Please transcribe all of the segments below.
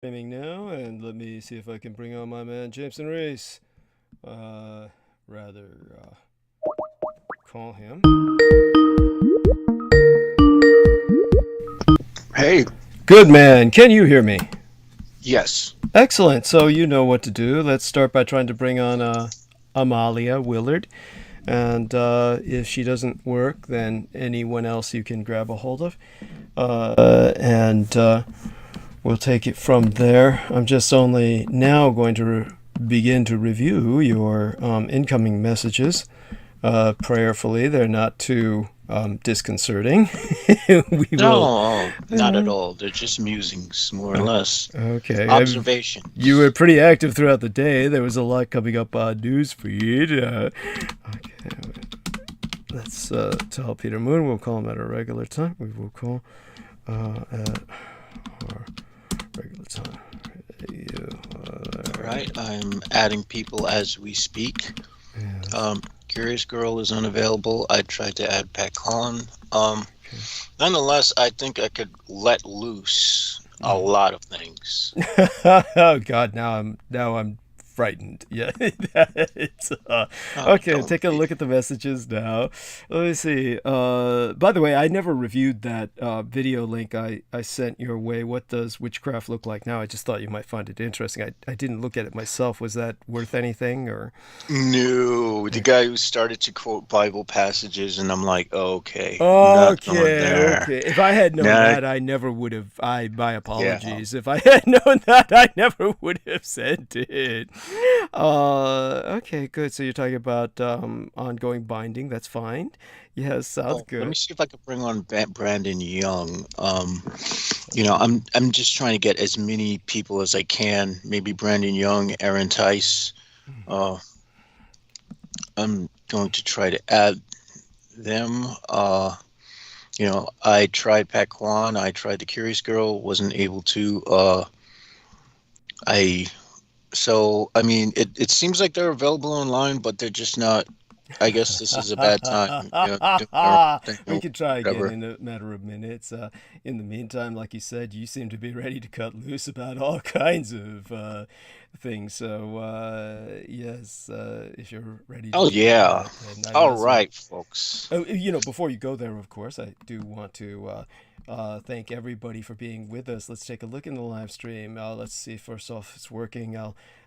Streaming now, and let me see if I can bring on my man Jameson Reese. Rather call him. Hey, Good man. Can you hear me? yes. Excellent. So you know what to do. Let's start by trying to bring on Amalia Willard, and if she doesn't work, then anyone else you can grab a hold of, and we'll take it from there. I'm just only now going to begin to review your incoming messages prayerfully. They're not too disconcerting. We will. No, not at all. They're just musings, more or Uh, less. okay. You were Observations. pretty active throughout the day. There was a lot coming up on newsfeed. Okay. Let's tell Peter Moon we'll call him at a regular time. We will call at our regular time. You, All right, I'm adding people as we speak. yes. Curious Girl is unavailable. I tried to add Pat Collin. Okay. Nonetheless, I think I could let loose a Mhm. lot of things. Oh God! Now I'm frightened. Yeah, it's Oh, okay. don't Take a be. look at the messages now. Let me see. By the way, I never reviewed that video link I sent your way. What does witchcraft look like now? I just thought you might find it interesting. I didn't look at it myself. Was that worth anything or? No, the guy who started to quote Bible passages, and I'm like, okay, not going Okay, there. okay. If I had known Nah, that, I never would have. My yeah. apologies. If I had known that, I never would have sent it. Okay, good. So you're talking about ongoing binding. That's fine. Yes, sounds Oh, let me good. see if I could bring on Brandon Young. Sounds good. I'm just trying to get as many people as I can. Maybe Brandon Young, Aaron Tice. Uh, I'm going to try to add them. I tried Pat Kwan. I tried the Curious Girl. Wasn't able to. I I mean, it seems like they're available online, but they're just not. I guess this is a bad time. Doing their own thing We or could try again whatever. in a matter of minutes. In the meantime, like you said, you seem to be ready to cut loose about all kinds of things. So, yes, if you're ready to Oh do yeah. that, then I All might as well. right, folks. Oh, before you go there, of course, I do want to thank everybody for being with us. Let's take a look in the live stream. Let's see first off if it's working.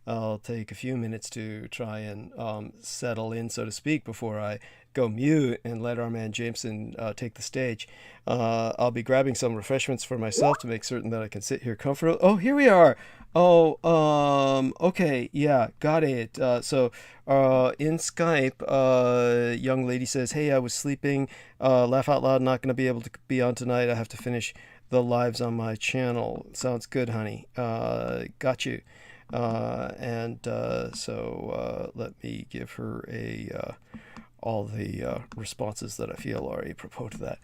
I'll take a few minutes to try and settle in, so to speak, before I go mute and let our man Jameson take the stage. I'll be grabbing some refreshments for myself to make certain that I can sit here comfortably. Oh, here we are. Oh, okay, yeah, got it. In Skype, young lady says, "Hey, I was sleeping. Laugh out loud. Not gonna be able to be on tonight. I have to finish the lives on my channel. Sounds good, honey. Got you. Let me give her a all the responses that I feel are apropos to that.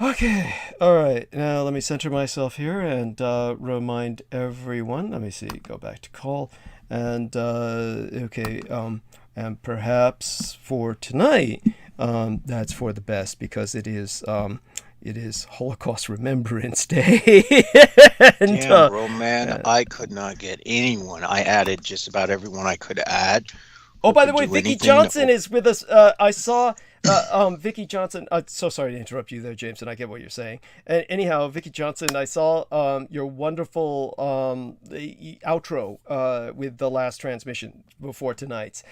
Okay, all right. Now let me center myself here and remind everyone. Let me see. Go back to call, and okay. And perhaps for tonight, that's for the best because it is Holocaust Remembrance Day, and Damn, bro, man, uh, I could not get anyone. I added just about everyone I could add oh, who by the could way, do Vicky anything. Johnson is with us. I saw Vicky Johnson. So sorry to interrupt you there, James, and I get what you're saying. And anyhow, Vicky Johnson, I saw your wonderful the outro with the last transmission before tonight's,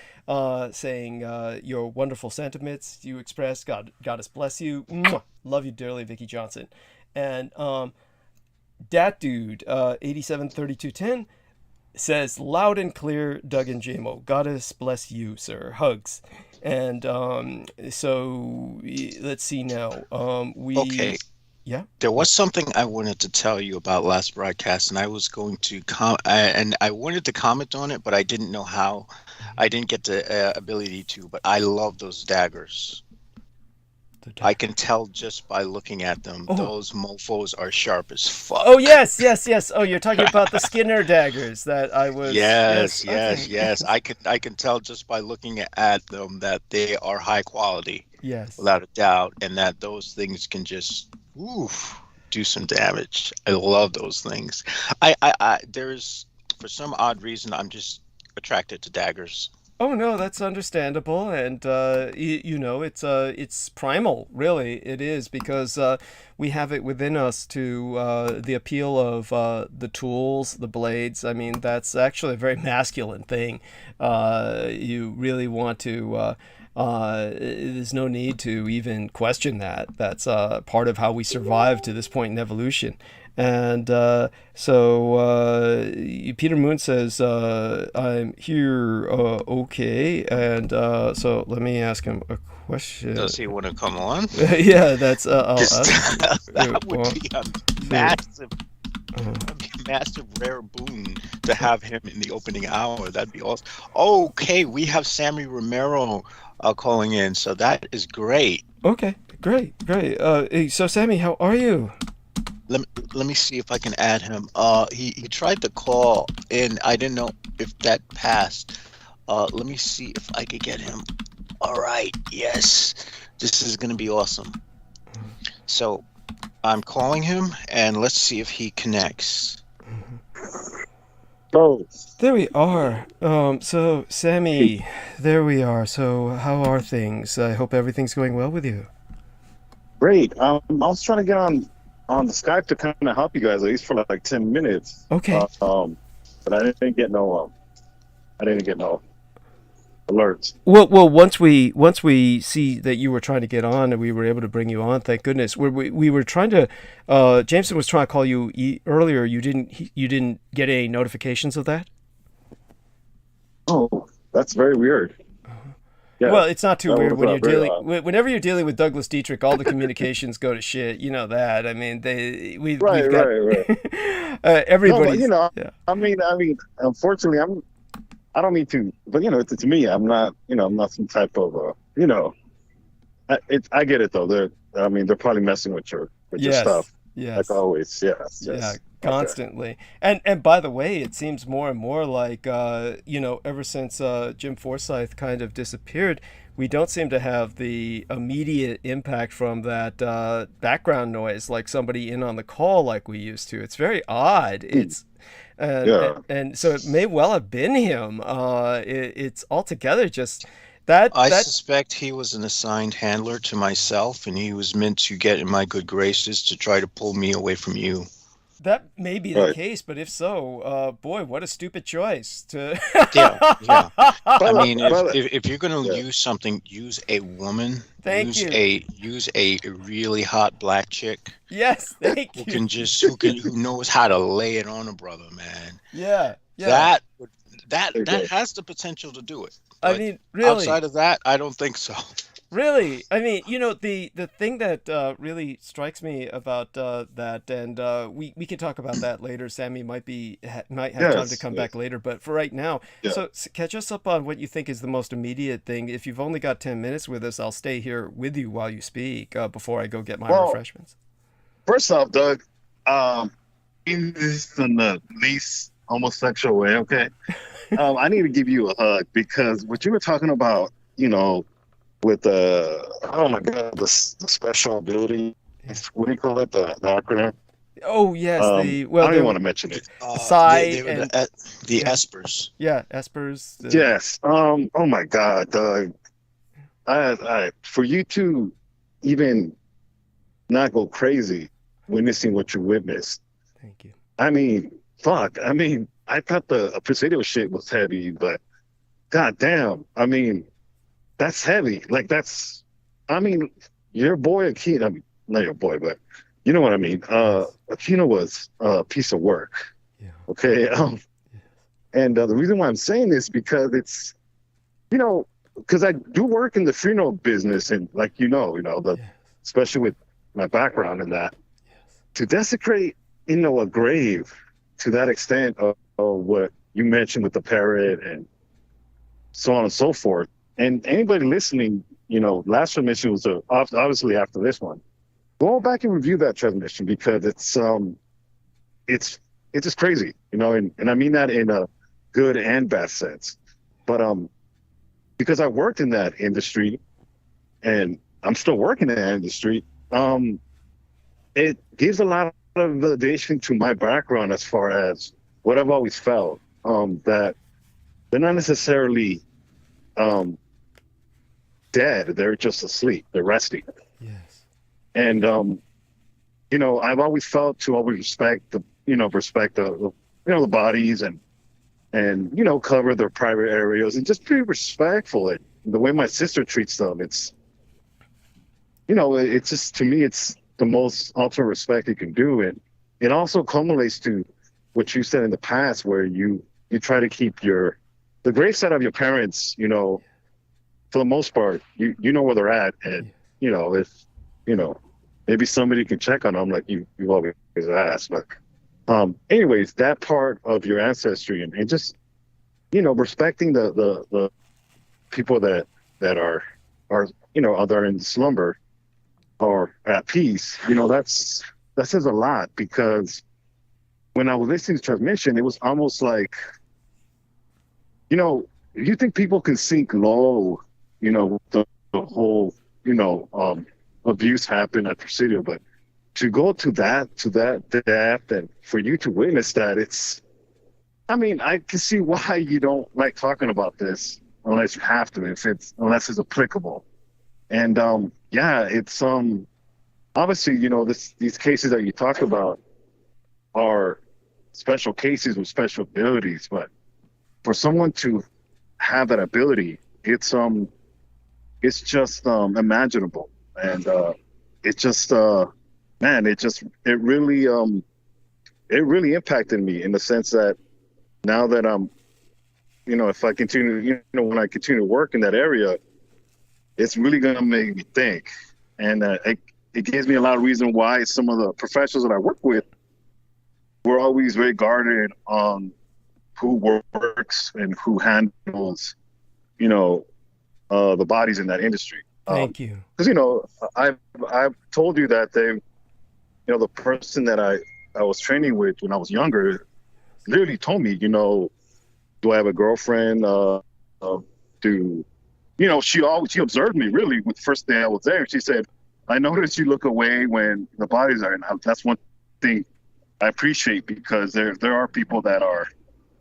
saying your wonderful sentiments you expressed. God us bless you. Mwah. Love you dearly, Vicky Johnson. And dat dude, 873210 says loud and clear, Doug and JMO. Goddess bless you, sir. Hugs. And let's see now. Okay, Yeah, there what? was something I wanted to tell you about last broadcast, and I was going to and I wanted to comment on it, but I didn't know how. I didn't get the ability to, but I love those daggers. The I dagger. can tell just by looking at them. Oh, Those mofos are sharp as oh fuck. yes, yes, yes. Oh, you're talking about the Skinner daggers that I was. Yes, Yes, yes, okay. yes. I can tell just by looking at them that they are high quality, Yes. without a doubt, and that those things can just oof. do some damage. I love those things. There's, for some odd reason, I'm just attracted to daggers. Oh no, that's understandable, and it's primal, really. It is because we have it within us to the appeal of the tools, the blades. I mean, that's actually a very masculine thing. You really want to. There's no need to even question that. That's part of how we survived to this point in evolution. And Peter Moon says, I'm here, okay. And so let me ask him a question. Does he want to come on? Yeah, that's, I'll ask. That would be a massive, massive rare boon to have him in the opening hour. That'd be awesome. Okay, we have Sammy Romero calling in, so that is great. Okay, great. Hey, so Sammy, how are you? Let me see if I can add him. He tried to call and I didn't know if that passed. Let me see if I could get him. All right, yes, this is gonna be awesome. So I'm calling him and let's see if he connects. Oh, There we are. So Sammy, there we are. So how are things? I hope everything's going well with you. great. I was trying to get on the Skype to kind of help you guys at least for like 10 minutes. Okay. But I didn't get no alerts. Well, once we see that you were trying to get on and we were able to bring you on, thank goodness. We were trying to. Jameson was trying to call you earlier. You didn't get any notifications of that. Oh, that's very weird. Yeah, Well, it's not too that weird was when you're very dealing. odd. Whenever you're dealing with Douglas Dietrich, all the communications go to shit. You know that. I mean, we've Right, got right. No, but everybody's. yeah. I mean, unfortunately, I don't mean to, but it's me. I'm not some type of I get it though. They're probably messing with your Yes. stuff, Yes. like always. Yes. Yeah, Okay. constantly. And by the way, it seems more and more like ever since Jim Forsyth kind of disappeared, we don't seem to have the immediate impact from that background noise like somebody in on the call like we used to. It's very odd. It's Yeah. and so it may well have been him. It's altogether just that I that suspect he was an assigned handler to myself and he was meant to get in my good graces to try to pull me away from you. that may be the Right. case, but if so, boy, what a stupid choice to. Yeah. I mean, Well, if you're going to yeah. use something, use a woman. Thank you. Use a really hot black chick Yes, thank who you. who knows how to lay it on a brother, man. Yeah. That There you go. has the potential to do it. I But mean, really, outside of that, I don't think so. really. I mean, the thing that really strikes me about that, and we can talk about that later. Sammy might have time to Yes. come Yes. back later, but for right now, Yeah. so catch us up on what you think is the most immediate thing. If you've only got 10 minutes with us, I'll stay here with you while you speak before I go get my Well, refreshments. First off, Doug, in this in the least homosexual way, okay? I need to give you a hug because what you were talking about, with oh my God, the special ability. What do you call it? The acronym. Oh yes, I don't even want to mention it. Psi They were and the yeah. Espers. yeah, Espers. Yes. Oh my God, Doug. For you to even not go crazy witnessing what you witnessed. Thank you. I mean, fuck. I mean, I thought the Presidio shit was heavy, but god damn. I mean, that's heavy. Like your boy Aquino, I mean, not your boy, but you know what I mean. Aquino was a piece of work. Yeah. Okay. And the reason why I'm saying this because it's, because I do work in the funeral business, and like Yes. especially with my background in that, Yes. to desecrate, a grave to that extent of what you mentioned with the parrot and so on and so forth. And anybody listening, last transmission was obviously after this one. Go back and review that transmission because it's just crazy, and I mean that in a good and bad sense. But because I worked in that industry and I'm still working in that industry, it gives a lot of validation to my background as far as what I've always felt, that they're not necessarily um, dead. They're just asleep. They're resting. Yes. And, I've always felt to always respect the bodies and cover their private areas and just be respectful. And the way my sister treats them, it's just, to me, it's the most ultimate respect you can do. And it also culminates to what you said in the past, where you try to keep the gravesite of your parents, for the most part, you know where they're at. And, if, maybe somebody can check on them like you've always asked. But anyways, that part of your ancestry and just, respecting the people that are, other in slumber or at peace, that says a lot. Because when I was listening to transmission, it was almost like, you think people can sink low, the whole, abuse happened at Presidio, but to go to that depth and for you to witness that, I can see why you don't like talking about this unless you have to, unless it's applicable. And it's obviously, these cases that you talk about are special cases with special abilities, but for someone to have that ability, it's just imaginable. And it just it really impacted me in the sense that now that I'm, if I continue, when I continue to work in that area, it's really going to make me think. And it gives me a lot of reason why some of the professionals that I work with were always very guarded on who works and who handles, the bodies in that industry. Thank you. Because, I've told you that the person that I was training with when I was younger literally told me, do I have a girlfriend? She observed me really with the first day I was there. She said, I noticed you look away when the bodies are in. That's one thing I appreciate, because there are people that are,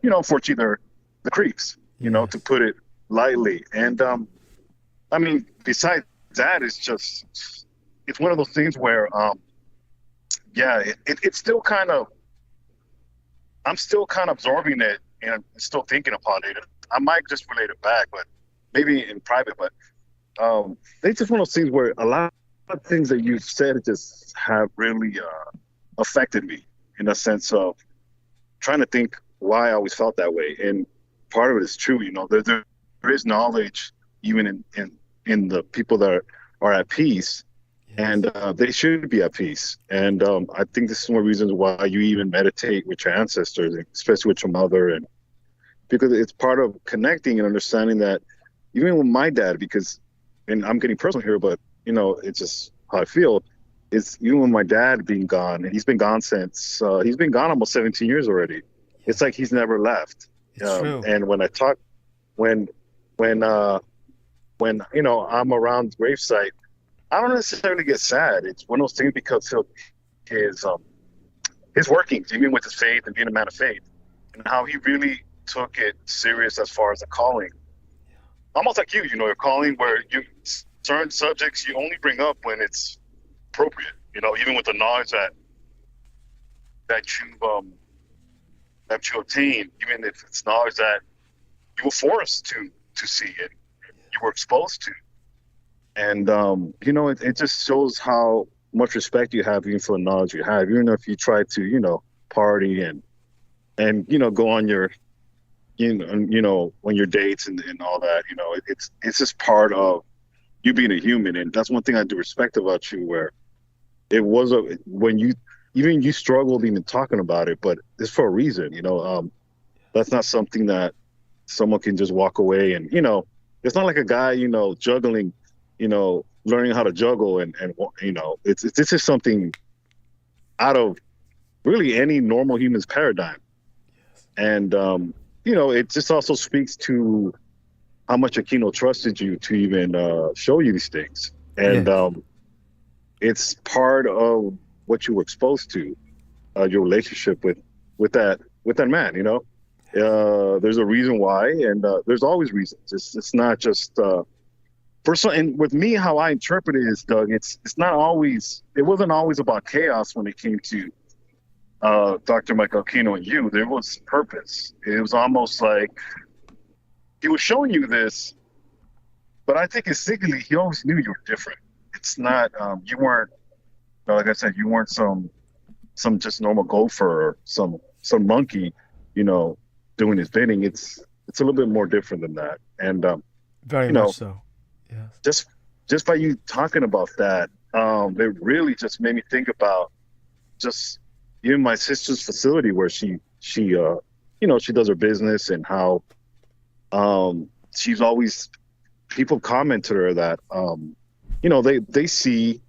unfortunately, they're the creeps, Yes. to put it lightly. And besides that, it's one of those things where, it's still kind of, I'm still kind of absorbing it and still thinking upon it. I might just relate it back, but maybe in private. But it's just one of those things where a lot of things that you've said just have really affected me in a sense of trying to think why I always felt that way. And part of it is true, there is knowledge even in the people that are at peace. Yes. And they should be at peace. And I think this is one of the reasons why you even meditate with your ancestors, especially with your mother, and because it's part of connecting and understanding that even with my dad, and I'm getting personal here, but it's just how I feel, is even with my dad being gone, and he's been gone almost 17 years already. It's like he's never left. It's true. And when I talk, when I'm around the gravesite, I don't necessarily get sad. It's one of those things because his workings, even with his faith and being a man of faith, and how he really took it serious as far as a calling. Almost like you, your calling, where certain subjects you only bring up when it's appropriate. Even with the knowledge that you obtain, even if it's knowledge that you were forced to see it, you were exposed to. And, it just shows how much respect you have even for the knowledge you have, even if you try to, party and go on your, on your dates and all that, it's just part of you being a human. And that's one thing I do respect about you, where it was when you struggled even talking about it, but it's for a reason, that's not something that someone can just walk away and, it's not like a guy, juggling, learning how to juggle and this is something out of really any normal human's paradigm. Yes. And, it just also speaks to how much Aquino trusted you to even show you these things. And Yes. It's part of what you were exposed to, your relationship with that man. You know, there's a reason why, and there's always reasons. It's not just and with me, how I interpret it is, Doug, it wasn't always about chaos when it came to Dr. Michael Aquino and you. There was purpose. It was almost like he was showing you this, but I think instinctively he always knew you were different. It's not you weren't, like I said, you weren't some just normal gopher or some monkey, you know, doing his bidding. It's a little bit more different than that. And very much so. Yes. Just by you talking about that, it really just made me think about just even my sister's facility where she you know, she does her business, and how she's always, people comment to her that you know, they see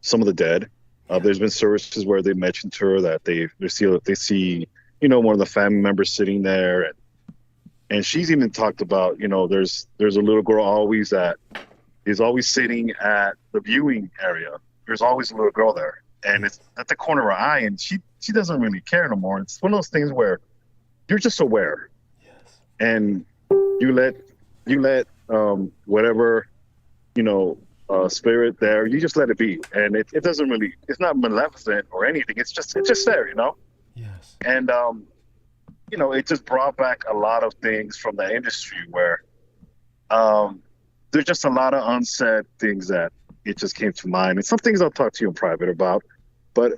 some of the dead. There's been services where they mentioned to her that they see you know, one of the family members sitting there, and she's even talked about, you know, there's a little girl always that is always sitting at the viewing area. There's always a little girl there, and it's at the corner of her eye, and she doesn't really care no more. It's one of those things where you're just aware, yes, and you let whatever, you know, spirit there, you just let it be, and it doesn't really, it's not maleficent or anything. It's just there, you know. Yes. And you know, it just brought back a lot of things from the industry where there's just a lot of unsaid things that it just came to mind, and some things I'll talk to you in private about. But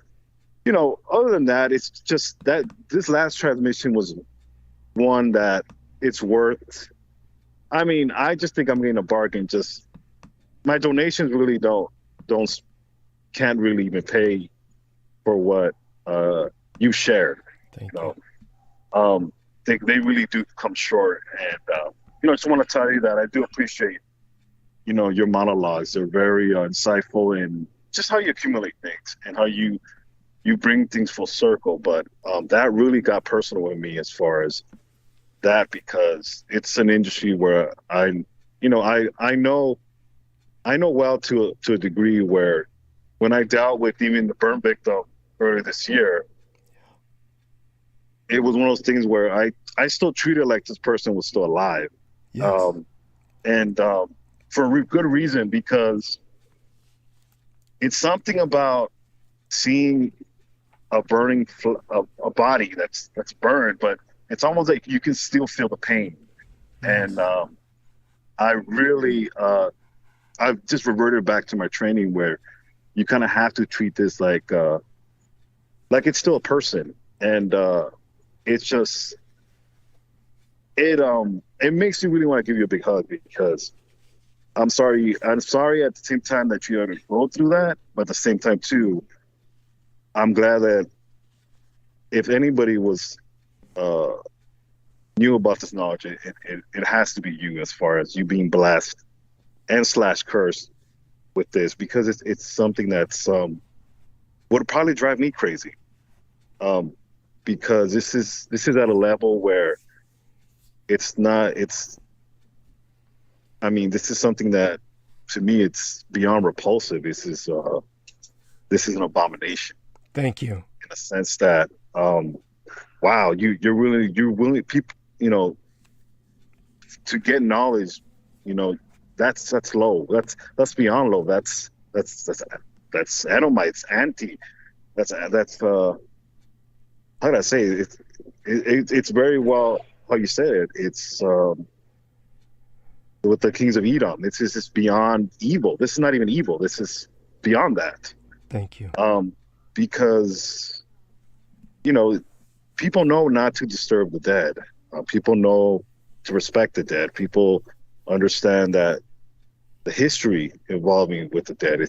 you know, other than that, it's just that this last transmission was one that it's worth. I mean, I just think I'm getting a bargain. Just my donations really can't really even pay for what you shared. Thank you know, they really do come short, and you know, I just want to tell you that I do appreciate, you know, your monologues. They're very insightful, and just how you accumulate things and how you bring things full circle. But that really got personal with me as far as that, because it's an industry where I know well to a degree, where when I dealt with even the burn victim earlier this year, it was one of those things where I still treated like this person was still alive. Yes. And for good reason, because it's something about seeing a burning a body that's burned, but it's almost like you can still feel the pain. Yes. And I really I've just reverted back to my training, where you kind of have to treat this like it's still a person. And it's just it makes me really want to give you a big hug, because I'm sorry at the same time that you had to go through that, but at the same time too, I'm glad that if anybody knew about this knowledge, it has to be you, as far as you being blessed and / cursed with this, because it's something that's would probably drive me crazy, because this is at a level where this is something that, to me, it's beyond repulsive. This is an abomination. Thank you. In a sense that, wow, you're willing, people, you know, to get knowledge, you know, that's low. That's beyond low. That's Edomites, anti. That's how did I say it? It's very well how you said it. It's with the kings of Edom. It's just beyond evil. This is not even evil. This is beyond that. Thank you. Because, you know, people know not to disturb the dead. People know to respect the dead. People understand that the history involving with the dead.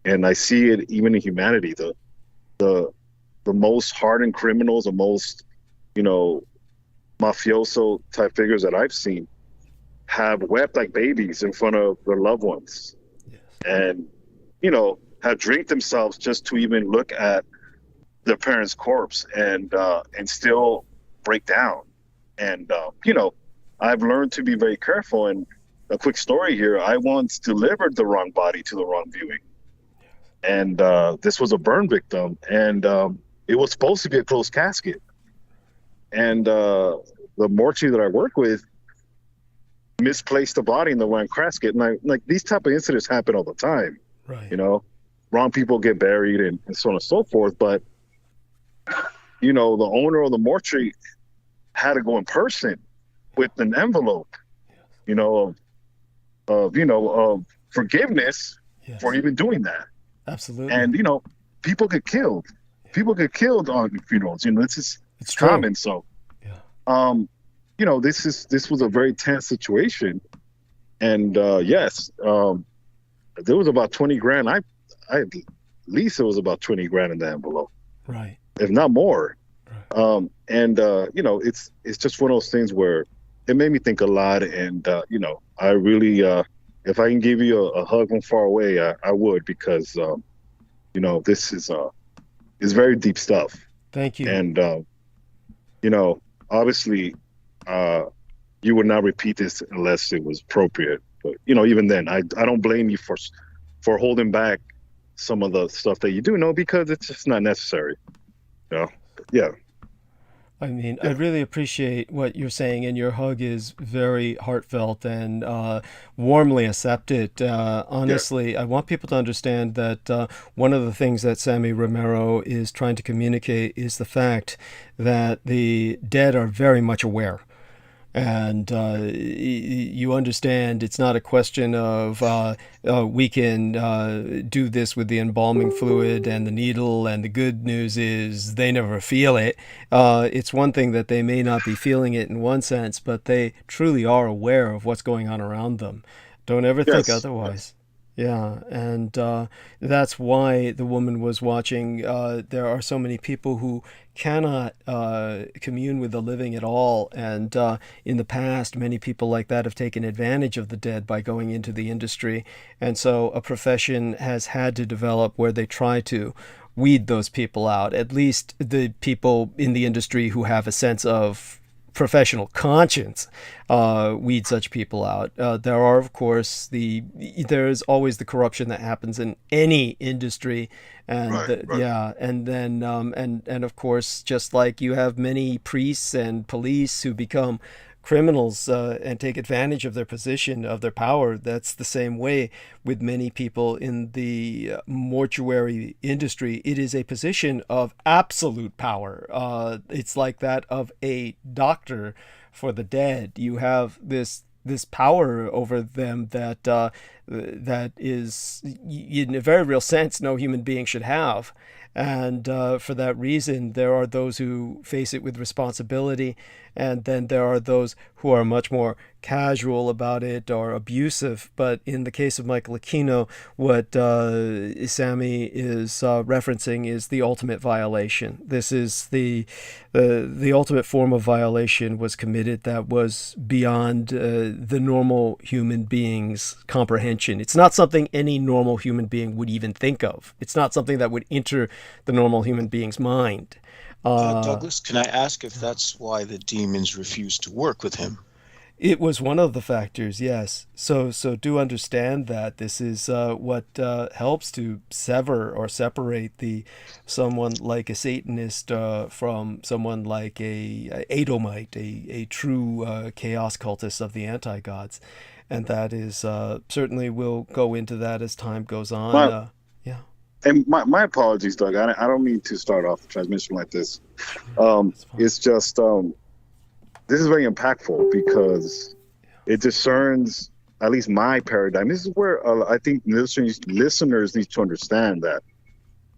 And I see it even in humanity. The most hardened criminals, the most, you know, mafioso type figures that I've seen have wept like babies in front of their loved ones. Yes. And, you know, have drank themselves just to even look at their parents' corpse, and still break down. And you know, I've learned to be very careful. And a quick story here: I once delivered the wrong body to the wrong viewing, and this was a burn victim, and it was supposed to be a closed casket. And the mortuary that I work with misplaced the body in the wrong casket. And like these type of incidents happen all the time. Right. You know, wrong people get buried and so on and so forth. But, you know, the owner of the mortuary had to go in person with an envelope, you know, of forgiveness Yes. for even doing that. Absolutely. And, you know, people get killed. People get killed on funerals. You know, it's true. common. So, Yeah. you know, this was a very tense situation. And yes, there was about 20 grand. I at least it was about 20 grand in the envelope, Right. if not more. Right. And you know, it's just one of those things where it made me think a lot. And you know, I really, if I can give you a hug from far away, I would, because you know, this is very deep stuff. Thank you. And you know, obviously, you would not repeat this unless it was appropriate. But you know, even then, I don't blame you for holding back some of the stuff that you do know, because it's just not necessary. You know? Yeah. I mean, I really appreciate what you're saying, and your hug is very heartfelt and warmly accepted. Honestly, I want people to understand that one of the things that Sammy Romero is trying to communicate is the fact that the dead are very much aware. And you understand it's not a question of we can do this with the embalming fluid and the needle, and the good news is they never feel it. It's one thing that they may not be feeling it in one sense, but they truly are aware of what's going on around them. Don't ever think otherwise. Yeah, and that's why the woman was watching. There are so many people who cannot commune with the living at all, and in the past, many people like that have taken advantage of the dead by going into the industry, and so a profession has had to develop where they try to weed those people out, at least the people in the industry who have a sense of professional conscience, weed such people out. There are, of course, there's always the corruption that happens in any industry, and Right. yeah, and then and of course, just like you have many priests and police who become criminals and take advantage of their position, of their power, that's the same way with many people in the mortuary industry. It is a position of absolute power. It's like that of a doctor for the dead. You have this power over them that is, in a very real sense, no human being should have. And for that reason, there are those who face it with responsibility, and then there are those who are much more casual about it or abusive. But in the case of Michael Aquino, what Sammy is referencing is the ultimate violation. This is the ultimate form of violation was committed that was beyond the normal human being's comprehension. It's not something any normal human being would even think of. It's not something that would enter the normal human being's mind. Douglas, can I ask if that's why the demons refused to work with him? It was one of the factors, yes. So do understand that this is what helps to sever or separate someone like a Satanist from someone like a Edomite, a true chaos cultist of the anti-gods, and that is certainly we'll go into that as time goes on. Yeah. And my apologies, Doug. I don't mean to start off the transmission like this. It's just this is very impactful because it discerns at least my paradigm. This is where I think listeners need to understand that,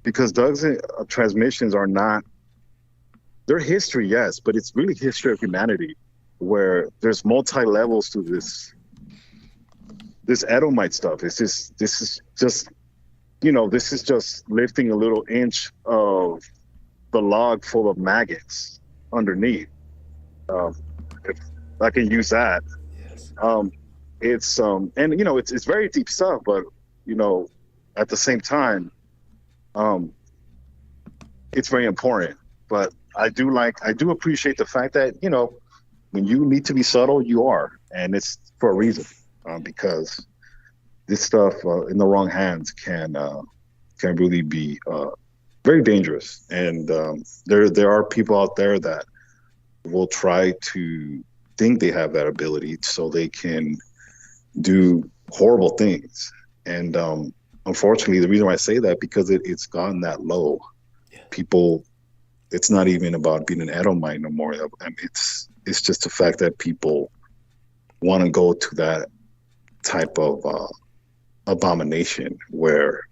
because Doug's transmissions are not, they're history, yes, but it's really history of humanity, where there's multi-levels to this Edomite stuff. This is just lifting a little inch of the log full of maggots underneath. If I can use that. Yes. It's and you know, it's very deep stuff, but you know, at the same time, it's very important. But I do appreciate the fact that, you know, when you need to be subtle, you are, and it's for a reason, because this stuff in the wrong hands can can really be very dangerous. And there are people out there that will try to think they have that ability so they can do horrible things. And unfortunately, the reason why I say that, because it's gotten that low. Yeah. People, it's not even about being an Edomite no more. I mean, it's just the fact that people want to go to that type of abomination where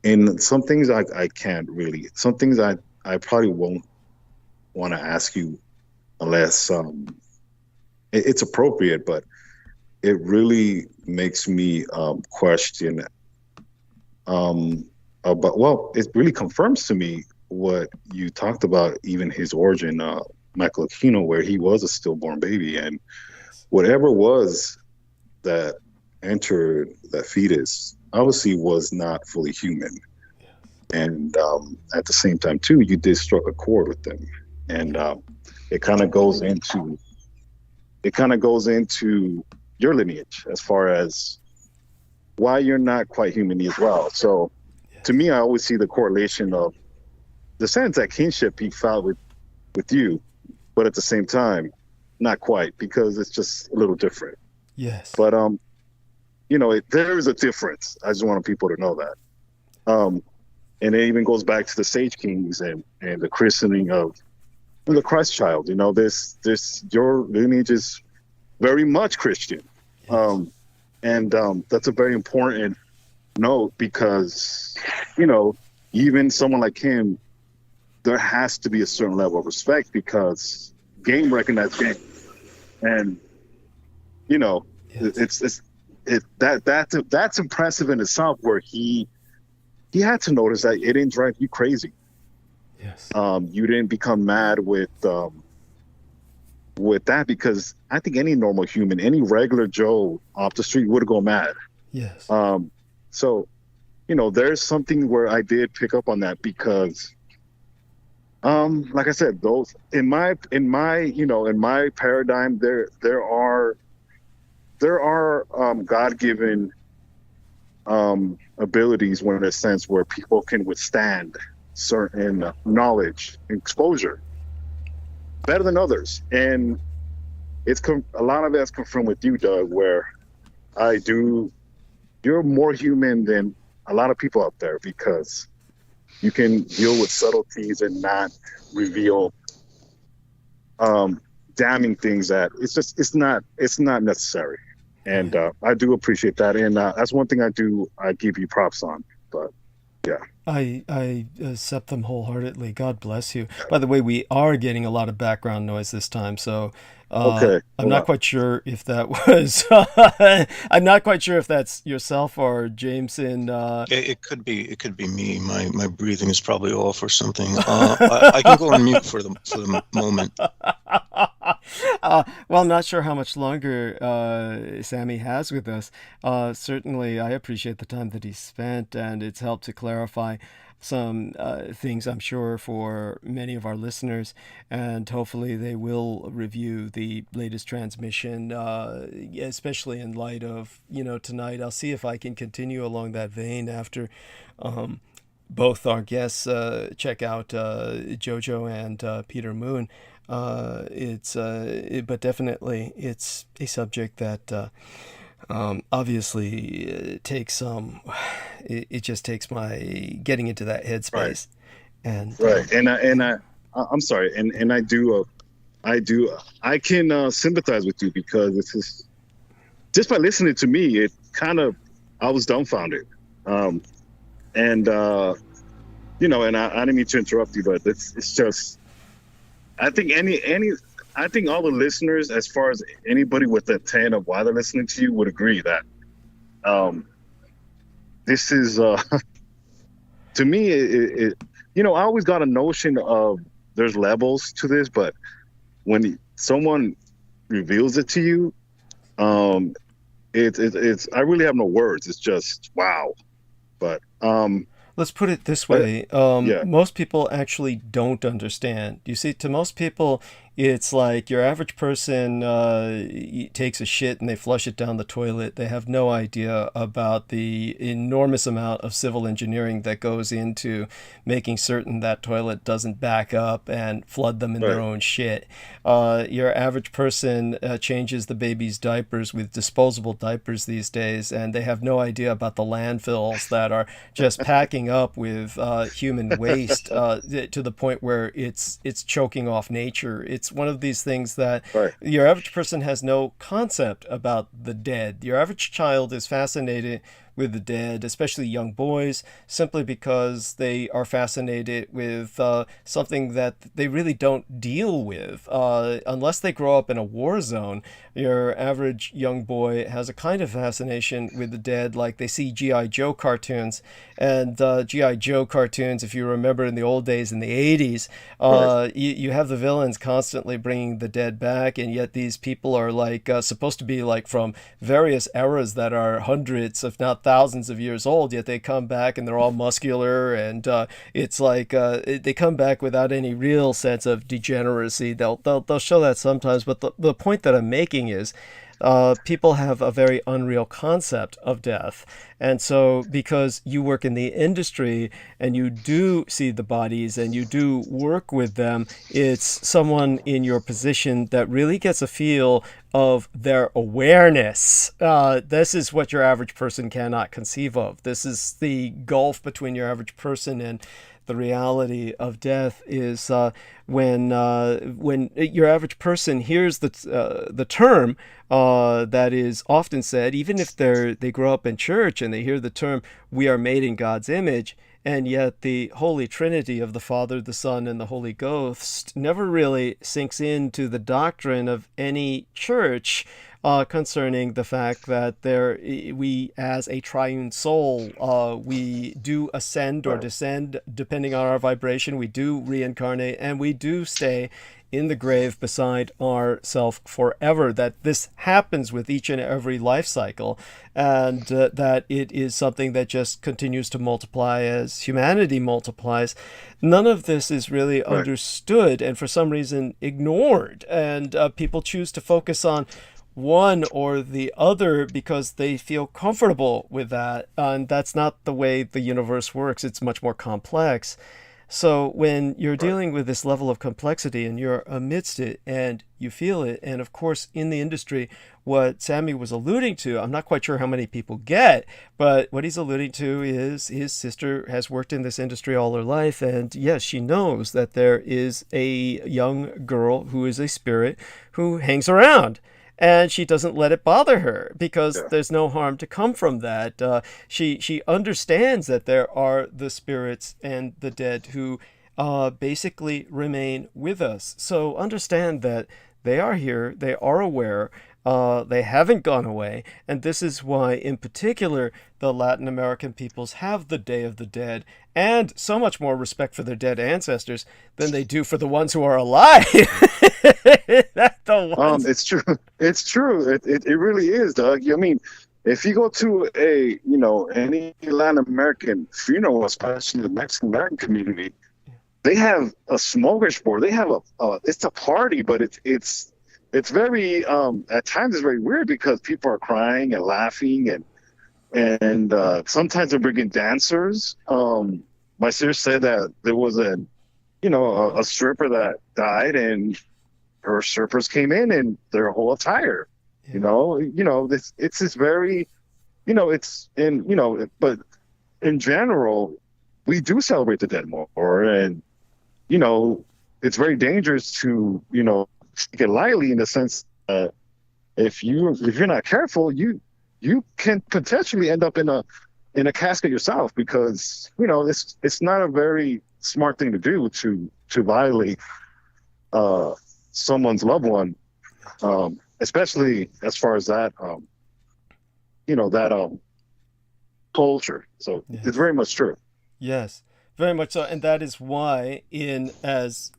in some things I can't really, some things I probably won't want to ask you unless it's appropriate, but it really makes me question about, well, it really confirms to me what you talked about, even his origin, Michael Aquino, where he was a stillborn baby, and whatever was that entered that fetus obviously was not fully human. And at the same time too, you did struck a chord with them, and it kind of goes into your lineage as far as why you're not quite human as well. So to me, I always see the correlation of the sense that kinship he felt with you, but at the same time, not quite, because it's just a little different. Yes. But there is a difference. I just want people to know that. And it even goes back to the Sage Kings and the christening of the Christ child. This your lineage is very much Christian. Yes. And that's a very important note, because, even someone like him, there has to be a certain level of respect, because game recognizes game. And, yes. That's impressive in itself, where he had to notice that it didn't drive you crazy. Yes. You didn't become mad with that, because I think any normal human, any regular Joe off the street would go mad. Yes. So, there's something where I did pick up on that, because, like I said, those in my paradigm, there are God-given abilities, in a sense, where people can withstand certain knowledge and exposure better than others. And a lot of that's confirmed with you, Doug, where you're more human than a lot of people out there, because you can deal with subtleties and not reveal damning things that it's not necessary. And I do appreciate that, and that's one thing I give you props on. But yeah, I accept them wholeheartedly. God bless you. By the way, we are getting a lot of background noise this time, so okay. I'm not quite sure if that was. I'm not quite sure if that's yourself or Jameson. It could be me. My breathing is probably off or something. I can go on mute for the moment. Well, I'm not sure how much longer Sammy has with us. Certainly, I appreciate the time that he spent, and it's helped to clarify some things, I'm sure, for many of our listeners, and hopefully they will review the latest transmission, especially in light of, tonight. I'll see if I can continue along that vein after both our guests check out Jojo and Peter Moon. But definitely it's a subject that obviously takes some. It just takes my getting into that headspace, right. And I'm sorry, and I can sympathize with you, because it's just by listening to me, it kind of, I was dumbfounded, and and I didn't mean to interrupt you, but it's just. I think I think all the listeners, as far as anybody with the intent of why they're listening to you, would agree that this is to me. I always got a notion of there's levels to this, but when someone reveals it to you, it's I really have no words. It's just wow. But let's put it this way. Most people actually don't understand. You see, to most people, It's like your average person takes a shit and they flush it down the toilet. They have no idea about the enormous amount of civil engineering that goes into making certain that toilet doesn't back up and flood them in their own shit. Your average person changes the baby's diapers with disposable diapers these days, and they have no idea about the landfills that are just packing up with human waste to the point where it's choking off nature. It's one of these things that your average person has no concept about the dead. Your average child is fascinated with the dead, especially young boys, simply because they are fascinated with something that they really don't deal with. Unless they grow up in a war zone, your average young boy has a kind of fascination with the dead, like they see G.I. Joe cartoons. And G.I. Joe cartoons, if you remember in the old days in the 80s, you have the villains constantly bringing the dead back, and yet these people are like supposed to be like from various eras that are hundreds, if not thousands of years old, yet they come back and they're all muscular, and it's like they come back without any real sense of degeneracy. They'll show that sometimes, but the point that I'm making is people have a very unreal concept of death. And so because you work in the industry and you do see the bodies and you do work with them, it's someone in your position that really gets a feel of their awareness. This is what your average person cannot conceive of. This is the gulf between your average person and the reality of death is when your average person hears the term that is often said, even if they grow up in church and they hear the term, "We are made in God's image," and yet the Holy Trinity of the Father, the Son, and the Holy Ghost never really sinks into the doctrine of any church concerning the fact that we, as a triune soul, we do ascend or descend depending on our vibration. We do reincarnate, and we do stay in the grave beside ourself forever. That this happens with each and every life cycle, and that it is something that just continues to multiply as humanity multiplies. None of this is really understood, and for some reason ignored, and people choose to focus on one or the other because they feel comfortable with that, and that's not the way the universe works. It's much more complex. So when you're dealing with this level of complexity and you're amidst it and you feel it, and of course in the industry, what Sammy was alluding to, I'm not quite sure how many people get, but what he's alluding to is his sister has worked in this industry all her life, and yes, she knows that there is a young girl who is a spirit who hangs around. And she doesn't let it bother her because there's no harm to come from that. She understands that there are the spirits and the dead who basically remain with us. So understand that they are here, they are aware, they haven't gone away. And this is why, in particular, the Latin American peoples have the Day of the Dead and so much more respect for their dead ancestors than they do for the ones who are alive. It's true. It's true. It really is, Doug. I mean, if you go to any Latin American funeral, especially the Mexican American community, they have a smorgasbord. They have it's a party, but it's very at times it's very weird because people are crying and laughing and sometimes they're bringing dancers. My sister said that there was a stripper that died and her strippers came in and their whole attire, it's this very, but in general, we do celebrate the dead more. And, it's very dangerous to, take it lightly in the sense that if you're not careful, you can potentially end up in a casket yourself because, it's not a very smart thing to do to violate, someone's loved one, especially as far as that, culture. So it's very much true. Yes, very much so. And that is why, as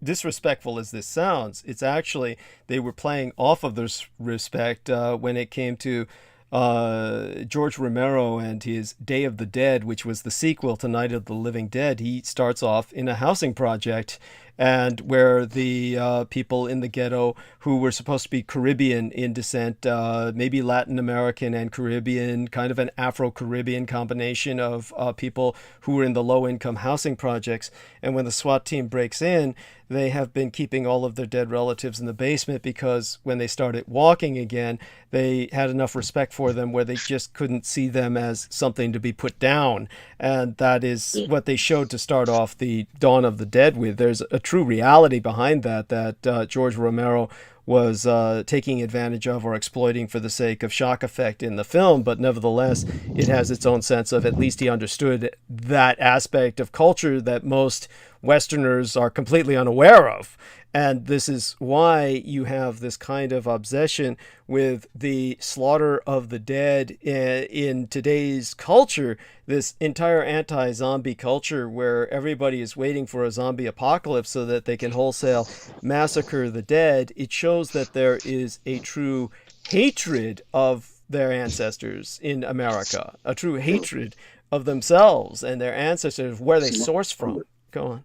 disrespectful as this sounds, it's actually, they were playing off of this respect when it came to George Romero and his Day of the Dead, which was the sequel to Night of the Living Dead. He starts off in a housing project and where the people in the ghetto who were supposed to be Caribbean in descent, maybe Latin American and Caribbean, kind of an Afro-Caribbean combination of people who were in the low-income housing projects. And when the SWAT team breaks in, they have been keeping all of their dead relatives in the basement because when they started walking again, they had enough respect for them where they just couldn't see them as something to be put down. And that is what they showed to start off the Dawn of the Dead with. There's a true reality behind that George Romero was taking advantage of or exploiting for the sake of shock effect in the film, but nevertheless, it has its own sense of, at least he understood that aspect of culture that most Westerners are completely unaware of. And this is why you have this kind of obsession with the slaughter of the dead in today's culture, this entire anti-zombie culture where everybody is waiting for a zombie apocalypse so that they can wholesale massacre the dead. It shows that there is a true hatred of their ancestors in America, a true hatred of themselves and their ancestors, where they source from. Go on.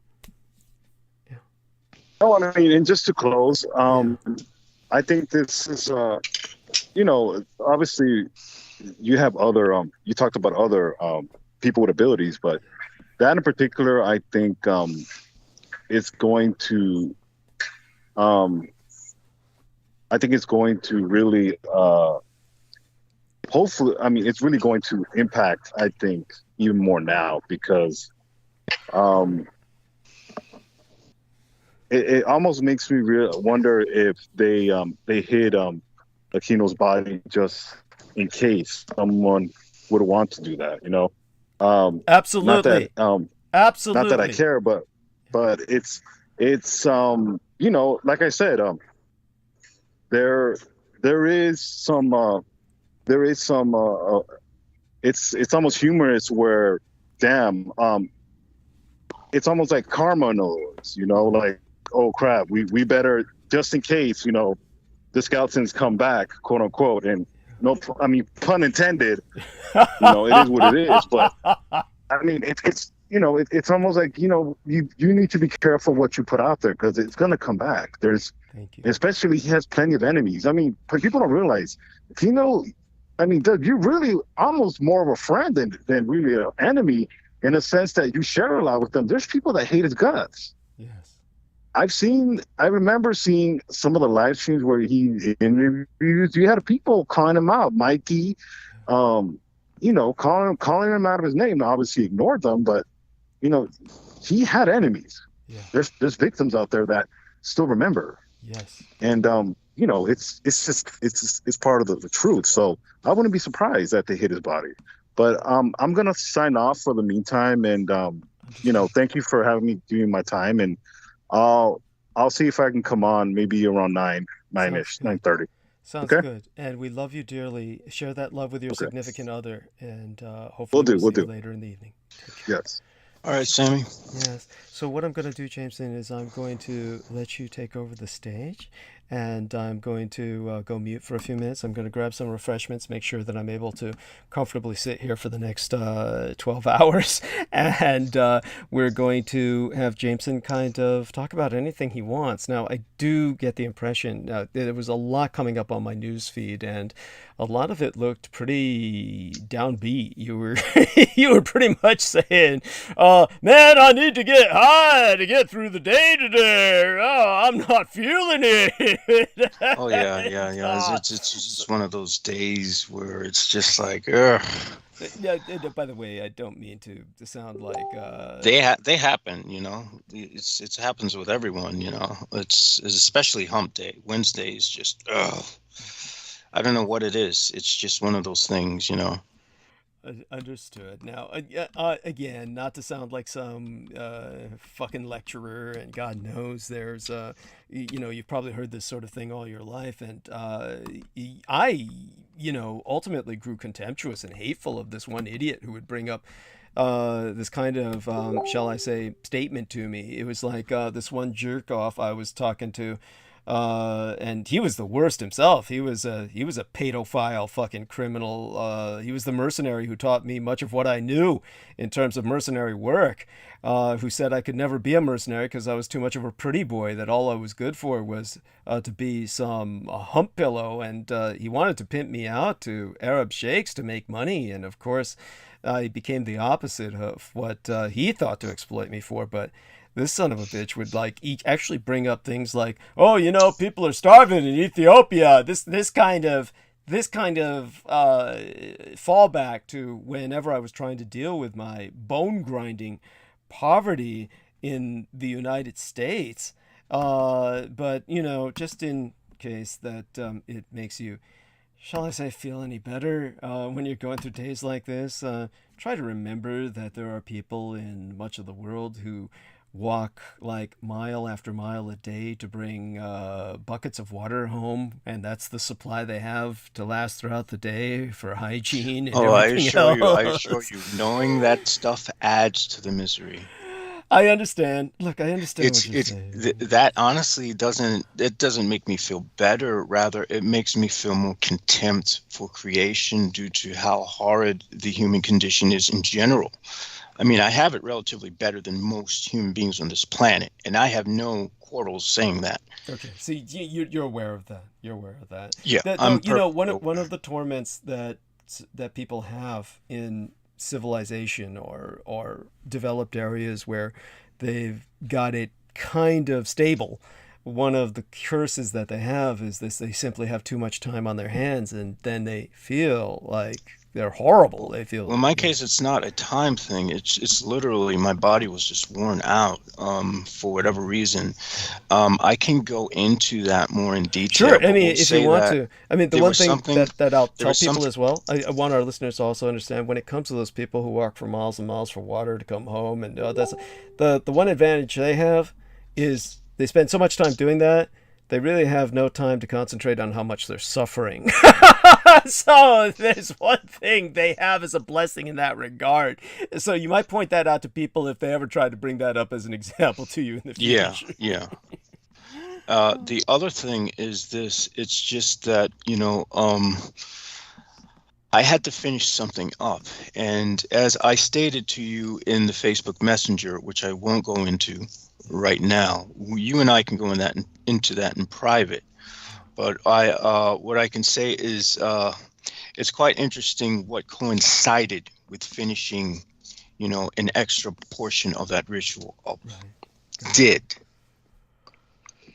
No, I mean, and just to close, I think this is, obviously you have other, you talked about other people with abilities, but that in particular, I think it's going to, really, hopefully, I mean, it's really going to impact, I think, even more now because, it almost makes me wonder if they hid Aquino's body just in case someone would want to do that, Absolutely. Absolutely. Not that I care, but it's like I said, there is some it's almost humorous where damn it's almost like karma in other words, like, oh crap, we better, just in case, the Skeltons come back, quote unquote, and no, I mean, pun intended, it is what it is, but I mean, it's it's almost like, you need to be careful what you put out there because it's going to come back. Especially he has plenty of enemies. I mean, people don't realize, I mean, Doug, you're really almost more of a friend than really an enemy in a sense that you share a lot with them. There's people that hate his guts. Yes. I remember seeing some of the live streams where he interviews. You had people calling him out, Mikey, calling him out of his name. Now, obviously, he ignored them, but he had enemies. Yeah. There's victims out there that still remember. Yes. And it's part of the truth. So I wouldn't be surprised that they hit his body. But I'm gonna sign off for the meantime, and thank you for having me, giving my time, and I'll see if I can come on maybe around 9-ish, 9:30. Sounds good. And we love you dearly. Share that love with your significant other, and hopefully we'll see do you later in the evening. Yes. All right, Sammy. Yes. So what I'm going to do, Jameson, is I'm going to let you take over the stage, and I'm going to go mute for a few minutes. I'm going to grab some refreshments, make sure that I'm able to comfortably sit here for the next 12 hours, and we're going to have Jameson kind of talk about anything he wants. Now, I do get the impression there was a lot coming up on my news feed, and a lot of it looked pretty downbeat. You were pretty much saying, man, I need to get high to get through the day today. Oh, I'm not feeling it. Oh yeah. It's just one of those days where it's just like, ugh. Yeah. By the way, I don't mean to sound like they happen. It happens with everyone. It's especially Hump Day. Wednesday is just ugh. I don't know what it is. It's just one of those things. Understood. Now, again, not to sound like some fucking lecturer, and God knows there's, you've probably heard this sort of thing all your life, and I, ultimately grew contemptuous and hateful of this one idiot who would bring up this kind of, shall I say, statement to me. It was like this one jerk off I was talking to And he was the worst himself. He was a pedophile fucking criminal. He was the mercenary who taught me much of what I knew in terms of mercenary work. Who said I could never be a mercenary because I was too much of a pretty boy, that all I was good for was to be some hump pillow, and he wanted to pimp me out to Arab sheikhs to make money, and of course he became the opposite of what he thought to exploit me for. But this son of a bitch would like actually bring up things like, oh, you know, people are starving in Ethiopia. This kind of fallback to whenever I was trying to deal with my bone grinding poverty in the United States. But you know, just in case that it makes you, shall I say, feel any better when you're going through days like this, try to remember that there are people in much of the world who walk like mile after mile a day to bring buckets of water home, and that's the supply they have to last throughout the day for hygiene and I everything assure you, I else. assure you, knowing that stuff adds to the misery. I understand. Look, I understand what you're It's saying. that honestly doesn't make me feel better. Rather, it makes me feel more contempt for creation due to how horrid the human condition is in general. I mean, I have it relatively better than most human beings on this planet, and I have no quarrels saying that. Okay, see, you're aware of that. You're aware of that. Yeah, That I'm no, you know, perfectly one aware. of the torments that people have in civilization or developed areas where they've got it kind of stable. One of the curses that they have is this: they simply have too much time on their hands, and then they feel like they're horrible. They feel, Well, in my case, it's not a time thing. It's literally my body was just worn out for whatever reason. I can go into that more in detail, sure. I but mean, we'll if you say want that to. I mean, the there one was thing something. that I'll There tell was people something. as well, I want our listeners to also understand, when it comes to those people who walk for miles and miles for water to come home, and that's the one advantage they have is they spend so much time doing that, they really have no time to concentrate on how much they're suffering. So there's one thing they have as a blessing in that regard. So you might point that out to people if they ever try to bring that up as an example to you in the Yeah, future. yeah. The other thing is this. It's just that, I had to finish something up. And as I stated to you in the Facebook Messenger, which I won't go into right now, you and I can go into that in private. But what I can say is it's quite interesting what coincided with finishing, an extra portion of that ritual up. Right. Did.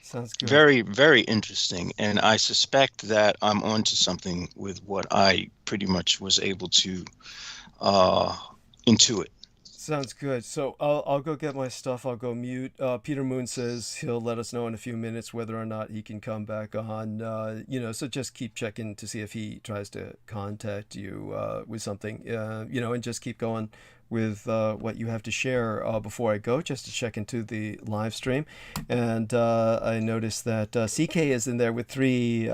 Sounds good. Very, very interesting. And I suspect that I'm onto something with what I pretty much was able to intuit. Sounds good. So I'll go get my stuff. I'll go mute. Peter Moon says he'll let us know in a few minutes whether or not he can come back on. So just keep checking to see if he tries to contact you with something. And just keep going with what you have to share before I go, just to check into the live stream. And I noticed that CK is in there with 3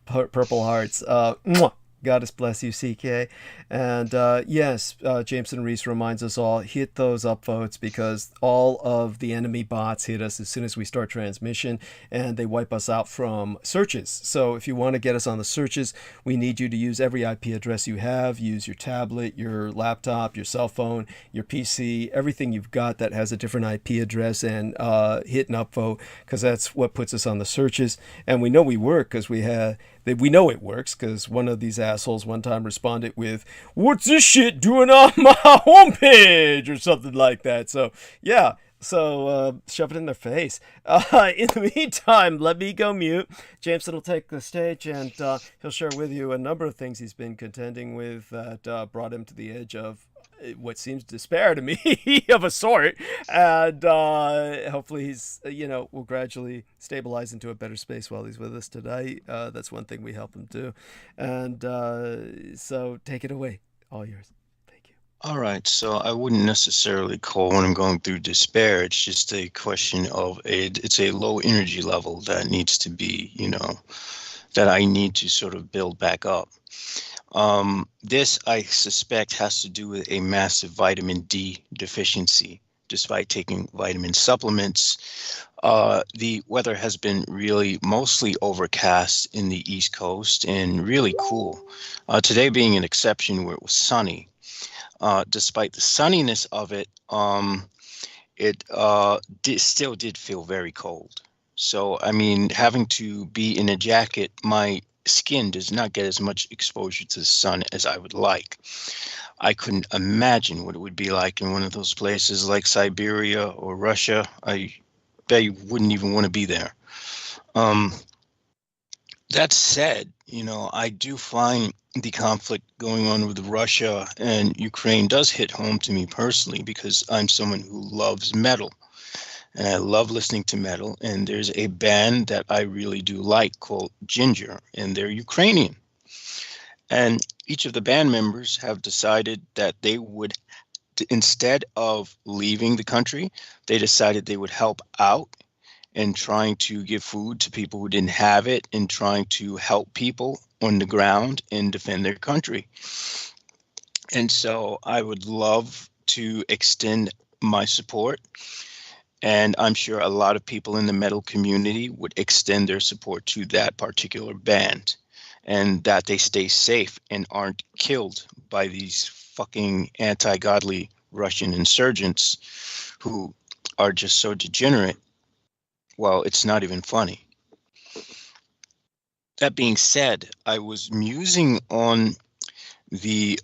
purple hearts. Mwah! Goddess bless you, CK. And yes, Jameson Reese reminds us all, hit those upvotes, because all of the enemy bots hit us as soon as we start transmission, and they wipe us out from searches. So if you want to get us on the searches, we need you to use every IP address you have. Use your tablet, your laptop, your cell phone, your PC, everything you've got that has a different IP address, and hit an upvote, because that's what puts us on the searches. And we know we work because we know it works, because one of these assholes one time responded with, "What's this shit doing on my homepage?" or something like that. So yeah, shove it in their face. In the meantime, let me go mute. Jameson will take the stage, and he'll share with you a number of things he's been contending with that brought him to the edge of what seems despair to me of a sort, and hopefully he's will gradually stabilize into a better space while he's with us today. That's one thing we help him do, and so take it away, all yours. Thank you. All right, so I wouldn't necessarily call when I'm going through despair. It's just a question of it's a low energy level that needs to be, that I need to sort of build back up. This, I suspect, has to do with a massive vitamin D deficiency despite taking vitamin supplements. The weather has been really mostly overcast in the East Coast and really cool. Today being an exception where it was sunny. Despite the sunniness of it, still did feel very cold. So, I mean, having to be in a jacket, my skin does not get as much exposure to the sun as I would like. I couldn't imagine what it would be like in one of those places like Siberia or Russia. I bet you wouldn't even want to be there. That said, I do find the conflict going on with Russia and Ukraine does hit home to me personally because I'm someone who loves metal. And I love listening to metal. And there's a band that I really do like called Ginger, and they're Ukrainian. And each of the band members have decided that they would, instead of leaving the country, they decided they would help out in trying to give food to people who didn't have it and trying to help people on the ground and defend their country. And so I would love to extend my support. And I'm sure a lot of people in the metal community would extend their support to that particular band and that they stay safe and aren't killed by these fucking anti-godly Russian insurgents who are just so degenerate. Well, it's not even funny. That being said, I was musing on the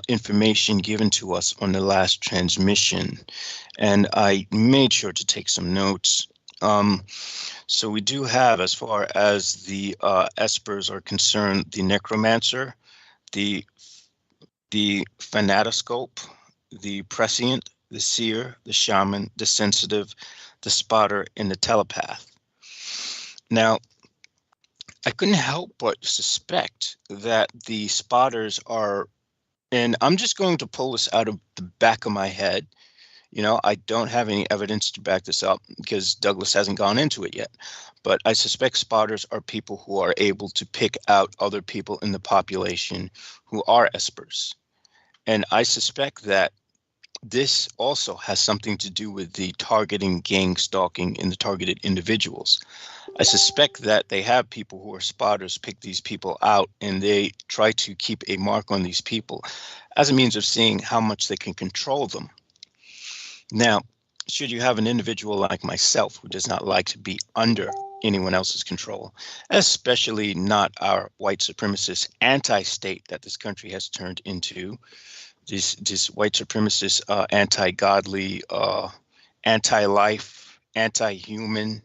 information given to us on the last transmission, and I made sure to take some notes. So we do have, as far as the espers are concerned, the necromancer, the fanatoscope, the prescient, the seer, the shaman, the sensitive, the spotter, and the telepath. Now, I couldn't help but suspect that the spotters are, and I'm just going to pull this out of the back of my head. I don't have any evidence to back this up because Douglas hasn't gone into it yet. But I suspect spotters are people who are able to pick out other people in the population who are espers. And I suspect that this also has something to do with the targeting, gang stalking, and the targeted individuals. I suspect that they have people who are spotters pick these people out, and they try to keep a mark on these people as a means of seeing how much they can control them. Now, should you have an individual like myself who does not like to be under anyone else's control, especially not our white supremacist anti-state that this country has turned into, this white supremacist, anti-godly, anti-life, anti-human,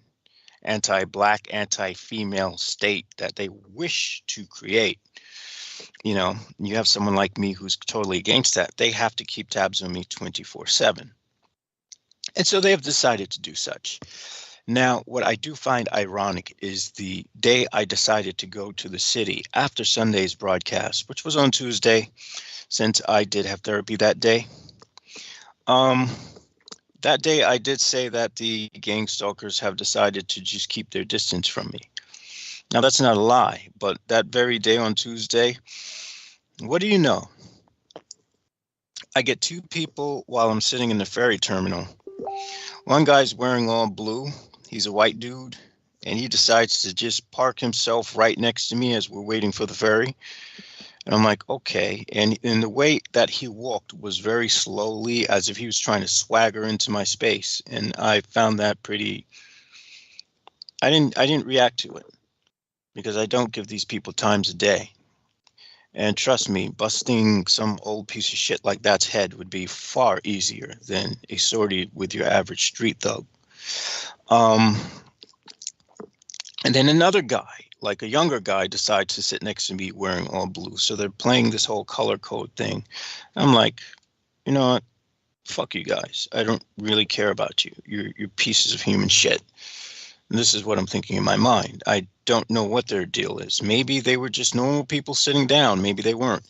anti-black, anti-female state that they wish to create. You have someone like me who's totally against that. They have to keep tabs on me 24/7. And so they have decided to do such. Now, what I do find ironic is the day I decided to go to the city after Sunday's broadcast, which was on Tuesday, since I did have therapy that day. That day I did say that the gang stalkers have decided to just keep their distance from me. Now, that's not a lie, but that very day on Tuesday, what do you know? I get two people while I'm sitting in the ferry terminal. One guy's wearing all blue. He's a white dude, and he decides to just park himself right next to me as we're waiting for the ferry. And I'm like, okay. And in the way that he walked was very slowly, as if he was trying to swagger into my space. And I found that pretty, I didn't react to it because I don't give these people times a day. And trust me, busting some old piece of shit like that's head would be far easier than a sortie with your average street thug. And then another guy, like a younger guy, decides to sit next to me wearing all blue. So they're playing this whole color code thing. I'm like, you know what? Fuck you guys. I don't really care about you. You're pieces of human shit. And this is what I'm thinking in my mind. I don't know what their deal is. Maybe they were just normal people sitting down. Maybe they weren't.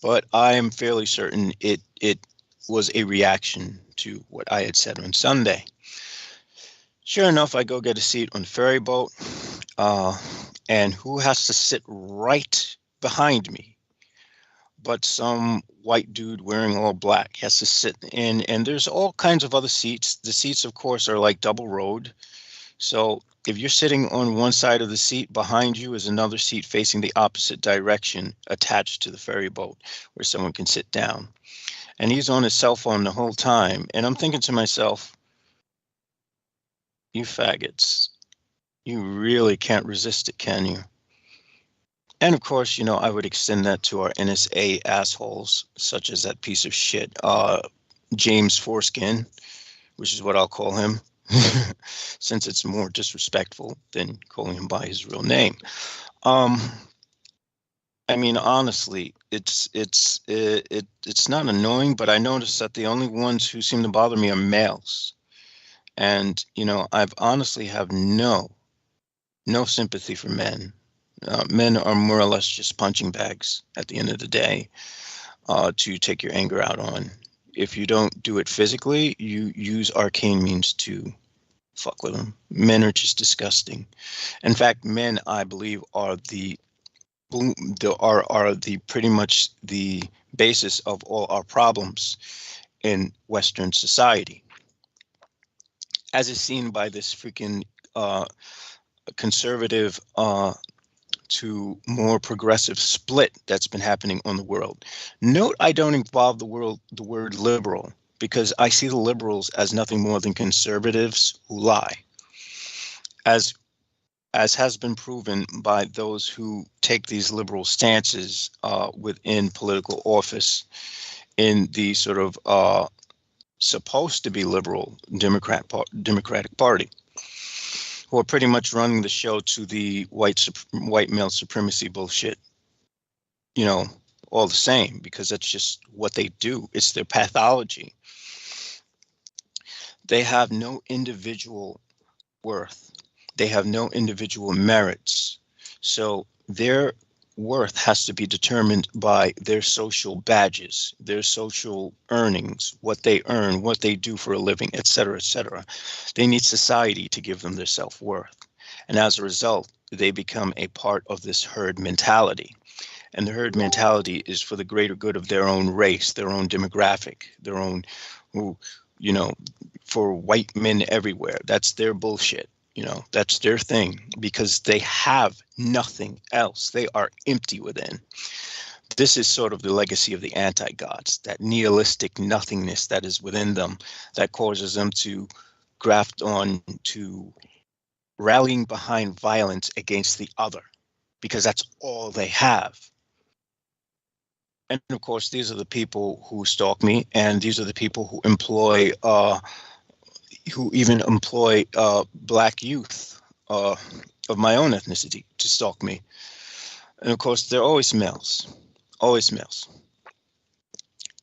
But I am fairly certain it was a reaction to what I had said on Sunday. Sure enough, I go get a seat on the ferry boat. And who has to sit right behind me but some white dude wearing all black has to sit in, and there's all kinds of other seats. The seats, of course, are like double rowed. So if you're sitting on one side of the seat, behind you is another seat facing the opposite direction attached to the ferry boat where someone can sit down. And he's on his cell phone the whole time. And I'm thinking to myself, you faggots, you really can't resist it, can you? And of course, I would extend that to our NSA assholes, such as that piece of shit, James Foreskin, which is what I'll call him, since it's more disrespectful than calling him by his real name. I mean, honestly, it's not annoying, but I noticed that the only ones who seem to bother me are males. And, I've honestly have no sympathy for men. Men are more or less just punching bags at the end of the day to take your anger out on. If you don't do it physically, you use arcane means to fuck with them. Men are just disgusting. In fact, men, I believe, are the pretty much the basis of all our problems in Western society, as is seen by this freaking conservative to more progressive split that's been happening on the world. Note I don't involve the word liberal, because I see the liberals as nothing more than conservatives who lie, as has been proven by those who take these liberal stances within political office in the sort of supposed to be liberal Democratic Party, who are pretty much running the show to the white male supremacy bullshit, all the same, because that's just what they do. It's their pathology. They have no individual worth. They have no individual merits. So their worth has to be determined by their social badges, their social earnings, what they earn, what they do for a living, et cetera, et cetera. They need society to give them their self-worth. And as a result, they become a part of this herd mentality. And the herd mentality is for the greater good of their own race, their own demographic, their own, for white men everywhere. That's their bullshit. That's their thing, because they have nothing else. They are empty within. This is sort of the legacy of the anti-gods, that nihilistic nothingness that is within them that causes them to graft on to rallying behind violence against the other, because that's all they have. And of course, these are the people who stalk me, and these are the people who even employ black youth of my own ethnicity to stalk me. And of course, they're always males.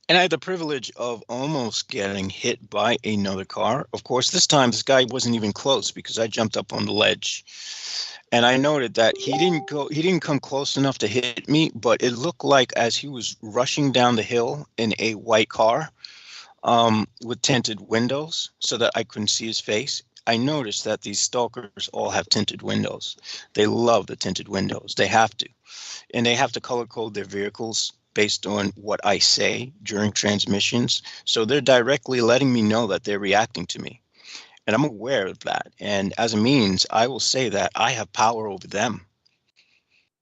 And I had the privilege of almost getting hit by another car. Of course, this time this guy wasn't even close, because I jumped up on the ledge. And I noted that he didn't come close enough to hit me, but it looked like as he was rushing down the hill in a white car with tinted windows so that I couldn't see his face, I noticed that these stalkers all have tinted windows. They love the tinted windows. They have to. And they have to color code their vehicles based on what I say during transmissions. So they're directly letting me know that they're reacting to me. And I'm aware of that. And as a means, I will say that I have power over them.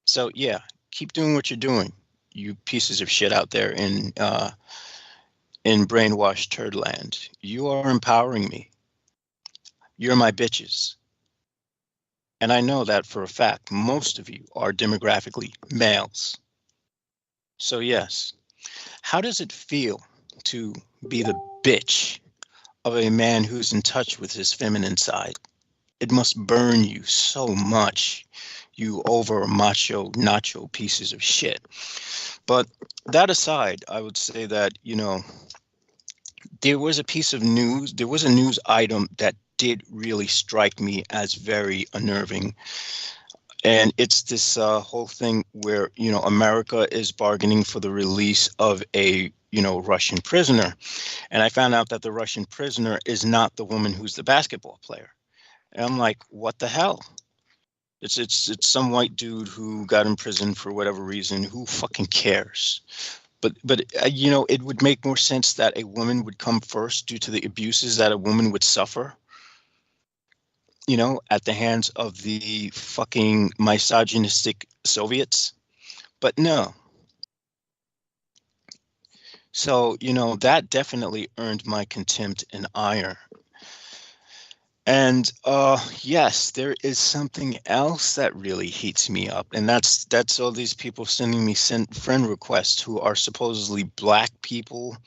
So yeah, keep doing what you're doing, you pieces of shit out there in brainwashed turd land. You are empowering me. You're my bitches. And I know that for a fact, most of you are demographically males. So yes, how does it feel to be the bitch of a man who's in touch with his feminine side? It must burn you so much, you over macho nacho pieces of shit. But that aside, I would say that, there was a piece of news, there was a news item that did really strike me as very unnerving. And it's this whole thing where, America is bargaining for the release of a Russian prisoner. And I found out that the Russian prisoner is not the woman who's the basketball player. And I'm like, what the hell? It's some white dude who got in prison for whatever reason. Who fucking cares? but you know, it would make more sense that a woman would come first due to the abuses that a woman would suffer, you know, at the hands of the fucking misogynistic Soviets. But no. So, you know, that definitely earned my contempt and ire. And yes, there is something else that really heats me up, and that's all these people sending me friend requests who are supposedly black people,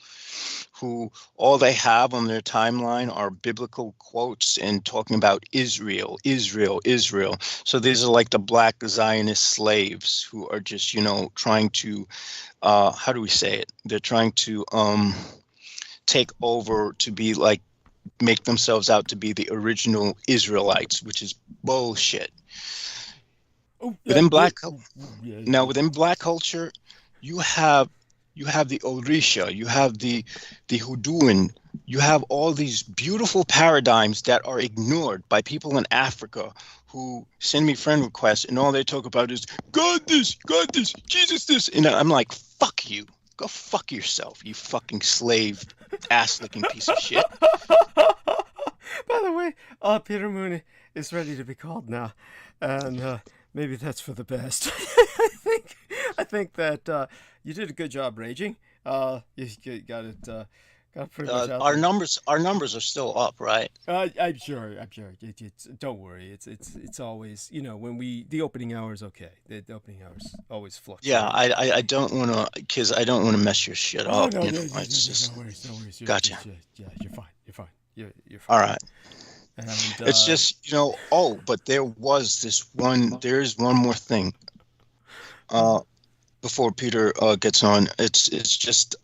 who all they have on their timeline are biblical quotes and talking about Israel, Israel, Israel. So these are like the black Zionist slaves who are just, you know, trying to, how do we say it? They're trying to take over to be like, make themselves out to be the original Israelites, which is bullshit. Within black culture, you have the Orisha, you have the Huduin, you have all these beautiful paradigms that are ignored by people in Africa who send me friend requests, and all they talk about is God this, Jesus this, and I'm like, fuck you. Go fuck yourself, you fucking slave ass-licking piece of shit. By the way, Peter Moon is ready to be called now, and maybe that's for the best. I think that you did a good job raging. You got it. Got pretty much out Our there. numbers are still up, right? I'm sure. Don't worry. It's always, you know, when the opening hour is okay. The opening hours always fluctuate. Yeah, I don't want to, because I don't want to mess your shit up. No, you know, it's just no worries. gotcha. You're fine. You're fine. You're fine. All right. And, It's just, you know, but there is one more thing. Before Peter gets on, it's just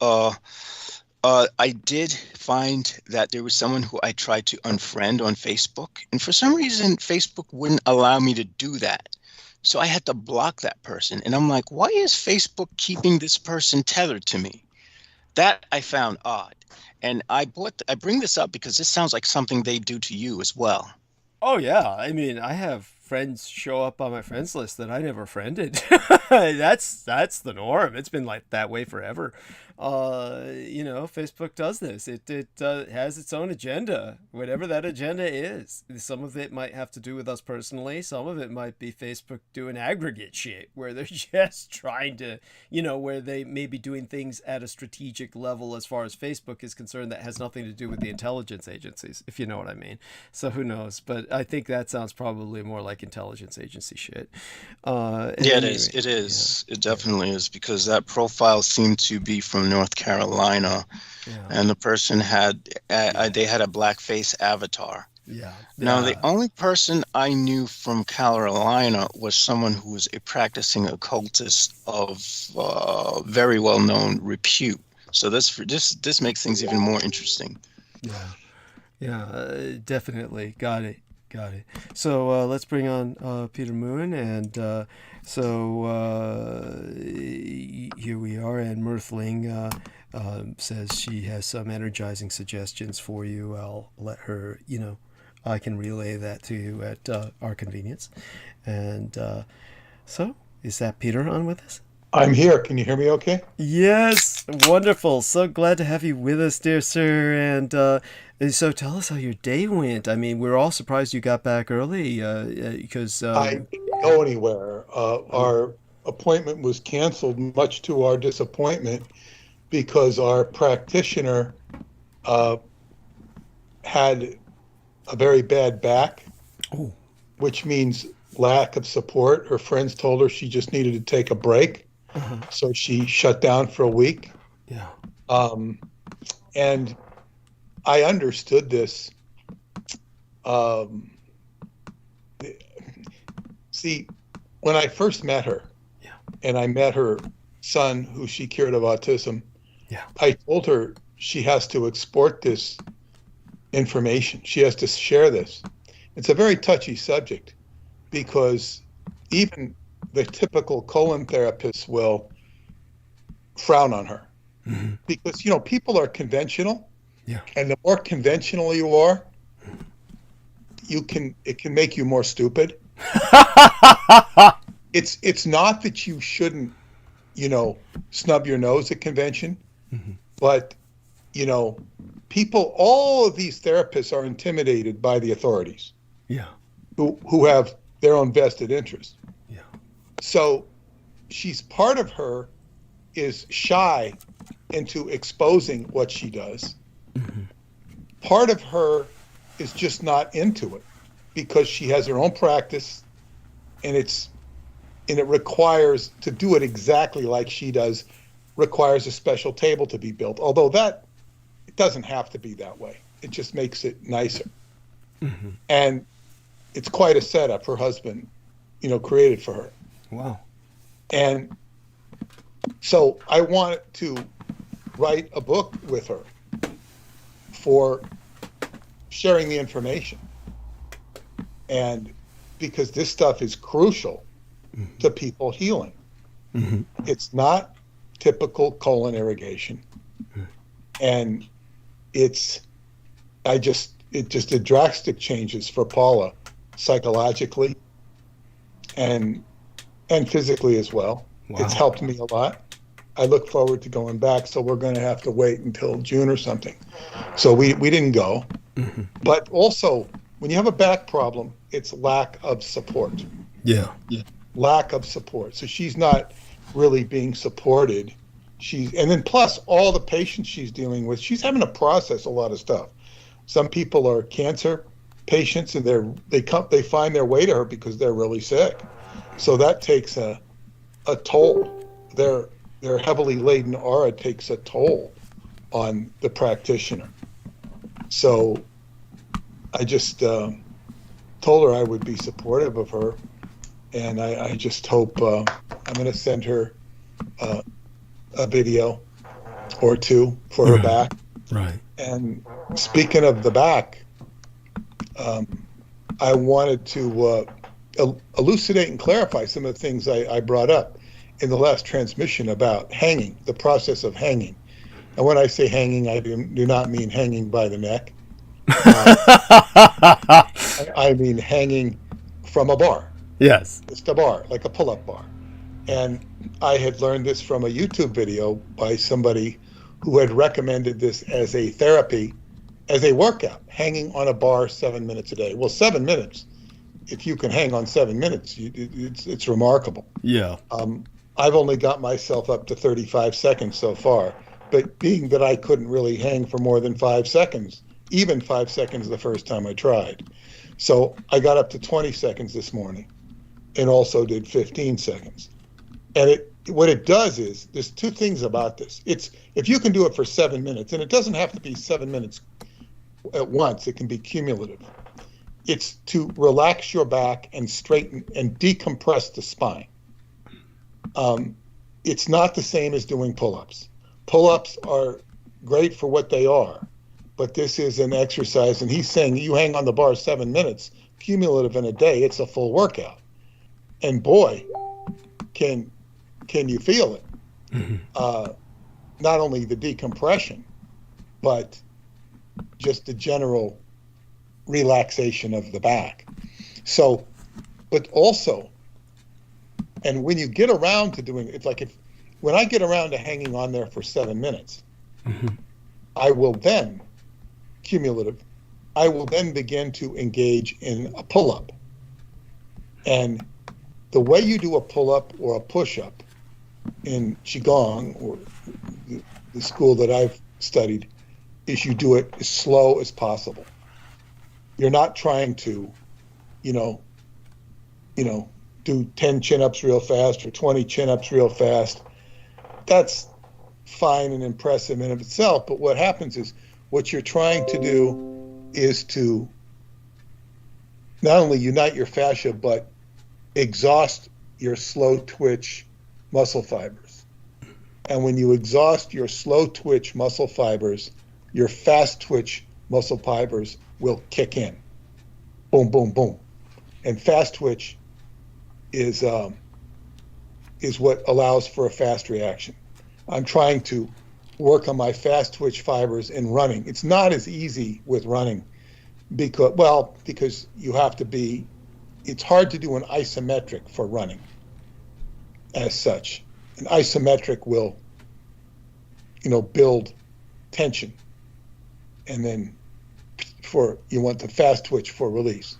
I did find that there was someone who I tried to unfriend on Facebook, and for some reason Facebook wouldn't allow me to do that. So I had to block that person, and I'm like, why is Facebook keeping this person tethered to me? That I found odd. And I bring this up because this sounds like something they do to you as well. oh yeah, I mean, I have friends show up on my friends list that I never friended. That's the norm. It's been like that way forever. You know, Facebook does this. It has its own agenda, whatever that agenda is. Some of it might have to do with us personally. Some of it might be Facebook doing aggregate shit where they're just trying to, you know, where they may be doing things at a strategic level as far as Facebook is concerned that has nothing to do with the intelligence agencies, if you know what I mean. So who knows? But I think that sounds probably more like intelligence agency shit. Yeah, it is. It is. Yeah. It definitely is, because that profile seemed to be from North Carolina, and the person had they had a blackface avatar. Yeah. Now, the only person I knew from Carolina was someone who was a practicing occultist of very well-known repute. So this makes things even more interesting. Yeah, definitely. Got it. So let's bring on Peter Moon, and here we are. And Mirthling says she has some energizing suggestions for you. I'll let her, you know, I can relay that to you at our convenience. And so, is that Peter on with us? I'm here. Can you hear me okay? Yes. Wonderful. So glad to have you with us, dear sir. And so tell us how your day went. I mean, we're all surprised you got back early because... I didn't go anywhere. Our appointment was canceled, much to our disappointment, because our practitioner had a very bad back, which means lack of support. Her friends told her she just needed to take a break. So she shut down for a week. Yeah. And I understood this. See, when I first met her, and I met her son, who she cured of autism, I told her she has to export this information. She has to share this. It's a very touchy subject, because even the typical colon therapists will frown on her, because, you know, people are conventional, and the more conventional you are, it can make you more stupid. It's not that you shouldn't snub your nose at convention. But, all of these therapists are intimidated by the authorities. Yeah. Who have their own vested interest. Yeah. So part of her is shy into exposing what she does. Part of her is just not into it because she has her own practice, and it requires, to do it exactly like she does, requires a special table to be built. Although it doesn't have to be that way. It just makes it nicer. And it's quite a setup her husband, created for her. Wow. And so I wanted to write a book with her for sharing the information. And because this stuff is crucial to people healing. It's not typical colon irrigation. And it did drastic changes for Paula psychologically and physically as well. Wow. It's helped me a lot. I look forward to going back, so we're going to have to wait until June or something. So we didn't go. But also, when you have a back problem, it's lack of support. Yeah. Lack of support. So she's not really being supported. And then plus all the patients she's dealing with, she's having to process a lot of stuff. Some people are cancer patients, and they find their way to her because they're really sick. So that takes a toll. Their heavily laden aura takes a toll on the practitioner. So I just told her I would be supportive of her, and I just hope I'm going to send her a video or two for her back. Right. And speaking of the back, I wanted to elucidate and clarify some of the things I brought up in the last transmission about hanging, the process of hanging. And when I say hanging, I do not mean hanging by the neck. I mean hanging from a bar. Yes. Just a bar, like a pull-up bar. And I had learned this from a YouTube video by somebody who had recommended this as a therapy, as a workout, hanging on a bar 7 minutes a day. Well, 7 minutes, if you can hang on 7 minutes, it's remarkable. Yeah. I've only got myself up to 35 seconds so far, but being that I couldn't really hang for more than 5 seconds, even 5 seconds the first time I tried. So I got up to 20 seconds this morning and also did 15 seconds. And what it does is, there's two things about this. It's, if you can do it for 7 minutes, and it doesn't have to be 7 minutes at once, it can be cumulative. It's to relax your back and straighten and decompress the spine. It's not the same as doing pull-ups. Pull-ups are great for what they are, but this is an exercise, and he's saying you hang on the bar 7 minutes, cumulative in a day, it's a full workout. And boy, can you feel it? Not only the decompression, but just the general relaxation of the back. So, but also, and when you get around to doing it, it's like when I get around to hanging on there for 7 minutes, I will then, cumulative, I will then begin to engage in a pull-up. And the way you do a pull-up or a push-up in Qigong, or the school that I've studied, is you do it as slow as possible. You're not trying to, do 10 chin-ups real fast or 20 chin-ups real fast. That's fine and impressive in of itself, but what happens is, what you're trying to do is to not only unite your fascia, but exhaust your slow twitch muscle fibers. And when you exhaust your slow twitch muscle fibers, your fast twitch muscle fibers will kick in. Boom, boom, boom. And fast twitch is what allows for a fast reaction. I'm trying to work on my fast twitch fibers in running. It's not as easy with running because you have to it's hard to do an isometric for running as such. an isometric will, build tension, and then you want the fast twitch for release.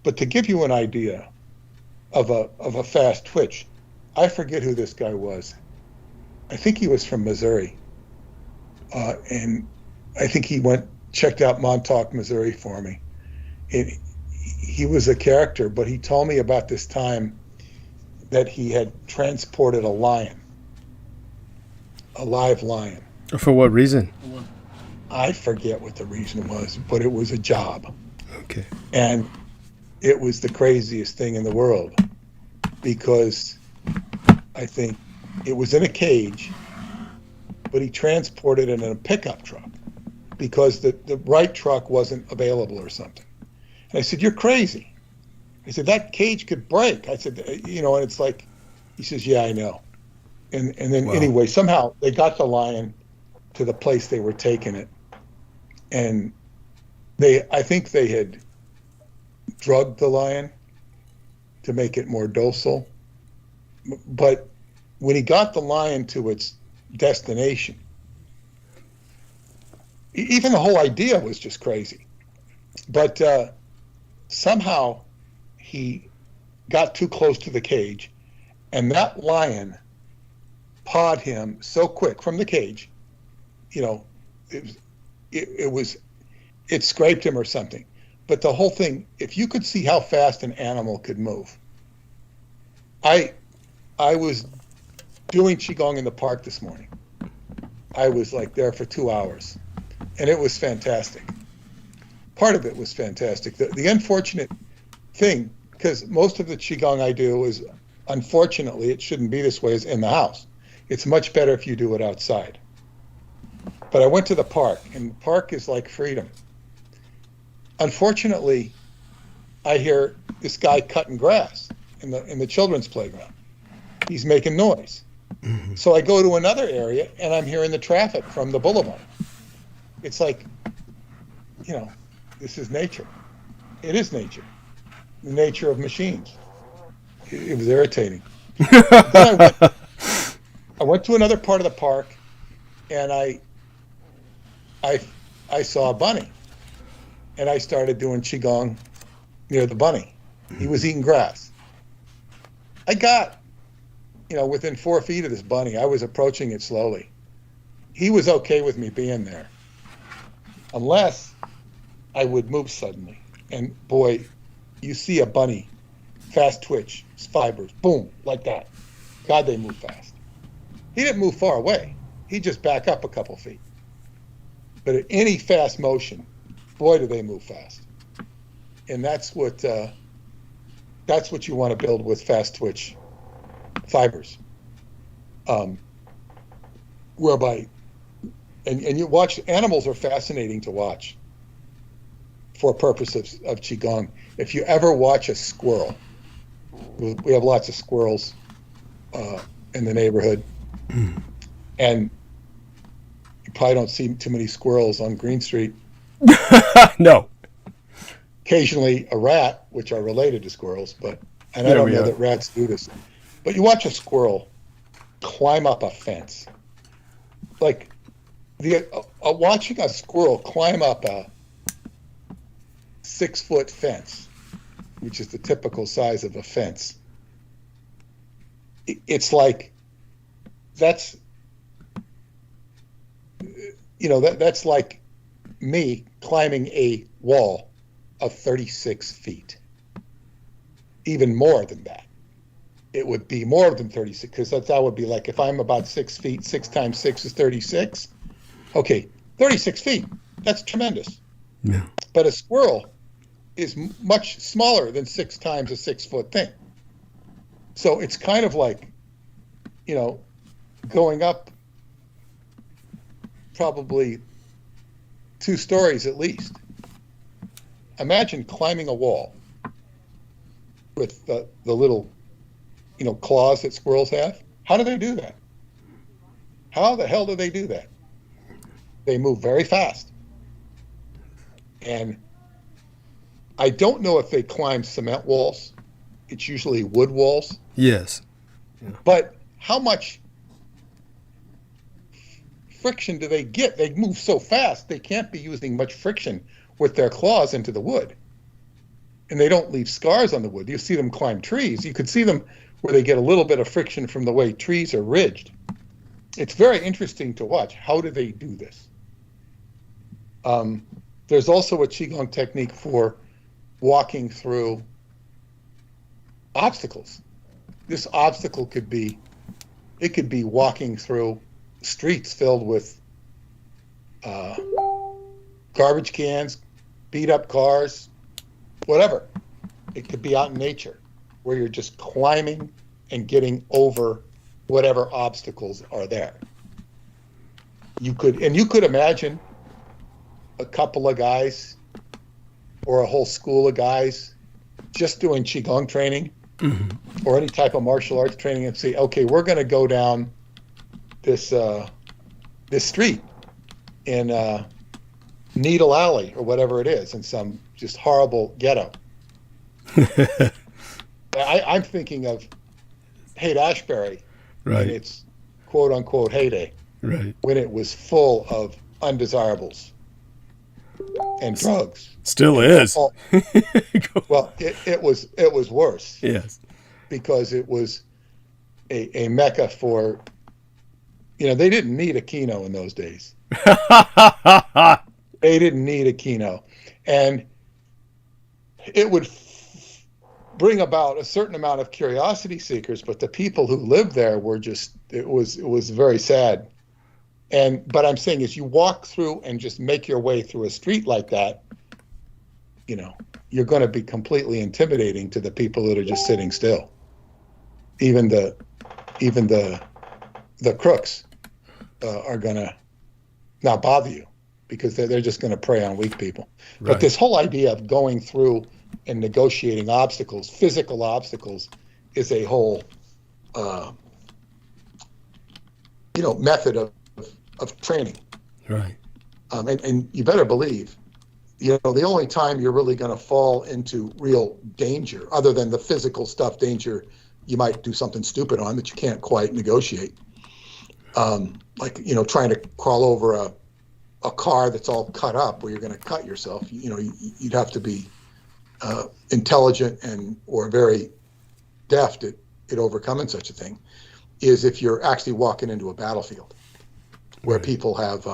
But to give you an idea of a fast twitch, I forget who this guy was. I think he was from Missouri, and I think he checked out Montauk, Missouri for me. He was a character, but he told me about this time that he had transported a lion, a live lion. For what reason? I forget what the reason was, but it was a job. Okay. And it was the craziest thing in the world, because I think it was in a cage, but he transported it in a pickup truck because the right truck wasn't available or something. And I said, "You're crazy." I said, "That cage could break." I said, and it's like, he says, "Yeah, I know." And then Anyway, somehow they got the lion to the place they were taking it. And I think they had drugged the lion to make it more docile. But when he got the lion to its destination, even the whole idea was just crazy. But somehow he got too close to the cage, and that lion pawed him so quick from the cage, it scraped him or something. But the whole thing, if you could see how fast an animal could move. I was doing Qigong in the park this morning. I was there for 2 hours, and it was fantastic. Part of it was fantastic. The unfortunate thing, because most of the Qigong I do is, unfortunately, it shouldn't be this way, is in the house. It's much better if you do it outside. But I went to the park, and the park is like freedom. Unfortunately, I hear this guy cutting grass in the children's playground. He's making noise. Mm-hmm. So I go to another area, and I'm hearing the traffic from the boulevard. It's like, this is nature. It is nature. The nature of machines. It was irritating. Then I went to another part of the park, and I saw a bunny, and I started doing Qigong near the bunny. He was eating grass. I got, within 4 feet of this bunny. I was approaching it slowly. He was okay with me being there, unless I would move suddenly. And boy, you see a bunny, fast twitch, fibers, boom, like that. God, they move fast. He didn't move far away. He'd just back up a couple feet. But at any fast motion, boy, do they move fast. And that's what you want to build with fast twitch fibers. Whereby, and you watch, animals are fascinating to watch for purposes of Qigong. If you ever watch a squirrel, we have lots of squirrels in the neighborhood, and you probably don't see too many squirrels on Green Street. No. Occasionally a rat, which are related to squirrels, and I don't know that rats do this. But you watch a squirrel climb up a fence. Watching a squirrel climb up a 6-foot fence, which is the typical size of a fence. It's like, that's like me climbing a wall of 36 feet. Even more than that. It would be more than 36, because that would be like, if I'm about 6 feet, 6 times 6 is 36. Okay, 36 feet. That's tremendous. Yeah. But a squirrel is much smaller than 6 times a 6-foot thing. So it's kind of like, going up probably 2 stories at least. Imagine climbing a wall with the little, claws that squirrels have. How do they do that? How the hell do they do that? They move very fast. And I don't know if they climb cement walls. It's usually wood walls. Yes. Yeah. But how much friction do they get? They move so fast, they can't be using much friction with their claws into the wood. And they don't leave scars on the wood. You see them climb trees. You could see them where they get a little bit of friction from the way trees are ridged. It's very interesting to watch. How do they do this? There's also a Qigong technique for walking through obstacles. This obstacle could be walking through streets filled with garbage cans, beat up cars, whatever. It could be out in nature where you're just climbing and getting over whatever obstacles are there. You could imagine a couple of guys or a whole school of guys just doing Qigong training or any type of martial arts training and say, okay, we're going to go down this street in Needle Alley or whatever it is in some just horrible ghetto. I'm thinking of Haight-Ashbury in its quote-unquote heyday, when it was full of undesirables and drugs. Still is. Well, it was worse. Yes. Because it was a mecca for, they didn't need a Kino in those days. They didn't need a Kino. And it would bring about a certain amount of curiosity seekers, but the people who lived there were just, it was very sad. But I'm saying as you walk through and just make your way through a street like that, you're going to be completely intimidating to the people that are just sitting still. Even the crooks are going to not bother you because they're just going to prey on weak people. But this whole idea of going through and negotiating obstacles, physical obstacles, is a whole method of training. Right. And you better believe, the only time you're really going to fall into real danger, other than the physical stuff, danger you might do something stupid on that you can't quite negotiate, like trying to crawl over a car that's all cut up where you're going to cut yourself. You'd have to be intelligent or very deft at overcoming such a thing. Is if you're actually walking into a battlefield where people have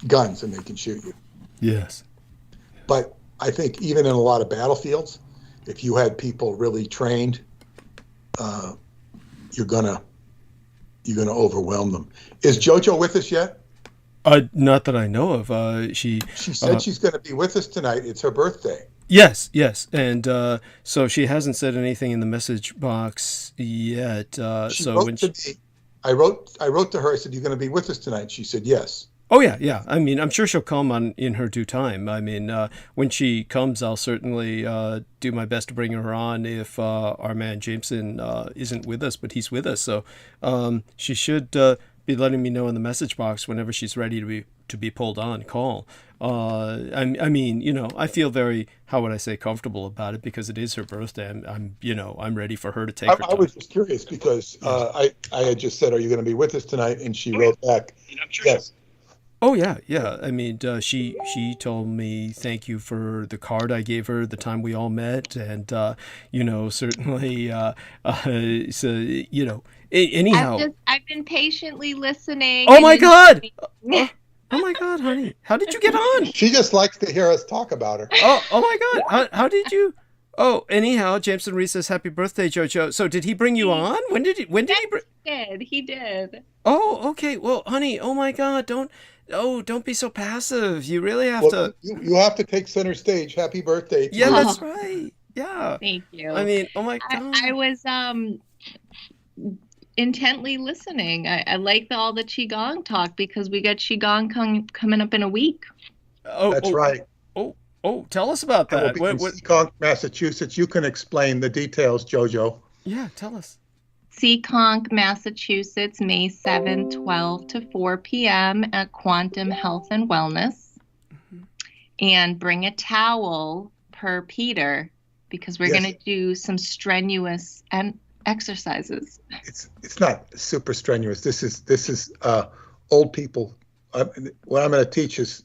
guns and they can shoot you. Yes. But I think even in a lot of battlefields, if you had people really trained, you're gonna overwhelm them. Is JoJo with us yet? Not that I know of. She said she's going to be with us tonight. It's her birthday. Yes, and so she hasn't said anything in the message box yet. She wrote to me. I wrote to her. I said, "You're going to be with us tonight?" She said, "Yes." Oh yeah. I mean, I'm sure she'll come in her due time. I mean, when she comes, I'll certainly do my best to bring her on if our man Jameson isn't with us, but he's with us. So she should be letting me know in the message box whenever she's ready to be pulled on call. I mean, I feel very, how would I say, comfortable about it because it is her birthday. I'm ready for her to take her time. I was just curious because I had just said, "Are you going to be with us tonight?" And she wrote back, "Yes." Oh yeah. I mean, she told me thank you for the card I gave her the time we all met, and certainly. So anyhow, I've been patiently listening. Oh my God! Oh my God, honey, how did you get on? She just likes to hear us talk about her. Oh my God, how did you? Oh, anyhow, Jameson Reese says happy birthday, JoJo. So did he bring you on? When did he? He did. Oh, okay. Well, honey, oh my God, don't be so passive. You really have to. You have to take center stage. Happy birthday. Yeah, that's right. Yeah. Thank you. I mean, oh my God. I was intently listening. I like all the Qigong talk because we got Qigong coming up in a week. That's right. Oh, tell us about that. Seekonk, Massachusetts. You can explain the details, JoJo. Yeah, tell us. Seekonk, Massachusetts, May 7, 12 to 4 p.m. at Quantum Health and Wellness. Mm-hmm. And bring a towel per Peter because we're going to do some strenuous exercises. It's not super strenuous. This is old people what I'm going to teach is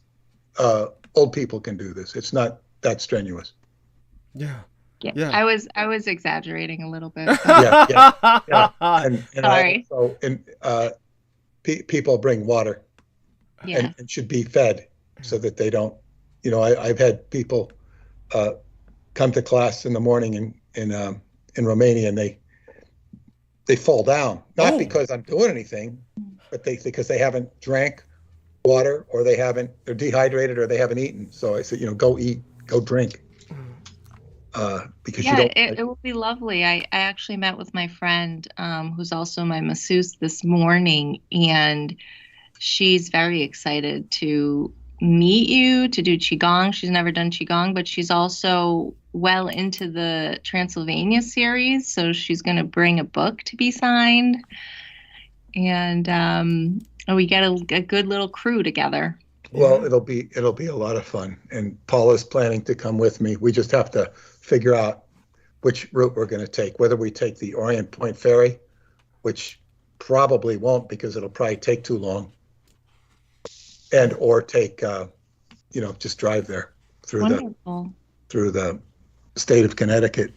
old people can do this. It's not that strenuous. Yeah. Yeah. I was exaggerating a little bit. Yeah. And Sorry. People bring water and should be fed so that they don't, I've had people come to class in the morning in Romania, and they fall down, not because I'm doing anything, but because they haven't drank water, or they're dehydrated, or they haven't eaten. So I said, go eat, go drink. Because it will be lovely. I actually met with my friend, who's also my masseuse, this morning, and she's very excited to meet you, to do Qigong. She's never done Qigong, but she's also well into the Transylvania series, so she's going to bring a book to be signed, and we get a good little crew together. Well, it'll be a lot of fun, and Paula's planning to come with me. We just have to figure out which route we're going to take, whether we take the Orient Point Ferry, which probably won't because it'll probably take too long, or take, just drive there through the state of Connecticut.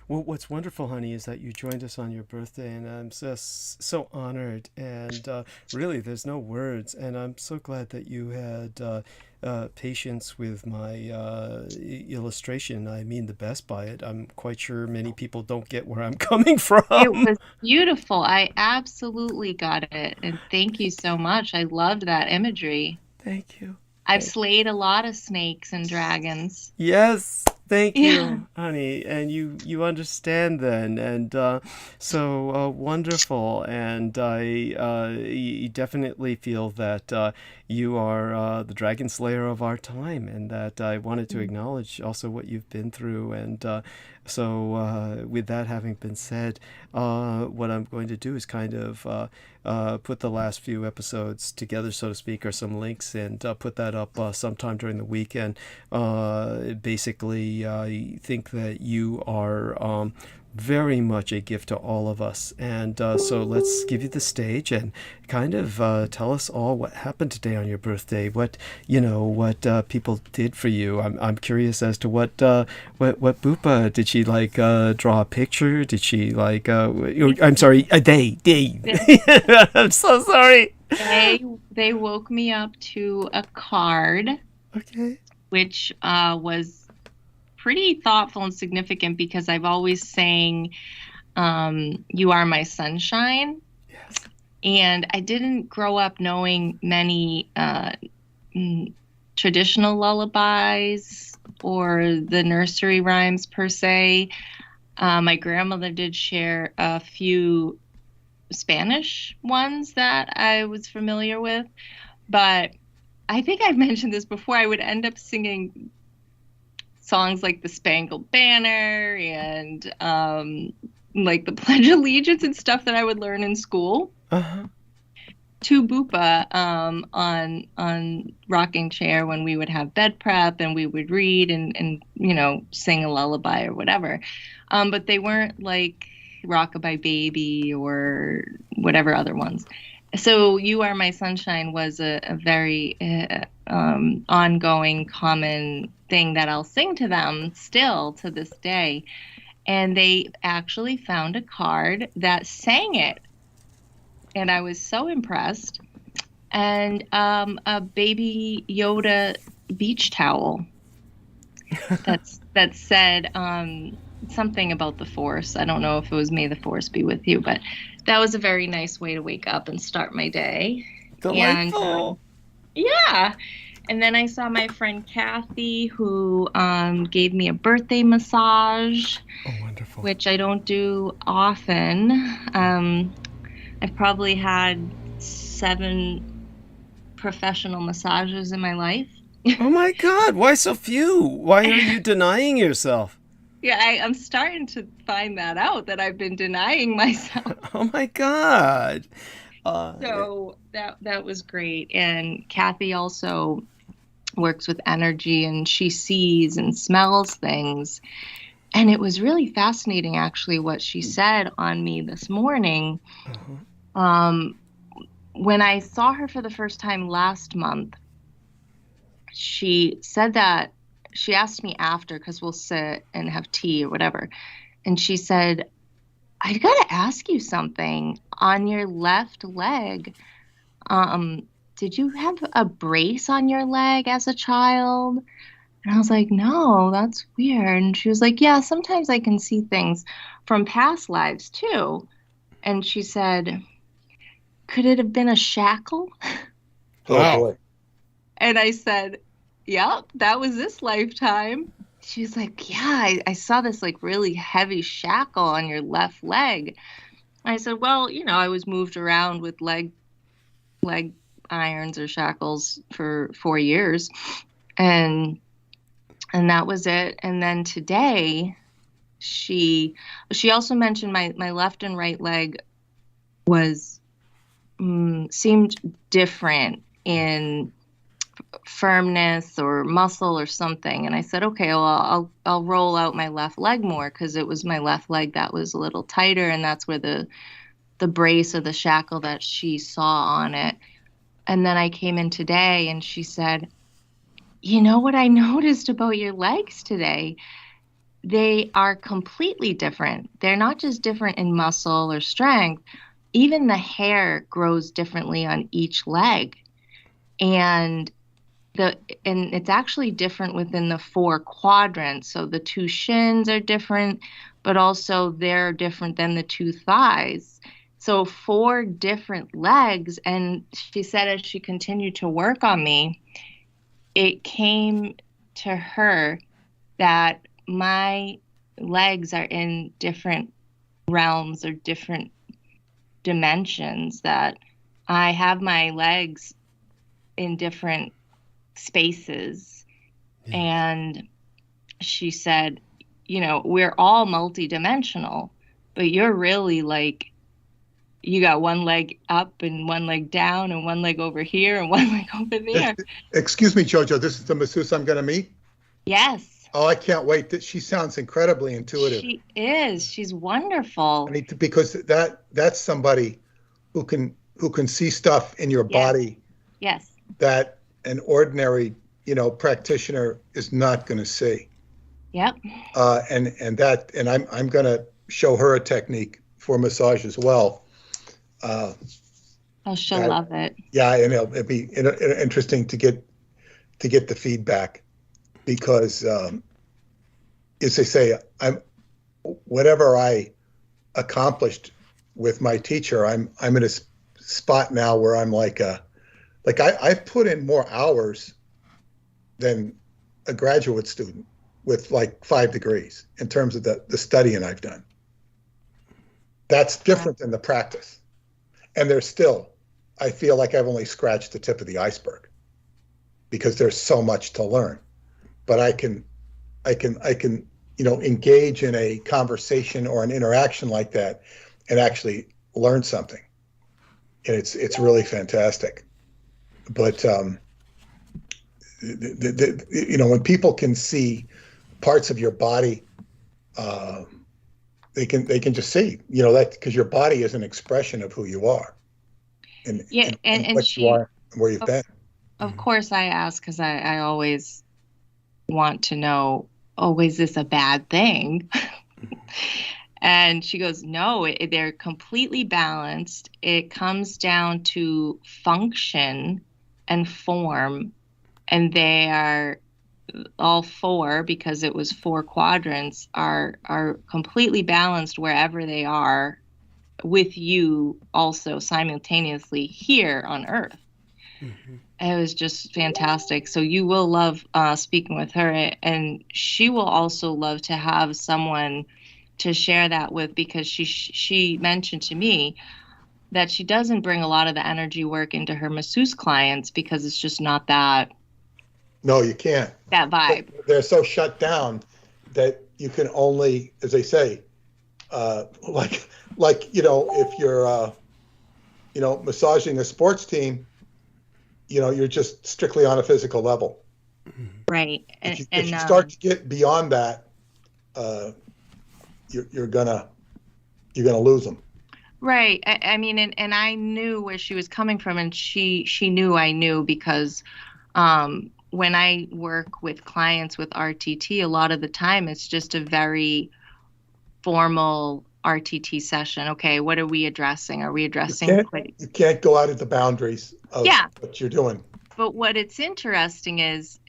Well, what's wonderful, honey, is that you joined us on your birthday, and I'm just so honored, and really, there's no words, and I'm so glad that you had patience with my illustration. I mean the best by it. I'm quite sure many people don't get where I'm coming from. It was beautiful. I absolutely got it, and thank you so much. I loved that imagery. Thank you. I've slayed a lot of snakes and dragons. Yes. Thank you, honey, and you understand then, and so wonderful, and I definitely feel that you are the dragon slayer of our time, and that I wanted to acknowledge also what you've been through, and so with that having been said, what I'm going to do is kind of put the last few episodes together, so to speak, or some links, and put that up sometime during the weekend. Basically, I think that you are very much a gift to all of us, and so let's give you the stage and kind of tell us all what happened today on your birthday. What people did for you. I'm curious as to what Bupa did. She draw a picture? Did she I'm sorry, they. I'm so sorry. They woke me up to a card. Okay. Which was pretty thoughtful and significant because I've always sang You Are My Sunshine. Yes. And I didn't grow up knowing many traditional lullabies or the nursery rhymes per se. My grandmother did share a few Spanish ones that I was familiar with, but I think I've mentioned this before. I would end up singing songs like the Spangled Banner and the Pledge of Allegiance and stuff that I would learn in school to Bupa on rocking chair when we would have bed prep and we would read and sing a lullaby or whatever. But they weren't like Rockabye Baby or whatever other ones. So You Are My Sunshine was a very ongoing, common thing that I'll sing to them still to this day. And they actually found a card that sang it. And I was so impressed. And a Baby Yoda beach towel that said something about the Force. I don't know if it was May the Force be with you, but that was a very nice way to wake up and start my day. Delightful. And, and then I saw my friend Kathy, who gave me a birthday massage. Oh, wonderful. Which I don't do often. I've probably had 7 professional massages in my life. Oh my God, why so few? Why are you denying yourself? Yeah, I'm starting to find that out, that I've been denying myself. Oh my God. So that was great. And Kathy also works with energy, and she sees and smells things. And it was really fascinating, actually, what she said on me this morning. when I saw her for the first time last month, she said that she asked me after, because we'll sit and have tea or whatever. And she said, I got to ask you something. On your left leg, did you have a brace on your leg as a child? And I was like, no, that's weird. And she was like, yeah, sometimes I can see things from past lives too. And she said, could it have been a shackle? Oh, boy. And I said, yep, that was this lifetime. She's like, yeah, I saw this like really heavy shackle on your left leg. I said, well, I was moved around with leg irons or shackles for 4 years. And that was it. And then today she also mentioned my left and right leg was seemed different in firmness or muscle or something. And I said, okay, well, I'll roll out my left leg more, because it was my left leg that was a little tighter, and that's where the brace or the shackle that she saw on it. And then I came in today and she said, you know what I noticed about your legs today? They are completely different. They're not just different in muscle or strength. Even the hair grows differently on each leg. And it's actually different within the 4 quadrants. So the 2 shins are different, but also they're different than the 2 thighs. So 4 different legs. And she said as she continued to work on me, it came to her that my legs are in different realms or different dimensions, that I have my legs in different spaces. Yeah. And she said, we're all multidimensional, but you're really like, you got one leg up and one leg down and one leg over here and one leg over there. Excuse me, Jojo, this is the masseuse I'm going to meet? Yes. Oh, I can't wait. She sounds incredibly intuitive. She is. She's wonderful. Because that's somebody who can see stuff in your body. Yes. That an ordinary, practitioner is not going to see. Yep. And I'm going to show her a technique for massage as well. She'll love it. Yeah, and it'll be interesting to get the feedback, because as they say, whatever I accomplished with my teacher, I'm in a spot now where I'm I've put in more hours than a graduate student with 5 degrees in terms of the studying I've done. That's different than the practice. And I feel like I've only scratched the tip of the iceberg, because there's so much to learn. But I can engage in a conversation or an interaction like that and actually learn something. And it's really fantastic. But when people can see parts of your body, they can just see, that, because your body is an expression of who you are, and what you are and where you've been. Of course, I ask, because I always want to know, is this a bad thing? And she goes, no, they're completely balanced. It comes down to function and form, and they are all 4, because it was 4 quadrants, are completely balanced wherever they are, with you also simultaneously here on Earth. Mm-hmm. It was just fantastic. So you will love speaking with her, and she will also love to have someone to share that with, because she mentioned to me that she doesn't bring a lot of the energy work into her masseuse clients, because it's just not that. No, you can't. That vibe. They're so shut down that you can only, as they say, if you're, massaging a sports team, you're just strictly on a physical level. Right. If you start to get beyond that, you're gonna lose them. Right. I mean, and I knew where she was coming from, and she knew I knew because when I work with clients with RTT, a lot of the time it's just a very formal RTT session. Okay, what are we addressing? Are we addressing? You can't go out of the boundaries of what you're doing. But what it's interesting is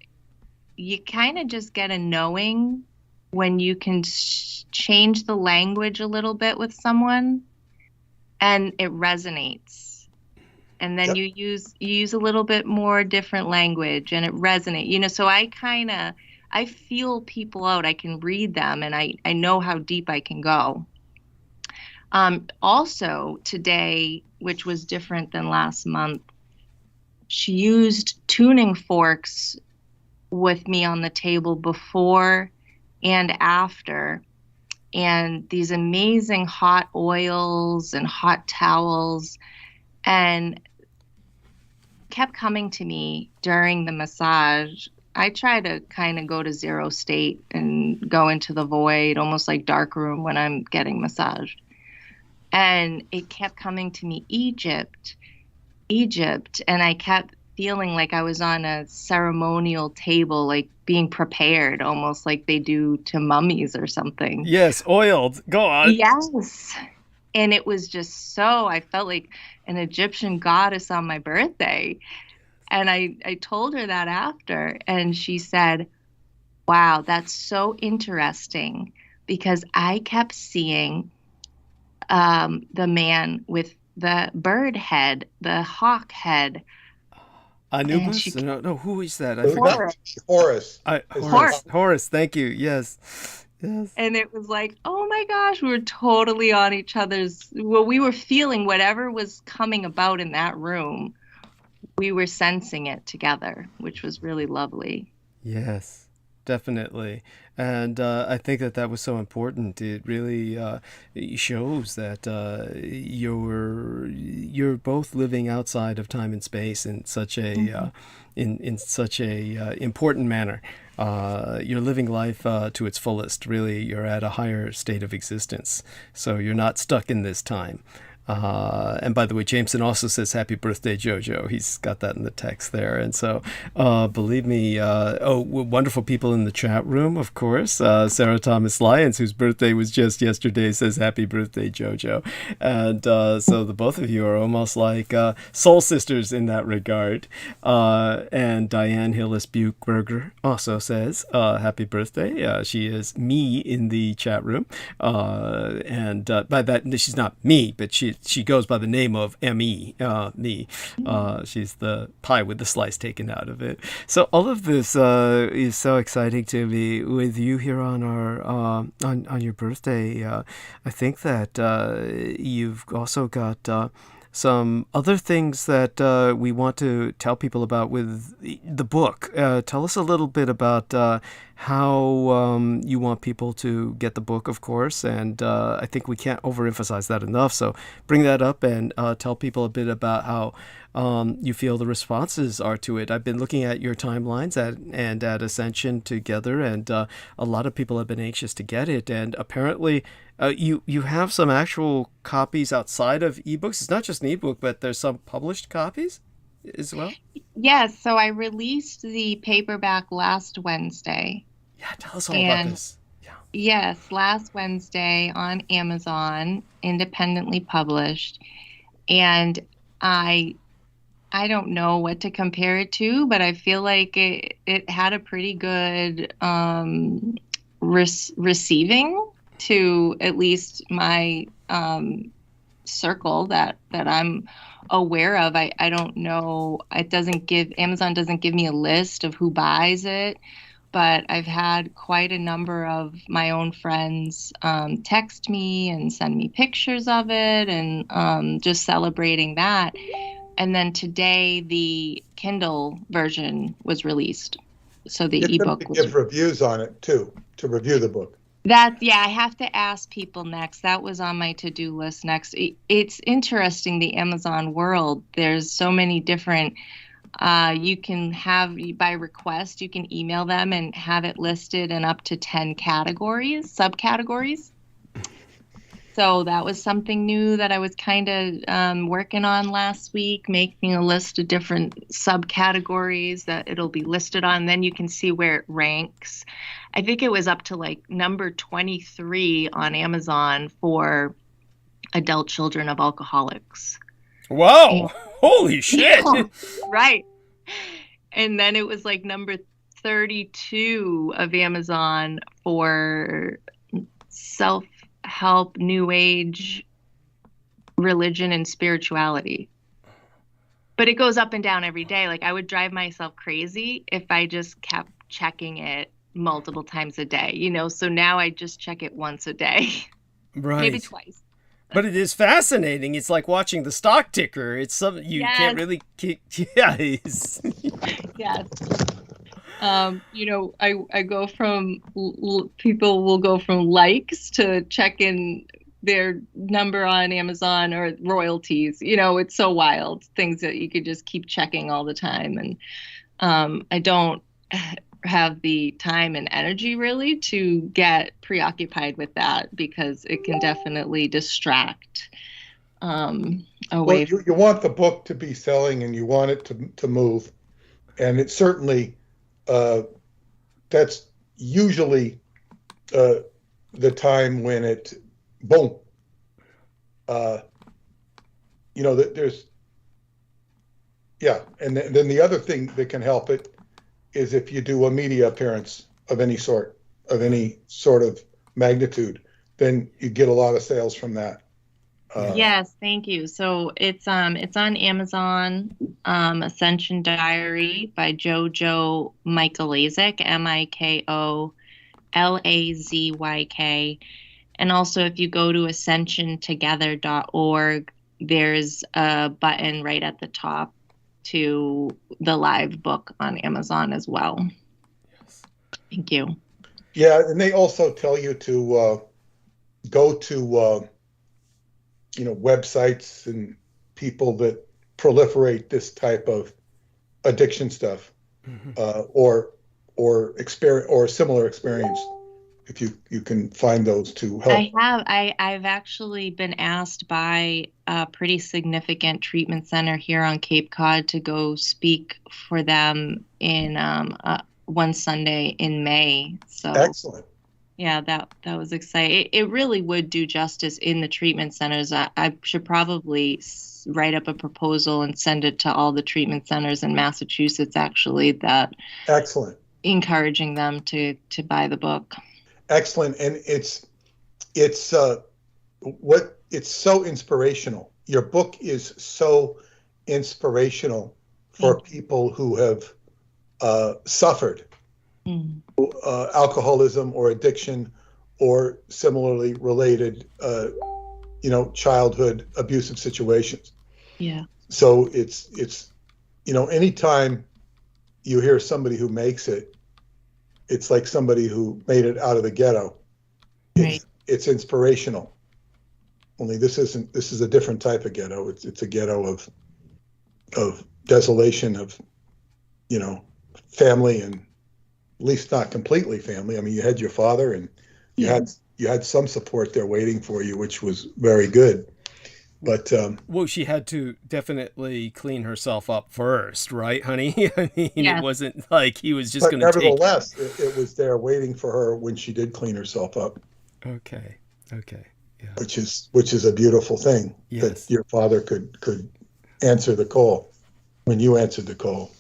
you kind of just get a knowing when you can change the language a little bit with someone and it resonates. And then you use a little bit more different language and it resonates. You know, so I feel people out. I can read them and I know how deep I can go. Also today, which was different than last month, she used tuning forks with me on the table before and after, and these amazing hot oils and hot towels, and kept coming to me during the massage. I try to kind of go to zero state and go into the void, almost like dark room when I'm getting massaged. And it kept coming to me, Egypt. And I kept feeling like I was on a ceremonial table, like being prepared, almost like they do to mummies or something. Yes, oiled. Go on. Yes. And it was just I felt like an Egyptian goddess on my birthday. And I told her that after, and she said, wow, that's so interesting, because I kept seeing the man with the bird head, the hawk head. Anubis? No, who is that? Horus. Horus, thank you. Yes. And it was like, oh my gosh, we were totally on each other's, we were feeling whatever was coming about in that room. We were sensing it together, which was really lovely. Yes, definitely. And I think that was so important. It really shows that you're both living outside of time and space in such a in such a important manner. You're living life to its fullest. Really, you're at a higher state of existence, so you're not stuck in this time. And by the way, Jameson also says happy birthday, Jojo. He's got that in the text there. And so, believe me, wonderful people in the chat room, of course. Sarah Thomas Lyons, whose birthday was just yesterday, says happy birthday, Jojo. And so the both of you are almost like soul sisters in that regard. And Diane Hillis-Buchberger also says happy birthday. She is me in the chat room. And by that, she's not me, but she goes by the name of M.E., me. She's the pie with the slice taken out of it. So all of this is so exciting to me with you here on our on your birthday. I think that you've also got some other things that we want to tell people about with the book. Tell us a little bit about how you want people to get the book, of course, and I think we can't overemphasize that enough. So bring that up and tell people a bit about how you feel the responses are to it. I've been looking at your timelines at Ascension together, and a lot of people have been anxious to get it. And apparently, you have some actual copies outside of ebooks. It's not just an ebook, but there's some published copies as well. Yes. So I released the paperback last Wednesday. Yeah, tell us all about this. Yeah. Yes, last Wednesday on Amazon, independently published, and I don't know what to compare it to, but I feel like it had a pretty good receiving to at least my circle that I'm aware of. I don't know. Amazon doesn't give me a list of who buys it, but I've had quite a number of my own friends text me and send me pictures of it, and just celebrating that. And then today, the Kindle version was released. So the ebook was. Give reviews on it too, to review the book. I have to ask people next. That was on my to-do list next. It's interesting, the Amazon world. There's so many different. You can have, by request, you can email them and have it listed in up to 10 categories, subcategories. So that was something new that I was kind of working on last week, making a list of different subcategories that it'll be listed on. Then you can see where it ranks. I think it was up to like number 23 on Amazon for adult children of alcoholics. Wow. And, Holy shit. yeah, right. And then it was like number 32 of Amazon for self-help, new age, religion, and spirituality. But it goes up and down every day. Like I would drive myself crazy if I just kept checking it multiple times a day, you know? So now I just check it once a day. Right. Maybe twice. But it is fascinating. It's like watching the stock ticker. It's something you can't really keep. Yeah. Yes. You know, I go from, people will go from likes to checking their number on Amazon or royalties. You know, it's so wild. Things that you could just keep checking all the time. And I don't have the time and energy really to get preoccupied with that because it can definitely distract away. Well, you want the book to be selling and you want it to move. And it certainly, that's usually the time when it, boom. You know, there's, yeah. And then the other thing that can help it is if you do a media appearance of any sort of magnitude, then you get a lot of sales from that. Yes, thank you. So it's on Amazon, Ascension Diary by JoJo MIKOLAZYK, MIKOLAZYK. And also if you go to ascensiontogether.org, there's a button right at the top to the live book on Amazon as well. Yes. Thank you. Yeah, and they also tell you to go to you know, websites and people that proliferate this type of addiction stuff, or experience or similar experience. If you can find those to help. I've actually been asked by a pretty significant treatment center here on Cape Cod to go speak for them in one Sunday in May. So excellent. Yeah, that was exciting. It really would do justice in the treatment centers. I should probably write up a proposal and send it to all the treatment centers in Massachusetts, actually, that excellent, encouraging them to buy the book. Excellent. And it's so inspirational. Your book is so inspirational for people who have suffered alcoholism or addiction or similarly related, you know, childhood abusive situations. Yeah. So it's, you know, anytime you hear somebody who makes it, it's like somebody who made it out of the ghetto. Right. It's inspirational. Only this is a different type of ghetto. It's a ghetto of desolation, of, you know, family, and at least not completely family. I mean, you had your father and you had some support there waiting for you, which was very good. But well, she had to definitely clean herself up first, right, honey? I mean, It wasn't like he was just going to take. Nevertheless, it was there waiting for her when she did clean herself up. Okay. Yeah. Which is a beautiful thing. Yes. That your father could answer the call when you answered the call.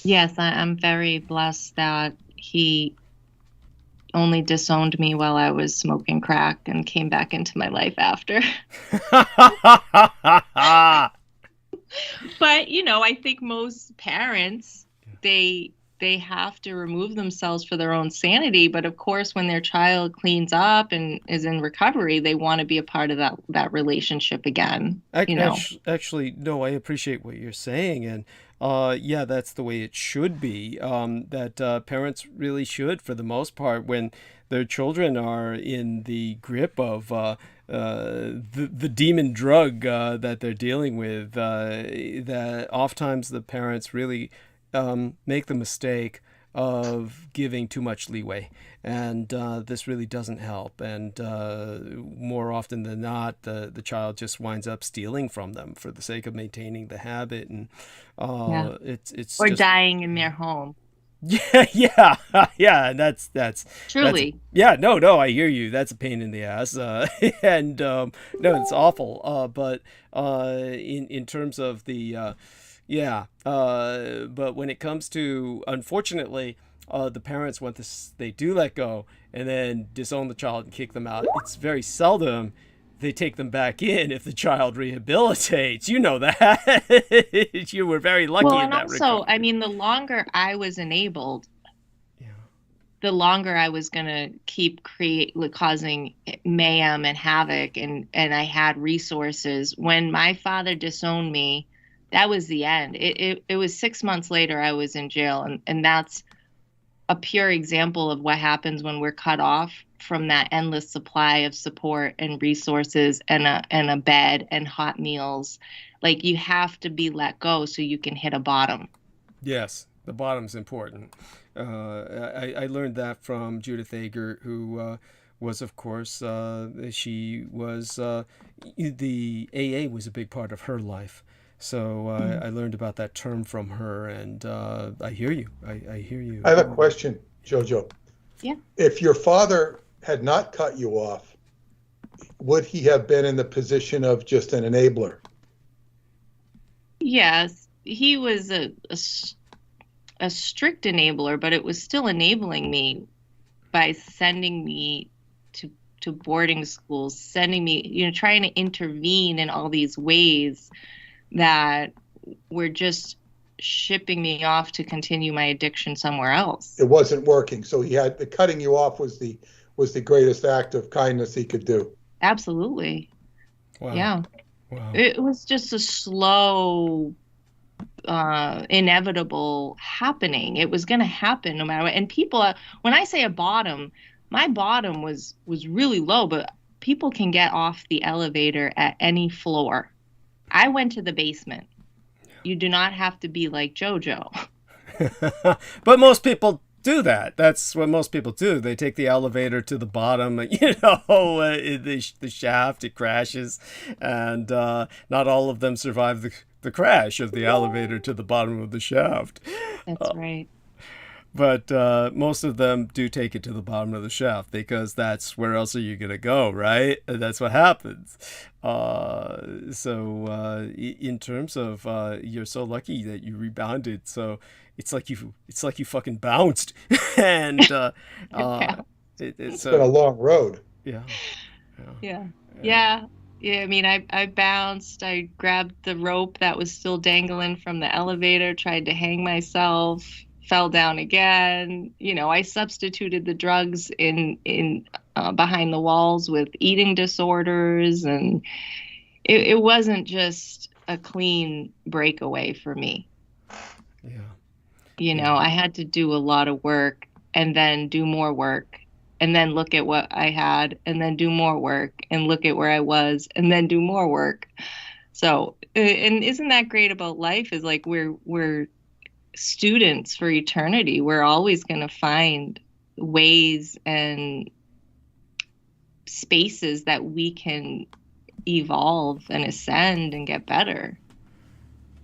Yes, I'm very blessed that he only disowned me while I was smoking crack and came back into my life after. But, you know, I think most parents, they have to remove themselves for their own sanity. But of course, when their child cleans up and is in recovery, they want to be a part of that relationship again. Actually, no, I appreciate what you're saying. And yeah, that's the way it should be. That parents really should, for the most part, when their children are in the grip of the demon drug that they're dealing with, that oftentimes the parents really make the mistake of giving too much leeway. And this really doesn't help. And more often than not, the child just winds up stealing from them for the sake of maintaining the habit. And it's or just dying in their home. yeah. And that's Truly. No, I hear you. That's a pain in the ass. And no, it's awful. But in terms of the but when it comes to, unfortunately, the parents, want this, they do let go and then disown the child and kick them out. It's very seldom they take them back in if the child rehabilitates. You know that. You were very lucky in that regard. Also, I mean, the longer I was enabled, the longer I was going to keep causing mayhem and havoc, and I had resources. When my father disowned me, that was the end. It was 6 months later I was in jail, and that's a pure example of what happens when we're cut off from that endless supply of support and resources and a bed and hot meals. Like, you have to be let go so you can hit a bottom. Yes, the bottom's important. I learned that from Judith Ager, who was, of course, she was, the AA was a big part of her life. So I learned about that term from her, and I hear you. I hear you. I have a question, Jojo. Yeah. If your father had not cut you off, would he have been in the position of just an enabler? Yes, he was a strict enabler, but it was still enabling me by sending me to boarding schools, sending me, trying to intervene in all these ways that were just shipping me off to continue my addiction somewhere else. It wasn't working, so the cutting you off was the greatest act of kindness he could do. Absolutely. Wow. Yeah. Wow. It was just a slow, inevitable happening. It was going to happen no matter what. And people, when I say a bottom, my bottom was really low, but people can get off the elevator at any floor. I went to the basement. You do not have to be like JoJo. But most people do that. That's what most people do. They take the elevator to the bottom, the shaft, it crashes, and not all of them survive the crash of the elevator to the bottom of the shaft. That's right. But most of them do take it to the bottom of the shaft, because that's where else are you going to go, right? And that's what happens. So in terms of you're so lucky that you rebounded. So it's like you fucking bounced. And it's been a long road. Yeah. I mean, I bounced. I grabbed the rope that was still dangling from the elevator, tried to hang myself. Fell down again. I substituted the drugs in behind the walls with eating disorders, and it wasn't just a clean breakaway for me. Yeah. I had to do a lot of work and then do more work and then look at what I had and then do more work and look at where I was and then do more work. So, and isn't that great about life, is like we're students for eternity. We're always going to find ways and spaces that we can evolve and ascend and get better.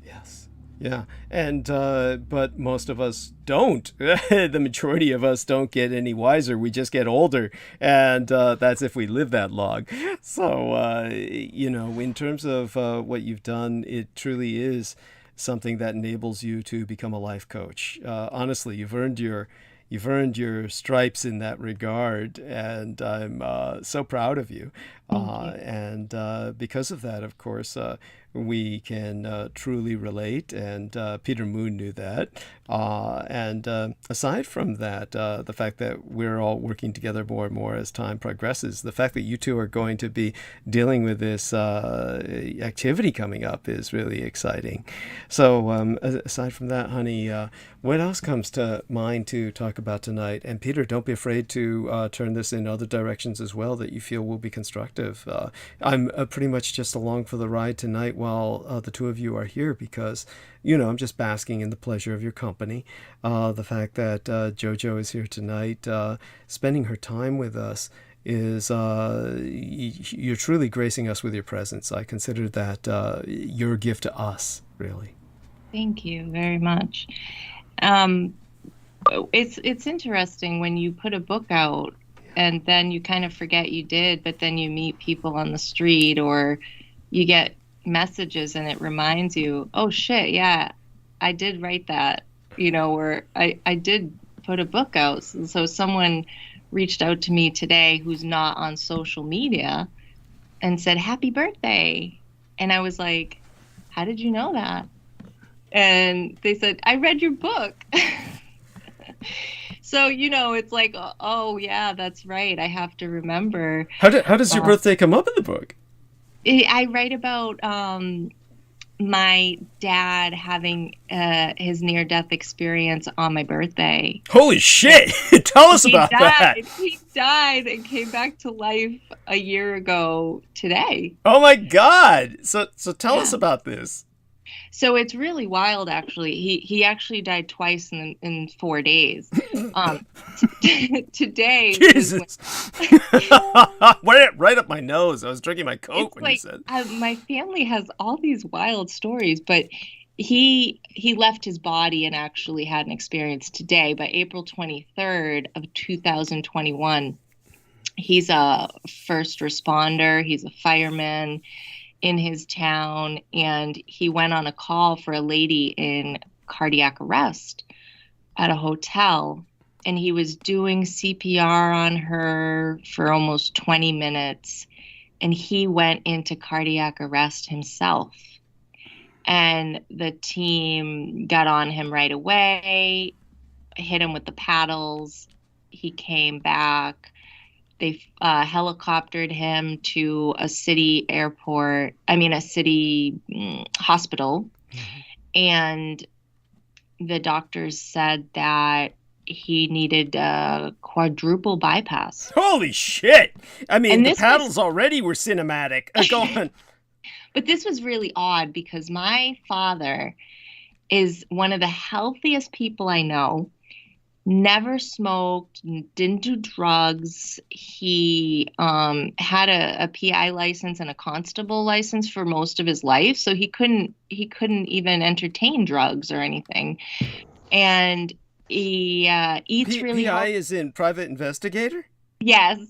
Yes. Yeah. And but most of us don't. The majority of us don't get any wiser. We just get older, and that's if we live that long. So in terms of what you've done, it truly is something that enables you to become a life coach. Honestly, you've earned your stripes in that regard, and I'm so proud of you. And because of that, of course, we can truly relate, and Peter Moon knew that. And aside from that, the fact that we're all working together more and more as time progresses, the fact that you two are going to be dealing with this activity coming up is really exciting. So aside from that, honey, what else comes to mind to talk about tonight. And Peter, don't be afraid to turn this in other directions as well that you feel will be constructive. I'm pretty much just along for the ride tonight while the two of you are here because, I'm just basking in the pleasure of your company. The fact that JoJo is here tonight, spending her time with us is you're truly gracing us with your presence. I consider that your gift to us, really. Thank you very much. It's interesting when you put a book out and then you kind of forget you did, but then you meet people on the street or you get messages and it reminds you, oh shit, yeah, I did write that, or I did put a book out. So someone reached out to me today who's not on social media and said, happy birthday. And I was like, how did you know that? And they said, I read your book. So, it's like, oh yeah, that's right. I have to remember. How does your birthday come up in the book? I write about my dad having his near-death experience on my birthday. Holy shit! Tell us about that. He died and came back to life a year ago today. Oh my God! So tell us about this. So it's really wild, actually. He actually died twice in 4 days. Today. Jesus. Right up my nose. I was drinking my Coke when you said. My family has all these wild stories, but he left his body and actually had an experience today. By April 23rd of 2021, he's a first responder. He's a fireman in his town, and he went on a call for a lady in cardiac arrest at a hotel, and he was doing CPR on her for almost 20 minutes, and he went into cardiac arrest himself. And the team got on him right away, hit him with the paddles. He came back. They helicoptered him to a city hospital. Mm-hmm. And the doctors said that he needed a quadruple bypass. Holy shit! I mean, the paddles already were cinematic. Go on. But this was really odd because my father is one of the healthiest people I know. Never smoked, didn't do drugs. He had a PI license and a constable license for most of his life, so he couldn't even entertain drugs or anything. And he eats really PI is in private investigator? Yes.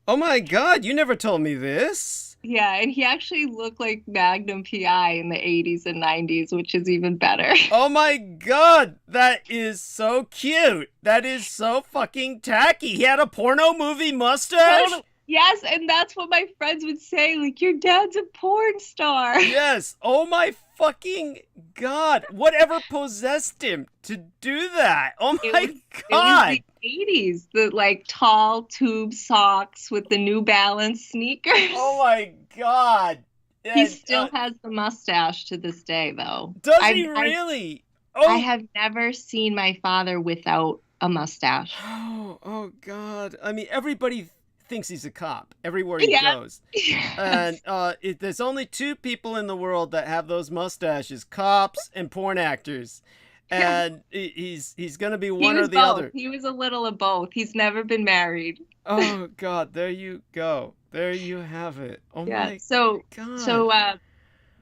Oh my God, you never told me this. Yeah, and he actually looked like Magnum PI in the 80s and 90s, which is even better. Oh my God, that is so cute. That is so fucking tacky. He had a porno movie mustache? Yes, and that's what my friends would say, like, your dad's a porn star. Yes, oh my fucking God. Whatever possessed him to do that? Oh my God. It was the 80s, the like tall tube socks with the New Balance sneakers. Oh my God. He still has the mustache to this day, though. Does he really? I have never seen my father without a mustache. Oh God. I mean, everybody thinks he's a cop everywhere he goes. Yes. And there's only two people in the world that have those mustaches, cops and porn actors. And he's going to be one or the other. He was a little of both. He's never been married. Oh God, there you go. There you have it. Oh my God. So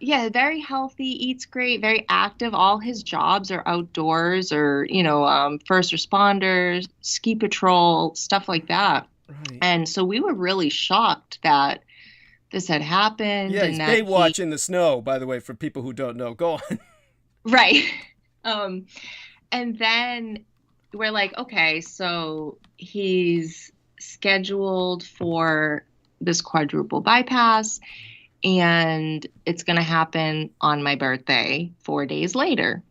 very healthy, eats great, very active. All his jobs are outdoors or, first responders, ski patrol, stuff like that. Right. And so we were really shocked that this had happened. Yeah, he's Baywatch in the snow, by the way, for people who don't know. Go on. Right. And then we're like, okay, so he's scheduled for this quadruple bypass, and it's going to happen on my birthday 4 days later.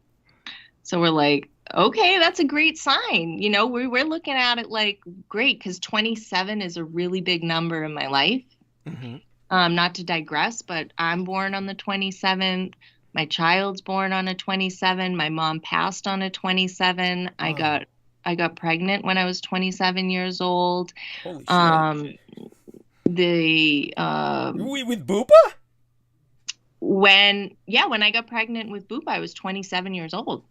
So we're like, okay, that's a great sign. We're looking at it like, great, because 27 is a really big number in my life. Mm-hmm. Not to digress, but I'm born on the 27th. My child's born on a 27. My mom passed on a 27. Oh. I got I got pregnant when I was 27 years old. Holy shit. With Boopa? When I got pregnant with Boopa, I was 27 years old.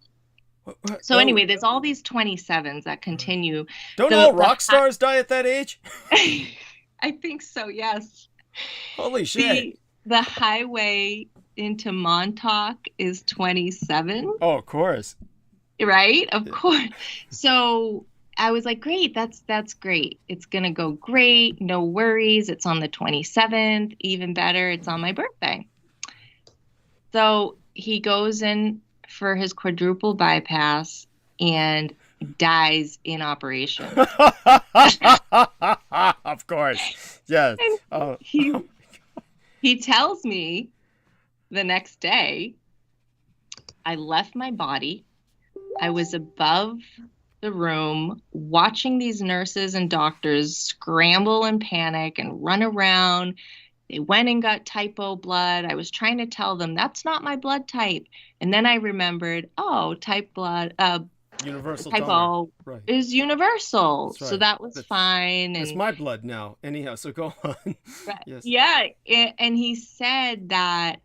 So anyway, there's all these 27s that continue. Don't all rock stars die at that age? I think so, yes. Holy shit. The highway into Montauk is 27. Oh, of course. Right? Of course. So I was like, great, that's great. It's going to go great. No worries. It's on the 27th. Even better, it's on my birthday. So he goes in for his quadruple bypass and dies in operation. Of course. Yes. He tells me the next day, I left my body. I was above the room watching these nurses and doctors scramble and panic and run around. They went and got type O blood. I was trying to tell them that's not my blood type. And then I remembered, universal type donor. O is universal. That's right. So that was fine. It's my blood now. Anyhow, so go on. Right. Yes. Yeah. And he said that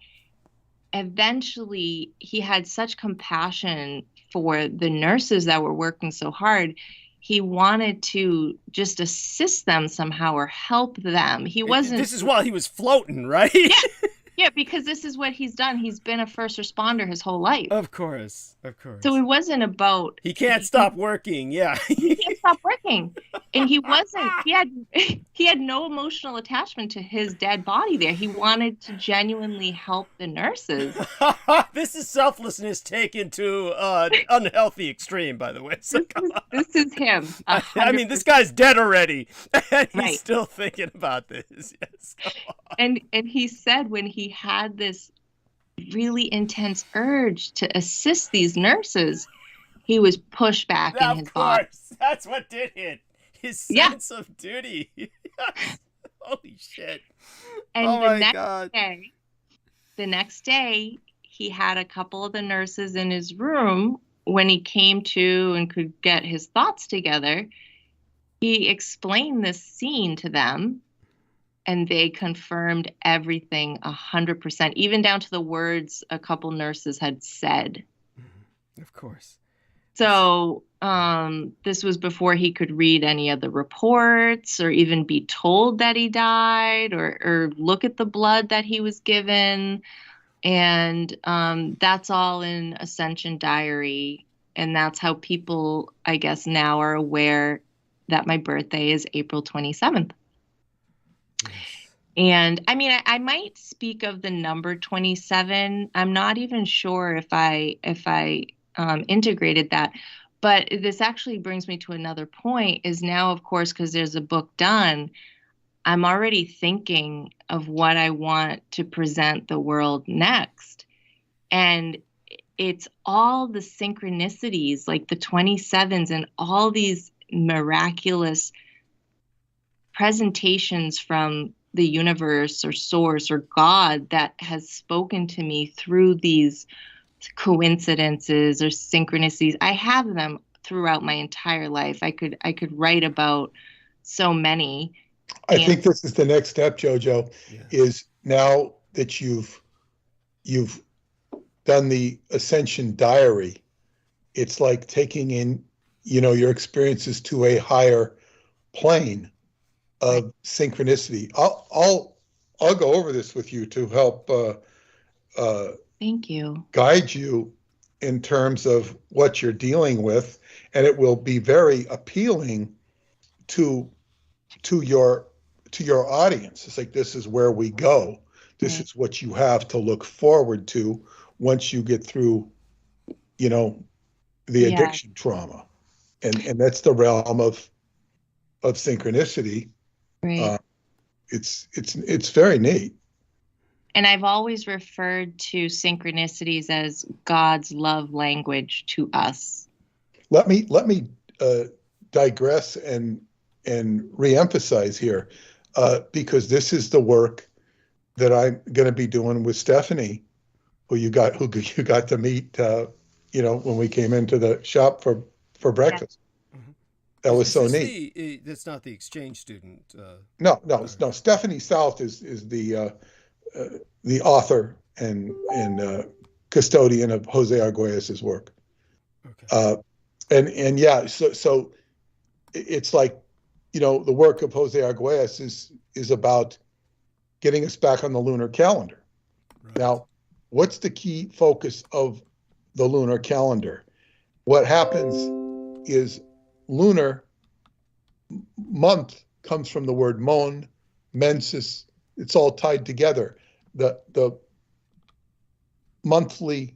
eventually he had such compassion for the nurses that were working so hard. He wanted to just assist them somehow or help them. He wasn't. This is while he was floating, right? Yeah, because this is what he's done. He's been a first responder his whole life. Of course. So it wasn't about. He can't stop working. Yeah. He can't stop working, and he wasn't. He had no emotional attachment to his dead body. There, he wanted to genuinely help the nurses. This is selflessness taken to unhealthy extreme, by the way. So this is him. 100%. I mean, this guy's dead already, and he's still thinking about this. Yes. And he said when he had this really intense urge to assist these nurses, he was pushed back in his body. Of course, that's what did it. His sense of duty. Holy shit! And oh my God. The next day, he had a couple of the nurses in his room. When he came to and could get his thoughts together, he explained this scene to them. And they confirmed everything 100%, even down to the words a couple nurses had said. Of course. So this was before he could read any of the reports or even be told that he died or look at the blood that he was given. And that's all in Ascension Diary. And that's how people, I guess, now are aware that my birthday is April 27th. And I mean, I might speak of the number 27. I'm not even sure if I integrated that. But this actually brings me to another point is now, of course, because there's a book done, I'm already thinking of what I want to present the world next. And it's all the synchronicities, like the 27s and all these miraculous presentations from the universe or source or God that has spoken to me through these coincidences or synchronicities. I have them throughout my entire life. I could write about so many. I think this is the next step, Jojo, is now that you've done the Ascension Diary, it's like taking in, your experiences to a higher plane of synchronicity. I'll go over this with you to help thank you. Guide you in terms of what you're dealing with, and it will be very appealing to your audience. It's like, this is where we go. This is what you have to look forward to once you get through, the addiction trauma, and that's the realm of synchronicity. Right. It's very neat. And I've always referred to synchronicities as God's love language to us. Let me digress and reemphasize here, because this is the work that I'm going to be doing with Stephanie, who you got to meet, when we came into the shop for breakfast. Yeah. That was Is so this neat. that's not the exchange student. No. Stephanie South is the author and custodian of Jose Arguelles's work. Okay. And yeah, so it's like, the work of Jose Arguelles is about getting us back on the lunar calendar. Right. Now, what's the key focus of the lunar calendar? What happens is lunar month comes from the word mon, mensis. It's all tied together. The monthly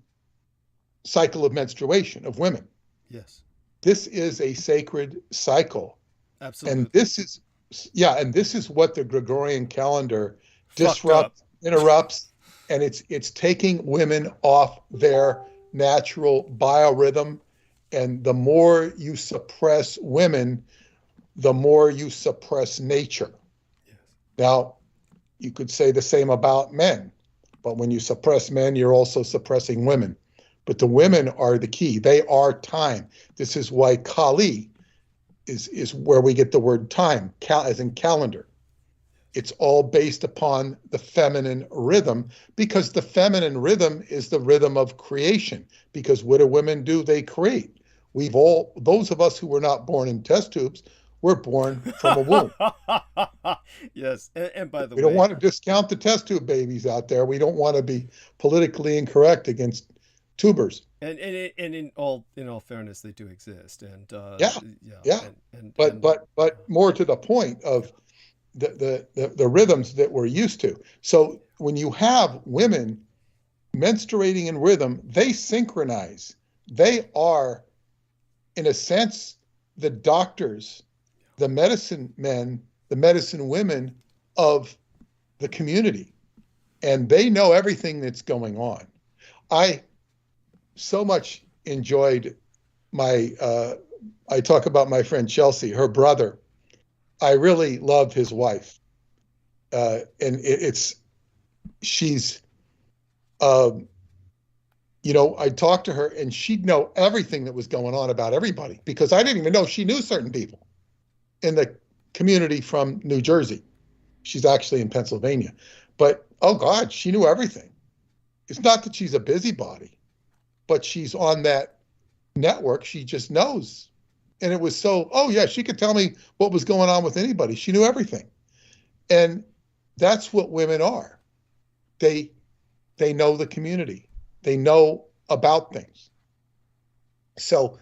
cycle of menstruation of women. Yes. This is a sacred cycle. Absolutely. And this is what the Gregorian calendar disrupts, interrupts, and it's taking women off their natural biorhythm. And the more you suppress women, the more you suppress nature. Yes. Now, you could say the same about men, but when you suppress men, you're also suppressing women. But the women are the key. They are time. This is why Kali is where we get the word time, as in calendar. It's all based upon the feminine rhythm, because the feminine rhythm is the rhythm of creation. Because what do women do? They create. Those of us who were not born in test tubes, were born from a womb. Yes, and by the way, we don't want to discount the test tube babies out there. We don't want to be politically incorrect against tubers. And in all fairness, they do exist. And but more to the point of the rhythms that we're used to. So when you have women menstruating in rhythm, they synchronize. They are, in a sense, the doctors, the medicine men, the medicine women of the community. And they know everything that's going on. I so much enjoyed I talk about my friend Chelsea, her brother. I really love his wife. She's I talked to her and she'd know everything that was going on about everybody, because I didn't even know she knew certain people in the community from New Jersey. She's actually in Pennsylvania. But, oh God, she knew everything. It's not that she's a busybody, but she's on that network. She just knows. And it was she could tell me what was going on with anybody. She knew everything. And that's what women are. They know the community. They know about things. So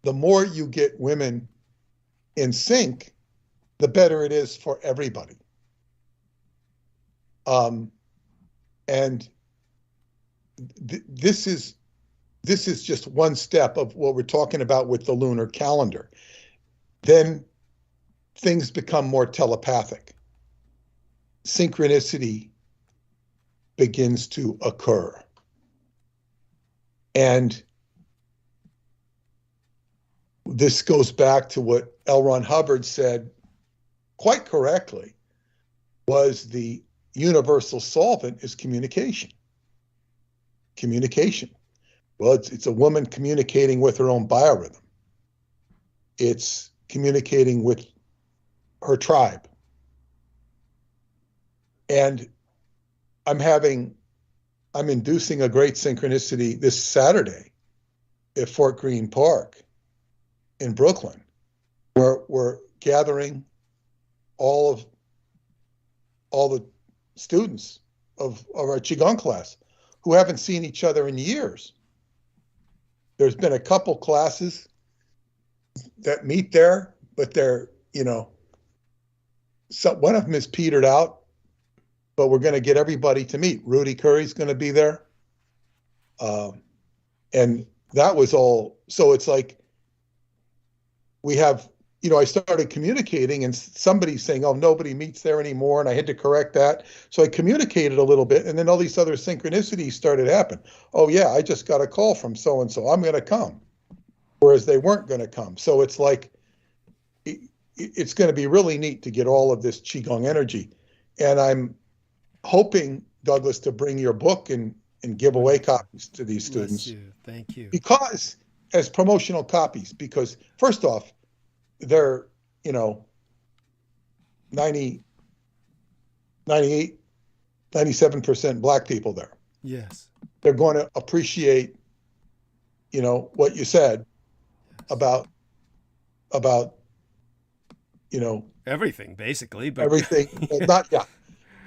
the more you get women in sync, the better it is for everybody. This is just one step of what we're talking about with the lunar calendar. Then things become more telepathic. Synchronicity begins to occur. And this goes back to what L. Ron Hubbard said quite correctly, was the universal solvent is communication. Communication. Well, it's a woman communicating with her own biorhythm. It's communicating with her tribe. And I'm inducing a great synchronicity this Saturday at Fort Greene Park in Brooklyn, where we're gathering all the students of our Qigong class who haven't seen each other in years. There's been a couple classes that meet there, but they're, one of them is petered out, but we're going to get everybody to meet. Rudy Curry's going to be there. And that was all. So it's like we have, I started communicating and somebody saying, oh, nobody meets there anymore. And I had to correct that. So I communicated a little bit, and then all these other synchronicities started happening. Oh yeah, I just got a call from so-and-so. I'm going to come. Whereas they weren't going to come. So it's like, it's going to be really neat to get all of this Qigong energy. And I'm hoping, Douglas, to bring your book and give away copies to these students. Thank you. Because as promotional copies, because first off, there, you know, 90, 98, 97% black people there. Yes. They're going to appreciate, you know, what you said about, you know, everything basically, but everything. Not,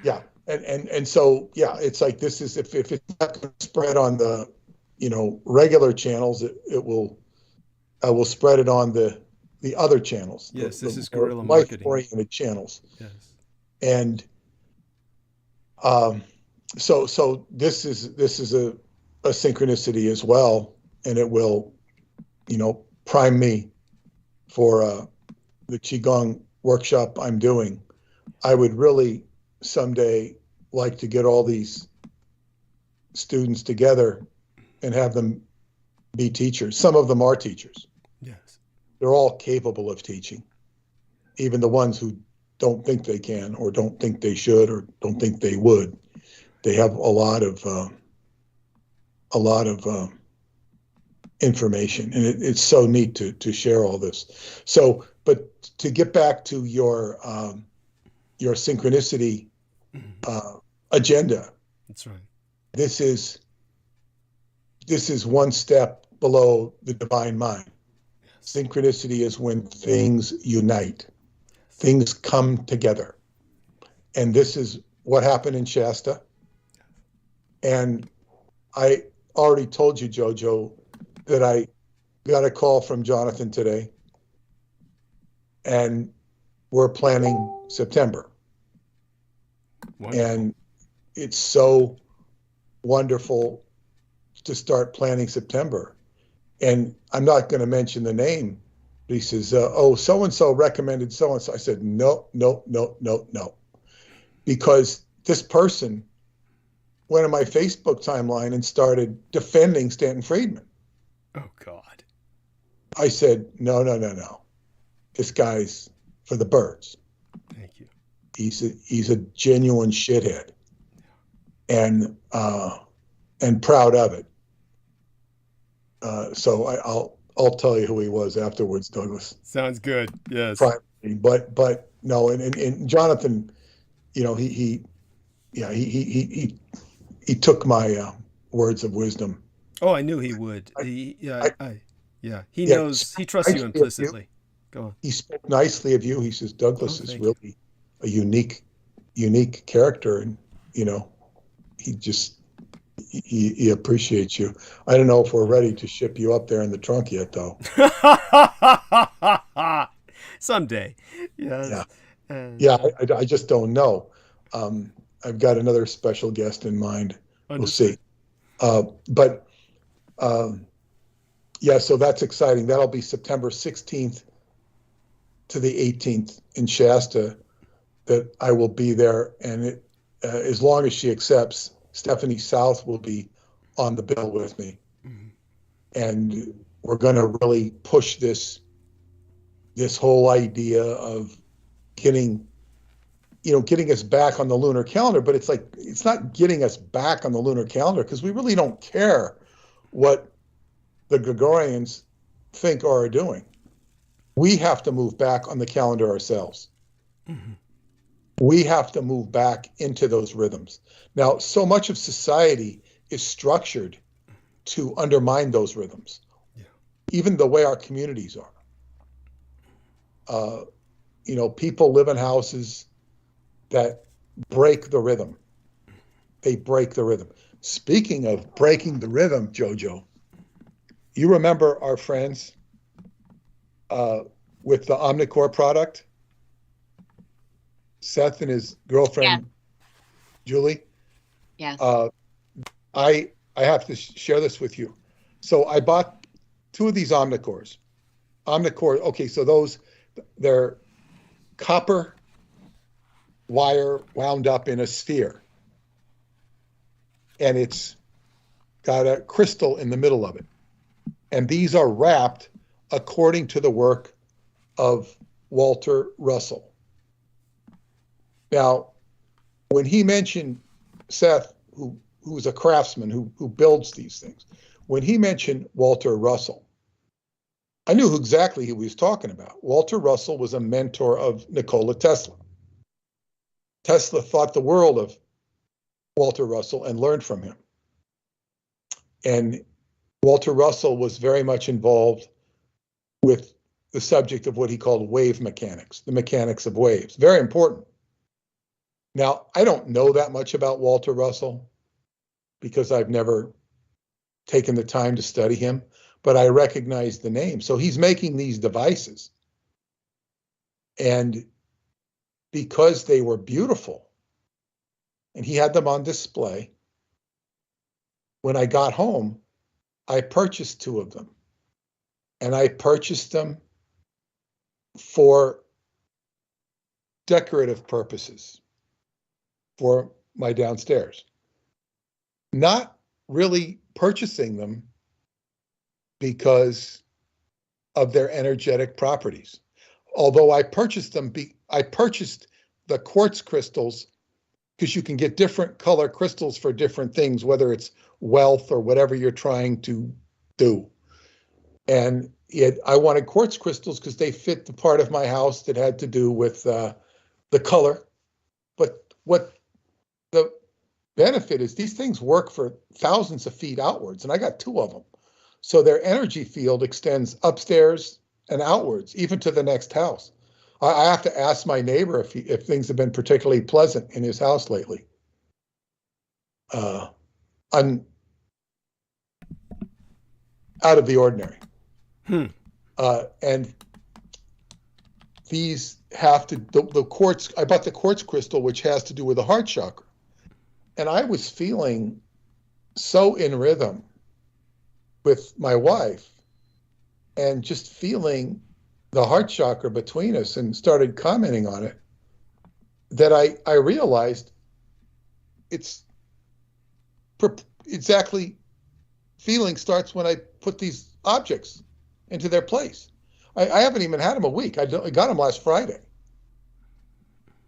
yeah. And so, yeah, it's like, this is, if it's not going to spread on the, you know, regular channels, I will spread it on the other channels. Yes, this is the guerrilla marketing. Life-oriented channels. Yes. And so this is a synchronicity as well, and it will, you know, prime me for the Qigong workshop I'm doing. I would really someday like to get all these students together and have them be teachers. Some of them are teachers. Yes. They're all capable of teaching, even the ones who don't think they can, or don't think they should, or don't think they would. They have a lot of information, and it's so neat to share all this. So, but to get back to your synchronicity agenda. That's right. This is one step below the divine mind. Yes. Synchronicity is when things unite, things come together. And this is what happened in Shasta. And I already told you, Jojo, that I got a call from Jonathan today, and we're planning September. Wonderful. And it's so wonderful to start planning September. And I'm not going to mention the name, but he says, oh, so-and-so recommended so-and-so. I said, no. Because this person went on my Facebook timeline and started defending Stanton Friedman. Oh, God. I said, no. This guy's for the birds. Thank you. He's a genuine shithead, and proud of it. So I'll tell you who he was afterwards, Douglas. Sounds good. Yes. Privately, but no, and Jonathan, you know, he took my words of wisdom. Oh, I knew he would. He knows. He trusts you implicitly. Go on. He spoke nicely of you. He says Douglas is really a unique character, and you know, he appreciates you. I don't know if we're ready to ship you up there in the trunk yet, though. Someday. Yes. Yeah. I just don't know. I've got another special guest in mind. Understood. We'll see. So that's exciting. That'll be September 16th to the 18th in Shasta, that I will be there. And as long as she accepts, Stephanie South will be on the bill with me. Mm-hmm. And we're going to really push this whole idea of getting us back on the lunar calendar. But it's not getting us back on the lunar calendar, because we really don't care what the Gregorians think or are doing. We have to move back on the calendar ourselves. Mm-hmm. We have to move back into those rhythms. Now, so much of society is structured to undermine those rhythms, even the way our communities are. People live in houses that break the rhythm. They break the rhythm. Speaking of breaking the rhythm, Jojo, you remember our friends with the Omnicore product? Seth and his girlfriend, Julie? Yes. I have to share this with you. So I bought 2 of these Omnicores. Okay, so they're copper wire wound up in a sphere. And it's got a crystal in the middle of it. And these are wrapped according to the work of Walter Russell. Now, when he mentioned Seth, who's a craftsman who builds these things, when he mentioned Walter Russell, I knew exactly who he was talking about. Walter Russell was a mentor of Nikola Tesla. Tesla thought the world of Walter Russell and learned from him. And Walter Russell was very much involved with the subject of what he called wave mechanics, the mechanics of waves. Very important. Now, I don't know that much about Walter Russell because I've never taken the time to study him, but I recognize the name. So he's making these devices. And because they were beautiful, and he had them on display, when I got home, I purchased 2 of them. And I purchased them for decorative purposes for my downstairs. Not really purchasing them because of their energetic properties. Although I purchased them, I purchased the quartz crystals because you can get different color crystals for different things, whether it's wealth or whatever you're trying to do. And I wanted quartz crystals because they fit the part of my house that had to do with the color. But what the benefit is, these things work for thousands of feet outwards, and I got 2 of them. So their energy field extends upstairs and outwards, even to the next house. I have to ask my neighbor if things have been particularly pleasant in his house lately. I'm out of the ordinary. And these have to, the quartz, I bought the quartz crystal, which has to do with the heart chakra. And I was feeling so in rhythm with my wife and just feeling the heart chakra between us and started commenting on it that I realized it's exactly, feeling starts when I put these objects into their place. I haven't even had them a week. I got them last Friday.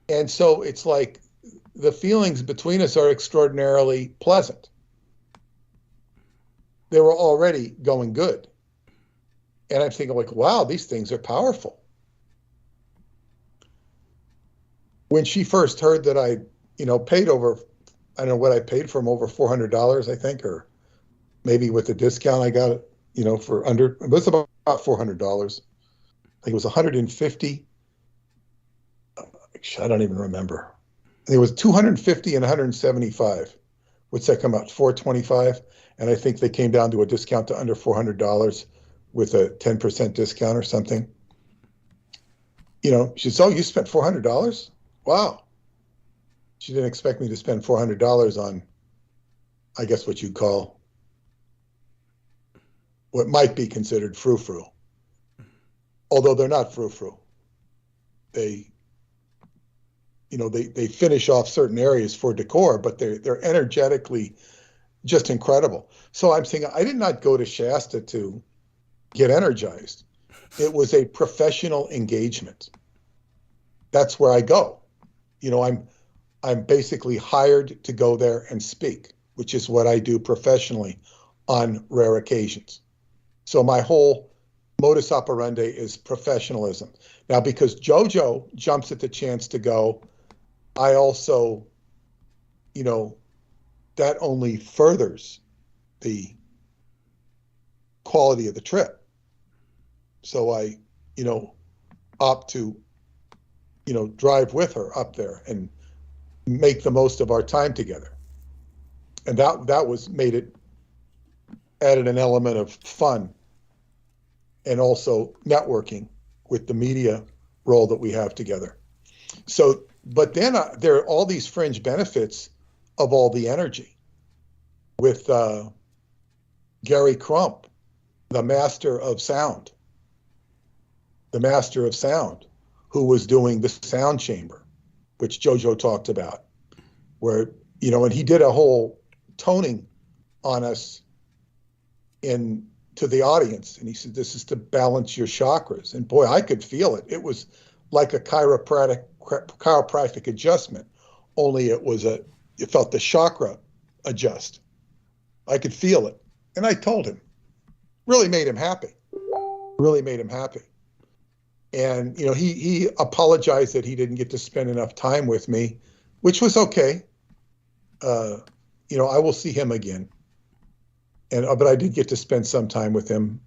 And so it's like the feelings between us are extraordinarily pleasant. They were already going good. And I'm thinking like, wow, these things are powerful. When she first heard that I, paid over, I don't know what I paid for them, over $400, I think, or maybe with the discount I got it, for under, it was about $400. I think it was 150. I don't even remember. It was 250 and 175. What's that come out? 425. And I think they came down to a discount to under $400 with a 10% discount or something. She said, "Oh, you spent $400? Wow." She didn't expect me to spend $400 on, I guess, what you'd call what might be considered frou-frou. Although they're not frou-frou. They finish off certain areas for decor, but they're energetically just incredible. So I'm saying I did not go to Shasta to get energized. It was a professional engagement. That's where I go. I'm basically hired to go there and speak, which is what I do professionally on rare occasions. So my whole modus operandi is professionalism. Now, because JoJo jumps at the chance to go, I also, that only furthers the quality of the trip. So I, opt to, drive with her up there and make the most of our time together. And that was added an element of fun and also networking with the media role that we have together. So, but then there are all these fringe benefits of all the energy with Gary Crump, the master of sound, who was doing the sound chamber, which JoJo talked about, where, and he did a whole toning on us to the audience. And he said, this is to balance your chakras. And boy, I could feel it. It was like a chiropractic adjustment, only it felt the chakra adjust. I could feel it. And I told him, really made him happy. really made him happy. And, you know, he apologized that he didn't get to spend enough time with me, which was okay. You know, I will see him again. But I did get to spend some time with him,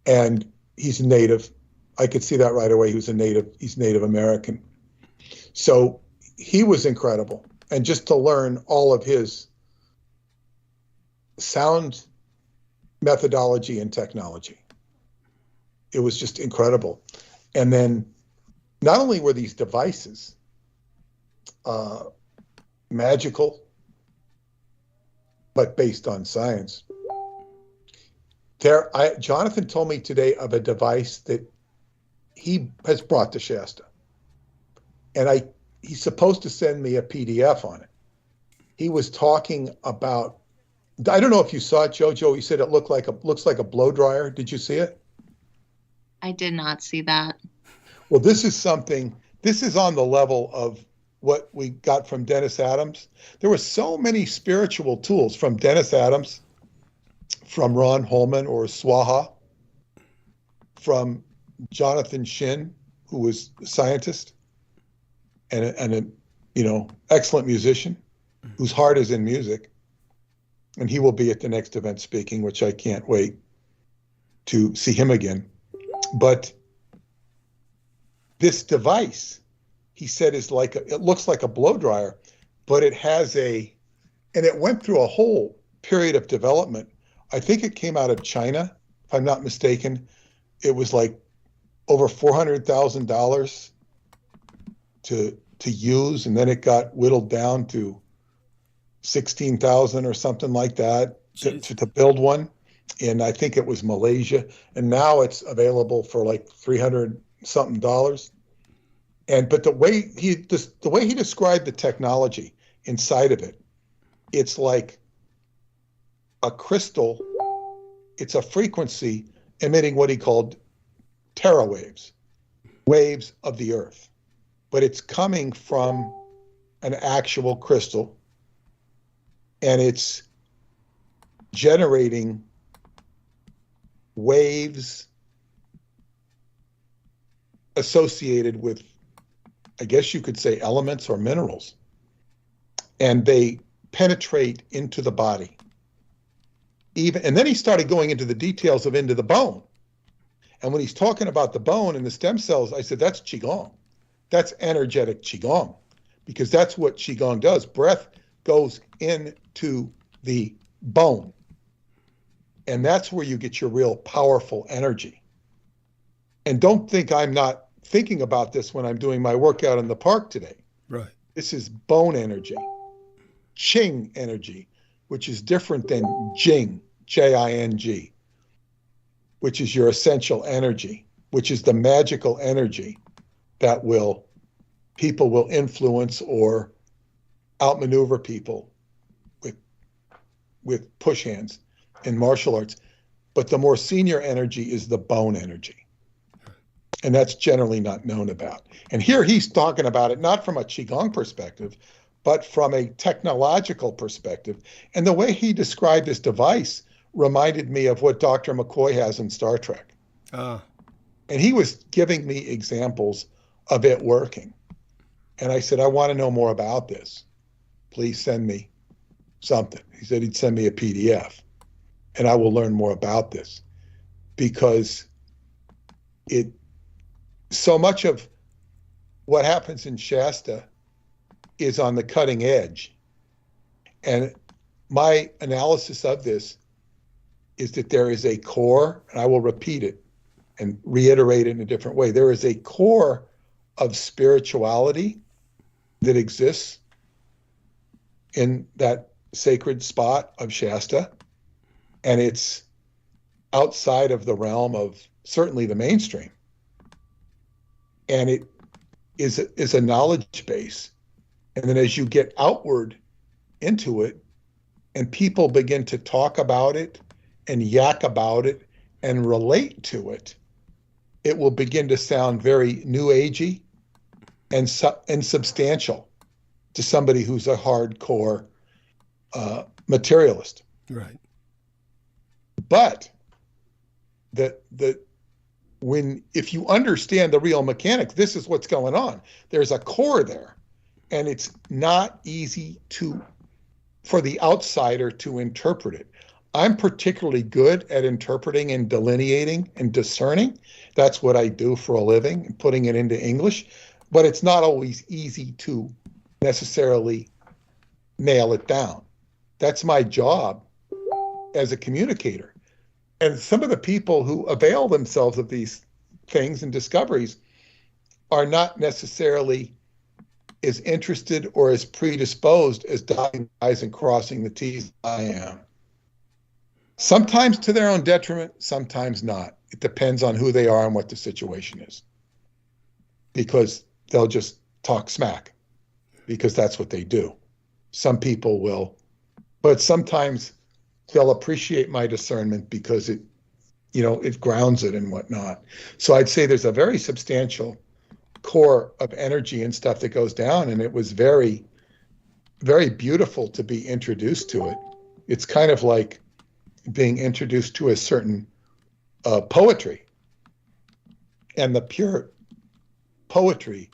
and he's native. I could see that right away. He's Native American. So he was incredible. And just to learn all of his sound methodology and technology, it was just incredible. And then not only were these devices magical, but based on science. Jonathan told me today of a device that he has brought to Shasta. And he's supposed to send me a PDF on it. He was talking about, I don't know if you saw it, Jojo. He said it looks like a blow dryer. Did you see it? I did not see that. Well, this is on the level of what we got from Dennis Adams. There were so many spiritual tools from Dennis Adams, from Ron Holman or SWAHA, from Jonathan Shin, who was a scientist and a you know, excellent musician whose heart is in music. And he will be at the next event speaking, which I can't wait to see him again. But this device, he said, it looks like a blow dryer, but it has and it went through a whole period of development. I think it came out of China, if I'm not mistaken. It was like over $400,000 to use, and then it got whittled down to 16,000 or something like that to build one. And I think it was Malaysia, and now it's available for like $300 something. But the way he described the technology inside of it, it's like a crystal. It's a frequency emitting what he called tera waves of the earth, but it's coming from an actual crystal, and it's generating waves associated with, I guess you could say, elements or minerals, and they penetrate into the body. And then he started going into the details of into the bone. And when he's talking about the bone and the stem cells, I said, that's Qigong. That's energetic Qigong, because that's what Qigong does. Breath goes into the bone. And that's where you get your real powerful energy. And don't think I'm not thinking about this when I'm doing my workout in the park today. Right. This is bone energy, Qing energy, which is different than Jing, Jing, which is your essential energy, which is the magical energy that people will influence or outmaneuver people with push hands in martial arts. But the more senior energy is the bone energy. And that's generally not known about. And here he's talking about it not from a Qigong perspective, but from a technological perspective. And the way he described this device reminded me of what Dr. McCoy has in Star Trek. And he was giving me examples of it working. And I said, I want to know more about this. Please send me something. He said he'd send me a PDF, and I will learn more about this, because so much of what happens in Shasta is on the cutting edge. And my analysis of this is that there is a core, and I will repeat it and reiterate it in a different way. There is a core of spirituality that exists in that sacred spot of Shasta, and it's outside of the realm of certainly the mainstream. And it is a knowledge base. And then as you get outward into it, and people begin to talk about it and yak about it and relate to it, it will begin to sound very new agey and substantial to somebody who's a hardcore materialist. Right. But the if you understand the real mechanics, this is what's going on. There's a core there, and it's not easy for the outsider to interpret it. I'm particularly good at interpreting and delineating and discerning. That's what I do for a living, and putting it into English. But it's not always easy to necessarily nail it down. That's my job as a communicator. And some of the people who avail themselves of these things and discoveries are not necessarily as interested or as predisposed as dotting the I's and crossing the T's I am. Sometimes to their own detriment, sometimes not. It depends on who they are and what the situation is. Because they'll just talk smack, because that's what they do. Some people will, but sometimes they'll appreciate my discernment because it grounds it and whatnot. So I'd say there's a very substantial core of energy and stuff that goes down, and it was very, very beautiful to be introduced to it. It's kind of like being introduced to a certain poetry, and the pure poetry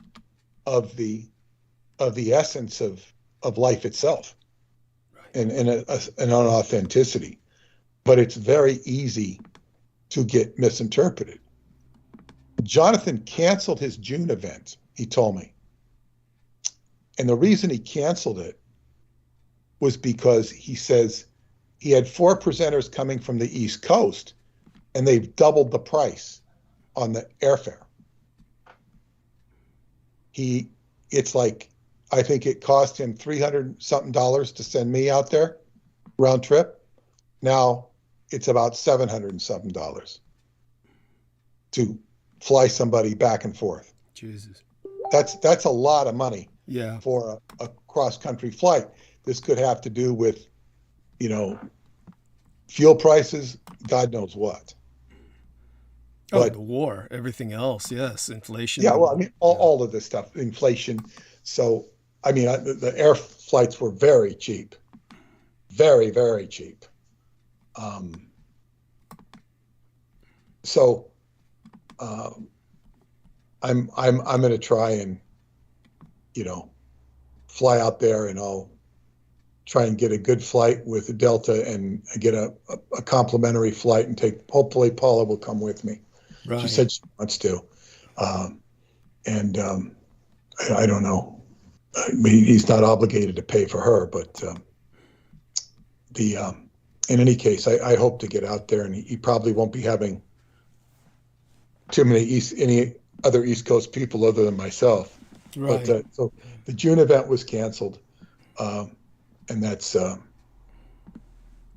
of the essence of life itself, and an authenticity. But it's very easy to get misinterpreted. Jonathan canceled his June event, he told me. And the reason he canceled it was because he says he had 4 presenters coming from the East Coast, and they've doubled the price on the airfare. It's like, I think it cost him $300 something to send me out there, round trip. Now it's about $700 and something to fly somebody back and forth. Jesus. That's a lot of money. Yeah. For a cross-country flight. This could have to do with, fuel prices, God knows what. But the war, everything else, yes, inflation. Yeah, well, I mean, all of this stuff, inflation. So, I mean, the air flights were very cheap, very, very cheap. I'm going to try and, fly out there, and I'll try and get a good flight with Delta and get a complimentary flight and hopefully Paula will come with me. Right. She said she wants to. I don't know. He's not obligated to pay for her, but in any case, I hope to get out there, and he probably won't be having too many any other East Coast people other than myself. Right. But so the June event was canceled, and that's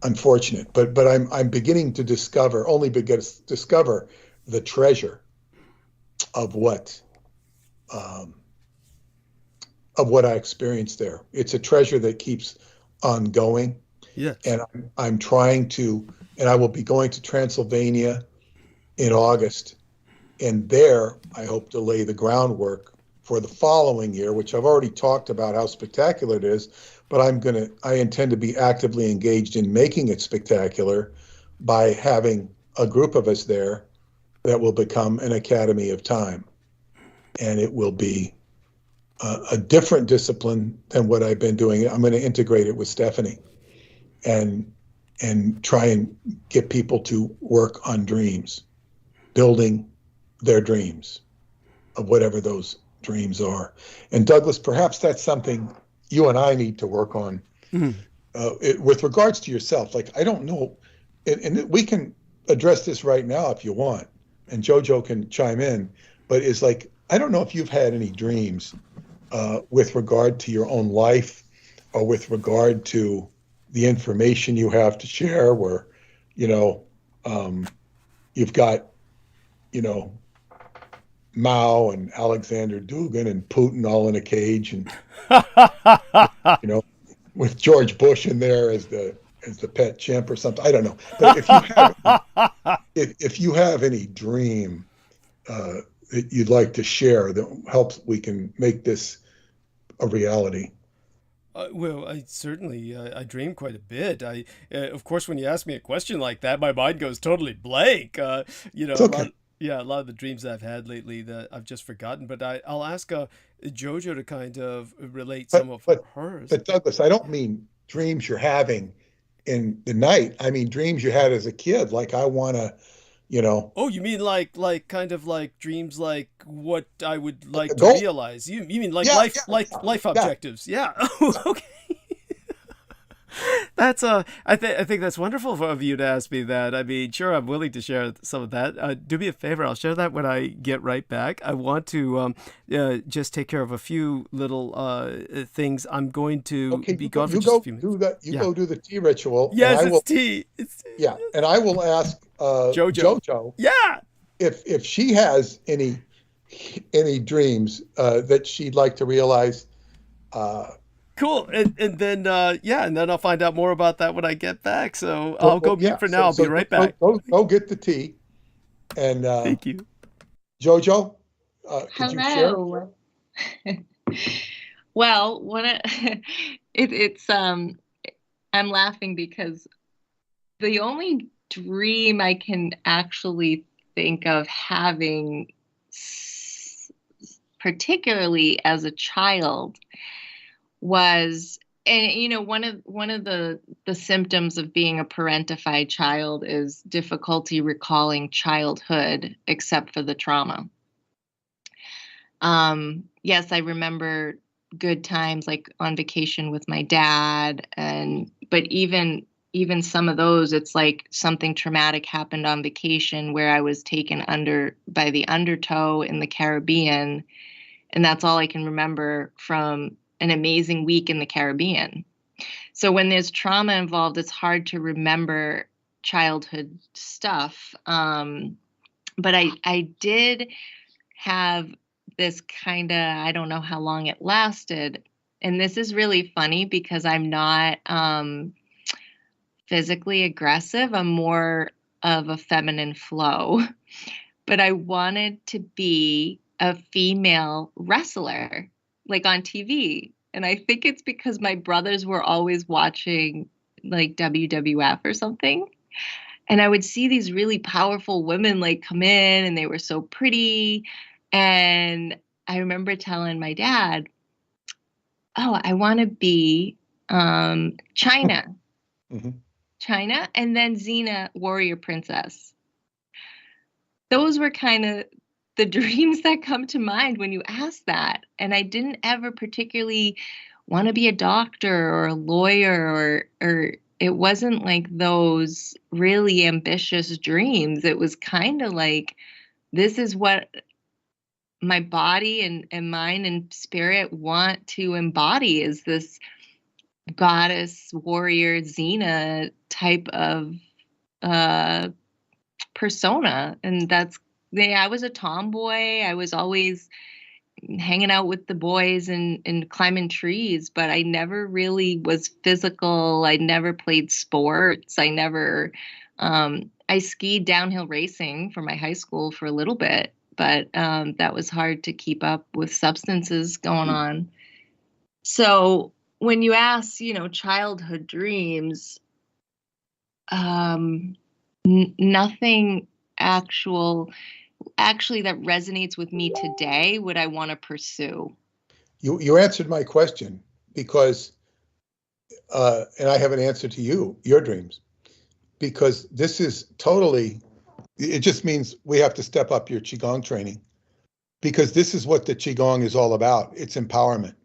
unfortunate. But I'm beginning to discover the treasure of what I experienced there. It's a treasure that keeps on going. Yeah. And I'm trying to, and I will be going to Transylvania in August. And there, I hope to lay the groundwork for the following year, which I've already talked about how spectacular it is, but I intend to be actively engaged in making it spectacular by having a group of us there that will become an Academy of Time. And it will be a different discipline than what I've been doing. I'm going to integrate it with Stephanie and try and get people to work on dreams, building their dreams of whatever those dreams are. And Douglas, perhaps that's something you and I need to work on. Mm-hmm. With regards to yourself. Like, I don't know, and we can address this right now if you want, and JoJo can chime in, but it's like, I don't know if you've had any dreams with regard to your own life or with regard to the information you have to share, where, you've got, Mao and Alexander Dugin and Putin all in a cage, and with George Bush in there as the pet chimp or something. I don't know. But if you have any dream that you'd like to share that helps, we can make this a reality. Well, I certainly I dream quite a bit. Of course, when you ask me a question like that, my mind goes totally blank. It's okay. Yeah, a lot of the dreams I've had lately that I've just forgotten. But I'll ask Jojo to kind of relate some of hers. But Douglas, I don't mean dreams you're having in the night. I mean dreams you had as a kid. Like I want to, you know. Oh, you mean like kind of like dreams like what I would like to Go. realize? You mean like Yeah, life objectives? Yeah. Okay. That's I think that's wonderful of you to ask me that. I mean, sure, I'm willing to share some of that. Do me a favor, I'll share that when I get right back. I want to just take care of a few little things. I'm going to be gone for just a few minutes. Go do the tea ritual. Yes, it's tea. Yeah, and I will ask Jojo. Yeah. If she has any dreams that she'd like to realize. Cool, and then and then I'll find out more about that when I get back. So I'll go mute for now. I'll be right back. Go get the tea, and thank you, Jojo. Could you share? Well, it's I'm laughing because the only dream I can actually think of having, particularly as a child, was, and you know, one of the symptoms of being a parentified child is difficulty recalling childhood except for the trauma. Yes, I remember good times like on vacation with my dad, but even some of those, it's like something traumatic happened on vacation where I was taken by the undertow in the Caribbean, and that's all I can remember from an amazing week in the Caribbean. So when there's trauma involved, it's hard to remember childhood stuff. But I did have this kind of, I don't know how long it lasted. And this is really funny because I'm not physically aggressive. I'm more of a feminine flow. But I wanted to be a female wrestler, like on TV. And I think it's because my brothers were always watching like WWF or something. And I would see these really powerful women like come in and they were so pretty. And I remember telling my dad, oh, I want to be China. Mm-hmm. China. And then Xena, warrior princess. Those were kind of the dreams that come to mind when you ask that. And I didn't ever particularly want to be a doctor or a lawyer, or it wasn't like those really ambitious dreams. It was kind of like, this is what my body and mind and spirit want to embody, is this goddess, warrior, Xena type of persona. And I was a tomboy. I was always hanging out with the boys and climbing trees, but I never really was physical. I never played sports. I skied downhill racing for my high school for a little bit, but that was hard to keep up with substances going on. So when you ask, childhood dreams, nothing actually that resonates with me today would I want to pursue. You answered my question, because and I have an answer to your dreams, because this is totally, it just means we have to step up your Qigong training, because this is what the Qigong is all about. It's empowerment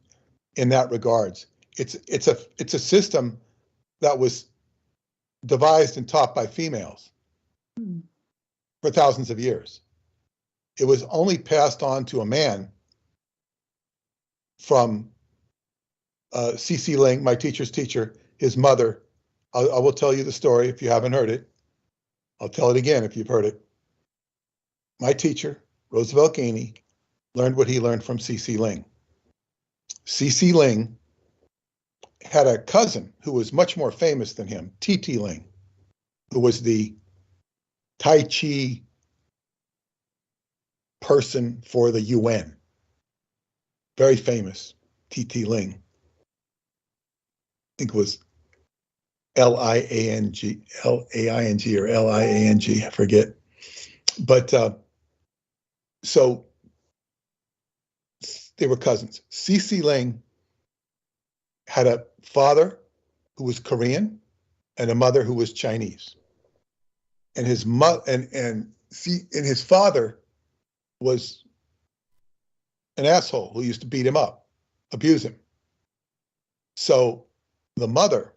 in that regards. It's a system that was devised and taught by females for thousands of years. It was only passed on to a man from C.C. Ling, my teacher's teacher, his mother. I will tell you the story if you haven't heard it. I'll tell it again if you've heard it. My teacher, Roosevelt Gainey, learned what he learned from C.C. Ling. C.C. Ling had a cousin who was much more famous than him, T.T. Ling, who was the Tai Chi person for the UN. Very famous, T.T. Ling. I think it was L-I-A-N-G or L-I-A-N-G, I forget. But So they were cousins. CC Ling had a father who was Korean and a mother who was Chinese. And his his father was an asshole who used to beat him up, abuse him. So the mother,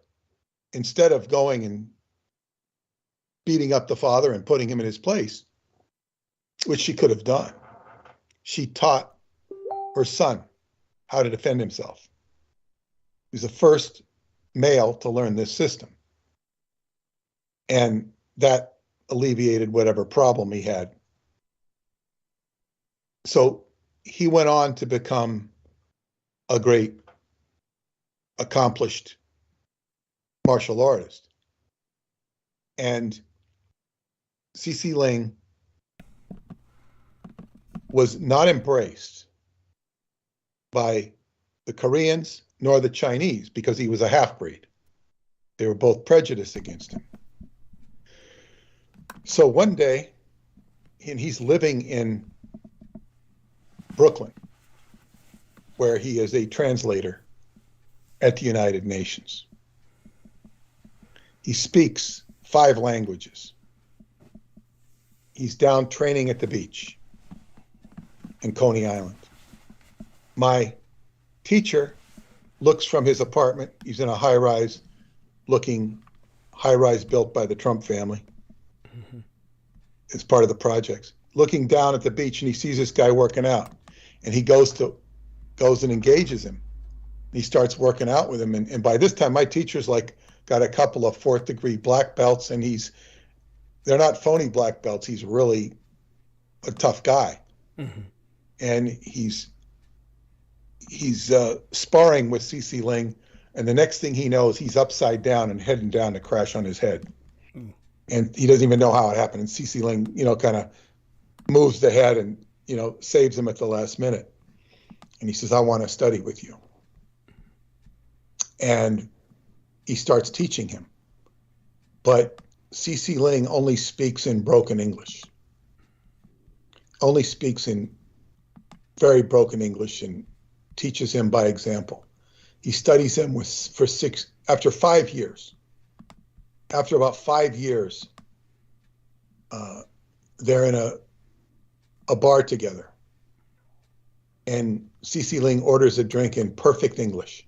instead of going and beating up the father and putting him in his place, which she could have done, she taught her son how to defend himself. He was the first male to learn this system. And that alleviated whatever problem he had. So he went on to become a great, accomplished martial artist. And CC Ling was not embraced by the Koreans nor the Chinese because he was a half-breed. They were both prejudiced against him. So one day, and he's living in Brooklyn, where he is a translator at the United Nations. He speaks 5 languages. He's down training at the beach in Coney Island. My teacher looks from his apartment. He's in a high-rise built by the Trump family. It's part of the projects. Looking down at the beach, and he sees this guy working out, and he goes and engages him. He starts working out with him, and by this time, my teacher's like got a couple of 4th-degree black belts, and they're not phony black belts. He's really a tough guy, and he's sparring with CC Ling, and the next thing he knows, he's upside down and heading down to crash on his head. And he doesn't even know how it happened. And CC Ling, kind of moves the head and, saves him at the last minute. And he says, I want to study with you. And he starts teaching him. But CC Ling only speaks in broken English. Only speaks in very broken English and teaches him by example. He studies him after 5 years. After about 5 years, they're in a bar together, and CC Ling orders a drink in perfect English.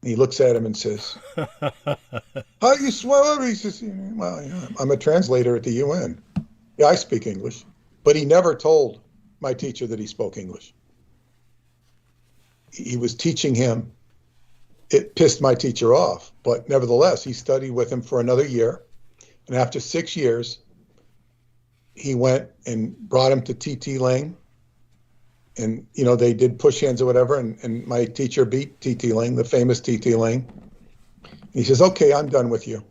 And he looks at him and says, "How you swear?" He says, "Well, I'm a translator at the UN. Yeah, I speak English." But he never told my teacher that he spoke English. He was teaching him. It pissed my teacher off, but nevertheless, he studied with him for another year. And after 6 years, he went and brought him to TT Ling. And, they did push hands or whatever. And my teacher beat TT Ling, the famous TT Ling. And he says, okay, I'm done with you.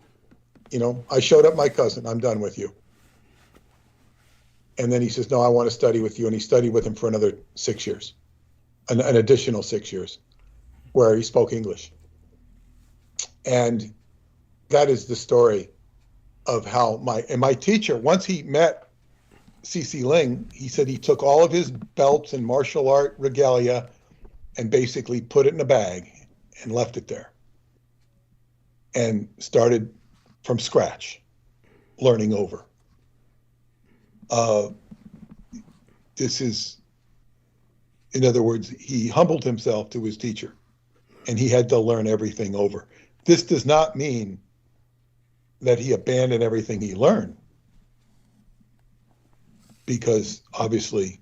I showed up my cousin. I'm done with you. And then he says, no, I want to study with you. And he studied with him for another 6 years, an additional 6 years, where he spoke English. And that is the story of how my teacher, once he met CC Ling, he said he took all of his belts and martial art regalia and basically put it in a bag and left it there and started from scratch, learning over. This is, in other words, he humbled himself to his teacher, and he had to learn everything over. This does not mean that he abandoned everything he learned, because obviously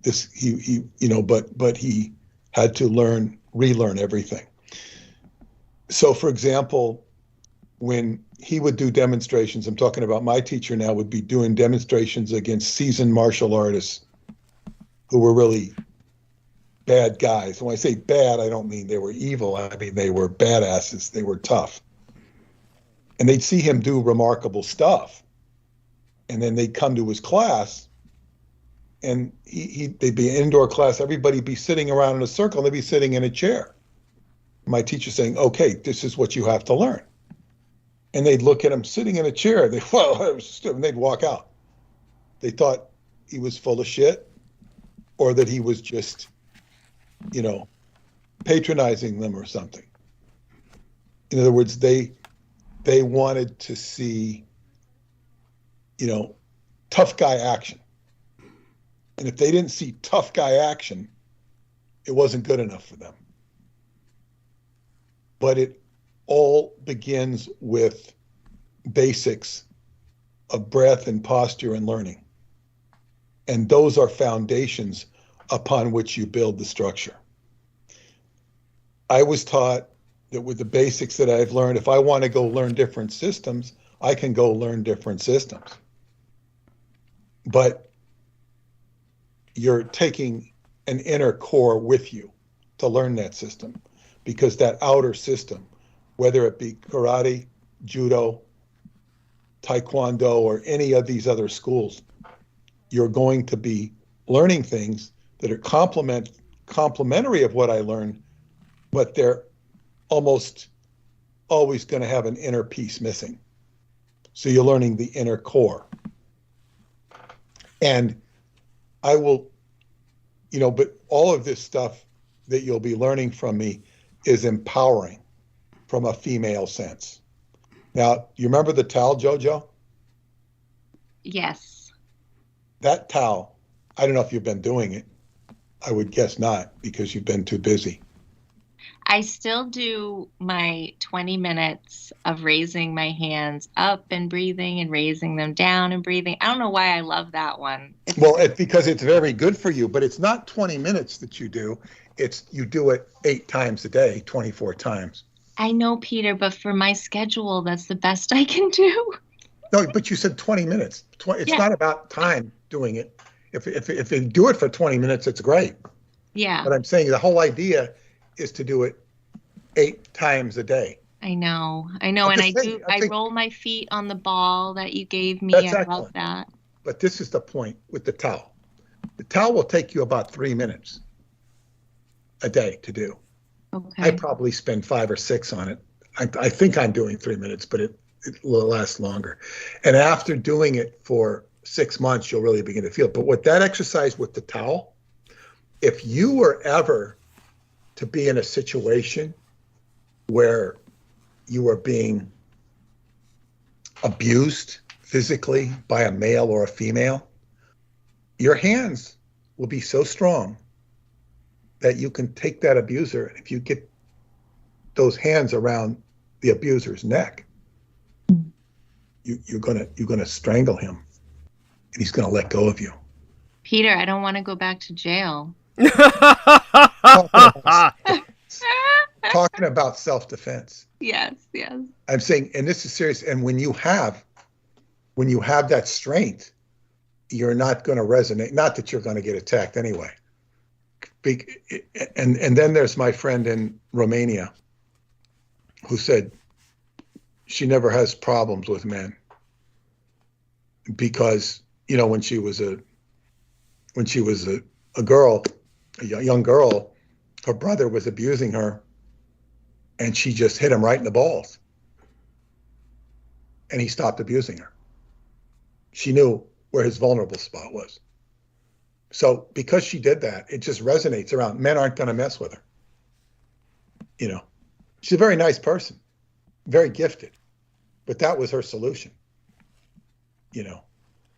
but he had to relearn everything. So, for example, when he would do demonstrations, I'm talking about my teacher now, would be doing demonstrations against seasoned martial artists who were really bad guys. When I say bad, I don't mean they were evil. I mean, they were badasses. They were tough. And they'd see him do remarkable stuff. And then they'd come to his class, and they'd be an indoor class. Everybody'd be sitting around in a circle. They'd be sitting in a chair. My teacher saying, okay, this is what you have to learn. And they'd look at him sitting in a chair. Well, that was stupid. And they'd walk out. They thought he was full of shit or that he was just, patronizing them or something. In other words, they wanted to see, tough guy action. And if they didn't see tough guy action, it wasn't good enough for them. But it all begins with basics of breath and posture and learning. And those are foundations upon which you build the structure. I was taught that with the basics that I've learned, if I want to go learn different systems, I can go learn different systems. But you're taking an inner core with you to learn that system, because that outer system, whether it be karate, judo, taekwondo, or any of these other schools, you're going to be learning things that are complementary of what I learned, but they're almost always going to have an inner piece missing. So you're learning the inner core. And I will, but all of this stuff that you'll be learning from me is empowering from a female sense. Now, you remember the towel, JoJo? Yes. That towel, I don't know if you've been doing it. I would guess not, because you've been too busy. I still do my 20 minutes of raising my hands up and breathing and raising them down and breathing. I don't know why I love that one. It's because it's very good for you, but it's not 20 minutes that you do. You do it 8 times a day, 24 times. I know, Peter, but for my schedule, that's the best I can do. No, but you said 20 minutes. It's not about time doing it. If you do it for 20 minutes, it's great. Yeah. But I'm saying the whole idea is to do it 8 times a day. I know. And I roll my feet on the ball that you gave me. I love that. But this is the point with the towel. The towel will take you about 3 minutes a day to do. Okay. I probably spend 5 or 6 on it. I think I'm doing 3 minutes, but it will last longer. And after doing it for 6 months, you'll really begin to feel it. But with that exercise with the towel, if you were ever to be in a situation where you were being abused physically by a male or a female, your hands will be so strong that you can take that abuser, and if you get those hands around the abuser's neck, you're gonna strangle him, and he's gonna let go of you. Peter, I don't want to go back to jail. Talking about self-defense. Yes. I'm saying, and this is serious, and when you have that strength, you're not going to resonate. Not that you're going to get attacked anyway. And then there's my friend in Romania who said she never has problems with men because, when she was a girl, a young girl, her brother was abusing her, and she just hit him right in the balls. And he stopped abusing her. She knew where his vulnerable spot was. So because she did that, it just resonates around. Men aren't going to mess with her. She's a very nice person, very gifted, but that was her solution.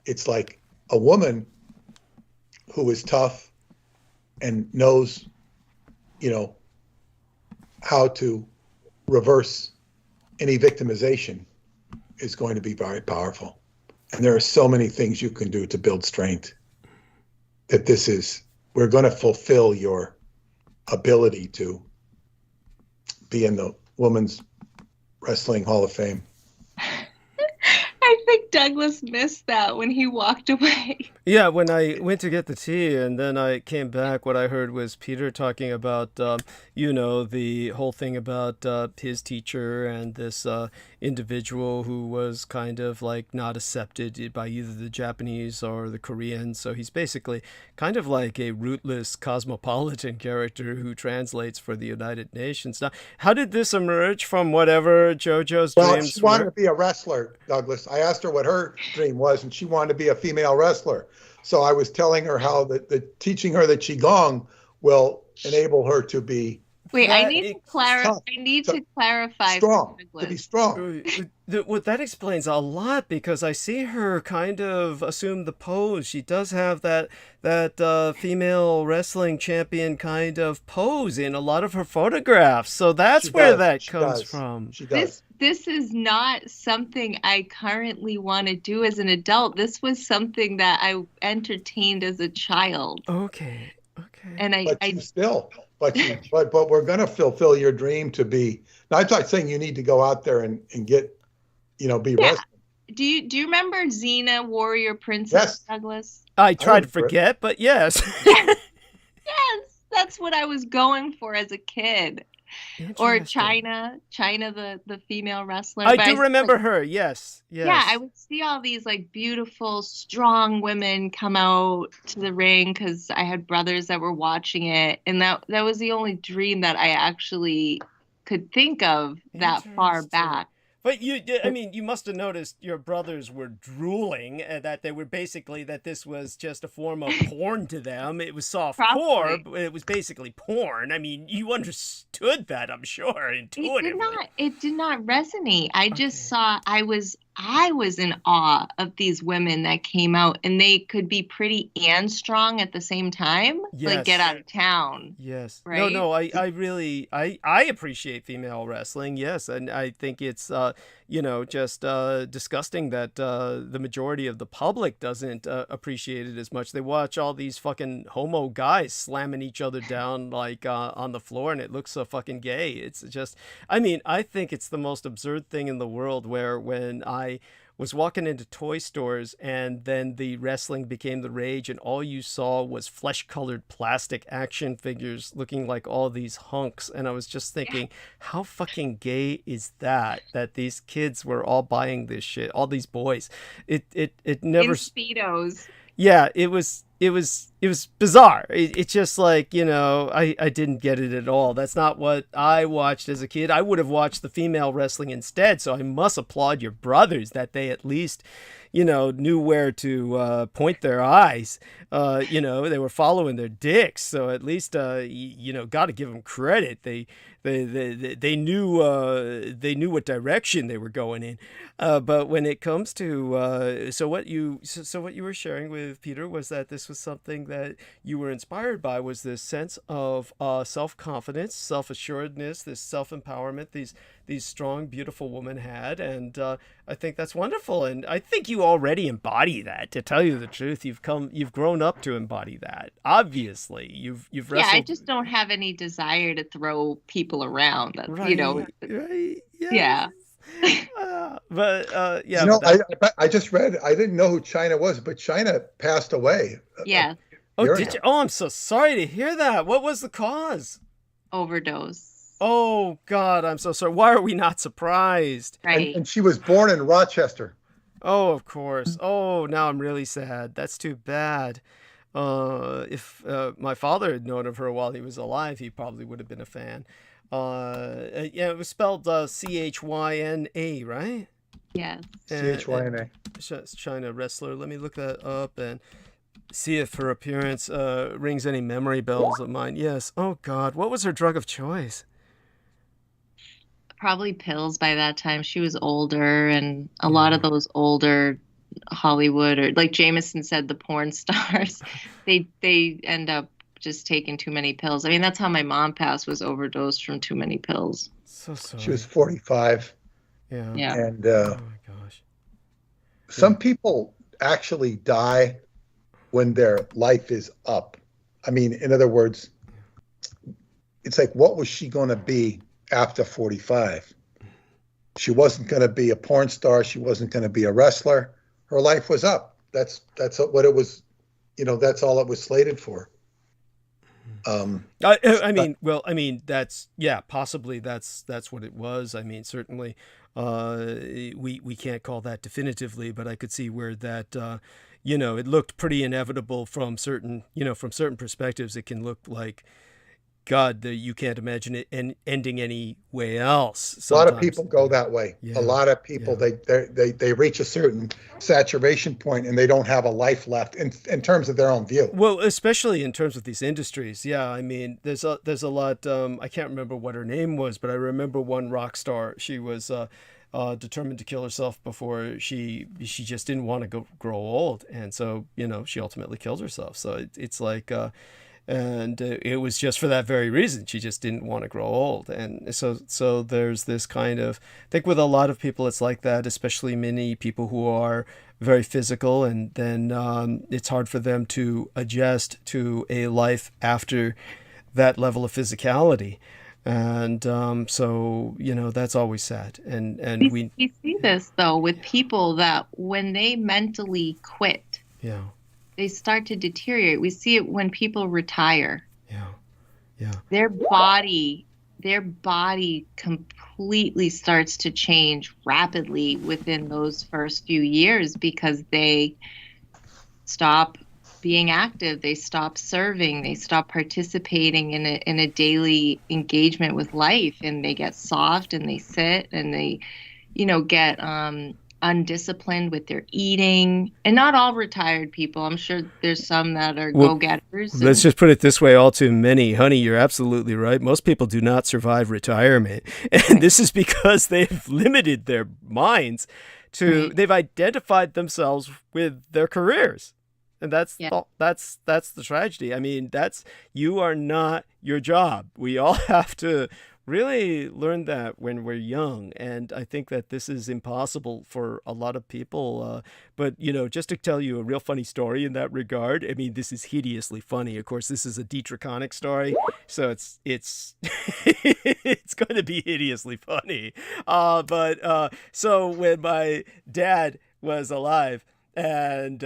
It's like a woman who is tough and knows, how to reverse any victimization is going to be very powerful. And there are so many things you can do to build strength that we're going to fulfill your ability to be in the Women's Wrestling Hall of Fame. I think Douglas missed that when he walked away. Yeah, when I went to get the tea and then I came back, what I heard was Peter talking about, the whole thing about his teacher and this individual who was kind of like not accepted by either the Japanese or the Koreans. So he's basically kind of like a rootless cosmopolitan character who translates for the United Nations. Now, how did this emerge from whatever JoJo's dreams she wanted were? to be a wrestler, Douglas. I asked her what her dream was, and she wanted to be a female wrestler. So I was telling her how the teaching her the Qigong will enable her to be Wait, That I need to clarify. I need to clarify. strong, for to be Douglas. strong. Well, that explains a lot because I see her kind of assume the pose. She does have that female wrestling champion kind of pose in a lot of her photographs. So that's She where does. that She comes does. from. She does. This is not something I currently want to do as an adult. This was something that I entertained as a child, Okay. and But you still, but we're going to fulfill your dream to be. Now, I'm not saying you need to go out there and get, be Yeah. wrestling. Do you remember Xena, Warrior Princess, Yes. Douglas? I try to remember it. forget, but yes. Yes, that's what I was going for as a kid. Or Interesting. China, the female wrestler. I But do see, remember like, her. Yes. Yes. yeah, I would see all these like beautiful, strong women come out to the ring because I had brothers that were watching it, and that was the only dream that I actually could think of that far Interesting. back. But I mean, you must have noticed your brothers were drooling, that they were basically, that this was just a form of porn to them. It was soft core, Probably. but it was basically porn. I mean, you understood that, I'm sure, intuitively. It did not resonate. I just Okay. saw I was in awe of these women that came out, and they could be pretty and strong at the same time. Like get Yes. out of town. Yes. Right? No, I really, I appreciate female wrestling. Yes. And I think it's, just disgusting that the majority of the public doesn't appreciate it as much. They watch all these fucking homo guys slamming each other down like on the floor, and it looks so fucking gay. It's just, I mean, I think it's the most absurd thing in the world where when I was walking into toy stores and then the wrestling became the rage and all you saw was flesh-colored plastic action figures looking like all these hunks, and I was just thinking, how fucking gay is that these kids were all buying this shit, all these boys. It In never Speedos. Yeah, it was bizarre. It's just like, I didn't get it at all. That's not what I watched as a kid. I would have watched the female wrestling instead. So I must applaud your brothers that they at least, knew where to point their eyes. They were following their dicks. So at least, got to give them credit. They knew what direction they were going in. But when it comes to so what you were sharing with Peter was that this was something that you were inspired by, was this sense of self-confidence, self-assuredness, this self-empowerment these strong, beautiful women had, and I think that's wonderful, and I think you already embody that. To tell you the truth, you've grown up to embody that. Obviously, you've wrestled. Yeah, I just don't have any desire to throw people around. Right. Yeah. But yeah. I just read. I didn't know who China was, but China passed away. Yeah. Oh, did you? Oh, I'm so sorry to hear that. What was the cause? Overdose. Oh God, I'm so sorry. Why are we not surprised? Right. And she was born in Rochester. Oh, of course. Oh, now I'm really sad. That's too bad. If my father had known of her while he was alive, he probably would have been a fan. Yeah, it was spelled Chyna, right? Yes. Chyna. China wrestler. Let me look that up and see if her appearance rings any memory bells of mine. Yes. Oh God, what was her drug of choice? Probably pills by that time. She was older, and a lot of those older Hollywood, or like Jameson said, the porn stars, they end up just taking too many pills. I mean, that's how my mom passed, was overdosed from too many pills. So sorry. She was 45. Yeah. And Oh my gosh. some people actually die when their life is up. I mean, in other words, it's like, what was she going to be after 45? She wasn't going to be a porn star. She wasn't going to be a wrestler. Her life was up. That's what it was. That's all it was slated for. I mean, that's, yeah, possibly that's what it was. I mean, certainly, we can't call that definitively, but I could see where that, it looked pretty inevitable from certain perspectives. It can look like, God, you can't imagine it ending any way else. Sometimes. A lot of people go that way. Yeah. A lot of people, they reach a certain saturation point and they don't have a life left in terms of their own view. Well, especially in terms of these industries. Yeah, I mean, there's a lot. I can't remember what her name was, but I remember one rock star. She was determined to kill herself before she just didn't want to grow old, and so she ultimately killed herself. So it's like. And it was just for that very reason. She just didn't want to grow old. And so there's this kind of, I think with a lot of people, it's like that, especially many people who are very physical. And then it's hard for them to adjust to a life after that level of physicality. And so, that's always sad. And we see this, though, with people that when they mentally quit. Yeah. They start to deteriorate. We see it when people retire. Yeah. Their body completely starts to change rapidly within those first few years because they stop being active, they stop serving, they stop participating in a daily engagement with life, and they get soft and they sit and they, get undisciplined with their eating. And not all retired people. I'm sure there's some that are go-getters. Let's just put it this way, all too many. Honey, you're absolutely right. Most people do not survive retirement. And this is because they've limited their minds to, they've identified themselves with their careers. And that's the tragedy. I mean, you are not your job. We all have to really learn that when we're young. And I think that this is impossible for a lot of people. But, just to tell you a real funny story in that regard, I mean, this is hideously funny. Of course, this is a Dietrichonic story, so it's it's going to be hideously funny. So when my dad was alive, and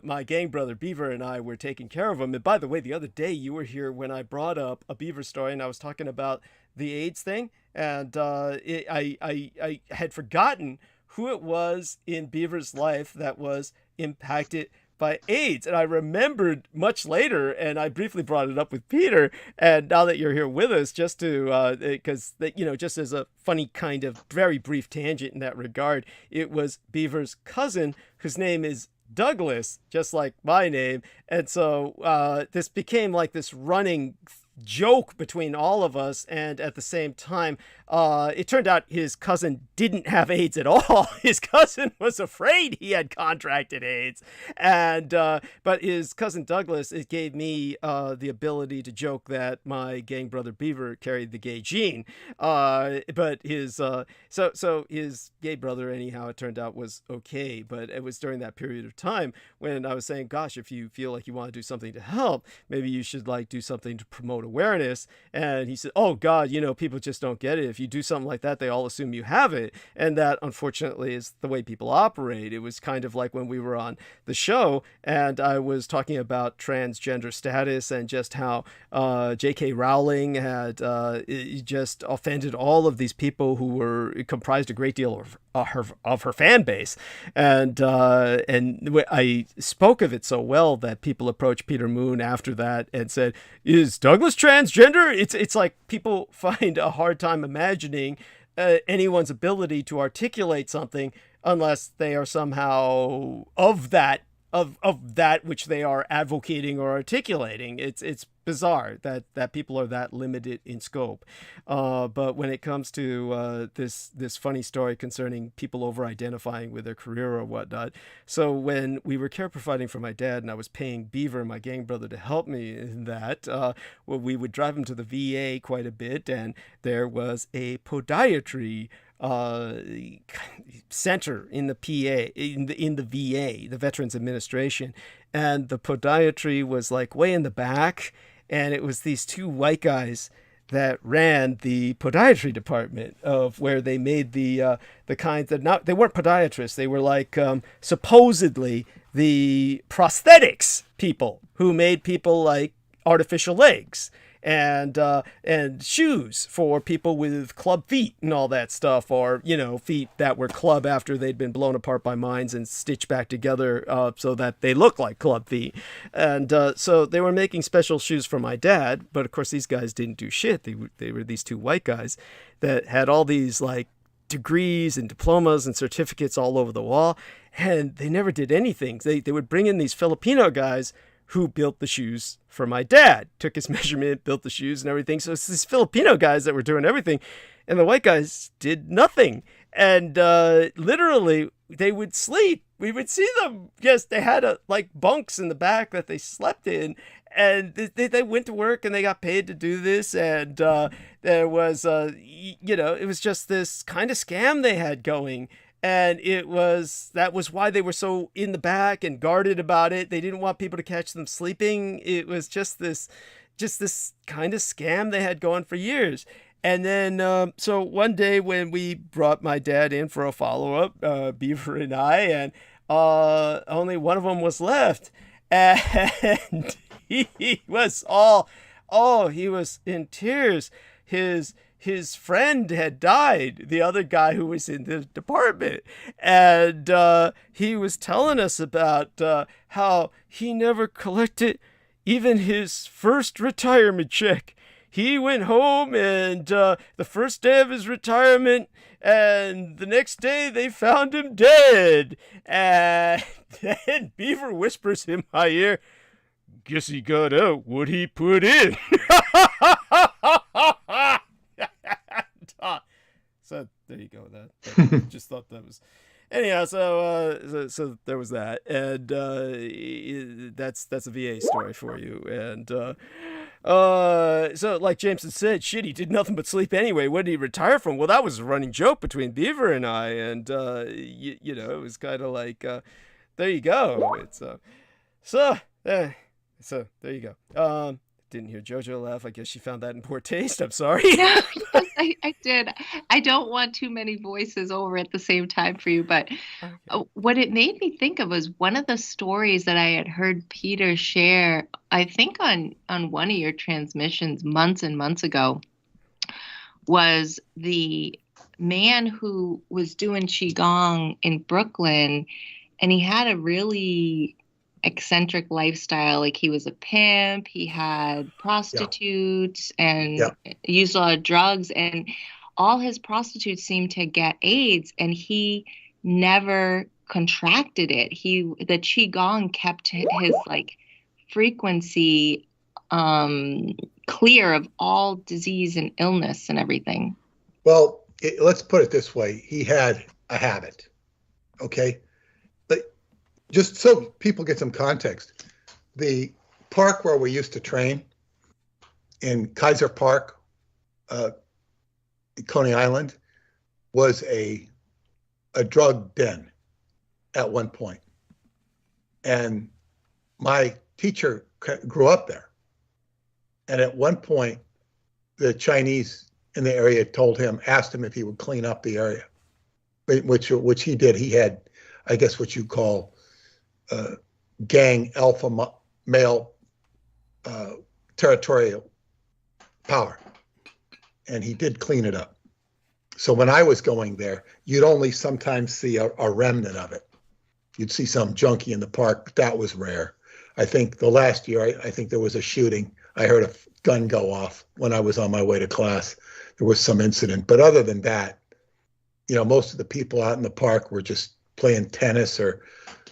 my gang brother Beaver and I were taking care of him. And by the way, the other day you were here when I brought up a Beaver story, and I was talking about the AIDS thing, and I had forgotten who it was in Beaver's life that was impacted by AIDS. And I remembered much later, and I briefly brought it up with Peter. And now that you're here with us, just to, because, just as a funny kind of very brief tangent in that regard, it was Beaver's cousin, whose name is Douglas, just like my name. And so this became like this running joke between all of us, and at the same time it turned out his cousin didn't have AIDS at all. His cousin was afraid he had contracted AIDS, and but his cousin Douglas, it gave me the ability to joke that my gang brother Beaver carried the gay gene, but his so his gay brother, anyhow, it turned out, was okay. But it was during that period of time when I was saying, gosh, if you feel like you want to do something to help, maybe you should do something to promote awareness. And he said, oh God, people just don't get it. If you do something like that, they all assume you have it. And that, unfortunately, is the way people operate. It was kind of like when we were on the show and I was talking about transgender status and just how J.K. Rowling had just offended all of these people who were comprised a great deal of her fan base. And I spoke of it so well that people approached Peter Moon after that and said, is Douglas transgender? It's like people find a hard time imagining anyone's ability to articulate something unless they are somehow of that which they are advocating or articulating. It's bizarre that people are that limited in scope. But when it comes to this funny story concerning people over-identifying with their career or whatnot, so when we were care providing for my dad and I was paying Beaver, my gang brother, to help me in that, we would drive him to the VA quite a bit, and there was a podiatry center in the PA, in the VA, the Veterans Administration, and the podiatry was way in the back, and it was these two white guys that ran the podiatry department of where they made the kinds that they weren't podiatrists, they were supposedly the prosthetics people who made people artificial legs. and shoes for people with club feet and all that stuff, or feet that were club after they'd been blown apart by mines and stitched back together so that they look like club feet. And so they were making special shoes for my dad, but of course these guys didn't do shit. They were these two white guys that had all these like degrees and diplomas and certificates all over the wall, and they never did anything. They would bring in these Filipino guys who built the shoes for my dad, took his measurement, built the shoes and everything. So it's these Filipino guys that were doing everything, and the white guys did nothing. And literally they would sleep. We would see them. Yes, they had like bunks in the back that they slept in, and they went to work and they got paid to do this. And there was, it was just this kind of scam they had going. And that was why they were so in the back and guarded about it. They didn't want people to catch them sleeping. It was just this kind of scam they had going for years. And then, so one day when we brought my dad in for a follow-up, Beaver and I, and only one of them was left. And he was he was in tears. His friend had died, the other guy who was in the department. And he was telling us about how he never collected even his first retirement check. He went home, and the first day of his retirement, and the next day they found him dead. And then Beaver whispers in my ear, "Guess he got out what he put in." So there you go. That just thought that was. Anyhow, so there was that, and that's a VA story for you. And so like Jameson said, shit, he did nothing but sleep anyway. What did he retire from? Well, that was a running joke between Beaver and I, and it was kind of like, there you go. It's so there you go. Didn't hear JoJo laugh. I guess she found that in poor taste. I'm sorry. No, yes, I did. I don't want too many voices over at the same time for you, but okay. What it made me think of was one of the stories that I had heard Peter share, I think on one of your transmissions months and months ago, was the man who was doing Qigong in Brooklyn, and he had a really eccentric lifestyle. Like he was a pimp, he had prostitutes, and used a lot of drugs, and all his prostitutes seemed to get AIDS, and he never contracted it. The Qigong kept his like frequency clear of all disease and illness and everything. Well, let's put it this way. He had a habit. Okay. Just so people get some context, the park where we used to train in Kaiser Park, Coney Island, was a drug den at one point. And my teacher grew up there. And at one point, the Chinese in the area asked him if he would clean up the area, which he did. He had, I guess, what you call gang alpha male territorial power, and he did clean it up. So when I was going there, you'd only sometimes see a remnant of it. You'd see some junkie in the park, but that was rare. I think the last year, I think there was a shooting. I heard a gun go off when I was on my way to class. There was some incident, but other than that, most of the people out in the park were just playing tennis or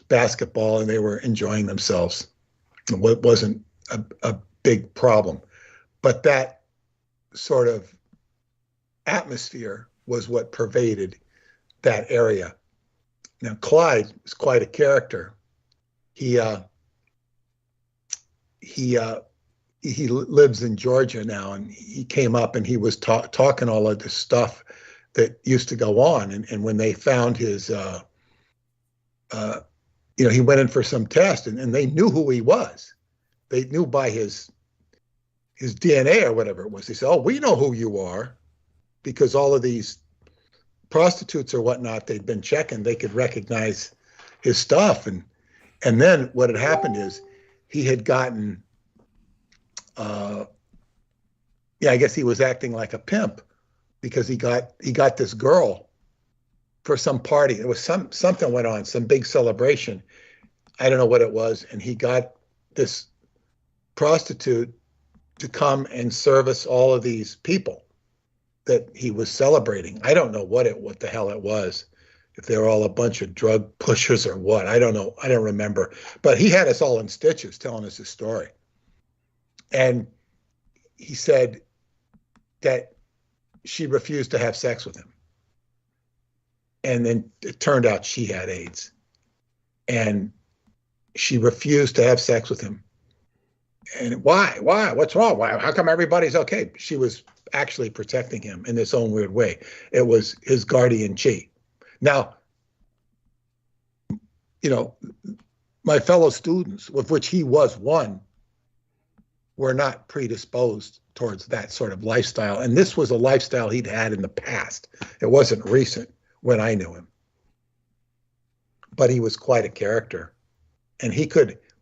basketball, and they were enjoying themselves. It wasn't a big problem, but that sort of atmosphere was what pervaded that area. Now, Clyde is quite a character. He lives in Georgia now, and he came up and he was talking all of this stuff that used to go on. And when they found his, he went in for some test, and they knew who he was. They knew by his DNA or whatever it was. They said, "Oh, we know who you are," because all of these prostitutes or whatnot they'd been checking, they could recognize his stuff. And then what had happened is he had gotten I guess he was acting like a pimp because he got this girl for some party. It was something went on, some big celebration. I don't know what it was, and he got this prostitute to come and service all of these people that he was celebrating. I don't know what the hell it was. If they were all a bunch of drug pushers or what, I don't know. I don't remember. But he had us all in stitches telling us his story. And he said that she refused to have sex with him. And then it turned out she had AIDS. And she refused to have sex with him. And why? What's wrong? Why? How come everybody's okay? She was actually protecting him in this own weird way. It was his guardian chi. Now, my fellow students, of which he was one, were not predisposed towards that sort of lifestyle. And this was a lifestyle he'd had in the past. It wasn't recent when I knew him. But he was quite a character. And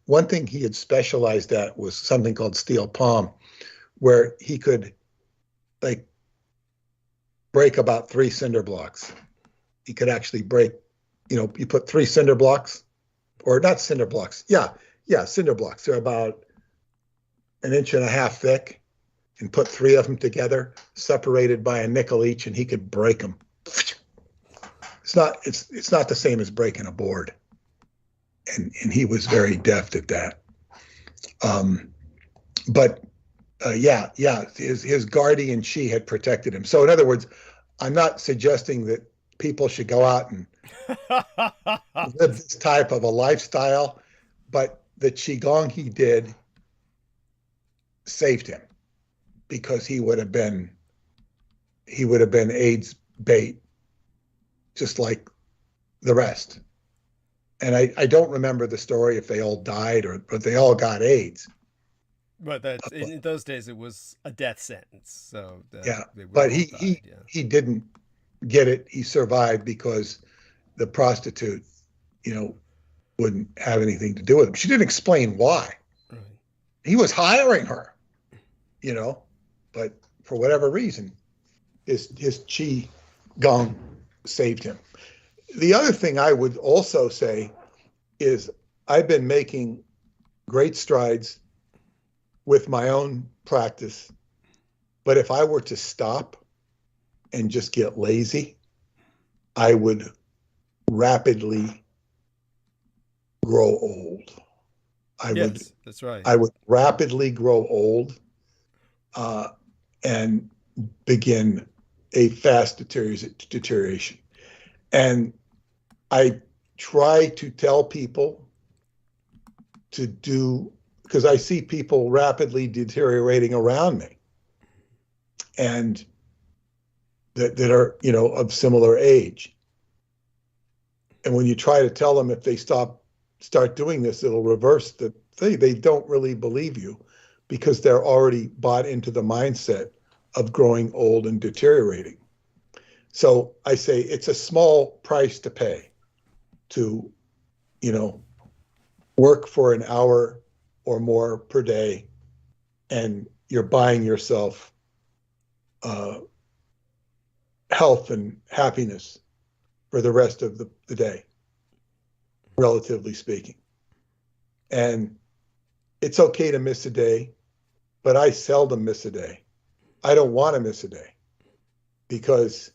one thing he had specialized at was something called steel palm, where he could break about 3 cinder blocks. He could actually break, you put 3 cinder blocks, or not cinder blocks. Yeah, cinder blocks. They're about 1.5 inches thick, and put 3 of them together, separated by a nickel each, and he could break them. It's not the same as breaking a board. And he was very deft at that. His guardian chi had protected him. So in other words, I'm not suggesting that people should go out and live this type of a lifestyle, but the qigong he did saved him, because he would have been AIDS bait, just like the rest. And I don't remember the story if they all died but they all got AIDS. But in those days it was a death sentence. So but he didn't get it. He survived because the prostitute, wouldn't have anything to do with him. She didn't explain why. Right. He was hiring her, but for whatever reason, his qi gong saved him. The other thing I would also say is I've been making great strides with my own practice, but if I were to stop and just get lazy, I would rapidly grow old. That's right. I would rapidly grow old and begin a fast deterioration. And I try to tell people to do, because I see people rapidly deteriorating around me, and that are, of similar age. And when you try to tell them if they start doing this, it'll reverse the thing, they don't really believe you, because they're already bought into the mindset of growing old and deteriorating. So I say it's a small price to pay to, work for an hour or more per day, and you're buying yourself health and happiness for the rest of the day, relatively speaking. And it's okay to miss a day, but I seldom miss a day. I don't want to miss a day, because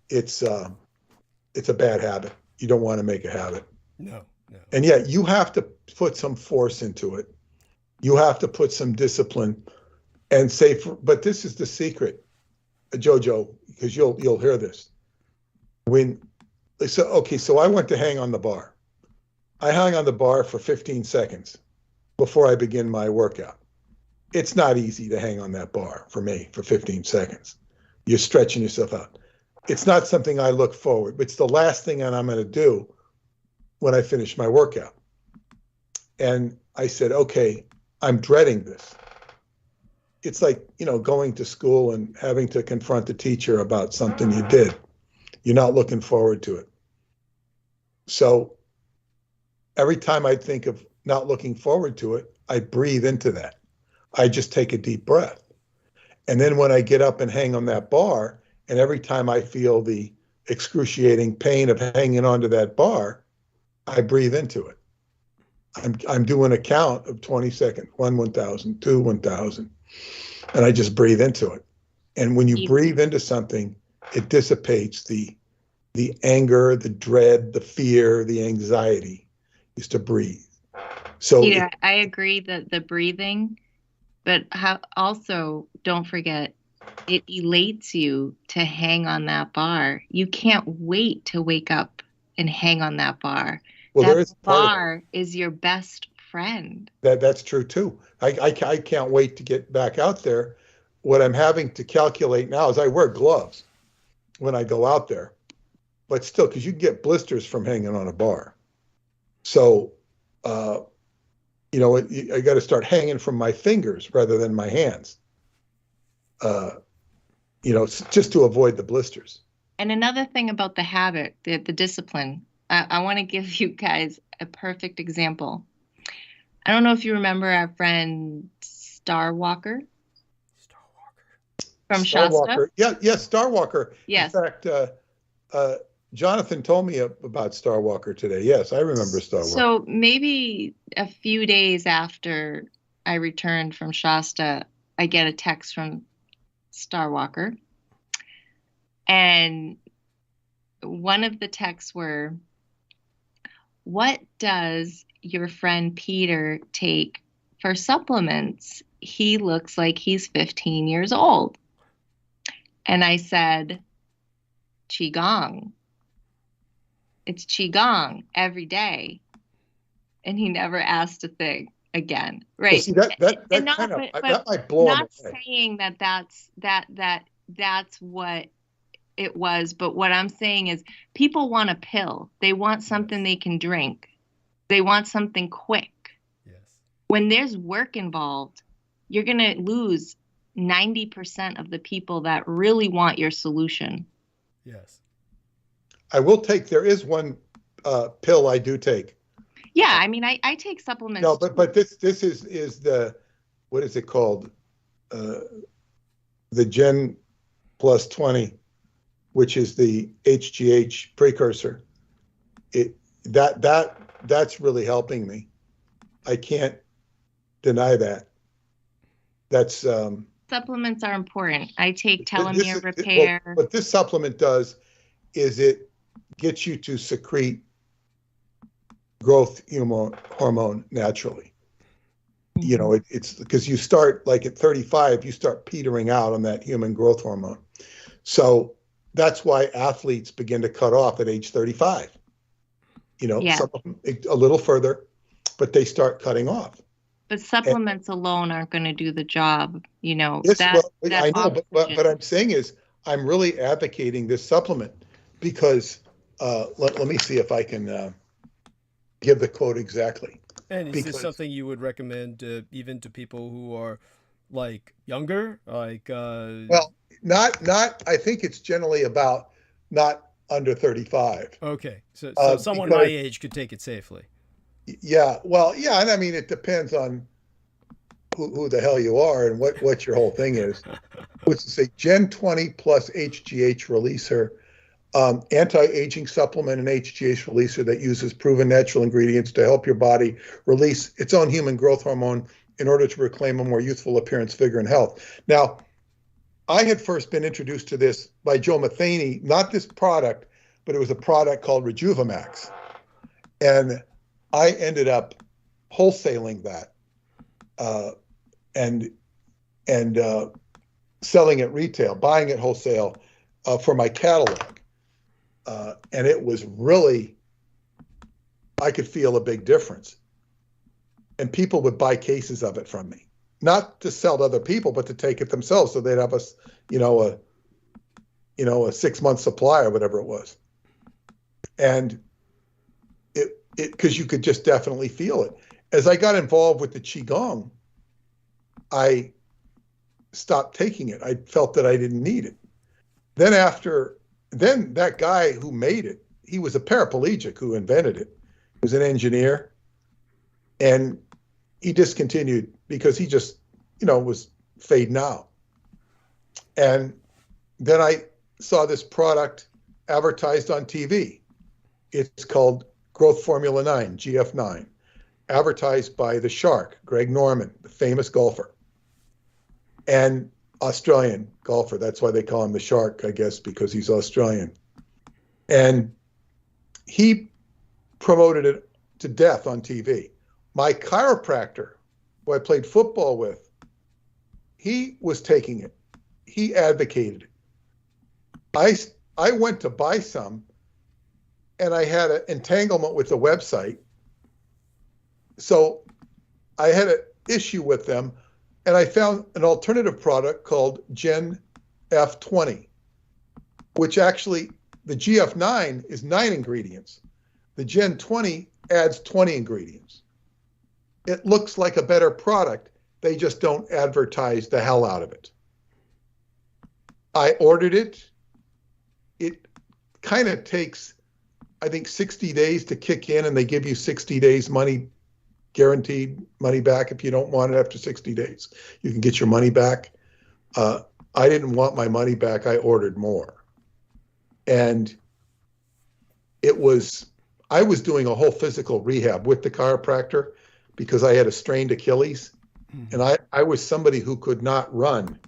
it's a bad habit. You don't want to make a habit. No. And yet you have to put some force into it. You have to put some discipline and say, but this is the secret, Jojo, because you'll hear this. So I went to hang on the bar. I hung on the bar for 15 seconds before I begin my workout. It's not easy to hang on that bar for me for 15 seconds. You're stretching yourself out. It's not something I look forward, but it's the last thing that I'm going to do when I finish my workout. And I said, okay, I'm dreading this. It's like, going to school and having to confront the teacher about something you did. You're not looking forward to it. So every time I think of not looking forward to it, I breathe into that. I just take a deep breath. And then when I get up and hang on that bar, and every time I feel the excruciating pain of hanging onto that bar, I breathe into it. I'm doing a count of 20 seconds, 1, 1,000, 2, 1,000, and I just breathe into it. And when you breathe into something, it dissipates the anger, the dread, the fear, the anxiety, is to breathe. So yeah, I agree that the breathing, but also don't forget, it elates you to hang on that bar. You can't wait to wake up and hang on that bar. Well, that bar is your best friend. That's true too. I can't wait to get back out there. What I'm having to calculate now is I wear gloves when I go out there, but still, because you get blisters from hanging on a bar. So, I got to start hanging from my fingers rather than my hands. Just to avoid the blisters. And another thing about the habit, the discipline, I want to give you guys a perfect example. I don't know if you remember our friend Star Walker. From Shasta. Walker. Yes, Star Walker. Yes. In fact, Jonathan told me about Star Walker today. Yes, I remember Star Walker. So maybe a few days after I returned from Shasta, I get a text from Star Walker. And one of the texts were, "What does your friend Peter take for supplements? He looks like he's 15 years old." And I said, "Qigong. It's Qigong every day." And he never asked a thing again. Right. Well, see, that might blow him away. Not saying that's what it was, but what I'm saying is people want a pill. They want something they can drink. They want something quick. Yes. When there's work involved, you're going to lose 90% of the people that really want your solution. Yes. I will take, there is one pill I do take. Yeah, I mean, I take supplements. No, but this is the, what is it called? The Gen Plus 20, which is the HGH precursor. That's really helping me. I can't deny that. That's supplements are important. I take telomere repair. What this supplement does is it gets you to secrete growth hormone naturally. It's because you start like at 35, you start petering out on that human growth hormone. So that's why athletes begin to cut off at age 35. Some of them a little further, but they start cutting off. But supplements alone aren't going to do the job. I know, but I'm saying is I'm really advocating this supplement because let me see if I can give the quote exactly. And is this something you would recommend even to people who are like younger? Well, not. I think it's generally about not under 35. Okay, so someone my age could take it safely. Yeah, well, yeah, and I mean it depends on who the hell you are and what your whole thing is. Which is a Gen 20 plus HGH releaser, anti-aging supplement and HGH releaser that uses proven natural ingredients to help your body release its own human growth hormone in order to reclaim a more youthful appearance, vigor, and health. Now, I had first been introduced to this by Joe Matheny, not this product, but it was a product called Rejuvimax. And I ended up wholesaling that and selling at retail, buying it wholesale for my catalog. And it was really, I could feel a big difference. And people would buy cases of it from me, not to sell to other people, but to take it themselves. So they'd have a 6-month supply or whatever it was. And because you could just definitely feel it. As I got involved with the Qigong, I stopped taking it. I felt that I didn't need it. Then that guy who made it, he was a paraplegic who invented it. He was an engineer, and he discontinued because he just, was fading out. And then I saw this product advertised on TV. It's called Growth Formula 9, GF9, advertised by the Shark, Greg Norman, the famous golfer, and Australian golfer. That's why they call him the Shark, I guess, because he's Australian. And he promoted it to death on TV. My chiropractor, who I played football with, he was taking it. He advocated it. I went to buy some, and I had an entanglement with the website. So I had an issue with them, and I found an alternative product called Gen F20, which actually, the GF9 is 9 ingredients. The Gen 20 adds 20 ingredients. It looks like a better product. They just don't advertise the hell out of it. I ordered it. It kind of takes, I think, 60 days to kick in, and they give you 60 days money, guaranteed money back if you don't want it after 60 days. You can get your money back. I didn't want my money back. I ordered more. And I was doing a whole physical rehab with the chiropractor because I had a strained Achilles. And I was somebody who could not run.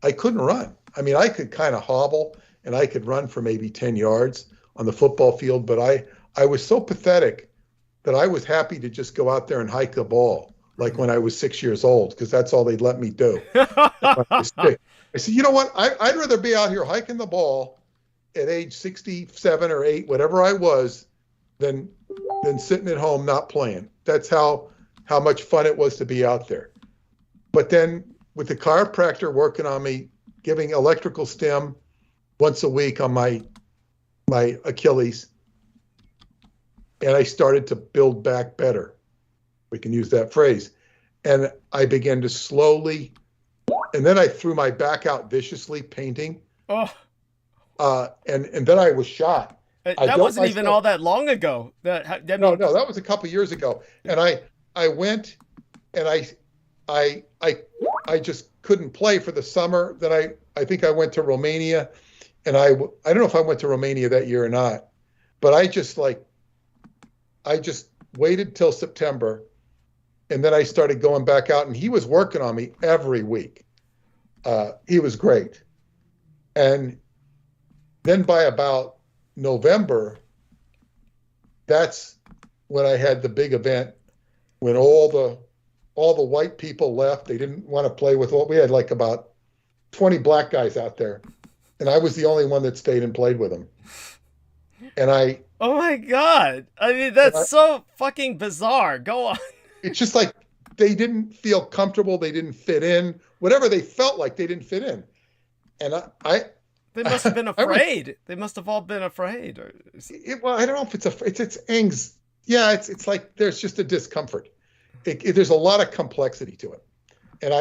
I couldn't run. I mean, I could kind of hobble, and I could run for maybe 10 yards on the football field, but I was so pathetic that I was happy to just go out there and hike the ball, like when I was 6 years old, because that's all they'd let me do. I said, you know what? I'd rather be out here hiking the ball at age 67 or 8, whatever I was, than sitting at home not playing. That's how much fun it was to be out there. But then with the chiropractor working on me, giving electrical stim once a week on my Achilles, and I started to build back better. We can use that phrase. And I began to slowly, and then I threw my back out viciously painting. Oh. And then I was shot. That wasn't even all that long ago. No, that was a couple years ago. And I went, and I just couldn't play for the summer. Then I think I went to Romania, and I don't know if I went to Romania that year or not, but I just waited till September, and then I started going back out, and he was working on me every week. He was great. And then by about November, that's when I had the big event, when all the white people left. They didn't want to play with we had like about 20 black guys out there, and I was the only one that stayed and played with them. And oh my God. I mean, that's so fucking bizarre. Go on. It's just like they didn't feel comfortable. They didn't fit in. Whatever they felt like, they didn't fit in. And they must have been afraid. They must have all been afraid. Well, I don't know if it's anxiety. Yeah, it's like there's just a discomfort. There's a lot of complexity to it. And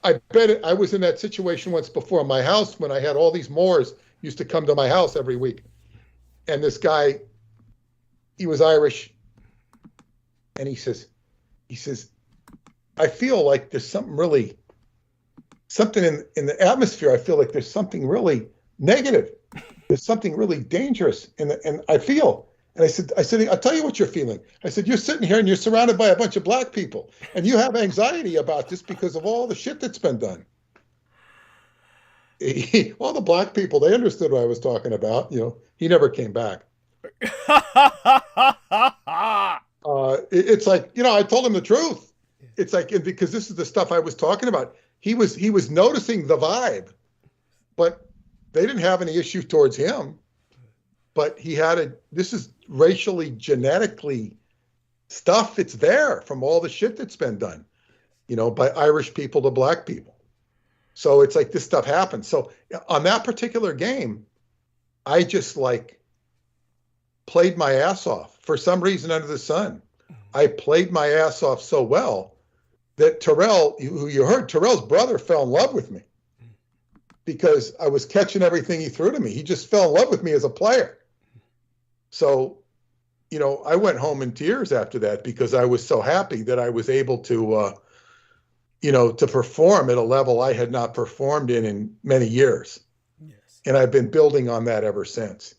I bet I was in that situation once before. My house, when I had all these Moors, used to come to my house every week. And this guy, he was Irish. And he says, I feel like there's something in the atmosphere. I feel like there's something really negative. There's something really dangerous. And I feel, and I said, I'll tell you what you're feeling. I said, you're sitting here and you're surrounded by a bunch of black people, and you have anxiety about this because of all the shit that's been done. All the black people, they understood what I was talking about. He never came back. It's like, I told him the truth. It's like, because this is the stuff I was talking about. He was noticing the vibe, but they didn't have any issue towards him. But this is racially, genetically stuff. It's there from all the shit that's been done, by Irish people to black people. So it's like this stuff happens. So on that particular game, I just played my ass off for some reason under the sun. I played my ass off so well that Terrell, who you heard, Terrell's brother fell in love with me because I was catching everything he threw to me. He just fell in love with me as a player. So, I went home in tears after that because I was so happy that I was able to, to perform at a level I had not performed in many years. Yes. And I've been building on that ever since.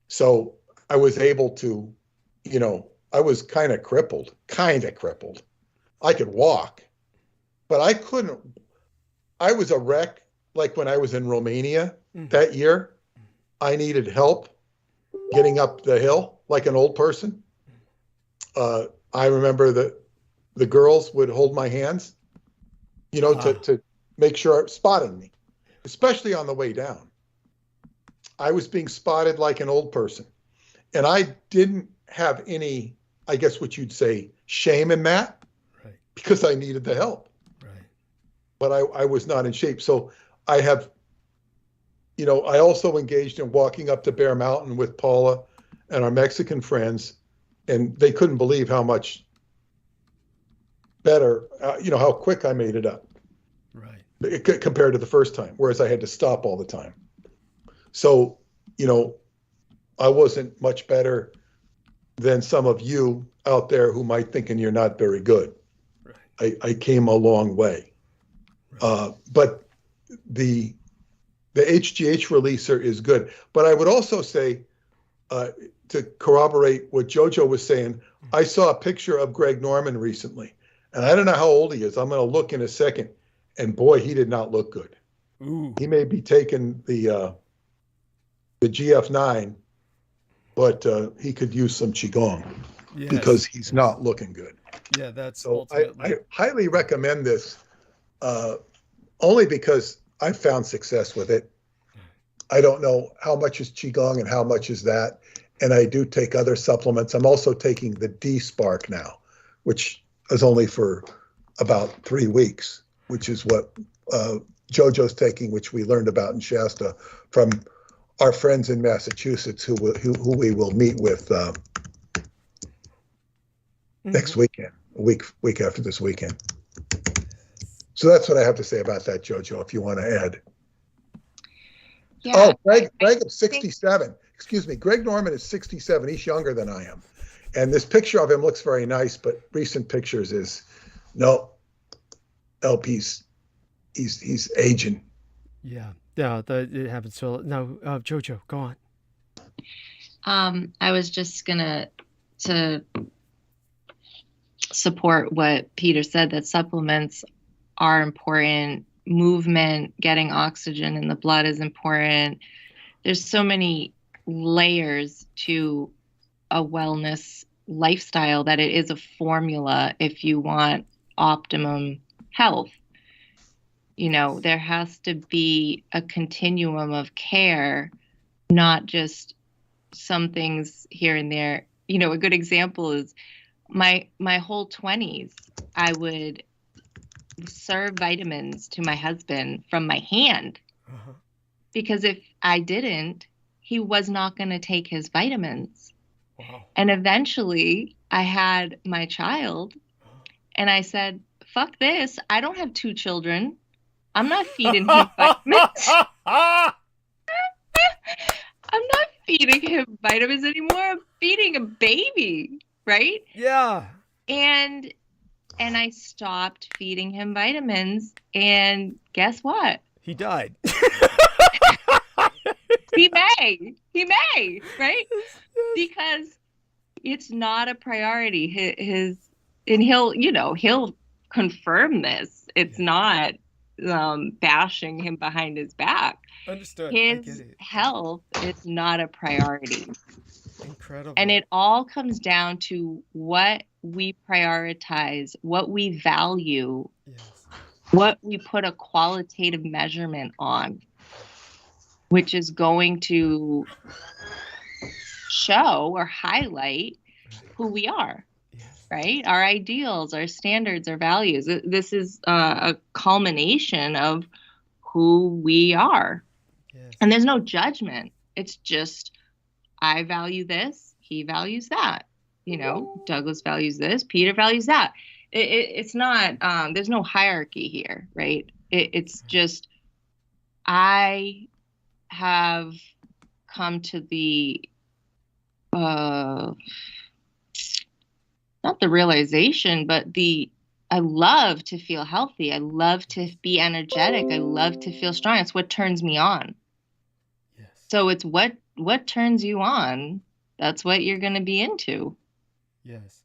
So I was able to, I was kind of crippled. I could walk, but I couldn't. I was a wreck. Like when I was in Romania that year, I needed help getting up the hill like an old person. I remember that the girls would hold my hands, to make sure, spotting me, especially on the way down. I was being spotted like an old person. And I didn't have any, I guess what you'd say, shame in that, right, because I needed the help. right. But I was not in shape. So I have, I also engaged in walking up to Bear Mountain with Paula and our Mexican friends, and they couldn't believe how much better, how quick I made it up. Right. Compared to the first time, whereas I had to stop all the time. So, I wasn't much better than some of you out there who might thinking you're not very good. Right. I came a long way. Right. But the HGH releaser is good. But I would also say, to corroborate what JoJo was saying, I saw a picture of Greg Norman recently, and I don't know how old he is. I'm going to look in a second, and boy, he did not look good. Ooh. He may be taking the GF9, but he could use some Qigong, Yes. because he's not looking good. Yeah, that's So ultimately. I highly recommend this, only because I've found success with it. I don't know how much is Qigong and how much is that. And I do take other supplements. I'm also taking the D-Spark now, which is only for about 3 weeks, which is what JoJo's taking, which we learned about in Shasta from our friends in Massachusetts, who we will meet with next weekend, a week after this weekend. So that's what I have to say about that, JoJo, if you want to add. Yeah, Oh, Greg is 67. Excuse me. Greg Norman is 67. He's younger than I am. And this picture of him looks very nice, but recent pictures is, no, LP's, he's aging. Yeah. Yeah, it happens. So no, JoJo, go on. I was just gonna to support what Peter said, that supplements are important. Movement, getting oxygen in the blood is important. There's so many layers to a wellness lifestyle that it is a formula if you want optimum health. There has to be a continuum of care, not just some things here and there. A good example is my whole 20s, I would serve vitamins to my husband from my hand, because if I didn't, he was not going to take his vitamins. Wow. And eventually I had my child, and I said, fuck this. I don't have 2 children. I'm not feeding him vitamins. I'm not feeding him vitamins anymore. I'm feeding a baby, right? Yeah. And I stopped feeding him vitamins, and guess what? He died. He may, right? Because it's not a priority. And he'll confirm this. It's not bashing him behind his back. Understood. His health is not a priority. Incredible. And it all comes down to what we prioritize, what we value, Yes. what we put a qualitative measurement on, which is going to show or highlight who we are, right? Our ideals, our standards, our values. This is a culmination of who we are. Yes. And there's no judgment. It's just, I value this, he values that. Douglas values this, Peter values that. It's not, there's no hierarchy here, right? It's just, I have come to the, not the realization, but the I love to feel healthy. I love to be energetic. I love to feel strong. It's what turns me on. Yes. So it's what turns you on. That's what you're going to be into. Yes.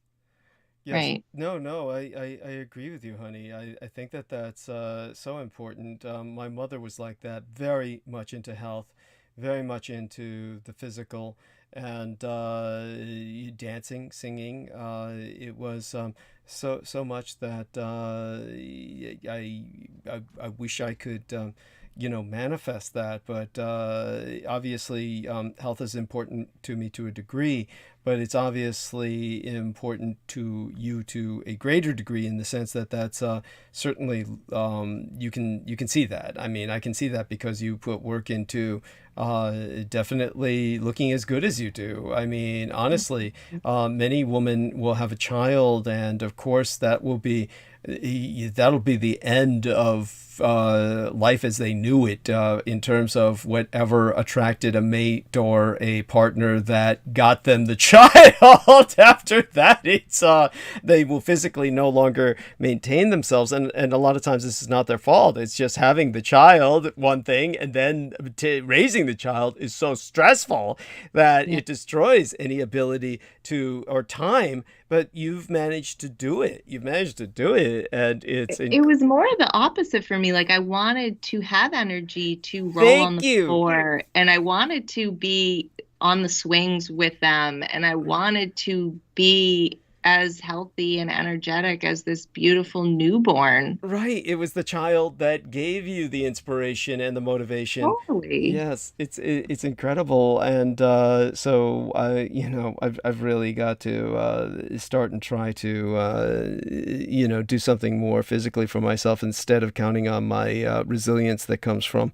Yes. Right. No, I agree with you, honey. I think that that's so important. My mother was like that, very much into health, very much into the physical, and dancing, singing. It was so much that I wish I could manifest that. But obviously, health is important to me to a degree, but it's obviously important to you to a greater degree, in the sense that that's certainly you can see that. I mean, I can see that because you put work into definitely looking as good as you do. I mean, honestly, many women will have a child, and of course that'll be the end of life as they knew it, in terms of whatever attracted a mate or a partner that got them the child. After that, it's they will physically no longer maintain themselves, and a lot of times this is not their fault. It's just having the child, one thing, and then raising the child is so stressful that it destroys any ability to, or time. But you've managed to do it. You've managed to do it, and it was more the opposite for me. Like, I wanted to have energy to roll on the floor, and I wanted to be on the swings with them, and I wanted to be as healthy and energetic as this beautiful newborn. Right. It was the child that gave you the inspiration and the motivation. Totally. Yes, it's incredible, and so I've really got to start and try to do something more physically for myself, instead of counting on my resilience that comes from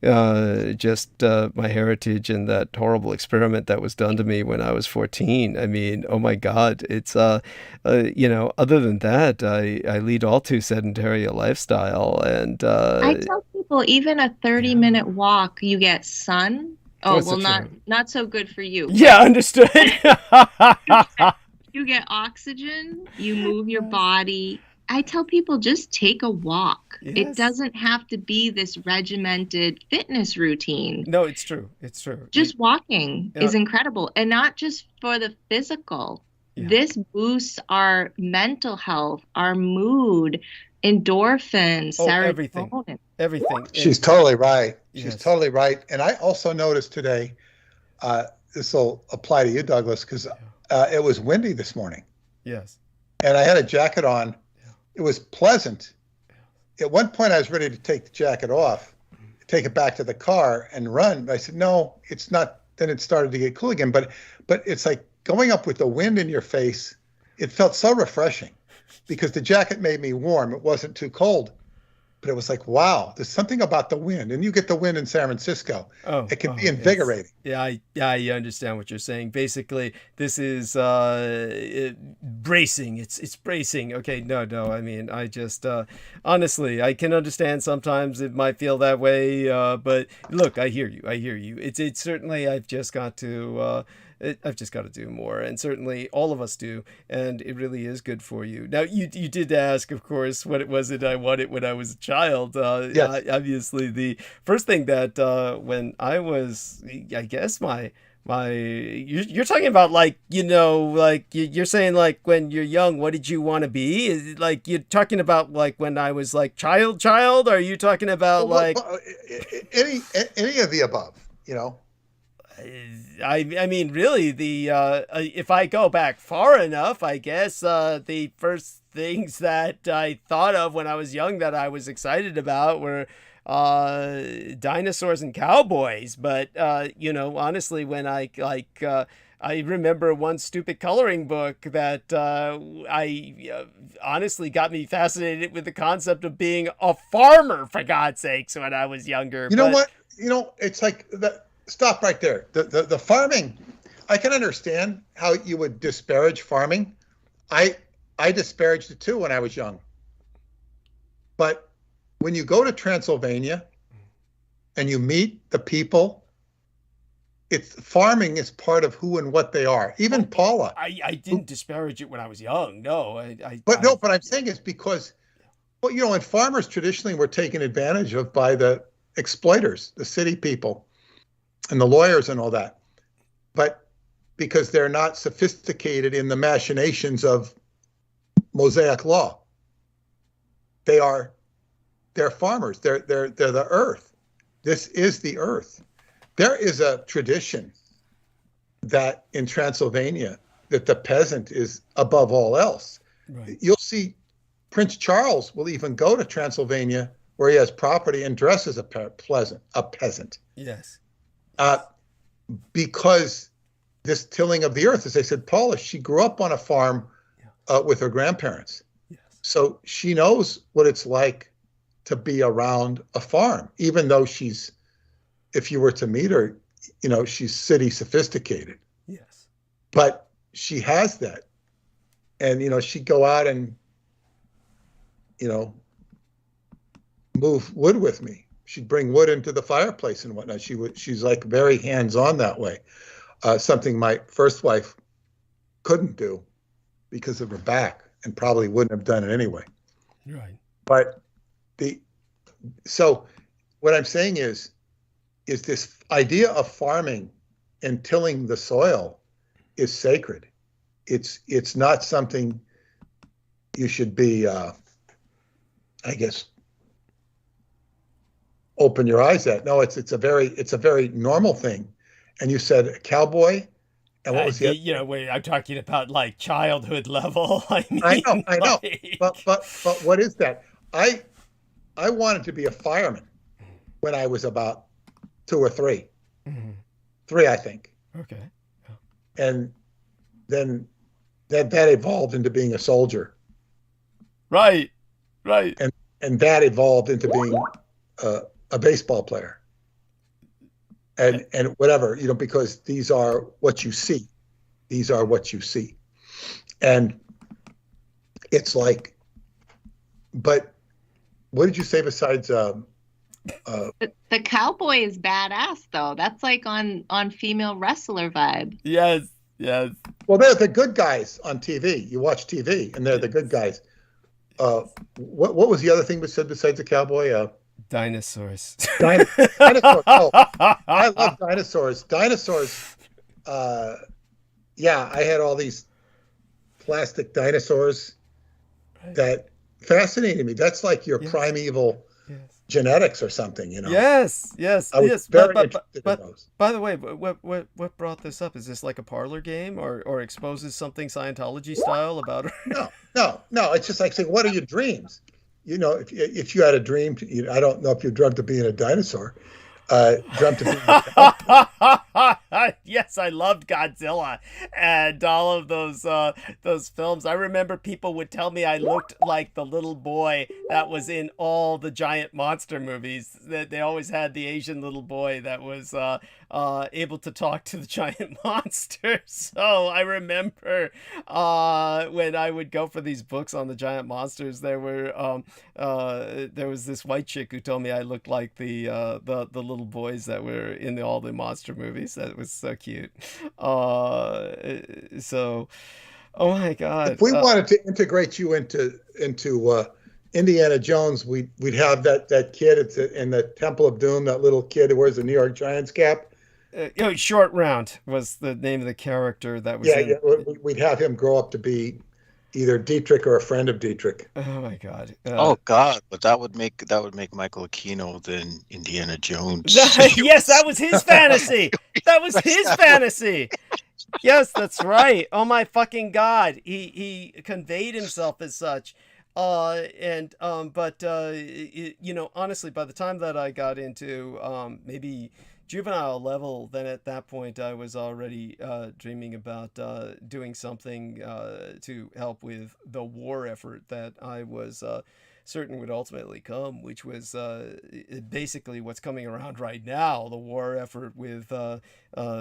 just my heritage and that horrible experiment that was done to me when I was 14. I mean, oh my God, it's other than that, I lead all too sedentary a lifestyle, and I tell people even a 30-minute walk, you get sun. Oh, well, not so good for you. Yeah, understood. You get oxygen, you move your body. I tell people, just take a walk. Yes. It doesn't have to be this regimented fitness routine. No, it's true. It's true. Just walking is incredible. And not just for the physical. Yeah. This boosts our mental health, our mood, endorphins, serotonin. Everything. She's totally right. She's totally right. And I also noticed today, this will apply to you, Douglas, because it was windy this morning. Yes. And I had a jacket on. It was pleasant. At one point, I was ready to take the jacket off, take it back to the car and run. But I said, no, it's not. Then it started to get cool again. But it's like going up with the wind in your face. It felt so refreshing because the jacket made me warm. It wasn't too cold. But it was like, wow, there's something about the wind. And you get the wind in San Francisco. It can be invigorating. Yeah, I understand what you're saying. Basically, this is bracing. It's bracing. Okay, no. I mean, I just, honestly, I can understand sometimes it might feel that way. But look, I hear you. It's certainly, I've just got to do more, and certainly all of us do, and it really is good for you. Now, you did ask, of course, what it was that I wanted when I was a child. Yes. Obviously, the first thing that when I was, I guess you're talking about, like, you're saying, like, when you're young, what did you want to be? Is it like you're talking about, like, when I was like child? Or are you talking about any of the above? I mean, really, if I go back far enough, I guess the first things that I thought of when I was young that I was excited about were dinosaurs and cowboys. But honestly, when I remember one stupid coloring book that I honestly got me fascinated with the concept of being a farmer, for God's sakes, when I was younger. You know what? It's like that. Stop right there. The farming, I can understand how you would disparage farming. I disparaged it too when I was young. But when you go to Transylvania and you meet the people it's farming is part of who and what they are. Even Paula. I didn't disparage it when I was young. No, But I'm saying it's because, well, you know, and farmers traditionally were taken advantage of by the exploiters, the city people, and the lawyers and all that. But because they're not sophisticated in the machinations of Mosaic law, they're farmers. They're the earth. This is the earth. There is a tradition that in Transylvania that the peasant is above all else. Right. You'll see Prince Charles will even go to Transylvania where he has property and dress as a peasant. Yes. Because this tilling of the earth, as I said, Paula, she grew up on a farm with her grandparents. Yes. So she knows what it's like to be around a farm, even though if you were to meet her, you know, she's city sophisticated. Yes. But she has that. And, you know, she'd go out and, you know, move wood with me. She'd bring wood into the fireplace and whatnot. She's like very hands-on that way. Something my first wife couldn't do because of her back and probably wouldn't have done it anyway. Right. But so what I'm saying is this idea of farming and tilling the soil is sacred. It's not something you should be, I guess, open your eyes at. No, it's a very normal thing. And you said a cowboy, and what was the other? You know, I'm talking about like childhood level. I mean, I know. Like... But what is that? I wanted to be a fireman when I was about 2 or 3. Mm-hmm. 3, I think. Okay. Yeah. And then that evolved into being a soldier. Right. And that evolved into being a baseball player. And whatever, you know, because these are what you see. These are what you see. And it's like, but what did you say besides the cowboy is badass though. That's like on female wrestler vibe. Yes. Well, they're the good guys on TV. You watch TV and they're the good guys. What was the other thing we said besides the cowboy? Dinosaurs. Dinosaurs. Oh, I love dinosaurs. Dinosaurs. Yeah, I had all these plastic dinosaurs that fascinated me. That's like your primeval genetics or something, you know. Yes. I was very interested in those. By the way, what brought this up? Is this like a parlor game or exposes something Scientology style about her? No. It's just like saying, what are your dreams? You know, if you had a dream, I don't know if you dreamt of being a dinosaur. Dreamt of being Yes, I loved Godzilla and all of those films. I remember people would tell me I looked like the little boy that was in all the giant monster movies. That they always had the Asian little boy that was able to talk to the giant monsters. So I remember when I would go for these books on the giant monsters, there was this white chick who told me I looked like the little boys that were in all the monster movies. That was so cute. So, oh my God! If we wanted to integrate you into Indiana Jones, we'd have that kid in the Temple of Doom, that little kid who wears the New York Giants cap. Short Round was the name of the character that was. Yeah. We'd have him grow up to be either Dietrich or a friend of Dietrich. Oh my God! Oh God! But that would make Michael Aquino than Indiana Jones. Yes, that was his fantasy. That was his fantasy. Yes, that's right. Oh my fucking God! He conveyed himself as such. You know, honestly, by the time that I got into maybe juvenile level, then at that point I was already dreaming about doing something to help with the war effort that I was certain would ultimately come, which was basically what's coming around right now, the war effort with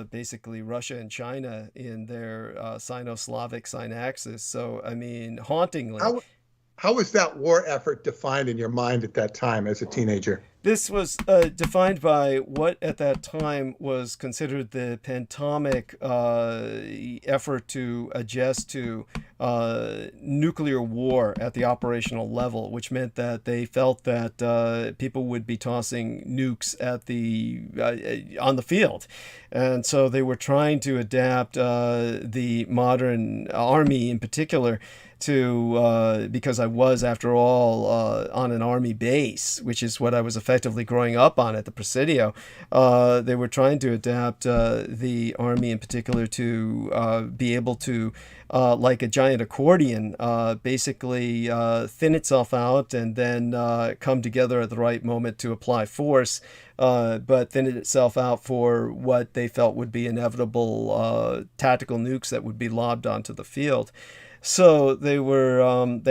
basically Russia and China in their Sino-Slavic Synaxis. So, I mean, hauntingly. how was that war effort defined in your mind at that time as a teenager? This was defined by what at that time was considered the pentomic effort to adjust to nuclear war at the operational level, which meant that they felt that people would be tossing nukes at on the field. And so they were trying to adapt the modern army in particular to because I was, after all, on an army base, which is what I was effectively growing up on at the Presidio. They were trying to adapt the army in particular to be able to, like a giant accordion, basically thin itself out and then come together at the right moment to apply force, but thin itself out for what they felt would be inevitable tactical nukes that would be lobbed onto the field. So they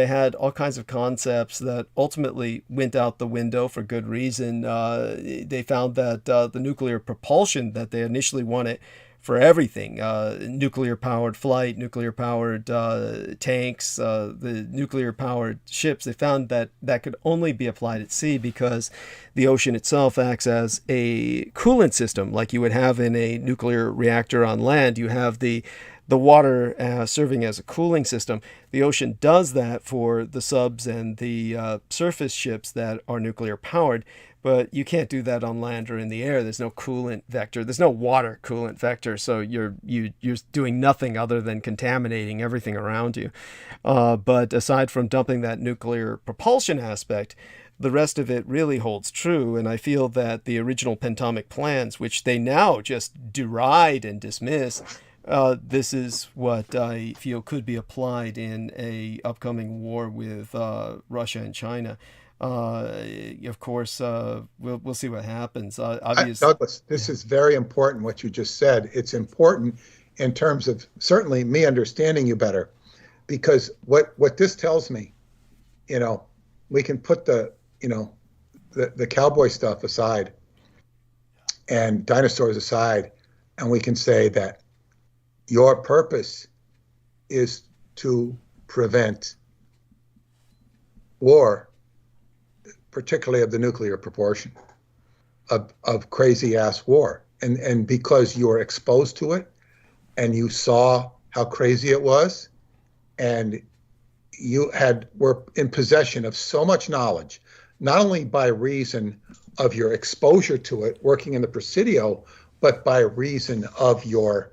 had all kinds of concepts that ultimately went out the window for good reason. They found that the nuclear propulsion that they initially wanted for everything, nuclear-powered flight, nuclear-powered tanks, the nuclear-powered ships, they found that that could only be applied at sea because the ocean itself acts as a coolant system like you would have in a nuclear reactor on land. You have the water serving as a cooling system. The ocean does that for the subs and the surface ships that are nuclear powered, but you can't do that on land or in the air. There's no coolant vector. There's no water coolant vector, so you're doing nothing other than contaminating everything around you. But aside from dumping that nuclear propulsion aspect, the rest of it really holds true, and I feel that the original pentomic plans, which they now just deride and dismiss, this is what I feel could be applied in a upcoming war with Russia and China. Of course, we'll see what happens. Obviously, Douglas, this is very important what you just said. It's important in terms of certainly me understanding you better, because what this tells me, we can put the cowboy stuff aside and dinosaurs aside, and we can say that your purpose is to prevent war, particularly of the nuclear proportion, of crazy-ass war. And because you were exposed to it and you saw how crazy it was, and you were in possession of so much knowledge, not only by reason of your exposure to it working in the Presidio, but by reason of your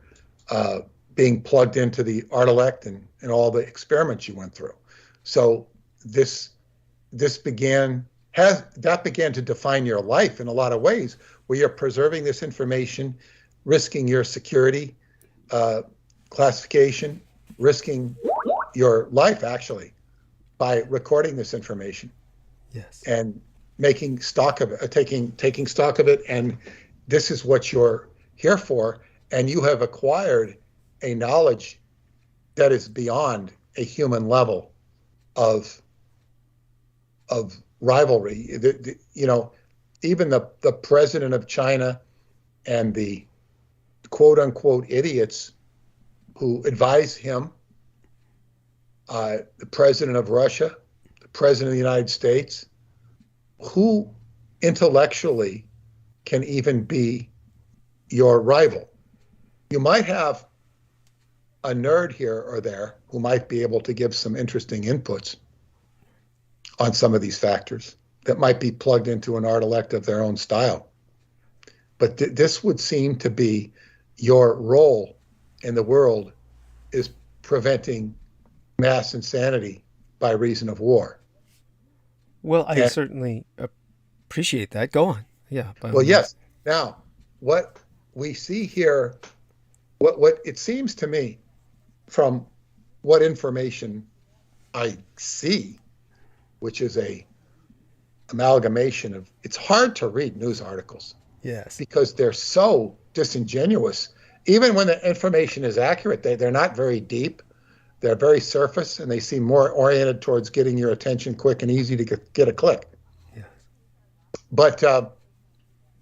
being plugged into the Ardilect and all the experiments you went through. So that began to define your life in a lot of ways, where you're preserving this information, risking your security, classification, risking your life actually by recording this information. Yes. And making stock of it, taking stock of it, and this is what you're here for. And you have acquired a knowledge that is beyond a human level of rivalry. Even the president of China and the quote unquote idiots who advise him, the president of Russia, the president of the United States, who intellectually can even be your rival? You might have a nerd here or there who might be able to give some interesting inputs on some of these factors that might be plugged into an Ardilect of their own style. But this would seem to be your role in the world, is preventing mass insanity by reason of war. Well, I certainly appreciate that. Go on. Yeah. Well, yes. Now, what we see here, what it seems to me from what information I see, which is a amalgamation of, it's hard to read news articles. Yes. Because they're so disingenuous. Even when the information is accurate, they're not very deep. They're very surface, and they seem more oriented towards getting your attention quick and easy to get a click. Yes. But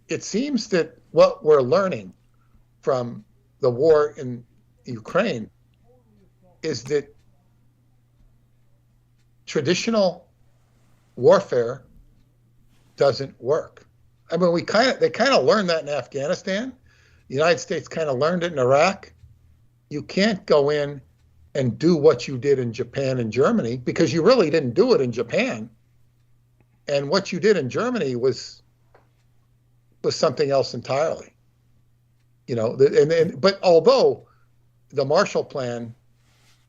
it seems that what we're learning from the war in Ukraine is that traditional warfare doesn't work. I mean, they kind of learned that in Afghanistan. The United States kind of learned it in Iraq. You can't go in and do what you did in Japan and Germany, because you really didn't do it in Japan. And what you did in Germany was something else entirely. You know, but although the Marshall Plan,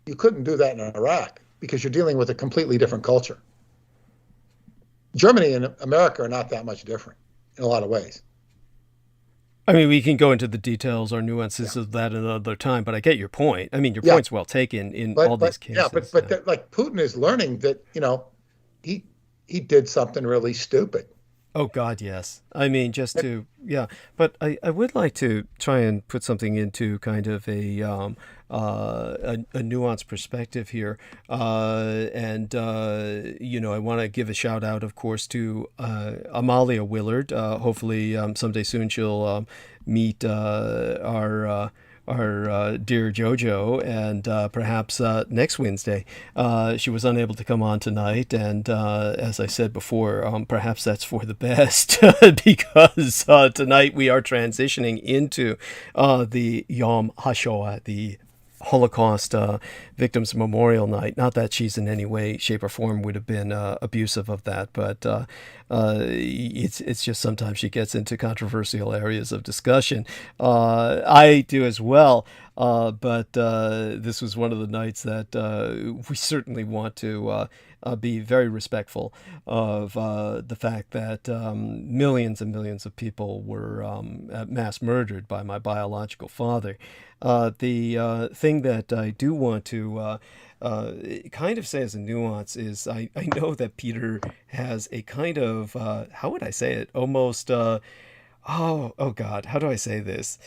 you couldn't do that in Iraq because you're dealing with a completely different culture. Germany and America are not that much different in a lot of ways. I mean, we can go into the details or nuances of that another time, but I get your point. I mean, your point's well taken in all these cases. Yeah, but like Putin is learning that, you know, he did something really stupid. Oh, God, yes. I mean, but I would like to try and put something into kind of a nuanced perspective here. You know, I want to give a shout out, of course, to Amalia Willard. Hopefully someday soon she'll meet our dear JoJo, and perhaps next Wednesday. She was unable to come on tonight, and as I said before, perhaps that's for the best, because tonight we are transitioning into the YOM HASHO'AH, the Holocaust Victims Memorial Night. Not that she's in any way, shape, or form would have been abusive of that, but it's just sometimes she gets into controversial areas of discussion. I do as well, but this was one of the nights that we certainly want to be very respectful of the fact that millions and millions of people were mass murdered by my biological father. The thing that I do want to kind of say as a nuance is I know that Peter has a kind of, how would I say it, almost, oh God, how do I say this?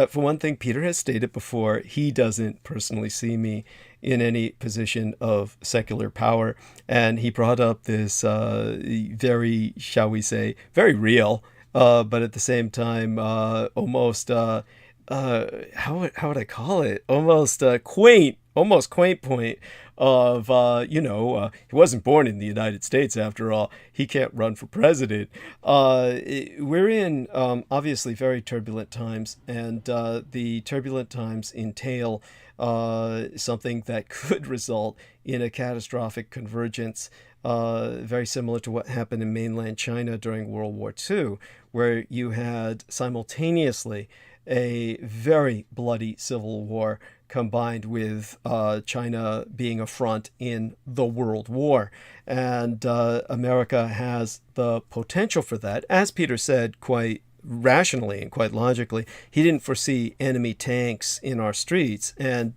For one thing, Peter has stated before, he doesn't personally see me in any position of secular power. And he brought up this very, shall we say, very real, but at the same time, almost, how would I call it? Almost quaint point of, he wasn't born in the United States after all. He can't run for president. We're in, obviously, very turbulent times, and the turbulent times entail something that could result in a catastrophic convergence, very similar to what happened in mainland China during World War II, where you had simultaneously a very bloody civil war combined with China being a front in the World War. And America has the potential for that. As Peter said quite rationally and quite logically, he didn't foresee enemy tanks in our streets. And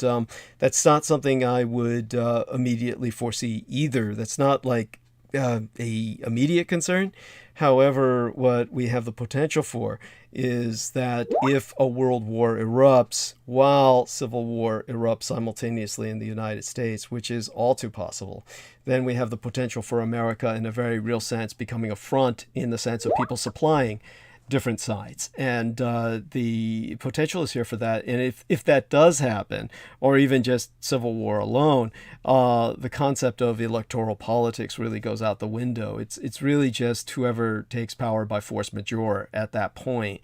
that's not something I would immediately foresee either. That's not like a immediate concern. However, what we have the potential for is that if a world war erupts while civil war erupts simultaneously in the United States, which is all too possible, then we have the potential for America in a very real sense becoming a front in the sense of people supplying different sides. And the potential is here for that. And if that does happen, or even just civil war alone, the concept of electoral politics really goes out the window. It's really just whoever takes power by force majeure at that point.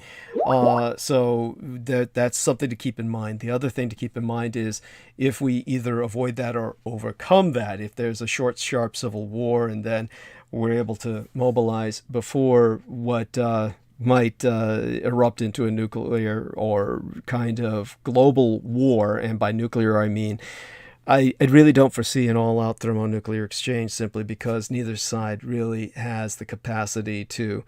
So that's something to keep in mind. The other thing to keep in mind is if we either avoid that or overcome that, if there's a short, sharp civil war and then we're able to mobilize before what might erupt into a nuclear or kind of global war, and by nuclear I mean I really don't foresee an all-out thermonuclear exchange, simply because neither side really has the capacity to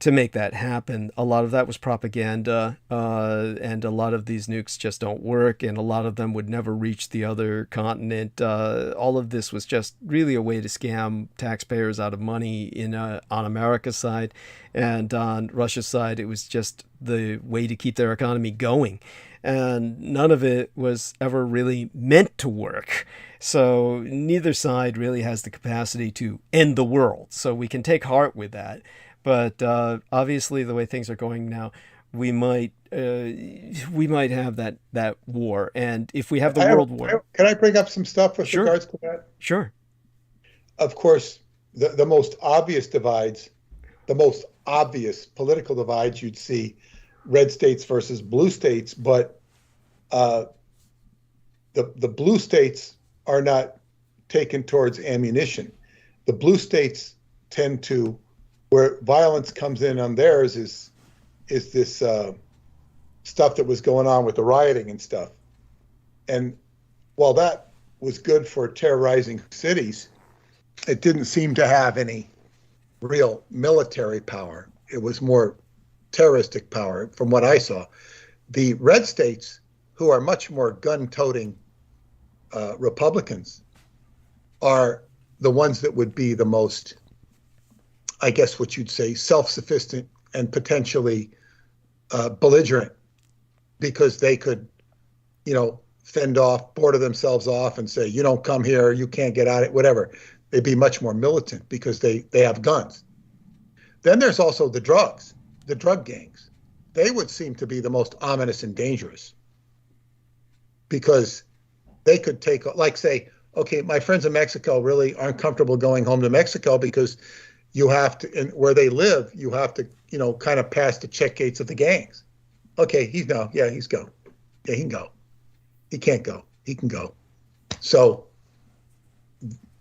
make that happen. A lot of that was propaganda, and a lot of these nukes just don't work, and a lot of them would never reach the other continent. All of this was just really a way to scam taxpayers out of money on America's side, and on Russia's side, it was just the way to keep their economy going. And none of it was ever really meant to work. So neither side really has the capacity to end the world. So we can take heart with that. But obviously, the way things are going now, we might have that war. And if we have the world war, can I bring up some stuff with regards to that? Sure. of course, the most obvious divides, the most obvious political divides, you'd see red states versus blue states, but the blue states are not taken towards ammunition. The blue states tend to, where violence comes in on theirs is this stuff that was going on with the rioting and stuff. And while that was good for terrorizing cities, it didn't seem to have any real military power. It was more terroristic power from what I saw. The red states, who are much more gun-toting Republicans, are the ones that would be the most, I guess what you'd say, self-sufficient and potentially belligerent, because they could, fend off, border themselves off and say, you don't come here, you can't get out of it, whatever. They'd be much more militant because they have guns. Then there's also the drugs, the drug gangs. They would seem to be the most ominous and dangerous, because they could take, like say, okay, my friends in Mexico really aren't comfortable going home to Mexico because you have to, and where they live, you have to, kind of pass the check gates of the gangs. Okay, he's go. Yeah, he's go. Yeah, he can go. He can't go. He can go. So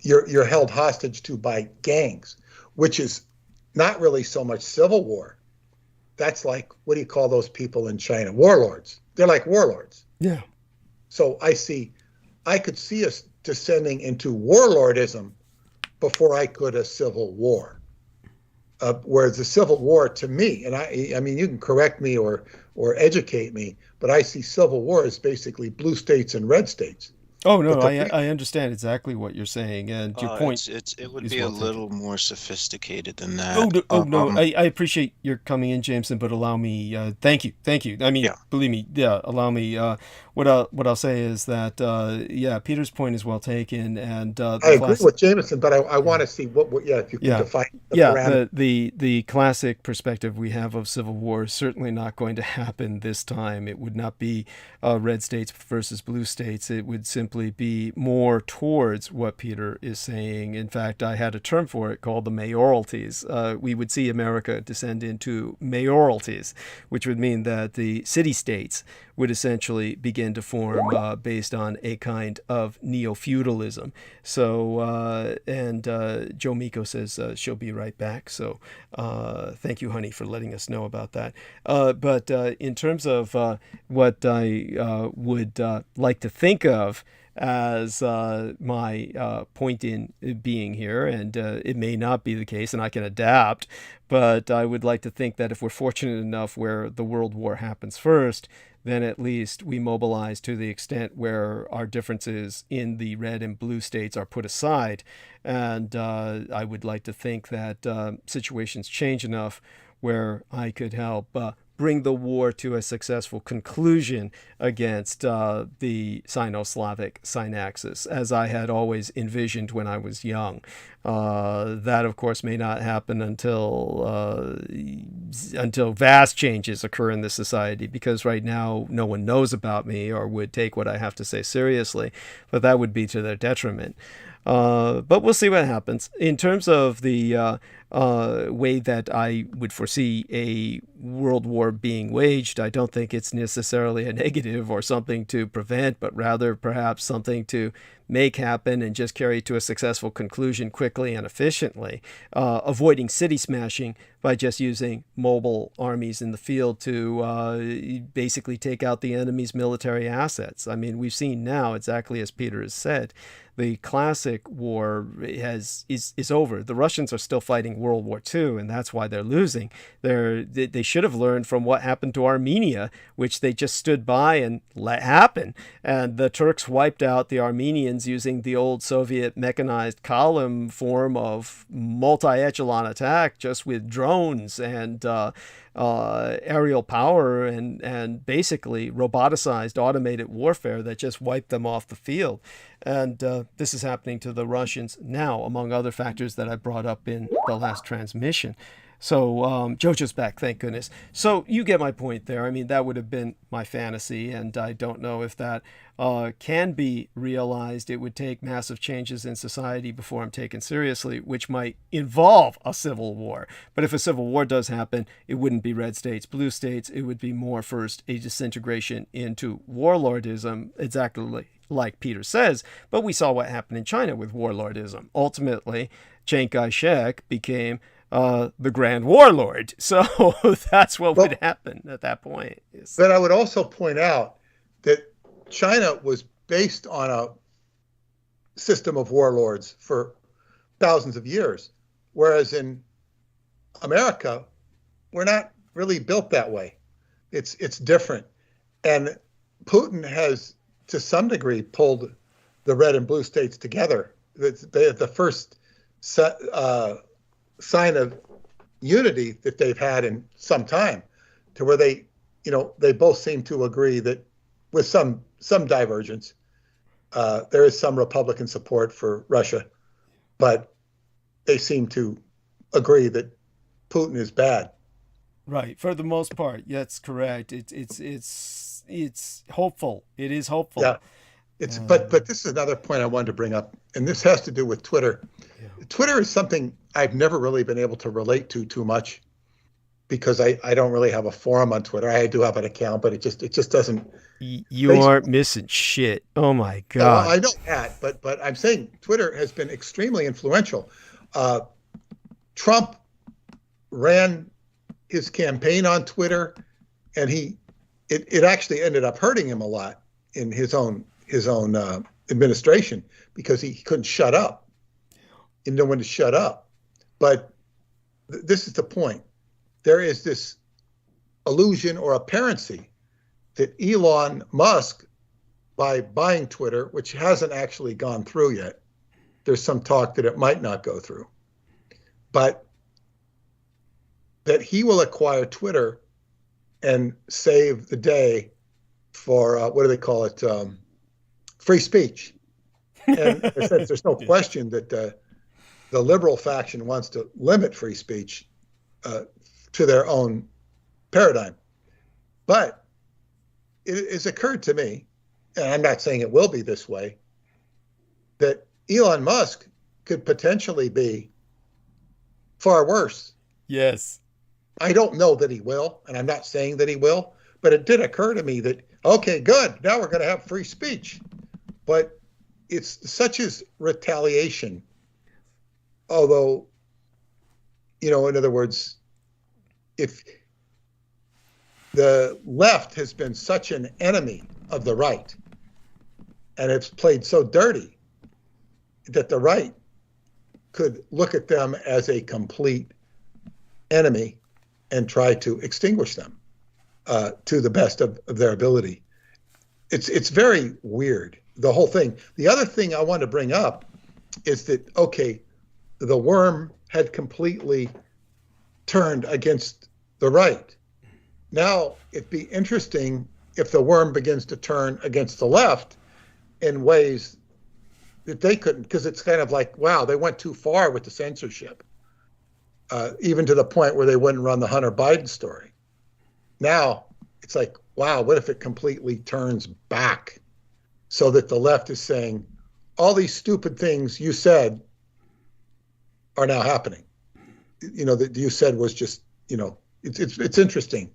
you're held hostage to by gangs, which is not really so much civil war. That's like, what do you call those people in China? Warlords. They're like warlords. Yeah. So I could see us descending into warlordism before I could a civil war. Whereas the Civil War, to me, and I mean, you can correct me or educate me, but I see Civil War as basically blue states and red states. Oh no, I understand exactly what you're saying, and your point. It would be a little more sophisticated than that. No, I appreciate your coming in, Jameson, but allow me. Thank you. I mean, believe me, allow me. What I'll say is that Peter's point is well taken, and I agree with Jameson, but I want to see what if you can define the parameters. The classic perspective we have of Civil War is certainly not going to happen this time. It would not be red states versus blue states. It would simply be more towards what Peter is saying. In fact, I had a term for it called the mayoralties. We would see America descend into mayoralties, which would mean that the city-states would essentially begin to form based on a kind of neo-feudalism. So, Joe Miko says she'll be right back. So thank you, honey, for letting us know about that. But in terms of what I would like to think of as my point in being here, and it may not be the case, and I can adapt, but I would like to think that if we're fortunate enough where the World War happens first, then at least we mobilize to the extent where our differences in the red and blue states are put aside. And I would like to think that situations change enough where I could help bring the war to a successful conclusion against the Sino-Slavic synaxis, as I had always envisioned when I was young. That, of course, may not happen until vast changes occur in this society, because right now no one knows about me or would take what I have to say seriously, but that would be to their detriment. But we'll see what happens. In terms of the way that I would foresee a world war being waged, I don't think it's necessarily a negative or something to prevent, but rather perhaps something to make happen and just carry to a successful conclusion quickly and efficiently, avoiding city smashing by just using mobile armies in the field to basically take out the enemy's military assets. I mean, we've seen now, exactly as Peter has said, the classic war is over. The Russians are still fighting World War II, and that's why they're losing. They should have learned from what happened to Armenia, which they just stood by and let happen. And the Turks wiped out the Armenians using the old Soviet mechanized column form of multi-echelon attack, just with drones and aerial power and basically roboticized automated warfare that just wiped them off the field. And this is happening to the Russians now, among other factors that I brought up in the last transmission. So JoJo's back, thank goodness. So you get my point there. I mean, that would have been my fantasy, and I don't know if that can be realized. It would take massive changes in society before I'm taken seriously, which might involve a civil war. But if a civil war does happen, it wouldn't be red states, blue states. It would be more first a disintegration into warlordism, exactly like Peter says. But we saw what happened in China with warlordism. Ultimately, Chiang Kai-shek became the Grand Warlord. So that's what would happen at that point. But I would also point out that China was based on a system of warlords for thousands of years, whereas in America, we're not really built that way. It's different. And Putin has, to some degree, pulled the red and blue states together. The first sign of unity that they've had in some time, to where they both seem to agree that, with some divergence, there is some Republican support for Russia, but they seem to agree that Putin is bad. Right, for the most part, that's correct. It's hopeful. It is hopeful. Yeah, but this is another point I wanted to bring up, and this has to do with Twitter. Yeah. Twitter is something I've never really been able to relate to too much, because I don't really have a forum on Twitter. I do have an account, but it just doesn't. You aren't missing shit. Oh my God. No, I know that, but I'm saying Twitter has been extremely influential. Trump ran his campaign on Twitter, and it actually ended up hurting him a lot in his own administration, because he couldn't shut up. He didn't know when to shut up. But this is the point. There is this illusion or apparency that Elon Musk, by buying Twitter, which hasn't actually gone through yet, there's some talk that it might not go through, but that he will acquire Twitter and save the day for, what do they call it, free speech. And there's no question that the liberal faction wants to limit free speech to their own paradigm. But it has occurred to me, and I'm not saying it will be this way, that Elon Musk could potentially be far worse. Yes. I don't know that he will, and I'm not saying that he will, but it did occur to me that, okay, good, now we're going to have free speech. But it's such as retaliation. Although, in other words, if the left has been such an enemy of the right, and it's played so dirty, that the right could look at them as a complete enemy and try to extinguish them to the best of their ability. It's very weird, the whole thing. The other thing I want to bring up is that, okay, the worm had completely turned against the right. Now, it'd be interesting if the worm begins to turn against the left in ways that they couldn't, because it's kind of like, wow, they went too far with the censorship, even to the point where they wouldn't run the Hunter Biden story. Now, it's like, wow, what if it completely turns back, so that the left is saying, all these stupid things you said are now happening. That you said was just, it's interesting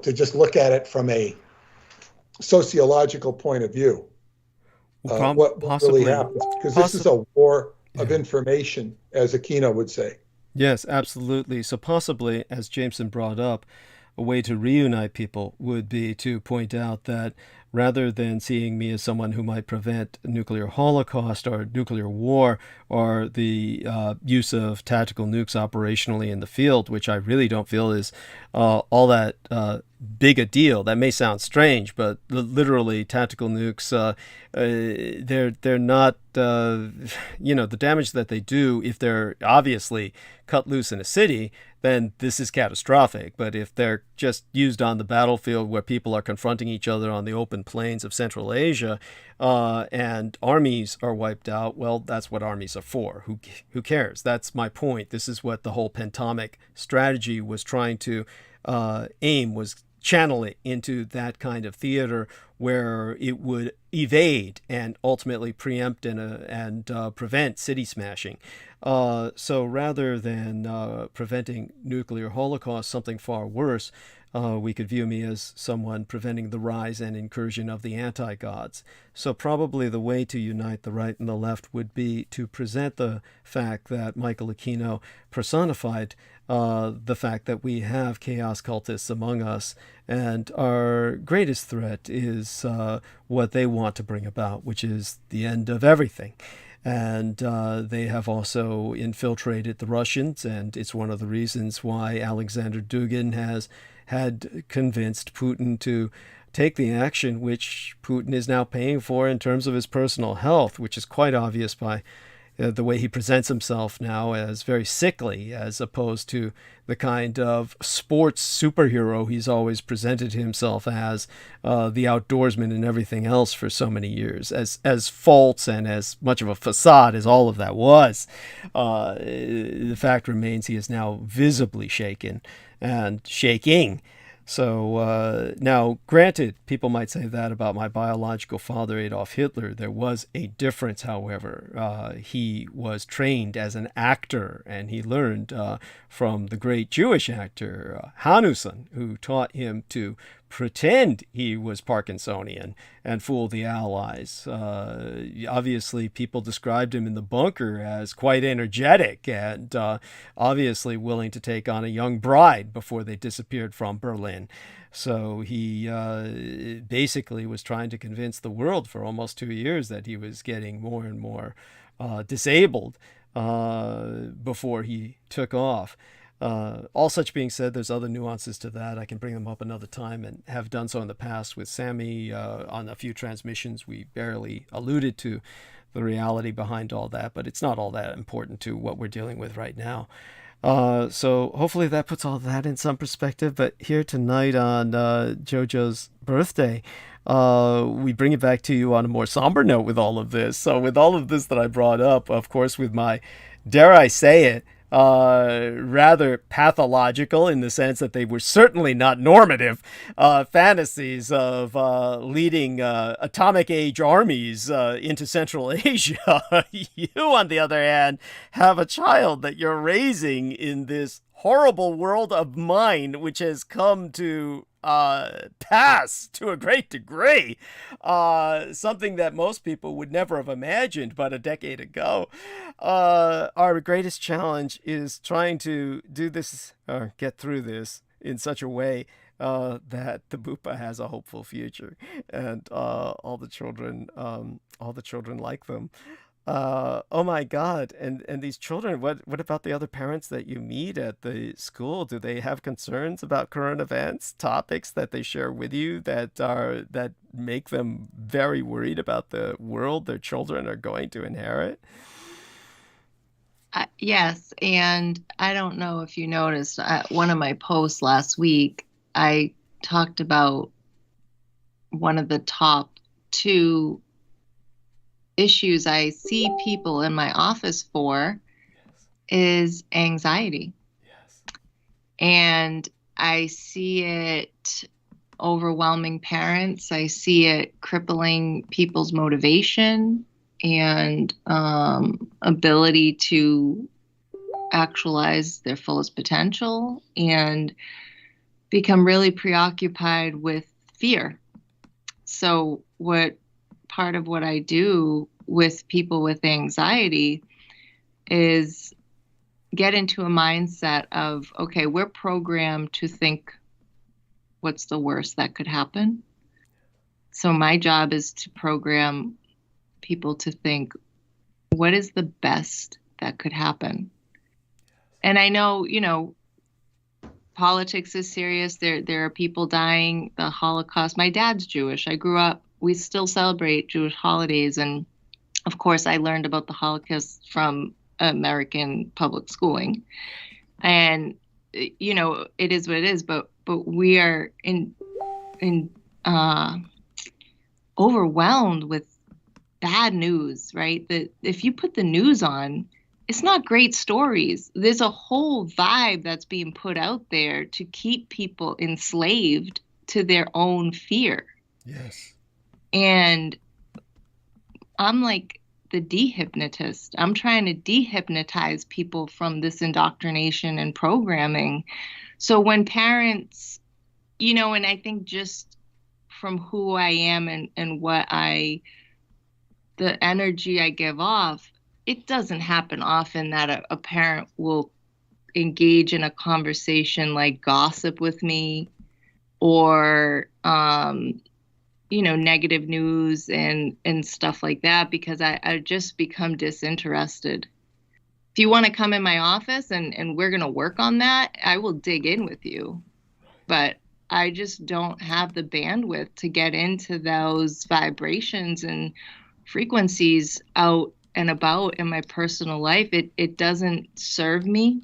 to just look at it from a sociological point of view. What really happens, because this is a war of information, as Aquino would say. Yes, absolutely. So possibly, as Jameson brought up, a way to reunite people would be to point out that rather than seeing me as someone who might prevent a nuclear holocaust or nuclear war or the use of tactical nukes operationally in the field, which I really don't feel is all that big a deal. That may sound strange, but literally tactical nukes, they're not, the damage that they do, if they're obviously cut loose in a city, then this is catastrophic. But if they're just used on the battlefield where people are confronting each other on the open plains of Central Asia, and armies are wiped out, well, that's what armies are for. Who cares? That's my point. This is what the whole Pentamic strategy was trying to aim, was channel it into that kind of theater where it would evade and ultimately preempt and prevent city smashing. So rather than preventing nuclear holocaust, something far worse, we could view me as someone preventing the rise and incursion of the anti-gods. So probably the way to unite the right and the left would be to present the fact that Michael Aquino personified the fact that we have chaos cultists among us, and our greatest threat is what they want to bring about, which is the end of everything. And they have also infiltrated the Russians, and it's one of the reasons why Alexander Dugin had convinced Putin to take the action which Putin is now paying for in terms of his personal health, which is quite obvious by the way he presents himself now as very sickly, as opposed to the kind of sports superhero he's always presented himself as, the outdoorsman and everything else for so many years, as false and as much of a facade as all of that was. The fact remains he is now visibly shaken and shaking. So now, granted, people might say that about my biological father, Adolf Hitler. There was a difference, however. He was trained as an actor, and he learned from the great Jewish actor Hanussen, who taught him to pretend he was Parkinsonian and fool the Allies. Obviously, people described him in the bunker as quite energetic and obviously willing to take on a young bride before they disappeared from Berlin. So he basically was trying to convince the world for almost 2 years that he was getting more and more disabled before he took off. All such being said, there's other nuances to that. I can bring them up another time and have done so in the past with Sammy on a few transmissions. We barely alluded to the reality behind all that, but it's not all that important to what we're dealing with right now. So hopefully that puts all that in some perspective. But here tonight on JoJo's birthday, we bring it back to you on a more somber note with all of this. So with all of this that I brought up, of course, with my, dare I say it, rather pathological in the sense that they were certainly not normative fantasies of leading atomic age armies into Central Asia. You, on the other hand, have a child that you're raising in this horrible world of mine, which has come to pass to a great degree, something that most people would never have imagined but a decade ago. Our greatest challenge is trying to do this, or get through this in such a way that the Bupa has a hopeful future, and all the children like them. Oh my God. And these children, what about the other parents that you meet at the school? Do they have concerns about current events, topics that they share with you that make them very worried about the world their children are going to inherit? Yes. And I don't know if you noticed, one of my posts last week, I talked about one of the top 2 issues I see people in my office for is anxiety. Yes. And I see it overwhelming parents. I see it crippling people's motivation and ability to actualize their fullest potential, and become really preoccupied with fear. So part of what I do with people with anxiety is get into a mindset of, okay, we're programmed to think what's the worst that could happen. So my job is to program people to think, what is the best that could happen? And I know, politics is serious. There are people dying, the Holocaust. My dad's Jewish. We still celebrate Jewish holidays. And of course, I learned about the Holocaust from American public schooling. And you know, it is what it is, but we are in overwhelmed with bad news, right? That if you put the news on, it's not great stories. There's a whole vibe that's being put out there to keep people enslaved to their own fear. Yes. And I'm like the dehypnotist. I'm trying to dehypnotize people from this indoctrination and programming. So when parents, you know, and I think just from who I am and what the energy I give off, it doesn't happen often that a parent will engage in a conversation like gossip with me or, you know, negative news and stuff like that, because I just become disinterested. If you want to come in my office and we're going to work on that, I will dig in with you. But I just don't have the bandwidth to get into those vibrations and frequencies out and about in my personal life. It doesn't serve me.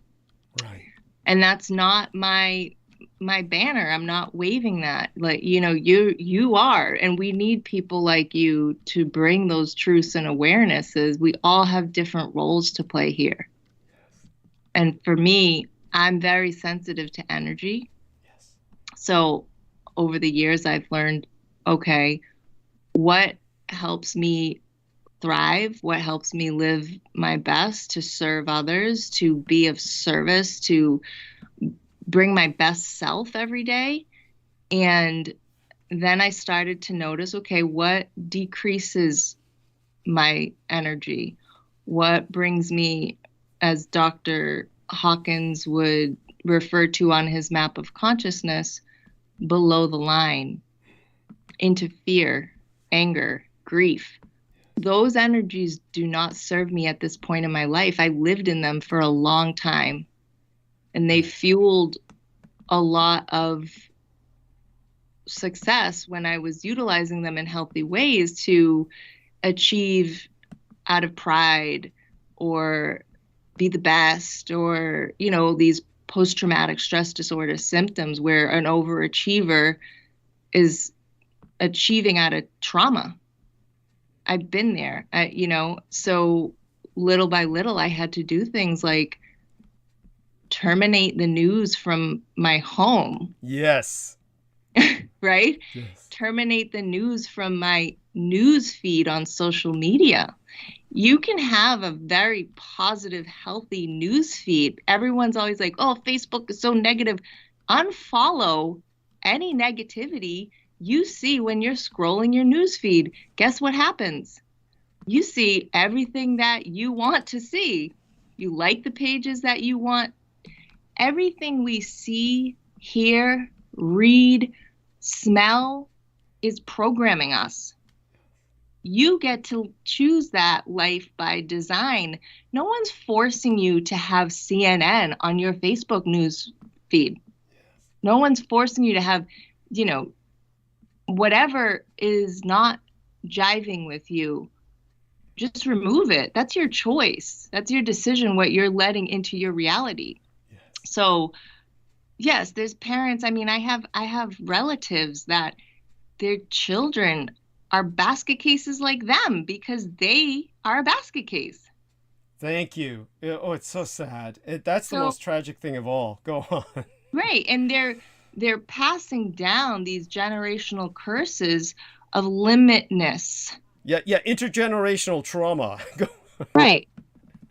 Right. And that's not my banner. I'm not waving that. Like, you know, you are, and we need people like you to bring those truths and awarenesses. We all have different roles to play here. And for me, I'm very sensitive to energy. Yes. So over the years, I've learned, okay, what helps me thrive, what helps me live my best, to serve others, to be of service, to bring my best self every day. And then I started to notice, okay, what decreases my energy? What brings me, as Dr. Hawkins would refer to on his map of consciousness, below the line, into fear, anger, grief. Those energies do not serve me at this point in my life. I lived in them for a long time, and they fueled a lot of success when I was utilizing them in healthy ways to achieve out of pride or be the best, or, you know, these post-traumatic stress disorder symptoms where an overachiever is achieving out of trauma. I've been there, you know, so little by little, I had to do things like terminate the news from my home. Yes. Right? Yes. Terminate the news from my news feed on social media. You can have a very positive, healthy news feed. Everyone's always like, oh, Facebook is so negative. Unfollow any negativity you see when you're scrolling your news feed. Guess what happens? You see everything that you want to see. You like the pages that you want. Everything we see, hear, read, smell is programming us. You get to choose that life by design. No one's forcing you to have CNN on your Facebook news feed. No one's forcing you to have, you know, whatever is not jiving with you, just remove it. That's your choice. That's your decision, what you're letting into your reality. Yes. So, yes, there's parents. I mean, I have relatives that their children are basket cases like them because they are a basket case. Thank you. Oh, it's so sad. That's the most tragic thing of all. Go on. Right. And they're passing down these generational curses of limitness. Yeah, intergenerational trauma. Right.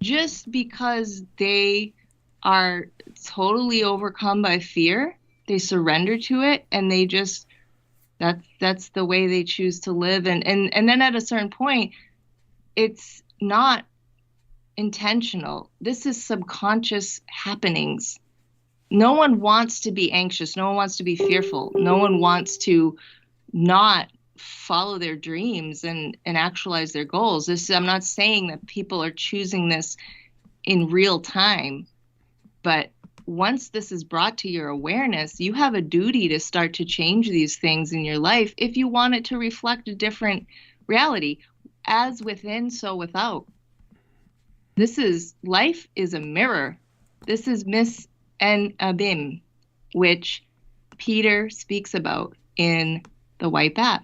Just because they are totally overcome by fear, they surrender to it, and they just that's the way they choose to live. And then at a certain point, it's not intentional. This is subconscious happenings. No one wants to be anxious. No one wants to be fearful. No one wants to not follow their dreams and actualize their goals. I'm not saying that people are choosing this in real time, but once this is brought to your awareness, you have a duty to start to change these things in your life if you want it to reflect a different reality. As within, so without. Life is a mirror. This is Miss and abim, which Peter speaks about in The White Bat.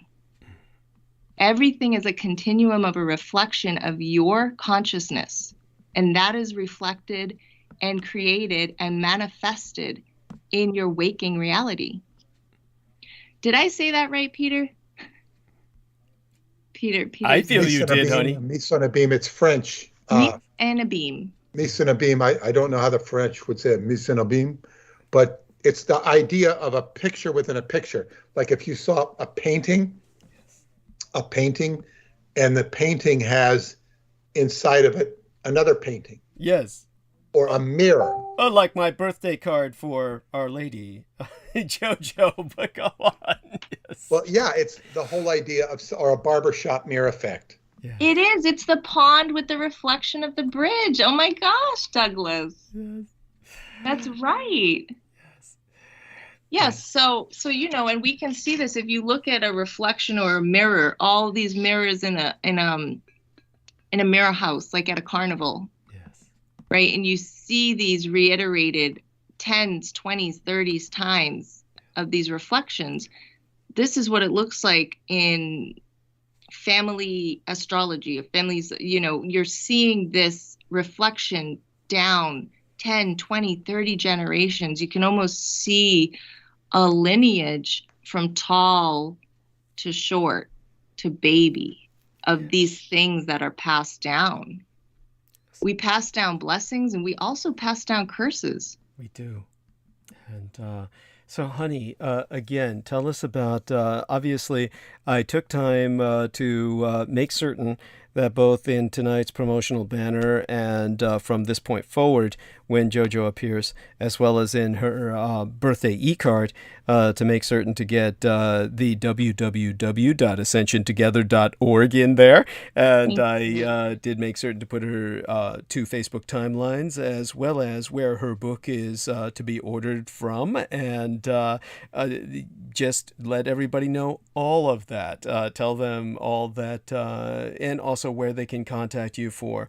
Everything is a continuum of a reflection of your consciousness, and that is reflected and created and manifested in your waking reality. Did I say that right, Peter? Peter. I feel you did, honey. Mise en abîme, it's French. Mise en abîme. Mise en abîme, I don't know how the French would say it, mise en abîme, but it's the idea of a picture within a picture. Like if you saw a painting, and the painting has inside of it another painting. Yes. Or a mirror. Oh, like my birthday card for Our Lady, JoJo, but go on. Yes. Well, yeah, it's the whole idea of, or a barbershop mirror effect. Yeah. It is. It's the pond with the reflection of the bridge. Oh my gosh, Douglas. Yes. That's right. Yes, so and we can see this if you look at a reflection or a mirror, all these mirrors in a mirror house, like at a carnival. Yes. Right? And you see these reiterated 10s, 20s, 30s times of these reflections. This is what it looks like in family astrology, of families, you're seeing this reflection down 10, 20, 30 generations. You can almost see a lineage from tall to short to baby of these things that are passed down. We pass down blessings and we also pass down curses. We do. And so, honey, again, tell us about, obviously, I took time to make certain that both in tonight's promotional banner and from this point forward, when JoJo appears, as well as in her birthday e-card, to make certain to get the www.ascensiontogether.org in there. And I did make certain to put her 2 Facebook timelines, as well as where her book is to be ordered from. And just let everybody know all of that. Tell them all that, and also where they can contact you for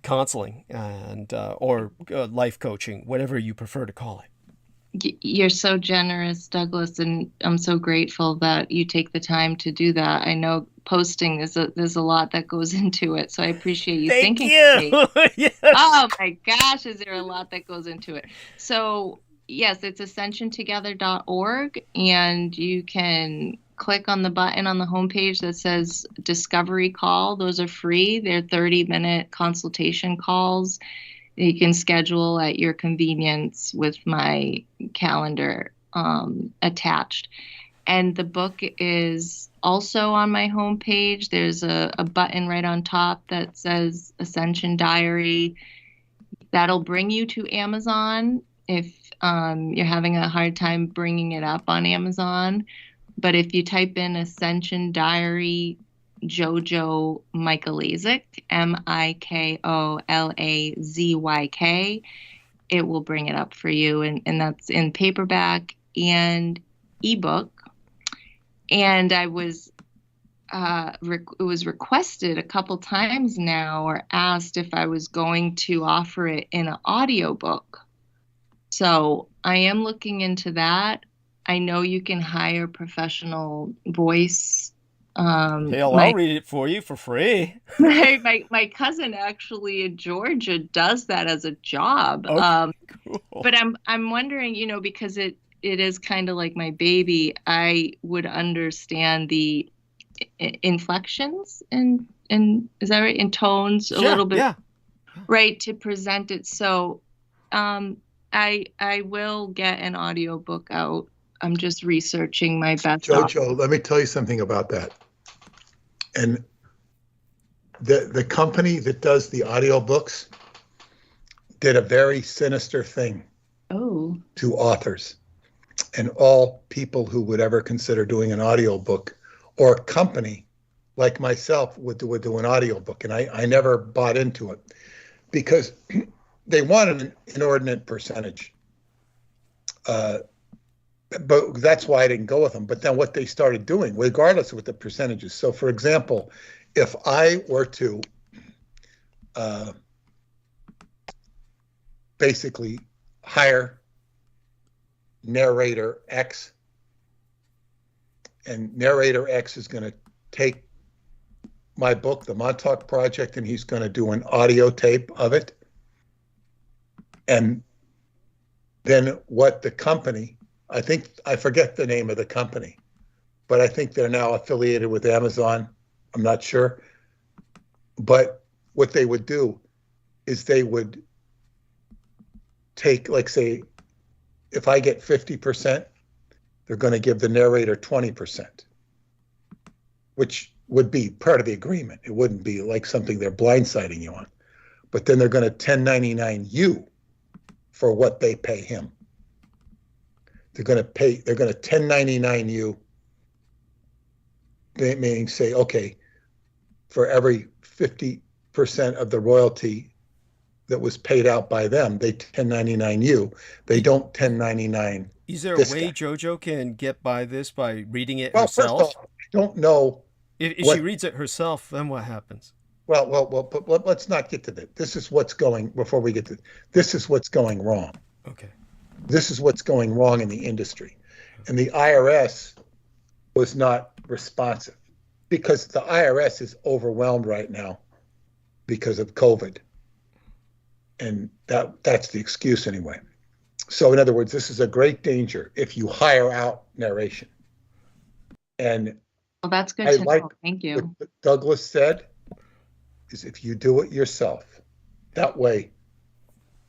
counseling and or life coaching, whatever you prefer to call it. You're so generous, Douglas, and I'm so grateful that you take the time to do that. I know posting there's a lot that goes into it, so I appreciate you thinking of me. Yes. Oh my gosh, is there a lot that goes into it? So yes, it's ascensiontogether.org, and you can click on the button on the homepage that says Discovery Call. Those are free. They're 30-minute consultation calls. You can schedule at your convenience with my calendar attached. And the book is also on my homepage. There's a button right on top that says Ascension Diary. That'll bring you to Amazon if you're having a hard time bringing it up on Amazon. But if you type in Ascension Diary JoJo MIKOLAZYK, MIKOLAZYK, it will bring it up for you. And that's in paperback and ebook. And I was it was requested a couple times now, or asked if I was going to offer it in an audiobook. So I am looking into that. I know you can hire professional voice. Hell, I'll read it for you for free. My cousin actually in Georgia does that as a job. Okay, cool. But I'm wondering, because it is kind of like my baby, I would understand the inflections and is that right? In tones a little bit, yeah. Right, to present it. So I will get an audiobook out. I'm just researching my best. JoJo, let me tell you something about that. And the company that does the audiobooks did a very sinister thing to authors and all people who would ever consider doing an audiobook, or a company like myself would do an audiobook. And I never bought into it because they wanted an inordinate percentage. But that's why I didn't go with them. But then what they started doing, regardless of what the percentages. So, for example, if I were to basically hire narrator X, and narrator X is going to take my book, The Montauk Project, and he's going to do an audio tape of it. And then what the company, I forget the name of the company, but I think they're now affiliated with Amazon. I'm not sure. But what they would do is they would take, like, say, if I get 50%, they're going to give the narrator 20%, which would be part of the agreement. It wouldn't be like something they're blindsiding you on. But then they're going to 1099 you for what they pay him. They're going to 1099 you, meaning say, okay, for every 50% of the royalty that was paid out by them, they 1099 you. They don't 1099. Is there a way JoJo can get by this by reading it herself? First of all, I don't know. If she reads it herself, then what happens? Well, but let's not get to that. This is what's going, before we get to, this is what's going wrong. Okay. This is what's going wrong in the industry. And the IRS was not responsive because the IRS is overwhelmed right now because of COVID. And that's the excuse anyway. So in other words, this is a great danger if you hire out narration. And well, that's good to know. Thank you. What Douglas said is if you do it yourself, that way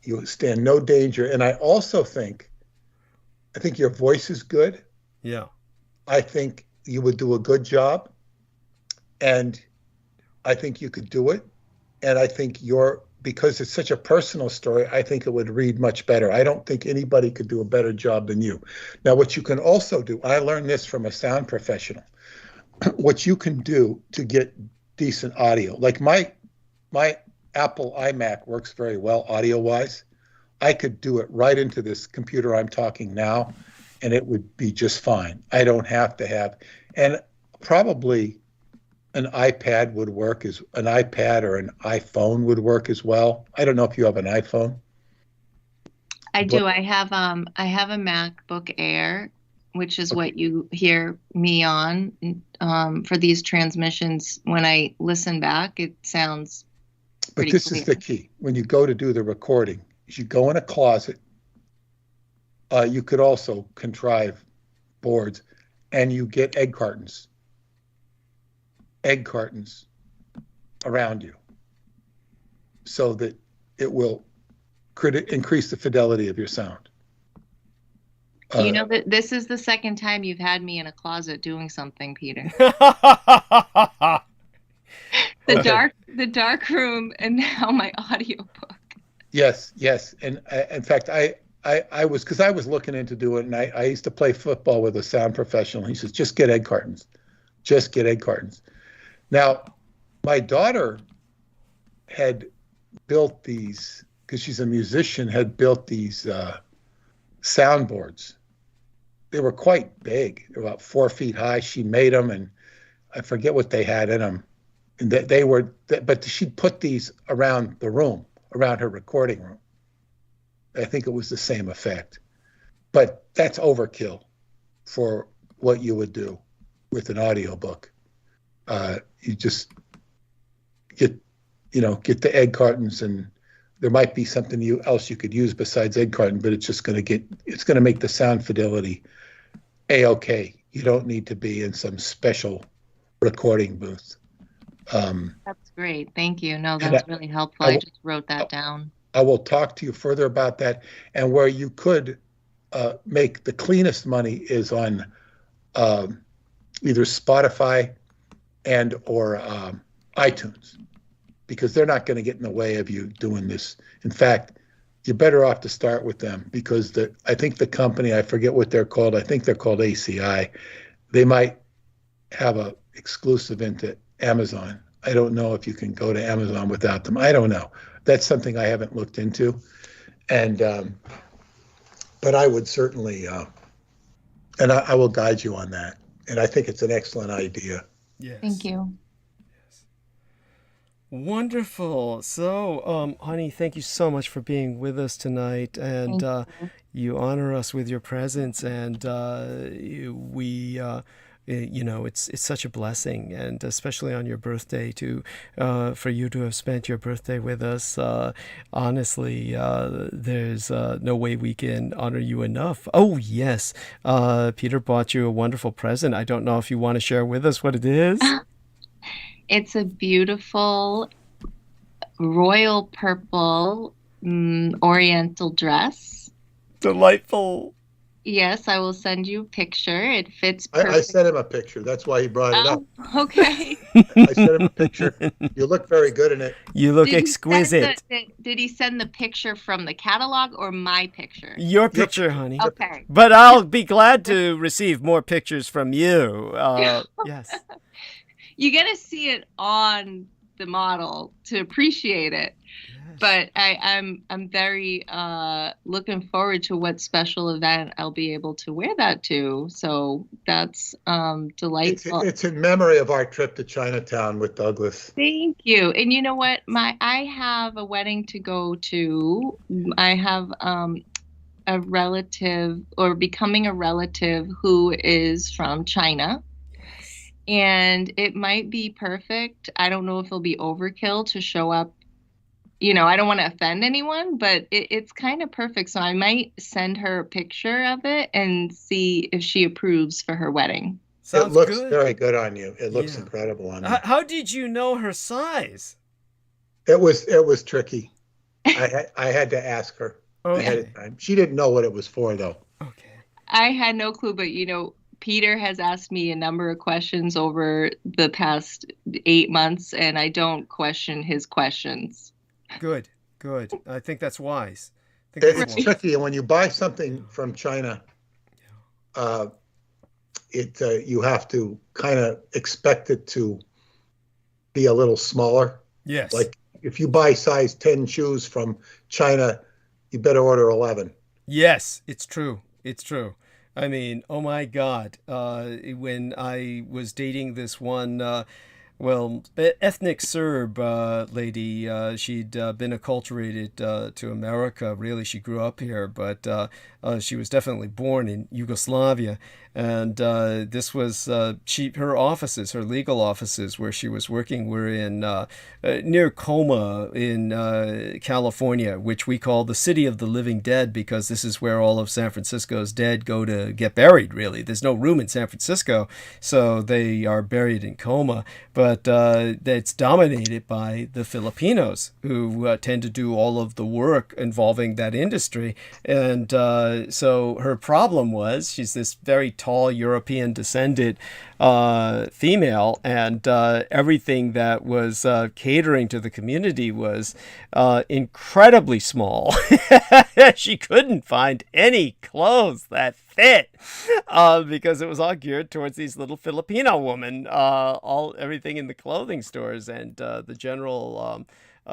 you stand no danger. And I also think your voice is good. Yeah. I think you would do a good job. And I think you could do it. And I think because it's such a personal story, I think it would read much better. I don't think anybody could do a better job than you. Now, what you can also do, I learned this from a sound professional, what you can do to get decent audio, like my Apple iMac works very well audio-wise. I could do it right into this computer I'm talking now, and it would be just fine. I don't have to have, and probably an iPad would work as an iPad or an iPhone would work as well. I don't know if you have an iPhone. I do. I have a MacBook Air, which is what you hear me on for these transmissions. When I listen back, it sounds pretty But this clear. is the key. When you go to do the recording, you go in a closet. You could also contrive boards, and you get egg cartons around you so that it will increase the fidelity of your sound. You know that this is the second time you've had me in a closet doing something, Peter. The dark room, and now my audiobook. Yes. And in fact, I was looking into doing it, and I used to play football with a sound professional. He says, just get egg cartons. Now, my daughter had built these, because she's a musician, had built these soundboards. They were quite big. They were about 4 feet high. She made them, and I forget what they had in them. And but she'd put these around the room, around her recording room. I think it was the same effect. But that's overkill for what you would do with an audiobook. You just get the egg cartons, and there might be something else you could use besides egg carton, but it's just going to make the sound fidelity A-okay. You don't need to be in some special recording booth. That's great. Thank you. No, that's really helpful. I just wrote that down. I will talk to you further about that. And where you could make the cleanest money is on either Spotify and or iTunes, because they're not going to get in the way of you doing this. In fact, you're better off to start with them, because I think the company, I forget what they're called. I think they're called ACI. They might have a exclusive into Amazon. I don't know if you can go to Amazon without them. I don't know. That's something I haven't looked into. And but I would certainly, and I will guide you on that. And I think it's an excellent idea. Yes. Thank you. Yes. Wonderful. So, honey, thank you so much for being with us tonight, and you honor us with your presence, and it's such a blessing, and especially on your birthday for you to have spent your birthday with us. Honestly, there's no way we can honor you enough. Oh yes, Peter bought you a wonderful present. I don't know if you want to share with us what it is. It's a beautiful royal purple oriental dress. Delightful. Yes, I will send you a picture. It fits I perfect. sent him a picture. That's why he brought it up. Okay. I sent him a picture. You look very good in it. You look exquisite. Did he send the picture from the catalog or my picture? Your picture, honey. Okay. But I'll be glad to receive more pictures from you. Yes. You got to see it on the model to appreciate it. Yes. But I'm very looking forward to what special event I'll be able to wear that to. So that's delightful. It's in memory of our trip to Chinatown with Douglas. Thank you. And you know what? I have a wedding to go to. I have a relative, or becoming a relative, who is from China. And it might be perfect. I don't know if it'll be overkill to show up. I don't want to offend anyone, but it's kind of perfect. So I might send her a picture of it and see if she approves for her wedding. Sounds it looks good. Very good on you. It looks incredible on you. How did you know her size? It was tricky. I had to ask her ahead of time. She didn't know what it was for, though. Okay. I had no clue, but Peter has asked me a number of questions over the past 8 months, and I don't question his questions. Good. I think that's wise. It's tricky, and when you buy something from China, you have to kind of expect it to be a little smaller. Yes. Like if you buy size 10 shoes from China, you better order 11. Yes, it's true. I mean, oh my God, when I was dating this one, ethnic Serb lady, she'd been acculturated to America. Really, she grew up here, but she was definitely born in Yugoslavia. And this was her offices, her legal offices where she was working were in near Coma in California, which we call the City of the Living Dead, because this is where all of San Francisco's dead go to get buried, really. There's no room in San Francisco, so they are buried in Coma. But it's dominated by the Filipinos, who tend to do all of the work involving that industry. And so her problem was she's this very tall European descended female, and everything that was catering to the community was incredibly small. She couldn't find any clothes that fit because it was all geared towards these little Filipino women, everything in the clothing stores and the general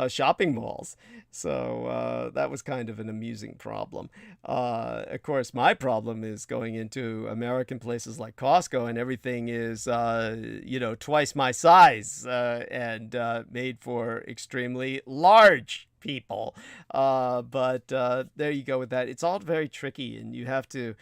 shopping malls. So that was kind of an amusing problem. Of course, my problem is going into American places like Costco, and everything is, twice my size and made for extremely large people. But there you go with that. It's all very tricky, and you have to,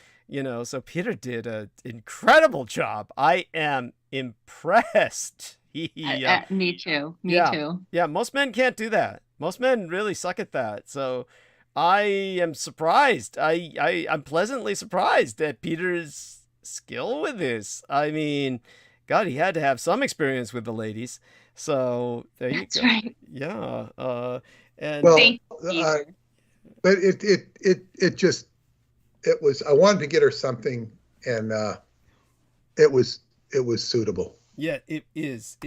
so Peter did an incredible job. I am impressed. Me too. Me too. Yeah, most men can't do that. Most men really suck at that. So I am surprised. I'm pleasantly surprised at Peter's skill with this. I mean, God, he had to have some experience with the ladies. So there you go. That's right. Yeah. And but it was, I wanted to get her something, and it was suitable. Yeah, it is.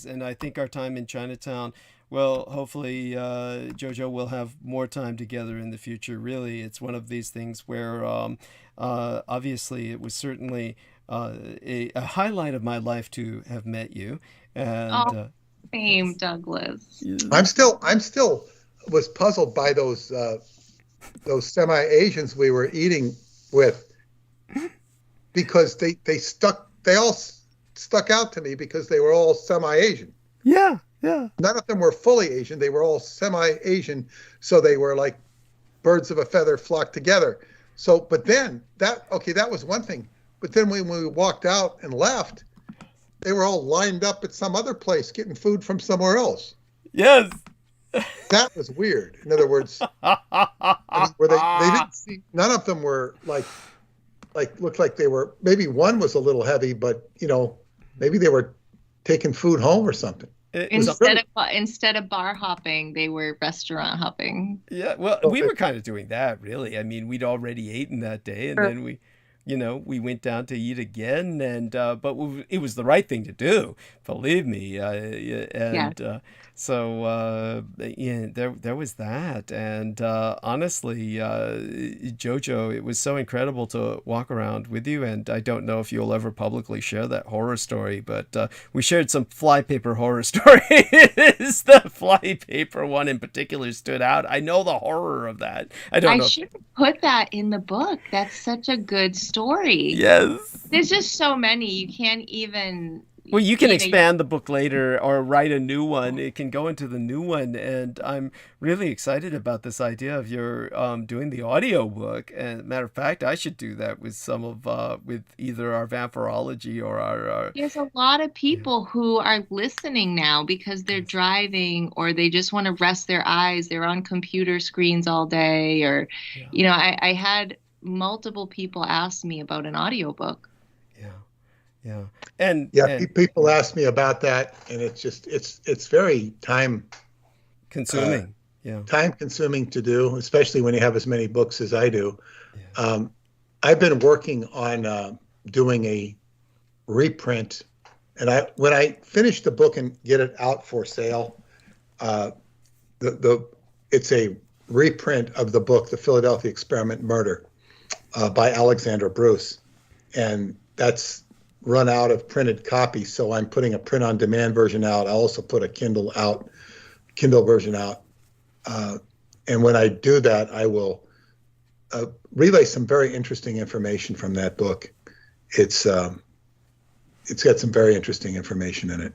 And I think our time in Chinatown, well, hopefully, Jojo will have more time together in the future. Really, it's one of these things where, obviously, it was certainly a highlight of my life to have met you. And same, Douglas. I'm still was puzzled by those semi-Asians we were eating with, because they all stuck out to me because they were all semi-Asian. Yeah. Yeah. None of them were fully Asian. They were all semi-Asian. So they were like birds of a feather flocked together. So, but then that was one thing. But then when we walked out and left, they were all lined up at some other place getting food from somewhere else. Yes. That was weird. In other words, I mean, where they didn't see, none of them were like looked like they were, maybe one was a little heavy, but maybe they were taking food home or something. Instead of bar hopping, they were restaurant hopping. Yeah, well, we were kind of doing that, really. I mean, we'd already eaten that day, and then we went down to eat again, and but it was the right thing to do, believe me. So there was that, and honestly, Jojo, it was so incredible to walk around with you, and I don't know if you'll ever publicly share that horror story, but we shared some flypaper horror stories. The flypaper one in particular stood out. I know the horror of that. I should put that in the book. That's such a good story. Yes. There's just so many. You can't even... Well, you can expand the book later or write a new one. It can go into the new one. And I'm really excited about this idea of your doing the audio book. And matter of fact, I should do that with with either our vampirology or our... There's a lot of people who are listening now because they're driving or they just want to rest their eyes. They're on computer screens all day. Or, I had multiple people ask me about an audiobook. Yeah. People ask me about that, and it's very time consuming. Time consuming to do, especially when you have as many books as I do. Yeah. I've been working on doing a reprint, and when I finish the book and get it out for sale, it's a reprint of the book, The Philadelphia Experiment Murder, by Alexander Bruce, and that's run out of printed copies, so I'm putting a print-on-demand version out. I also put a Kindle version out, and when I do that, I will relay some very interesting information from that book. It's got some very interesting information in it,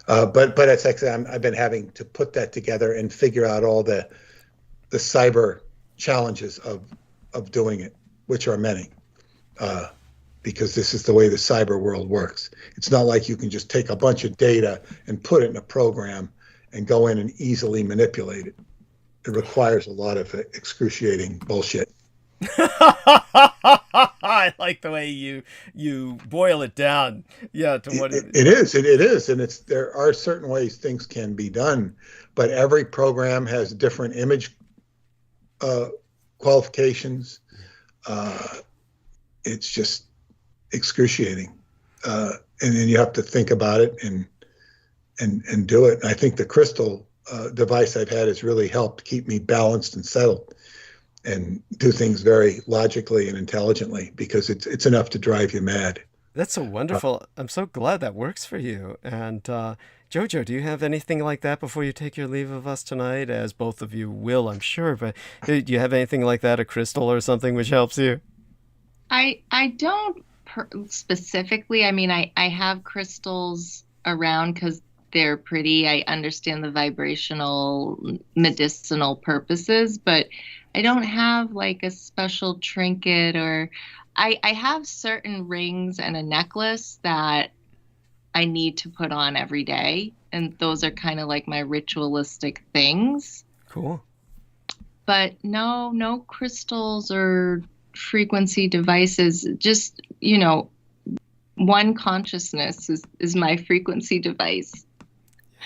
but it's actually I've been having to put that together and figure out all the cyber challenges of doing it, which are many. Because this is the way the cyber world works. It's not like you can just take a bunch of data and put it in a program and go in and easily manipulate it. It requires a lot of excruciating bullshit. I like the way you boil it down. Yeah, to what it is, and there are certain ways things can be done, but every program has different image qualifications. It's just excruciating, and then you have to think about it and do it. And I think the crystal device I've had has really helped keep me balanced and settled and do things very logically and intelligently, because it's enough to drive you mad. That's so wonderful. I'm so glad that works for you. And Jojo, do you have anything like that before you take your leave of us tonight? As both of you will, I'm sure, but do you have anything like that, a crystal or something which helps you? I don't specifically. I mean, I have crystals around because they're pretty. I understand the vibrational medicinal purposes, but I don't have like a special trinket, or I have certain rings and a necklace that I need to put on every day. And those are kind of like my ritualistic things. Cool. But no crystals or frequency devices. Just, one consciousness is my frequency device.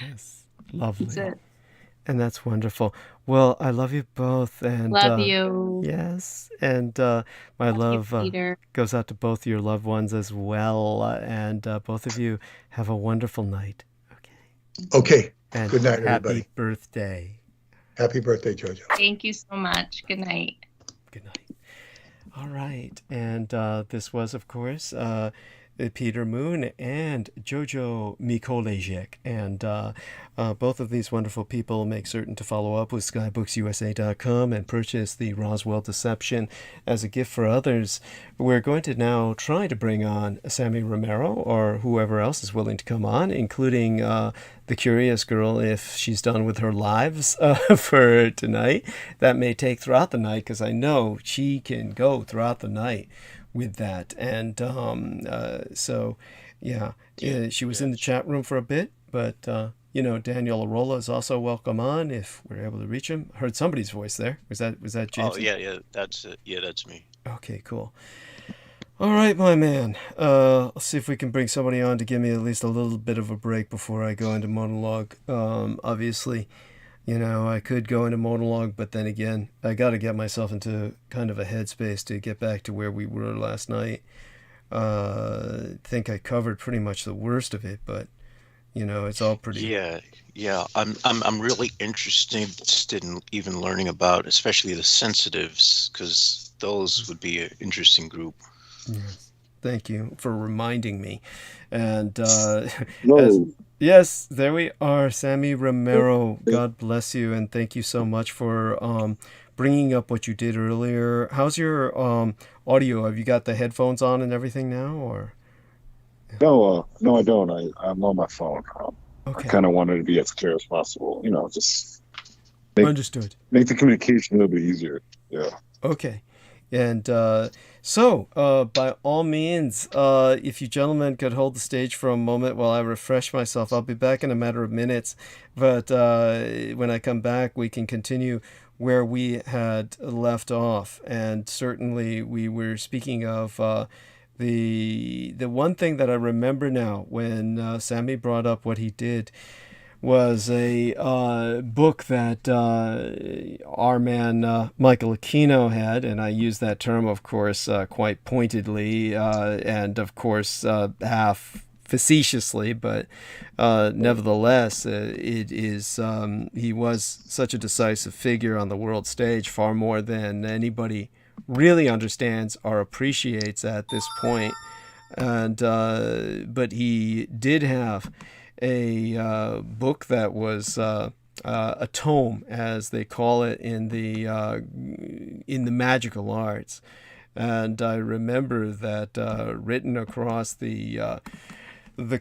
Yes. Lovely. That's it. And that's wonderful. Well, I love you both. And love you. Yes. And my love goes out to both your loved ones as well. And both of you have a wonderful night. Okay. And good night, everybody. Happy birthday. Happy birthday, Jojo. Thank you so much. Good night. Good night. All right. And this was, of course, Peter Moon and Jojo MIKOLA̵YK. And both of these wonderful people make certain to follow up with skybooksusa.com and purchase the Roswell Deception as a gift for others. We're going to now try to bring on Sammy Romero or whoever else is willing to come on, including the Curious Girl if she's done with her lives for tonight. That may take throughout the night because I know she can go throughout the night with that. And so, yeah, she was in the chat room for a bit, but, Daniel Arola is also welcome on if we're able to reach him. Heard somebody's voice there. Was that James? Oh, yeah, that's it. Yeah, that's me. Okay, cool. All right, my man. Let's see if we can bring somebody on to give me at least a little bit of a break before I go into monologue. Obviously, I could go into monologue, but then again, I got to get myself into kind of a headspace to get back to where we were last night. I think I covered pretty much the worst of it, but it's all pretty. Yeah. I'm really interested in even learning about, especially the sensitives, because those would be an interesting group. Yes. Thank you for reminding me. And yes, there we are, Sammy Romero. God bless you, and thank you so much for bringing up what you did earlier. How's your audio? Have you got the headphones on and everything now, or? No, I don't. I'm on my phone. Okay. I kind of wanted to be as clear as possible. Just Understood. Make the communication a little bit easier. Yeah. Okay. And so, by all means, if you gentlemen could hold the stage for a moment while I refresh myself, I'll be back in a matter of minutes. But when I come back, we can continue where we had left off. And certainly we were speaking of the one thing that I remember now when Sammy brought up what he did was a book that our man Michael Aquino had, and I use that term, of course, quite pointedly, and of course half facetiously, but nevertheless, it is he was such a decisive figure on the world stage, far more than anybody really understands or appreciates at this point. And but he did have a book that was a tome, as they call it in the magical arts, and I remember that written across the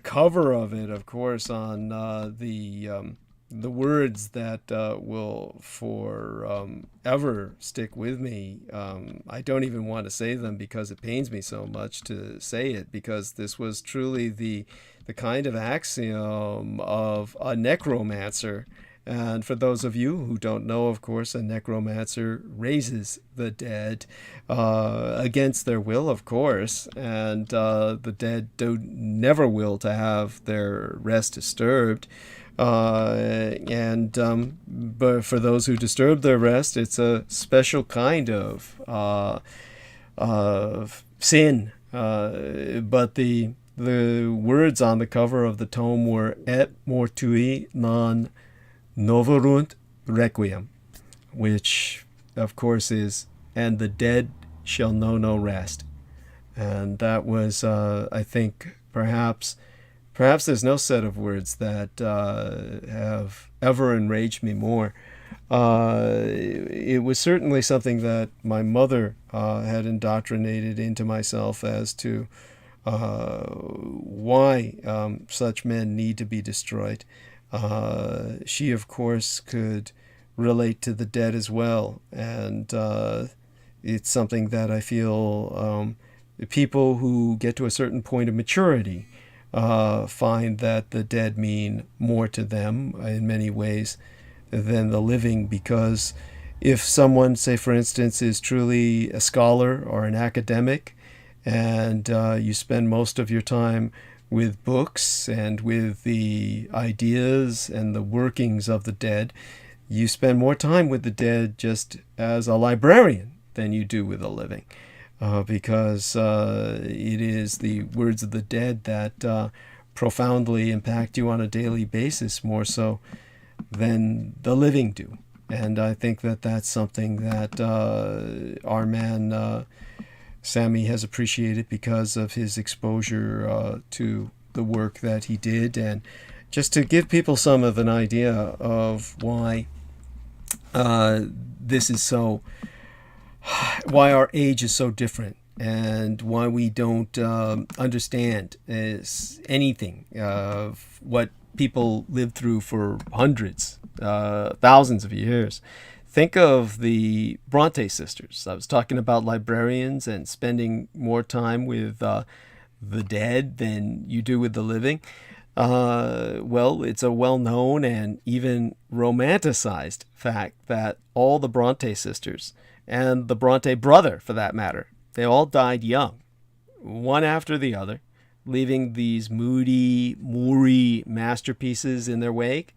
cover of it, of course, on the words that will forever stick with me. I don't even want to say them because it pains me so much to say it, because this was truly the kind of axiom of a necromancer. And for those of you who don't know, of course, a necromancer raises the dead against their will, of course, and the dead never will to have their rest disturbed. But for those who disturb their rest, it's a special kind of sin. But the words on the cover of the tome were "Et mortui non noverunt requiem," which, of course, is "and the dead shall know no rest." And that was, I think, perhaps there's no set of words that have ever enraged me more. It was certainly something that my mother had indoctrinated into myself as to why such men need to be destroyed. She, of course, could relate to the dead as well, and it's something that I feel people who get to a certain point of maturity find that the dead mean more to them in many ways than the living, because if someone, say for instance, is truly a scholar or an academic, and you spend most of your time with books and with the ideas and the workings of the dead, you spend more time with the dead just as a librarian than you do with the living. Because it is the words of the dead that profoundly impact you on a daily basis, more so than the living do. And I think that that's something that our man Sammy has appreciated because of his exposure to the work that he did, and just to give people some of an idea of why this is so, why our age is so different, and why we don't understand anything of what people lived through for hundreds, thousands of years. Think of the Bronte sisters. I was talking about librarians and spending more time with the dead than you do with the living. Well, it's a well-known and even romanticized fact that all the Bronte sisters, and the Bronte brother for that matter, they all died young, one after the other, leaving these moody masterpieces in their wake.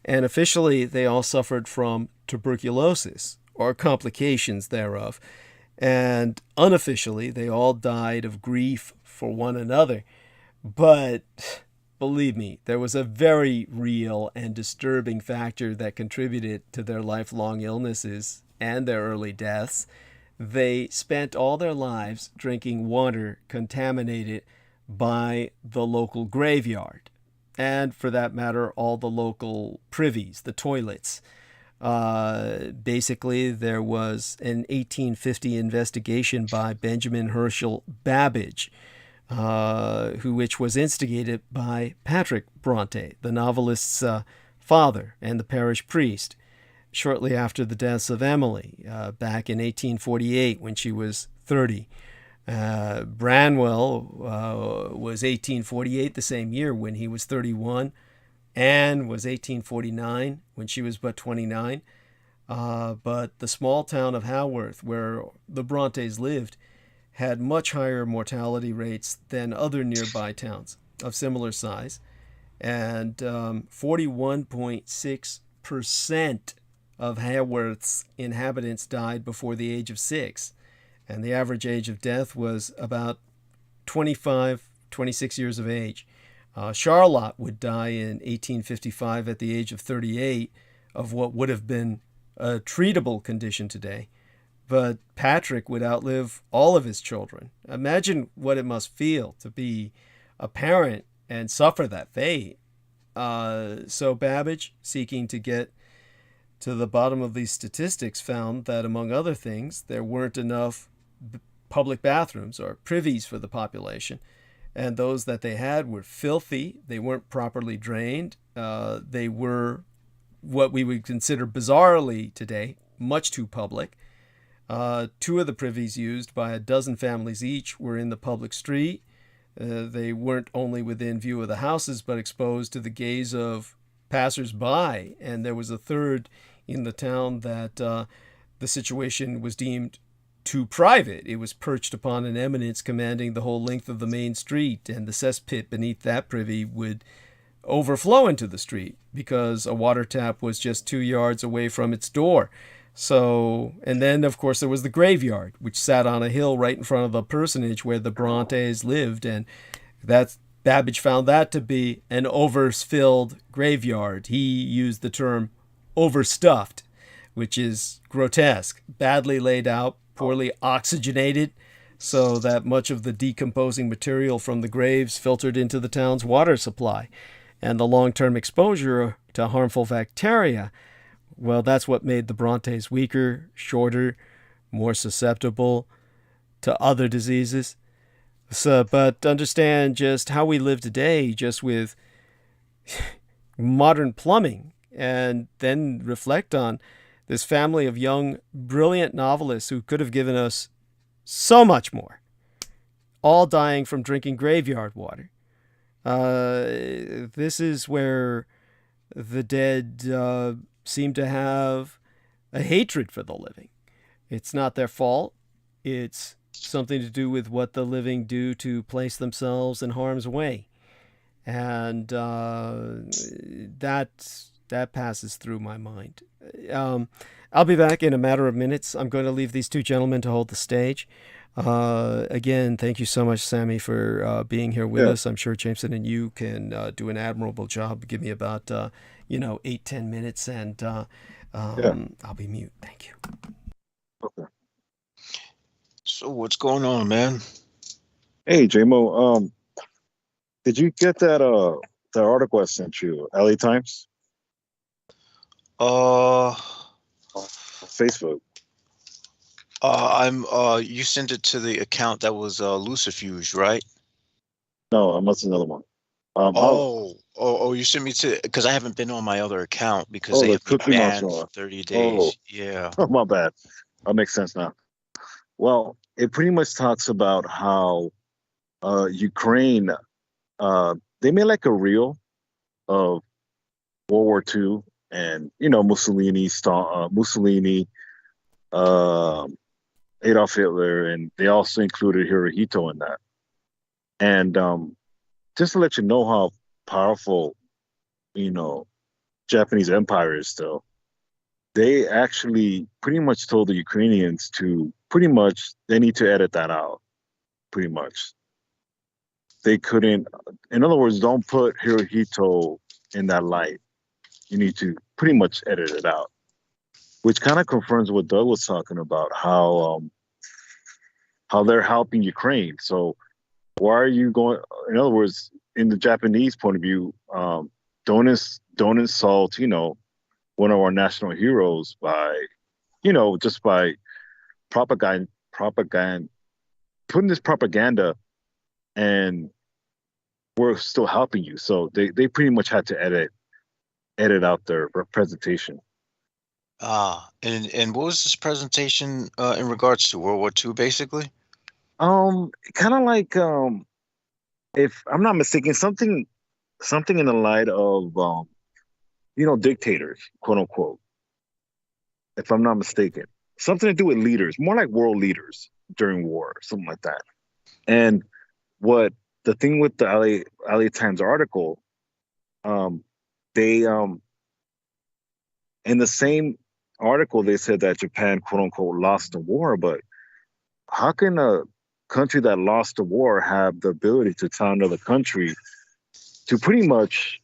And officially, they all suffered from tuberculosis or complications thereof. And unofficially, they all died of grief for one another. But believe me, there was a very real and disturbing factor that contributed to their lifelong illnesses and their early deaths. They spent all their lives drinking water contaminated by the local graveyard, and for that matter, all the local privies, the toilets. Basically, there was an 1850 investigation by Benjamin Herschel Babbage, which was instigated by Patrick Bronte, the novelist's father and the parish priest, shortly after the deaths of Emily, back in 1848 when she was 30. Branwell was 1848, the same year, when he was 31. Anne was 1849 when she was but 29. But the small town of Haworth, where the Brontes lived, had much higher mortality rates than other nearby towns of similar size. And 41.6% of Haworth's inhabitants died before the age of 6. And the average age of death was about 25, 26 years of age. Charlotte would die in 1855 at the age of 38 of what would have been a treatable condition today. But Patrick would outlive all of his children. Imagine what it must feel to be a parent and suffer that fate. So Babbage, seeking to get to the bottom of these statistics, found that, among other things, there weren't enough public bathrooms or privies for the population, and those that they had were filthy. They weren't properly drained. They were what we would consider bizarrely today much too public. 2 of the privies, used by a dozen families each, were in the public street. They weren't only within view of the houses, but exposed to the gaze of passers-by. And there was a third in the town that the situation was deemed too private. It was perched upon an eminence commanding the whole length of the main street, and the cesspit beneath that privy would overflow into the street because a water tap was just 2 yards away from its door. So, and then of course there was the graveyard, which sat on a hill right in front of the personage where the Brontes lived, and that's Babbage found that to be an overfilled graveyard. He used the term overstuffed, which is grotesque, badly laid out, poorly oxygenated, so that much of the decomposing material from the graves filtered into the town's water supply. And the long-term exposure to harmful bacteria, well, that's what made the Brontes weaker, shorter, more susceptible to other diseases. So, but understand just how we live today, just with modern plumbing, and then reflect on this family of young, brilliant novelists who could have given us so much more, all dying from drinking graveyard water. This is where the dead seem to have a hatred for the living. It's not their fault. It's something to do with what the living do to place themselves in harm's way. And that passes through my mind. I'll be back in a matter of minutes. I'm going to leave these 2 gentlemen to hold the stage. Again, thank you so much, Sammy, for being here with us. I'm sure Jameson and you can do an admirable job. Give me about 8-10 minutes, and I'll be mute. Thank you. Okay. So what's going on, man? Hey, JMO, did you get that article I sent you, LA Times, Uh, on Facebook? you sent it to the account that was Lucifuge, right? No, I must another one. You sent me to, because I haven't been on my other account because they the have me Cookie banned for Monster. 30 Oh, days. Yeah. my bad. That makes sense now. Well, it pretty much talks about how Ukraine, they made like a reel of World War II, and Mussolini, um Adolf Hitler, and they also included Hirohito in that. And just to let you know how powerful, you know, Japanese empire is still, they actually pretty much told the Ukrainians to pretty much they need to edit that out. Pretty much, they couldn't. In other words, don't put Hirohito in that light. You need to pretty much edit it out, which kind of confirms what Doug was talking about, how they're helping Ukraine. So why are you going? In other words, in the Japanese point of view, don't insult, one of our national heroes by, just by propaganda, putting this propaganda, and we're still helping you. So they pretty much had to edit out their representation. And what was this presentation in regards to World War II, basically? Kind of like, if I'm not mistaken, something in the light of, dictators, quote unquote, if I'm not mistaken. Something to do with leaders, more like world leaders during war, something like that. And what the thing with the LA Times article, they in the same article they said that Japan, quote unquote, lost the war, but how can a country that lost the war have the ability to tell another country to pretty much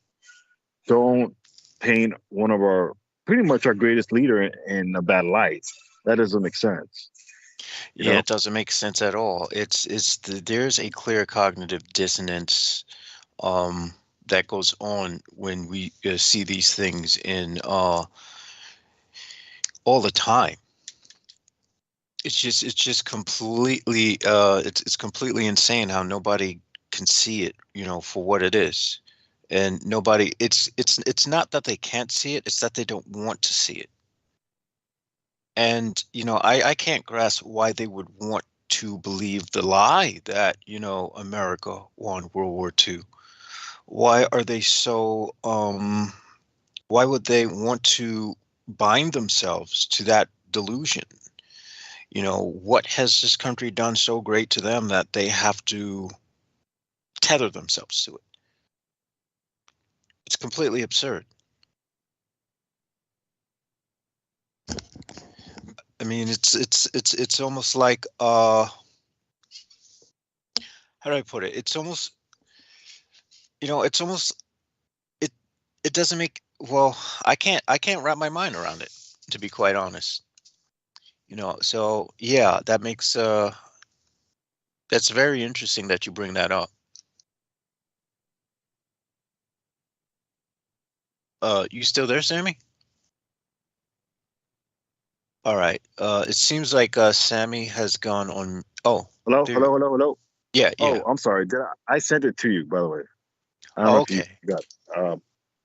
don't paint one of our pretty much our greatest leader in a bad light? That doesn't make sense. Yeah, it doesn't make sense at all. There's a clear cognitive dissonance that goes on when we see these things in all the time. It's just completely it's completely insane how nobody can see it, for what it is. And nobody, it's not that they can't see it, it's that they don't want to see it. And I can't grasp why they would want to believe the lie that America won World War II. Why are they so why would they want to bind themselves to that delusion? What has this country done so great to them that they have to tether themselves to it? It's completely absurd. I mean, it's almost like how do I put it? It's almost it's almost it it doesn't make, well, I can't wrap my mind around it, to be quite honest. So yeah, that's very interesting that you bring that up. You still there, Sammy? All right. It seems like Sammy has gone on. Oh, Hello, there, hello. yeah, yeah. Oh, I'm sorry. I sent it to you, by the way. I don't Oh, know if you okay. got.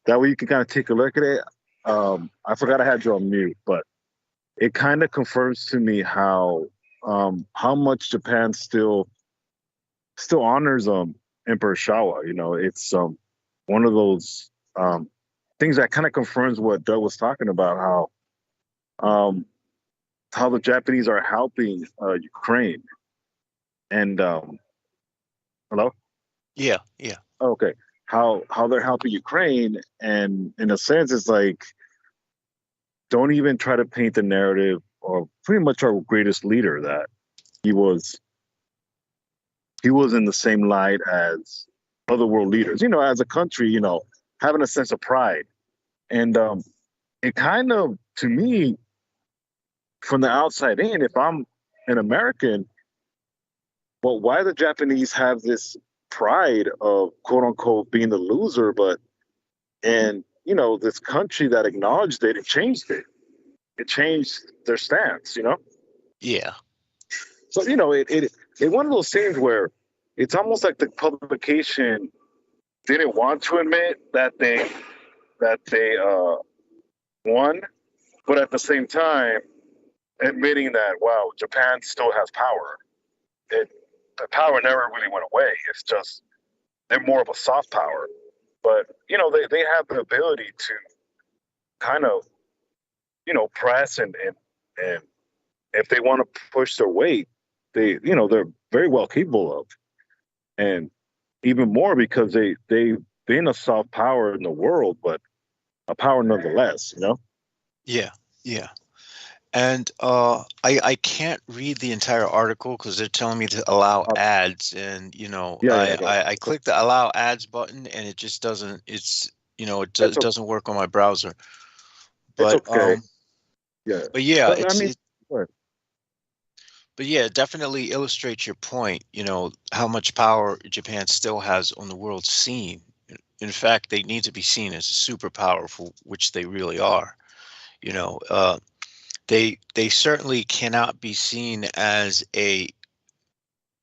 That way you can kind of take a look at it. I forgot I had you on mute, but it kind of confirms to me how much Japan still honors Emperor Showa. It's one of those things that kind of confirms what Doug was talking about, how the Japanese are helping Ukraine. And hello? Yeah, yeah. Okay. How they're helping Ukraine, and in a sense it's like, don't even try to paint the narrative of pretty much our greatest leader, that he was in the same light as other world leaders, as a country, having a sense of pride. And it kind of, to me, from the outside in, if I'm an American, well, why the Japanese have this pride of quote unquote being the loser, but and this country that acknowledged it, it changed it. It changed their stance, Yeah. So it one of those things where it's almost like the publication didn't want to admit that they won, but at the same time admitting that wow, Japan still has power. The power never really went away. It's just they're more of a soft power, but they have the ability to kind of press and if they want to push their weight, they're very well capable of, and even more because they've been a soft power in the world, but a power nonetheless. Yeah. Yeah. And I can't read the entire article because they're telling me to allow ads, and I click the allow ads button, and it just doesn't. It doesn't work on my browser. But it's okay. Yeah. But yeah, But, but yeah, it definitely illustrates your point. How much power Japan still has on the world scene. In fact, they need to be seen as a superpower, for which they really are. They certainly cannot be seen as a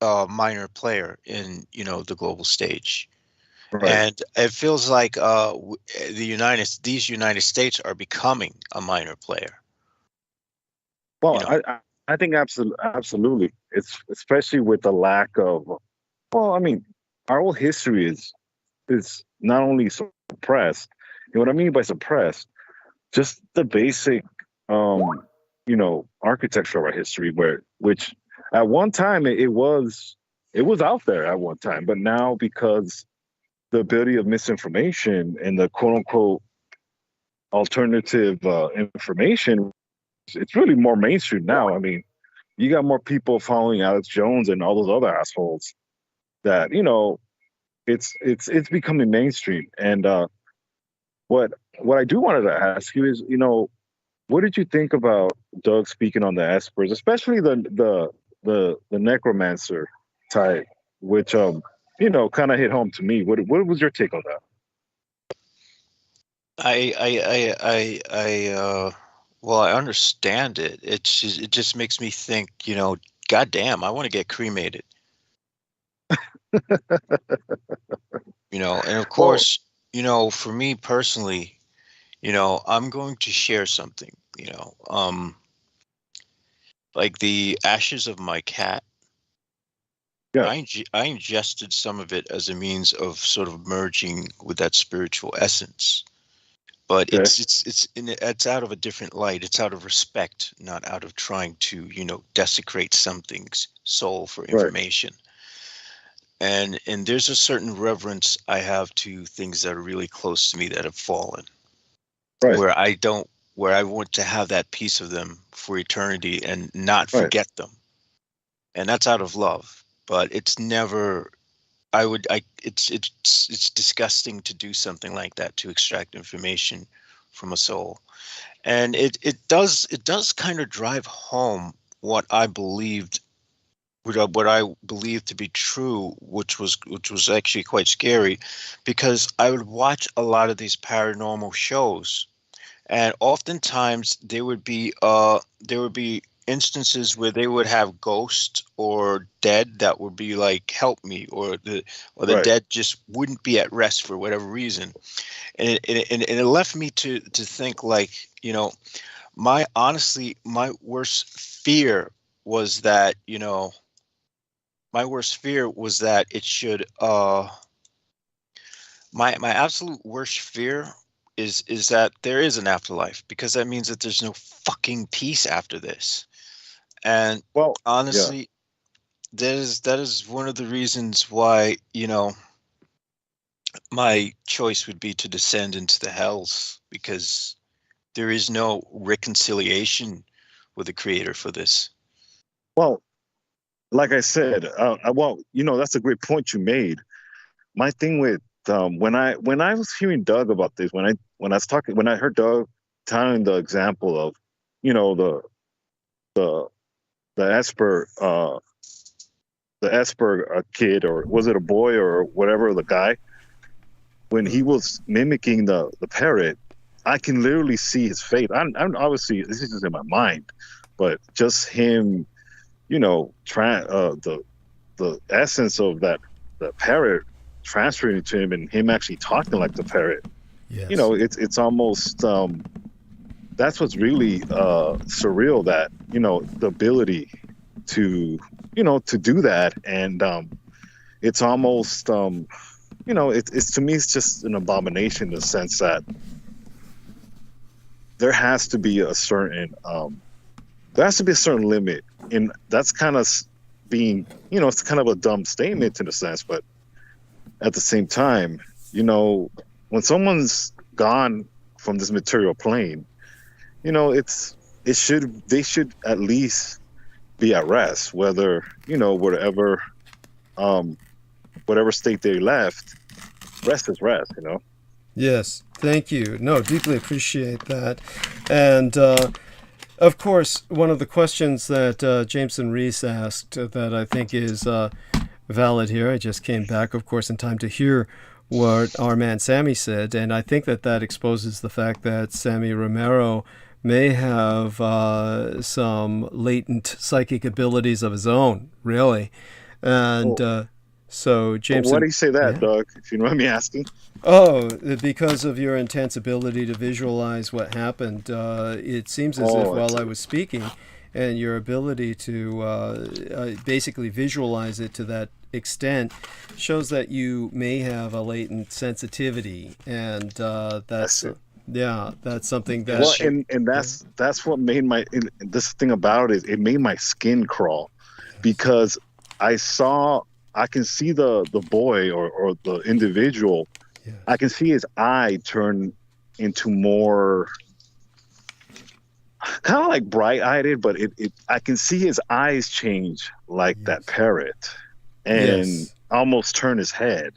minor player in the global stage, right. and it feels like these United States are becoming a minor player. Well, I think absolutely. It's especially with the lack of. Well, I mean, our whole history is not only suppressed. What I mean by suppressed, just the basic architecture of our history, which at one time it was out there at one time, but now because the ability of misinformation and the quote unquote alternative information, it's really more mainstream now. I mean, you got more people following Alex Jones and all those other assholes that it's becoming mainstream. And what I do wanted to ask you is, what did you think about Doug speaking on the espers, especially the necromancer type, which kind of hit home to me. What was your take on that? Well, I understand it. It just makes me think, God damn, I want to get cremated. And of course, for me personally, I'm going to share something, like the ashes of my cat. Yeah. I ingested some of it as a means of sort of merging with that spiritual essence. But Okay. it's out of a different light. It's out of respect, not out of trying to, desecrate something's soul for information. Right. And there's a certain reverence I have to things that are really close to me that have fallen. Right. Where I want to have that piece of them for eternity and not forget them. And that's out of love. But it's never it's disgusting to do something like that, to extract information from a soul. And it does kind of drive home what I believed to be true, which was actually quite scary, because I would watch a lot of these paranormal shows, and oftentimes there would be instances where they would have ghosts or dead that would be like, help me, or the dead just wouldn't be at rest for whatever reason. And it left me to think, like, my worst fear was that it should my absolute worst fear is that there is an afterlife, because that means that there's no fucking peace after this. And honestly, that is one of the reasons why, my choice would be to descend into the hells, because there is no reconciliation with the creator for this. Well, like I said, that's a great point you made. My thing with when I was hearing Doug about this, when I heard Doug telling the example of, the esper Esper kid, or was it a boy or whatever, the guy, when he was mimicking the parrot, I can literally see his face. I'm obviously, this is just in my mind, but just him, the essence of the parrot transferring to him, and him actually talking like the parrot. Yes. It's almost that's what's really surreal, that the ability to do that. And it's almost it's to me, it's just an abomination, in the sense that there has to be a certain limit. And that's kind of being, it's kind of a dumb statement in a sense, but at the same time, when someone's gone from this material plane, they should at least be at rest, whether, whatever state they left. Rest is rest, Yes, thank you. No, deeply appreciate that. And of course, one of the questions that Jameson Reese asked that I think is valid here, I just came back, of course, in time to hear what our man Sammy said, and I think that exposes the fact that Sammy Romero may have some latent psychic abilities of his own, really. And so, Jameson... Why do you say that, Doug, if you don't mind me asking? Oh, because of your intense ability to visualize what happened. It seems as if while I was speaking, and your ability to basically visualize it to that extent shows that you may have a latent sensitivity, and that's something that... Well, and that's what made this thing about it made my skin crawl, because I can see the boy or the individual. Yes. I can see his eye turn into more kind of like bright-eyed, but I can see his eyes change like that parrot, and almost turn his head.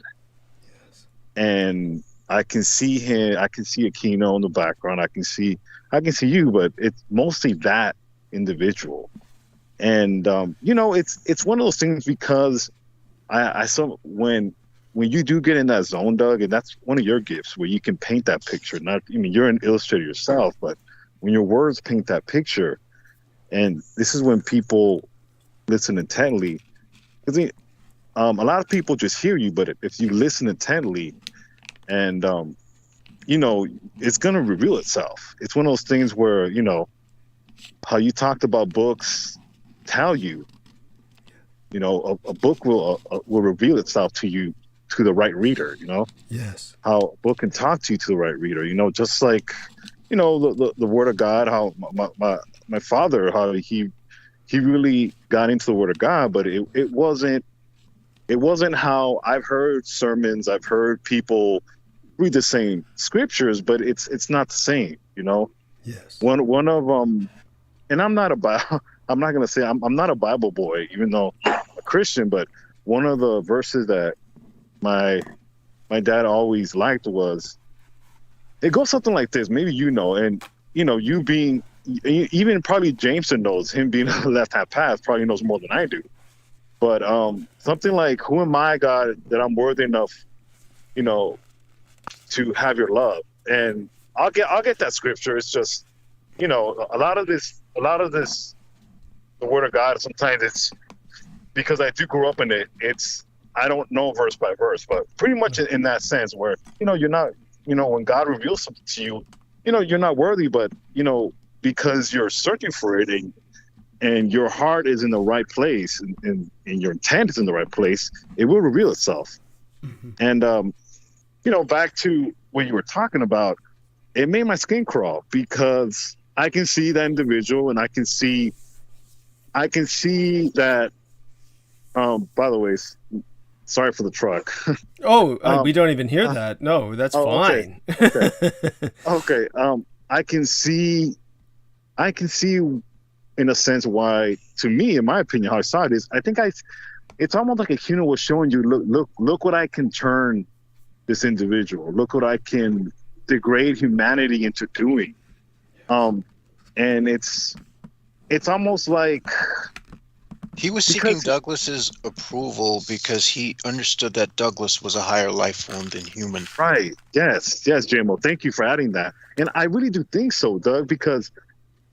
Yes. And I can see him. I can see Aquino in the background. I can see you, but it's mostly that individual. And it's one of those things, because I saw when you do get in that zone, Doug, and that's one of your gifts, where you can paint that picture. You're an illustrator yourself, but when your words paint that picture, and this is when people listen intently, because a lot of people just hear you, but if you listen intently, and it's going to reveal itself. It's one of those things where, how you talked about books tell you, a book will reveal itself to you, to the right reader. Yes. How a book can talk to you, to the right reader. Just like the Word of God. How my father, how he really got into the Word of God, but it wasn't how I've heard sermons. I've heard people read the same scriptures, but it's not the same. Yes. One of and I'm not gonna say I'm not a Bible boy, even though I'm a Christian, but one of the verses that my dad always liked was, it goes something like this. Maybe and you being, even probably Jameson knows, him being on the left-hand path, probably knows more than I do. But something like, who am I, God, that I'm worthy enough, to have your love? And I'll get that scripture. It's just, a lot of this, the Word of God, sometimes it's because I do grow up in it. I don't know verse by verse, but pretty much in that sense where, you're not, when God reveals something to you, you're not worthy, but, because you're searching for it, and your heart is in the right place, and your intent is in the right place, it will reveal itself. Mm-hmm. And, back to what you were talking about, it made my skin crawl, because I can see that individual, and I can see that, by the way, sorry for the truck. We don't even hear that. No, that's fine. Okay. I can see in a sense why, to me, in my opinion, how I saw it is, I think it's almost like Aquino was showing you, look what I can turn this individual. Look what I can degrade humanity into doing. And it's almost like, He was seeking Douglas's approval because he understood that Douglas was a higher life form than human. Right. Yes, JMO. Thank you for adding that. And I really do think so, Doug, because,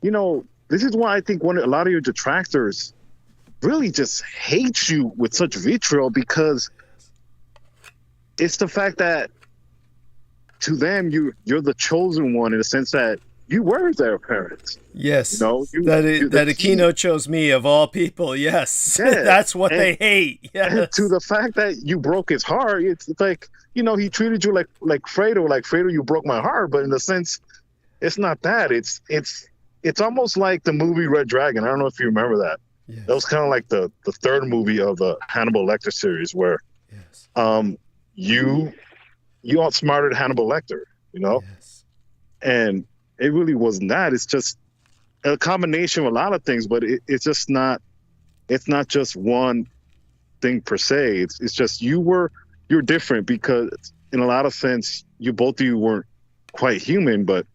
this is why I think a lot of your detractors really just hate you with such vitriol, because it's the fact that to them, you're the chosen one in the sense that you were their parents. Yes. That Aquino chose me of all people. Yes. Yeah. That's what they hate. Yes. And to the fact that you broke his heart, it's like, he treated you like Fredo, Fredo, you broke my heart. But in a sense, it's not that. It's almost like the movie Red Dragon. I don't know if you remember that. Yes. That was kind of like the third movie of the Hannibal Lecter series, where you outsmarted Hannibal Lecter, Yes. And it really wasn't that. It's just a combination of a lot of things, but it's just not. It's not just one thing per se. It's just you're different because in a lot of sense, both of you weren't quite human. But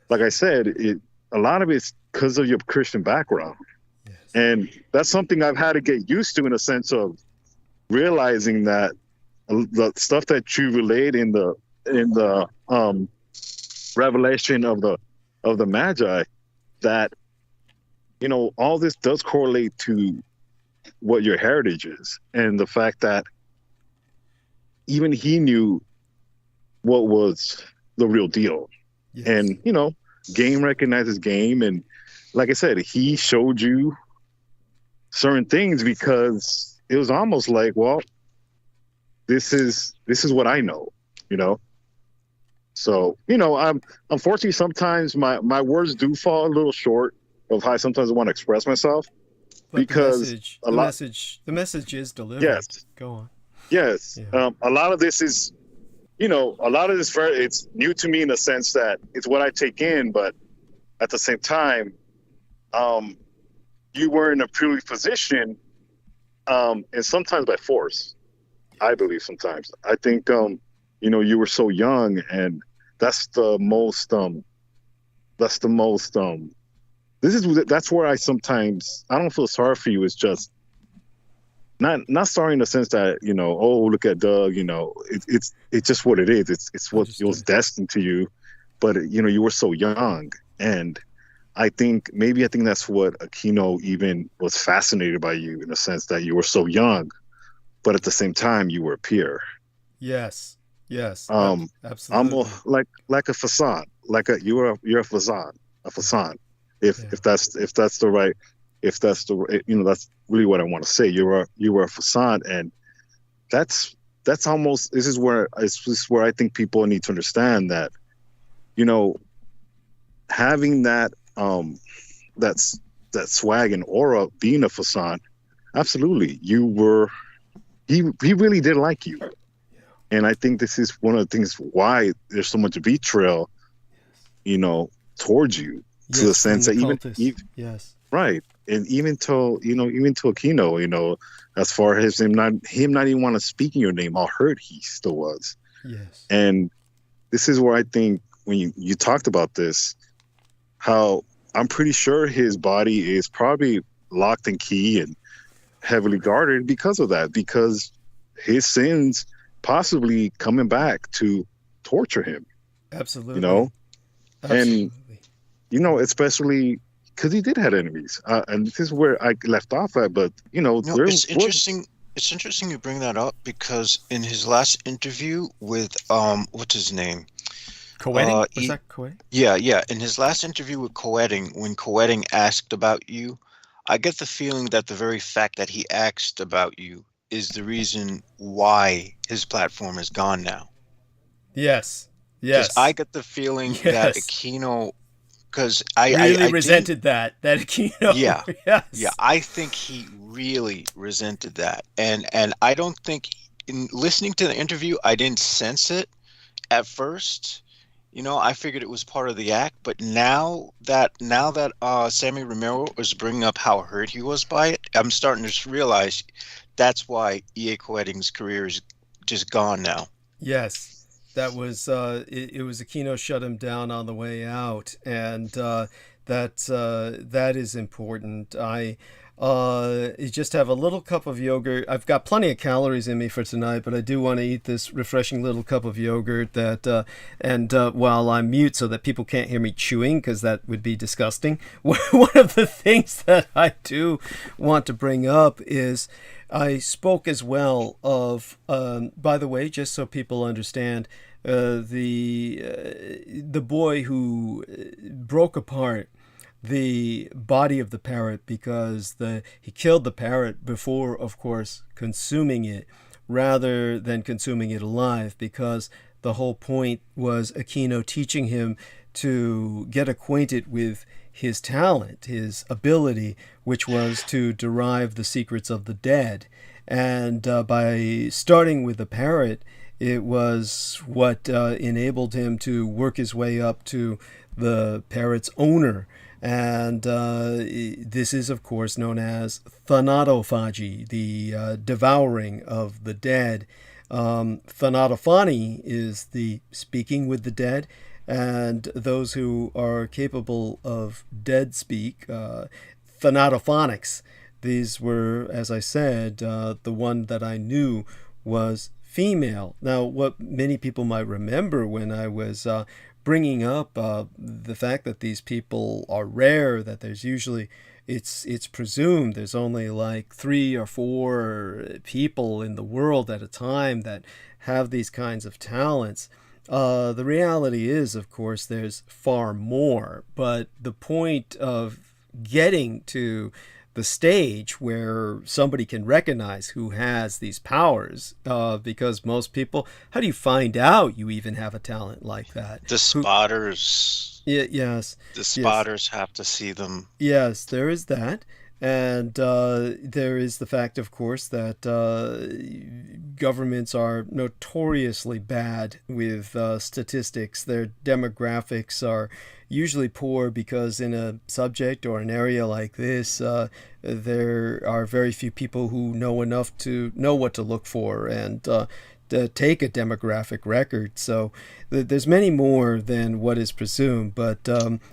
like I said, a lot of it's because of your Christian background, yes. And that's something I've had to get used to in a sense of realizing that the stuff that you relayed in the revelation of the Magi, that all this does correlate to what your heritage is, and the fact that even he knew what was the real deal. Yes. And game recognizes game, and like I said, he showed you certain things because it was almost like, well, this is what I know, So, I'm unfortunately sometimes my words do fall a little short of how sometimes I want to express myself, but because the message is delivered. Yes. Go on. Yes. Yeah. A lot of this is, a lot of this it's new to me in the sense that it's what I take in, but at the same time, you were in a privileged position, and sometimes by force. I believe sometimes. I think, you were so young, and that's where I sometimes, I don't feel sorry for you. It's just not sorry in the sense that, oh, look at Doug, it's just what it is. It's what it was destined to you, but you were so young. And I think that's what Aquino even was fascinated by you, in the sense that you were so young, but at the same time you were pure. Yes. Absolutely. Almost like a facade, you're a facade. If that's really what I want to say. You were a facade, and that's almost, this is where I think people need to understand that, having that swag and aura, being a facade, absolutely, he really did like you. And I think this is one of the things why there's so much vitriol, towards you, to the sense that even yes, right, and even to Aquino, as far as him not even want to speak in your name, how hurt he still was. Yes, and this is where I think when you talked about this, how I'm pretty sure his body is probably locked and key and heavily guarded because of that, because his sins possibly coming back to torture him. Absolutely. And especially because he did have enemies, and this is where I left off at. But it's interesting. It's interesting you bring that up, because in his last interview with what's his name? Coetting? Was that Coetting? Yeah. In his last interview with Coetting, when Coetting asked about you, I get the feeling that the very fact that he asked about you is the reason why his platform is gone now. Yes. I get the feeling that Aquino, because I really resented that Aquino. Yeah. Yes. Yeah. I think he really resented that, and I don't think, in listening to the interview, I didn't sense it at first. I figured it was part of the act, but now that Sammy Romero was bringing up how hurt he was by it, I'm starting to realize that's why E.A. Coetting's career is just gone now. Yes, that was it was Aquino shut him down on the way out, and that is important. You just have a little cup of yogurt. I've got plenty of calories in me for tonight, but I do want to eat this refreshing little cup of yogurt and while I'm mute so that people can't hear me chewing, because that would be disgusting. One of the things that I do want to bring up is I spoke as well of, by the way, just so people understand, the boy who broke apart the body of the parrot because he killed the parrot before, of course, consuming it, rather than consuming it alive, because the whole point was Aquino teaching him to get acquainted with his talent, his ability, which was to derive the secrets of the dead. And by starting with the parrot, it was what enabled him to work his way up to the parrot's owner. And this is, of course, known as thanatophagy, the devouring of the dead. Thanatophany is the speaking with the dead, and those who are capable of dead speak, thanatophonics. These were, as I said, the one that I knew was female. Now, what many people might remember when I was bringing up the fact that these people are rare, that there's usually, it's presumed there's only like 3 or 4 people in the world at a time that have these kinds of talents. The reality is, of course, there's far more, but the point of getting to the stage where somebody can recognize who has these powers, because most people, how do you find out you even have a talent like that? The spotters. Yes. The spotters have to see them. Yes, there is that. And there is the fact, of course, that governments are notoriously bad with statistics. Their demographics are usually poor because in a subject or an area like this, there are very few people who know enough to know what to look for and to take a demographic record. So there's many more than what is presumed, but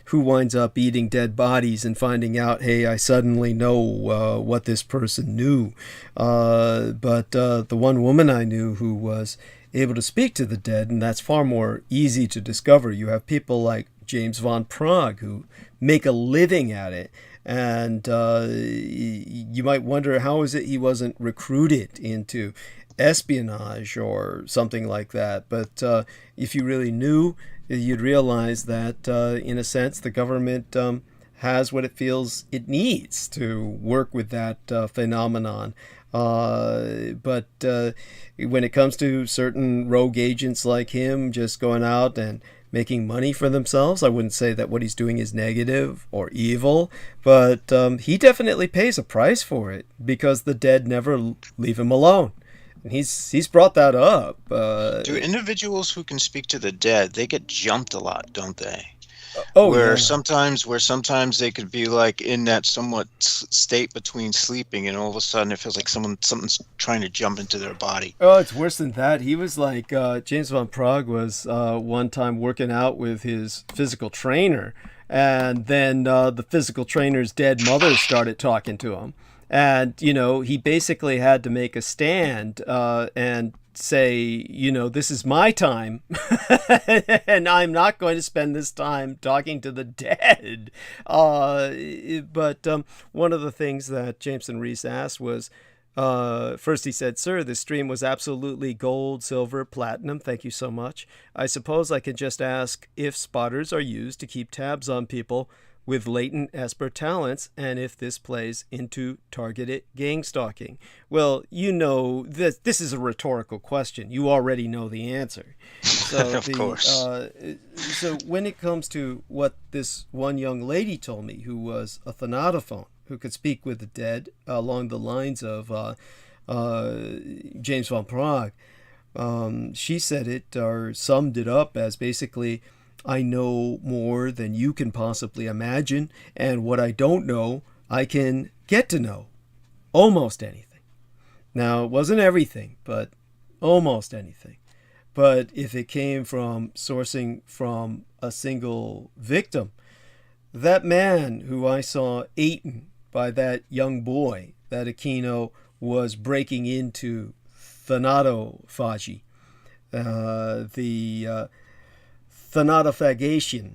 who winds up eating dead bodies and finding out, hey, I suddenly know what this person knew. But the one woman I knew who was able to speak to the dead, and that's far more easy to discover. You have people like James von Prague who make a living at it. And you might wonder, how is it he wasn't recruited into espionage or something like that? But if you really knew, you'd realize that in a sense the government has what it feels it needs to work with that phenomenon. But when it comes to certain rogue agents like him just going out and making money for themselves, I wouldn't say that what he's doing is negative or evil, but he definitely pays a price for it, because the dead never leave him alone. And he's brought that up. Do individuals who can speak to the dead, they get jumped a lot, don't they? Yeah. Sometimes they could be like in that somewhat state between sleeping, and all of a sudden it feels like something's trying to jump into their body. Oh, it's worse than that. He was like, James von Prague was one time working out with his physical trainer, and then the physical trainer's dead mother started talking to him. And, he basically had to make a stand and say, this is my time and I'm not going to spend this time talking to the dead. But one of the things that Jameson Reese asked was, first he said, "Sir, this stream was absolutely gold, silver, platinum. Thank you so much. I suppose I can just ask if spotters are used to keep tabs on people with latent Esper talents, and if this plays into targeted gang stalking." Well, this is a rhetorical question. You already know the answer. So of course. So when it comes to what this one young lady told me, who was a thanatophone, who could speak with the dead along the lines of James von Prague, she said it, or summed it up as basically, I know more than you can possibly imagine, and what I don't know, I can get to know. Almost anything. Now, it wasn't everything, but almost anything. But if it came from sourcing from a single victim, that man who I saw eaten by that young boy that Aquino was breaking into thanatophagy, the thanatophagation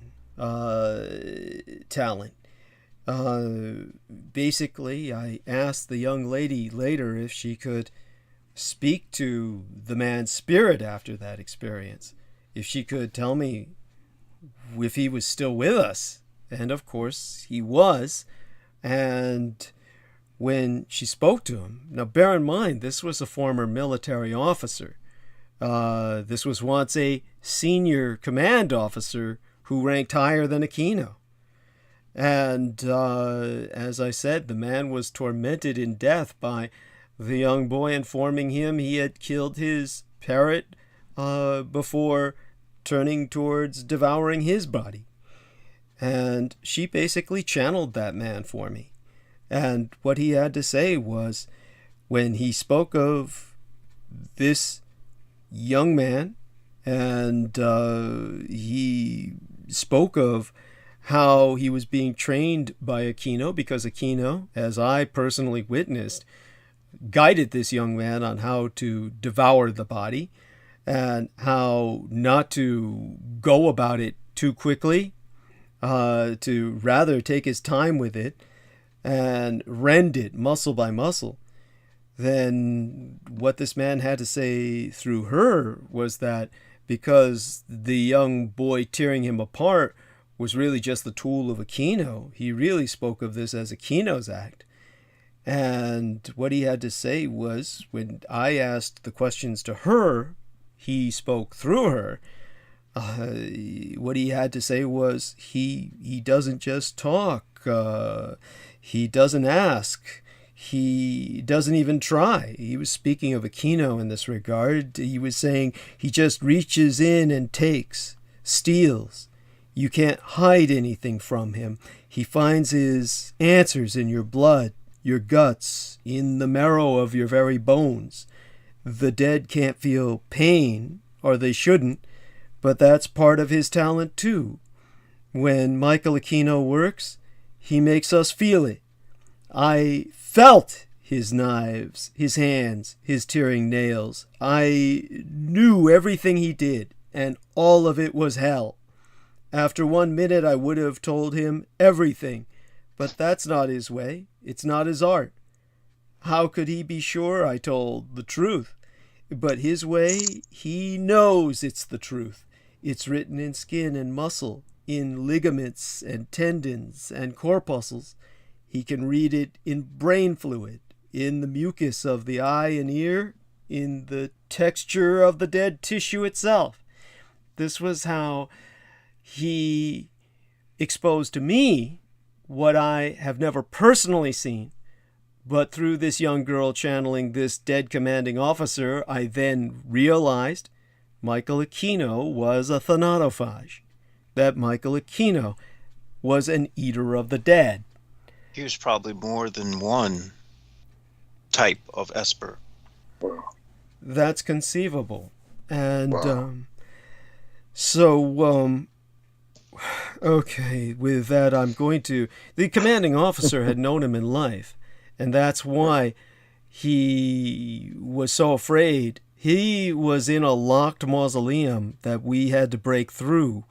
talent. Basically, I asked the young lady later if she could speak to the man's spirit after that experience, if she could tell me if he was still with us. And of course he was. And when she spoke to him, now bear in mind, this was a former military officer. This was once a senior command officer who ranked higher than Aquino. And as I said, the man was tormented in death by the young boy informing him he had killed his parrot before turning towards devouring his body. And she basically channeled that man for me. And what he had to say was, when he spoke of this young man, and he spoke of how he was being trained by Aquino, because Aquino, as I personally witnessed, guided this young man on how to devour the body and how not to go about it too quickly, to rather take his time with it and rend it muscle by muscle. Then what this man had to say through her was that because the young boy tearing him apart was really just the tool of Aquino, he really spoke of this as Aquino's act. And what he had to say was, when I asked the questions to her, he spoke through her. What he had to say was, he doesn't just talk. He doesn't ask. He doesn't even try. He was speaking of Aquino in this regard. He was saying he just reaches in and takes, steals. You can't hide anything from him. He finds his answers in your blood, your guts, in the marrow of your very bones. The dead can't feel pain, or they shouldn't, but that's part of his talent too. When Michael Aquino works, he makes us feel it. I felt his knives, his hands, his tearing nails. I knew everything he did, and all of it was hell. After 1 minute, I would have told him everything, but that's not his way. It's not his art. How could he be sure I told the truth? But his way, he knows it's the truth. It's written in skin and muscle, in ligaments and tendons and corpuscles. He can read it in brain fluid, in the mucus of the eye and ear, in the texture of the dead tissue itself. This was how he exposed to me what I have never personally seen. But through this young girl channeling this dead commanding officer, I then realized Michael Aquino was a thanatophage, that Michael Aquino was an eater of the dead. He was probably more than one type of Esper. That's conceivable. And okay, with that, I'm going to... The commanding officer had known him in life, and that's why he was so afraid. He was in a locked mausoleum that we had to break through,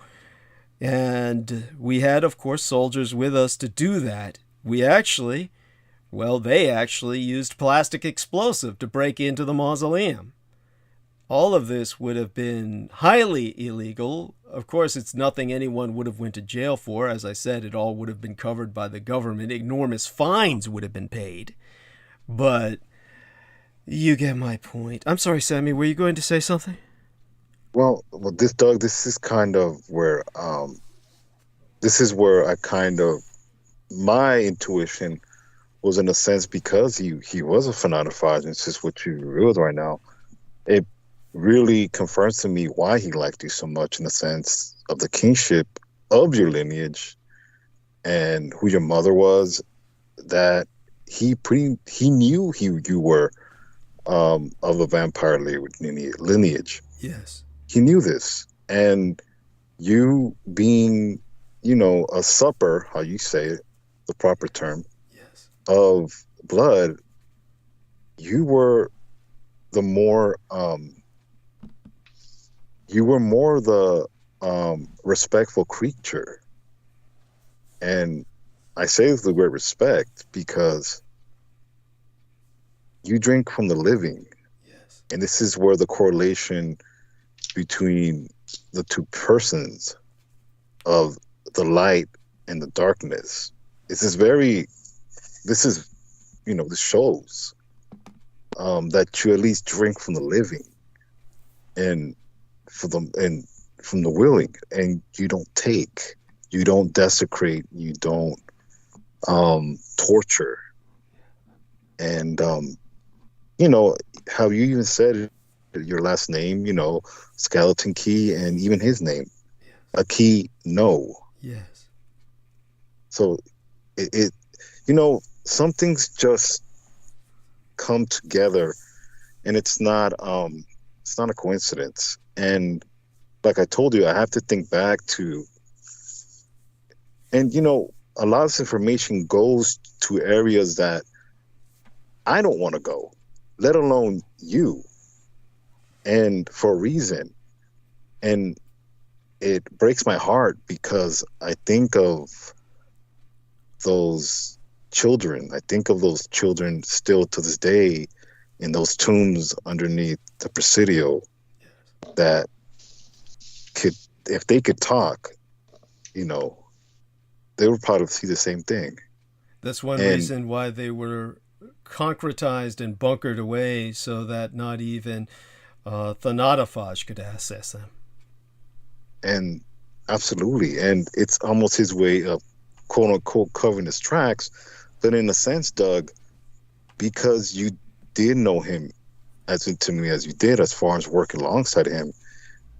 and we had, of course, soldiers with us to do that. They actually used plastic explosive to break into the mausoleum. All of this would have been highly illegal. Of course, it's nothing anyone would have went to jail for. As I said, it all would have been covered by the government. Enormous fines would have been paid. But you get my point. I'm sorry, Sammy, were you going to say something? Well, Doug, this is kind of where, my intuition was, in a sense, because he was a fanatophage, and it's just what you revealed right now. It really confirms to me why he liked you so much, in the sense of the kinship of your lineage and who your mother was, that he knew you were of a vampire lineage. Yes. He knew this. And you being, a supper, how you say it, the proper term, yes, of blood, you were the more the respectful creature. And I say this with great respect because you drink from the living. Yes. And this is where the correlation between the two persons of the light and the darkness. This shows that you at least drink from the living and from the willing, and you don't take, you don't desecrate, you don't torture. And how you even said your last name, Skeleton Key, and even his name, a key, no. Yes. So it some things just come together, and it's not a coincidence. And like I told you, I have to think back to, and a lot of this information goes to areas that I don't want to go, let alone you, and for a reason. And it breaks my heart because I think of those children. I think of those children still to this day in those tombs underneath the Presidio that could, if they could talk, they would probably see the same thing. That's one reason why they were concretized and bunkered away so that not even Thanatophage could access them. And absolutely. And it's almost his way of quote unquote covering his tracks. But in a sense, Doug, because you did know him as intimately as you did, as far as working alongside him,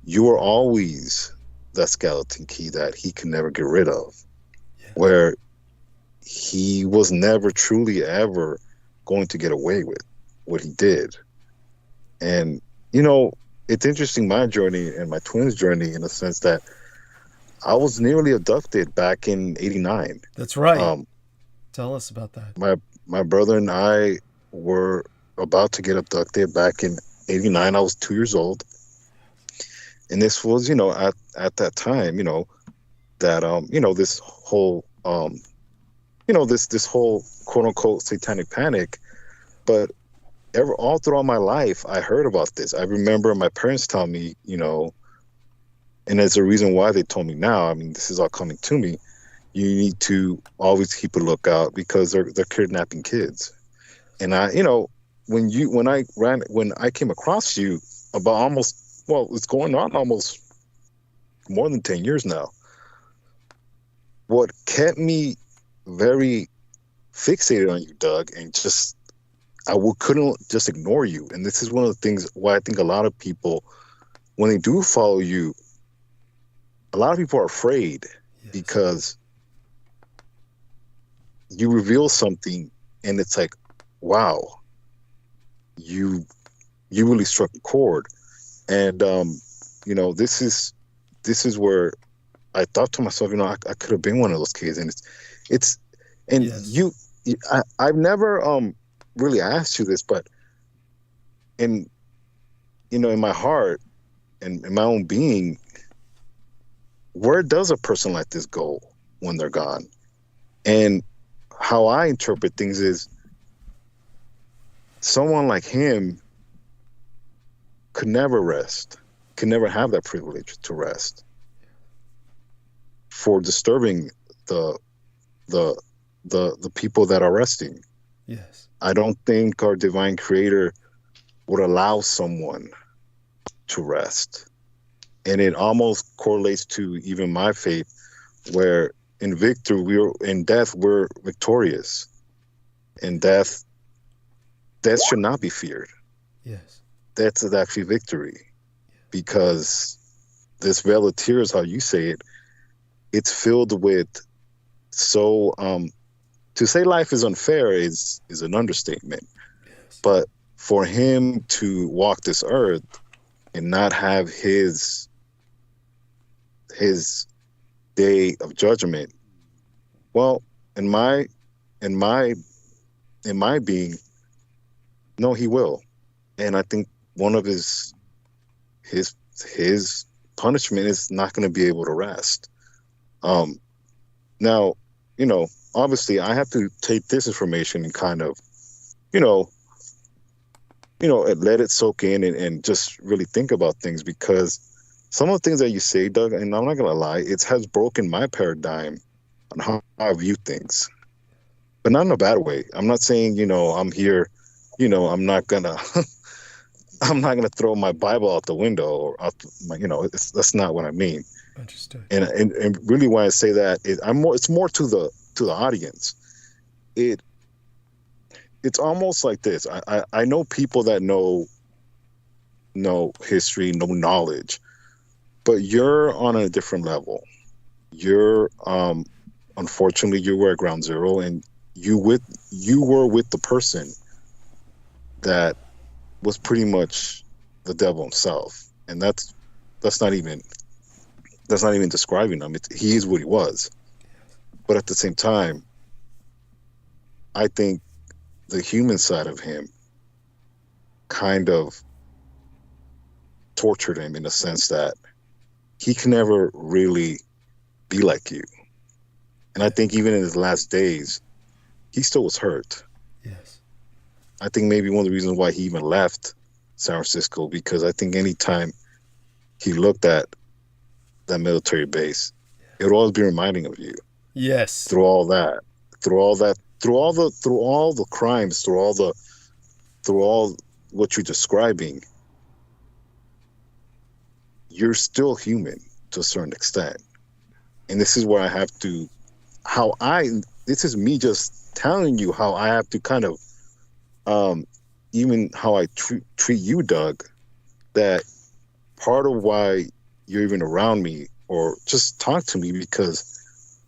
you were always that skeleton key that he could never get rid of. Yeah. Where he was never truly ever going to get away with what he did. And, it's interesting, my journey and my twins' journey, in a sense that I was nearly abducted back in '89. That's right. Tell us about that. My brother and I were about to get abducted back in '89. I was 2 years old. And this was, at that time, that, this whole, this whole quote unquote satanic panic. But all throughout my life, I heard about this. I remember my parents telling me, and there's a reason why they told me now. I mean, this is all coming to me. You need to always keep a lookout because they're kidnapping kids. And when I came across you about it's going on almost more than 10 years now. What kept me very fixated on you, Doug, and just couldn't just ignore you. And this is one of the things why I think a lot of people, when they do follow you, a lot of people are afraid. Yes. Because you reveal something and it's like, wow, you really struck a chord. And this is where I thought to myself, I could have been one of those kids. And yes. I've never really asked you this, but in my heart and in my own being, where does a person like this go when they're gone? And how I interpret things is someone like him could never rest, could never have that privilege to rest for disturbing the people that are resting. Yes. I don't think our divine creator would allow someone to rest. And it almost correlates to even my faith, where in death, we're victorious. In death should not be feared. Yes. That's actually victory. Because this veil of tears, how you say it, it's filled with to say life is unfair is an understatement. Yes. But for him to walk this earth and not have his day of judgment, well, in my in my being, no, he will. And I think one of his punishment is not going to be able to rest. Now, obviously I have to take this information and kind of, let it soak in and just really think about things, because some of the things that you say, Doug, and I'm not going to lie, it has broken my paradigm on how I view things, but not in a bad way. I'm not saying, I'm here, I'm not going to, I'm not going to throw my Bible out the window or out my, that's not what I mean. Understood. And really why I say that is it's more to the audience. It's almost like this. I know people that know history, know knowledge, but you're on a different level. You're unfortunately you were at ground zero, and you were with the person that was pretty much the devil himself, and that's not even describing him. He is what he was. But at the same time, I think the human side of him kind of tortured him in the sense that he can never really be like you. And I think even in his last days, he still was hurt. Yes. I think maybe one of the reasons why he even left San Francisco, because I think anytime he looked at that military base, it would always be reminding of you. Yes. Through all the crimes, through all what you're describing, you're still human to a certain extent. And this is where I have to, this is me just telling you how I have to kind of, even how I treat you, Doug, that part of why you're even around me or just talk to me, because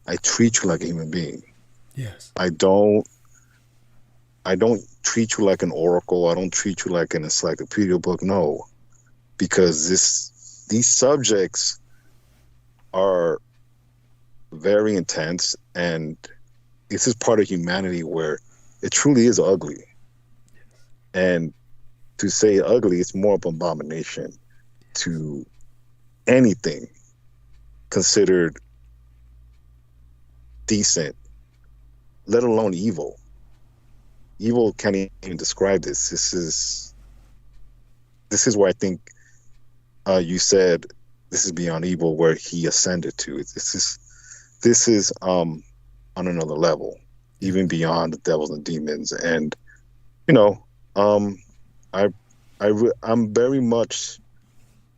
I treat you like a human being. Yes. I don't treat you like an oracle. I don't treat you like an encyclopedia book. No, because these subjects are very intense, and this is part of humanity where it truly is ugly. And to say ugly, it's more of an abomination to anything considered decent, let alone evil. Evil can't even describe this. This is where I think you said this is beyond evil, where he ascended to. This is on another level, even beyond the devils and demons. And I'm very much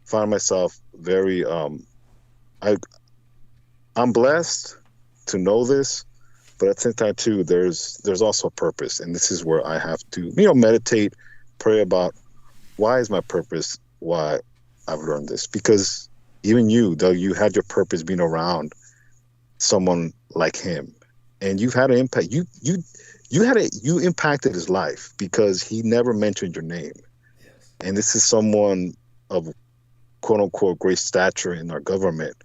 find myself very I'm blessed to know this, but at the same time too, there's also a purpose, and this is where I have to meditate, pray about why is my purpose, why I've learned this, because even you, though you had your purpose being around someone like him, and you've had an impact. You impacted his life because he never mentioned your name. Yes. And this is someone of quote unquote great stature in our government,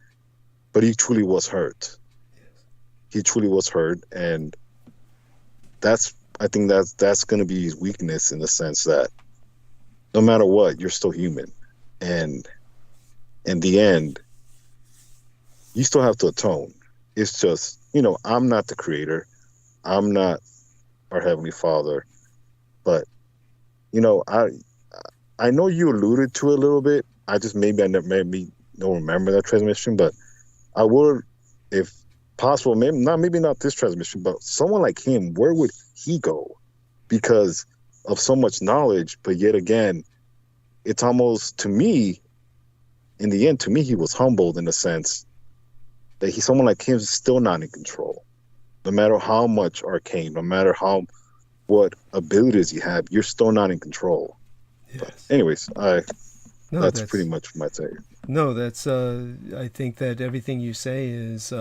but he truly was hurt. yes. He truly was hurt, and I think that's going to be his weakness, in the sense that no matter what, you're still human, and in the end, you still have to atone. It's just, I'm not the creator, I'm not our Heavenly Father, but I know you alluded to it a little bit. I just maybe don't remember that transmission, but I would, if possible, maybe not this transmission, but someone like him, where would he go? Because of so much knowledge, but yet again, it's almost, to me, in the end, he was humbled in the sense that someone like him is still not in control. No matter how much arcane, no matter what abilities you have, you're still not in control. Yes. But anyways, that's pretty much my take. No, that's I think that everything you say is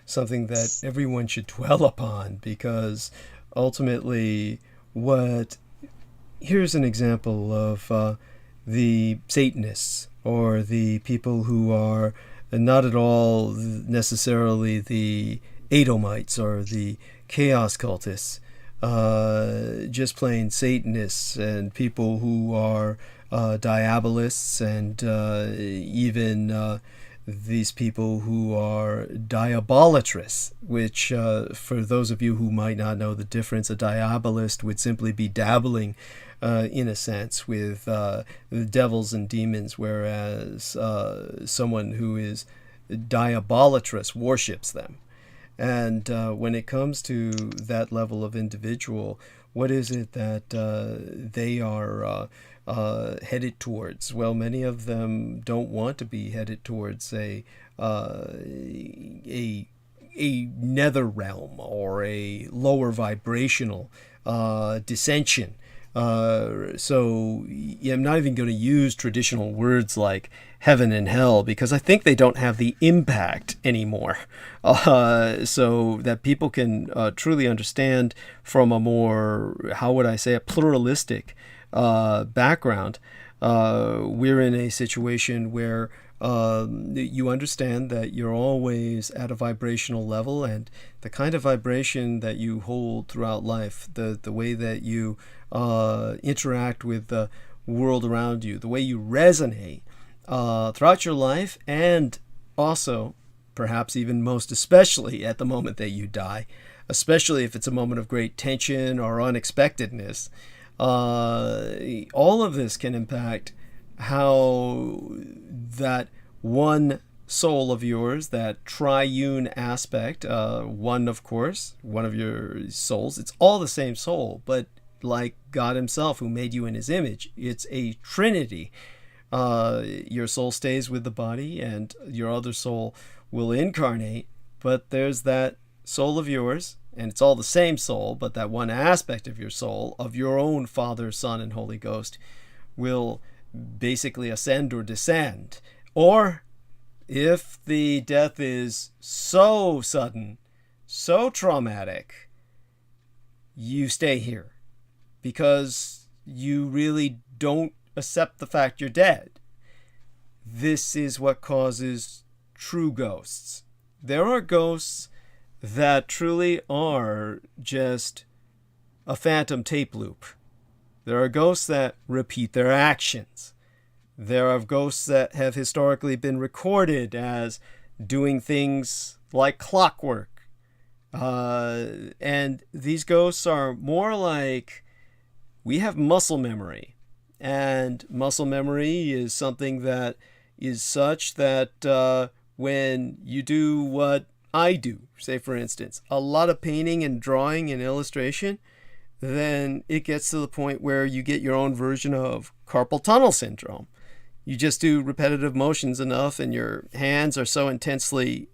something that everyone should dwell upon, because ultimately, here's an example of the Satanists, or the people who are not at all necessarily the Edomites or the chaos cultists. just plain Satanists and people who are diabolists, and even these people who are diabolatrous, which for those of you who might not know the difference, a diabolist would simply be dabbling in a sense with the devils and demons, whereas someone who is diabolatrous worships them. And when it comes to that level of individual, what is it that they are headed towards? Well, many of them don't want to be headed towards a nether realm or a lower vibrational dissension. So I'm not even going to use traditional words like heaven and hell, because I think they don't have the impact anymore. So that people can truly understand from a more, how would I say, a pluralistic background. We're in a situation where you understand that you're always at a vibrational level, and the kind of vibration that you hold throughout life, the way that you interact with the world around you, the way you resonate throughout your life, and also perhaps even most especially at the moment that you die, especially if it's a moment of great tension or unexpectedness. All of this can impact how that one soul of yours, that triune aspect, one of course, one of your souls, it's all the same soul, but like God himself who made you in his image, it's a trinity. Your soul stays with the body and your other soul will incarnate, but there's that soul of yours, and it's all the same soul, but that one aspect of your soul, of your own Father, Son, and Holy Ghost, will basically ascend or descend. Or if the death is so sudden, so traumatic, you stay here because you really don't accept the fact you're dead. This is what causes true ghosts. There are ghosts that truly are just a phantom tape loop. There are ghosts that repeat their actions. There are ghosts that have historically been recorded as doing things like clockwork. And these ghosts are more like, we have muscle memory. And muscle memory is something that is such that when you do what I do, say for instance, a lot of painting and drawing and illustration, then it gets to the point where you get your own version of carpal tunnel syndrome. You just do repetitive motions enough and your hands are so intensely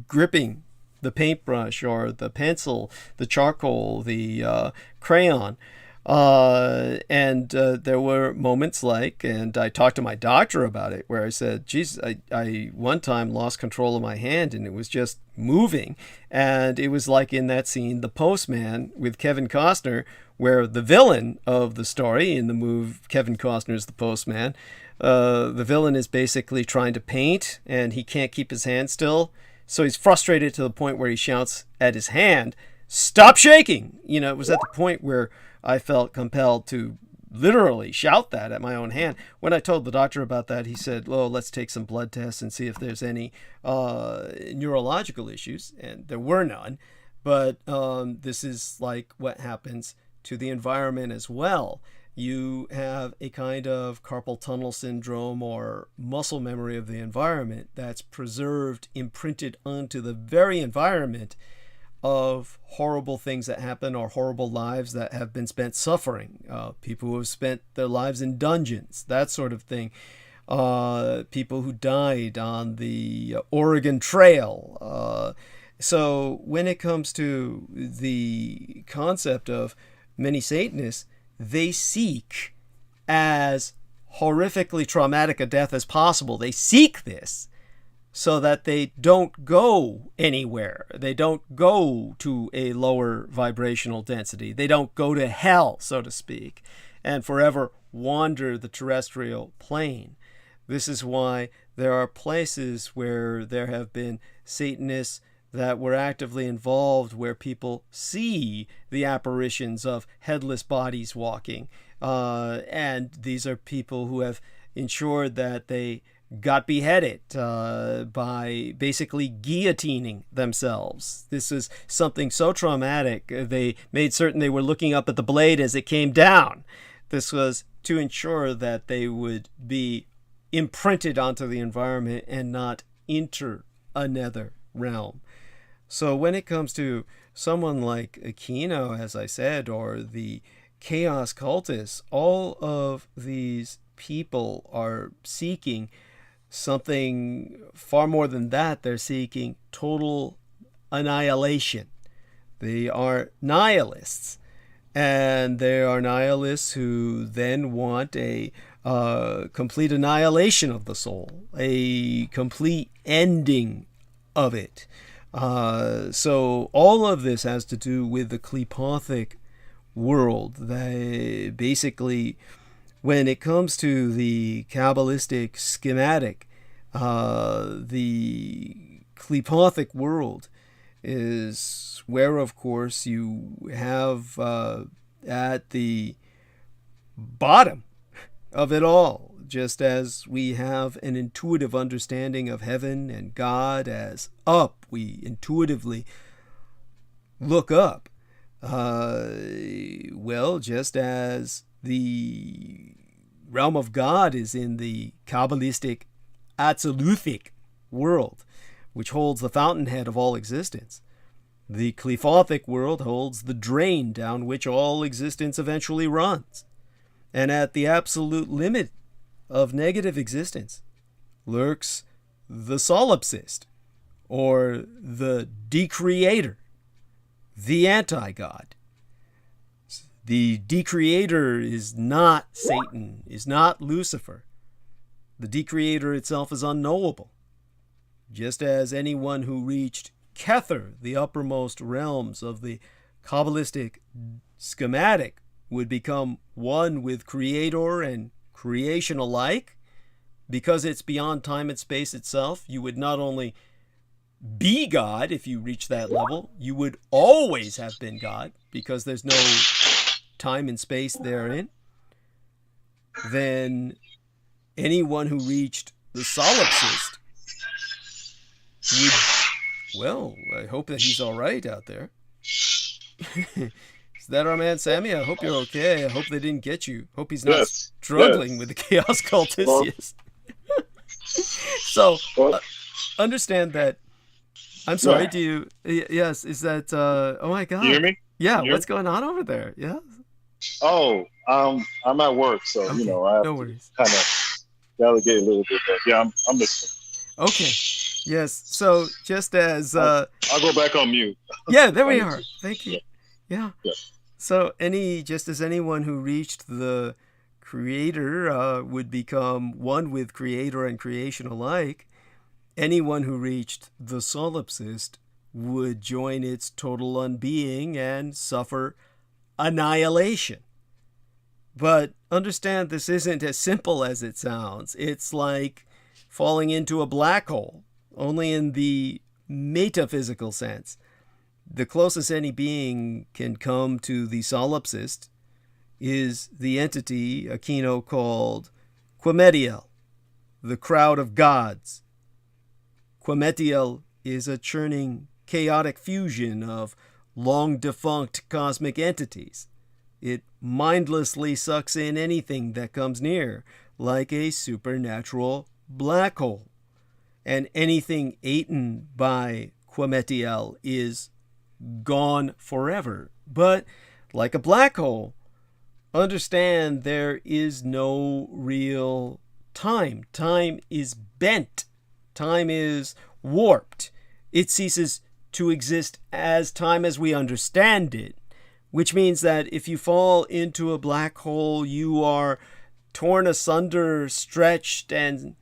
gripping the paintbrush or the pencil, the charcoal, the crayon. And there were moments like, and I talked to my doctor about it, where I said, geez, I one time lost control of my hand and it was just moving. And it was like in that scene, The Postman with Kevin Costner, where the villain of the story in the movie, Kevin Costner's The Postman, the villain is basically trying to paint and he can't keep his hand still. So he's frustrated to the point where he shouts at his hand, "Stop shaking!" You know, it was at the point where I felt compelled to literally shout that at my own hand. When I told the doctor about that, he said, well, let's take some blood tests and see if there's any neurological issues. And there were none. But this is like what happens to the environment as well. You have a kind of carpal tunnel syndrome or muscle memory of the environment that's preserved, imprinted onto the very environment of horrible things that happen or horrible lives that have been spent suffering. People who have spent their lives in dungeons, that sort of thing. People who died on the Oregon Trail. So when it comes to the concept of many Satanists, they seek as horrifically traumatic a death as possible. They seek this so that they don't go anywhere. They don't go to a lower vibrational density. They don't go to hell, so to speak, and forever wander the terrestrial plane. This is why there are places where there have been Satanists that were actively involved, where people see the apparitions of headless bodies walking. And these are people who have ensured that they got beheaded by basically guillotining themselves. This is something so traumatic. They made certain they were looking up at the blade as it came down. This was to ensure that they would be imprinted onto the environment and not enter another realm. So when it comes to someone like Aquino, as I said, or the chaos cultists, all of these people are seeking something far more than that. They're seeking total annihilation. They are nihilists. And they are nihilists who then want a complete annihilation of the soul, a complete ending of it. So all of this has to do with the Qlipothic world. They basically, when it comes to the Kabbalistic schematic, the Qlipothic world is where, of course, you have at the bottom of it all, just as we have an intuitive understanding of heaven and God as up, we intuitively look up. Well, just as the realm of God is in the Kabbalistic Atziluthic world, which holds the fountainhead of all existence, the Qlipothic world holds the drain down which all existence eventually runs. And at the absolute limit of negative existence lurks the solipsist, or the decreator, the anti-God. The decreator is not Satan, is not Lucifer. The decreator itself is unknowable. Just as anyone who reached Kether, the uppermost realms of the Kabbalistic schematic, would become one with Creator and creation alike, because it's beyond time and space itself. You would not only be God if you reach that level, you would always have been God, because there's no time and space therein. Then anyone who reached the solipsist would, well, I hope that he's all right out there. Is that our man Sammy? I hope you're okay. I hope they didn't get you. Hope he's not struggling with the chaos cultists. Well, yes. So understand that. I'm sorry. Do you? Yes. Is that? Oh my God. You hear me? Yeah. What's going on over there? Yeah. Oh, I'm at work, so Okay, you know I have no to worries. kind of delegate a little bit. But yeah, I'm listening. Okay. Yes. So just as I'll go back on mute. yeah, there we are. Thank you. Yeah. Yeah. So just as anyone who reached the Creator would become one with Creator and creation alike, anyone who reached the solipsist would join its total unbeing and suffer annihilation. But understand, this isn't as simple as it sounds. It's like falling into a black hole, only in the metaphysical sense. The closest any being can come to the solipsist is the entity Aquino called Quemetiel, the crowd of gods. Quemetiel is a churning, chaotic fusion of long-defunct cosmic entities. It mindlessly sucks in anything that comes near, like a supernatural black hole. And anything eaten by Quemetiel is gone forever. But like a black hole, understand there is no real time. Time is bent. Time is warped. It ceases to exist as time as we understand it, which means that if you fall into a black hole, you are torn asunder, stretched, and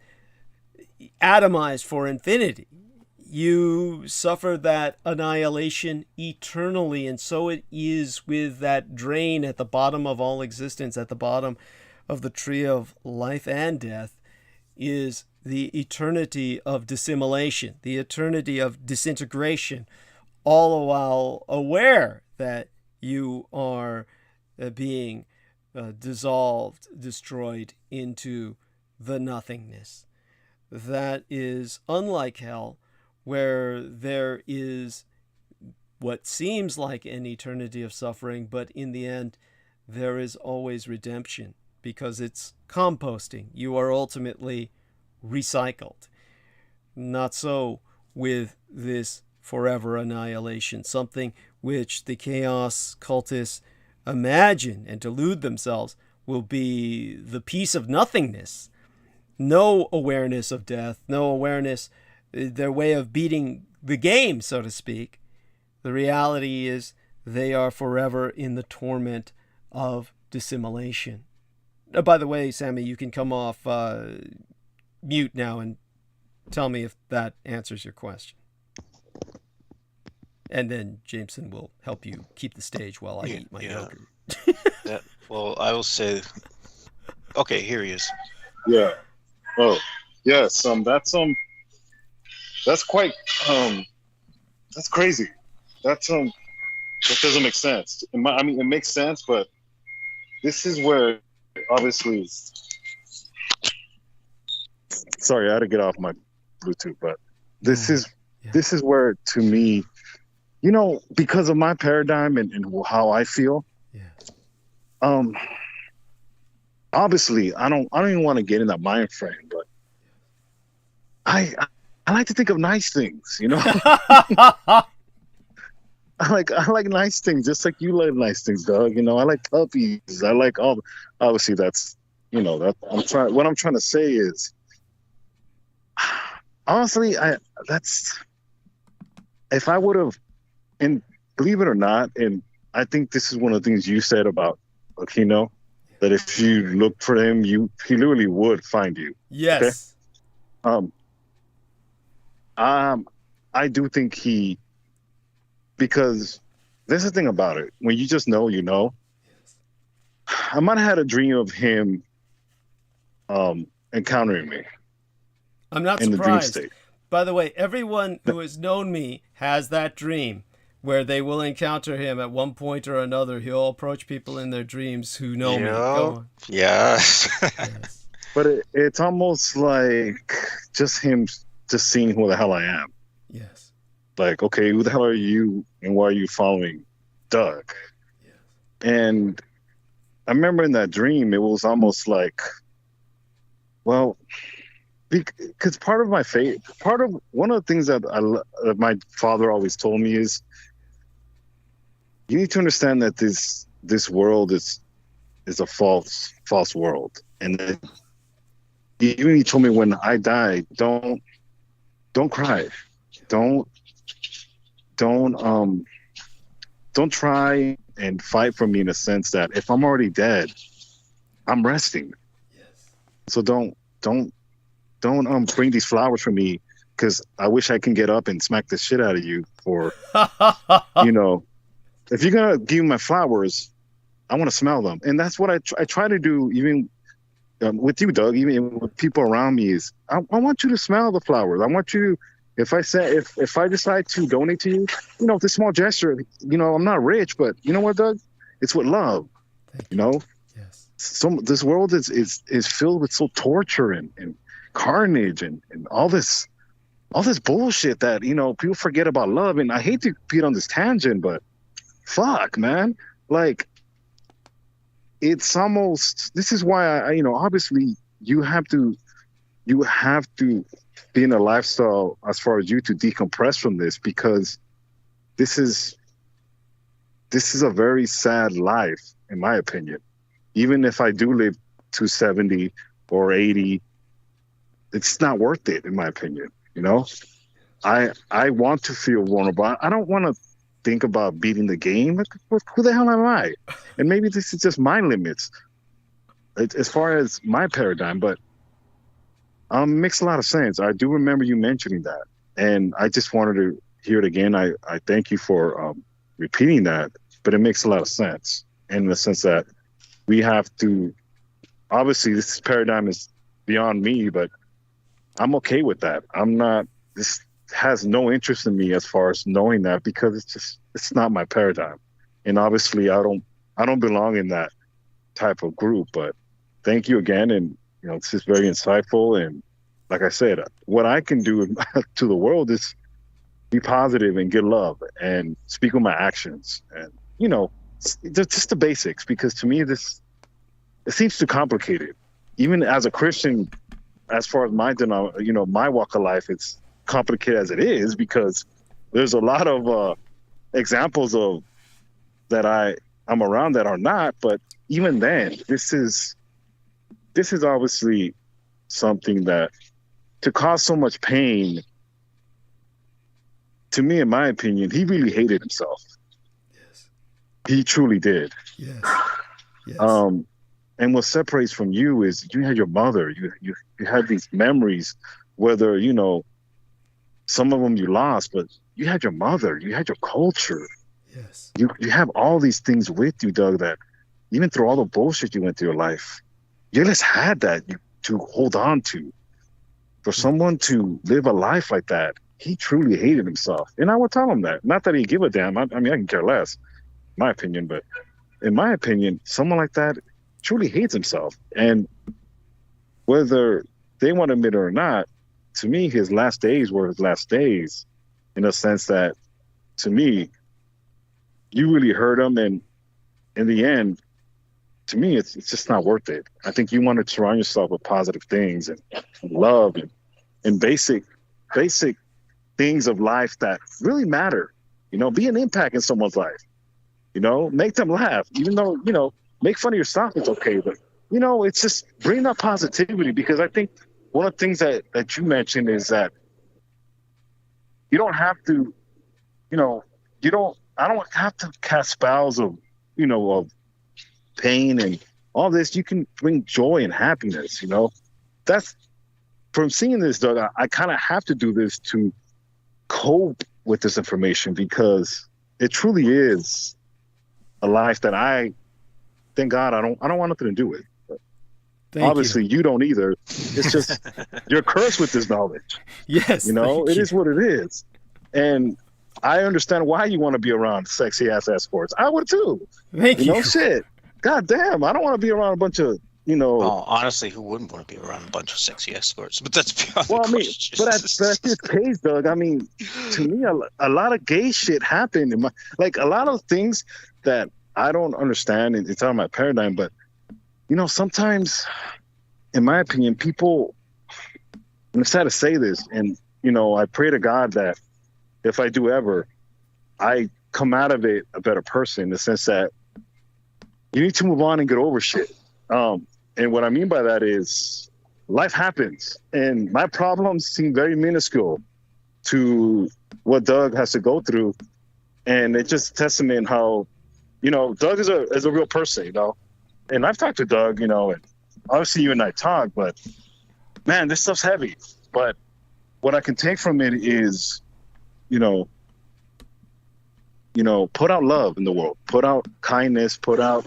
atomized for infinity. You suffer that annihilation eternally, and so it is with that drain at the bottom of all existence, at the bottom of the tree of life and death, is the eternity of dissimulation, the eternity of disintegration, all the while aware that you are being dissolved, destroyed into the nothingness. That is unlike hell, where there is what seems like an eternity of suffering, but in the end, there is always redemption because it's composting. You are ultimately recycled. Not so with this forever annihilation, something which the chaos cultists imagine and delude themselves will be the peace of nothingness. No awareness of death, no awareness, their way of beating the game, so to speak. The reality is they are forever in the torment of dissimulation. By the way, Sammy, you can come off mute now and tell me if that answers your question. And then Jameson will help you keep the stage while I eat my yogurt. Well, I will say, okay, here he is. Yeah. Oh, yes. That's quite that's crazy. That doesn't make sense. It makes sense, but this is where obviously. Sorry, I had to get off my Bluetooth, but this is where, to me, because of my paradigm and how I feel. Yeah. Obviously, I don't even want to get in that mind frame, but I like to think of nice things, I like nice things, just like you like nice things, Doug. I like puppies. I like all. Obviously, that's that what I'm trying to say is, honestly, if I would have, and believe it or not, and I think this is one of the things you said about Aquino, that if you looked for him, he literally would find you. Yes. Okay? I do think because there's the thing about it. When you just know, I might have had a dream of him encountering me. I'm not in surprised. The dream state. By the way, everyone who has known me has that dream where they will encounter him at one point or another. He'll approach people in their dreams who know me. Go on. Yes. Yes. But it's almost like just him just seeing who the hell I am. Yes. Like, okay, who the hell are you and why are you following Doug? Yes. And I remember in that dream, it was almost like, well, because part of my faith, one of the things that my father always told me is, you need to understand that this world is a false world, and even he told me when I die, don't cry, don't try and fight for me in a sense that if I'm already dead, I'm resting. Yes. So don't bring these flowers for me, because I wish I can get up and smack the shit out of you for if you're gonna give me my flowers, I want to smell them. And that's what I try to do, even with you, Doug, even with people around me, is I want you to smell the flowers. I want you to, if I decide to donate to you, it's a small gesture. I'm not rich, but you know what, Doug? It's with love. Yes. So this world is filled with so torture and carnage and all this bullshit that people forget about love. And I hate to be on this tangent, but fuck, man, like, it's almost, this is why I obviously you have to be in a lifestyle as far as you to decompress from this, because this is a very sad life, in my opinion. Even if I do live to 70 or 80, it's not worth it, in my opinion. I want to feel vulnerable. I don't want to think about beating the game. Who the hell am I? And maybe this is just my limits as far as my paradigm, but makes a lot of sense. I do remember you mentioning that, and I just wanted to hear it again. I thank you for repeating that, but it makes a lot of sense in the sense that we have to, obviously this paradigm is beyond me, but I'm okay with that. I'm not, this has no interest in me as far as knowing that, because it's not my paradigm. And obviously I don't belong in that type of group, but thank you again. And, this is very insightful. And like I said, what I can do to the world is be positive and give love and speak with my actions. And, just the basics, because to me, it seems too complicated. Even as a Christian, as far as my walk of life, it's complicated as it is, because there's a lot of examples of that I'm around that are not. But even then, this is obviously something that, to cause so much pain, to me, in my opinion, he really hated himself. Yes. He truly did. Yes. Yes. And what separates from you is you had your mother. You had these memories, whether, some of them you lost, but you had your mother, you had your culture. Yes. You have all these things with you, Doug, that even through all the bullshit you went through your life, you just had that to hold on to. For someone to live a life like that, he truly hated himself. And I would tell him that. Not that he'd give a damn. I mean, I can care less, in my opinion. But in my opinion, someone like that truly hates himself. And whether they want to admit it or not, to me, his last days were his last days, in a sense that, to me, you really hurt him. And in the end, to me, it's just not worth it. I think you want to surround yourself with positive things and love and basic things of life that really matter. Be an impact in someone's life. Make them laugh. Even though, make fun of yourself, it's okay. But, it's just bring that positivity, because I think one of the things that you mentioned is that you don't have to, I don't have to cast spells of pain and all this. You can bring joy and happiness. That's, from seeing this, Doug, I kind of have to do this to cope with this information, because it truly is a life that thank God, I don't want nothing to do with. Obviously, you don't either. It's just you're cursed with this knowledge. Yes, it is what it is. And I understand why you want to be around sexy ass escorts. I would too. Thank you. Shit. God damn, I don't want to be around a bunch of, Oh, honestly, who wouldn't want to be around a bunch of sexy escorts? But that's beyond the question. But at this case, Doug, to me, a lot of gay shit happened. A lot of things that I don't understand. It's out of my paradigm. But, sometimes, in my opinion, people, and it's sad to say this, and, I pray to God that if I do ever, I come out of it a better person, in the sense that you need to move on and get over shit. And what I mean by that is life happens, and my problems seem very minuscule to what Doug has to go through. And it's just testament how, Doug is a real person, and I've talked to Doug, and obviously you and I talk, but man, this stuff's heavy. But what I can take from it is, put out love in the world, put out kindness, put out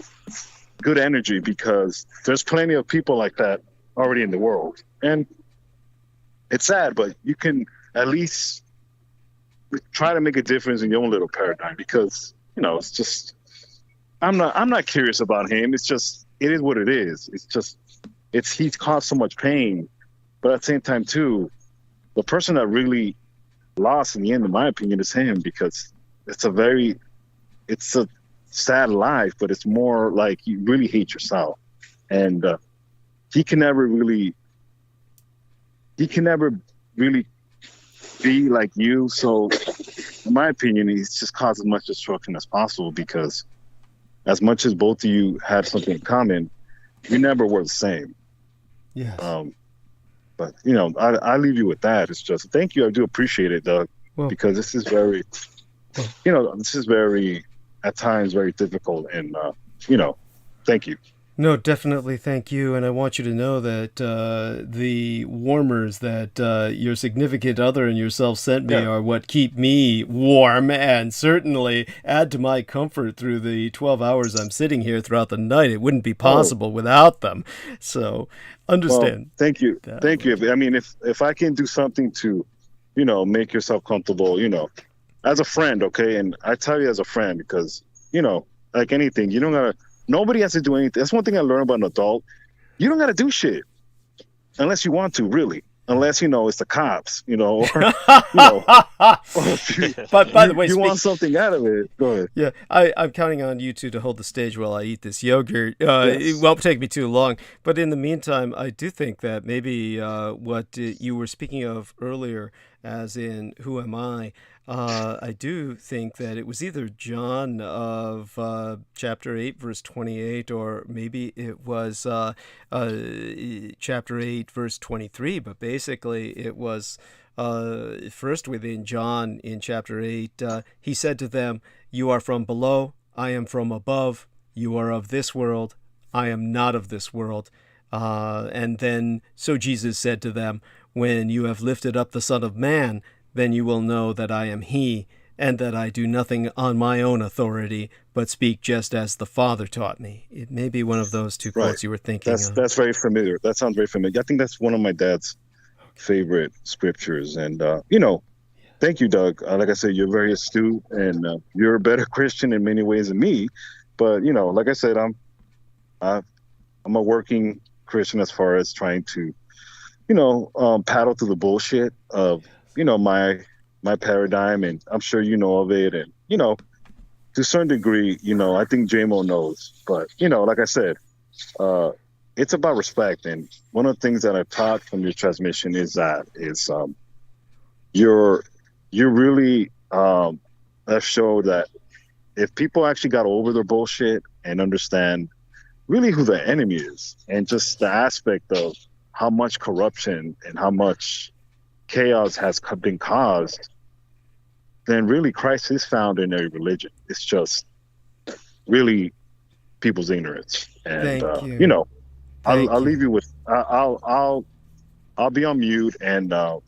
good energy, because there's plenty of people like that already in the world. And it's sad, but you can at least try to make a difference in your own little paradigm, because it's just, I'm not curious about him. It's just, it is what it is. He's caused so much pain, but at the same time too, the person that really lost in the end, in my opinion, is him, because it's a sad life, but it's more like you really hate yourself. And he can never really be like you. So in my opinion, he's just caused as much destruction as possible, because as much as both of you had something in common, you never were the same. Yes. But I leave you with that. It's just, thank you. I do appreciate it, Doug, because this is very, at times very difficult. And, thank you. No, definitely thank you. And I want you to know that the warmers that your significant other and yourself sent me are what keep me warm and certainly add to my comfort through the 12 hours I'm sitting here throughout the night. It wouldn't be possible without them. So understand. Well, thank you. Thank you. I mean, if I can do something to, make yourself comfortable, as a friend, okay? And I tell you as a friend because, like anything, you don't gotta. Nobody has to do anything. That's one thing I learned about an adult. You don't got to do shit unless you want to, really. Unless, it's the cops, or, But by the way, you want something out of it. Go ahead. Yeah, I'm counting on you two to hold the stage while I eat this yogurt. It won't take me too long. But in the meantime, I do think that maybe what you were speaking of earlier, as in who am I do think that it was either John of chapter 8, verse 28, or maybe it was chapter 8, verse 23. But basically, it was first within John in chapter 8. He said to them, "You are from below, I am from above. You are of this world, I am not of this world." And then, so Jesus said to them, "When you have lifted up the Son of Man, then you will know that I am he, and that I do nothing on my own authority, but speak just as the Father taught me." It may be one of those two quotes you were thinking of. That's very familiar. That sounds very familiar. I think that's one of my dad's favorite scriptures. And, thank you, Doug. Like I said, you're very astute, and you're a better Christian in many ways than me. But, like I said, I'm a working Christian as far as trying to, paddle through the bullshit of, my paradigm, and I'm sure you know of it, and to a certain degree, I think JMO knows, but like I said, it's about respect, and one of the things that I've taught from your transmission is you're really have showed that if people actually got over their bullshit and understand really who the enemy is, and just the aspect of how much corruption and how much chaos has been caused, then really Christ is found in every religion. It's just really people's ignorance. And Thank you. I'll leave you with I'll be on mute, and I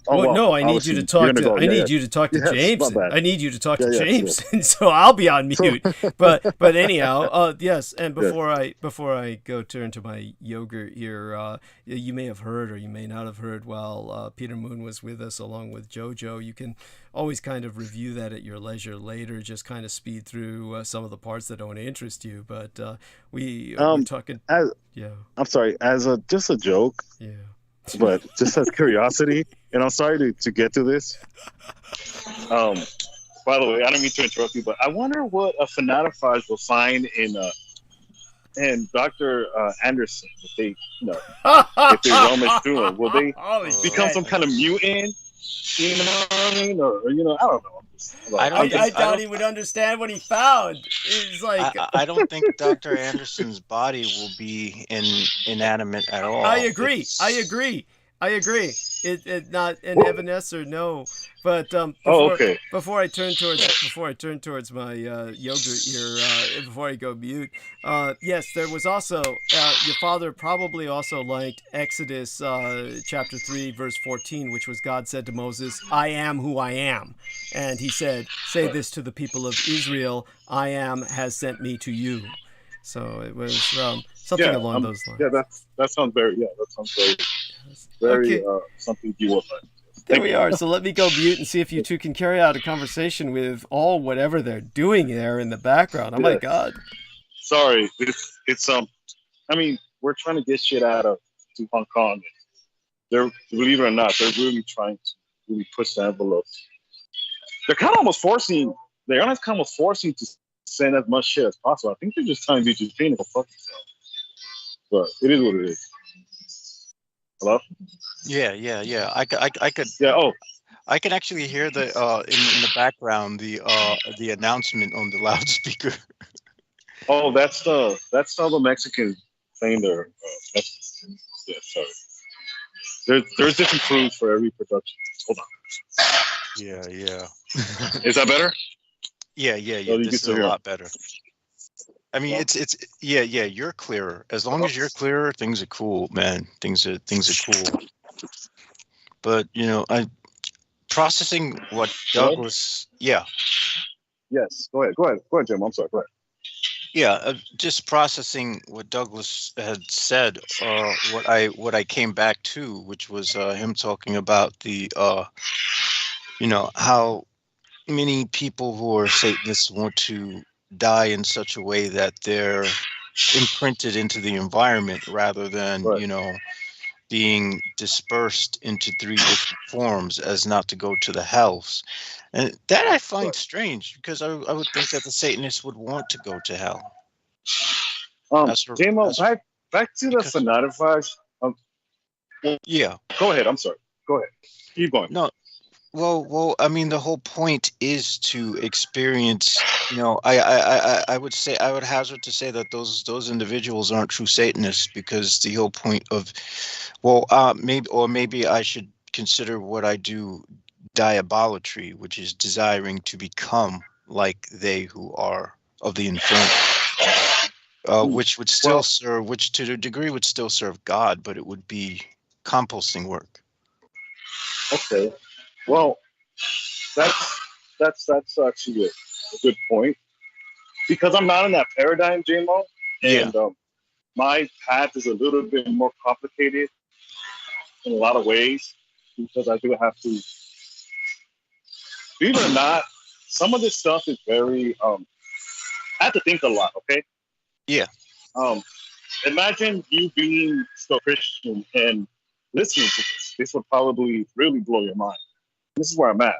need you to talk to I need you to talk to James. I need you to talk to James, and so I'll be on mute. But anyhow, yes. And before I go turn to my yogurt here, you may have heard or you may not have heard while Peter Moon was with us along with JoJo. You can always kind of review that at your leisure later. Just kind of speed through some of the parts that don't interest you. But we're talking. I'm sorry, as just a joke. Yeah. But just as curiosity, and I'm sorry to get to this. By the way, I don't mean to interrupt you, but I wonder what a fanatophage will find in Dr. Anderson if they, if they rummage through him. Will they become some kind of mutant? You know what I mean? Or I don't know. I doubt he would understand what he found. It's like I don't think Dr. Anderson's body will be inanimate at all. I agree. It not an Evanescence, no. But before I turn towards my yogurt here, before I go mute, yes, there was also your father probably also liked Exodus chapter 3 verse 14, which was God said to Moses, "I am who I am," and he said, "Say this to the people of Israel: I am has sent me to you." So it was something along those lines. Yeah, that sounds very very something you will find. There we are. So let me go mute and see if you two can carry out a conversation with whatever they're doing there in the background. Oh my God. Sorry, it's I mean, we're trying to get shit out of to Hong Kong. They're, believe it or not, they're really trying to really push the envelope. They're kind of almost forcing. The airline's kind of almost forcing to send as much shit as possible. I think they're just telling Japan to go fuck themselves. But it is what it is. Hello? Yeah. I could. Yeah. Oh, I can actually hear the in the background the announcement on the loudspeaker. Oh, that's how the Mexican saying there. Sorry. There's different crews for every production. Hold on. Yeah. Is that better? Yeah. Oh, This is a lot better. I mean, yeah, you're clearer. As long as you're clearer, things are cool, man. Things are cool. But I processing what Douglas. Yeah. Yes. Go ahead, Jim. I'm sorry. Go ahead. Yeah, just processing what Douglas had said. What I came back to, which was him talking about the how many people who are Satanists want to die in such a way that they're imprinted into the environment rather than Right. being dispersed into three different forms as not to go to the hells. And that I find strange, because I would think that the Satanists would want to go to hell. JMO, back to the fanatifies. Yeah. Go ahead. I'm sorry. Go ahead. Keep going. No. Well. I mean, the whole point is to experience. I would say, I would hazard to say that those individuals aren't true Satanists, because the whole point of, maybe I should consider what I do diabolatry, which is desiring to become like they who are of the infernal, which would still serve, which to a degree would still serve God, but it would be composting work. Okay. Well, that's actually a good point, because I'm not in that paradigm, JMO, and my path is a little bit more complicated in a lot of ways, because I do have to, believe it or not, some of this stuff is very I have to think a lot. Okay. Yeah. Imagine you being still Christian and listening to this. This would probably really blow your mind. This is where I'm at,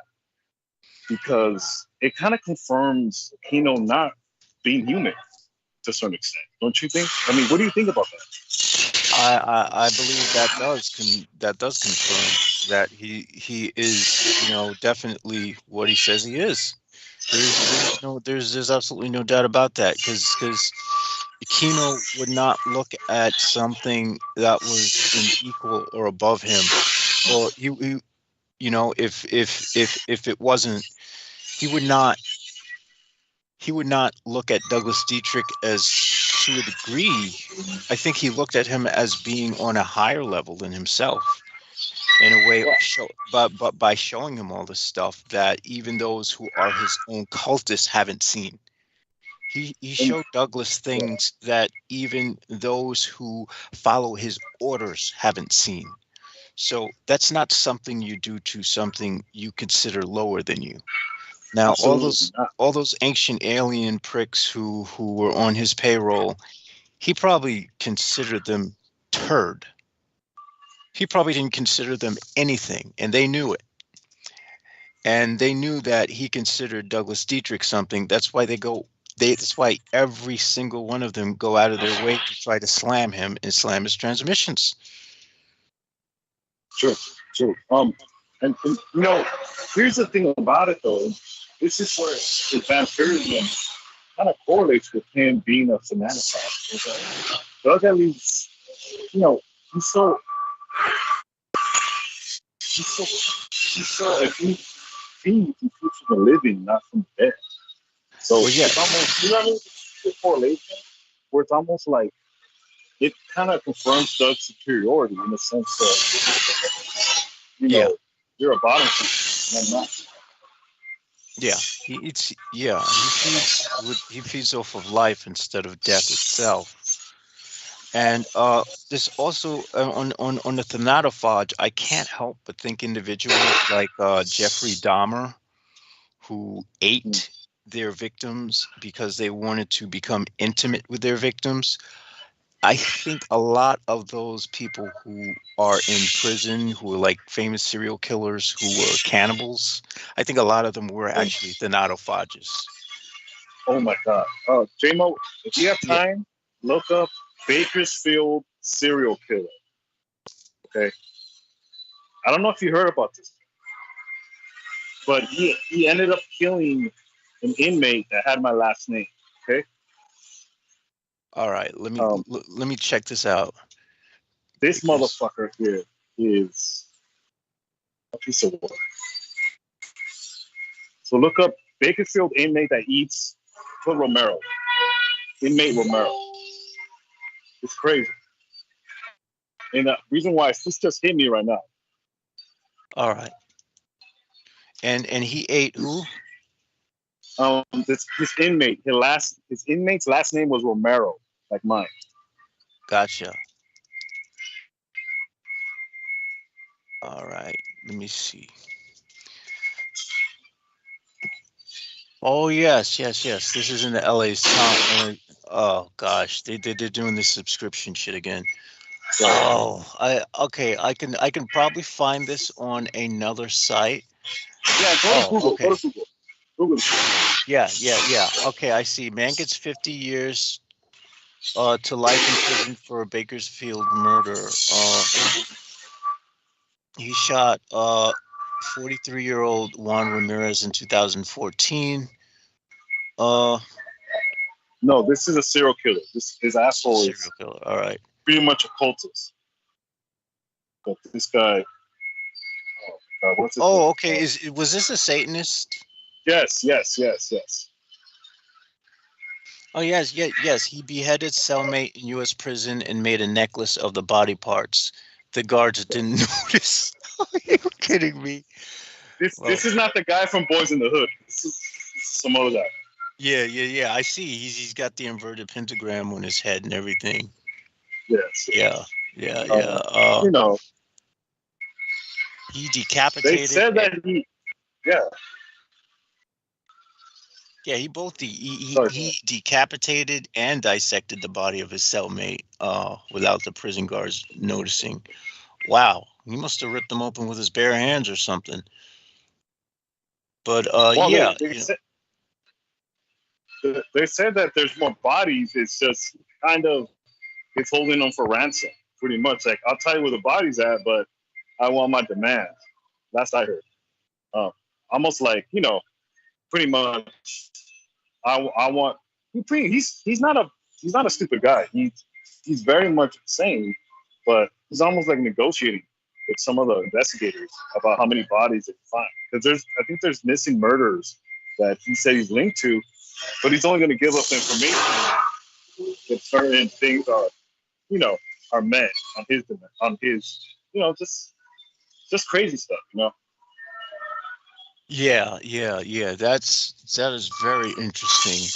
because it kind of confirms Kino not being human to a certain extent. Don't you think? I mean, what do you think about that? I believe that does confirm that he is definitely what he says he is. There's absolutely no doubt about that, because Kino would not look at something that was in equal or above him, or he if it wasn't, he would not look at Douglas Dietrich as, to a degree, I think he looked at him as being on a higher level than himself, in a way, but by showing him all this stuff that even those who are his own cultists haven't seen. He showed Douglas things that even those who follow his orders haven't seen. So that's not something you do to something you consider lower than you. Now, all those ancient alien pricks who were on his payroll, he probably considered them turd. He probably didn't consider them anything, and they knew it. And they knew that he considered Douglas Dietrich something. That's why that's why every single one of them go out of their way to try to slam him and slam his transmissions. Sure. And here's the thing about it, though. This is where the vampirism kind of correlates with him being a fanatical. Doug, at least, he's so if he feeds from the living, not from the dead. So it's almost, the correlation where it's almost like it kind of confirms Doug's superiority in the sense that you're a bottom feeder and I'm not. Yeah, he feeds off of life instead of death itself. And this also on the thanatophage, I can't help but think individuals like Jeffrey Dahmer, who ate their victims because they wanted to become intimate with their victims. I think a lot of those people who are in prison, who are like famous serial killers, who were cannibals, I think a lot of them were actually thanatophages. Oh my God. JMO, if you have time, look up Bakersfield serial killer. Okay. I don't know if you heard about this, but he ended up killing an inmate that had my last name. Okay. All right, let me check this out. This motherfucker here is a piece of work. So look up Bakersfield inmate that eats for Romero. inmate Romero. It's crazy. And the reason why this just hit me right now. All right. And he ate who? This inmate, his inmate's last name was Romero, like mine. Gotcha. All right. Let me see. Oh yes. This is in the LA's town. Oh gosh, they're doing this subscription shit again. Oh, I can probably find this on another site. Yeah, go to Google. Okay. Go to Google. Yeah. Okay, I see. Man gets 50 years to life in prison for a Bakersfield murder. He shot 43-year-old Juan Ramirez in 2014. No, this is a serial killer. His asshole is serial killer. All right. pretty much a cultist. But this guy, what's his name? Okay. Was this a Satanist? Yes. Oh yes. He beheaded cellmate in U.S. prison and made a necklace of the body parts. The guards didn't notice. Are you kidding me? This is not the guy from Boys in the Hood. This is some other guy. Yeah. I see. He's got the inverted pentagram on his head and everything. Yes. Yeah. You know, he decapitated. they said that he. Yeah. Yeah, he decapitated and dissected the body of his cellmate without the prison guards noticing. Wow, he must have ripped them open with his bare hands or something. But well, yeah, they said that there's more bodies. It's just kind of it's holding them for ransom, pretty much. Like I'll tell you where the body's at, but I want my demand. That's what I heard. Almost like pretty much. I want. He's not a stupid guy. He's very much insane, but he's almost like negotiating with some of the investigators about how many bodies they find. Because I think there's missing murders that he said he's linked to, but he's only going to give us information that certain things are met on his just crazy stuff. Yeah. That is very interesting.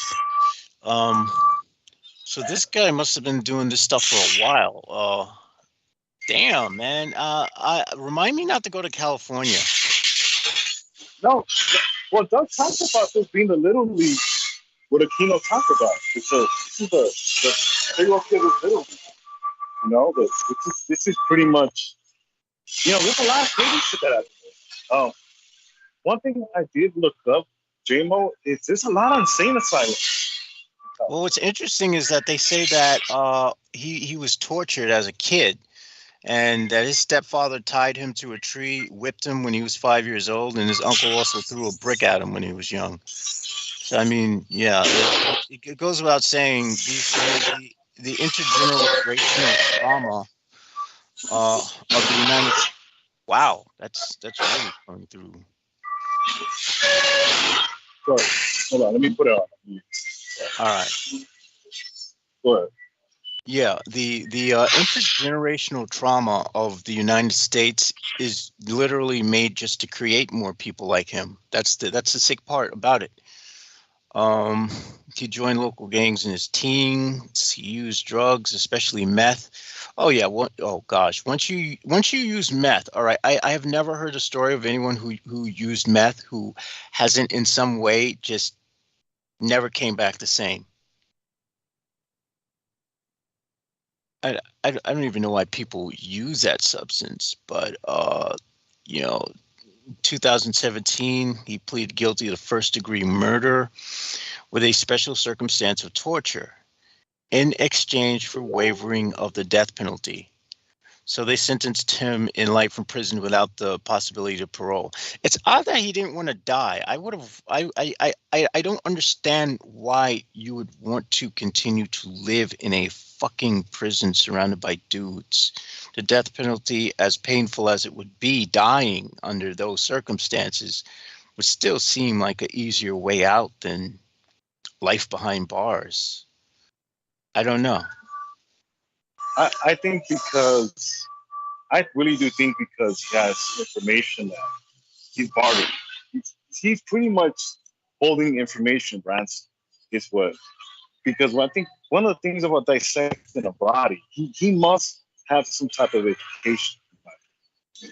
So this guy must have been doing this stuff for a while. Damn, man. Remind me not to go to California. No, well, Doug talked about this being the Little League. What Aquino talked about. This is the serial killer's Little League. This is pretty much. There's a lot of crazy shit that happens. One thing I did look up, JMO, is there's a lot of insane asylums. Well, what's interesting is that they say that he was tortured as a kid, and that his stepfather tied him to a tree, whipped him when he was 5 years old, and his uncle also threw a brick at him when he was young. So, I mean, yeah, it goes without saying, the intergenerational trauma of the United States. Wow, that's really going through. Sorry, hold on. Let me put it on. All right. Go ahead. Yeah, the intergenerational trauma of the United States is literally made just to create more people like him. That's the sick part about it. He joined local gangs in his teens. He used drugs, especially meth. Oh yeah. Oh gosh. Once you use meth, all right. I have never heard a story of anyone who used meth who hasn't in some way just never came back the same. I don't even know why people use that substance, but 2017, he pleaded guilty to first-degree murder with a special circumstance of torture in exchange for waiving of the death penalty. So they sentenced him in life in prison without the possibility of parole. It's odd that he didn't want to die. I don't understand why you would want to continue to live in a fucking prison surrounded by dudes. The death penalty, as painful as it would be, dying under those circumstances would still seem like an easier way out than life behind bars. I don't know. I think I really do think because he has information that he's bartered. He's pretty much holding information ransom. Is what, because I think one of the things about dissecting a body, he must have some type of education.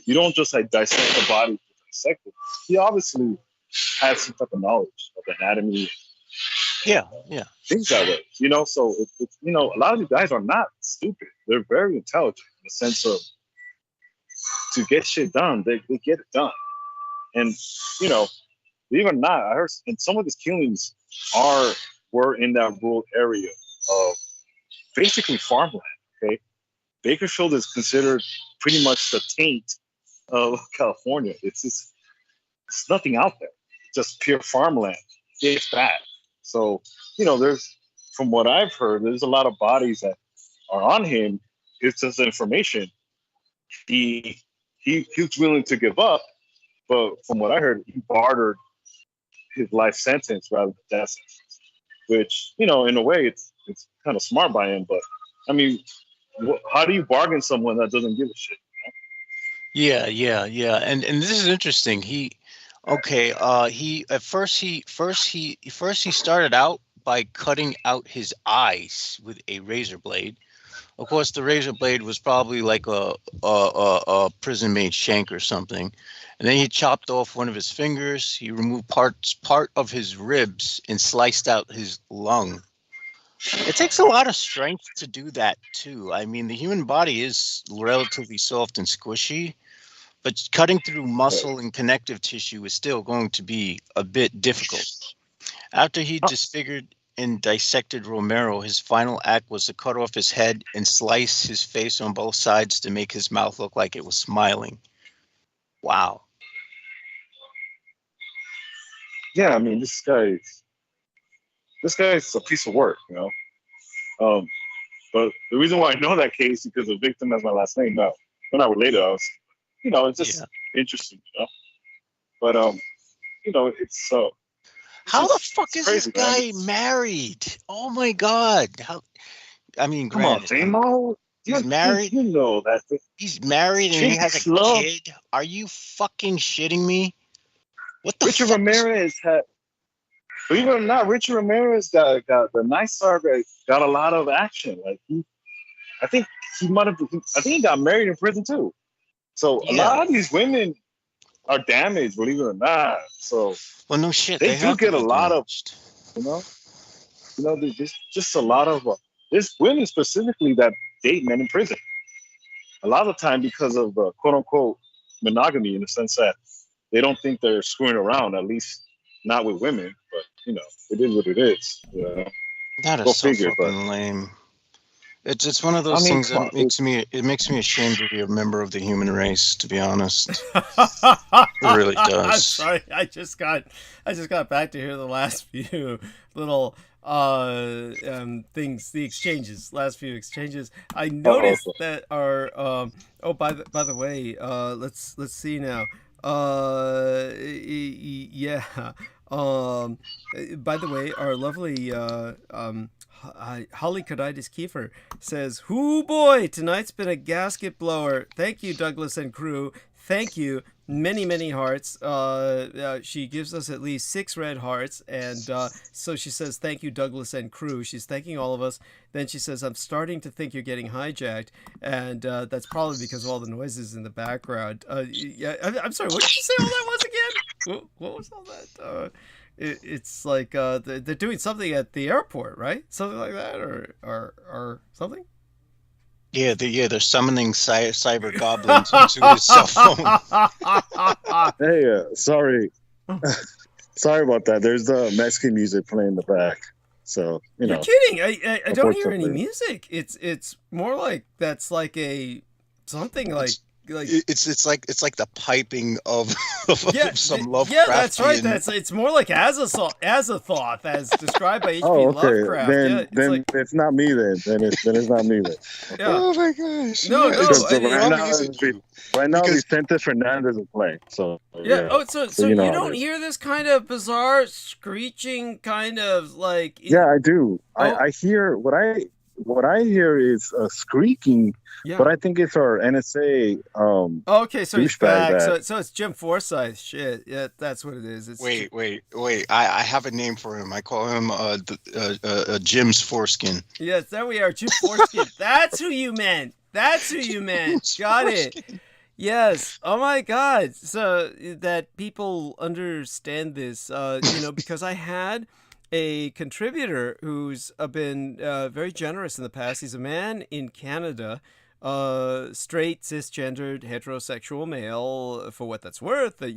You don't just like dissect the body to dissect it. He obviously has some type of knowledge of anatomy. Yeah. Things that way, So it's a lot of these guys are not stupid. They're very intelligent in the sense of to get shit done. They get it done, and believe it or not, I heard, and some of these killings were in that rural area of basically farmland. Okay, Bakersfield is considered pretty much the taint of California. It's nothing out there, just pure farmland. It's bad. So there's, from what I've heard, there's a lot of bodies that are on him. It's just information. He's willing to give up, but from what I heard, he bartered his life sentence rather than death sentence, which in a way it's kind of smart by him. But I mean, how do you bargain someone that doesn't give a shit? Yeah. And this is interesting. He started out by cutting out his eyes with a razor blade. Of course, the razor blade was probably like a prison-made shank or something. And then he chopped off one of his fingers. He removed part of his ribs and sliced out his lung. It takes a lot of strength to do that too. I mean, the human body is relatively soft and squishy, but cutting through muscle and connective tissue is still going to be a bit difficult. After he disfigured and dissected Romero, his final act was to cut off his head and slice his face on both sides to make his mouth look like it was smiling. Wow. Yeah, I mean, this guy's a piece of work, But the reason why I know that case is because the victim has my last name. Now, when I related, I was, it's just interesting, But it's so. How the fuck is this guy married? Oh my God! I mean, come on, Damo. He's married. You know that. He's married and he has a kid. Are you fucking shitting me? What the Richard Ramirez had. Believe it or not, Richard Ramirez got the Night Star got a lot of action. Like I think he got married in prison too. So a lot of these women are damaged, believe it or not. So well, no shit. They do get a lot of, there's just a lot of there's women specifically that date men in prison. A lot of the time because of quote unquote monogamy, in the sense that they don't think they're screwing around, at least not with women. But it is what it is. That is so fucking lame. It's one of those things that makes me ashamed to be a member of the human race, to be honest. It really does. I'm sorry, I just got back to hear the last few little things, the last few exchanges. I noticed that our by the way, let's see now. By the way, our lovely Holly-Carditis Kiefer says, "Hoo boy, tonight's been a gasket blower. Thank you, Douglas and crew. Thank you. Many, many hearts." She gives us at least 6 red hearts. And so she says, "Thank you, Douglas and crew." She's thanking all of us. Then she says, "I'm starting to think you're getting hijacked." And that's probably because of all the noises in the background. I'm sorry, what did you say all that was again? What was all that? It's like they're doing something at the airport, right? Something like that, or something. Yeah, they're summoning cyber goblins into his cell phone. Hey, sorry about that. There's the Mexican music playing in the back, so You're kidding? I don't hear any music. It's more like that's like a something like. It's like the piping of some Lovecraftian. Yeah, that's right. It's more like Azathoth as described by H.P. Lovecraft. Then it's not me. Then it's not me. Then. Yeah. Oh my gosh! No. Right now, Vicente Fernandez is playing. So yeah. Oh, so you don't hear this kind of bizarre screeching kind of like? Yeah, I do. I hear what I what I hear is squeaking, Yeah. but I think it's our NSA. Okay, so he's douchebag back. that- So it's Jim Forsyth. Shit. Yeah, that's what it is. It's Wait. I have a name for him. I call him Jim's foreskin. Yes, there we are. Jim Foreskin. That's who you meant. That's who you meant. Got it. Yes. Oh my God. So that people understand this, because I had a contributor who's been very generous in the past. He's a man in Canada, straight, cisgendered, heterosexual male, for what that's worth. But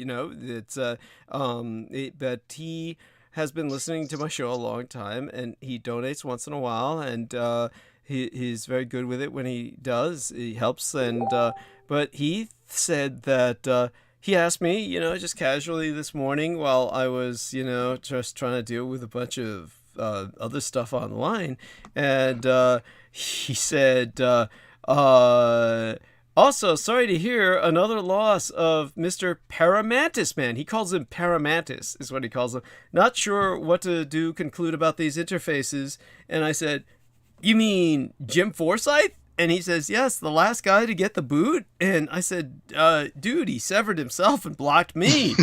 he has been listening to my show a long time, and he donates once in a while, and he's very good with it when he does. He helps, and but he said that he asked me, just casually this morning while I was, just trying to deal with a bunch of other stuff online, and he said, also, sorry to hear another loss of Mr. Paramantis Man. He calls him Paramantis, is what he calls him. Not sure what to conclude about these interfaces. And I said, you mean Jim Forsyth? And he says, yes, the last guy to get the boot. And I said, dude, he severed himself and blocked me.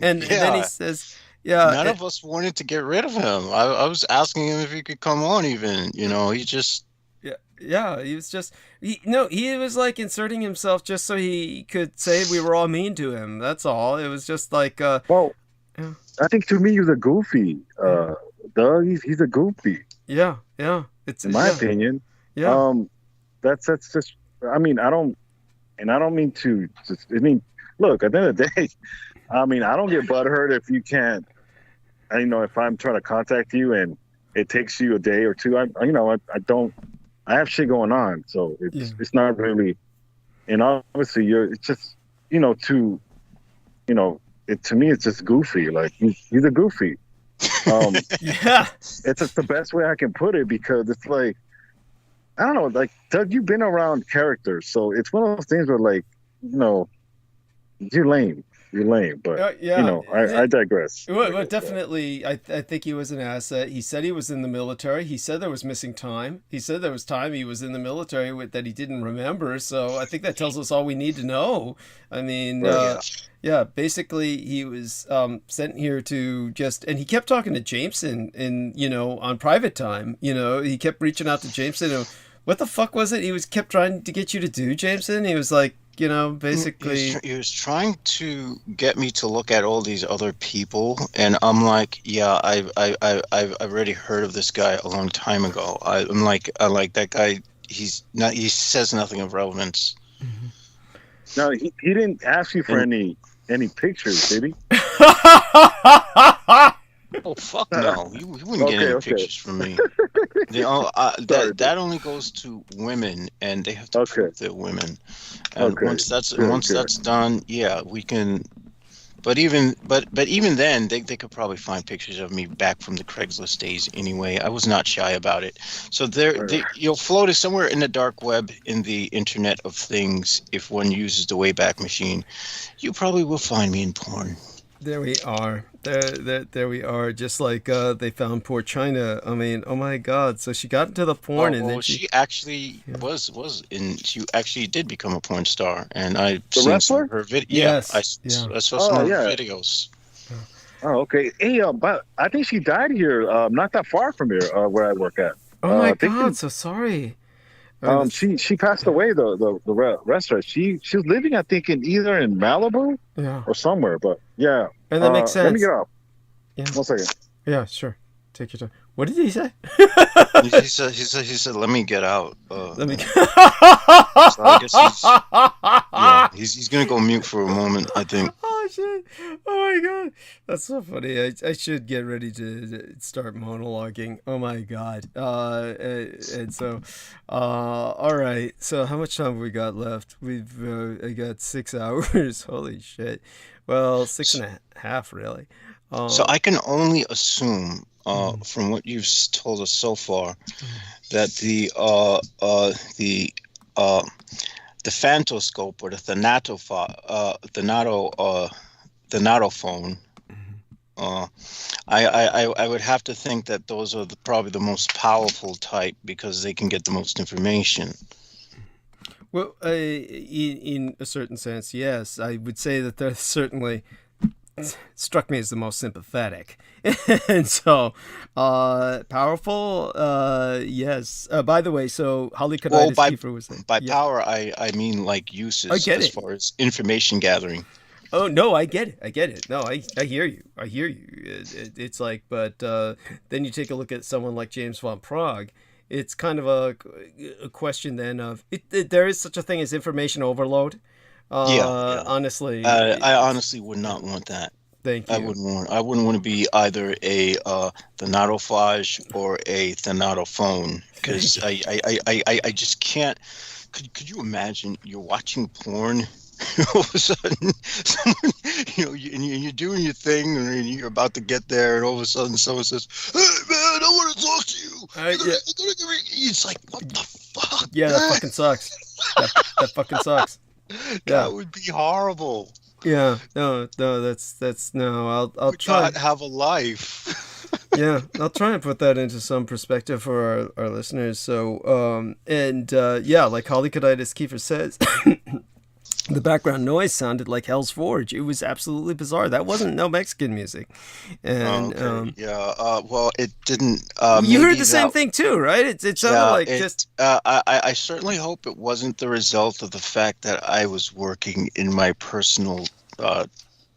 And then he says, yeah. None of us wanted to get rid of him. I was asking him if he could come on even. He just... Yeah, he was just... he was like inserting himself just so he could say we were all mean to him. That's all. It was just like... well, yeah. I think to me he was a goofy. Doug, he's a goofy. Yeah. It's in my opinion. Yeah. That's just... I mean, I don't mean to... look, at the end of the day, I don't get butthurt if you can't... if I'm trying to contact you and it takes you a day or two, I don't... I have shit going on, so it's not really... And obviously, it's just, to me, it's just goofy. Like, he's a goofy. Yeah. It's just the best way I can put it, because it's like, I don't know, like, Doug, you've been around characters, so it's one of those things where, like, you're lame. But I digress. Well, definitely, I think he was an asset. He said he was in the military. He said there was missing time. He said there was time he was in the military that he didn't remember. So I think that tells us all we need to know. I mean, basically he was sent here to just, and he kept talking to Jameson on private time. He kept reaching out to Jameson. What the fuck was it? Kept trying to get you to do, Jameson. He was like, basically... He was trying to get me to look at all these other people, and I'm like, yeah, I've already heard of this guy a long time ago. I like that guy. He says nothing of relevance. Mm-hmm. No, he didn't ask you for any pictures, did he? Oh, fuck no. You wouldn't get any pictures from me. That only goes to women, and they have to prove they're women. And once that's done, yeah, we can. But even then, they could probably find pictures of me back from the Craigslist days anyway. I was not shy about it. So you'll float it somewhere in the dark web, in the Internet of Things. If one uses the Wayback Machine, you probably will find me in porn. There we are. There we are. Just like they found poor China. I mean, oh my God! So she got into the porn, and then she actually was in. She actually did become a porn star, and I've seen some of her videos. Yes. I saw some of her videos. Oh, okay. Hey, but I think she died here, not that far from here, where I work at. Oh my God! So sorry. She passed away. The restaurant. She was living, I think, either in Malibu, or somewhere. But yeah, and that makes sense. Let me get off. Yeah. 1 second. Yeah, sure. Take your time. What did he say? he said, "Let me get out." Let me. So I guess he's gonna go mute for a moment, I think. Oh shit! Oh my God, that's so funny. I should get ready to start monologuing. Oh my God. And so, all right. So how much time have we got left? I got 6 hours. Holy shit. Well, 6.5 really. So I can only assume, from what you've told us so far, that the phantoscope or the thanatophone Uh, I would have to think that those are probably the most powerful type because they can get the most information. Well, in a certain sense, yes. I would say that they're certainly struck me as the most sympathetic. And so, powerful, yes. By the way, so Well, Hollycoditis Kiefer was saying, by yeah, power, I mean like I uses get as it. far as information gathering. Oh no, I get it. I get it. No, I hear you. I hear you. It's like, but then you take a look at someone like James von Prague. It's kind of a question then of there is such a thing as information overload. Yeah, yeah. Honestly, I honestly would not want that. thank you. I wouldn't want to be either a thanatophage or a thanatophone because Thank you. I just can't. Could you imagine you're watching porn? All of a sudden, someone, and you're doing your thing, and you're about to get there, and all of a sudden, someone says, "Hey, man, I want to talk to you." Yeah, It's like, what the fuck, yeah, that man? fucking sucks. That fucking sucks. Yeah, That would be horrible. yeah. No, no, that's no. I'll Would try. not have a life. Yeah, I'll try and put that into some perspective for our listeners. So, yeah, like Hollycoditis Kiefer says, the background noise sounded like Hell's Forge. It was absolutely bizarre. That wasn't no Mexican music. Oh, And okay. Yeah. Well, it didn't. you heard Maybe the same that. thing too, right? It sounded Yeah. like just I certainly hope it wasn't the result of the fact that I was working in my personal uh,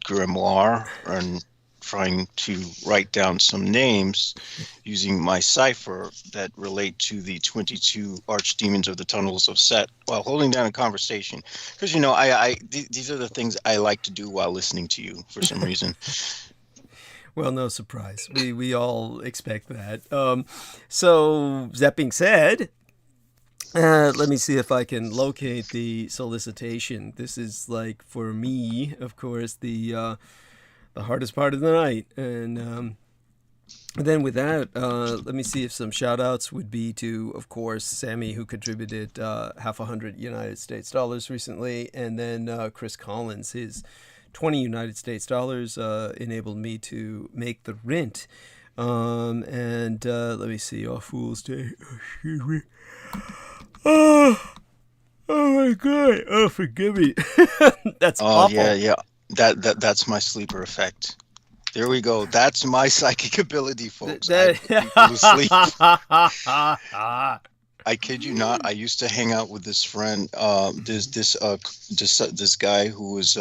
grimoire and trying to write down some names using my cipher that relate to the 22 archdemons of the tunnels of Set while holding down a conversation. Because these are the things I like to do while listening to you for some reason. well, no surprise. We all expect that. So that being said, let me see if I can locate the solicitation. This is like for me, of course, the hardest part of the night. And then with that, let me see if some shout outs would be to, of course, Sammy, who contributed half United States dollars recently, and then Chris Collins, his 20 United States dollars enabled me to make the rent. And let me see, oh, Fool's Day, excuse me. Oh, oh my God, oh, forgive me. That's Oh awful. yeah, yeah. That's my sleeper effect. There we go. That's my psychic ability, folks. I put people to sleep. That I kid you not. I used to hang out with this friend, this guy who was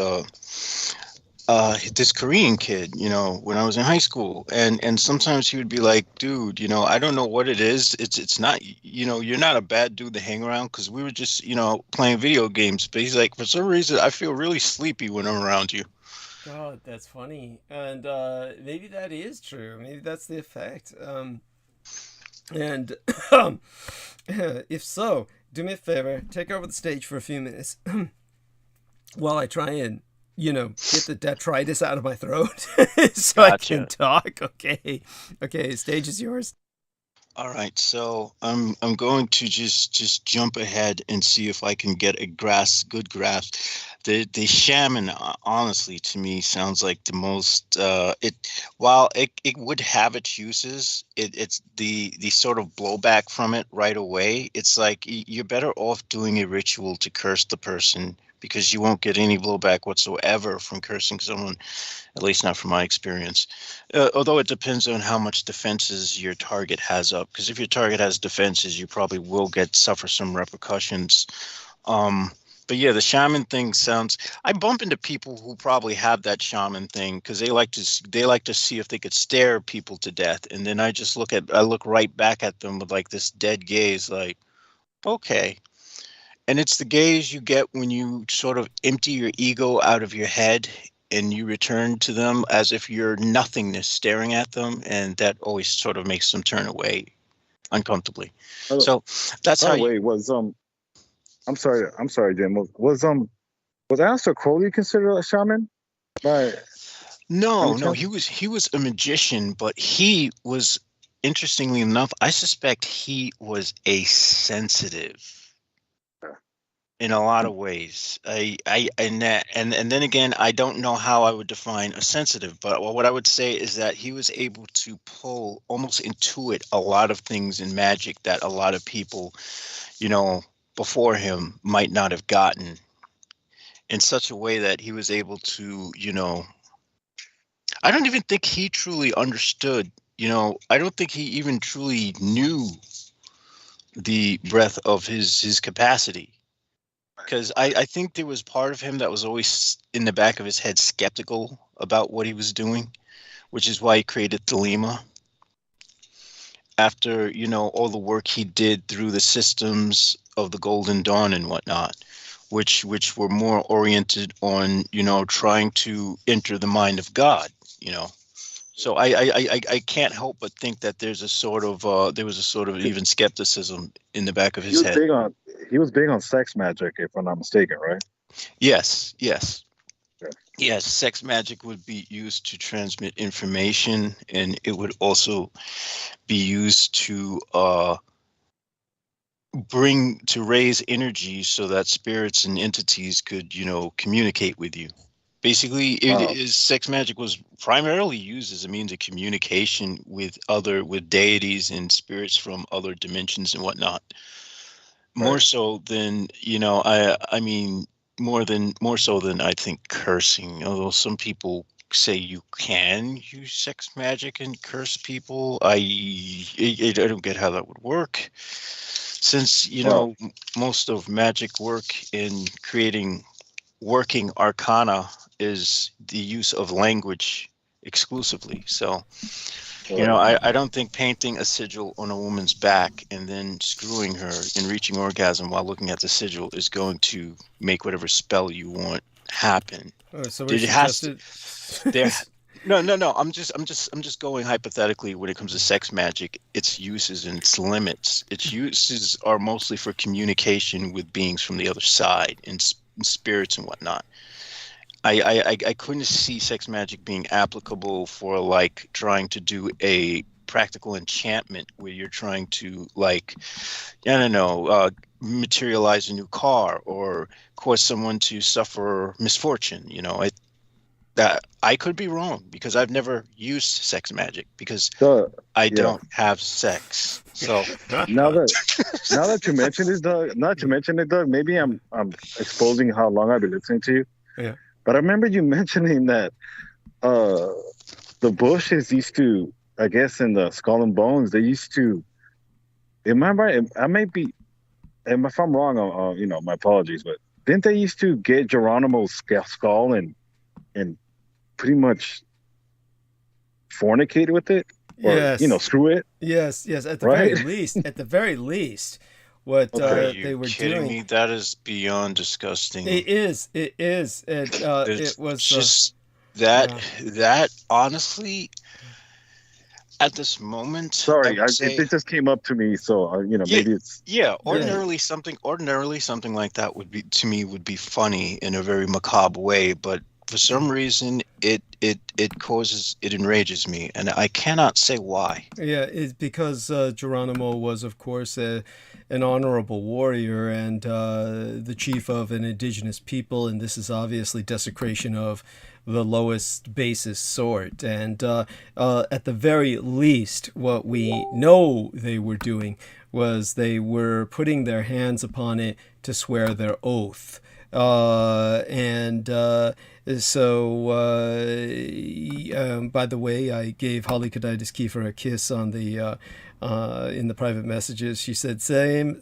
this Korean kid, when I was in high school, and sometimes he would be like, "Dude, I don't know what it is. It's not, you're not a bad dude to hang around because we were just, playing video games." But he's like, for some reason, I feel really sleepy when I'm around you. God, that's funny. And maybe that is true. Maybe that's the effect. And if so, do me a favor, take over the stage for a few minutes while I try and, get the detritus out of my throat so I can Gotcha. talk. Okay. Okay, stage is yours. All right, so I'm going to just jump ahead and see if I can get a good grasp. The shaman, honestly, to me sounds like the most while it would have its uses, it's the sort of blowback from it right away. It's like you're better off doing a ritual to curse the person because you won't get any blowback whatsoever from cursing someone, at least not from my experience. Although it depends on how much defenses your target has up, because if your target has defenses, you probably will suffer some repercussions. But yeah, the shaman thing sounds. I bump into people who probably have that shaman thing because they like to see if they could stare people to death, and then I look right back at them with like this dead gaze, like, okay. And it's the gaze you get when you sort of empty your ego out of your head and you return to them as if you're nothingness staring at them. And that always sort of makes them turn away uncomfortably. Oh, So that's by how the you. way, I'm sorry, Jim. Was Aleister Crowley considered a shaman by any No, chance? he was a magician, but he was, interestingly enough, I suspect he was a sensitive. in a lot of ways. And then again, I don't know how I would define a sensitive, but what I would say is that he was able to pull, almost intuit, a lot of things in magic that a lot of people, you know, before him might not have gotten, in such a way that he was able to, you know, I don't even think he truly understood, you know, I don't think he even truly knew the breadth of his capacity. Because I think there was part of him that was always in the back of his head skeptical about what he was doing, which is why he created Thelema. After, you know, all the work he did through the systems of the Golden Dawn and whatnot, which were more oriented on, you know, trying to enter the mind of God, you know. So I can't help but think that there's a sort of there was a sort of even skepticism in the back of He his was head. big on sex magic, if I'm not mistaken, right? Yes, yes. Yeah. Yes, sex magic would be used to transmit information, and it would also be used to raise energy so that spirits and entities could, you know, communicate with you. Basically, sex magic was primarily used as a means of communication with deities and spirits from other dimensions and whatnot. More so than, you know, I mean, more so than I think cursing. Although some people say you can use sex magic and curse people, I don't get how that would work. Since, you know, most of magic work in creating working arcana is the use of language exclusively. So, you know, I don't think painting a sigil on a woman's back and then screwing her and reaching orgasm while looking at the sigil is going to make whatever spell you want happen. So It has to. There. No. I'm just going hypothetically when it comes to sex magic, its uses and its limits. Its uses are mostly for communication with beings from the other side and spirits and whatnot. I couldn't see sex magic being applicable for like trying to do a practical enchantment where you're trying to, like, I don't know, materialize a new car or cause someone to suffer misfortune. You know, that I could be wrong because I've never used sex magic because I don't have sex. So now that you mention it, Doug, maybe I'm exposing how long I've been listening to you. Yeah. But I remember you mentioning that the Bushes used to, I guess, in the Skull and Bones, they used to. Am I right? I may be. And if I'm wrong, you know, my apologies. But didn't they used to get Geronimo's skull and pretty much fornicate with it? Or, yes. You know, screw it. Yes. At the very least, what they were kidding doing. Me? That is beyond disgusting. It is. It was just that honestly. At this moment, sorry, it just came up to me, so you know, maybe it's ordinarily something like that would be funny in a very macabre way, but for some reason it enrages me, and I cannot say why. Yeah, it's because Geronimo was, of course, an honorable warrior and the chief of an indigenous people, and this is obviously desecration of the lowest, basest sort. And at the very least, what we know they were doing was they were putting their hands upon it to swear their oath. So, by the way, I gave Holly Kaditis Kiefer a kiss on the in the private messages. She said, same,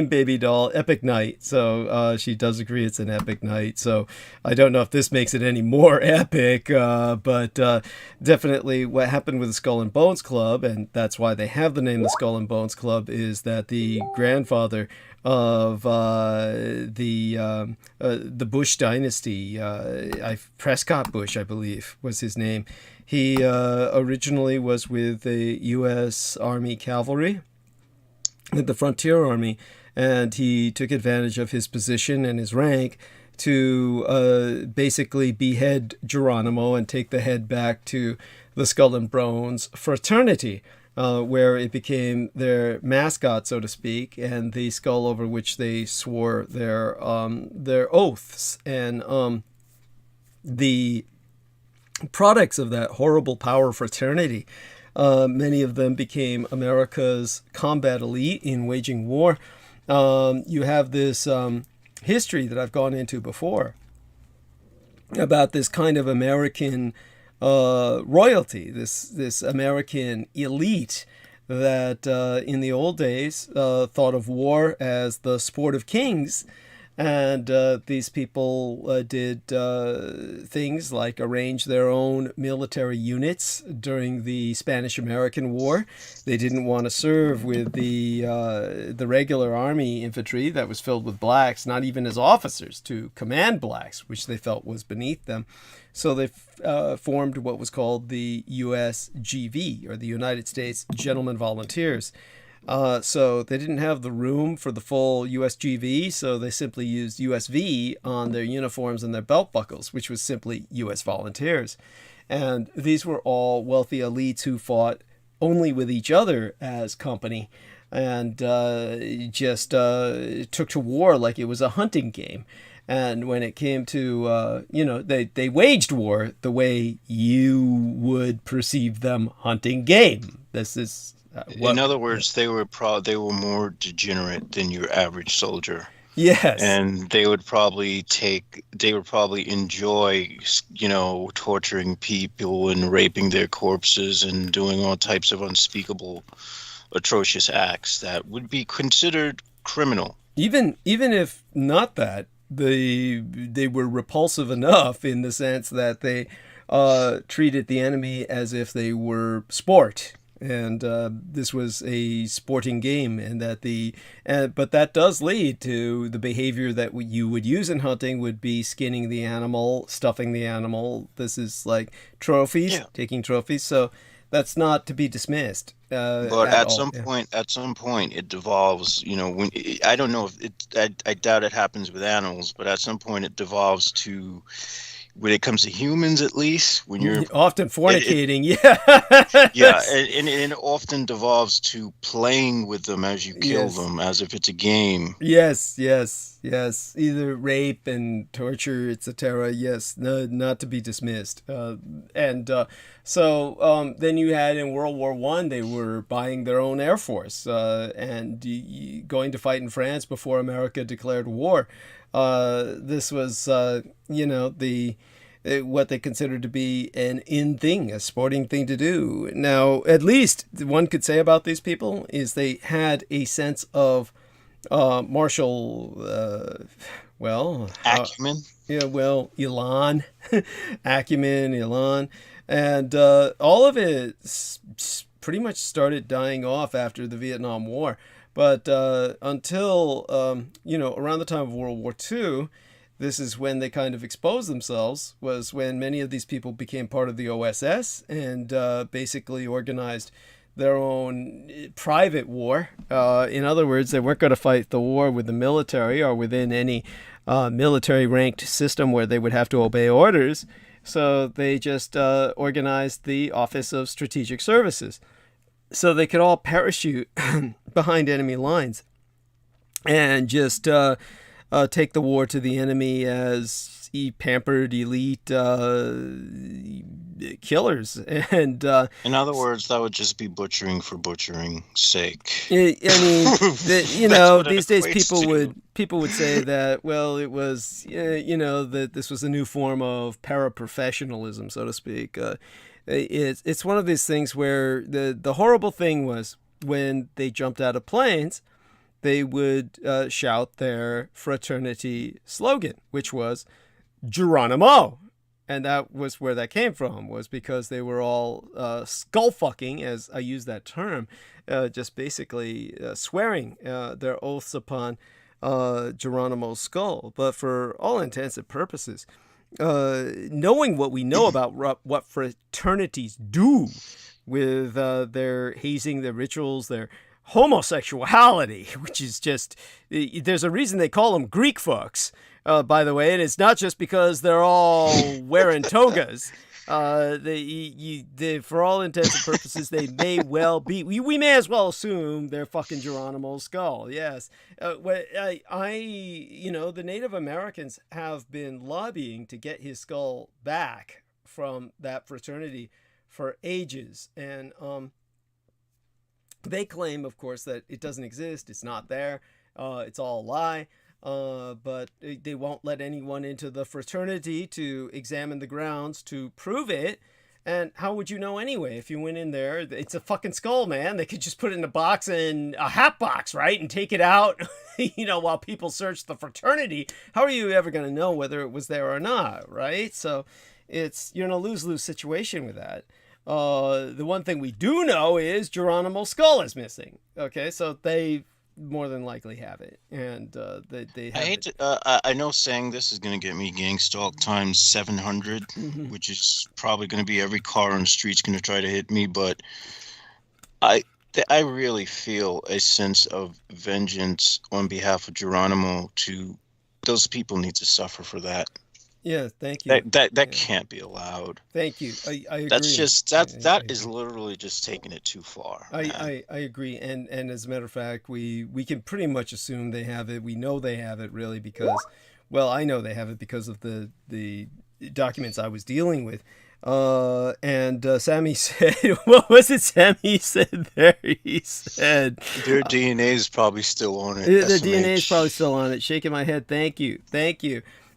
baby doll, epic night. So she does agree it's an epic night. So I don't know if this makes it any more epic, but definitely what happened with the Skull and Bones Club, and that's why they have the name the Skull and Bones Club, is that the grandfather of the Bush dynasty, Prescott Bush, I believe, was his name. He originally was with the U.S. Army Cavalry, the Frontier Army, and he took advantage of his position and his rank to basically behead Geronimo and take the head back to the Skull and Bones fraternity. where it became their mascot, so to speak, and the skull over which they swore their oaths. And the products of that horrible power fraternity, many of them became America's combat elite in waging war. You have this history that I've gone into before about this kind of American royalty, this American elite that in the old days thought of war as the sport of kings. And these people did things like arrange their own military units during the Spanish-American War. They didn't want to serve with the regular army infantry that was filled with blacks, not even as officers to command blacks, which they felt was beneath them. So they formed what was called the USGV, or the United States Gentlemen Volunteers. So they didn't have the room for the full USGV, so they simply used USV on their uniforms and their belt buckles, which was simply US Volunteers. And these were all wealthy elites who fought only with each other as company, and just took to war like it was a hunting game. And when it came to, they waged war the way you would perceive them hunting game. This is... in other words, they were more degenerate than your average soldier. Yes. And they would probably enjoy, torturing people and raping their corpses and doing all types of unspeakable, atrocious acts that would be considered criminal. Even if not that, they were repulsive enough in the sense that they treated the enemy as if they were sport. And this was a sporting game, and but that does lead to the behavior that you would use in hunting would be skinning the animal, stuffing the animal. This is like trophies, taking trophies. So that's not to be dismissed. But at some point, it devolves. When I don't know if I doubt it happens with animals, but at some point it devolves to. When it comes to humans, at least, when you're often fornicating, and it often devolves to playing with them as you kill them, as if it's a game. Yes. Either rape and torture, etc. Yes, no, not to be dismissed. So then you had in World War I, they were buying their own air force and going to fight in France before America declared war. This was, what they considered to be an in thing, a sporting thing to do. Now, at least one could say about these people is they had a sense of martial, acumen. Elan, acumen, elan, and all of it pretty much started dying off after the Vietnam War. But until, around the time of World War II, this is when they kind of exposed themselves, was when many of these people became part of the OSS and basically organized their own private war. In other words, they weren't going to fight the war with the military or within any military-ranked system where they would have to obey orders. So they just organized the Office of Strategic Services. So they could all parachute behind enemy lines and just take the war to the enemy as pampered elite killers. And in other words, that would just be butchering for butchering's sake. These days people would say that, well, it was that this was a new form of paraprofessionalism, so to speak. It's one of these things where the horrible thing was when they jumped out of planes, they would shout their fraternity slogan, which was Geronimo. And that was where that came from, was because they were all skull fucking, as I use that term, just basically swearing their oaths upon Geronimo's skull. But for all intents and purposes, knowing what we know about what fraternities do with their hazing, their rituals, their homosexuality, which is just, there's a reason they call them Greek fucks, by the way, and it's not just because they're all wearing togas. For all intents and purposes, they may well be. We may as well assume they're fucking Geronimo's skull. Yes. The Native Americans have been lobbying to get his skull back from that fraternity for ages, and they claim, of course, that it doesn't exist. It's not there. It's all a lie. But they won't let anyone into the fraternity to examine the grounds to prove it. And how would you know anyway if you went in there? It's a fucking skull, man. They could just put it in a box, in a hat box, right? And take it out, while people search the fraternity. How are you ever going to know whether it was there or not, right? So you're in a lose-lose situation with that. The one thing we do know is Geronimo's skull is missing. Okay, so they more than likely have it, and they have I hate to, I know saying this is going to get me gang stalk times 700, which is probably going to be every car on the street's going to try to hit me, but I really feel a sense of vengeance on behalf of Geronimo. Those people need to suffer for that. Yeah, thank you. That can't be allowed. Thank you. I agree. That's just that is literally just taking it too far. I agree, and as a matter of fact, we can pretty much assume they have it. We know they have it really because, well, I know they have it because of the documents I was dealing with. And Sammy said, what was it Sammy said there? He said their DNA is probably still on it. Their DNA is probably still on it. Shaking my head. Thank you.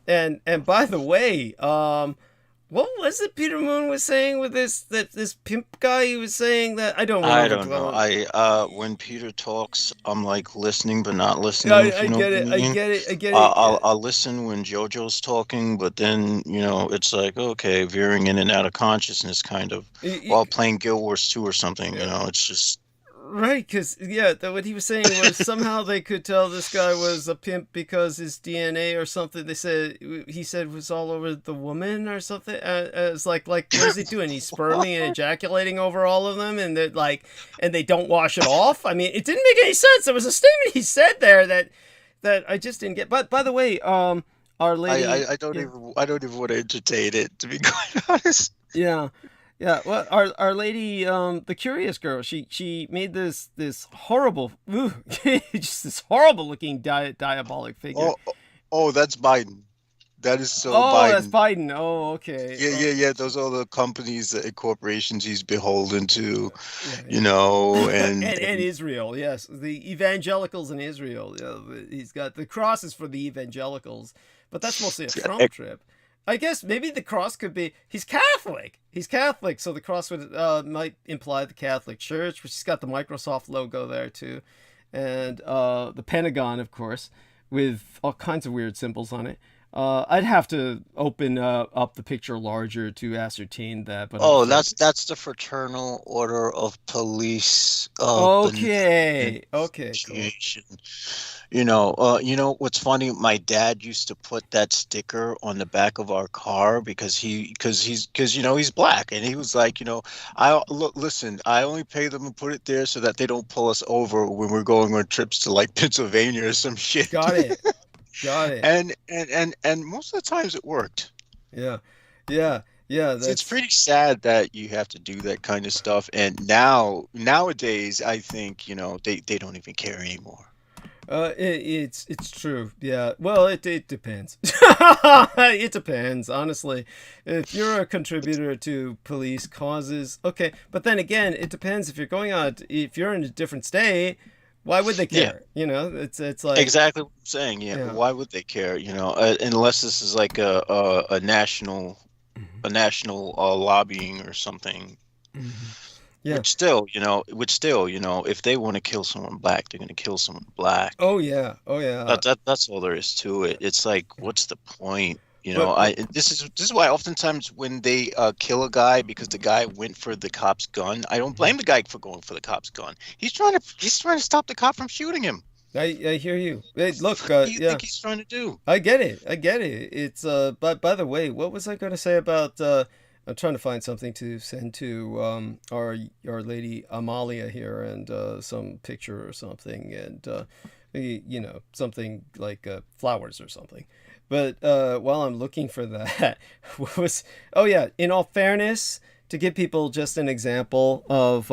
And by the way, what was it Peter Moon was saying with this pimp guy? He was saying that I don't know. When Peter talks, I'm like listening but not listening. I get it. I'll listen when JoJo's talking, but then it's like, okay, veering in and out of consciousness, kind of, while playing Guild Wars 2 or something. It's just. Right, because, what he was saying was somehow they could tell this guy was a pimp because his DNA or something, he said was all over the woman or something. It's like what is he doing? He's sperming and ejaculating over all of them, and and they don't wash it off? I mean, it didn't make any sense. There was a statement he said there that I just didn't get. But by the way, Our Lady... I don't even want to entertain it, to be quite honest. Yeah. Yeah, well, Our Lady, the Curious Girl, she made this horrible, just this horrible looking diabolic figure. Oh, that's Biden. That is so Biden. Oh, that's Biden. Oh, okay. Yeah. Those are the companies and corporations he's beholden to, and Israel. Yes, the evangelicals in Israel. He's got the cross is for the evangelicals, but that's mostly a Trump trip. I guess maybe the cross could be he's Catholic, so the cross would might imply the Catholic Church, which has got the Microsoft logo there too, and the Pentagon, of course, with all kinds of weird symbols on it. I'd have to open up the picture larger to ascertain that. But that's the Fraternal Order of Police. Okay, cool. What's funny? My dad used to put that sticker on the back of our car because he's black, and he was like, listen, I only pay them to put it there so that they don't pull us over when we're going on trips to like Pennsylvania or some shit. Got it. And most of the times it worked. Yeah. It's pretty sad that you have to do that kind of stuff. And nowadays, I think they don't even care anymore. It's true. Yeah. Well, it depends. It depends, honestly. If you're a contributor to police causes, okay. But then again, it depends if you're in a different state. Why would they care? Yeah. It's like exactly what I'm saying. Yeah. Why would they care? Unless this is like a national, lobbying or something. Mm-hmm. Yeah. Which still, if they want to kill someone black, they're going to kill someone black. Oh yeah. That's all there is to it. It's like, what's the point? This is why oftentimes when they kill a guy because the guy went for the cop's gun, I don't blame the guy for going for the cop's gun. He's trying to stop the cop from shooting him. I hear you. Hey, look, what do you think he's trying to do? I get it. It's but by the way, what was I going to say about? I'm trying to find something to send to Our Lady Amalia here, and some picture or something, and you know, something like flowers or something. But while I'm looking for that, in all fairness, to give people just an example of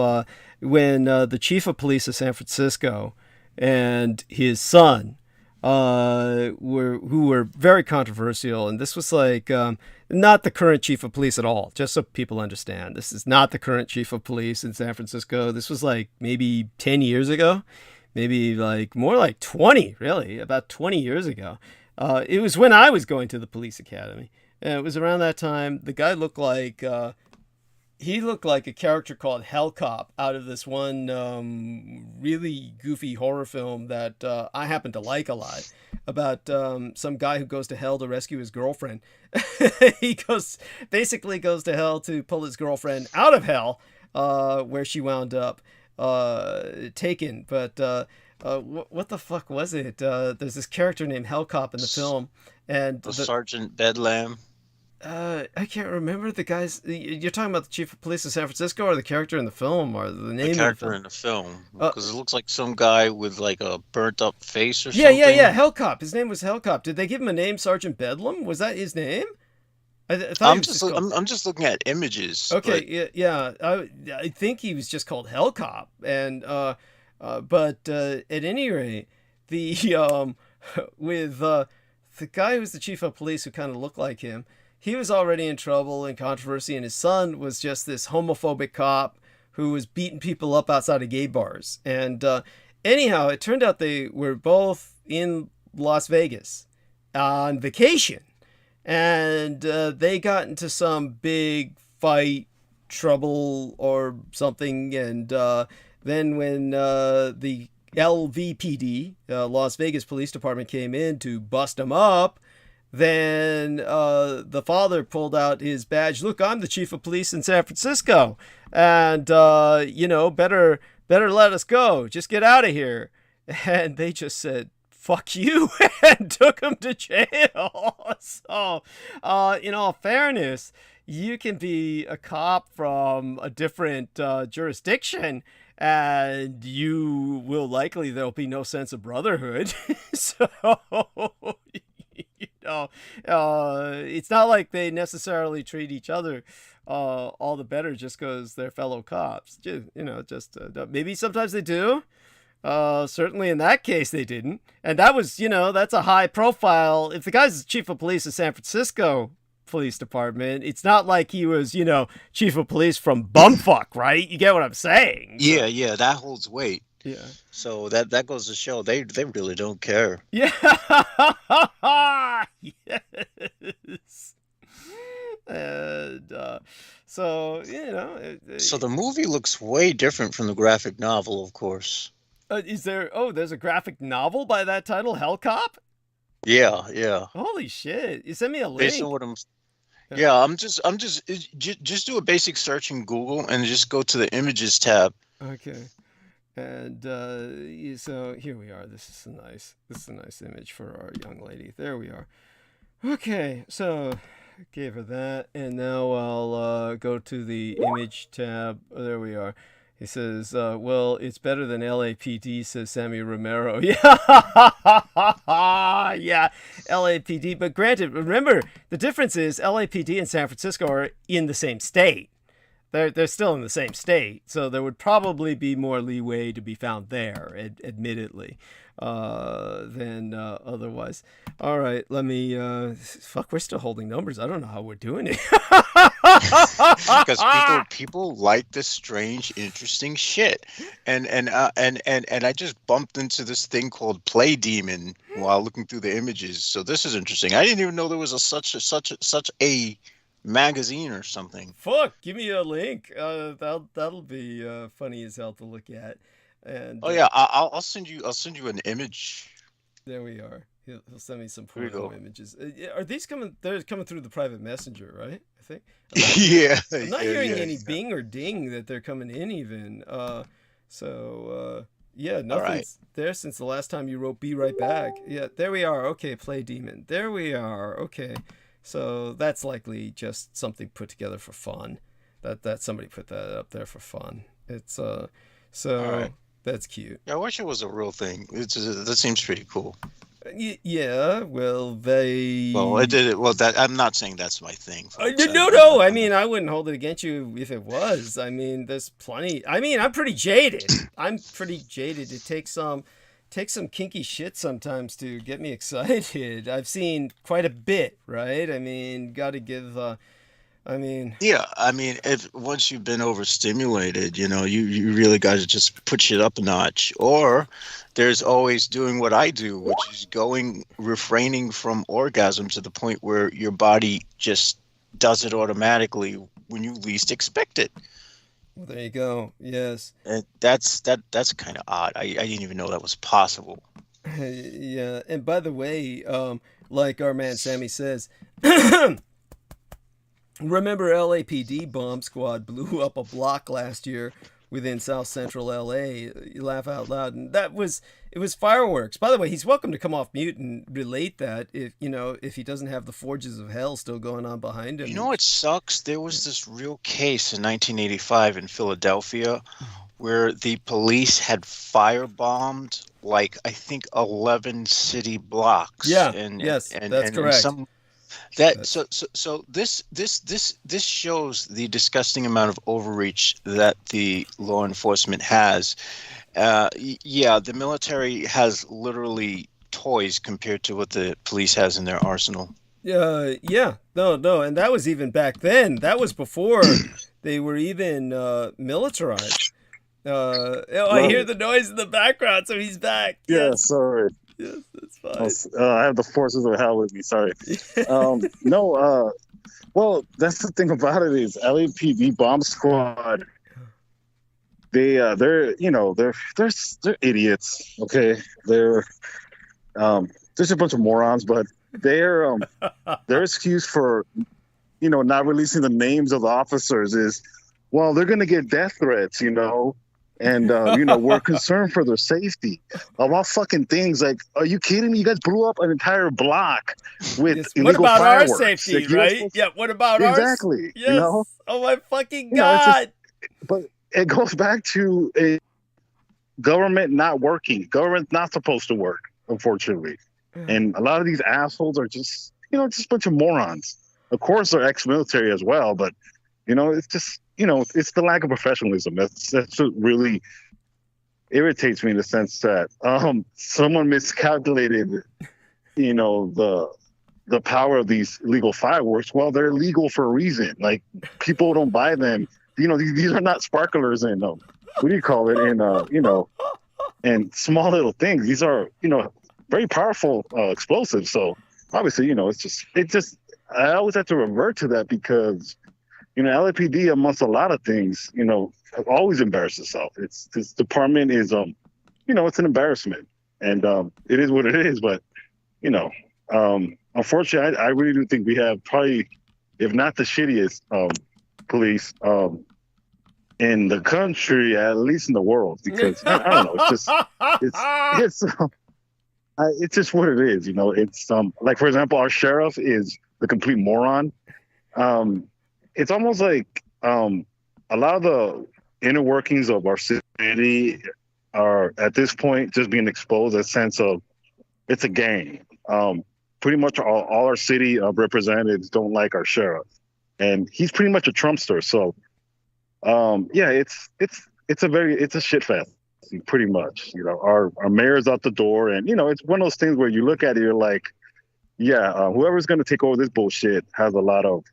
when the chief of police of San Francisco and his son who were very controversial, and this was like not the current chief of police at all, just so people understand. This is not the current chief of police in San Francisco. This was like maybe 10 years ago, maybe like more like 20, really, about 20 years ago. It was when I was going to the police academy. And it was around that time. The guy looked like a character called Hell Cop out of this one really goofy horror film that I happen to like a lot, about some guy who goes to hell to rescue his girlfriend. He basically goes to hell to pull his girlfriend out of hell, where she wound up taken. But what the fuck was it? There's this character named Hell Cop in the film, and Sergeant Bedlam. I can't remember the guy's. You're talking about the chief of police of San Francisco, or the character in the film, or the name The character in the film, because it looks like some guy with like a burnt up face or something. Yeah. Hell Cop. His name was Hell Cop. Did they give him a name, Sergeant Bedlam? Was that his name? I thought I'm just looking at images. Okay, yeah. I think he was just called Hell Cop, and but at any rate, the with the guy who's the chief of police, who kind of looked like him, he was already in trouble and controversy, and his son was just this homophobic cop who was beating people up outside of gay bars. And anyhow, it turned out they were both in Las Vegas on vacation, and they got into some big fight, trouble or something, and then when the LVPD, Las Vegas Police Department, came in to bust them up, then the father pulled out his badge. Look, I'm the chief of police in San Francisco, and better let us go. Just get out of here. And they just said, "Fuck you," and took him to jail. So, in all fairness, you can be a cop from a different jurisdiction, and there'll be no sense of brotherhood. So, it's not like they necessarily treat each other all the better just because they're fellow cops. Maybe sometimes they do. Certainly in that case they didn't. And that was, that's a high profile. If the guy's chief of police of San Francisco Police Department, it's not like he was, chief of police from bumfuck, right? You get what I'm saying? Yeah, that holds weight. Yeah. So that goes to show they really don't care. Yeah. Yes. And so the movie looks way different from the graphic novel, of course. There's a graphic novel by that title, Hell Cop? Yeah. Holy shit. You send me a link. Based on what I'm just do a basic search in Google and just go to the images tab. Okay. And so here we are. This is a nice image for our young lady. There we are. Okay, so gave her that, and now I'll go to the image tab. Oh, there we are. He says, well, it's better than LAPD, says Sammy Romero. Yeah, yeah, LAPD. But granted, remember, the difference is LAPD and San Francisco are in the same state. They're still in the same state, so there would probably be more leeway to be found there, admittedly, than otherwise. All right, let me. We're still holding numbers. I don't know how we're doing it. Because people like this strange, interesting shit, and I just bumped into this thing called Play Demon while looking through the images. So this is interesting. I didn't even know there was such a magazine or something. Fuck, give me a link. That'll be funny as hell to look at. And yeah, I'll send you an image. There we are. He'll send me some porno images. Are these coming? They're coming through the private messenger, right? I think. Yeah. I'm not hearing any bing or ding that they're coming in even. Yeah, nothing's there since the last time you wrote "Be Right Back." Yeah, there we are. Okay, Play Demon. There we are. Okay. So that's likely just something put together for fun. That somebody put that up there for fun. It's so. All right. That's cute. Yeah, I wish it was a real thing. That seems pretty cool. Yeah, well, they. Well, I did it. Well, that I'm not saying that's my thing, folks. No. I mean, I wouldn't hold it against you if it was. I mean, there's plenty. I mean, I'm pretty jaded. It takes some kinky shit sometimes to get me excited. I've seen quite a bit, right? I mean, got to give. Yeah, I mean, if once you've been overstimulated, you really got to just put shit up a notch. Or there's always doing what I do, which is refraining from orgasm to the point where your body just does it automatically when you least expect it. Well, there you go. Yes. And that's kind of odd. I didn't even know that was possible. Yeah. And by the way, like our man Sammy says. Remember LAPD bomb squad blew up a block last year within South Central LA. You laugh out loud. And it was fireworks. By the way, he's welcome to come off mute and relate that if he doesn't have the forges of hell still going on behind him. You know what sucks? There was this real case in 1985 in Philadelphia where the police had firebombed I think 11 city blocks. Yeah. That's correct. So this shows the disgusting amount of overreach that the law enforcement has. The military has literally toys compared to what the police has in their arsenal. No, and that was even back then. That was before they were even militarized. I hear the noise in the background, so he's back. Yeah, Yes. sorry. Yes, that's fine. I have the forces of hell with me. Sorry. Well, that's the thing about it is LAPD bomb squad. They're idiots. Okay, they're just a bunch of morons. But their excuse for not releasing the names of the officers is, well, they're gonna get death threats. And we're concerned for their safety. Of all fucking things, are you kidding me? You guys blew up an entire block with illegal what about fireworks. our safety, right? Yeah. What about ours? Exactly. Yes. Oh my fucking God! But it goes back to a government not working. Government's not supposed to work, unfortunately. And a lot of these assholes are just a bunch of morons. Of course, they're ex-military as well, but it's just. It's the lack of professionalism. That's what really irritates me in the sense that someone miscalculated, the power of these illegal fireworks. Well, they're legal for a reason. Like, people don't buy them. These are not sparklers and what do you call it? And and small little things. These are very powerful explosives. So obviously, it's just I always have to revert to that because. LAPD, amongst a lot of things, always embarrassed itself. This department is, it's an embarrassment, and it is what it is. But, unfortunately, I really do think we have probably, if not the shittiest police in the country, at least in the world. Because I don't know, it's just what it is. It's like, for example, our sheriff is the complete moron. It's almost like a lot of the inner workings of our city are at this point just being exposed. A sense of it's a gang. Pretty much all our city representatives don't like our sheriff, and he's pretty much a Trumpster. So, it's a shit fest. Pretty much, our mayor's out the door, and it's one of those things where you look at it, you're like, whoever's going to take over this bullshit has a lot of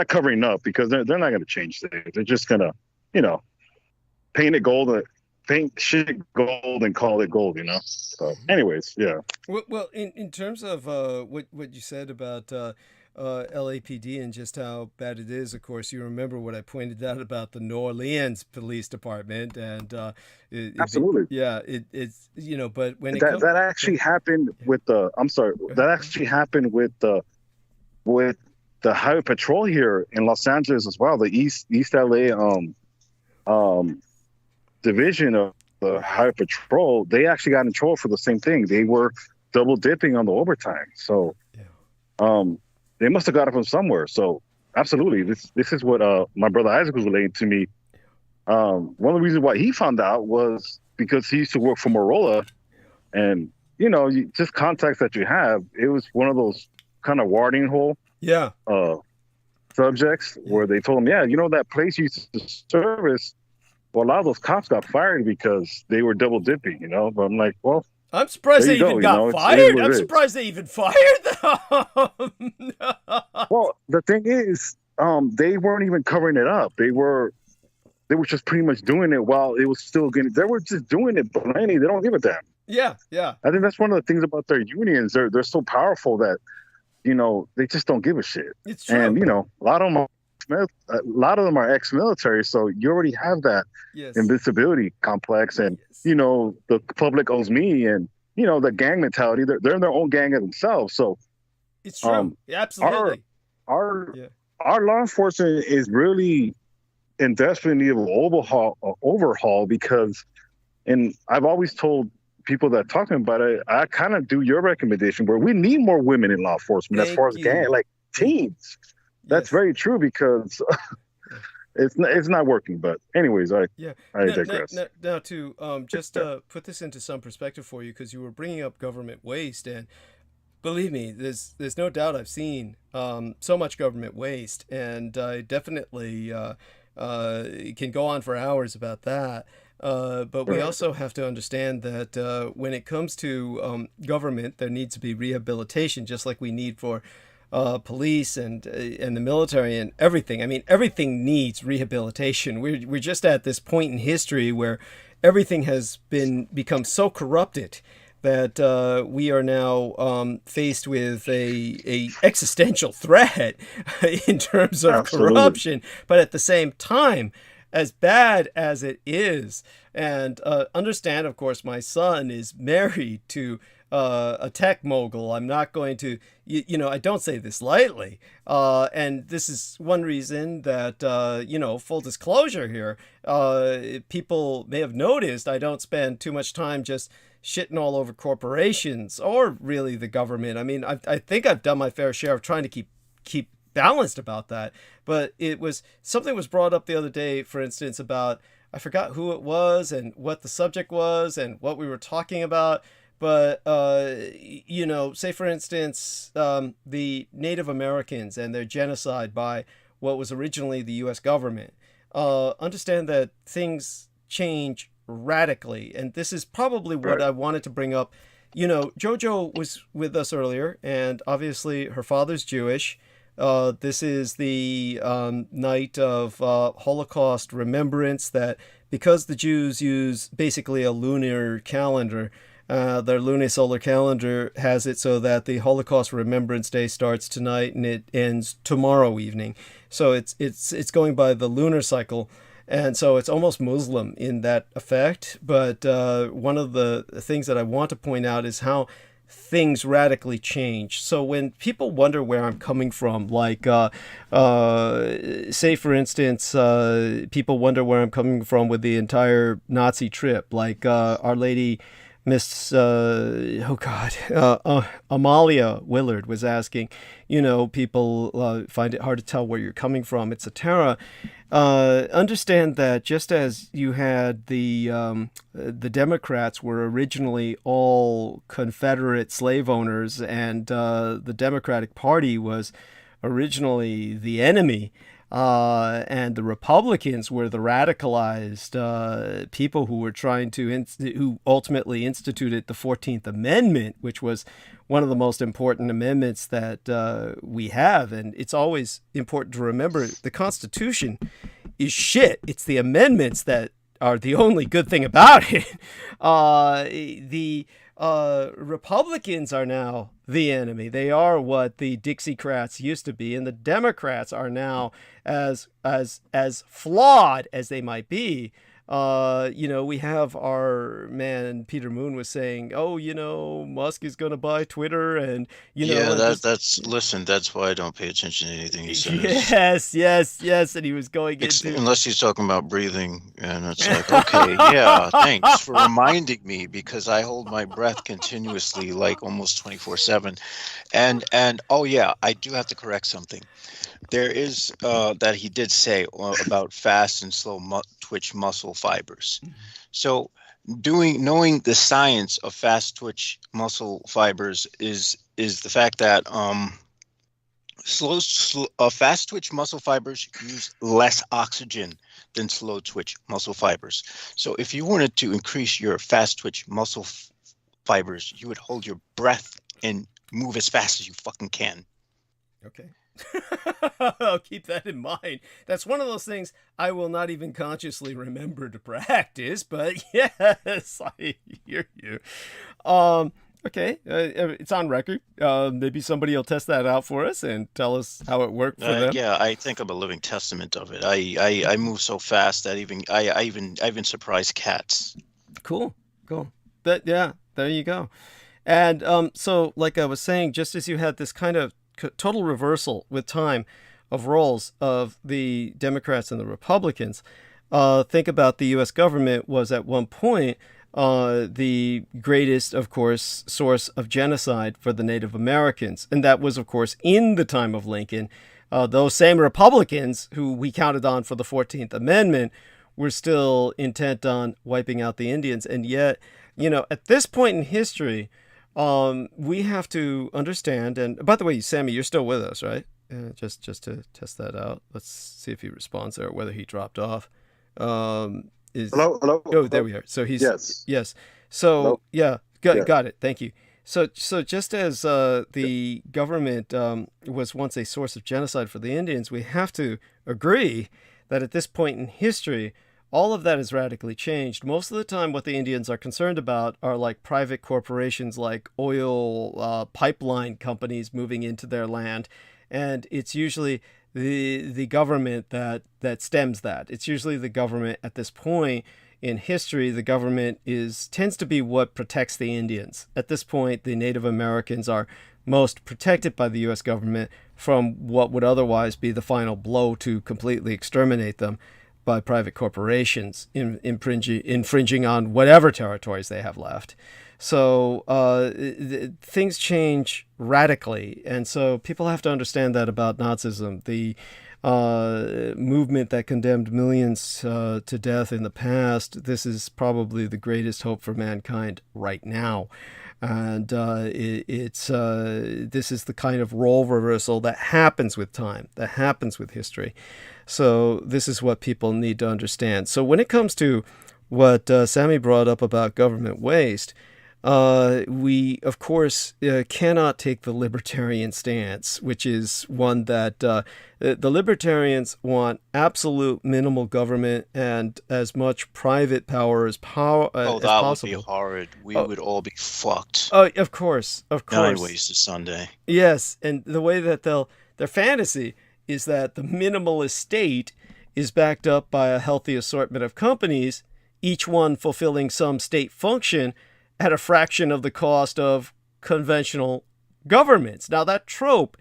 covering up because they're not going to change things. They're just going to, paint shit gold and call it gold, So anyways, yeah. Well, in terms of what you said about LAPD and just how bad it is, of course, you remember what I pointed out about the New Orleans Police Department and absolutely. It's but when that actually happened with the highway patrol here in Los Angeles as well. The East LA division of the highway patrol, they actually got in trouble for the same thing. They were double dipping on the overtime. So they must have got it from somewhere. So absolutely, this is what my brother Isaac was relaying to me. One of the reasons why he found out was because he used to work for Motorola, and just contacts that you have. It was one of those kind of watering hole subjects where they told him, that place you used to service. Well, a lot of those cops got fired because they were double dipping, But I'm like, well, I'm surprised they even got fired. I'm surprised they even fired them. Well, the thing is, they weren't even covering it up. They were just pretty much doing it while it was still getting. They were just doing it blindly. They don't give a damn. Yeah, yeah. I think that's one of the things about their unions. They're so powerful that they just don't give a shit. It's true. And a lot of them are ex-military, so you already have that invincibility complex, and the public owes me, and the gang mentality. They're in their own gang of themselves. So it's true. Absolutely. Our law enforcement is really in desperate need of an overhaul because, and I've always told people that talk about it, I kind of do your recommendation where we need more women in law enforcement as far as gang, like teens. That's very true because it's not working. But anyways, I digress. Now to just put this into some perspective for you, because you were bringing up government waste, and believe me, there's no doubt I've seen so much government waste, and I definitely can go on for hours about that. But we also have to understand that when it comes to government, there needs to be rehabilitation, just like we need for police and the military and everything. I mean, everything needs rehabilitation. We're just at this point in history where everything has become so corrupted that we are now faced with a existential threat in terms of corruption. But at the same time, as bad as it is, and understand, of course, my son is married to a tech mogul. I'm not going to, I don't say this lightly. And this is one reason that, full disclosure here, people may have noticed I don't spend too much time just shitting all over corporations or really the government. I mean, I think I've done my fair share of trying to keep balanced about that. But something was brought up the other day, for instance, about, I forgot who it was and what the subject was and what we were talking about. But, say, for instance, the Native Americans and their genocide by what was originally the U.S. government. Understand that things change radically. And this is probably what I wanted to bring up. JoJo was with us earlier, and obviously her father's Jewish. This is the night of Holocaust remembrance, that because the Jews use basically a lunar calendar, their lunisolar calendar has it so that the Holocaust Remembrance Day starts tonight and it ends tomorrow evening. So it's going by the lunar cycle, and so it's almost Muslim in that effect. But one of the things that I want to point out is how things radically change. So when people wonder where I'm coming from, like say for instance, people wonder where I'm coming from with the entire Nazi trip, like Our Lady Miss Amalia Willard was asking, people find it hard to tell where you're coming from, etc. Understand that just as you had the Democrats were originally all Confederate slave owners, and the Democratic Party was originally the enemy, and the Republicans were the radicalized people who were trying to who ultimately instituted the 14th Amendment, which was one of the most important amendments that we have. And it's always important to remember the Constitution is shit. It's the amendments that are the only good thing about it. The Republicans are now the enemy. They are what the Dixiecrats used to be, and the Democrats are now as flawed as they might be. We have our man Peter Moon was saying, Musk is going to buy Twitter, and that's why I don't pay attention to anything he says. Yes, and he was going into, unless he's talking about breathing, and it's like, okay, yeah, thanks for reminding me, because I hold my breath continuously, like almost 24/7, and oh yeah, I do have to correct something. There is that he did say about fast and slow twitch muscle fibers. So knowing the science of fast twitch muscle fibers is the fact that fast twitch muscle fibers use less oxygen than slow twitch muscle fibers. So if you wanted to increase your fast twitch muscle fibers, you would hold your breath and move as fast as you fucking can. Okay. I'll keep that in mind. That's one of those things I will not even consciously remember to practice, but yes, I hear you. Okay, it's on record. Maybe somebody will test that out for us and tell us how it worked for them. Yeah, I think I'm a living testament of it. I move so fast that I even surprise cats. Cool. There you go. And so, like I was saying, just as you had this kind of total reversal with time of roles of the Democrats and the Republicans, think about the U.S. government was at one point the greatest, of course, source of genocide for the Native Americans. And that was, of course, in the time of Lincoln. Those same Republicans who we counted on for the 14th Amendment were still intent on wiping out the Indians. And yet, at this point in history, we have to understand, and by the way, Sammy, you're still with us, right? Just to test that out. Let's see if he responds there, or whether he dropped off. Hello? Oh, there we are. So he's... Yes. So, hello? Yeah, got it. Thank you. So just as the government was once a source of genocide for the Indians, we have to agree that at this point in history, all of that has radically changed. Most of the time, what the Indians are concerned about are like private corporations like oil pipeline companies moving into their land. And it's usually the government that stems that. It's usually the government at this point in history. The government tends to be what protects the Indians. At this point, the Native Americans are most protected by the U.S. government from what would otherwise be the final blow to completely exterminate them by private corporations infringing on whatever territories they have left. So things change radically. And so people have to understand that about Nazism. The movement that condemned millions to death in the past, this is probably the greatest hope for mankind right now. And this is the kind of role reversal that happens with time, that happens with history. So this is what people need to understand. So when it comes to what Sammy brought up about government waste, we, of course, cannot take the libertarian stance, which is one that the libertarians want absolute minimal government and as much private power as possible. That would be horrid. We would all be fucked. Oh, of course. Anyways, it's Sunday. Yes, and the way that their fantasy is that the minimalist state is backed up by a healthy assortment of companies, each one fulfilling some state function at a fraction of the cost of conventional governments. Now, that trope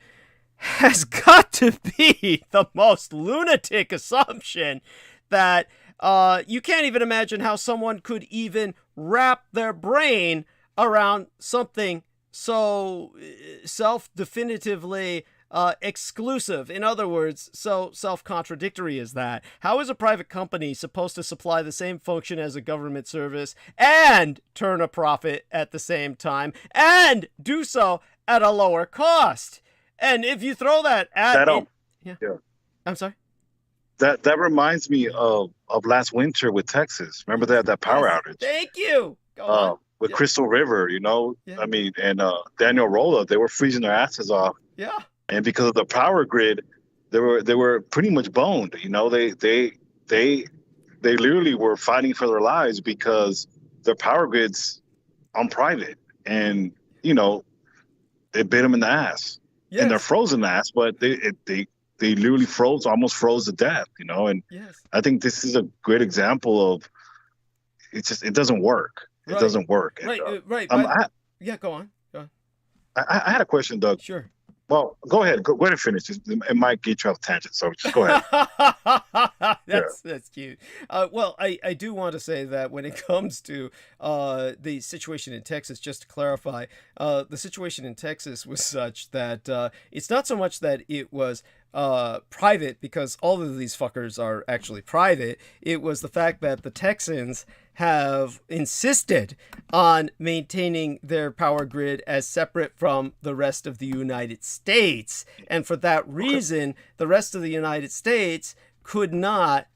has got to be the most lunatic assumption that you can't even imagine how someone could even wrap their brain around something so self-definitively exclusive. In other words, so self-contradictory as that. How is a private company supposed to supply the same function as a government service and turn a profit at the same time and do so at a lower cost? And if you throw that at... I'm sorry? That reminds me of last winter with Texas. Remember that power outage? Thank you. Go on. With Crystal River, I mean, and Daniel Rolla, they were freezing their asses off. Yeah. And because of the power grid, they were pretty much boned. They literally were fighting for their lives because their power grid's on private, and it bit them in the ass. Yes. And they're frozen the ass, but they literally almost froze to death. And yes. I think this is a great example of it doesn't work. It doesn't work. Right. Go on. I had a question, Doug. Sure. Well, go ahead. Go ahead and finish. It might get you off tangent, so just go ahead. That's cute. Well, I do want to say that when it comes to the situation in Texas, just to clarify, the situation in Texas was such that it's not so much that it was private, because all of these fuckers are actually private. It was the fact that the Texans have insisted on maintaining their power grid as separate from the rest of the United States. And for that reason, the rest of the United States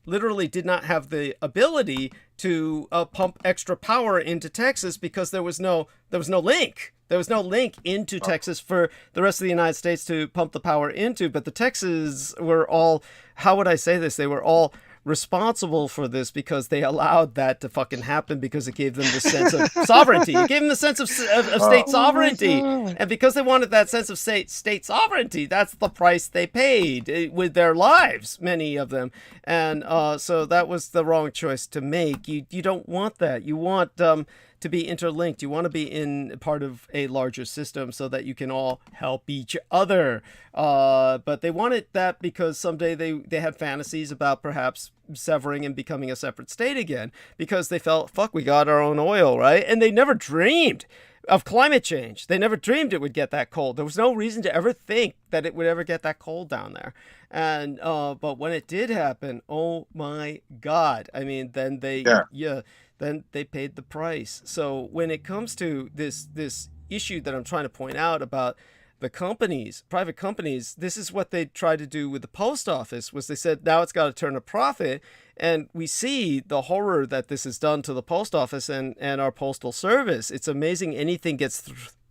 literally did not have the ability to pump extra power into Texas, because there was no link. There was no link into Texas for the rest of the United States to pump the power into. But the Texans were all, how would I say this? They were all responsible for this because they allowed that to fucking happen, because it gave them the sense of sovereignty. It gave them the sense of state sovereignty. And because they wanted that sense of state sovereignty, that's the price they paid with their lives, many of them. And so that was the wrong choice to make. You don't want that. You want to be interlinked. You want to be in part of a larger system so that you can all help each other. But they wanted that because someday they had fantasies about perhaps severing and becoming a separate state again, because they felt, fuck, we got our own oil, right? And they never dreamed of climate change. They never dreamed it would get that cold. There was no reason to ever think that it would ever get that cold down there. And but when it did happen, oh my God. I mean, then then they paid the price. So when it comes to this issue that I'm trying to point out about the companies, private companies, this is what they tried to do with the post office, was they said, now it's got to turn a profit. And we see the horror that this has done to the post office and our postal service. It's amazing anything gets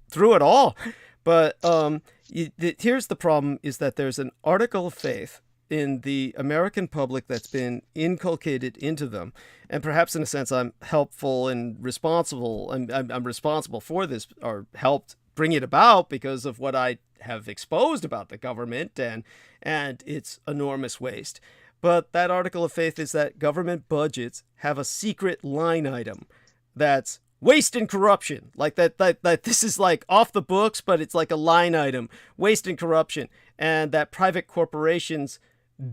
through it all. But here's the problem, is that there's an article of faith in the American public that's been inculcated into them. And perhaps in a sense I'm helpful and responsible. I'm responsible for this, or helped bring it about, because of what I have exposed about the government and its enormous waste. But that article of faith is that government budgets have a secret line item that's waste and corruption. Like that this is like off the books, but it's like a line item, waste and corruption. And that private corporations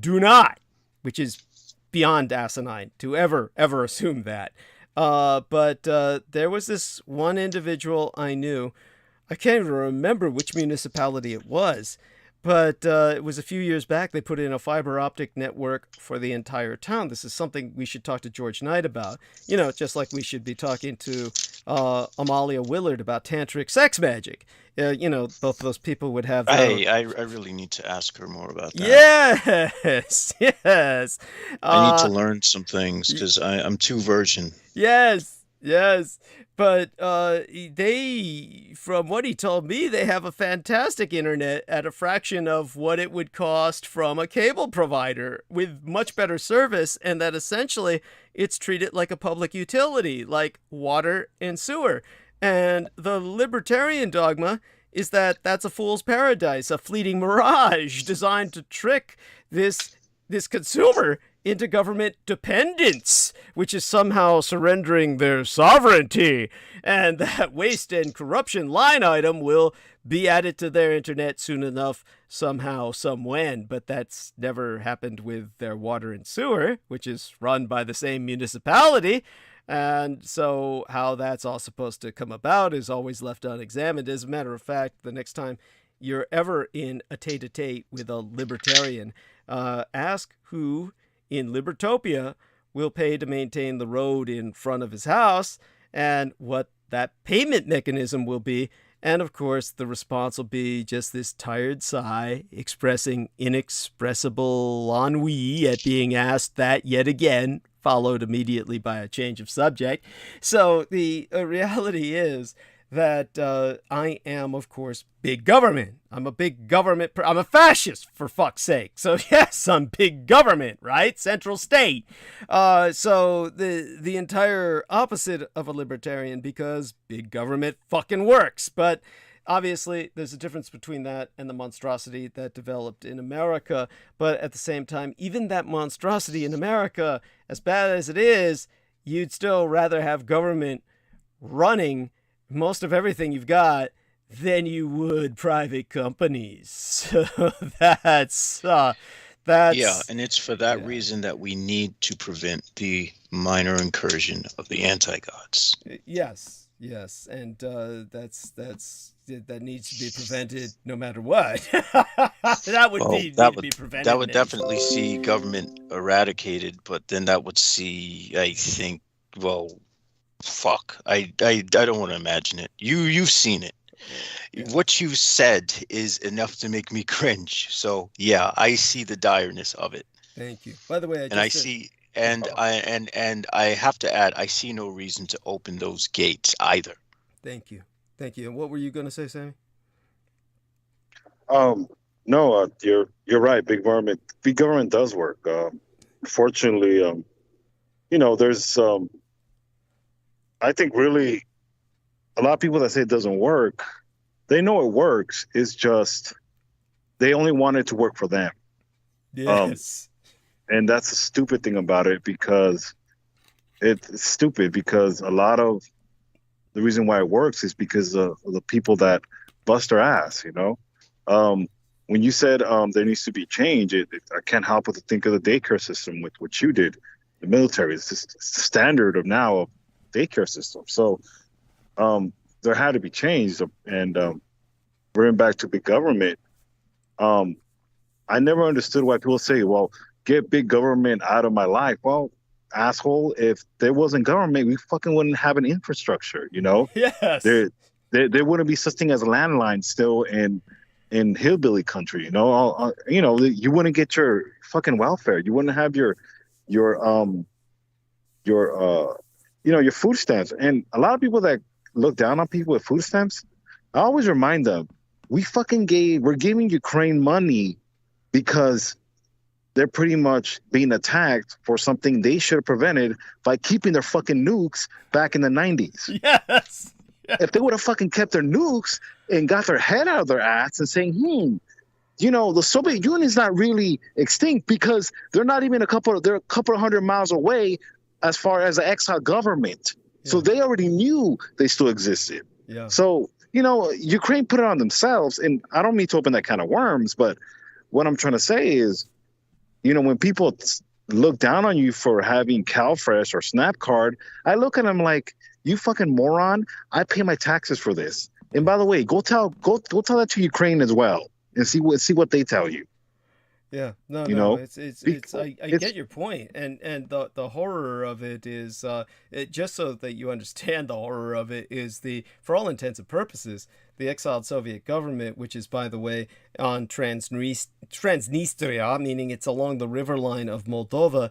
do not, which is beyond asinine to ever assume that. But there was this one individual I knew. I can't even remember which municipality it was, but it was a few years back. They put in a fiber optic network for the entire town. This is something we should talk to George Knight about, just like we should be talking to Amalia Willard about tantric sex magic. Both of those people would have. I really need to ask her more about that. Yes. I need to learn some things, because I'm too virgin. Yes. But they, from what he told me, they have a fantastic internet at a fraction of what it would cost from a cable provider, with much better service, and that essentially it's treated like a public utility, like water and sewer. And the libertarian dogma is that that's a fool's paradise, a fleeting mirage designed to trick this consumer into government dependence, which is somehow surrendering their sovereignty. And that waste and corruption line item will be added to their internet soon enough, somehow, somewhen. But that's never happened with their water and sewer, which is run by the same municipality. And so how that's all supposed to come about is always left unexamined. As a matter of fact, the next time you're ever in a tete-a-tete with a libertarian, ask who in Libertopia will pay to maintain the road in front of his house, and what that payment mechanism will be. And of course, the response will be just this tired sigh expressing inexpressible ennui at being asked that yet again, followed immediately by a change of subject. So the reality is that I am, of course, big government. I'm a big government. I'm a fascist, for fuck's sake. So yes, I'm big government, right? Central state. So the entire opposite of a libertarian, because big government fucking works. But obviously, there's a difference between that and the monstrosity that developed in America. But at the same time, even that monstrosity in America, as bad as it is, you'd still rather have government running most of everything you've got than you would private companies. So that's yeah, and it's for that reason that we need to prevent the minor incursion of the anti-gods. Yes, and that's that needs to be prevented no matter what. That would need to be prevented. That would definitely see government eradicated, but then that would see, I think, well, fuck. I don't want to imagine it. You've seen it. Yeah. What you said is enough to make me cringe. So yeah, I see the direness of it. Thank you. By the way, I have to add, I see no reason to open those gates either. Thank you. And what were you going to say, Sammy? No, you're right. Big government does work. Fortunately, there's I think really a lot of people that say it doesn't work, they know it works. It's just they only want it to work for them. Yes. And that's the stupid thing about it, because it's stupid, because a lot of the reason why it works is because of the people that bust their ass, When you said there needs to be change, I can't help but to think of the daycare system with what you did. The military is just the standard of now of daycare system. So there had to be change. And bringing back to big government, I never understood why people say, well, get big government out of my life. Well, asshole, if there wasn't government, we fucking wouldn't have an infrastructure, Yes. There wouldn't be such thing as landlines still in hillbilly country, you wouldn't get your fucking welfare. You wouldn't have your food stamps. And a lot of people that look down on people with food stamps, I always remind them, we're giving Ukraine money because they're pretty much being attacked for something they should have prevented by keeping their fucking nukes back in the 90s. Yes. If they would have fucking kept their nukes and got their head out of their ass and saying, the Soviet Union is not really extinct because they're not even they're a couple of hundred miles away as far as the exile government. Yeah. So they already knew they still existed. Yeah. So, Ukraine put it on themselves, and I don't mean to open that kind of worms, but what I'm trying to say is, when people look down on you for having CalFresh or SnapCard, I look at them like, you fucking moron, I pay my taxes for this. And by the way, go tell that to Ukraine as well and see what they tell you. Yeah, no, it's I get your point, and the horror of it is just so that you understand the horror of it is for all intents and purposes, the exiled Soviet government, which is, by the way, on Transnistria, meaning it's along the river line of Moldova.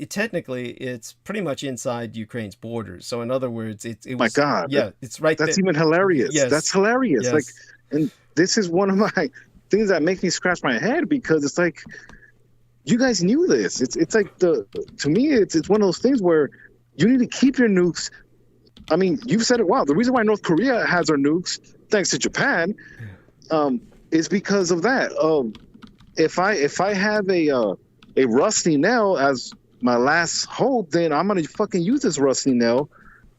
Technically, it's pretty much inside Ukraine's borders. So, in other words, it was. My God, yeah, it's right. That's even hilarious. Yes. That's hilarious. Yes. And this is one of my things that make me scratch my head, because it's like, you guys knew this. It's like to me, it's one of those things where you need to keep your nukes. I mean, you've said it. Wow, the reason why North Korea has their nukes, thanks to Japan, is because of that. If I have a rusty nail as my last hope, then I'm gonna fucking use this rusty nail,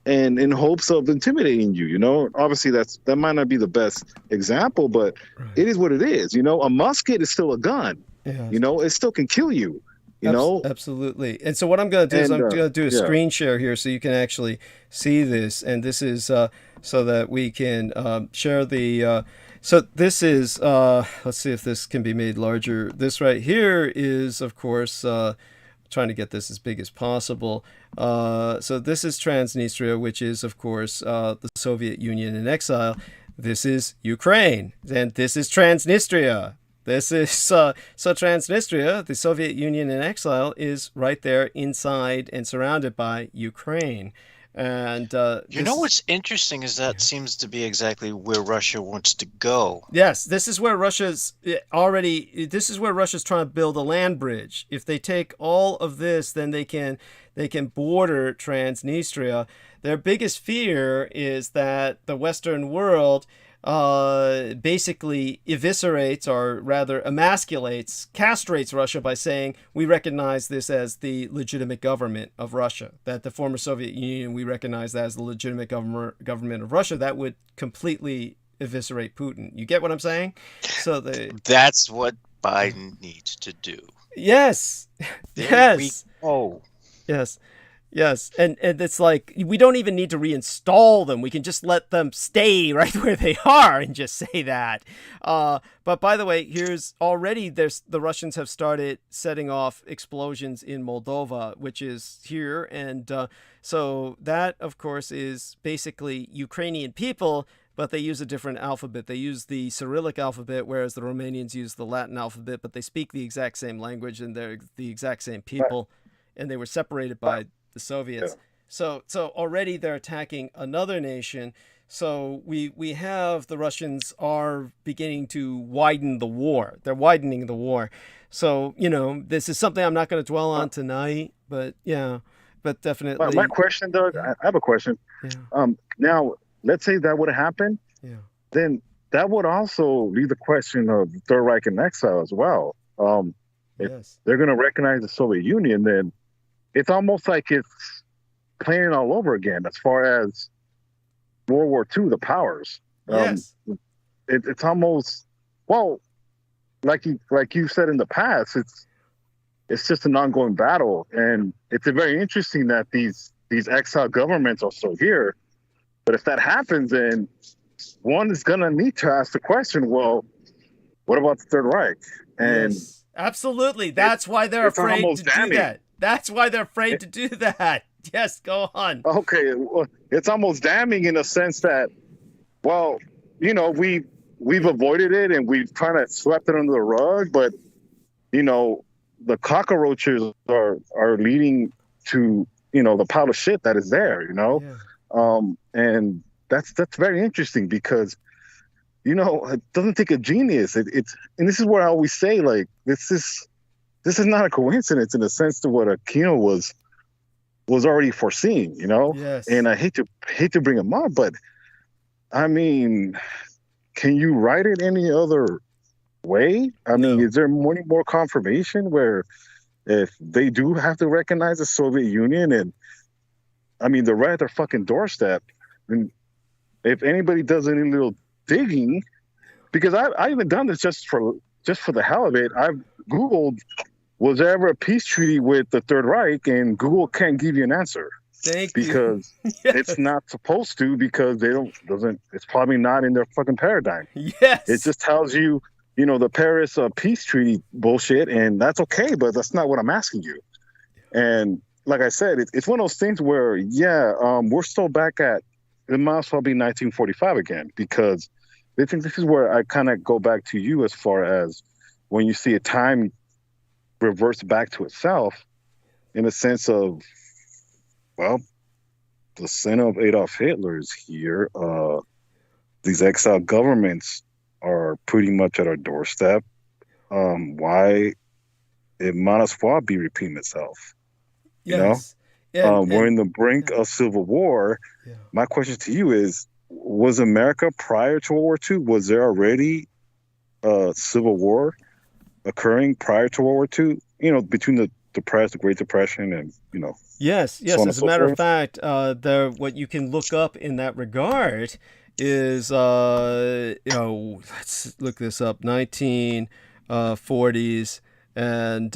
and in hopes of intimidating you. Obviously that might not be the best example, but right. It is what it is. A musket is still a gun. Yeah. It still can kill you. Absolutely. And so what I'm going to do is I'm going to do a screen share here so you can actually see this. And this is so that we can share the. So this is. Let's see if this can be made larger. This right here is, of course, trying to get this as big as possible. So this is Transnistria, which is, of course, the Soviet Union in exile. This is Ukraine, and this is Transnistria. This is so Transnistria, the Soviet Union in exile, is right there inside and surrounded by Ukraine. And what's interesting is that seems to be exactly where Russia wants to go. Yes, this is where Russia's trying to build a land bridge. If they take all of this, then they can border Transnistria. Their biggest fear is that the Western world basically eviscerates, or rather emasculates, castrates Russia by saying, we recognize this as the legitimate government of Russia, that the former Soviet Union, we recognize that as the legitimate government of Russia. That would completely eviscerate Putin. You get what I'm saying? So that's what Biden needs to do. Yes. Yes. Yes. Yes, and it's like we don't even need to reinstall them. We can just let them stay right where they are and just say that. But by the way, the Russians have started setting off explosions in Moldova, which is here, and so that, of course, is basically Ukrainian people, but they use a different alphabet. They use the Cyrillic alphabet, whereas the Romanians use the Latin alphabet, but they speak the exact same language, and they're the exact same people, and they were separated by the Soviets. So already they're attacking another nation. So we have the Russians are beginning to widen the war. They're widening the war. So, this is something I'm not going to dwell on tonight, but definitely. My question, Doug, I have a question. Yeah. Now, let's say that would have happened. Yeah. Then that would also leave the question of the Third Reich in exile as well. If they're going to recognize the Soviet Union, then it's almost like it's playing it all over again as far as World War II, the powers. Yes. It's almost, like you said in the past, it's just an ongoing battle. And it's very interesting that these exile governments are still here. But if that happens, then one is going to need to ask the question, well, what about the Third Reich? And yes, absolutely. That's why they're afraid to do that. That's why they're afraid to do that. Yes, go on. Okay, well, it's almost damning in a sense that, we've avoided it and we've kind of swept it under the rug, but the cockroaches are leading to the pile of shit that is there. Yeah. And that's very interesting because it doesn't take a genius. And this is what I always say, like this is not a coincidence in the sense to what Aquino was already foreseeing, Yes. And I hate to bring him up, but I mean, can you write it any other way? I mean, is there any more confirmation where if they do have to recognize the Soviet Union and I mean, they're right at their fucking doorstep. And if anybody does any little digging, because I even done this just for the hell of it, I've Googled, was there ever a peace treaty with the Third Reich? And Google can't give you an answer. Because yes. It's not supposed to, because it's probably not in their fucking paradigm. Yes. It just tells you, the Paris peace treaty bullshit, and that's okay, but that's not what I'm asking you. And like I said, it's one of those things where, we're still back at, it might as well be 1945 again, because I think this is where I kind of go back to you as far as when you see a time reverse back to itself in a sense of, the sin of Adolf Hitler is here. These exile governments are pretty much at our doorstep. Why it might as well be repeating itself. Yes. We're in the brink of civil war. Yeah. My question to you is, was America prior to World War II, was there already a civil war occurring prior to World War II? Between the Great Depression and, Yes. So As a matter of fact, what you can look up in that regard is, let's look this up, 1940s, and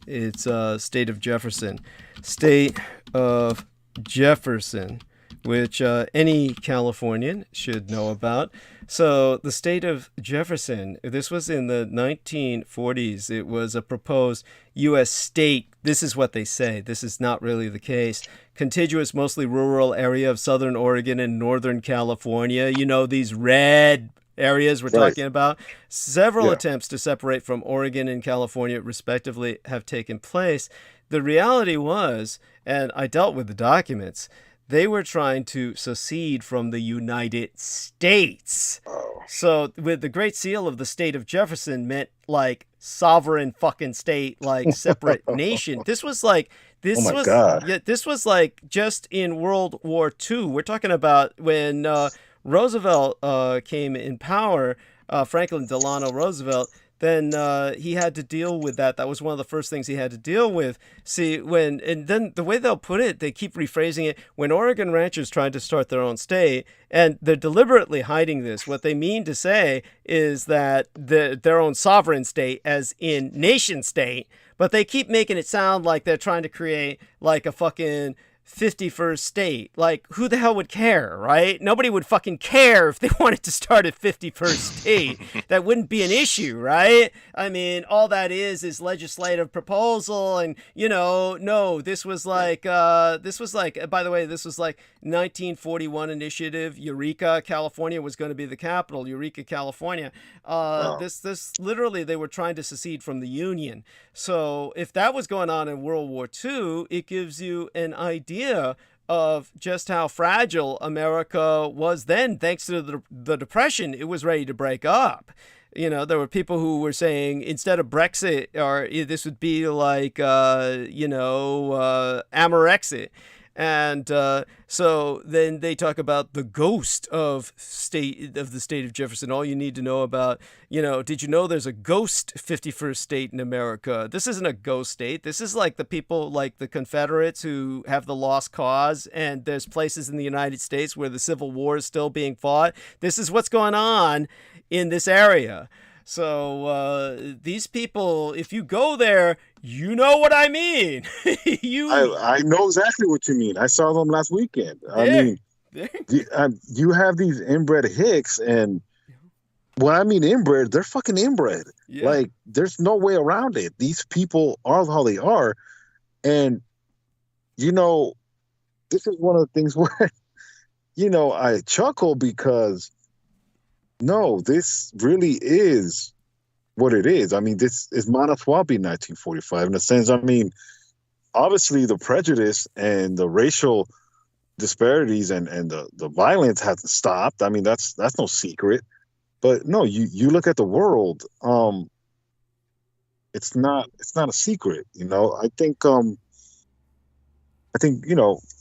it's State of Jefferson. State of Jefferson, which any Californian should know about. So the state of Jefferson, this was in the 1940s. It was a proposed U.S. state. This is what they say. This is not really the case. Contiguous, mostly rural area of southern Oregon and northern California. These red areas we're talking about. Several attempts to separate from Oregon and California, respectively, have taken place. The reality was, and I dealt with the documents, they were trying to secede from the United States. So with the Great Seal of the state of Jefferson meant like sovereign fucking state, like separate nation. This was like just in World War II. We're talking about when Roosevelt came in power, Franklin Delano Roosevelt. Then he had to deal with that. That was one of the first things he had to deal with. And then the way they'll put it, they keep rephrasing it. When Oregon ranchers tried to start their own state, and they're deliberately hiding this, what they mean to say is that their own sovereign state, as in nation state, But they keep making it sound like they're trying to create like a fucking 51st state. Like, who the hell would care, right? Nobody would fucking care if they wanted to start a 51st state. That wouldn't be an issue, right? I mean, all that is legislative proposal. And, no, this was like, by the way, this was like 1941 initiative. Eureka, California was going to be the capital. Eureka, California. This literally, they were trying to secede from the Union. So if that was going on in World War II, it gives you an idea of just how fragile America was then. Thanks to the Depression, it was ready to break up. There were people who were saying instead of Brexit, or this would be like, Amerexit. And so then they talk about the ghost of the state of Jefferson. All you need to know about, did you know there's a ghost 51st state in America? This isn't a ghost state. This is like the people like the Confederates who have the lost cause. And there's places in the United States where the Civil War is still being fought. This is what's going on in this area. So these people, if you go there, you know what I mean. I know exactly what you mean. I saw them last weekend. I mean, you have these inbred hicks, and when I mean inbred, they're fucking inbred. Yeah. Like, there's no way around it. These people are how they are. And, this is one of the things where, I chuckle because, no, this really is what it is. I mean, this is might as well be 1945 in a sense. I mean, obviously the prejudice and the racial disparities and the violence hasn't stopped. I mean, that's no secret. But no, you look at the world, it's not a secret. I think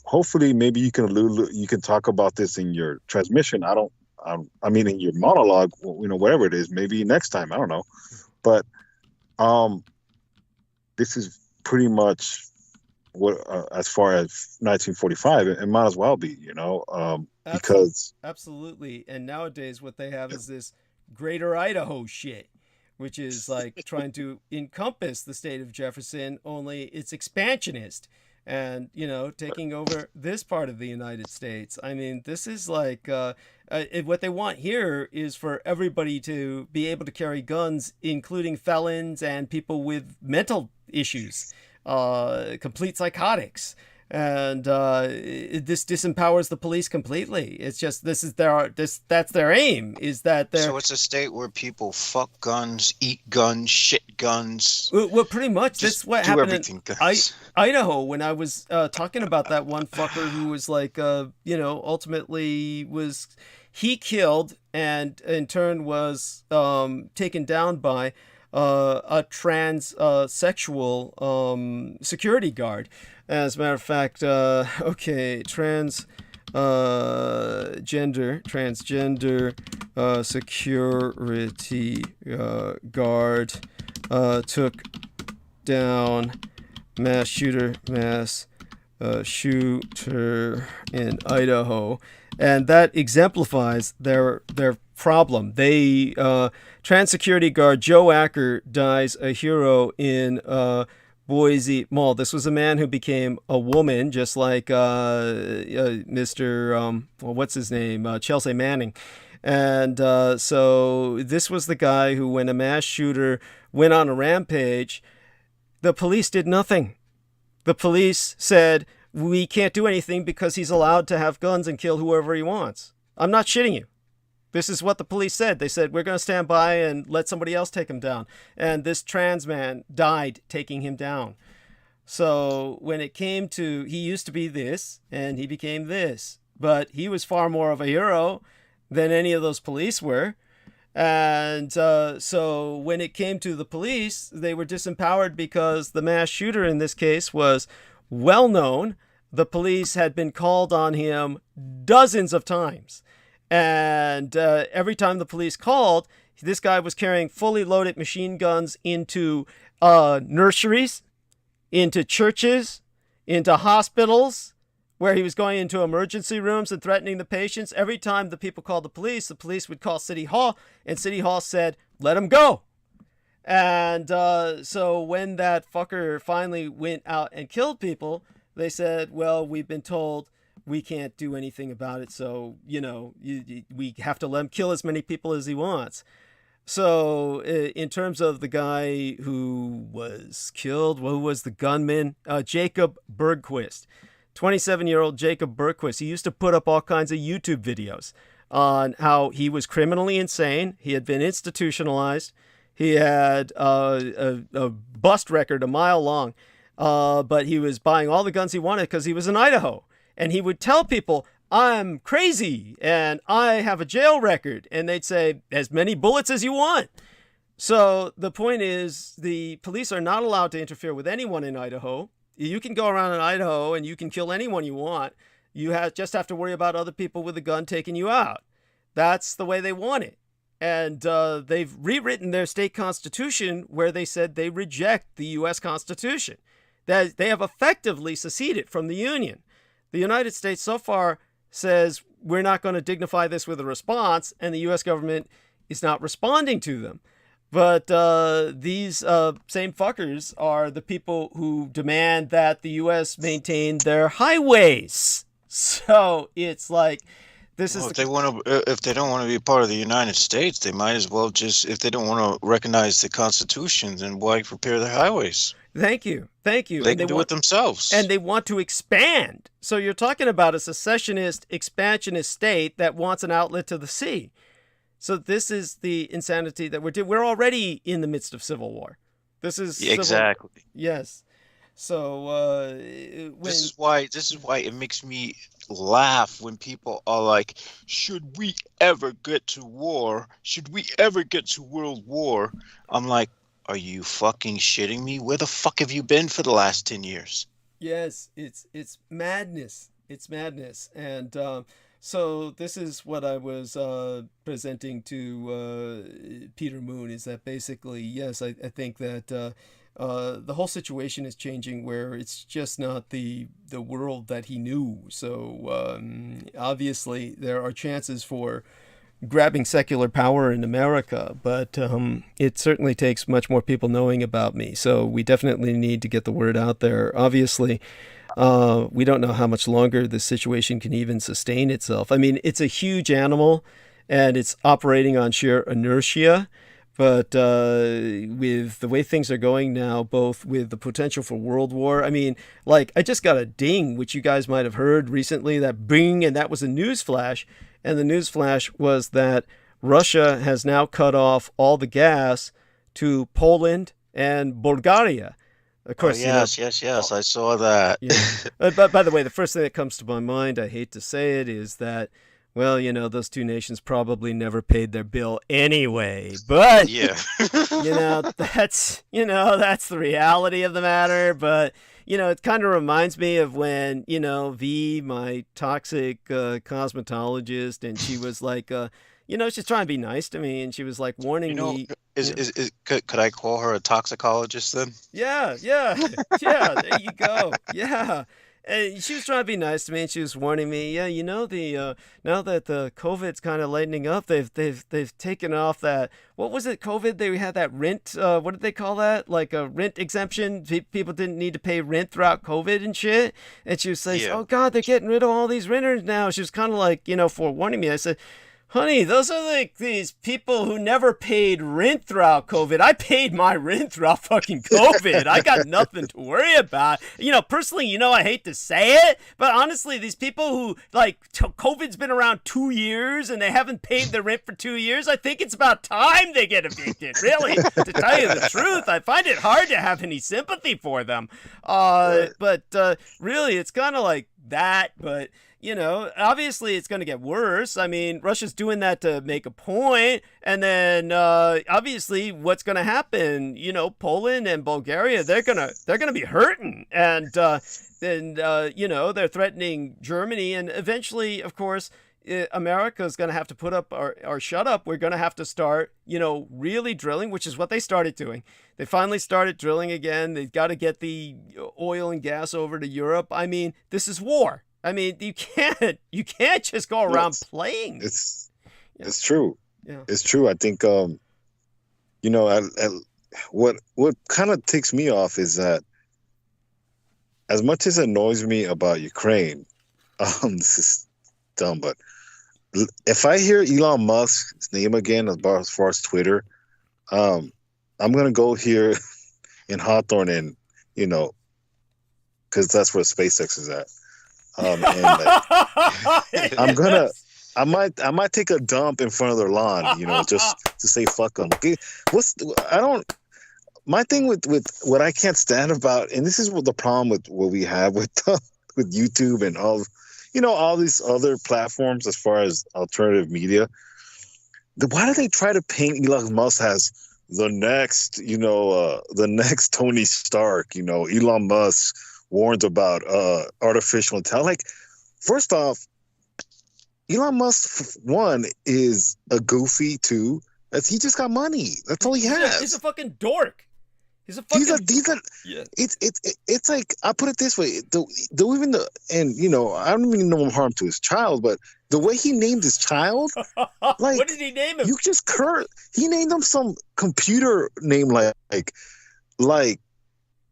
hopefully maybe you can talk about this in your transmission. I mean, in your monologue, whatever it is, maybe next time, I don't know. But this is pretty much what, as far as 1945, it might as well be, because. Absolutely. And nowadays what they have is this Greater Idaho shit, which is like trying to encompass the state of Jefferson, only it's expansionist. And, taking over this part of the United States. I mean, this is like, what they want here is for everybody to be able to carry guns, including felons and people with mental issues, complete psychotics. And this disempowers the police completely. It's just that's their aim, is that they're. So it's a state where people fuck guns, eat guns, shit guns. Well, pretty much that's what happened in Idaho when I was talking about that one fucker who was like, ultimately he killed and in turn was taken down by a transsexual security guard. As a matter of fact, transgender security guard took down mass shooter in Idaho, and that exemplifies their problem. They trans security guard Joe Acker dies a hero in Boise Mall. This was a man who became a woman, just like Mr. What's his name? Chelsea Manning. And so this was the guy who, when a mass shooter went on a rampage, the police did nothing. The police said, we can't do anything because he's allowed to have guns and kill whoever he wants. I'm not shitting you. This is what the police said. They said, we're going to stand by and let somebody else take him down. And this trans man died taking him down. So when it came to, he used to be this and he became this, but he was far more of a hero than any of those police were. And so when it came to the police, they were disempowered because the mass shooter in this case was well known. The police had been called on him dozens of times. And every time the police called, this guy was carrying fully loaded machine guns into nurseries, into churches, into hospitals, where he was going into emergency rooms and threatening the patients. Every time the people called the police would call City Hall, and City Hall said, let him go. And so when that fucker finally went out and killed people, they said, well, we've been told we can't do anything about it. So, we have to let him kill as many people as he wants. So in terms of the guy who was killed, who was the gunman? Jacob Bergquist, 27-year-old Jacob Bergquist. He used to put up all kinds of YouTube videos on how he was criminally insane. He had been institutionalized. He had a bust record a mile long, but he was buying all the guns he wanted because he was in Idaho. And he would tell people, I'm crazy and I have a jail record. And they'd say, as many bullets as you want. So the point is, the police are not allowed to interfere with anyone in Idaho. You can go around in Idaho and you can kill anyone you want. You just have to worry about other people with a gun taking you out. That's the way they want it. And they've rewritten their state constitution where they said they reject the U.S. Constitution. That they have effectively seceded from the Union. The United States so far says we're not going to dignify this with a response, and the U.S. government is not responding to them. But these same fuckers are the people who demand that the U.S. maintain their highways. So it's like, this is... If they don't want to be part of the United States, they might as well just, if they don't want to recognize the Constitution, then why repair their highways? Thank you. They can do it themselves. And they want to expand. So you're talking about a secessionist, expansionist state that wants an outlet to the sea. So this is the insanity that we're doing. We're already in the midst of civil war. This is exactly. Yes. So this is why it makes me laugh when people are like, should we ever get to war? Should we ever get to world war? I'm like, are you fucking shitting me? Where the fuck have you been for the last 10 years? Yes, it's madness. It's madness. And so this is what I was presenting to Peter Moon, is that basically, yes, I think that the whole situation is changing, where it's just not the world that he knew. So obviously there are chances for grabbing secular power in America, but it certainly takes much more people knowing about me. So we definitely need to get the word out there. Obviously, we don't know how much longer this situation can even sustain itself. I mean, it's a huge animal and it's operating on sheer inertia. But with the way things are going now, both with the potential for world war, I mean, like, I just got a ding, which you guys might have heard recently, that bing, and that was a news flash. And the news flash was that Russia has now cut off all the gas to Poland and Bulgaria. Of course, yes, I saw that. Yeah. But by the way, the first thing that comes to my mind, I hate to say it, is that, well, those two nations probably never paid their bill anyway. But yeah, that's the reality of the matter. But it kind of reminds me of when V, my toxic cosmetologist, and she was like, she's trying to be nice to me, and she was like warning me. Could I call her a toxicologist then? Yeah. There you go. Yeah. And she was trying to be nice to me, and she was warning me, now that the COVID's kind of lightening up, they've taken off that, what was it, COVID? They had that rent, what did they call that? Like a rent exemption. People didn't need to pay rent throughout COVID and shit. And she was like, Oh God, they're getting rid of all these renters now. She was kind of like, forewarning me. I said, honey, those are like these people who never paid rent throughout COVID. I paid my rent throughout fucking COVID. I got nothing to worry about. Personally, I hate to say it, but honestly, these people who, COVID's been around 2 years and they haven't paid their rent for 2 years, I think it's about time they get evicted. Really, to tell you the truth, I find it hard to have any sympathy for them. But really, it's kind of like that, but... obviously it's going to get worse. I mean, Russia's doing that to make a point. And then, obviously what's going to happen, Poland and Bulgaria, they're going to be hurting. And, then, they're threatening Germany. And eventually, of course, America's going to have to put up or shut up. We're going to have to start, really drilling, which is what they started doing. They finally started drilling again. They've got to get the oil and gas over to Europe. I mean, this is war. I mean, you can't just go around playing. It's true. Yeah. It's true. I think, what kind of ticks me off is that as much as it annoys me about Ukraine, this is dumb, but if I hear Elon Musk's name again as far as Twitter, I'm gonna go here in Hawthorne and because that's where SpaceX is at. And I'm gonna. I might take a dump in front of their lawn, just to say fuck them. My thing with what I can't stand about, and this is what the problem with what we have with with YouTube and all these other platforms as far as alternative media. Why do they try to paint Elon Musk as the next Tony Stark? Elon Musk warns about artificial intelligence. Like, first off, Elon Musk, one, is a goofy. Two, he just got money. That's all he has. He's a fucking dork. He's a fucking. Yeah. It's like, I put it this way. I don't even know harm to his child, but the way he named his child, like, what did he name him? You just he named him some computer name, like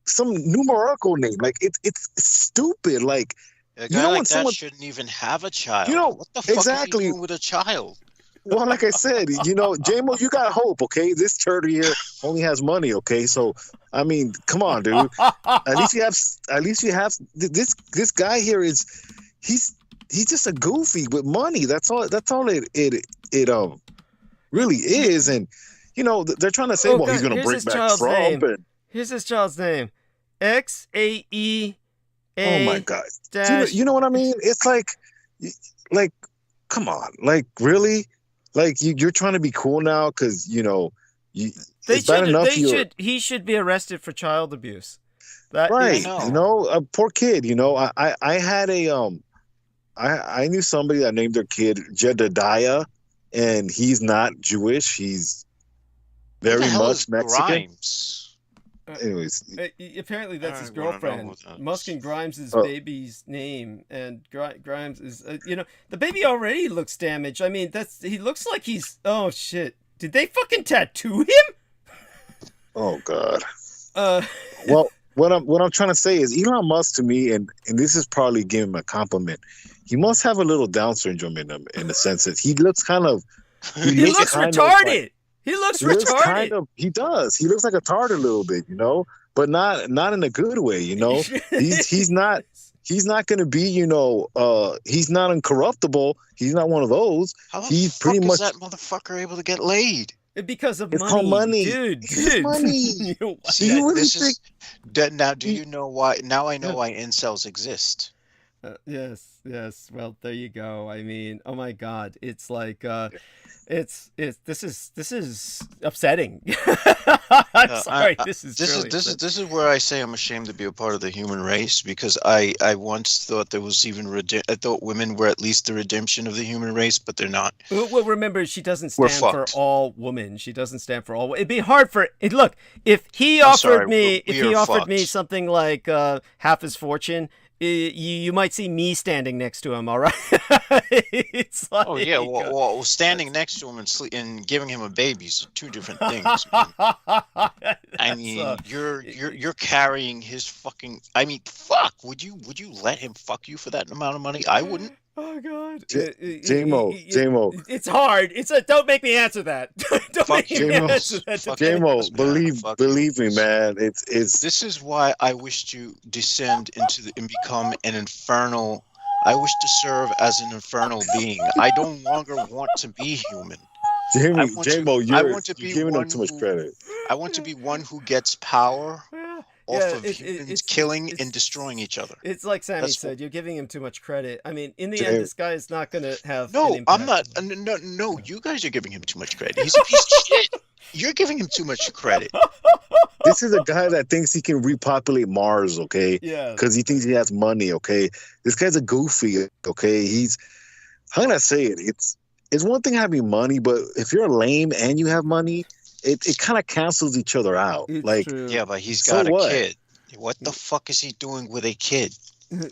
some numerical name. Like, it's stupid. Like, a guy like that shouldn't even have a child. What the fuck exactly. is he doing with a child? Well, like I said, J-Mo, you got hope, okay? This turd here only has money, okay? So, I mean, come on, dude. At least you have this guy here he's just a goofy with money. That's all it really is. And they're trying to say, well, he's going to bring back Trump. Here's his child's name. XAE. Oh my God! You know what I mean? It's like, come on, like, really, like you're trying to be cool now because he should be arrested for child abuse. Right? A poor kid. I had I knew somebody that named their kid Jedediah, and he's not Jewish. He's very much Mexican. Grimes? Anyways, apparently that's his girlfriend. Musk and Grimes is baby's name, and Grimes is the baby already looks damaged. I mean, he looks like he's oh shit. Did they fucking tattoo him? Oh God. Well, what I'm trying to say is Elon Musk, to me, and this is probably giving him a compliment, he must have a little Down syndrome in him, in the sense that he looks kind of he looks retarded. He looks retarded. He does. He looks like a tard a little bit, but not in a good way, He's not going to be, he's not incorruptible. He's not one of those. How the he's fuck pretty much is that motherfucker able to get laid? Because of it's money. Called money. Dude. It's money. Now, do you know why? Now I know why incels exist. Yes. Well, there you go. I mean, oh my God, it's like this is upsetting. I'm sorry. This is where I say I'm ashamed to be a part of the human race, because I once thought there was I thought women were at least the redemption of the human race, but they're not. Well, remember, she doesn't stand for all women. She doesn't stand for all. It'd be hard for it. Look, if he offered me something like half his fortune, you might see me standing next to him. All right. It's like, oh yeah, well, standing next to him and giving him a baby is two different things. I mean, you're carrying his fucking. I mean, fuck. Would you let him fuck you for that amount of money? I wouldn't. Oh God, J-Mo. It's hard. Don't make me answer that. Don't make me answer that. J-Mo, believe me, man. It's. This is why I wish to descend and become an infernal. I wish to serve as an infernal being. I don't longer want to be human. J-Mo, you're giving him too much credit. I want to be one who gets power off of humans killing and destroying each other. It's like Sammy said, you're giving him too much credit. I mean, in the end, this guy is not going to have. No, I'm not. No, you guys are giving him too much credit. He's a piece of shit. You're giving him too much credit. This is a guy that thinks he can repopulate Mars, okay? Yeah. Because he thinks he has money, okay? This guy's a goofy, okay? How can I say it? It's one thing having money, but if you're lame and you have money, it kind of cancels each other out. It's true. Yeah, but he's got a kid. What the fuck is he doing with a kid?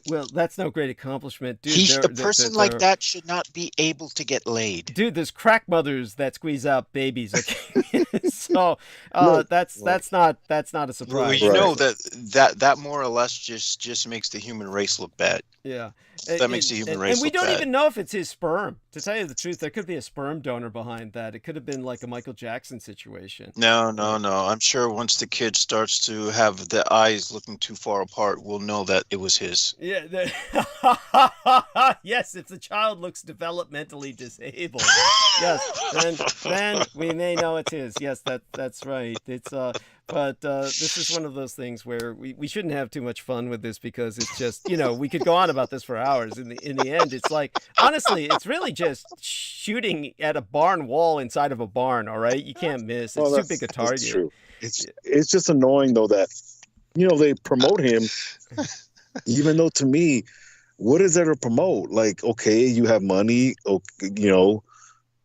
Well, that's no great accomplishment, dude. A person like that should not be able to get laid. Dude, there's crack mothers that squeeze out babies. Okay, so Look, that's not a surprise. Well, you know that more or less just makes the human race look bad. Yeah, That makes the human race and we look don't bad. even know if it's his sperm. To tell you the truth, there could be a sperm donor behind that. It could have been like a Michael Jackson situation. No. I'm sure once the kid starts to have the eyes looking too far apart, we'll know that it was his. Yeah. Yes, if the child looks developmentally disabled, yes, then we may know it's his. Yes, that's right. It's but this is one of those things where we shouldn't have too much fun with this, because it's just, we could go on about this for hours. In the end, it's like, honestly, it's really just shooting at a barn wall inside of a barn. All right, you can't miss. It's too big a target. That's true. It's just annoying though that they promote him, even though to me, what is there to promote? Like, okay, you have money, okay,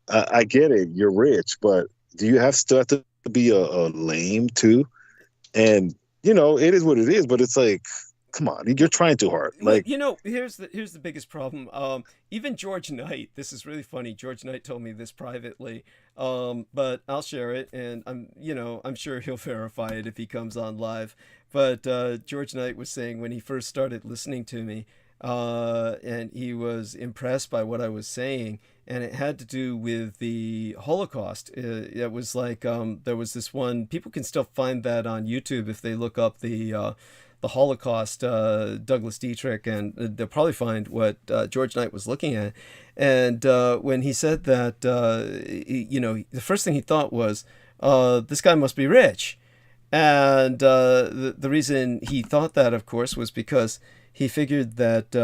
I get it, you're rich, but do you still have to be a lame too? And it is what it is, but it's like, come on, you're trying too hard. Like, here's the biggest problem. Even George Knight, this is really funny. George Knight told me this privately, but I'll share it, and I'm sure he'll verify it if he comes on live. But George Knight was saying when he first started listening to me, and he was impressed by what I was saying, and it had to do with the Holocaust. It was like there was this one. People can still find that on YouTube if they look up the Holocaust, Douglas Dietrich, and they'll probably find what George Knight was looking at. And when he said that, the first thing he thought was, this guy must be rich. And the reason he thought that, of course, was because he figured that,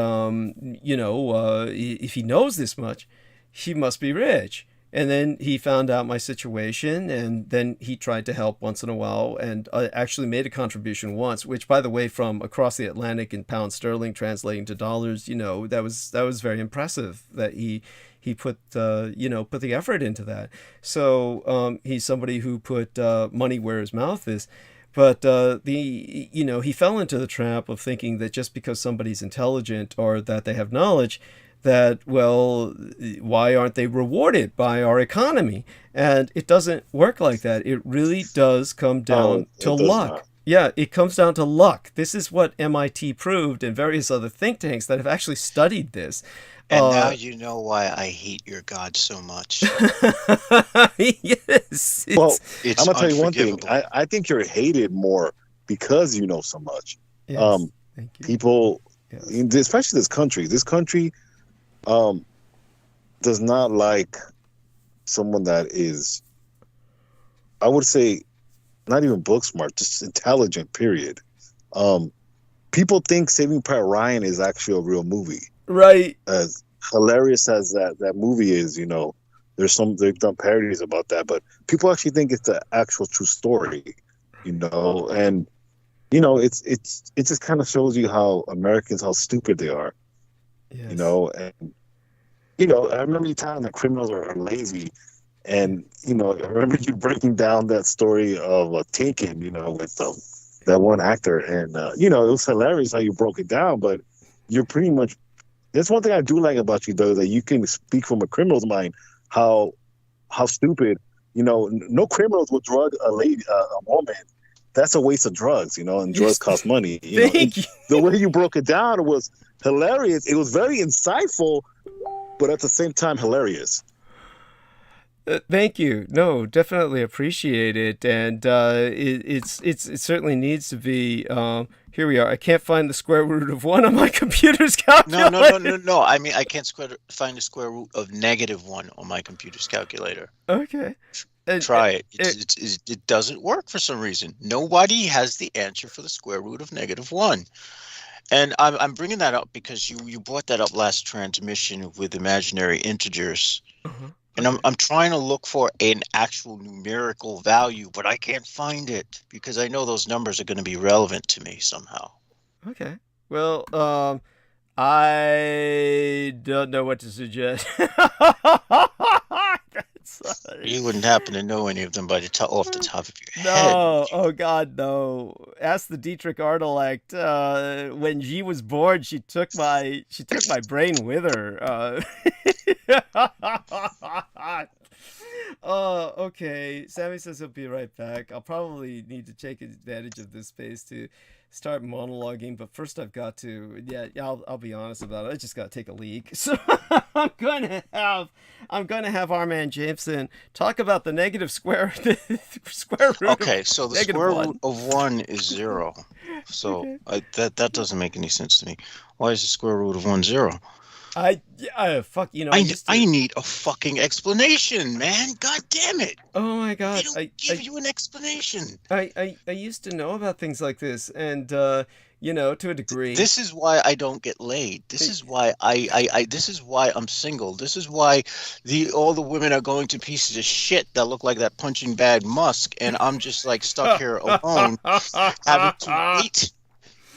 if he knows this much, he must be rich. And then he found out my situation, and then he tried to help once in a while, and actually made a contribution once, which, by the way, from across the Atlantic in pound sterling translating to dollars, that was very impressive that he put put the effort into that. So he's somebody who put money where his mouth is. But he fell into the trap of thinking that just because somebody's intelligent or that they have knowledge, that, well, why aren't they rewarded by our economy? And it doesn't work like that. It really does come down to luck. Not. Yeah, it comes down to luck. This is what MIT proved, and various other think tanks that have actually studied this. And now you know why I hate your God so much. Yes. Well, I'm going to tell you one thing. I think you're hated more because you know so much. Yes, thank you. People, especially this country does not like someone that is, I would say, not even book smart, just intelligent, period. People think Saving Private Ryan is actually a real movie. Right. As hilarious as that movie is, they've done parodies about that, but people actually think it's the actual true story, and it just kind of shows you how Americans, how stupid they are. Yes. I remember you telling that criminals are lazy, and I remember you breaking down that story of Taken, with that one actor, and it was hilarious how you broke it down, but you're pretty much. That's one thing I do like about you, though, that you can speak from a criminal's mind. How stupid, no criminals would drug a woman. That's a waste of drugs, and drugs cost money. The way you broke it down was hilarious. It was very insightful, but at the same time hilarious. Thank you. No, definitely appreciate it, and it certainly needs to be. Here we are. I can't find the square root of 1 on my computer's calculator. No. I mean, I can't find the square root of -1 on my computer's calculator. Okay. Try it. It doesn't work for some reason. Nobody has the answer for the square root of -1. And I'm bringing that up because you brought that up last transmission with imaginary integers. Uh-huh. And I'm trying to look for an actual numerical value, but I can't find it because I know those numbers are going to be relevant to me somehow. Okay. Well, I don't know what to suggest. You wouldn't happen to know any of them off the top of your head. No, oh God, no. Ask the Dietrich Artelect. When she was born, she took my brain with her. Okay. Sammy says he'll be right back. I'll probably need to take advantage of this space to start monologuing, but first I've got to, I'll be honest about it. I just got to take a leak. So I'm gonna have our man Jameson talk about the negative square root. Okay, so the square root of 1 is 0. So okay. That doesn't make any sense to me. Why is the square root of 1 0? Fuck, I need a fucking explanation, man. God damn it. Oh my God. They don't give you an explanation. I used to know about things like this, and to a degree. This is why I don't get laid. This is why this is why I'm single. This is why all the women are going to pieces of shit that look like that punching bag Musk, and I'm just like stuck here alone having to wait.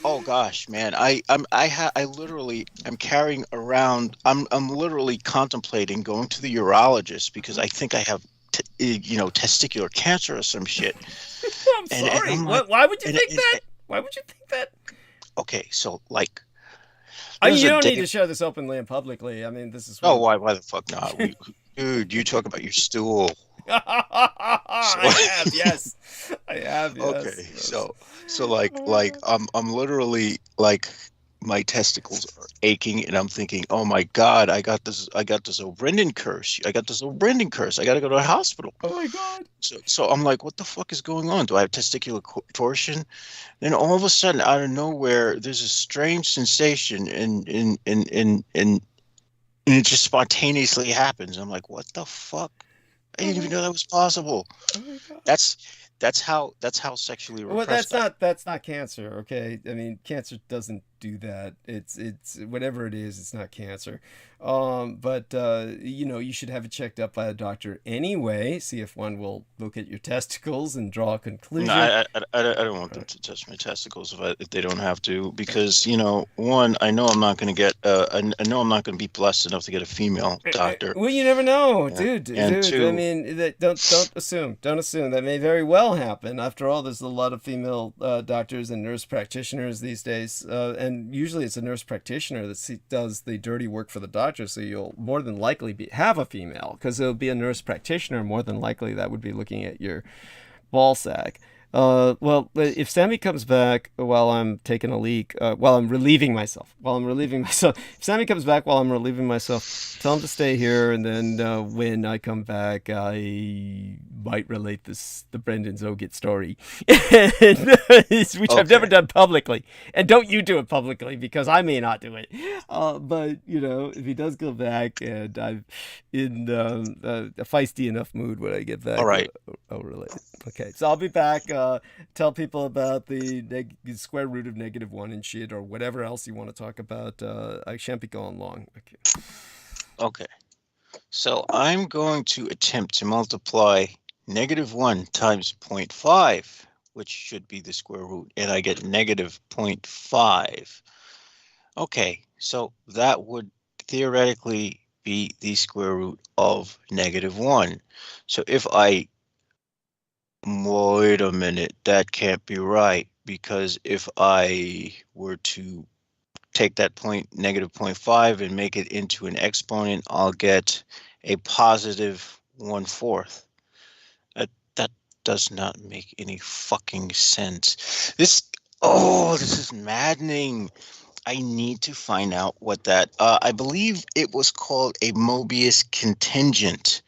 Oh gosh, man! I literally am carrying around. I'm literally contemplating going to the urologist because I think I have, testicular cancer or some shit. I'm sorry. Why would you think that? Why would you think that? Okay, so like, you don't need to share this openly and publicly. I mean, this is. Oh, why the fuck not? Dude, you talk about your stool. I have, yes. Okay, so like I'm literally like my testicles are aching, and I'm thinking, oh my God, I got this O'Brendan curse. I got to go to a hospital. Oh my God. So I'm like, what the fuck is going on? Do I have testicular torsion? Then all of a sudden, out of nowhere, there's a strange sensation, and it just spontaneously happens. I'm like, what the fuck? I didn't even know that was possible. Oh my God. That's how sexually repressed. Well, that's not cancer, okay? I mean, cancer doesn't do that. It's whatever it is, it's not cancer. But you should have it checked up by a doctor anyway. See if one will look at your testicles and draw a conclusion. No, I don't want them to touch my testicles if they don't have to, because one, I know I'm not going to get I know I'm not going to be blessed enough to get a female doctor. Well, you never know, dude. And two, I mean, don't assume. Don't assume. That may very well happen. After all, there's a lot of female doctors and nurse practitioners these days, and usually it's a nurse practitioner that does the dirty work for the doctor. So you'll more than likely have a female, because it'll be a nurse practitioner more than likely that would be looking at your ball sack. Well, if Sammy comes back while I'm taking a leak, while I'm relieving myself, if Sammy comes back while I'm relieving myself, tell him to stay here, and then when I come back, I might relate the Brendan Zogit story, which I've never done publicly, and don't you do it publicly, because I may not do it. But if he does go back, and I'm in a feisty enough mood when I get back, all right, I'll relate it. Okay, so I'll be back. Tell people about the square root of -1 and shit, or whatever else you want to talk about. I shan't be going long. Okay. So I'm going to attempt to multiply -1 times 0.5, which should be the square root, and I get -0.5. Okay, so that would theoretically be the square root of -1. So if wait a minute, that can't be right, because if I were to take that -0.5 and make it into an exponent, I'll get a positive 1/4. That does not make any fucking sense. This is maddening. I need to find out what that, I believe it was called a Mobius contingent.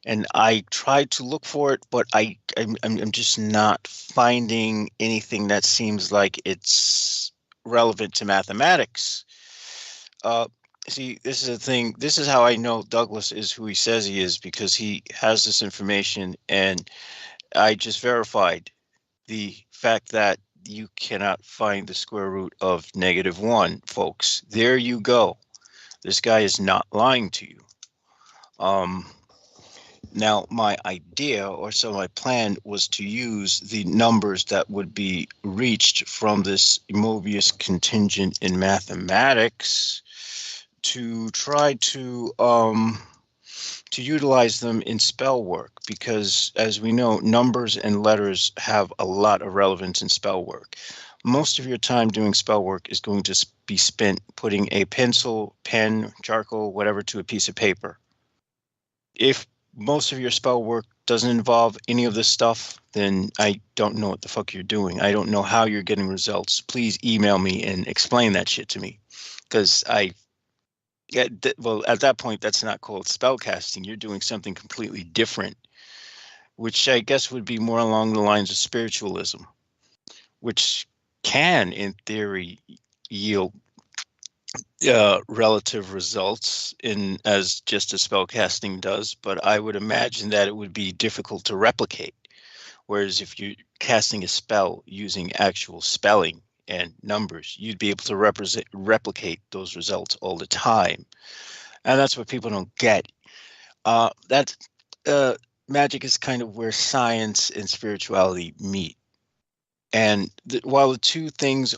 And I tried to look for it, but I'm just not finding anything that seems like it's relevant to mathematics. See, this is the thing. This is how I know Douglas is who he says he is, because he has this information, and I just verified the fact that you cannot find the square root of -1, folks. There you go. This guy is not lying to you. Now, my idea, or so my plan, was to use the numbers that would be reached from this Mobius contingent in mathematics to try to to utilize them in spell work, because as we know, numbers and letters have a lot of relevance in spell work. Most of your time doing spell work is going to be spent putting a pencil, pen, charcoal, whatever, to a piece of paper. If most of your spell work doesn't involve any of this stuff, then I don't know what the fuck you're doing. I don't know how you're getting results. Please email me and explain that shit to me, because well, at that point, that's not called spell casting. You're doing something completely different, which I guess would be more along the lines of spiritualism, which can, in theory, yield relative results as just as spell casting does, but I would imagine that it would be difficult to replicate. Whereas if you're casting a spell using actual spelling and numbers, you'd be able to replicate those results all the time. And that's what people don't get. Magic is kind of where science and spirituality meet. And while the two things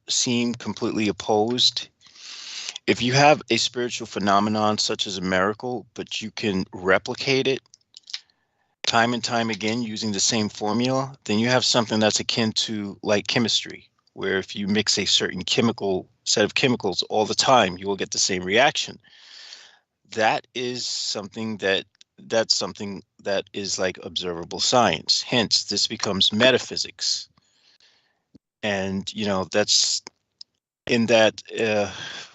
seem completely opposed, if you have a spiritual phenomenon such as a miracle, but you can replicate it time and time again using the same formula, then you have something that's akin to like chemistry, where if you mix a certain set of chemicals all the time, you will get the same reaction. That is something that is like observable science. Hence, this becomes metaphysics. And, that's in that,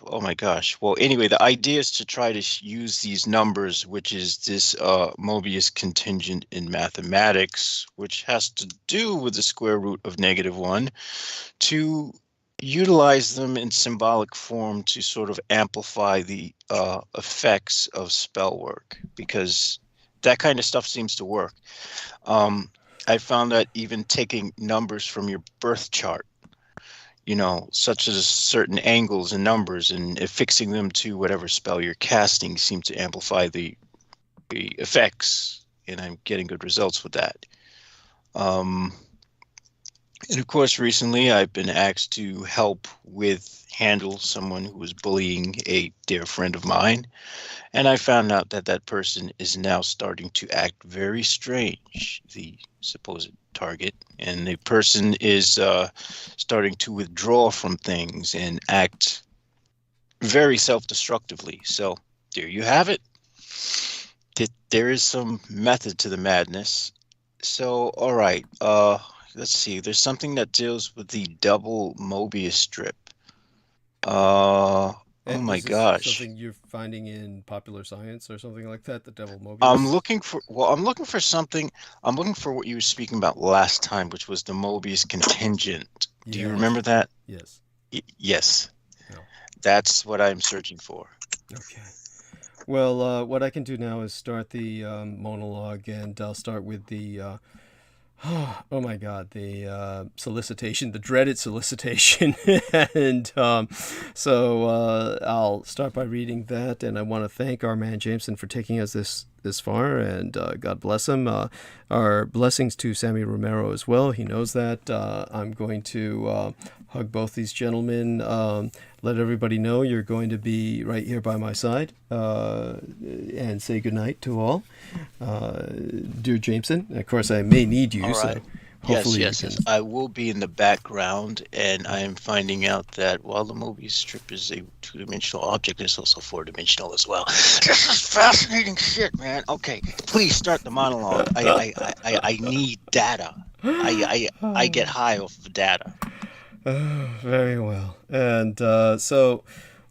oh my gosh. Well, anyway, the idea is to try to use these numbers, which is this Mobius contingent in mathematics, which has to do with the square root of -1, to utilize them in symbolic form to sort of amplify the effects of spell work, because that kind of stuff seems to work. I found that even taking numbers from your birth chart, such as certain angles and numbers, and affixing them to whatever spell you're casting, seem to amplify the effects, and I'm getting good results with that. And of course, recently I've been asked to help handle someone who was bullying a dear friend of mine. And I found out that that person is now starting to act very strange, the supposed target. And the person is starting to withdraw from things and act very self-destructively. So there you have it. There is some method to the madness. So, all right. Let's see. There's something that deals with the double Mobius strip. Oh my gosh! Something you're finding in popular science or something like that? The double Mobius. I'm looking for something. I'm looking for what you were speaking about last time, which was the Mobius contingent. Do you remember that? Yes. Yes. No. That's what I'm searching for. Okay. Well, what I can do now is start the monologue, and I'll start with the. Oh my God, the solicitation, the dreaded solicitation. And so I'll start by reading that. And I want to thank our man Jameson for taking us this far, and God bless him. Our blessings to Sammy Romero as well. He knows that. I'm going to hug both these gentlemen. Let everybody know you're going to be right here by my side, and say goodnight to all. Dear Jameson, of course, I may need you. All right. So hopefully Yes. I will be in the background, and I am finding out that while the Mobius strip is a two-dimensional object, it's also four-dimensional as well. This is fascinating shit, man. Okay, please start the monologue. I need data. I get high off of data. Very well. And so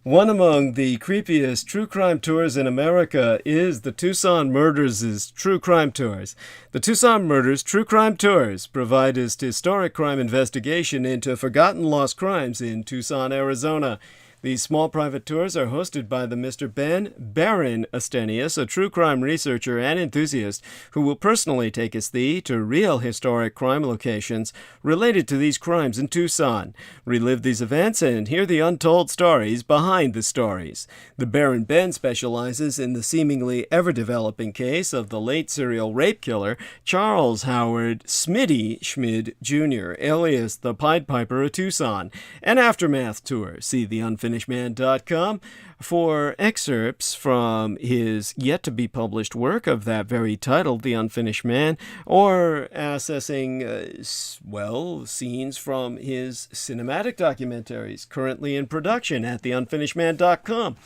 one among the creepiest true crime tours in America is the Tucson Murders' True Crime Tours. The Tucson Murders True Crime Tours provide us historic crime investigation into forgotten lost crimes in Tucson, Arizona. These small private tours are hosted by the Mr. Ben Baron Astenius, a true crime researcher and enthusiast who will personally take us to real historic crime locations related to these crimes in Tucson. Relive these events and hear the untold stories behind the stories. The Baron Ben specializes in the seemingly ever-developing case of the late serial rape killer Charles Howard Smitty Schmid Jr., alias the Pied Piper of Tucson. An aftermath tour. See the unfinished theunfinishedman.com for excerpts from his yet-to-be-published work of that very title, The Unfinished Man, or accessing, scenes from his cinematic documentaries currently in production at theunfinishedman.com.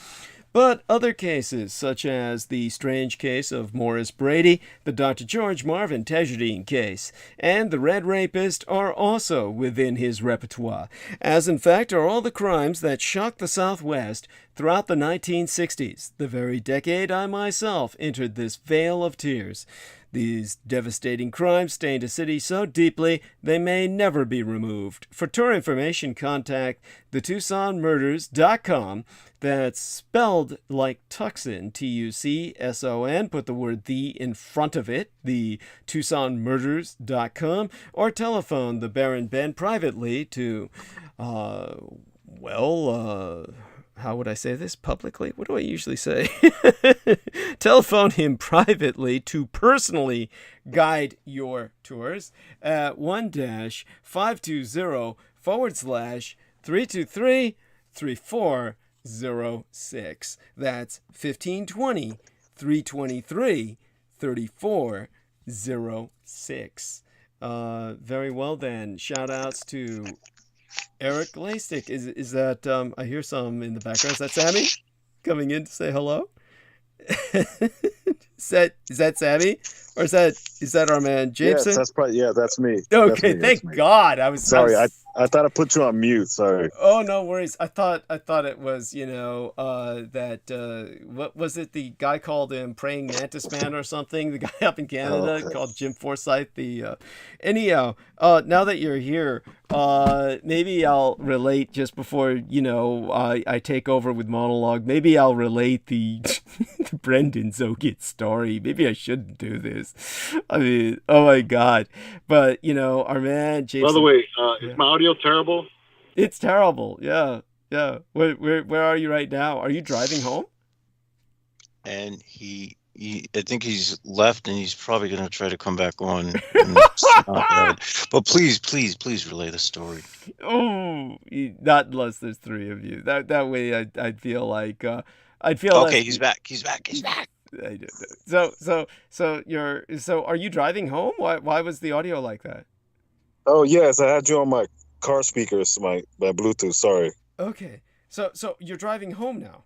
But other cases, such as the strange case of Morris Brady, the Dr. George Marvin Tejedine case, and the Red Rapist, are also within his repertoire, as in fact are all the crimes that shocked the Southwest throughout the 1960s, the very decade I myself entered this vale of tears. These devastating crimes stained a city so deeply they may never be removed. For tour information, contact thetucsonmurders.com. That's spelled like Tucson, Tucson. Put the word "the" in front of it, the tucsonmurders.com, or telephone the Baron Ben privately to, how would I say this publicly? What do I usually say? Telephone him privately to personally guide your tours at 1-520//323-3406. That's 1520-323-3406. Very well then. Shout outs to Eric Lastic. Is that I hear some in the background. Is that Sammy coming in to say hello? is that Sammy, or is that our man Jameson? Yes, that's me. Okay, that's thank God. I was sorry. I thought I put you on mute. Sorry. Oh, no worries. I thought it was what was it? The guy called him Praying Mantis Man or something. The guy up in Canada called Jim Forsyth. Anyhow, now that you're here, maybe I'll relate just before I take over with monologue. Maybe I'll relate the Brendan Zoget story. Maybe I shouldn't do this. I mean, oh my God! But our man Jason. By the way, is my audio terrible? It's terrible. Yeah. Where are you right now? Are you driving home? And I think he's left, and he's probably going to try to come back on. But please relay the story. Oh, not unless there's three of you. That way, I'd feel like Okay, he's back. He's back. I don't know. So are you driving home? Why was the audio like that? Oh yes, I had you on my car speakers, my Bluetooth. Sorry. Okay, so you're driving home now.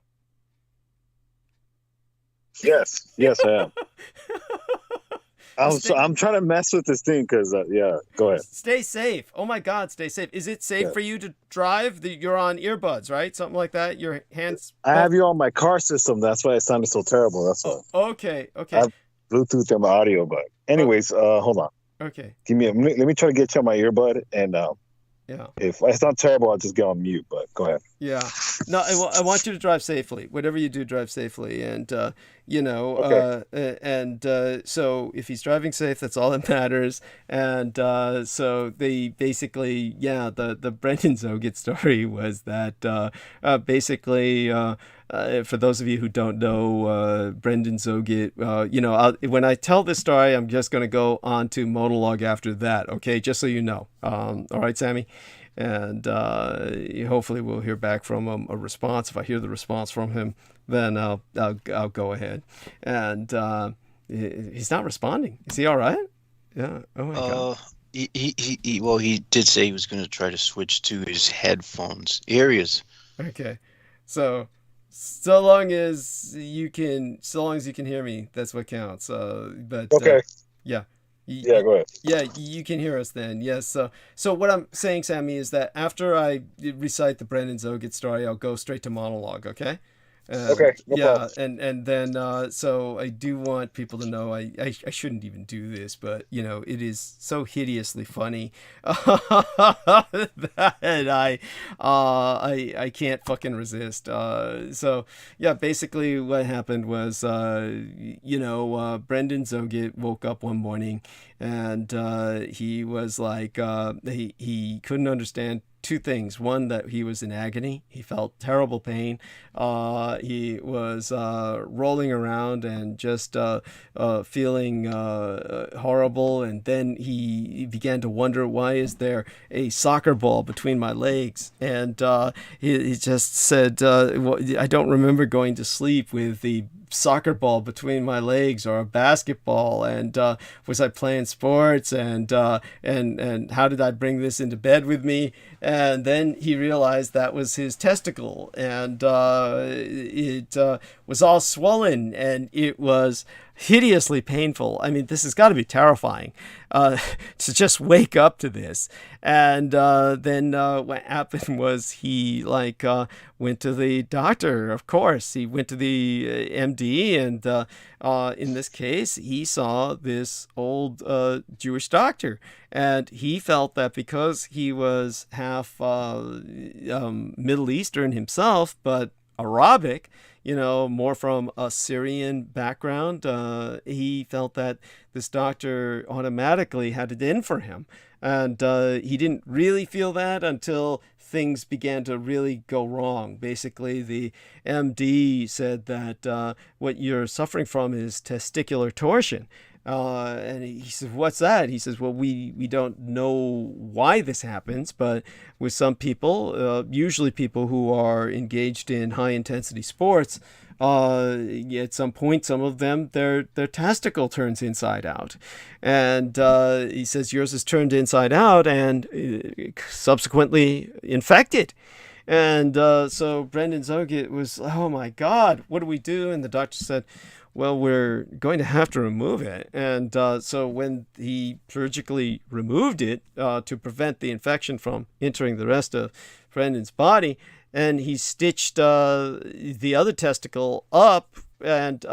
Yes, I am. I'm trying to mess with this thing because go ahead. Stay safe. Oh my God, stay safe. Is it safe for you to drive? You're on earbuds, right? Something like that. Your hands. I have you on my car system. That's why it sounded so terrible. That's why. Okay. I have Bluetooth in my audio, but anyways, hold on. Okay. Let me try to get you on my earbud, and if I sound terrible, I'll just get on mute. But go ahead. Yeah. No, I want you to drive safely. Whatever you do, drive safely, and okay. So if he's driving safe, that's all that matters. And so they basically, the Brendan Zoget story was that basically. For those of you who don't know, Brendan Zoget, when I tell this story, I'm just going to go on to monologue after that, okay? Just so you know. All right, Sammy? And hopefully we'll hear back from him, a response. If I hear the response from him, then I'll go ahead. And he's not responding. Is he all right? Yeah. Oh, my God. He did say he was going to try to switch to his headphones. Here he is. Okay. So long as you can hear me, that's what counts. But okay. Yeah, go ahead. Yeah, you can hear us then. Yes. So what I'm saying, Sammy, is that after I recite the Brendan Zoget story, I'll go straight to monologue. Okay. Okay. No problem. And then so I do want people to know I shouldn't even do this, but it is so hideously funny that I can't fucking resist. So yeah, basically what happened was Brendan Zoget woke up one morning And he was like, he couldn't understand two things. One, that he was in agony. He felt terrible pain. He was rolling around and just feeling horrible. And then he began to wonder, why is there a soccer ball between my legs? And he just said, I don't remember going to sleep with the soccer ball between my legs, or a basketball, and was I playing sports, and how did I bring this into bed with me? And then he realized that was his testicle, and it was all swollen, and it was hideously painful. I mean, this has got to be terrifying to just wake up to this. And then what happened was he went to the doctor. Of course, he went to the MD, and in this case, he saw this old Jewish doctor, and he felt that because he was half Middle Eastern himself, but Arabic, more from a Syrian background, he felt that this doctor automatically had it in for him. And he didn't really feel that until things began to really go wrong. Basically, the MD said that what you're suffering from is testicular torsion. And he said, what's that? He says, well, we don't know why this happens, but with some people, usually people who are engaged in high-intensity sports, at some point, some of them, their testicle turns inside out. And he says yours is turned inside out and subsequently infected. And so Brendan Zogit was, oh my God, what do we do? And the doctor said, well, we're going to have to remove it. And so when he surgically removed it to prevent the infection from entering the rest of Brendan's body, and he stitched the other testicle up, and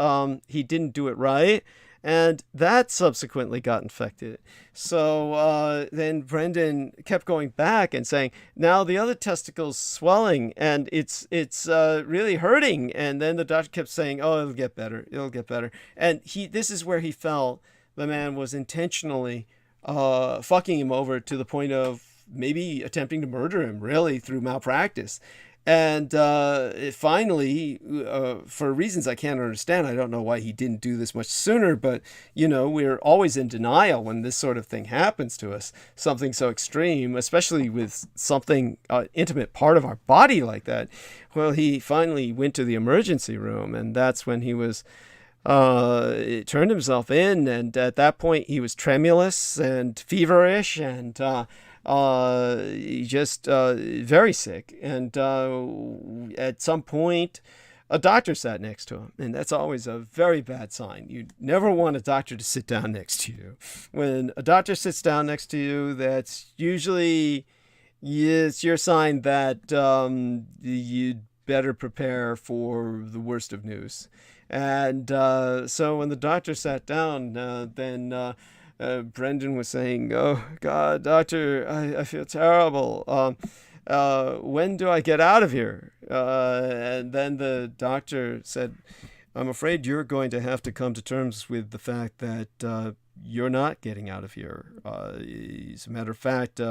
he didn't do it right, and that subsequently got infected. So then Brendan kept going back and saying, now the other testicle's swelling, and it's really hurting. And then the doctor kept saying, oh, it'll get better. And this is where he felt the man was intentionally fucking him over to the point of maybe attempting to murder him, really, through malpractice. And finally, for reasons I can't understand, I don't know why he didn't do this much sooner, but, we're always in denial when this sort of thing happens to us, something so extreme, especially with something intimate part of our body like that. Well, he finally went to the emergency room, and that's when he was turned himself in, and at that point he was tremulous and feverish and just very sick. And at some point, a doctor sat next to him, and that's always a very bad sign. You never want a doctor to sit down next to you. When a doctor sits down next to you, that's usually it's your sign that you'd better prepare for the worst of news. And so when the doctor sat down, then Brendan was saying, oh, God, doctor, I feel terrible. When do I get out of here? And then the doctor said, I'm afraid you're going to have to come to terms with the fact that you're not getting out of here. As a matter of fact,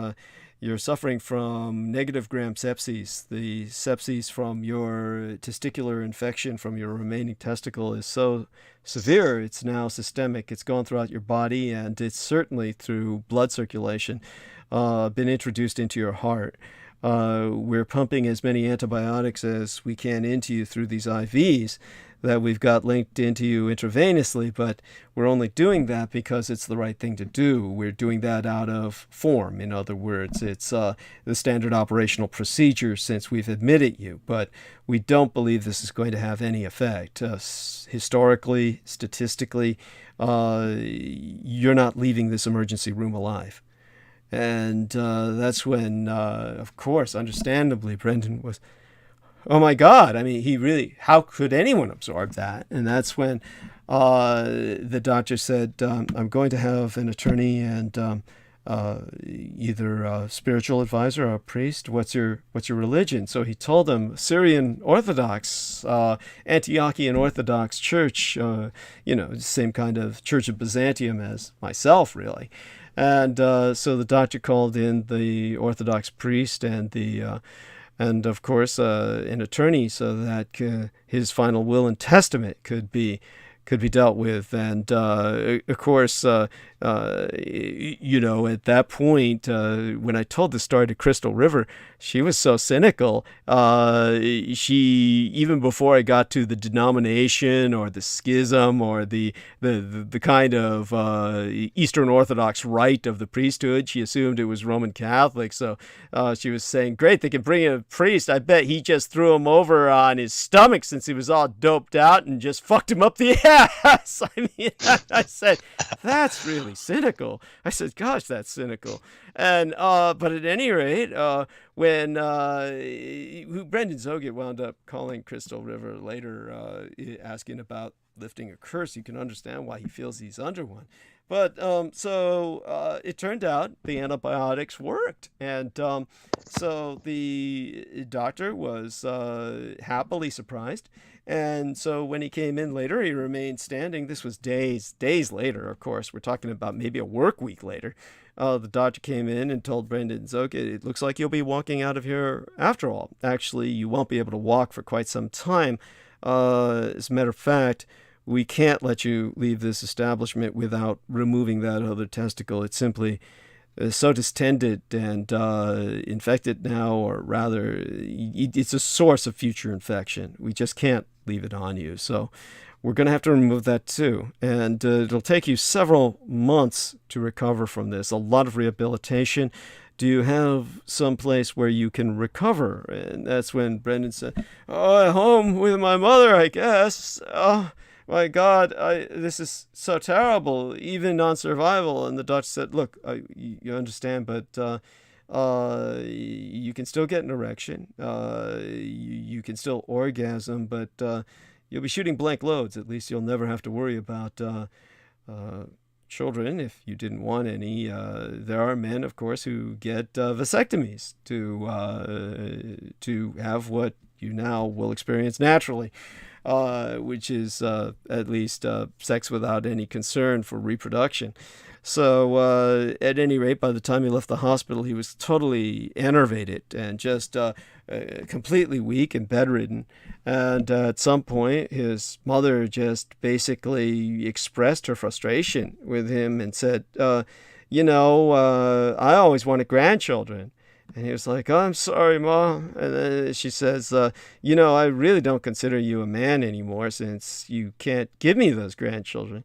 you're suffering from negative gram sepsis. The sepsis from your testicular infection from your remaining testicle is so severe, it's now systemic. It's gone throughout your body, and it's certainly through blood circulation been introduced into your heart. We're pumping as many antibiotics as we can into you through these IVs that we've got linked into you intravenously, but we're only doing that because it's the right thing to do. We're doing that out of form. In other words, it's the standard operational procedure since we've admitted you, but we don't believe this is going to have any effect. Historically, statistically, you're not leaving this emergency room alive. And that's when, of course, understandably, Brendan was, oh my God, I mean, he really, how could anyone absorb that? And that's when the doctor said, I'm going to have an attorney and either a spiritual advisor or a priest. What's your religion? So he told them Syrian Orthodox, Antiochian Orthodox Church, same kind of Church of Byzantium as myself, really. And so the doctor called in the Orthodox priest and of course an attorney, so that his final will and testament could be dealt with. And of course, at that point, when I told the story to Crystal River, she was so cynical. She, even before I got to the denomination or the schism or the kind of Eastern Orthodox rite of the priesthood, she assumed it was Roman Catholic. So she was saying, great, they can bring in a priest. I bet he just threw him over on his stomach since he was all doped out and just fucked him up the ass. I mean, I said, that's really cynical. I said, gosh, that's cynical. And but at any rate, when Brendan Zoget wound up calling Crystal River later, asking about lifting a curse, you can understand why he feels he's under one. But so it turned out the antibiotics worked, and so the doctor was happily surprised. And so when he came in later, he remained standing. This was days later, of course. We're talking about maybe a work week later. The doctor came in and told Brendan Zoke, it looks like you'll be walking out of here after all. Actually, you won't be able to walk for quite some time. As a matter of fact, we can't let you leave this establishment without removing that other testicle. It's simply so distended and infected now, or rather, it's a source of future infection. We just can't leave it on you. So we're going to have to remove that too. And it'll take you several months to recover from this, a lot of rehabilitation. Do you have some place where you can recover? And that's when Brendan said, at home with my mother, I guess. Oh, my God, this is so terrible, even on survival. And the doctor said, look, you understand, but you can still get an erection. You can still orgasm, but you'll be shooting blank loads. At least you'll never have to worry about children if you didn't want any. There are men, of course, who get vasectomies to have what you now will experience naturally. Which is at least sex without any concern for reproduction. So at any rate, by the time he left the hospital, he was totally enervated and just completely weak and bedridden. And at some point, his mother just basically expressed her frustration with him and said, I always wanted grandchildren. And he was like, oh, I'm sorry, Mom. And then she says, I really don't consider you a man anymore since you can't give me those grandchildren.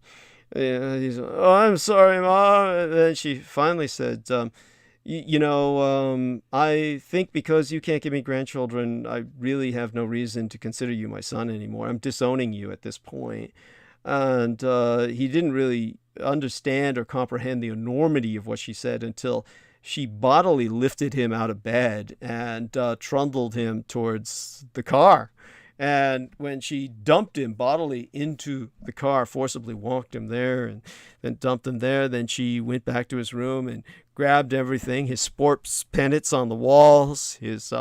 He's like, oh, I'm sorry, Mom. And then she finally said, I think because you can't give me grandchildren, I really have no reason to consider you my son anymore. I'm disowning you at this point. And he didn't really understand or comprehend the enormity of what she said until she bodily lifted him out of bed and trundled him towards the car. And when she dumped him bodily into the car, forcibly walked him there and then dumped him there, then she went back to his room and grabbed everything, his sports pennants on the walls, his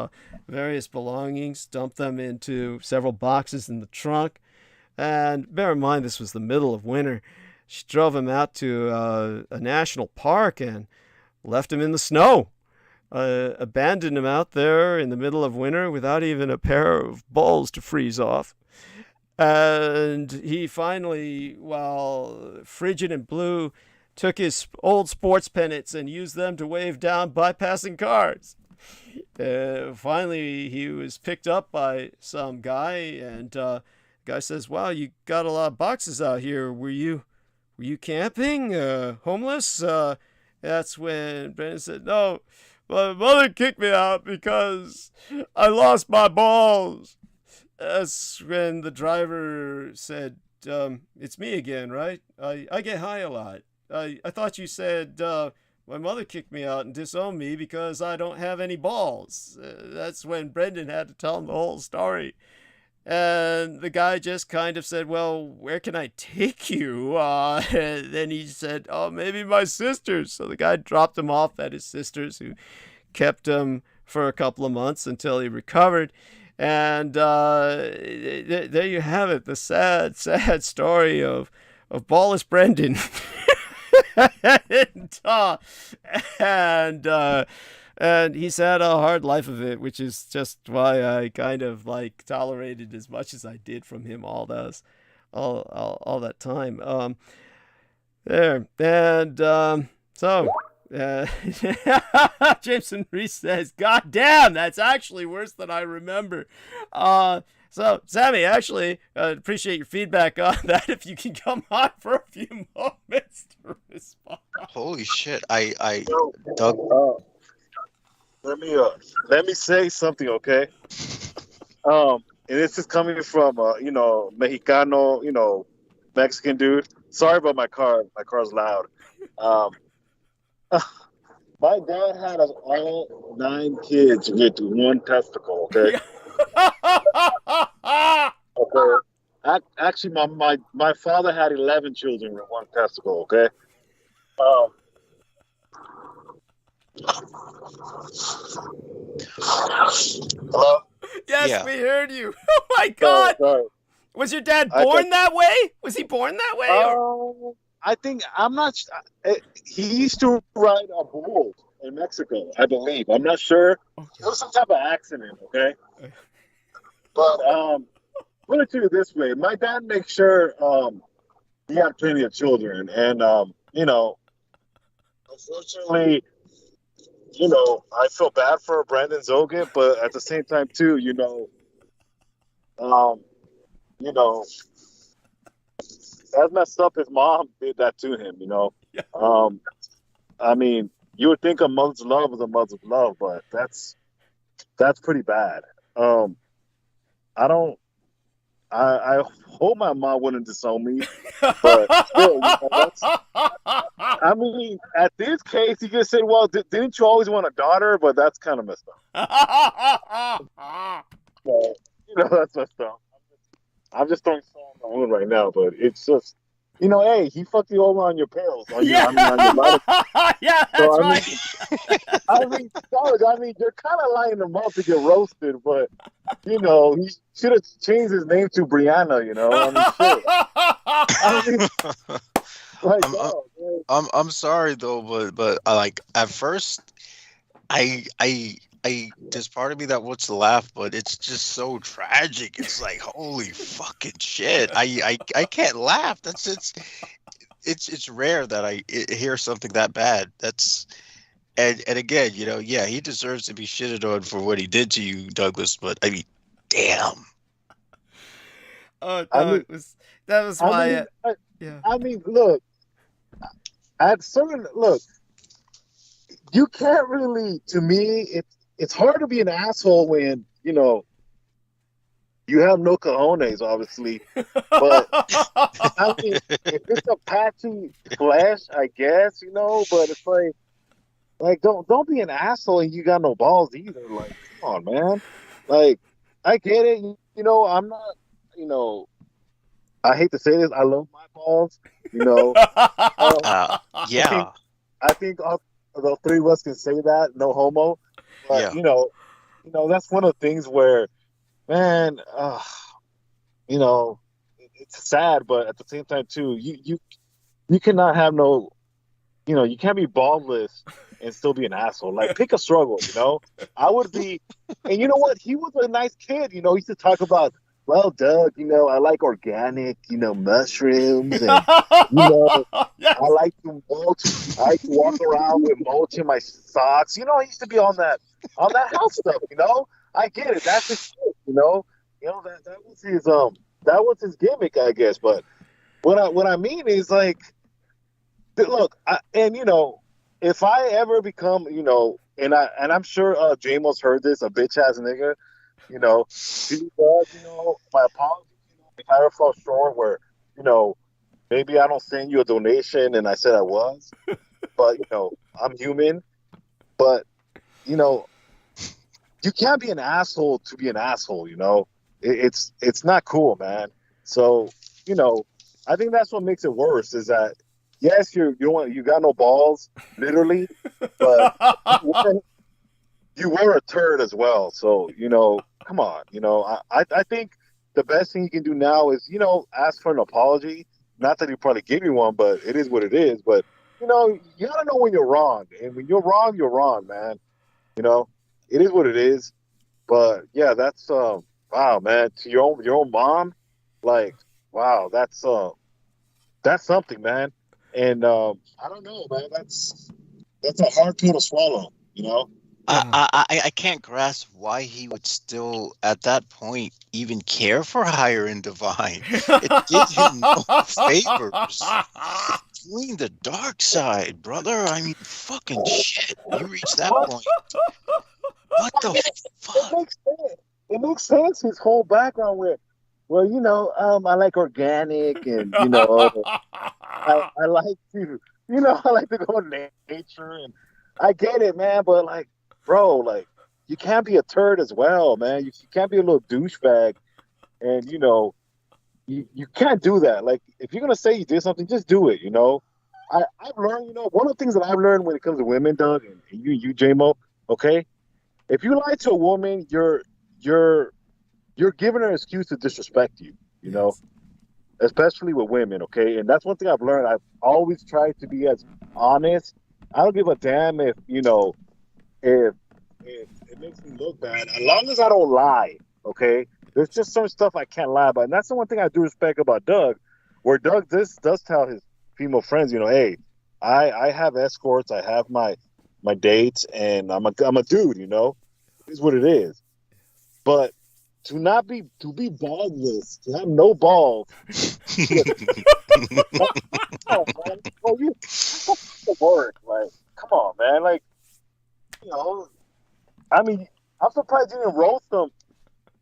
various belongings, dumped them into several boxes in the trunk. And bear in mind, this was the middle of winter. She drove him out to a national park and left him in the snow, abandoned him out there in the middle of winter without even a pair of balls to freeze off. And he finally, while frigid and blue, took his old sports pennants and used them to wave down bypassing cars. Finally, he was picked up by some guy, and the guy says, wow, you got a lot of boxes out here. Were you camping? Homeless? That's when Brendan said, no, my mother kicked me out because I lost my balls. That's when the driver said, it's me again, right? I get high a lot. I thought you said my mother kicked me out and disowned me because I don't have any balls. That's when Brendan had to tell him the whole story. And the guy just kind of said, well, where can I take you? And then he said, oh, maybe my sisters. So the guy dropped him off at his sisters, who kept him for a couple of months until he recovered. And there you have it, the sad, sad story of Ballas Brendan. And he's had a hard life of it, which is just why I kind of like tolerated as much as I did from him all that time. There. And so Jameson Reese says, God damn, that's actually worse than I remember. So, Sammy, actually, appreciate your feedback on that. If you can come on for a few moments to respond. Holy shit! Doug. Let me say something, okay? And this is coming from Mexicano, Mexican dude. Sorry about my car. My car's loud. My dad had us all 9 kids with 1 testicle, okay? Okay. Actually, my father had 11 children with 1 testicle, okay? Hello? Yes, Yeah. we heard you. Oh my God! Sorry. Was your dad born that way? Was he born that way? I think I'm not. He used to ride a bull in Mexico, I believe. I'm not sure. Okay. It was some type of accident, okay? But put it to you this way: my dad makes sure he had plenty of children, and unfortunately, I feel bad for Brandon Zogan, but at the same time, too, that's messed up. His mom did that to him, Yeah. I mean, you would think a mother's love is a mother's love, but that's pretty bad. I hope my mom wouldn't disown me, but still, I mean, at this case, you could say, well, didn't you always want a daughter? But that's kind of messed up. So, that's messed up. I'm just throwing salt on the wound right now, but it's just, hey, he fucked you over on your pills. On your life. Yeah, that's So, right. Doug, you're kind of lining him up to get roasted, but, he should have changed his name to Brianna, shit. I'm sorry though, but like at first, I there's part of me that wants to laugh, but it's just so tragic. It's like, holy fucking shit! I can't laugh. It's rare that I hear something that bad. And again, yeah, he deserves to be shitted on for what he did to you, Douglas. But I mean, damn. Oh no, that was why. Yeah. I mean, look. Look, you can't really. To me, it's hard to be an asshole when you have no cojones, obviously. But I mean, if it's a patchy flesh, I guess But it's like don't be an asshole and you got no balls either. Like, come on, man. Like, I get it. I'm not. I hate to say this. I love my balls. Yeah. I think all the 3 of us can say that. No homo. But Yeah. That's one of the things where, man, it's sad, but at the same time too, you cannot have no, you can't be ballless and still be an asshole. Like, pick a struggle. I would be, and you know what? He was a nice kid. He used to talk about, well, Doug, I like organic, mushrooms, and Yes. I like to mulch. I like to walk around with mulch in my socks. He used to be on that house stuff. I get it. That's his shit. That was his gimmick, I guess. But what I mean is, like, look, if I ever become, and I'm sure J-Mo's heard this, a bitch ass nigga. He does, my apologies, if I ever fall short where, maybe I don't send you a donation and I said I was, but, I'm human. But, you can't be an asshole to be an asshole, it's not cool, man. So, you know, I think that's what makes it worse is that yes, you got no balls, literally, but you were a turd as well. So, you know, come on, you know, I think the best thing you can do now is, you know, ask for an apology. Not that he probably give you one, but it is what it is. But, you know, you gotta know when you're wrong. And when you're wrong, man. You know, it is what it is. But yeah, that's wow, man. To your own mom, like, wow, that's something, man. And I don't know, man. That's a hard pill to swallow, you know. I can't grasp why he would still, at that point, even care for Higher and Divine. It did him no favors. Doing the dark side, brother. I mean, fucking shit. You reach that point. What the fuck? It makes sense. His whole background with, well, you know, I like organic, and you know, I like to, you know, I like to go to nature, and I get it, man. But like, bro, like, you can't be a turd as well, man. You can't be a little douchebag, and you know, you can't do that. Like, if you're gonna say you did something, just do it. You know, I've learned, you know, one of the things that I've learned when it comes to women, Doug, and you, J-Mo, okay. If you lie to a woman, you're giving her an excuse to disrespect you, you know, especially with women, okay? And that's one thing I've learned. I've always tried to be as honest. I don't give a damn if, you know, if it makes me look bad, as long as I don't lie, okay? There's just some stuff I can't lie about. And that's the one thing I do respect about Doug, where Doug does tell his female friends, you know, hey, I have escorts, I have my dates, and I'm a dude, you know. It is what it is. But to be ballless, to have no balls. Oh, man. Well, the word, like, come on, man. Like, you know, I mean, I'm surprised you didn't roast them.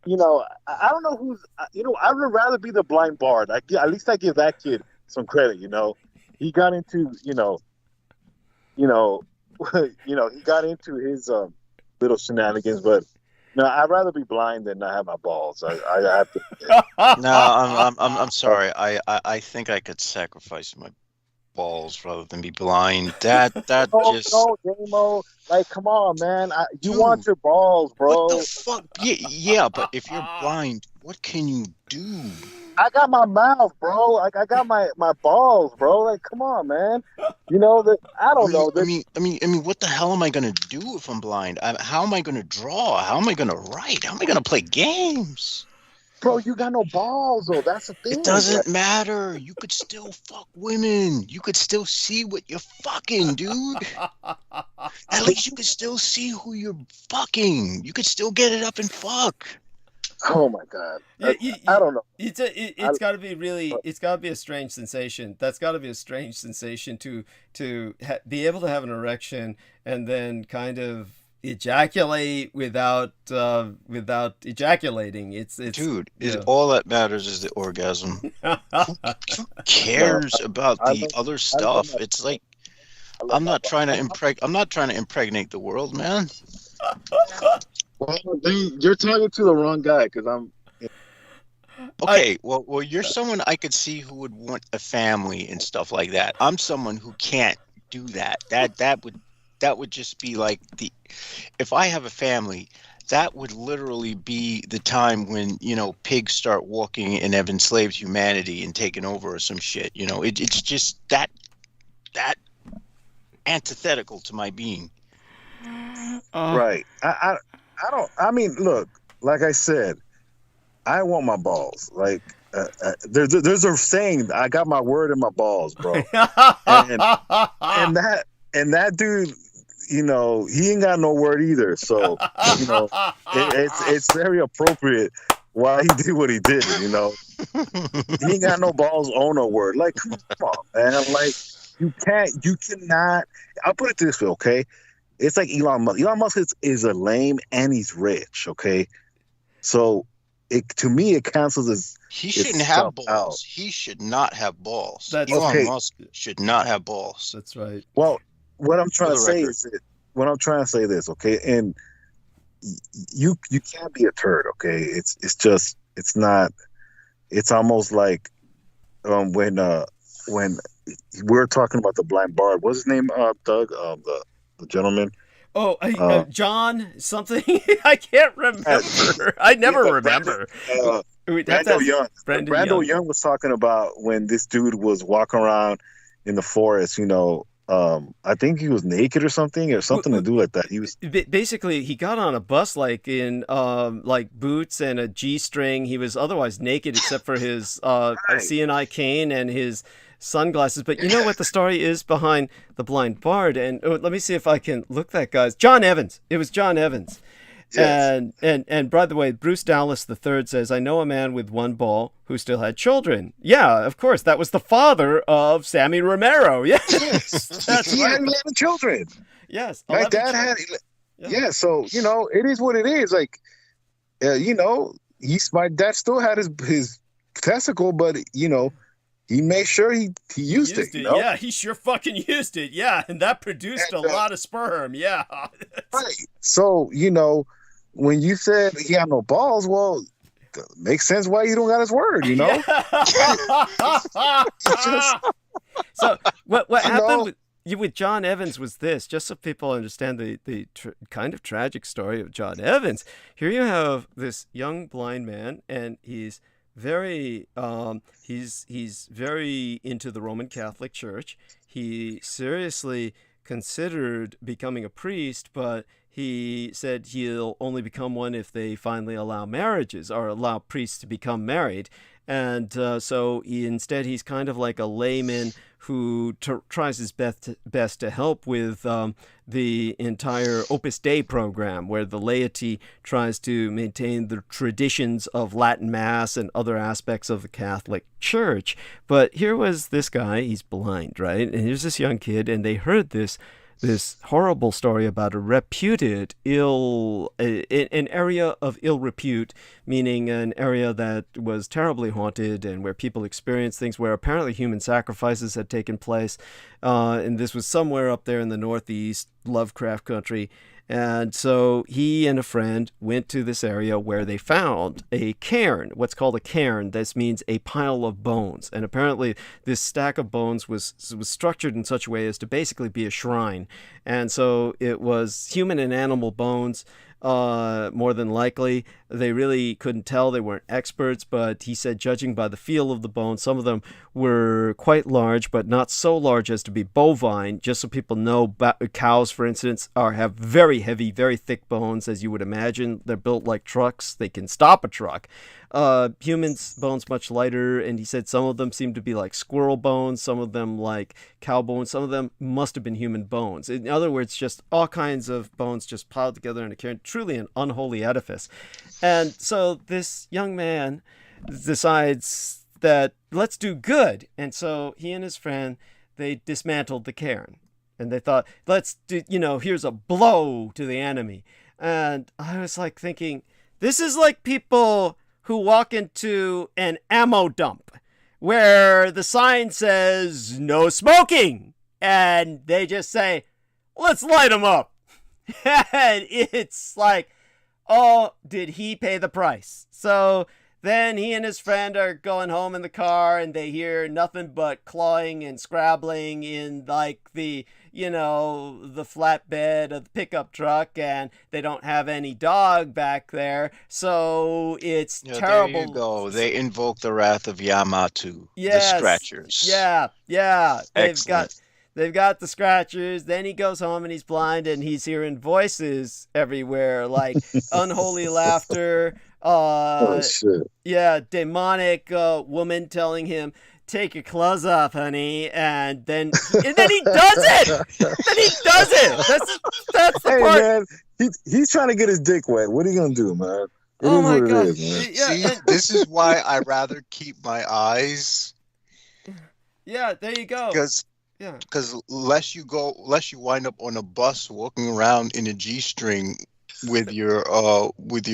You know, I don't know who's, you know, I would rather be the blind bard. At least I give that kid some credit, you know. He got into, you know, he got into his little shenanigans, but no, I'd rather be blind than not have my balls. I have to. No, I'm sorry. I think I could sacrifice my balls rather than be blind. That just no, J-Mo, like, come on, man. You Dude, want your balls, bro. What the fuck? Yeah, but if you're blind, what can you do? I got my mouth, bro. Like, I got my balls, bro. Like, come on, man. You know that I don't know. I mean, what the hell am I gonna do if I'm blind? How am I gonna draw? How am I gonna write? How am I gonna play games? Bro, you got no balls, though. That's the thing. It doesn't matter. You could still fuck women. You could still see what you're fucking, dude. At least you could still see who you're fucking. You could still get it up and fuck. Oh my god! I don't know. It's got to be really. It's got to be a strange sensation. That's got to be a strange sensation to be able to have an erection and then kind of ejaculate without ejaculating. It's dude. All that matters is the orgasm. Who cares about the other stuff? It's like I'm not trying to impregnate the world, man. Well, you're talking to the wrong guy, because I'm. Okay, well, you're someone I could see who would want a family and stuff like that. I'm someone who can't do that. That would just be like if I have a family, that would literally be the time when, you know, pigs start walking and have enslaved humanity and taken over or some shit. You know, it's just that antithetical to my being. Right. I mean, look, like I said, I want my balls. Like, there's a saying, I got my word in my balls, bro. and that dude, you know, he ain't got no word either. So, you know, it's very appropriate why he did what he did, you know. He ain't got no balls on no word. Like, come on, man. Like, you cannot. I'll put it this way, okay? It's like Elon Musk. Elon Musk is a lame and he's rich, okay? So, to me, it cancels as he shouldn't have balls. Out. He should not have balls. Elon Musk should not have balls. That's right. Well, what I'm trying to say is this, okay? And you can't be a turd, okay? It's It's not. It's almost like when we were talking about the blind bard. What's his name? Doug. The gentleman. Oh, John something. I can't remember. I never remember. Brando Young. Brando Young was talking about when this dude was walking around in the forest. I think he was naked or something to do like that. He was basically he got on a bus like in like boots and a G-string. He was otherwise naked except for his CNI cane and his sunglasses. But you know what the story is behind the blind bard? And let me see if I can look that guy's John Evans. It was John Evans. Yes. And by the way, Bruce Dallas III says, I know a man with one ball who still had children. Yeah, of course. That was the father of Sammy Romero. Yes. That's he right. had 11 children. Yes. My dad had. Yeah. So, it is what it is. Like, my dad still had his testicle, but, he made sure he used it. Yeah, he sure fucking used it. Yeah, and that produced a lot of sperm. Yeah. Right. So, when you said he had no balls, well, makes sense why you don't got his word, So what happened with John Evans was this, just so people understand the kind of tragic story of John Evans. Here you have this young blind man, and he's very he's very into the Roman Catholic Church. He seriously considered becoming a priest, but he said he'll only become one if they finally allow marriages or allow priests to become married. And so he's kind of like a layman who tries his best to help with the entire Opus Dei program, where the laity tries to maintain the traditions of Latin Mass and other aspects of the Catholic Church. But here was this guy, he's blind, right? And here's this young kid, and they heard this horrible story about a reputed an area of ill repute, meaning an area that was terribly haunted and where people experienced things where apparently human sacrifices had taken place. And this was somewhere up there in the Northeast, Lovecraft country. And so he and a friend went to this area where they found a cairn, what's called a cairn. This means a pile of bones. And apparently this stack of bones was structured in such a way as to basically be a shrine. And so it was human and animal bones, more than likely. They really couldn't tell. They weren't experts, but he said, judging by the feel of the bones, some of them were quite large, but not so large as to be bovine. Just so people know, cows, for instance, have very heavy, very thick bones, as you would imagine. They're built like trucks. They can stop a truck. Humans' bones much lighter, and he said some of them seemed to be like squirrel bones, some of them like cow bones, some of them must have been human bones. In other words, just all kinds of bones just piled together in a cairn, truly an unholy edifice. And so this young man decides that let's do good. And so he and his friend, they dismantled the cairn. And they thought, let's do, here's a blow to the enemy. And I was like thinking, this is like people who walk into an ammo dump where the sign says no smoking. And they just say, let's light them up. And it's like, oh, did he pay the price? So then he and his friend are going home in the car, and they hear nothing but clawing and scrabbling in like the flatbed of the pickup truck, and they don't have any dog back there, so it's terrible. There you go. They invoke the wrath of Yamatu, yes, the Scratchers. Yeah. Excellent. They've got the Scratchers. Then he goes home and he's blind, and he's hearing voices everywhere, like unholy laughter. Oh, shit. Yeah, demonic woman telling him, take your clothes off, honey. And then he does it. That's the part. Man, he's trying to get his dick wet. What are you going to do, man? Oh my God. It is, man. Yeah. See, this is why I rather keep my eyes. Yeah, there you go. Because lest you wind up on a bus walking around in a G-string with your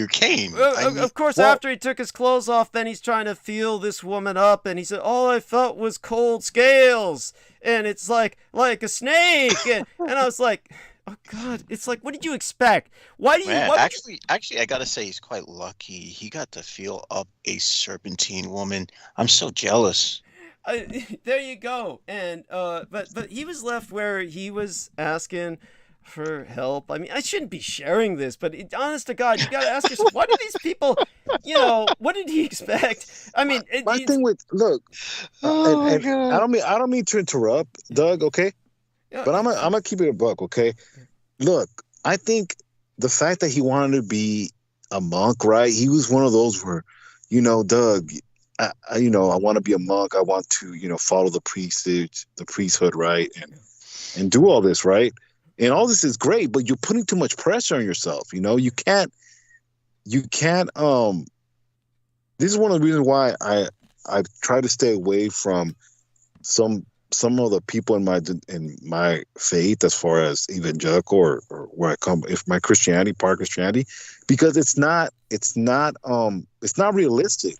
cane. Of course, after he took his clothes off, then he's trying to feel this woman up, and he said, all I felt was cold scales, and it's like a snake. And I was like, Oh God, it's like, what did you expect? Why do you? Man, Why would actually, I gotta say he's quite lucky. He got to feel up a serpentine woman. I'm so jealous. there you go. And but he was left where he was asking for help. I mean, I shouldn't be sharing this, but honest to God, you got to ask yourself, why do these people, what did he expect? I mean, My thing with look, and God. I don't mean to interrupt, Doug. Okay, yeah, but I'm gonna keep it a buck. Okay, look, I think the fact that he wanted to be a monk, right? He was one of those where, Doug, I want to be a monk. I want to, follow the priesthood, right? And do all this, right? And all this is great, but you're putting too much pressure on yourself. You can't, this is one of the reasons why I try to stay away from some of the people in my faith, as far as evangelical or where I come, if my Christianity, part Christianity, because it's not realistic,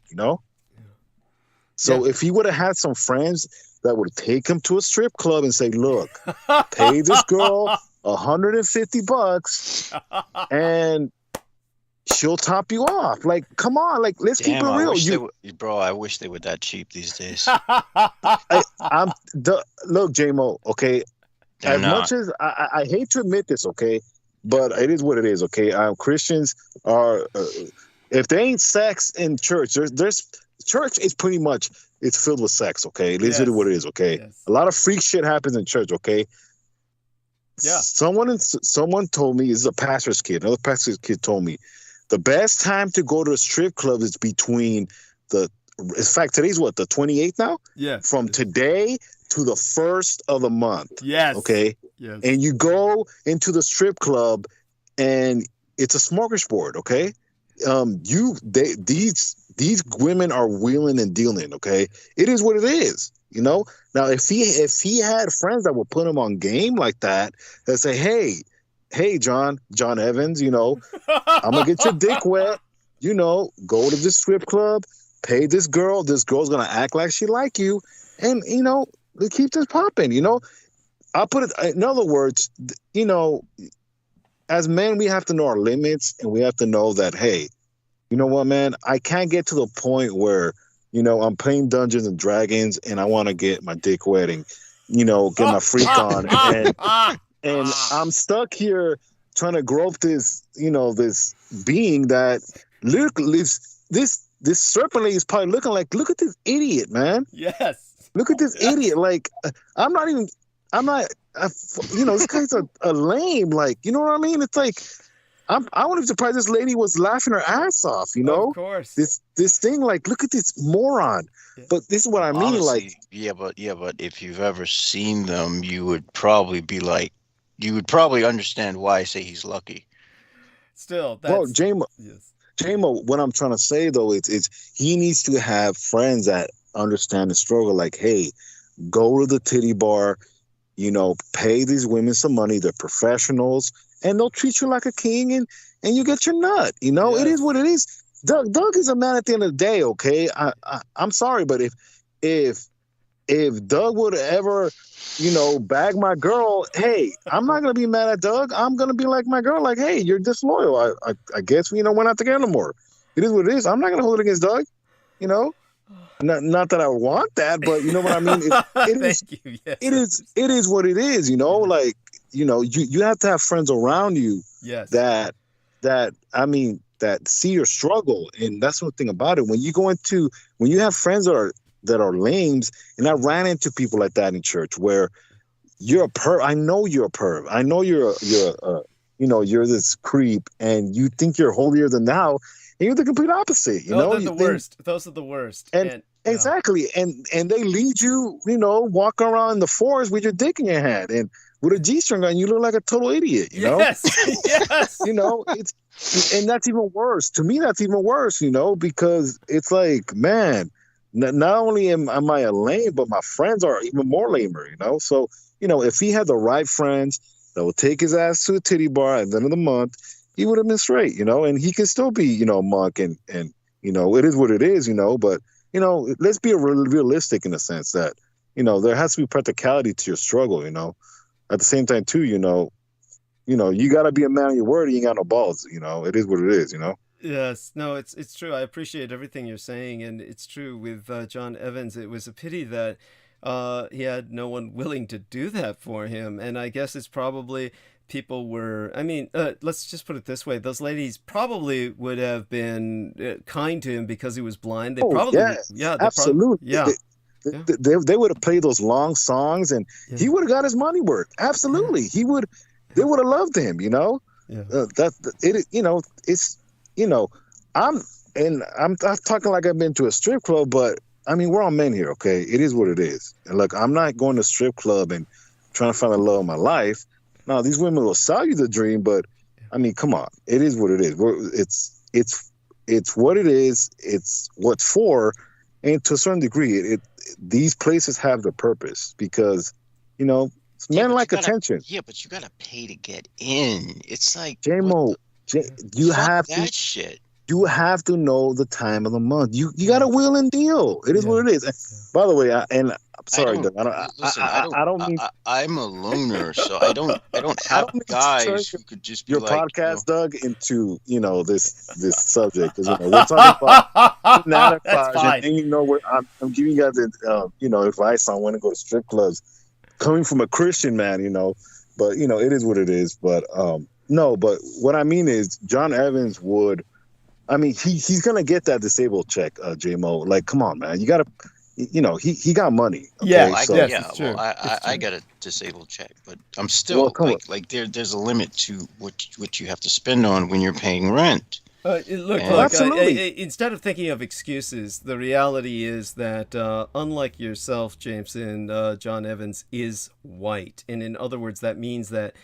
So if he would have had some friends that would take him to a strip club and say, look, pay this girl $150 and she'll top you off. Like, come on, like, let's keep it real. Bro, I wish they were that cheap these days. Look, J-Mo, okay, They're as not. much as I hate to admit this, okay, but it is what it is, okay? Christians are, if they ain't sex in church, there's church is pretty much, it's filled with sex, okay? It is what it is, okay? Yes. A lot of freak shit happens in church, okay? Yeah. Someone told me, this is a pastor's kid, another pastor's kid told me, the best time to go to a strip club is between in fact, today's what, the 28th now? Yeah. From today to the 1st of the month. Yes. Okay? Yes. And you go into the strip club and it's a smorgasbord, okay? These women are wheeling and dealing, okay? It is what it is, Now, if he had friends that would put him on game like that say, hey, John Evans, I'm gonna get your dick wet, go to this strip club, pay this girl. This girl's gonna act like she like you, and keep this popping. I'll put it in other words. As men, we have to know our limits, and we have to know that, hey, you know what, man, I can't get to the point where I'm playing Dungeons and Dragons and I want to get my dick wet and get my freak on, and I'm stuck here trying to grope this this being that literally this serpent lady is probably looking like, look at this idiot, man. Yes. Look at this idiot. Like, this guy's a lame, like, you know what I mean? It's like, I wouldn't be surprised this lady was laughing her ass off, Of course. This thing, like, look at this moron. Yeah. But this is what I mean, Honestly, like, but if you've ever seen them, you would probably understand why I say he's lucky. Still, that's... well, J-Mo, what I'm trying to say, though, is he needs to have friends that understand the struggle. Like, hey, go to the titty bar, pay these women some money. They're professionals, and they'll treat you like a king, and you get your nut. It is what it is. Doug is a man at the end of the day, okay? I'm sorry, but if Doug would ever, bag my girl, hey, I'm not gonna be mad at Doug. I'm gonna be like my girl, like, hey, you're disloyal. I guess we're not together anymore. It is what it is. I'm not gonna hold it against Doug. Not that I want that, but you know what I mean. Thank you. Yes. It is what it is. Like, you have to have friends around you. Yes. That see your struggle, and that's one thing about it. When you have friends that are lames, and I ran into people like that in church where you're a perv. I know you're a perv. I know you're this creep, and you think you're holier than thou, and you're the complete opposite. They're the worst. Those are the worst. And exactly, and they lead you, walking around in the forest with your dick in your hand and with a G-string on, you look like a total idiot. Yes. Yes. And that's even worse. To me, that's even worse. Because it's like, man. Not only am I a lame, but my friends are even more lamer, So, if he had the right friends that would take his ass to a titty bar at the end of the month, he would have been straight, and he can still be, a monk and it is what it is, but, let's be realistic in a sense that, there has to be practicality to your struggle, At the same time, too, you got to be a man of your word. You ain't got no balls. It is what it is. Yes, no, it's true. I appreciate everything you're saying, and it's true with John Evans. It was a pity that he had no one willing to do that for him, and I guess it's probably people were. I mean, let's just put it this way: those ladies probably would have been kind to him because he was blind. They probably, yes, absolutely, They would have played those long songs, and he would have got his money worth. Absolutely, They would have loved him. I'm talking like I've been to a strip club, but I mean, we're all men here, okay? It is what it is. And look, I'm not going to a strip club and trying to find the love of my life. No, these women will sell you the dream, but I mean, come on. It is what it is. It's what it is. It's what's for, and to a certain degree, these places have the purpose because, men like attention. Yeah, but you gotta pay to get in. It's like J-Mo. You have that to. Shit. You have to know the time of the month. You got to wheel and deal. It is what it is. By the way, I'm sorry, Doug. I don't mean. I'm a loner, so I don't have guys who could just be your like, podcast, Doug, into this subject because we're talking about massage, and where I'm giving you guys advice on when to go to strip clubs, coming from a Christian man, but it is what it is. But no, but what I mean is John Evans would. I mean, he's gonna get that disabled check, J-Mo. Like, come on, man. You gotta, he got money. Okay? I got a disabled check, but I'm still there's a limit to what you have to spend on when you're paying rent. Absolutely. Instead of thinking of excuses, the reality is that unlike yourself, Jameson, John Evans is white, and in other words, that means that.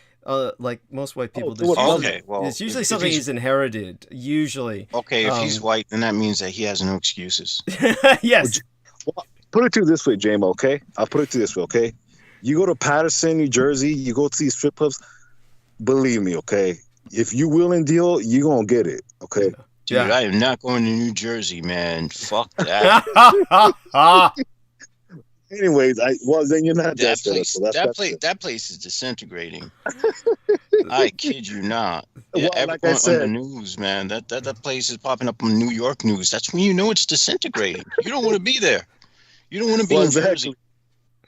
Like most white people, it's usually something he's inherited. Usually, if he's white, then that means that he has no excuses. Yes. Well, put it to you this way, J-Mo. Okay, I'll put it to you this way. Okay, you go to Patterson, New Jersey. You go to these strip clubs. Believe me, okay. If you will and deal, you gonna get it. Okay. Dude, I am not going to New Jersey, man. Fuck that. Anyways, then you're not that place. That place is disintegrating. I kid you not. Like I said, on the news, man. That place is popping up on New York news. That's when you know it's disintegrating. You don't want to be there. You don't want to be in Jersey.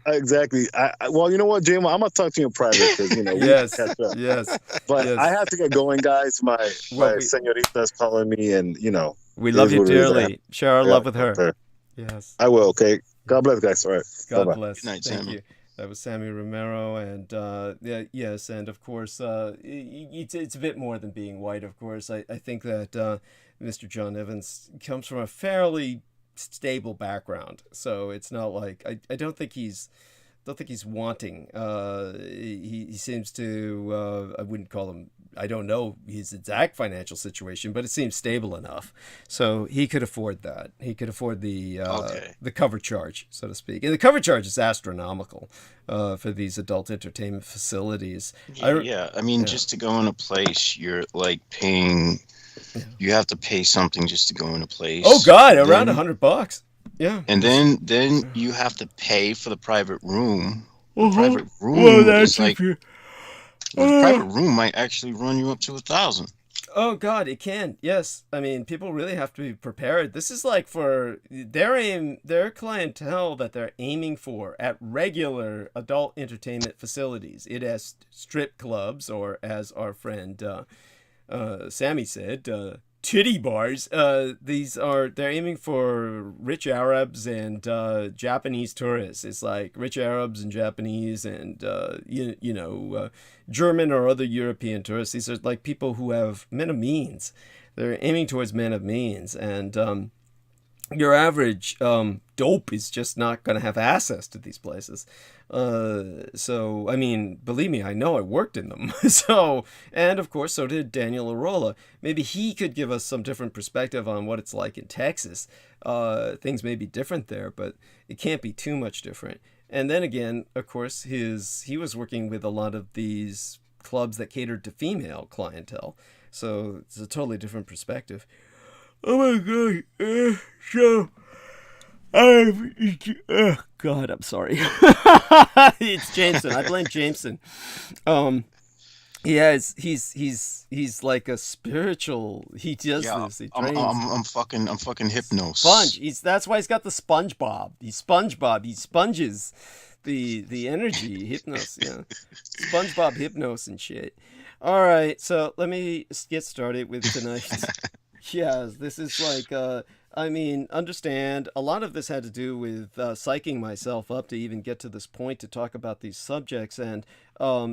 Exactly. You know what, J-Mo? I'm gonna talk to you in private because we yes, catch up. Yes. But I have to get going, guys. My señorita's calling me, and we love you dearly. Share our love with her. Yes, I will. Okay. God bless, guys. All right. God Bye-bye. bless. Good night, Thank Sammy. you. That was Sammy Romero, and yes, and of course, it's a bit more than being white. Of course, I think that Mr. John Evans comes from a fairly stable background, so it's not like I don't think he's wanting. He seems to. I wouldn't call him. I don't know his exact financial situation, but it seems stable enough, so he could afford that. He could afford the cover charge, so to speak, and the cover charge is astronomical for these adult entertainment facilities. I mean, just to go in a place, you're like paying. Yeah. You have to pay something just to go in a place. Oh God, around $100. Yeah. And then you have to pay for the private room. The private room is like. The private room might actually run you up to $1,000. Oh God, it can. Yes, I mean, people really have to be prepared. This is like for their clientele that they're aiming for at regular adult entertainment facilities. It has strip clubs, or as our friend Sammy said, titty bars. They're aiming for rich Arabs and Japanese tourists. It's like rich Arabs and Japanese and German or other European tourists. These are like people who have men of means. They're aiming towards men of means, and your average dope is just not going to have access to these places. So, I mean, believe me, I know I worked in them. And of course, so did Daniel Arola. Maybe he could give us some different perspective on what it's like in Texas. Things may be different there, but it can't be too much different. And then again, of course, he was working with a lot of these clubs that catered to female clientele. So it's a totally different perspective. Oh my God. God, I'm sorry. It's Jameson. I blame Jameson. Yes, he's like a spiritual. He does Yeah, this. He I'm trains. I'm fucking Sponge. hypnos. That's why he's got the SpongeBob. He's SpongeBob. He sponges the energy. Hypnos. Yeah, SpongeBob Hypnos and shit. All right, so let me get started with tonight's. Yes, this is like, I mean, understand, a lot of this had to do with psyching myself up to even get to this point to talk about these subjects. And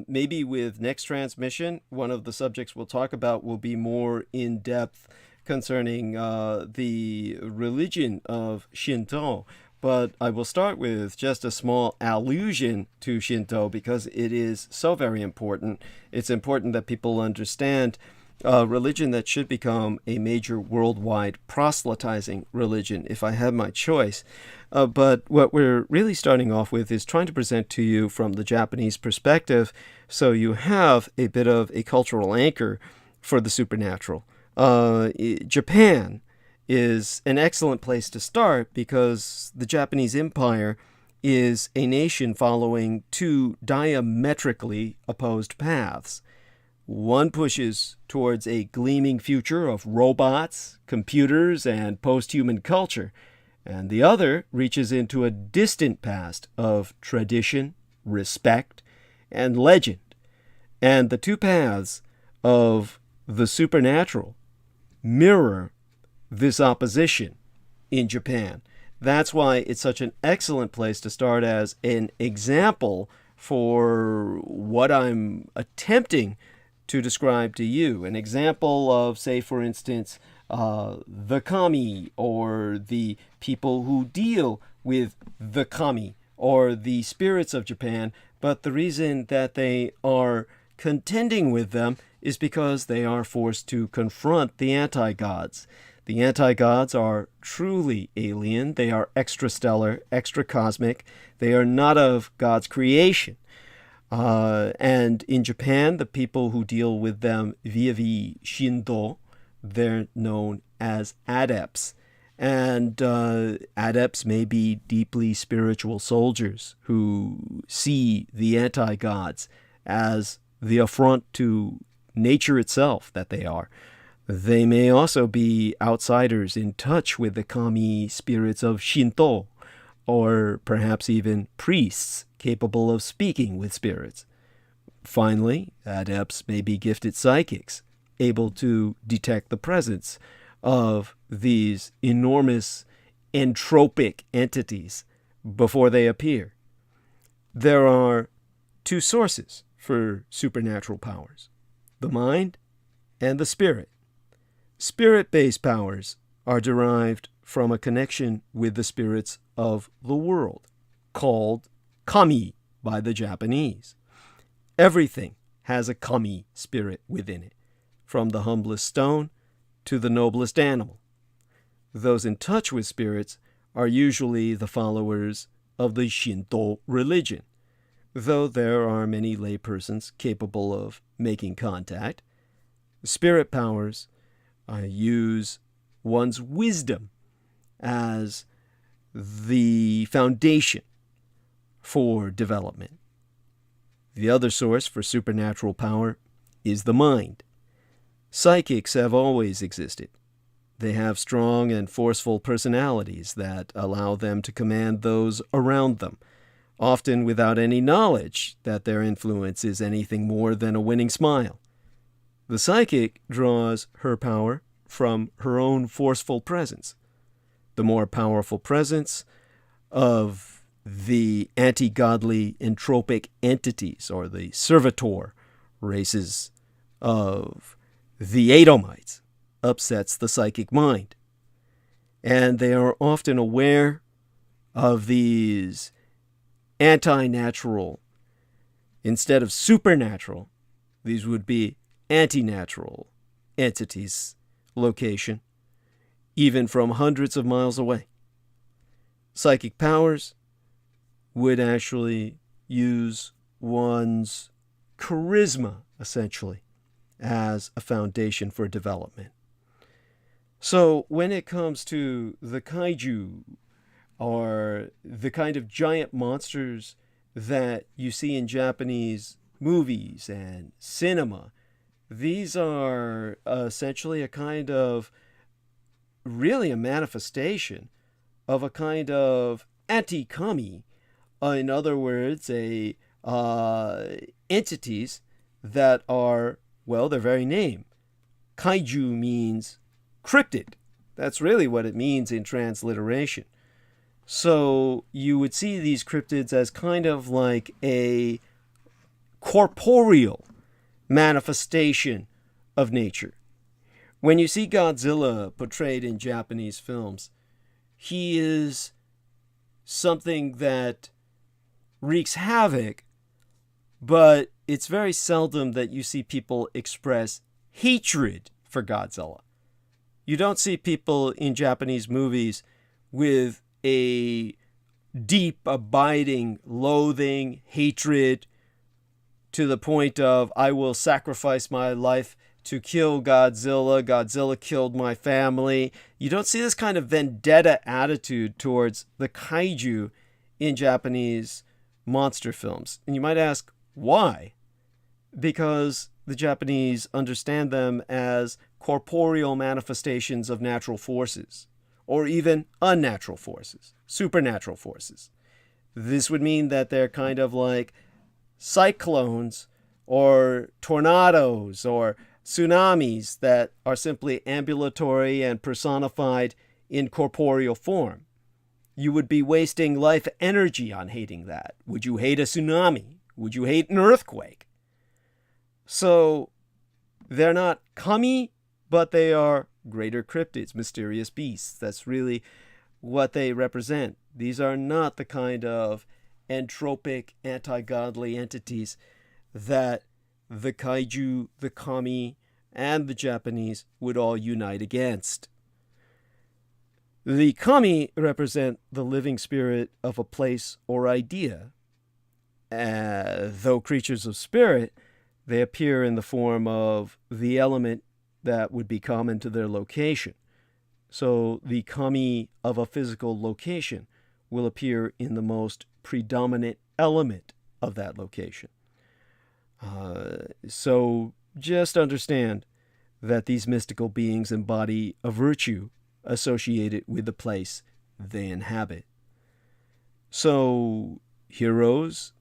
maybe with next transmission, one of the subjects we'll talk about will be more in depth concerning the religion of Shinto. But I will start with just a small allusion to Shinto because it is so very important. It's important that people understand a religion that should become a major worldwide proselytizing religion if I had my choice. But what we're really starting off with is trying to present to you from the Japanese perspective so you have a bit of a cultural anchor for the supernatural. Japan is an excellent place to start because the Japanese Empire is a nation following two diametrically opposed paths. One pushes towards a gleaming future of robots, computers, and post-human culture, and the other reaches into a distant past of tradition, respect, and legend. And the two paths of the supernatural mirror this opposition in Japan. That's why it's such an excellent place to start as an example for what I'm attempting to describe to you. An example of, say, for instance, the kami, or the people who deal with the kami, or the spirits of Japan. But the reason that they are contending with them is because they are forced to confront the anti-gods. The anti-gods are truly alien. They are extrastellar, extra-cosmic. They are not of God's creation. And in Japan, the people who deal with them via Shinto, they're known as adepts. And adepts may be deeply spiritual soldiers who see the anti-gods as the affront to nature itself that they are. They may also be outsiders in touch with the kami spirits of Shinto, or perhaps even priests capable of speaking with spirits. Finally, adepts may be gifted psychics, able to detect the presence of these enormous entropic entities before they appear. There are two sources for supernatural powers: the mind and the spirit. Spirit-based powers are derived from a connection with the spirits of the world, called kami by the Japanese. Everything has a kami spirit within it, from the humblest stone to the noblest animal. Those in touch with spirits are usually the followers of the Shinto religion, though there are many laypersons capable of making contact. Spirit powers use one's wisdom as the foundation for development. The other source for supernatural power is the mind. Psychics have always existed. They have strong and forceful personalities that allow them to command those around them, often without any knowledge that their influence is anything more than a winning smile. The psychic draws her power from her own forceful presence. The more powerful presence of the anti-godly entropic entities, or the servitor races of the Edomites, upsets the psychic mind. And they are often aware of these anti-natural, instead of supernatural, these would be anti-natural entities' location, even from hundreds of miles away. Psychic powers would actually use one's charisma, essentially, as a foundation for development. So when it comes to the kaiju, or the kind of giant monsters that you see in Japanese movies and cinema, these are essentially a kind of, really a manifestation of a kind of anti-kami. In other words, entities that are, well, their very name. Kaiju means cryptid. That's really what it means in transliteration. So you would see these cryptids as kind of like a corporeal manifestation of nature. When you see Godzilla portrayed in Japanese films, he is something that wreaks havoc, but it's very seldom that you see people express hatred for Godzilla. You don't see people in Japanese movies with a deep, abiding loathing, hatred, to the point of, I will sacrifice my life to kill Godzilla. Godzilla killed my family. You don't see this kind of vendetta attitude towards the kaiju in Japanese monster films. And you might ask, why? Because the Japanese understand them as corporeal manifestations of natural forces, or even unnatural forces, supernatural forces. This would mean that they're kind of like cyclones or tornadoes or tsunamis that are simply ambulatory and personified in corporeal form. You would be wasting life energy on hating that. Would you hate a tsunami? Would you hate an earthquake? So they're not kami, but they are greater cryptids, mysterious beasts. That's really what they represent. These are not the kind of entropic, anti-godly entities that the kaiju, the kami, and the Japanese would all unite against. The kami represent the living spirit of a place or idea. Though creatures of spirit, they appear in the form of the element that would be common to their location. So the kami of a physical location will appear in the most predominant element of that location. So just understand that these mystical beings embody a virtue associated with the place they inhabit. So heroes,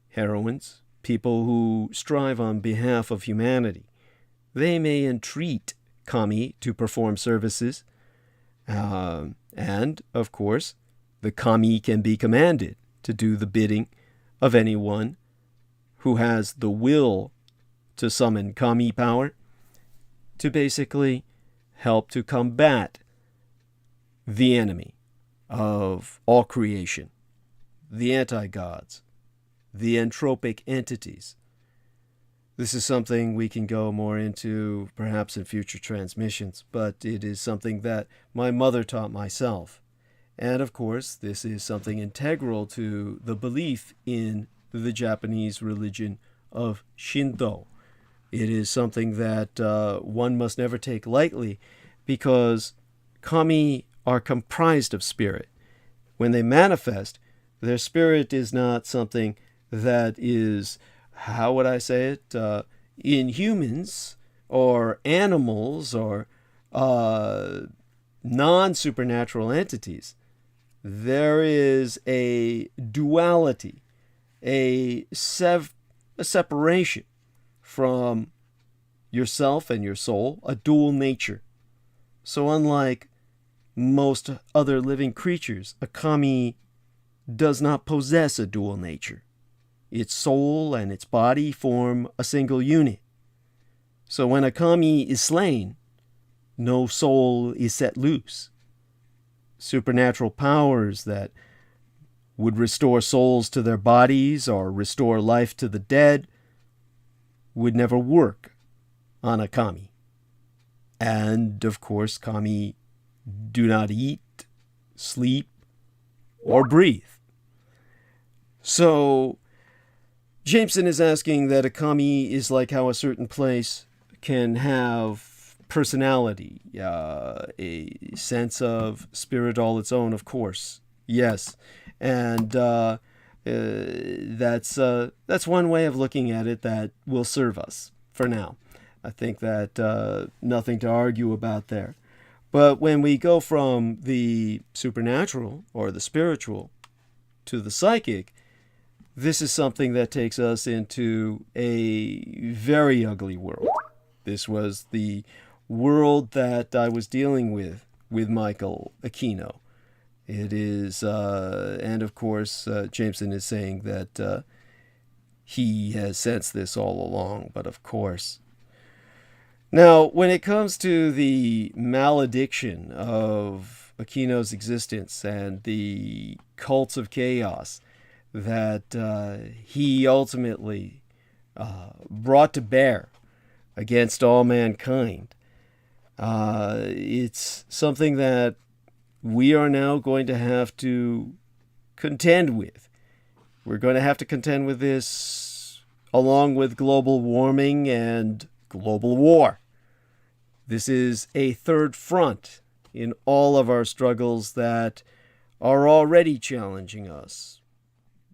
heroines, people who strive on behalf of humanity, they may entreat kami to perform services, and, of course, the kami can be commanded to do the bidding of anyone who has the will to summon kami power to basically help to combat the enemy of all creation, the anti-gods, the entropic entities. This is something we can go more into perhaps in future transmissions, but it is something that my mother taught myself. And of course, this is something integral to the belief in the Japanese religion of Shinto. It is something that one must never take lightly, because kami are comprised of spirit. When they manifest, their spirit is not something that is, how would I say it, in humans or animals or non-supernatural entities. There is a duality, a separation from yourself and your soul, a dual nature. So unlike most other living creatures, a kami does not possess a dual nature. Its soul and its body form a single unit. So when a kami is slain, no soul is set loose. Supernatural powers that would restore souls to their bodies or restore life to the dead would never work on a kami. And, of course, kami do not eat, sleep, or breathe. So Jameson is asking that a kami is like how a certain place can have personality, a sense of spirit all its own, of course. Yes. And That's one way of looking at it that will serve us for now. I think that nothing to argue about there. But when we go from the supernatural or the spiritual to the psychic, this is something that takes us into a very ugly world. This was the world that I was dealing with Michael Aquino. It is, and of course, Jameson is saying that he has sensed this all along, but of course. Now, when it comes to the malediction of Aquino's existence and the cults of chaos that he ultimately brought to bear against all mankind, it's something that we are now going to have to contend with. We're going to have to contend with this along with global warming and global war. This is a third front in all of our struggles that are already challenging us.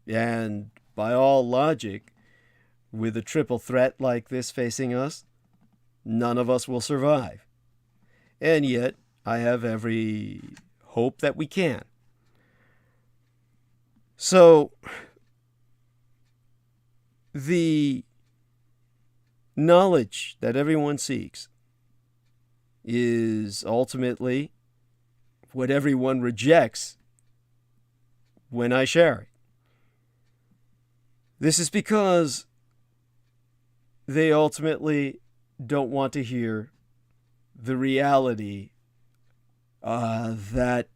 And by all logic, with a triple threat like this facing us, none of us will survive. And yet, I have every hope that we can. So, the knowledge that everyone seeks is ultimately what everyone rejects when I share it. This is because they ultimately don't want to hear the reality that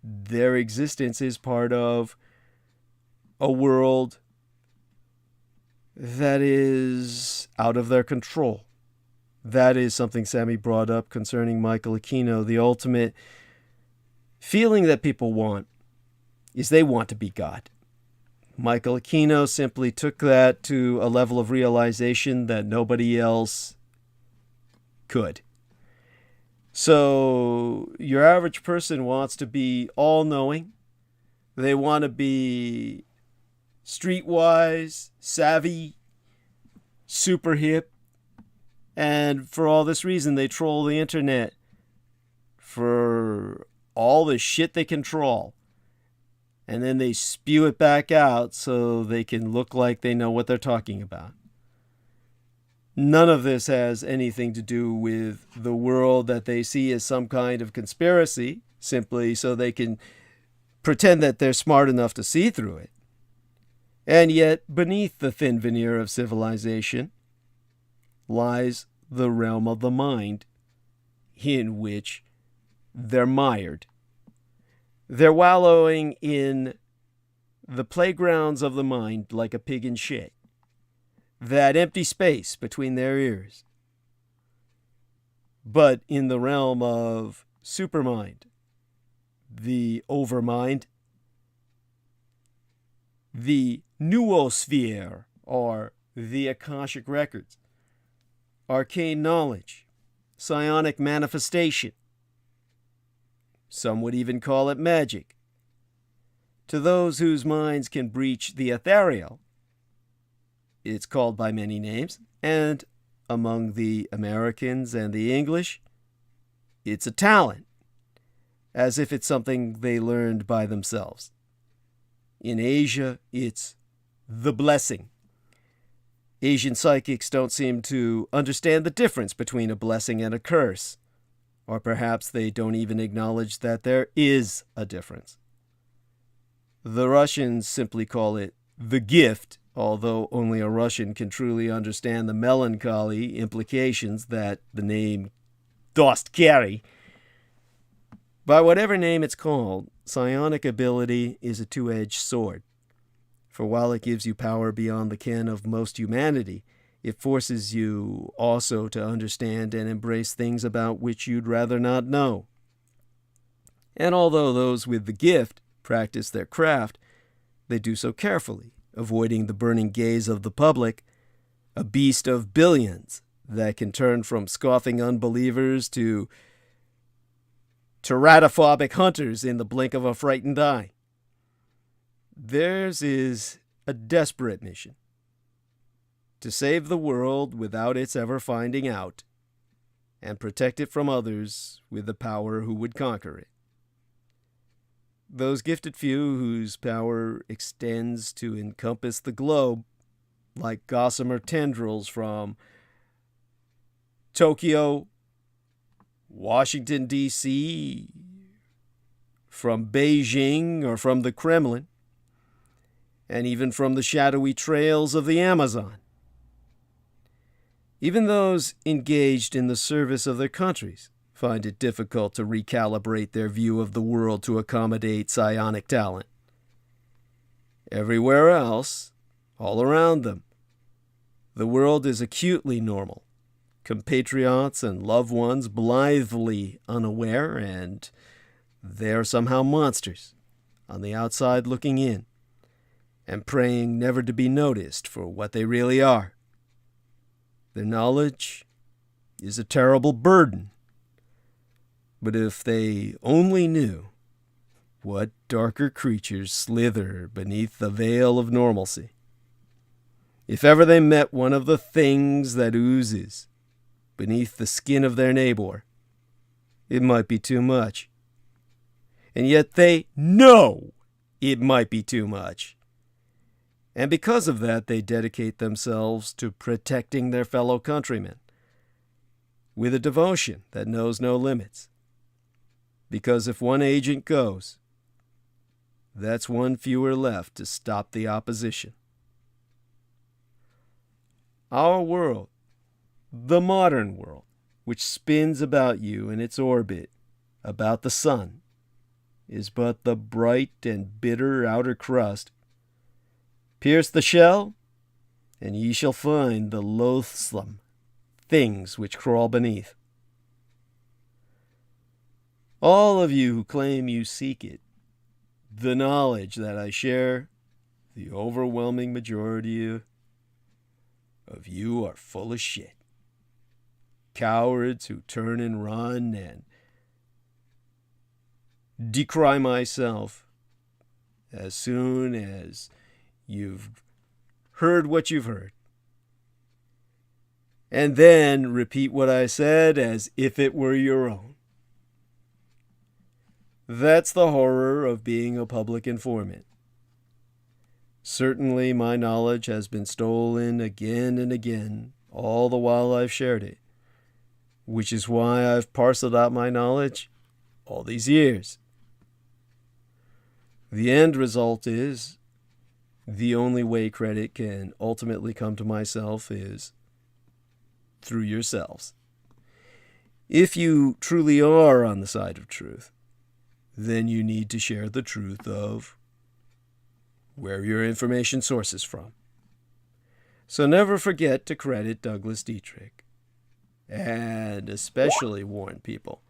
their existence is part of a world that is out of their control. That is something Sammy brought up concerning Michael Aquino. The ultimate feeling that people want is they want to be God. Michael Aquino simply took that to a level of realization that nobody else could. So your average person wants to be all-knowing. They want to be streetwise, savvy, super hip. And for all this reason, they troll the internet for all the shit they can troll. And then they spew it back out so they can look like they know what they're talking about. None of this has anything to do with the world that they see as some kind of conspiracy, simply so they can pretend that they're smart enough to see through it. And yet, beneath the thin veneer of civilization lies the realm of the mind in which they're mired. They're wallowing in the playgrounds of the mind like a pig in shit. That empty space between their ears. But in the realm of supermind, the overmind, the noosphere, or the Akashic records, arcane knowledge, psionic manifestation. Some would even call it magic. To those whose minds can breach the ethereal, it's called by many names, and among the Americans and the English, it's a talent, as if it's something they learned by themselves. In Asia, it's the blessing. Asian psychics don't seem to understand the difference between a blessing and a curse, or perhaps they don't even acknowledge that there is a difference. The Russians simply call it the gift, although only a Russian can truly understand the melancholy implications that the name does carry. By whatever name it's called, psionic ability is a two-edged sword. For while it gives you power beyond the ken of most humanity, it forces you also to understand and embrace things about which you'd rather not know. And although those with the gift practice their craft, they do so carefully, avoiding the burning gaze of the public, a beast of billions that can turn from scoffing unbelievers to teratophobic hunters in the blink of a frightened eye. Theirs is a desperate mission to save the world without its ever finding out, and protect it from others with the power who would conquer it. Those gifted few whose power extends to encompass the globe like gossamer tendrils from Tokyo, Washington, D.C., from Beijing, or from the Kremlin, and even from the shadowy trails of the Amazon. Even those engaged in the service of their countries find it difficult to recalibrate their view of the world to accommodate psionic talent. Everywhere else, all around them, the world is acutely normal. Compatriots and loved ones blithely unaware, and they're somehow monsters on the outside looking in and praying never to be noticed for what they really are. Their knowledge is a terrible burden, but if they only knew what darker creatures slither beneath the veil of normalcy, if ever they met one of the things that oozes beneath the skin of their neighbor, it might be too much. And yet they know it might be too much. And because of that, they dedicate themselves to protecting their fellow countrymen with a devotion that knows no limits. Because if one agent goes, that's one fewer left to stop the opposition. Our world, the modern world, which spins about you in its orbit about the sun, is but the bright and bitter outer crust. Pierce the shell, and ye shall find the loathsome things which crawl beneath. All of you who claim you seek it, the knowledge that I share, the overwhelming majority of you are full of shit. Cowards who turn and run and decry myself as soon as you've heard what you've heard, and then repeat what I said as if it were your own. That's the horror of being a public informant. Certainly my knowledge has been stolen again and again, all the while I've shared it, which is why I've parceled out my knowledge all these years. The end result is the only way credit can ultimately come to myself is through yourselves. If you truly are on the side of truth, then you need to share the truth of where your information source is from. So never forget to credit Douglas Dietrich, and especially warn people.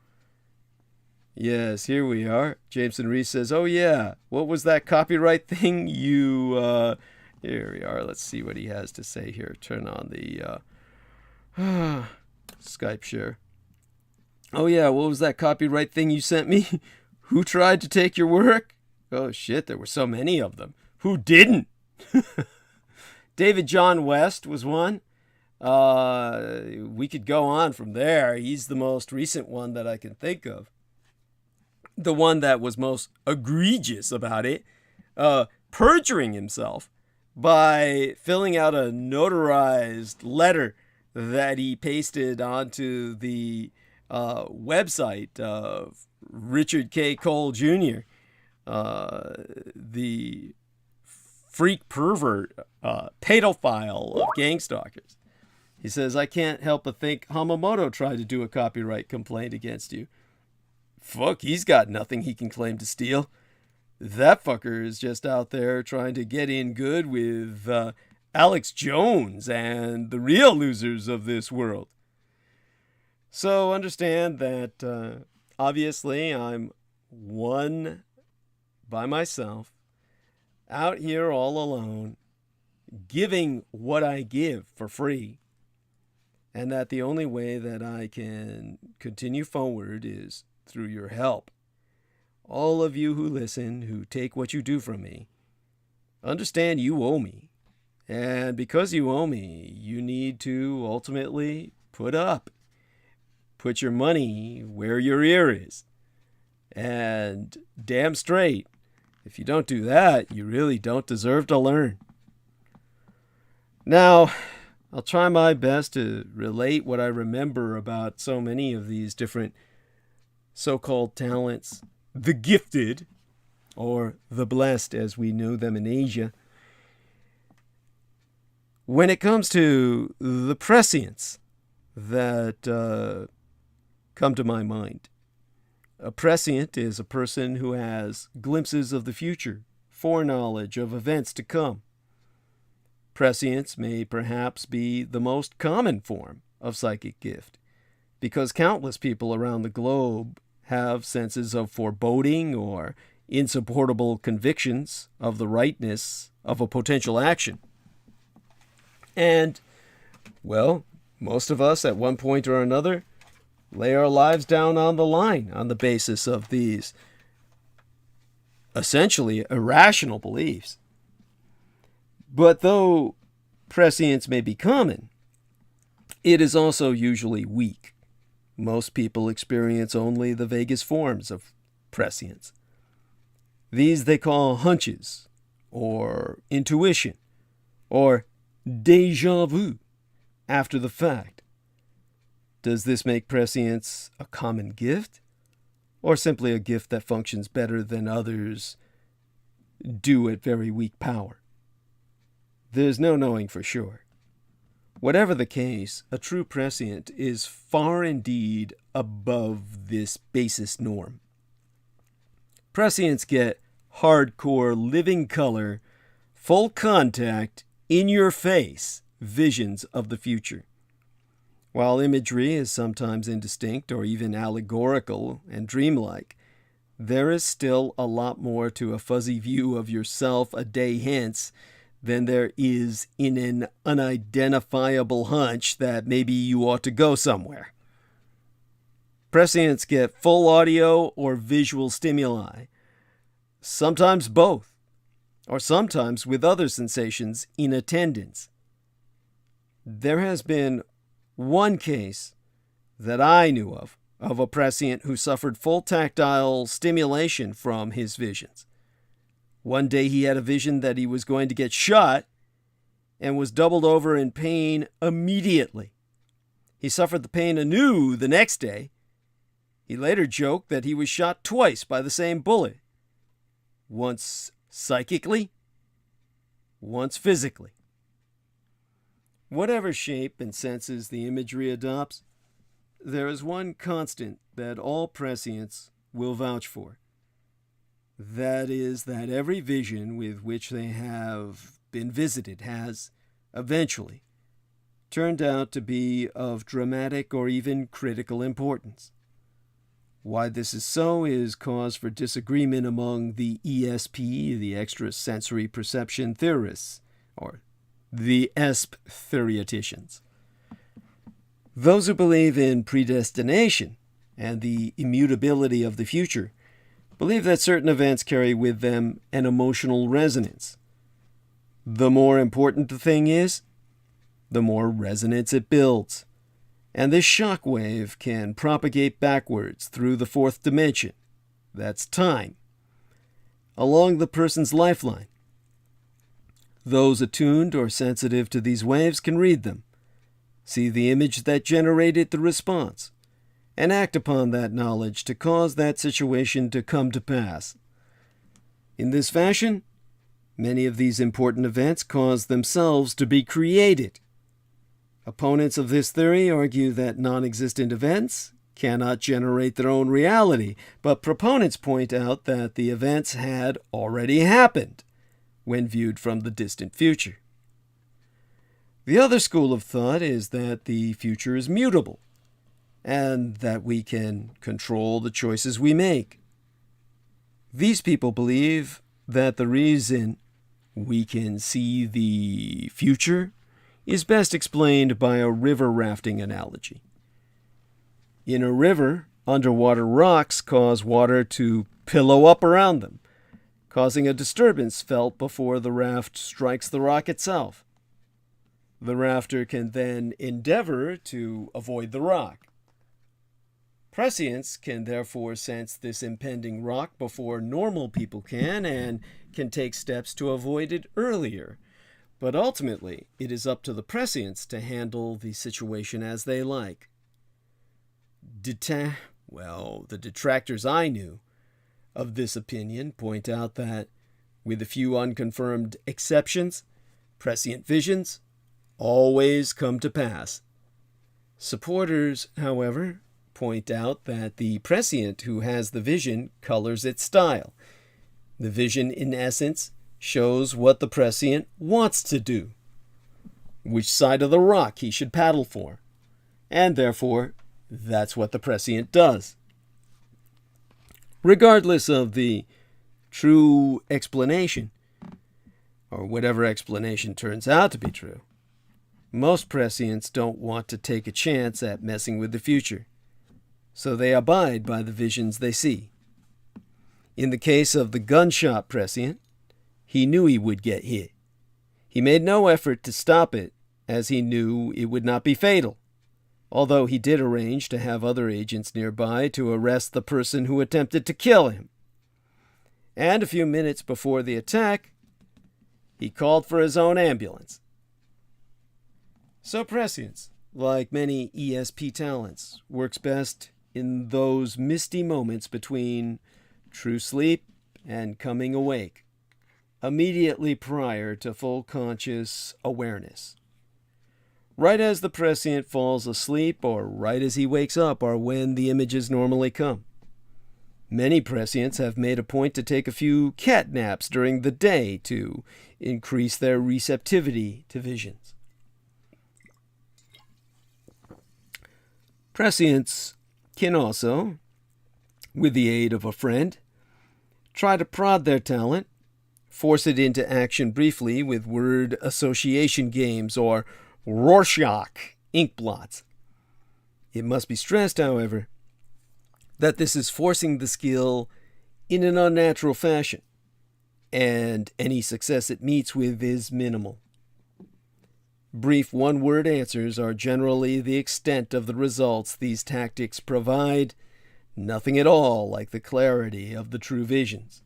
Yes, here we are. Jameson Reese says, oh yeah, what was that copyright thing you, here we are. Let's see what he has to say here. Turn on the Skype share. Oh yeah, what was that copyright thing you sent me? Who tried to take your work? Oh shit, there were so many of them. Who didn't? David John West was one. We could go on from there. He's the most recent one that I can think of. The one that was most egregious about it, perjuring himself by filling out a notarized letter that he pasted onto the website of Richard K. Cole Jr., the freak pervert, pedophile of gang stalkers. He says, I can't help but think Hamamoto tried to do a copyright complaint against you. Fuck, he's got nothing he can claim to steal. That fucker is just out there trying to get in good with Alex Jones and the real losers of this world. So understand that obviously I'm one by myself, out here all alone, giving what I give for free, and that the only way that I can continue forward is through your help. All of you who listen, who take what you do from me, understand you owe me. And because you owe me, you need to ultimately put your money where your ear is. And damn straight, if you don't do that, you really don't deserve to learn. Now, I'll try my best to relate what I remember about so many of these different so-called talents, the gifted, or the blessed as we know them in Asia. When it comes to the prescience that come to my mind, a prescient is a person who has glimpses of the future, foreknowledge of events to come. Prescience may perhaps be the most common form of psychic gift, because countless people around the globe have senses of foreboding or insupportable convictions of the rightness of a potential action. And, well, most of us at one point or another lay our lives down on the line on the basis of these essentially irrational beliefs. But though prescience may be common, it is also usually weak. Most people experience only the vaguest forms of prescience. These they call hunches, or intuition, or déjà vu, after the fact. Does this make prescience a common gift, or simply a gift that functions better than others do at very weak power? There's no knowing for sure. Whatever the case, a true prescient is far indeed above this basest norm. Prescients get hardcore, living color, full contact, in your face visions of the future. While imagery is sometimes indistinct or even allegorical and dreamlike, there is still a lot more to a fuzzy view of yourself a day hence than there is in an unidentifiable hunch that maybe you ought to go somewhere. Prescients get full audio or visual stimuli, sometimes both, or sometimes with other sensations in attendance. There has been one case that I knew of a prescient who suffered full tactile stimulation from his visions. One day he had a vision that he was going to get shot and was doubled over in pain immediately. He suffered the pain anew the next day. He later joked that he was shot twice by the same bullet. Once psychically, once physically. Whatever shape and senses the imagery adopts, there is one constant that all prescients will vouch for. That is that every vision with which they have been visited has, eventually, turned out to be of dramatic or even critical importance. Why this is so is cause for disagreement among the ESP, the extrasensory perception theorists, or the ESP theoreticians. Those who believe in predestination and the immutability of the future believe that certain events carry with them an emotional resonance. The more important the thing is, the more resonance it builds. And this shock wave can propagate backwards through the fourth dimension, that's time, along the person's lifeline. Those attuned or sensitive to these waves can read them, see the image that generated the response, and act upon that knowledge to cause that situation to come to pass. In this fashion, many of these important events cause themselves to be created. Opponents of this theory argue that non-existent events cannot generate their own reality, but proponents point out that the events had already happened when viewed from the distant future. The other school of thought is that the future is mutable, and that we can control the choices we make. These people believe that the reason we can see the future is best explained by a river rafting analogy. In a river, underwater rocks cause water to pillow up around them, causing a disturbance felt before the raft strikes the rock itself. The rafter can then endeavor to avoid the rock. Prescients can therefore sense this impending rock before normal people can and can take steps to avoid it earlier. But ultimately, it is up to the prescients to handle the situation as they like. The detractors I knew of this opinion point out that, with a few unconfirmed exceptions, prescient visions always come to pass. Supporters, however, point out that the prescient who has the vision colors its style. The vision, in essence, shows what the prescient wants to do, which side of the rock he should paddle for, and therefore, that's what the prescient does. Regardless of the true explanation, or whatever explanation turns out to be true, most prescients don't want to take a chance at messing with the future, so they abide by the visions they see. In the case of the gunshot prescient, he knew he would get hit. He made no effort to stop it, as he knew it would not be fatal, although he did arrange to have other agents nearby to arrest the person who attempted to kill him. And a few minutes before the attack, he called for his own ambulance. So prescience, like many ESP talents, works best in those misty moments between true sleep and coming awake, immediately prior to full conscious awareness. Right as the prescient falls asleep or right as he wakes up are when the images normally come. Many prescients have made a point to take a few cat naps during the day to increase their receptivity to visions. Prescients can also, with the aid of a friend, try to prod their talent, force it into action briefly with word association games or Rorschach ink blots. It must be stressed, however, that this is forcing the skill in an unnatural fashion, and any success it meets with is minimal. Brief one-word answers are generally the extent of the results these tactics provide, nothing at all like the clarity of the true visions.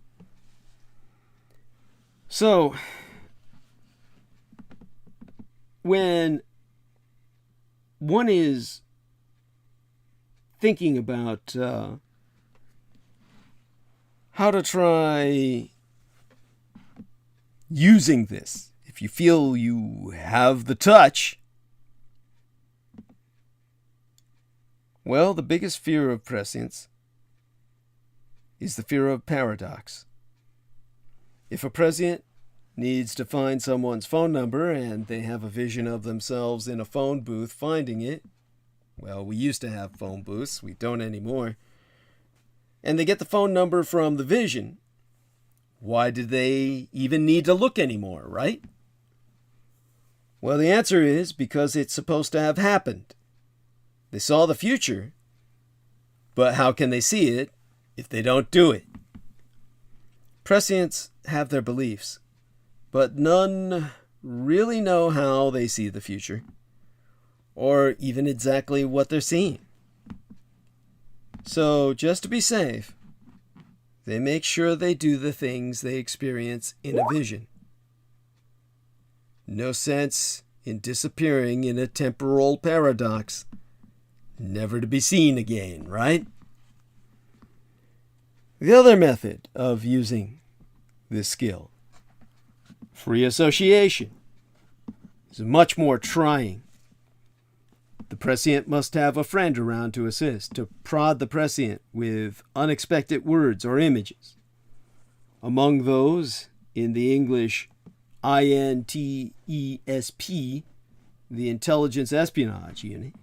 So, when one is thinking about how to try using this, if you feel you have the touch, well, the biggest fear of prescience is the fear of paradox. If a prescient needs to find someone's phone number and they have a vision of themselves in a phone booth finding it, well, we used to have phone booths, we don't anymore, and they get the phone number from the vision, why do they even need to look anymore, right? Well, the answer is because it's supposed to have happened. They saw the future, but how can they see it if they don't do it? Prescients have their beliefs, but none really know how they see the future, or even exactly what they're seeing. So, just to be safe, they make sure they do the things they experience in a vision. No sense in disappearing in a temporal paradox, never to be seen again, right? The other method of using this skill, free association, is much more trying. The prescient must have a friend around to assist, to prod the prescient with unexpected words or images. Among those in the English INTESP, the Intelligence Espionage Unit,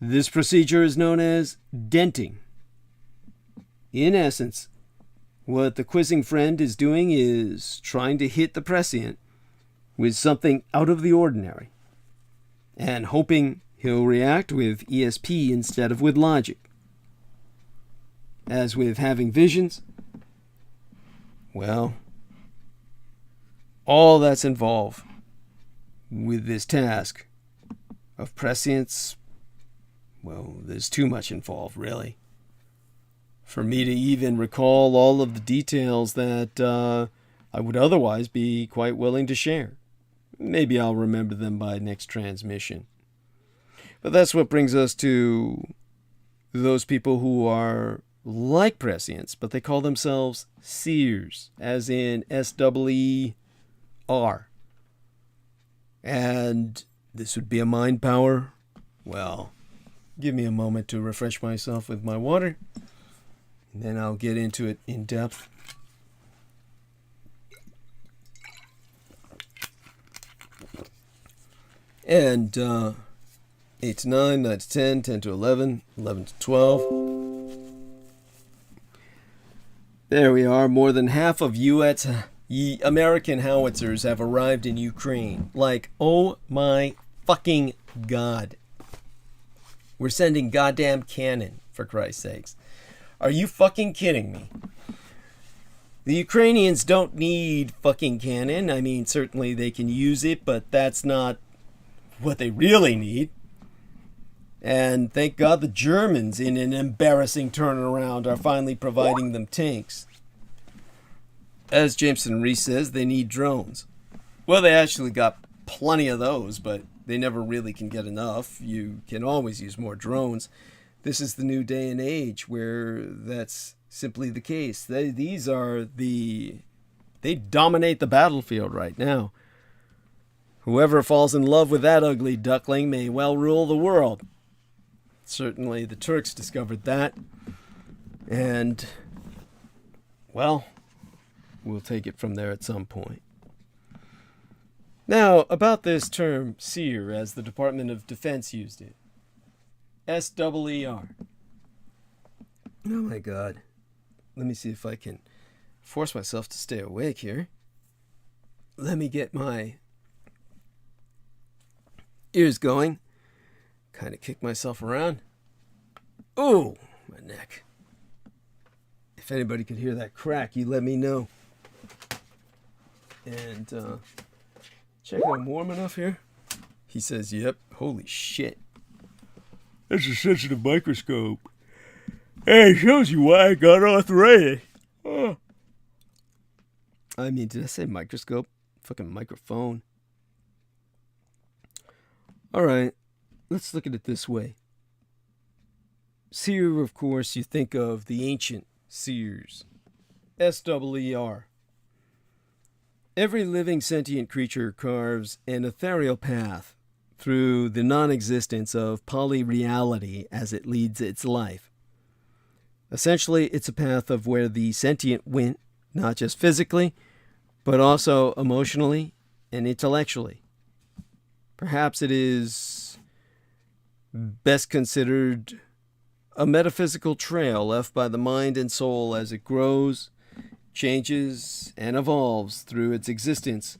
this procedure is known as denting. In essence, what the quizzing friend is doing is trying to hit the prescient with something out of the ordinary, and hoping he'll react with ESP instead of with logic. As with having visions, Well, all that's involved with this task of prescience, well, there's too much involved, really, for me to even recall all of the details that I would otherwise be quite willing to share. Maybe I'll remember them by next transmission. But that's what brings us to those people who are like prescience, but they call themselves seers, as in S-E-E-R. And this would be a mind power. Well, give me a moment to refresh myself with my water, and then I'll get into it in depth. And 8 to 9, 9 to 10, 10 to 11, 11 to 12. There we are. More than half of U.S. American howitzers have arrived in Ukraine. Like, oh my fucking God. We're sending goddamn cannon, for Christ's sakes. Are you fucking kidding me? The Ukrainians don't need fucking cannon. I mean, certainly they can use it, but that's not what they really need. And thank God the Germans, in an embarrassing turnaround, are finally providing them tanks. As Jameson Reese says, they need drones. Well, they actually got plenty of those, but they never really can get enough. You can always use more drones. This is the new day and age where that's simply the case. They dominate the battlefield right now. Whoever falls in love with that ugly duckling may well rule the world. Certainly the Turks discovered that. And, well, we'll take it from there at some point. Now, about this term, seer, as the Department of Defense used it. S-E-E-R. Oh my God. Let me see if I can force myself to stay awake here. Let me get my ears going. Kind of kick myself around. Oh, my neck. If anybody could hear that crack, you let me know. And check it, I'm warm enough here. He says, yep. Holy shit. That's a sensitive microscope. Hey, it shows you why I got arthritis. Oh. I mean, did I say microscope? Fucking microphone. All right. Let's look at it this way. Seer, of course, you think of the ancient seers. S-E-E-R. Every living sentient creature carves an ethereal path through the non-existence of polyreality as it leads its life. Essentially, it's a path of where the sentient went, not just physically, but also emotionally and intellectually. Perhaps it is best considered a metaphysical trail left by the mind and soul as it grows, changes, and evolves through its existence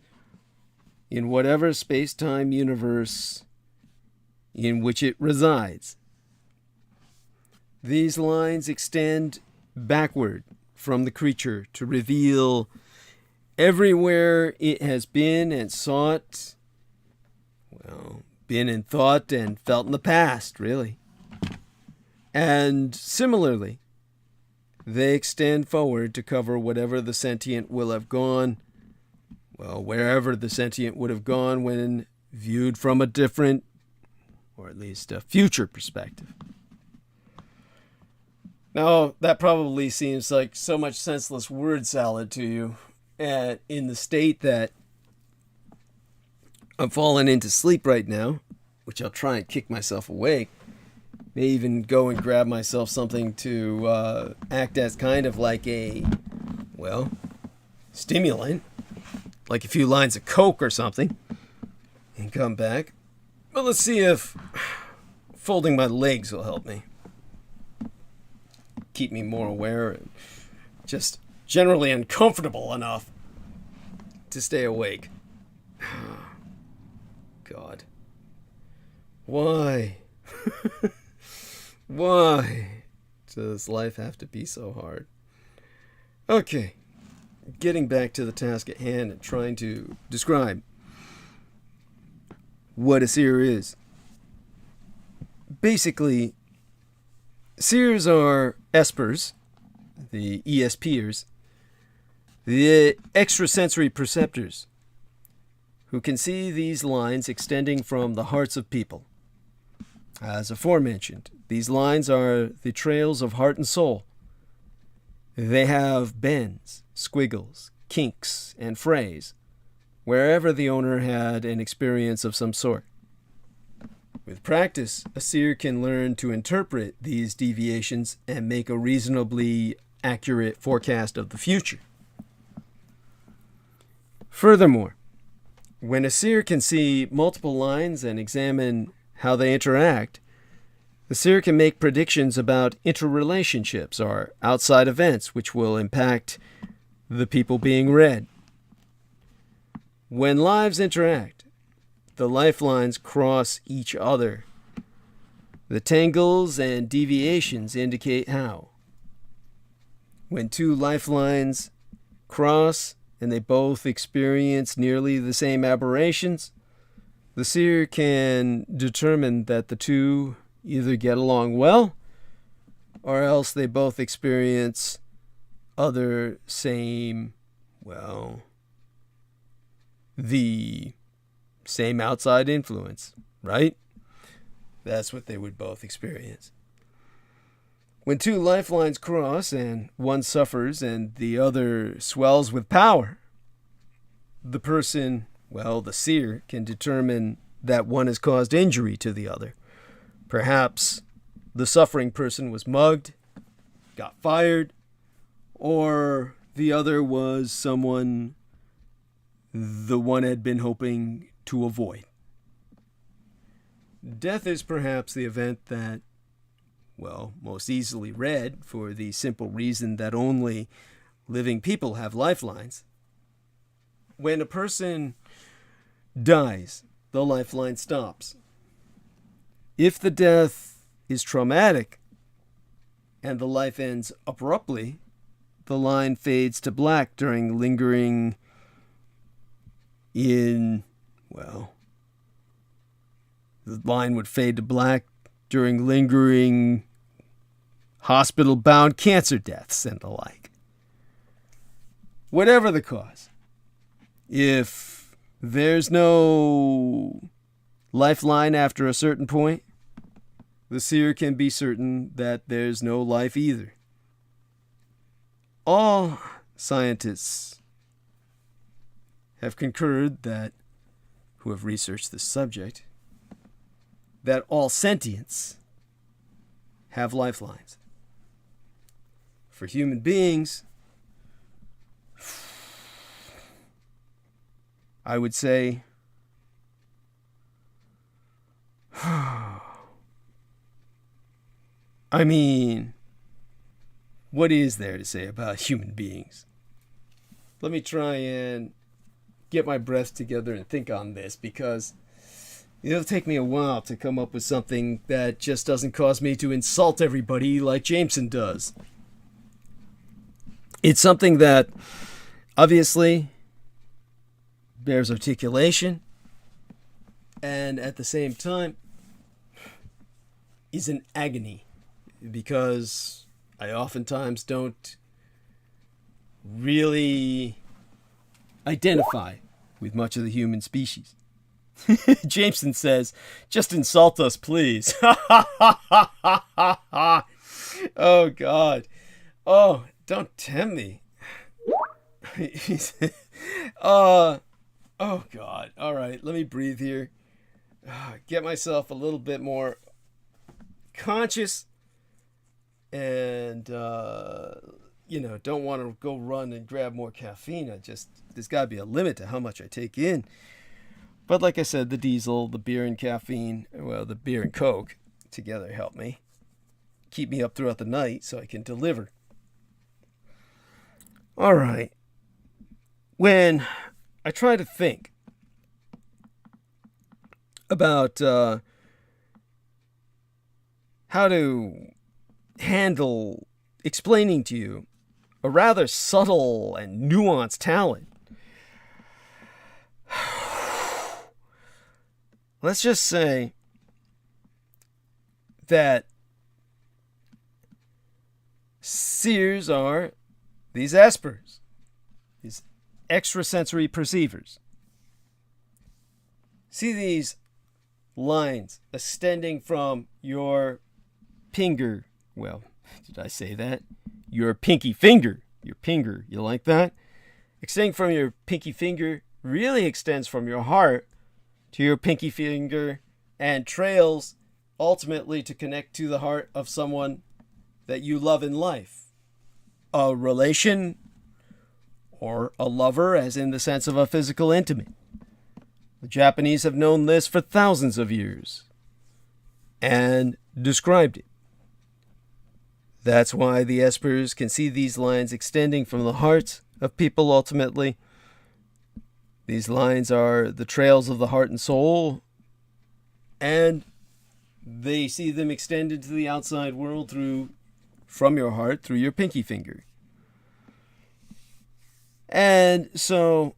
in whatever space-time universe in which it resides. These lines extend backward from the creature to reveal everywhere it has been and sought, well, been in thought and felt in the past, really. And similarly, they extend forward to cover whatever the sentient will have gone, well, wherever the sentient would have gone when viewed from a different, or at least a future perspective. Now, that probably seems like so much senseless word salad to you, and in the state that I'm falling into sleep right now, which I'll try and kick myself awake. May even go and grab myself something to act as kind of like a, well, stimulant. Like a few lines of Coke or something. And come back. But let's see if folding my legs will help me. Keep me more aware and just generally uncomfortable enough to stay awake. God. Why? Why does life have to be so hard? Okay. getting back to the task at hand and trying to describe what a seer is. Basically, seers are espers, the ESPers, the extrasensory perceptors, who can see these lines extending from the hearts of people. As aforementioned, these lines are the trails of heart and soul. They have bends, squiggles, kinks, and frays, wherever the owner had an experience of some sort. With practice, a seer can learn to interpret these deviations and make a reasonably accurate forecast of the future. Furthermore, when a seer can see multiple lines and examine how they interact, the seer can make predictions about interrelationships or outside events which will impact the people being read. When lives interact, the lifelines cross each other. The tangles and deviations indicate how. When two lifelines cross and they both experience nearly the same aberrations, the seer can determine that the two either get along well, or else they both experience the same outside influence, right? That's what they would both experience. When two lifelines cross and one suffers and the other swells with power, the person, the seer, can determine that one has caused injury to the other. Perhaps the suffering person was mugged, got fired, or the other was someone the one had been hoping to avoid. Death is perhaps the event that, most easily read, for the simple reason that only living people have lifelines. When a person dies, the lifeline stops. If the death is traumatic and the life ends abruptly, the line fades to black during lingering the line would fade to black during lingering hospital-bound cancer deaths and the like. Whatever the cause, if there's no lifeline after a certain point, the seer can be certain that there's no life either. All scientists have concurred that, who have researched this subject, that all sentients have lifelines. For human beings, I would say, what is there to say about human beings? Let me try and get my breath together and think on this, because it'll take me a while to come up with something that just doesn't cause me to insult everybody like Jameson does. It's something that obviously bears articulation and at the same time is an agony, because I oftentimes don't really identify with much of the human species. Jameson says, just insult us, please. Oh, God. Oh, don't tempt me. Oh, God. All right, let me breathe here. Get myself a little bit more conscious and, don't want to go run and grab more caffeine. There's got to be a limit to how much I take in. But like I said, the diesel, the beer and caffeine, the beer and Coke together help me. Keep me up throughout the night so I can deliver. All right. When I try to think about how to handle explaining to you a rather subtle and nuanced talent. Let's just say that seers are these espers, these extrasensory perceivers. See these lines extending from your finger. Well, did I say that? Your pinky finger. Your finger. You like that? Extending from your pinky finger really extends from your heart to your pinky finger and trails ultimately to connect to the heart of someone that you love in life. A relation or a lover, as in the sense of a physical intimate. The Japanese have known this for thousands of years and described it. That's why the espers can see these lines extending from the hearts of people ultimately. These lines are the trails of the heart and soul, and they see them extended to the outside world from your heart through your pinky finger. And so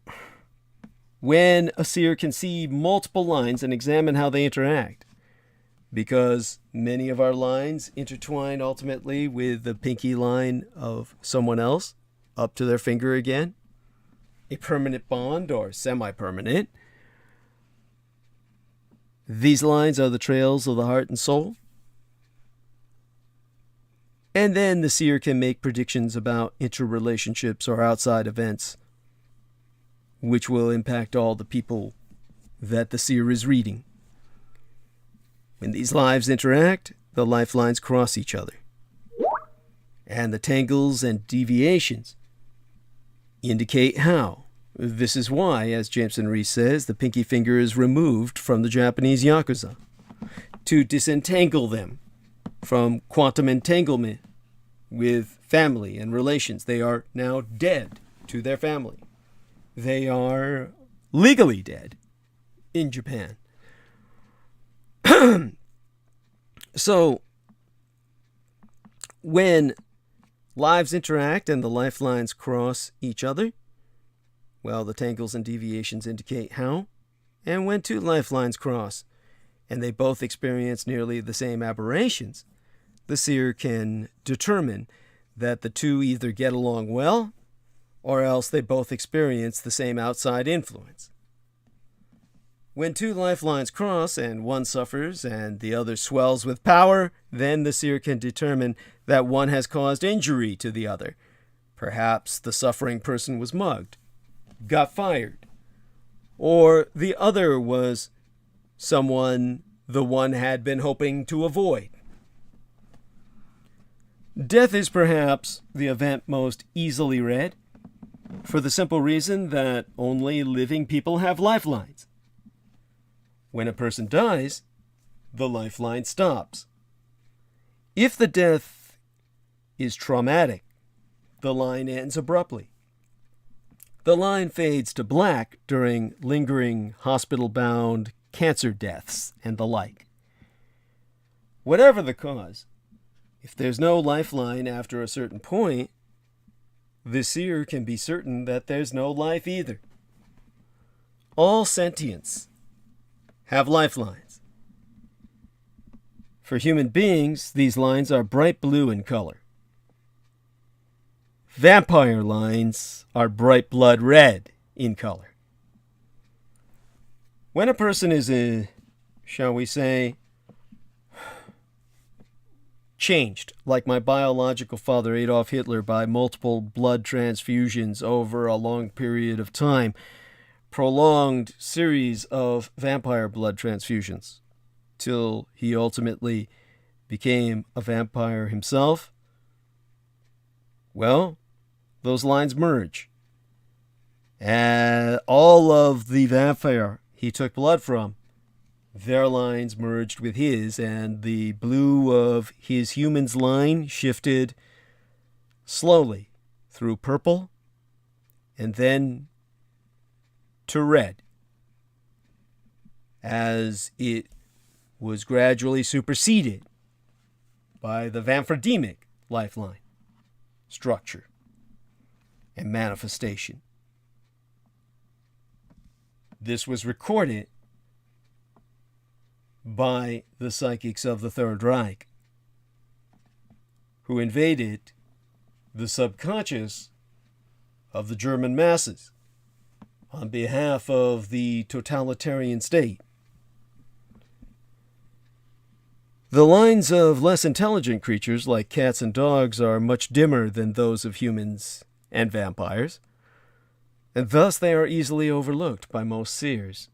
when a seer can see multiple lines and examine how they interact, because many of our lines intertwine ultimately with the pinky line of someone else up to their finger again, a permanent bond or semi-permanent. These lines are the trails of the heart and soul. And then the seer can make predictions about interrelationships or outside events, which will impact all the people that the seer is reading. When these lives interact, the lifelines cross each other. And the tangles and deviations indicate how. This is why, as Jameson Reese says, the pinky finger is removed from the Japanese Yakuza to disentangle them from quantum entanglement with family and relations. They are now dead to their family. They are legally dead in Japan. So, when lives interact and the lifelines cross each other, well, the tangles and deviations indicate how. And when two lifelines cross and they both experience nearly the same aberrations, the seer can determine that the two either get along well or else they both experience the same outside influence. When two lifelines cross and one suffers and the other swells with power, then the seer can determine that one has caused injury to the other. Perhaps the suffering person was mugged, got fired, or the other was someone the one had been hoping to avoid. Death is perhaps the event most easily read, for the simple reason that only living people have lifelines. When a person dies, the lifeline stops. If the death is traumatic, the line ends abruptly. The line fades to black during lingering hospital-bound cancer deaths and the like. Whatever the cause, if there's no lifeline after a certain point, the seer can be certain that there's no life either. All sentience have lifelines. For human beings, these lines are bright blue in color. Vampire lines are bright blood red in color. When a person is, shall we say, changed, like my biological father Adolf Hitler, by multiple blood transfusions over a long period of time, prolonged series of vampire blood transfusions, till he ultimately became a vampire himself, well, those lines merge. And all of the vampire he took blood from, their lines merged with his, and the blue of his human's line shifted slowly through purple and then to red as it was gradually superseded by the vamphrodemic lifeline structure. and manifestation. This was recorded by the psychics of the Third Reich, who invaded the subconscious of the German masses on behalf of the totalitarian state. The lines of less intelligent creatures like cats and dogs are much dimmer than those of humans and vampires, and thus they are easily overlooked by most seers.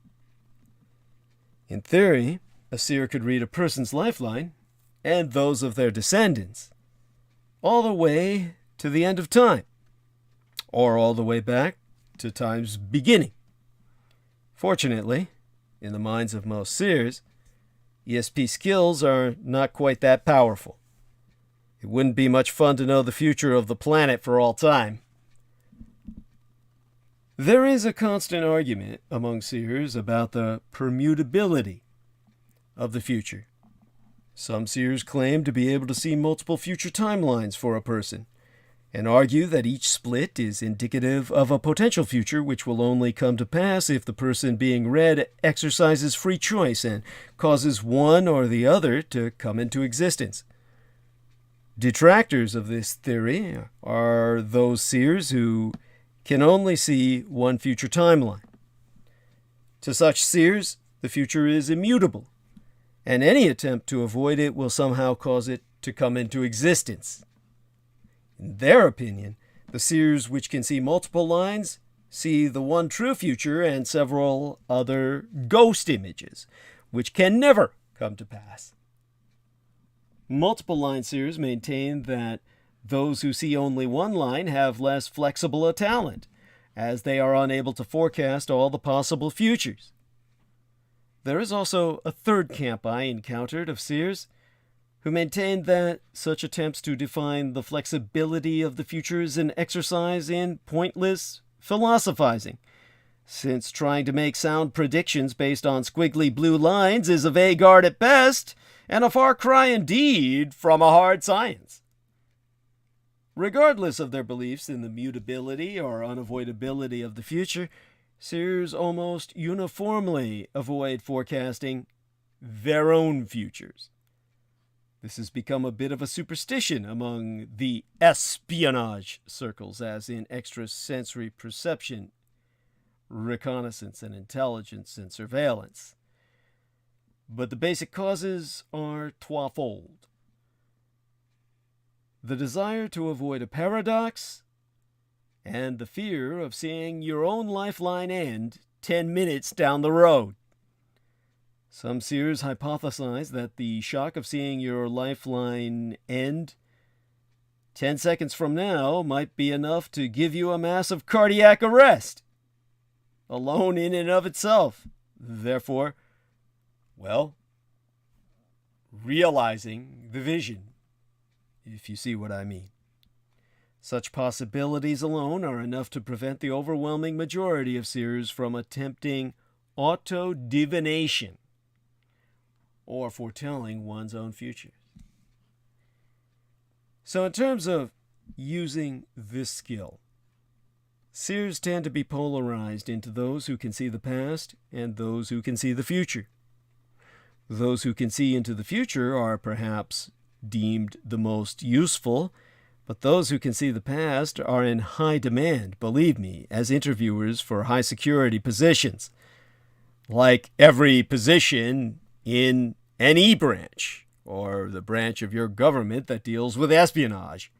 In theory, a seer could read a person's lifeline and those of their descendants all the way to the end of time, or all the way back to time's beginning. Fortunately, in the minds of most seers, ESP skills are not quite that powerful. It wouldn't be much fun to know the future of the planet for all time. There is a constant argument among seers about the permutability of the future. Some seers claim to be able to see multiple future timelines for a person, and argue that each split is indicative of a potential future which will only come to pass if the person being read exercises free choice and causes one or the other to come into existence. Detractors of this theory are those seers who can only see one future timeline. To such seers, the future is immutable, and any attempt to avoid it will somehow cause it to come into existence. In their opinion, the seers which can see multiple lines see the one true future and several other ghost images, which can never come to pass. Multiple line seers maintain that those who see only one line have less flexible a talent, as they are unable to forecast all the possible futures. There is also a third camp I encountered of seers who maintain that such attempts to define the flexibility of the future is an exercise in pointless philosophizing, since trying to make sound predictions based on squiggly blue lines is a vague art at best, and a far cry indeed from a hard science. Regardless of their beliefs in the mutability or unavoidability of the future, seers almost uniformly avoid forecasting their own futures. This has become a bit of a superstition among the espionage circles, as in extrasensory perception, reconnaissance, and intelligence and surveillance. But the basic causes are twofold. The desire to avoid a paradox, and the fear of seeing your own lifeline end 10 minutes down the road. Some seers hypothesize that the shock of seeing your lifeline end 10 seconds from now might be enough to give you a massive cardiac arrest, alone in and of itself. Therefore, realizing the vision, if you see what I mean. Such possibilities alone are enough to prevent the overwhelming majority of seers from attempting auto-divination or foretelling one's own future. So in terms of using this skill, seers tend to be polarized into those who can see the past and those who can see the future. Those who can see into the future are perhaps deemed the most useful, but those who can see the past are in high demand, believe me, as interviewers for high security positions, like every position in any branch, or the branch of your government that deals with espionage.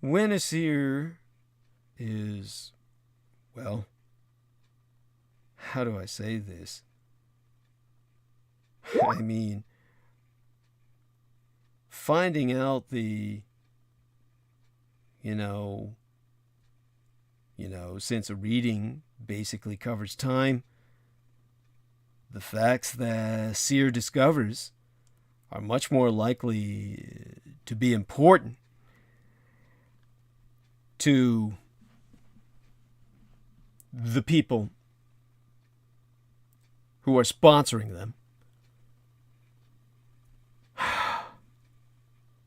When a seer is, how do I say this? I mean, finding out the, since a reading basically covers time, the facts that seer discovers are much more likely to be important to the people who are sponsoring them.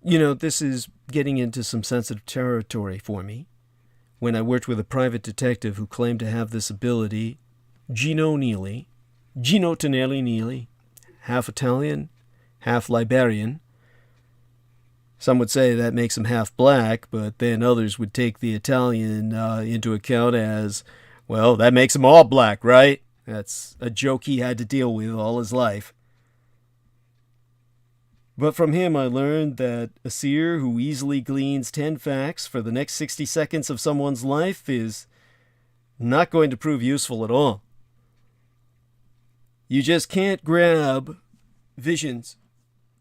This is getting into some sensitive territory for me. When I worked with a private detective who claimed to have this ability, Gino Tonelli Neely, half Italian, half Liberian. Some would say that makes him half black, but then others would take the Italian into account as, well, that makes him all black, right? That's a joke he had to deal with all his life. But from him I learned that a seer who easily gleans 10 facts for the next 60 seconds of someone's life is not going to prove useful at all. You just can't grab visions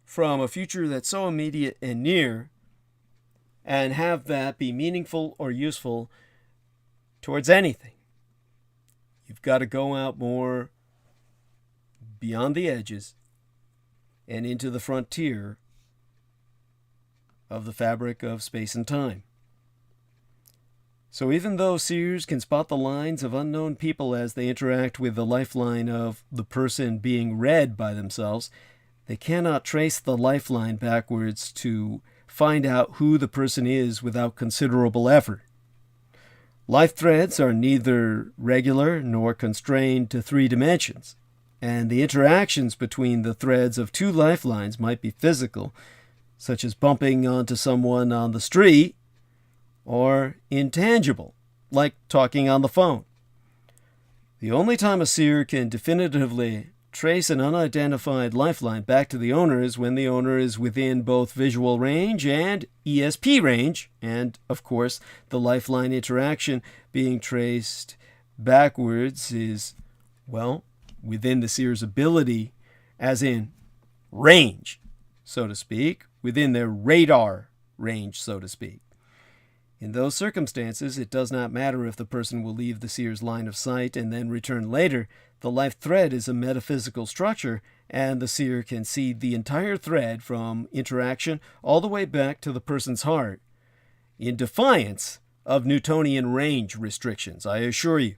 from a future that's so immediate and near and have that be meaningful or useful towards anything. You've got to go out more beyond the edges and into the frontier of the fabric of space and time. So even though seers can spot the lines of unknown people as they interact with the lifeline of the person being read by themselves, they cannot trace the lifeline backwards to find out who the person is without considerable effort. Life threads are neither regular nor constrained to 3 dimensions, and the interactions between the threads of 2 lifelines might be physical, such as bumping onto someone on the street, or intangible, like talking on the phone. The only time a seer can definitively trace an unidentified lifeline back to the owner is when the owner is within both visual range and ESP range, and, of course, the lifeline interaction being traced backwards is, well, within the seer's ability, as in range, so to speak, within their radar range, so to speak. In those circumstances, it does not matter if the person will leave the seer's line of sight and then return later. The life thread is a metaphysical structure, and the seer can see the entire thread from interaction all the way back to the person's heart, in defiance of Newtonian range restrictions, I assure you.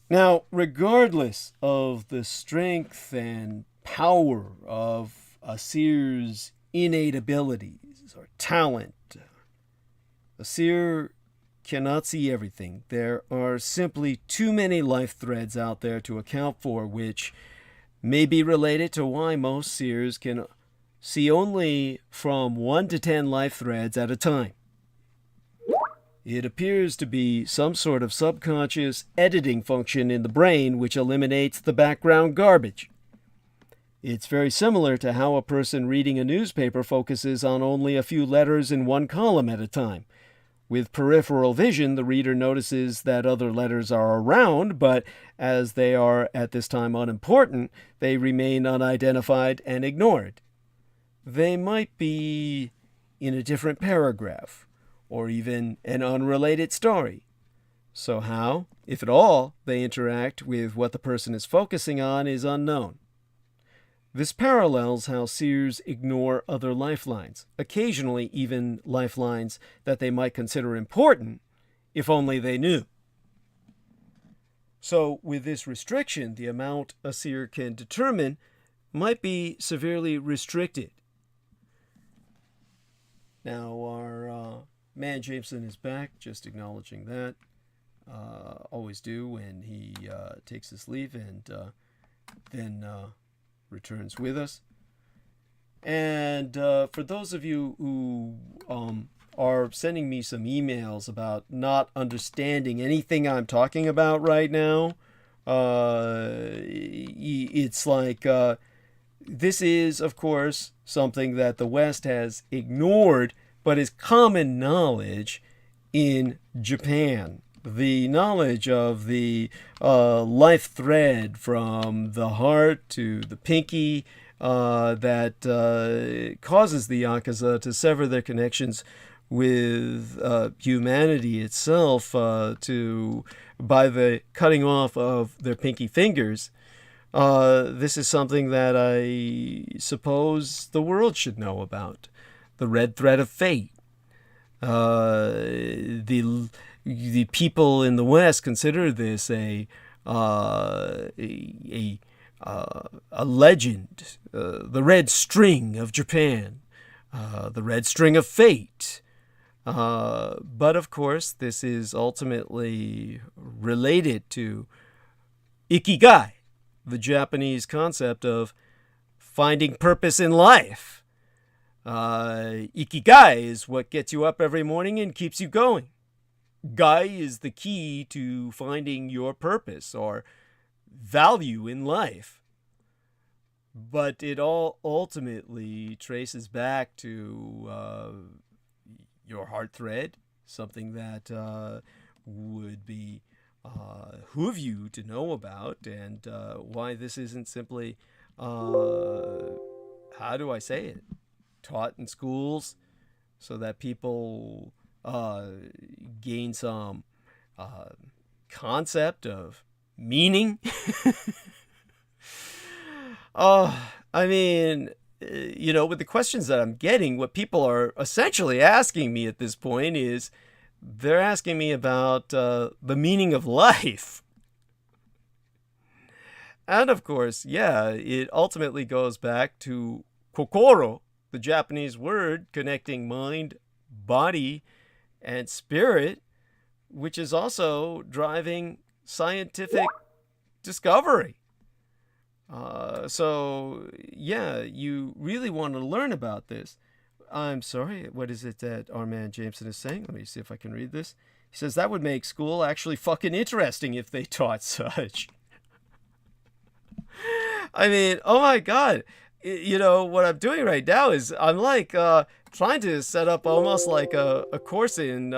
Now, regardless of the strength and power of a seer's innate abilities or talent, a seer cannot see everything. There are simply too many life threads out there to account for, which may be related to why most seers can see only from 1 to 10 life threads at a time. It appears to be some sort of subconscious editing function in the brain which eliminates the background garbage. It's very similar to how a person reading a newspaper focuses on only a few letters in one column at a time. With peripheral vision, the reader notices that other letters are around, but as they are at this time unimportant, they remain unidentified and ignored. They might be in a different paragraph, or even an unrelated story. So how, if at all, they interact with what the person is focusing on is unknown. This parallels how seers ignore other lifelines, occasionally even lifelines that they might consider important, if only they knew. So with this restriction, the amount a seer can determine might be severely restricted. Now our man Jameson is back, just acknowledging that. Always do when he takes his leave and then returns with us. And for those of you who are sending me some emails about not understanding anything I'm talking about right now, it's like this is, of course, something that the West has ignored, but is common knowledge in Japan. The knowledge of the life thread from the heart to the pinky that causes the Yakuza to sever their connections with humanity itself by the cutting off of their pinky fingers. This is something that I suppose the world should know about. The red thread of fate. The people in the West consider this a legend the red string of Japan, the red string of fate. But of course, this is ultimately related to ikigai, the Japanese concept of finding purpose in life. Ikigai is what gets you up every morning and keeps you going. Gai is the key to finding your purpose or value in life. But it all ultimately traces back to your heart thread, something that would be behoove you to know about, and why this isn't simply, how do I say it, taught in schools so that people gain some concept of meaning. I mean, with the questions that I'm getting, what people are essentially asking me at this point is they're asking me about the meaning of life. And of course, it ultimately goes back to kokoro, the Japanese word connecting mind, body, and spirit, which is also driving scientific discovery. You really want to learn about this. I'm sorry, what is it that our man Jameson is saying? Let me see if I can read this. He says that would make school actually fucking interesting if they taught such. I mean, oh my God. What I'm doing right now is I'm like trying to set up almost like a course in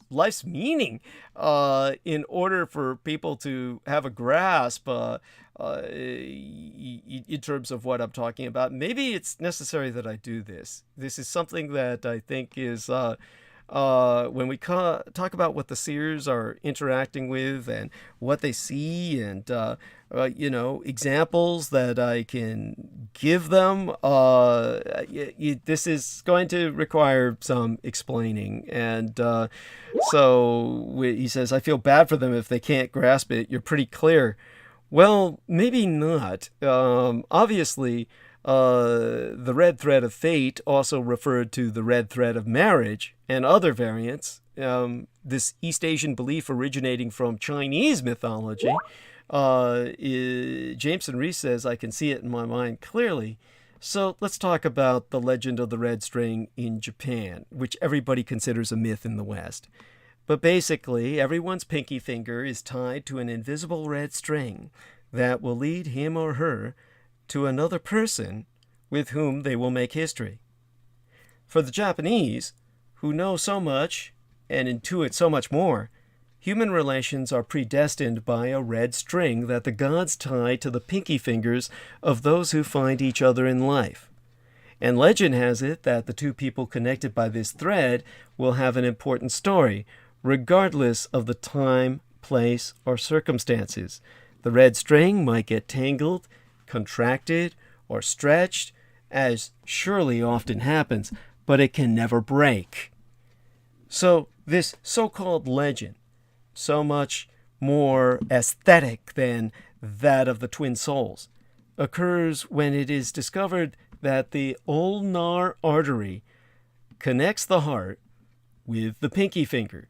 life's meaning in order for people to have a grasp in terms of what I'm talking about. Maybe it's necessary that I do this. This is something that I think is when we talk about what the seers are interacting with and what they see and examples that I can give them, this is going to require some explaining. And so he says, I feel bad for them if they can't grasp it. You're pretty clear. Well, maybe not. Obviously, the red thread of fate also referred to the red thread of marriage and other variants. This East Asian belief originating from Chinese mythology. Jameson Reese says, I can see it in my mind clearly. So let's talk about the legend of the red string in Japan, which everybody considers a myth in the West. But basically, everyone's pinky finger is tied to an invisible red string that will lead him or her to another person with whom they will make history. For the Japanese, who know so much and intuit so much more, human relations are predestined by a red string that the gods tie to the pinky fingers of those who find each other in life. And legend has it that the two people connected by this thread will have an important story, regardless of the time, place, or circumstances. The red string might get tangled, contracted, or stretched, as surely often happens, but it can never break. So this so-called legend, so much more aesthetic than that of the twin souls, occurs when it is discovered that the ulnar artery connects the heart with the pinky finger,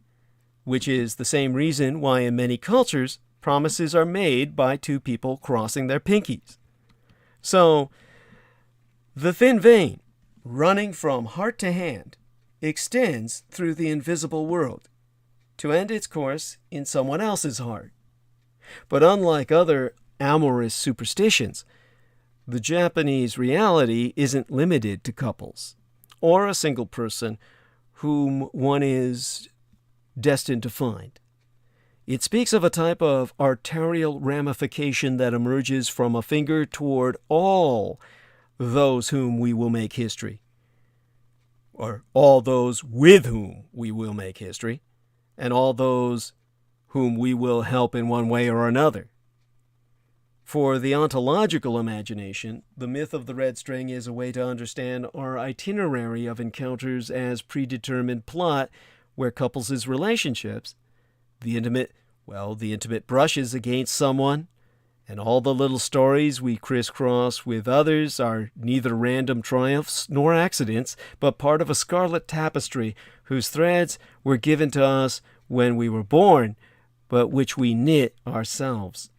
which is the same reason why in many cultures promises are made by two people crossing their pinkies. So, the thin vein, running from heart to hand, extends through the invisible world to end its course in someone else's heart. But unlike other amorous superstitions, the Japanese reality isn't limited to couples or a single person whom one is destined to find. It speaks of a type of arterial ramification that emerges from a finger toward all those whom we will make history, or all those with whom we will make history, and all those whom we will help in one way or another. For the ontological imagination, the myth of the red string is a way to understand our itinerary of encounters as predetermined plot where couples' relationships, the intimate brushes against someone, And all the little stories we crisscross with others are neither random triumphs nor accidents, but part of a scarlet tapestry whose threads were given to us when we were born, but which we knit ourselves.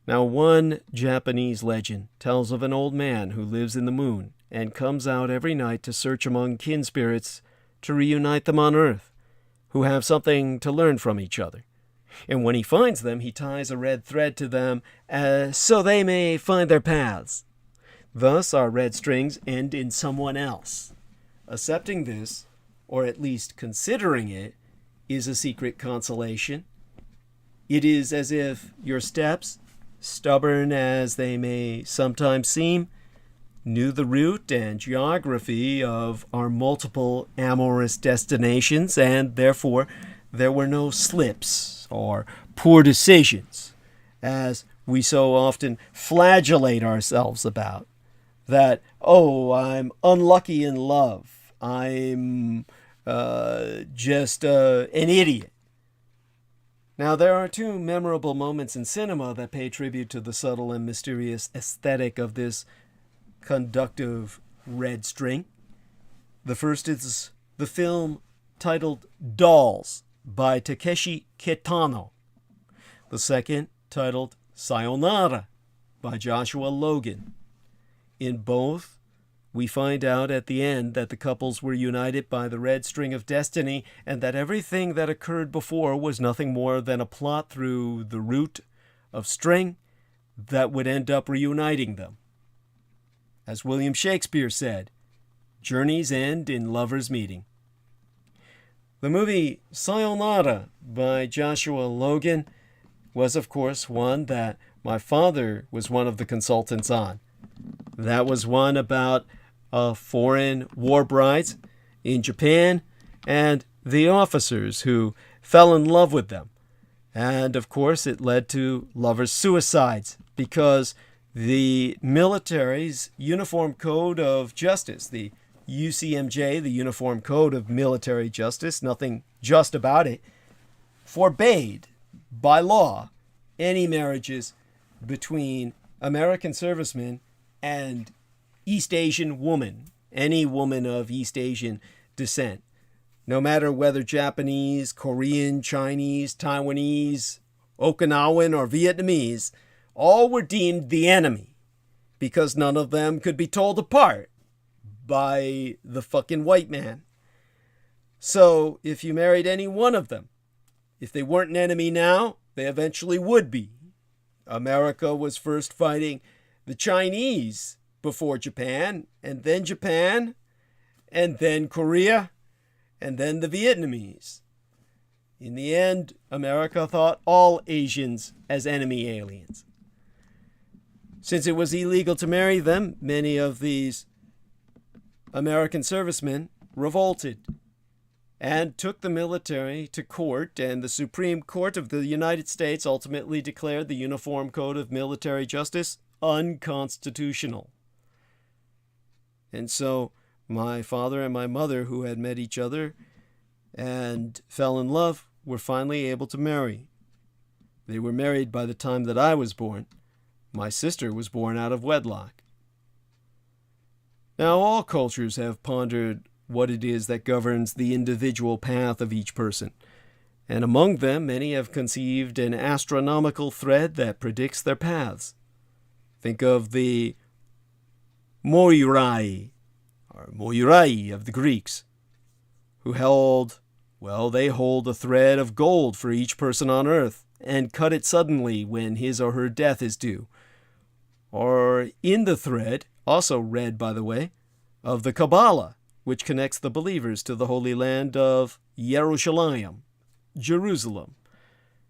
Now, one Japanese legend tells of an old man who lives in the moon and comes out every night to search among kin spirits to reunite them on Earth, who have something to learn from each other. And when he finds them, he ties a red thread to them so they may find their paths. Thus, our red strings end in someone else. Accepting this, or at least considering it, is a secret consolation. It is as if your steps, stubborn as they may sometimes seem, knew the route and geography of our multiple amorous destinations, and therefore there were no slips or poor decisions, as we so often flagellate ourselves about. That, oh, I'm unlucky in love. I'm just an idiot. Now, there are two memorable moments in cinema that pay tribute to the subtle and mysterious aesthetic of this conductive red string. The first is the film titled Dolls by Takeshi Kitano. The second, titled Sayonara by Joshua Logan. In both, we find out at the end that the couples were united by the red string of destiny, and that everything that occurred before was nothing more than a plot through the root of string that would end up reuniting them. As William Shakespeare said, journeys end in lovers' meeting. The movie Sayonara by Joshua Logan was, of course, one that my father was one of the consultants on. That was one about foreign war brides in Japan and the officers who fell in love with them. And, of course, it led to lovers' suicides because the military's Uniform Code of Justice, the UCMJ, the Uniform Code of Military Justice, nothing just about it, forbade by law any marriages between American servicemen and East Asian woman, any woman of East Asian descent, no matter whether Japanese, Korean, Chinese, Taiwanese, Okinawan, or Vietnamese, all were deemed the enemy because none of them could be told apart by the fucking white man. So if you married any one of them, if they weren't an enemy now, they eventually would be. America was first fighting the Chinese before Japan, and then Korea, and then the Vietnamese. In the end, America thought all Asians as enemy aliens. Since it was illegal to marry them, many of these American servicemen revolted and took the military to court, and the Supreme Court of the United States ultimately declared the Uniform Code of Military Justice unconstitutional. And so my father and my mother, who had met each other and fell in love, were finally able to marry. They were married by the time that I was born. My sister was born out of wedlock. Now, all cultures have pondered what it is that governs the individual path of each person, and among them many have conceived an astronomical thread that predicts their paths. Think of the Moirai, or Moirai of the Greeks, who they hold a thread of gold for each person on earth, and cut it suddenly when his or her death is due. Or in the thread, also read by the way, of the Kabbalah, which connects the believers to the Holy Land of Yerushalayim, Jerusalem.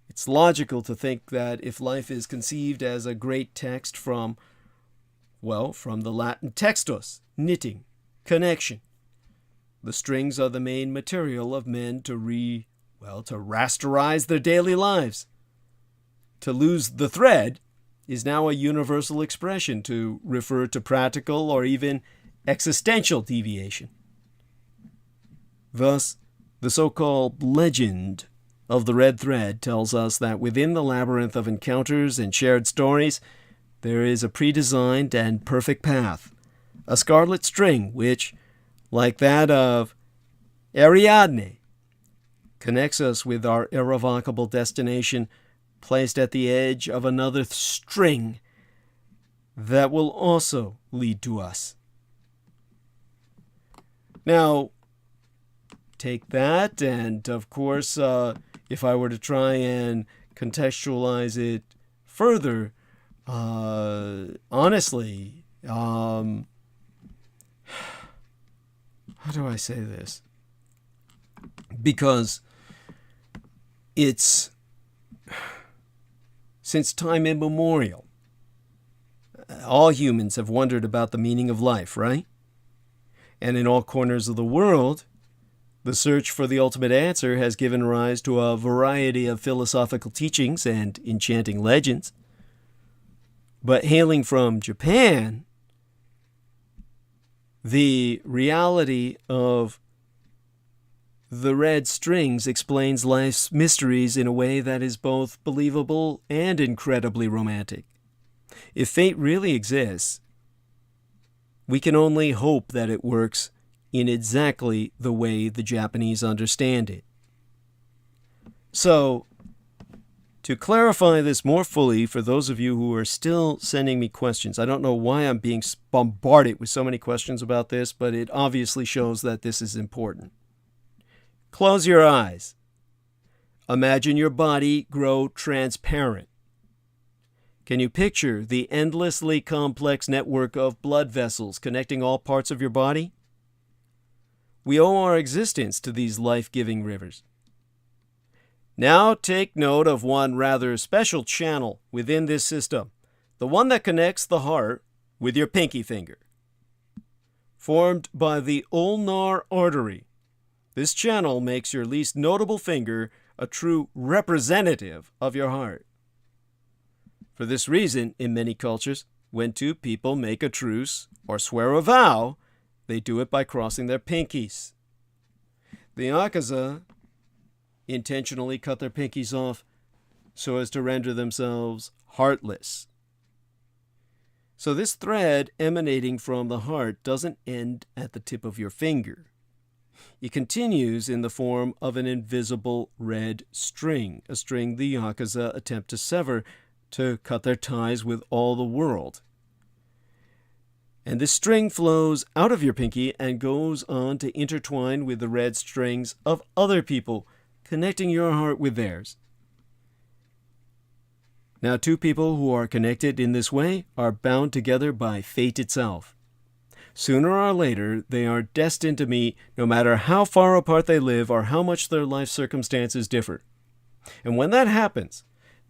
It's logical to think that if life is conceived as a great text from the Latin textus, knitting, connection, the strings are the main material of men to rasterize their daily lives. To lose the thread is now a universal expression to refer to practical or even existential deviation. Thus, the so-called legend of the red thread tells us that within the labyrinth of encounters and shared stories, there is a pre-designed and perfect path, a scarlet string which, like that of Ariadne, connects us with our irrevocable destination, placed at the edge of another string that will also lead to us. Now, take that, and of course, if I were to try and contextualize it further, honestly, how do I say this? Because it's, since time immemorial, all humans have wondered about the meaning of life, right? And in all corners of the world, the search for the ultimate answer has given rise to a variety of philosophical teachings and enchanting legends. But hailing from Japan, the reality of the red strings explains life's mysteries in a way that is both believable and incredibly romantic. If fate really exists, we can only hope that it works in exactly the way the Japanese understand it. So, to clarify this more fully for those of you who are still sending me questions, I don't know why I'm being bombarded with so many questions about this, but it obviously shows that this is important. Close your eyes. Imagine your body grow transparent. Can you picture the endlessly complex network of blood vessels connecting all parts of your body? We owe our existence to these life-giving rivers. Now take note of one rather special channel within this system, the one that connects the heart with your pinky finger. Formed by the ulnar artery, this channel makes your least notable finger a true representative of your heart. For this reason, in many cultures, when two people make a truce or swear a vow, they do it by crossing their pinkies. The Yakuza intentionally cut their pinkies off so as to render themselves heartless. So this thread emanating from the heart doesn't end at the tip of your finger. It continues in the form of an invisible red string, a string the Yakuza attempt to sever to cut their ties with all the world. And this string flows out of your pinky and goes on to intertwine with the red strings of other people, connecting your heart with theirs. Now, two people who are connected in this way are bound together by fate itself. Sooner or later, they are destined to meet, no matter how far apart they live or how much their life circumstances differ. And when that happens,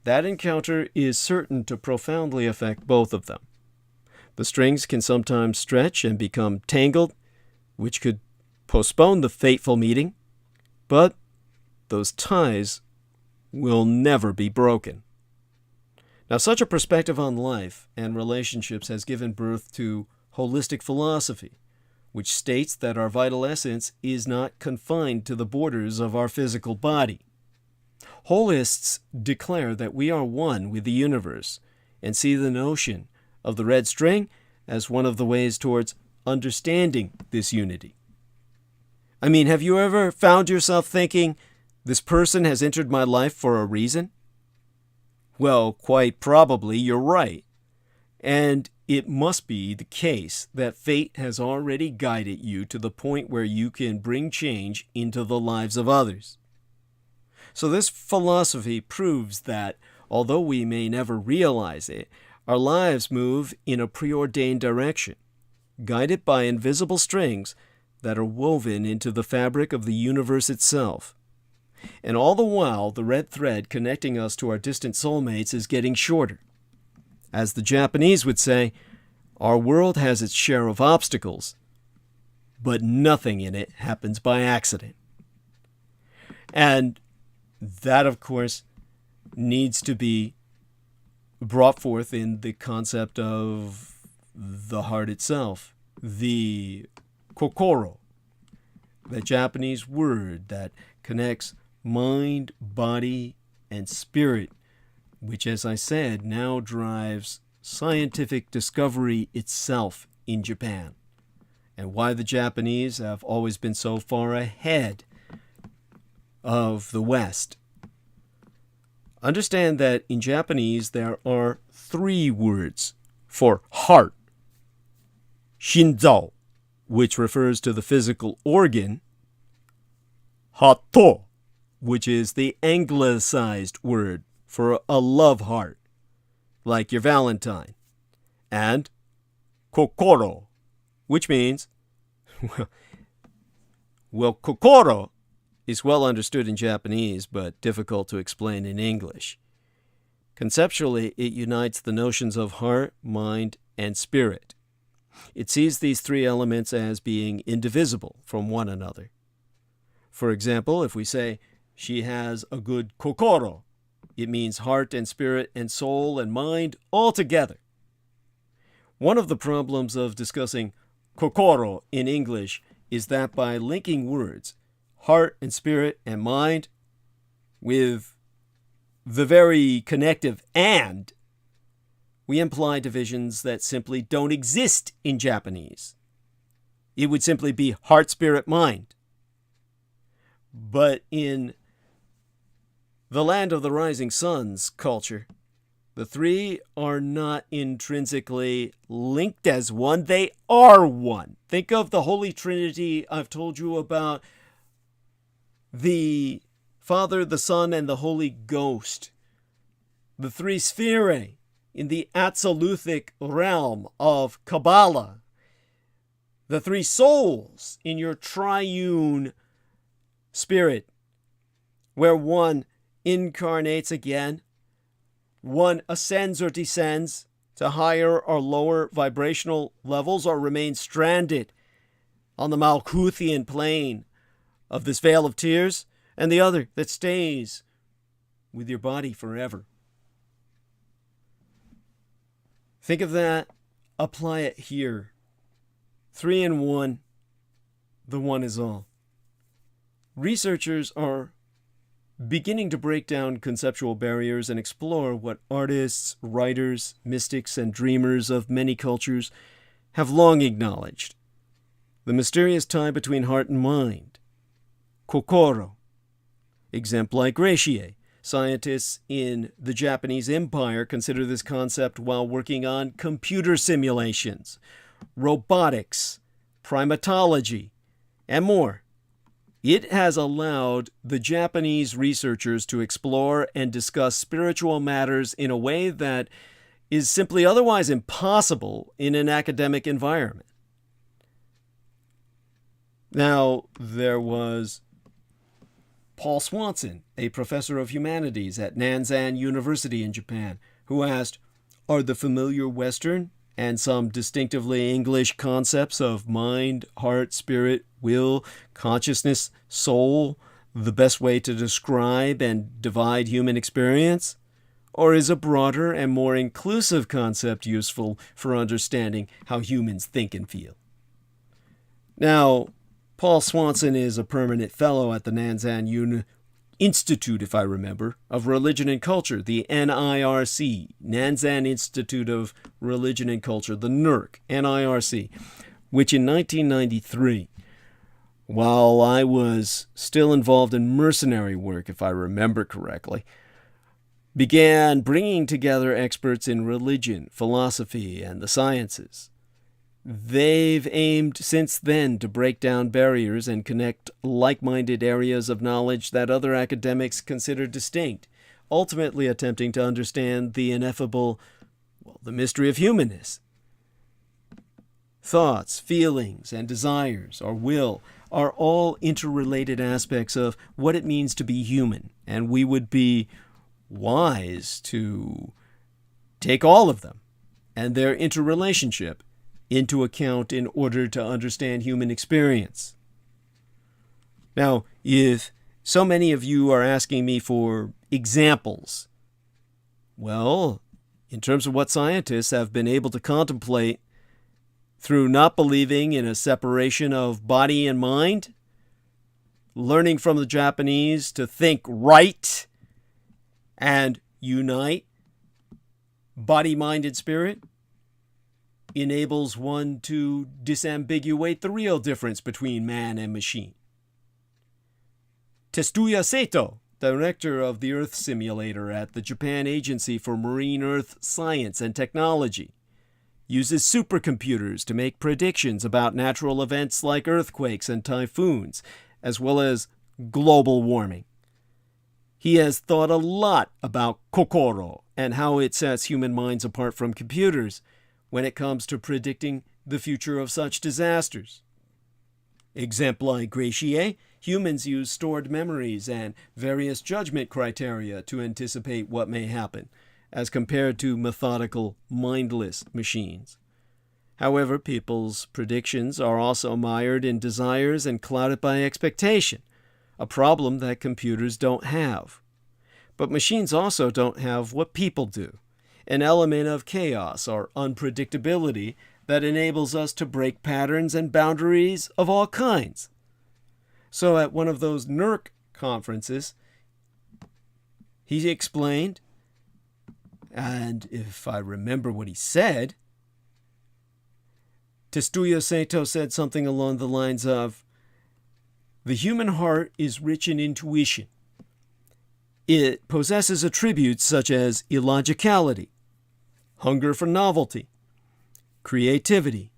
that encounter is certain to profoundly affect both of them. The strings can sometimes stretch and become tangled, which could postpone the fateful meeting, but those ties will never be broken. Now, such a perspective on life and relationships has given birth to holistic philosophy, which states that our vital essence is not confined to the borders of our physical body. Holists declare that we are one with the universe and see the notion of the red string as one of the ways towards understanding this unity. I mean, have you ever found yourself thinking, this person has entered my life for a reason? Well, quite probably you're right. And it must be the case that fate has already guided you to the point where you can bring change into the lives of others. So this philosophy proves that, although we may never realize it, our lives move in a preordained direction, guided by invisible strings that are woven into the fabric of the universe itself. And all the while, the red thread connecting us to our distant soulmates is getting shorter. As the Japanese would say, our world has its share of obstacles, but nothing in it happens by accident. And that, of course, needs to be brought forth in the concept of the heart itself, the kokoro, the Japanese word that connects mind, body, and spirit, which, as I said, now drives scientific discovery itself in Japan, and why the Japanese have always been so far ahead of the West. Understand that in Japanese there are 3 words for heart. Shinzō, which refers to the physical organ. Hato, which is the anglicized word for a love heart, like your Valentine. And kokoro, which means, well, kokoro is well understood in Japanese, but difficult to explain in English. Conceptually, it unites the notions of heart, mind, and spirit. It sees these 3 elements as being indivisible from one another. For example, if we say, she has a good kokoro, it means heart and spirit and soul and mind all together. One of the problems of discussing kokoro in English is that by linking words, heart and spirit and mind, with the very connective and, we imply divisions that simply don't exist in Japanese. It would simply be heart, spirit, mind. But in the land of the rising suns culture, the 3 are not intrinsically linked as one. They are one. Think of the Holy Trinity I've told you about, the Father, the Son, and the Holy Ghost. The 3 sphere in the absoluthic realm of Kabbalah. The 3 souls in your triune spirit, where one incarnates again, one ascends or descends to higher or lower vibrational levels, or remains stranded on the Malkuthian plane of this vale of tears, and the other that stays with your body forever. Think of that, apply it here. 3 in 1, the one is all. Researchers are beginning to break down conceptual barriers and explore what artists, writers, mystics, and dreamers of many cultures have long acknowledged: the mysterious tie between heart and mind, kokoro. Exempli gratiae. Scientists in the Japanese Empire consider this concept while working on computer simulations, robotics, primatology, and more. It has allowed the Japanese researchers to explore and discuss spiritual matters in a way that is simply otherwise impossible in an academic environment. Now, there was Paul Swanson, a professor of humanities at Nanzan University in Japan, who asked, are the familiar Western and some distinctively English concepts of mind, heart, spirit, will, consciousness, soul the best way to describe and divide human experience? Or is a broader and more inclusive concept useful for understanding how humans think and feel? Now, Paul Swanson is a permanent fellow at the Nanzan Institute, if I remember, of Religion and Culture, the NIRC, Nanzan Institute of Religion and Culture, the NIRC, NIRC, which in 1993, while I was still involved in mercenary work, if I remember correctly, began bringing together experts in religion, philosophy, and the sciences. They've aimed since then to break down barriers and connect like-minded areas of knowledge that other academics consider distinct, ultimately attempting to understand the ineffable, the mystery of humanness. Thoughts, feelings, and desires, or will, are all interrelated aspects of what it means to be human, and we would be wise to take all of them and their interrelationship into account in order to understand human experience. Now, if so many of you are asking me for examples, well, in terms of what scientists have been able to contemplate through not believing in a separation of body and mind, learning from the Japanese to think right and unite, body, mind, and spirit, enables one to disambiguate the real difference between man and machine. Tetsuya Sato, director of the Earth Simulator at the Japan Agency for Marine Earth Science and Technology, uses supercomputers to make predictions about natural events like earthquakes and typhoons, as well as global warming. He has thought a lot about kokoro and how it sets human minds apart from computers when it comes to predicting the future of such disasters. Exempli gratiae, humans use stored memories and various judgment criteria to anticipate what may happen, as compared to methodical, mindless machines. However, people's predictions are also mired in desires and clouded by expectation, a problem that computers don't have. But machines also don't have what people do, an element of chaos or unpredictability that enables us to break patterns and boundaries of all kinds. So at one of those NERC conferences, he explained, and if I remember what he said, Tetsuya Sato said something along the lines of, "The human heart is rich in intuition. It possesses attributes such as illogicality, hunger for novelty, creativity,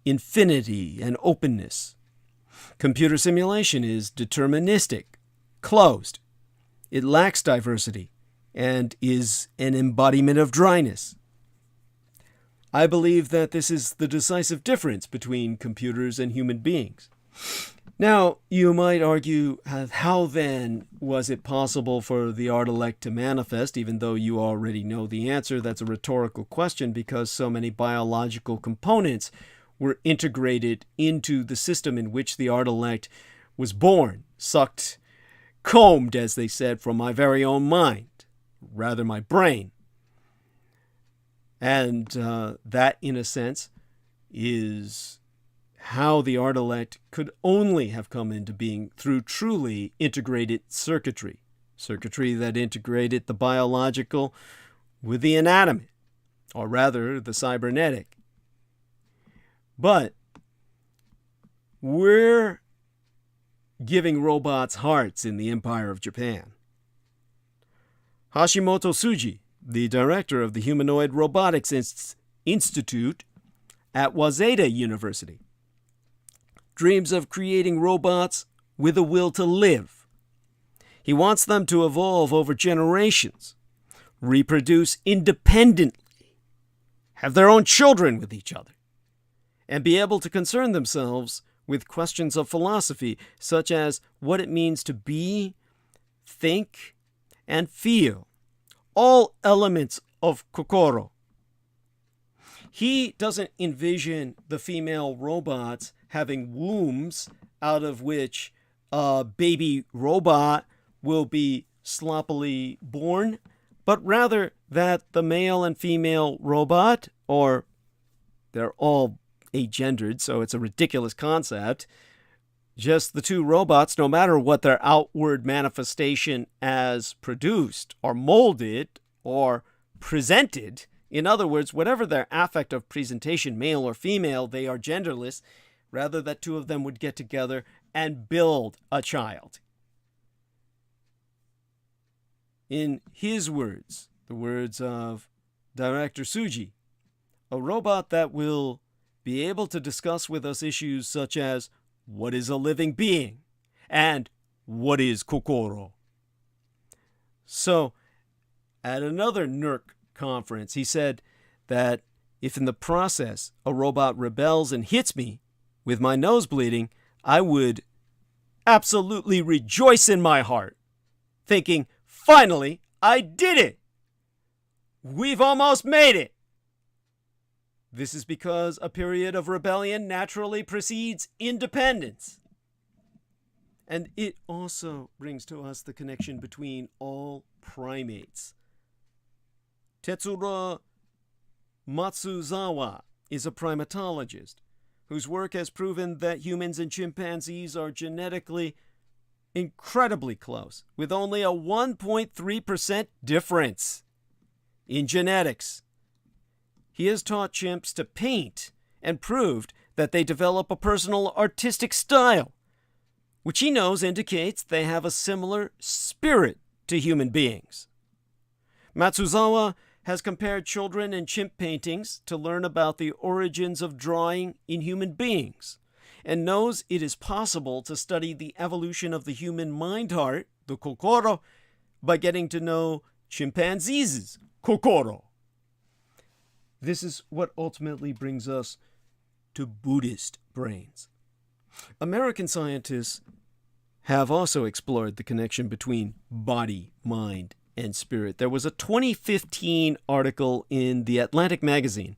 infinity, and openness. Computer simulation is deterministic, closed. It lacks diversity and is an embodiment of dryness. I believe that this is the decisive difference between computers and human beings." Now, you might argue, how then was it possible for the art-elect to manifest, even though you already know the answer? That's a rhetorical question because so many biological components were integrated into the system in which the art-elect was born, sucked, combed, as they said, from my very own mind, rather my brain. And that, in a sense, is how the art-elect could only have come into being through truly integrated circuitry that integrated the biological with the inanimate, or rather the cybernetic. But we're giving robots hearts in the Empire of Japan. Hashimoto Tsuji, the director of the Humanoid Robotics Institute at Waseda University, dreams of creating robots with a will to live. He wants them to evolve over generations, reproduce independently, have their own children with each other, and be able to concern themselves with questions of philosophy, such as what it means to be, think, and feel, all elements of kokoro. He doesn't envision the female robots having wombs out of which a baby robot will be sloppily born, but rather that the male and female robot, or they're all agendered, so it's a ridiculous concept, just the two robots, no matter what their outward manifestation as produced or molded or presented, in other words, whatever their affect of presentation, male or female, they are genderless, rather that two of them would get together and build a child. In his words, the words of Director Tsuji, a robot that will be able to discuss with us issues such as what is a living being and what is kokoro. So, at another NERC conference, he said that if in the process a robot rebels and hits me with my nose bleeding, I would absolutely rejoice in my heart, thinking, finally, I did it! We've almost made it! This is because a period of rebellion naturally precedes independence. And it also brings to us the connection between all primates. Tetsuro Matsuzawa is a primatologist whose work has proven that humans and chimpanzees are genetically incredibly close, with only a 1.3% difference in genetics. He has taught chimps to paint and proved that they develop a personal artistic style, which he knows indicates they have a similar spirit to human beings. Matsuzawa has compared children and chimp paintings to learn about the origins of drawing in human beings, and knows it is possible to study the evolution of the human mind-heart, the kokoro, by getting to know chimpanzees' kokoro. This is what ultimately brings us to Buddhist brains. American scientists have also explored the connection between body, mind, and spirit. There was a 2015 article in The Atlantic magazine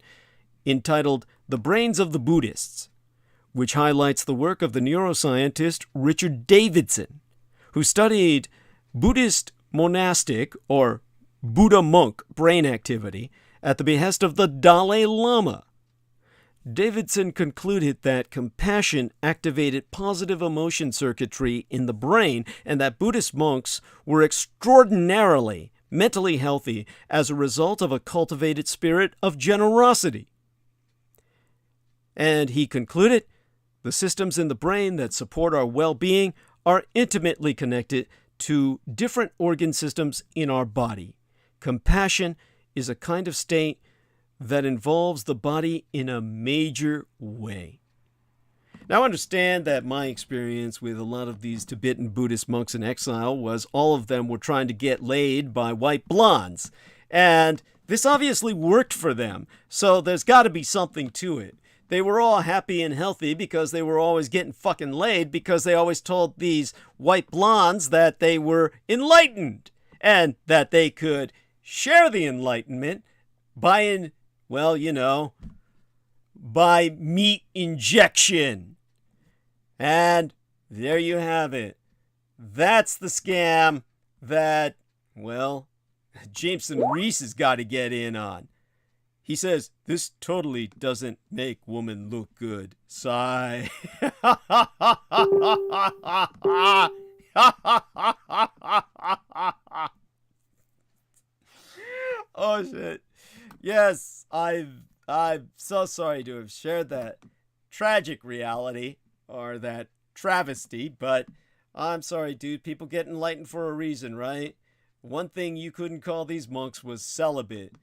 entitled "The Brains of the Buddhists," which highlights the work of the neuroscientist Richard Davidson, who studied Buddhist monastic or Buddha monk brain activity at the behest of the Dalai Lama. Davidson concluded that compassion activated positive emotion circuitry in the brain and that Buddhist monks were extraordinarily mentally healthy as a result of a cultivated spirit of generosity. And he concluded, the systems in the brain that support our well-being are intimately connected to different organ systems in our body. Compassion is a kind of state that involves the body in a major way. Now, understand that my experience with a lot of these Tibetan Buddhist monks in exile was all of them were trying to get laid by white blondes. And this obviously worked for them, so there's got to be something to it. They were all happy and healthy because they were always getting fucking laid because they always told these white blondes that they were enlightened and that they could share the enlightenment by by meat injection. And there you have it. That's the scam that, Jameson Reese has got to get in on. He says, this totally doesn't make woman look good. Sigh. Oh, shit. Yes, I'm so sorry to have shared that tragic reality, or that travesty, but I'm sorry, dude. People get enlightened for a reason, right? One thing you couldn't call these monks was celibate.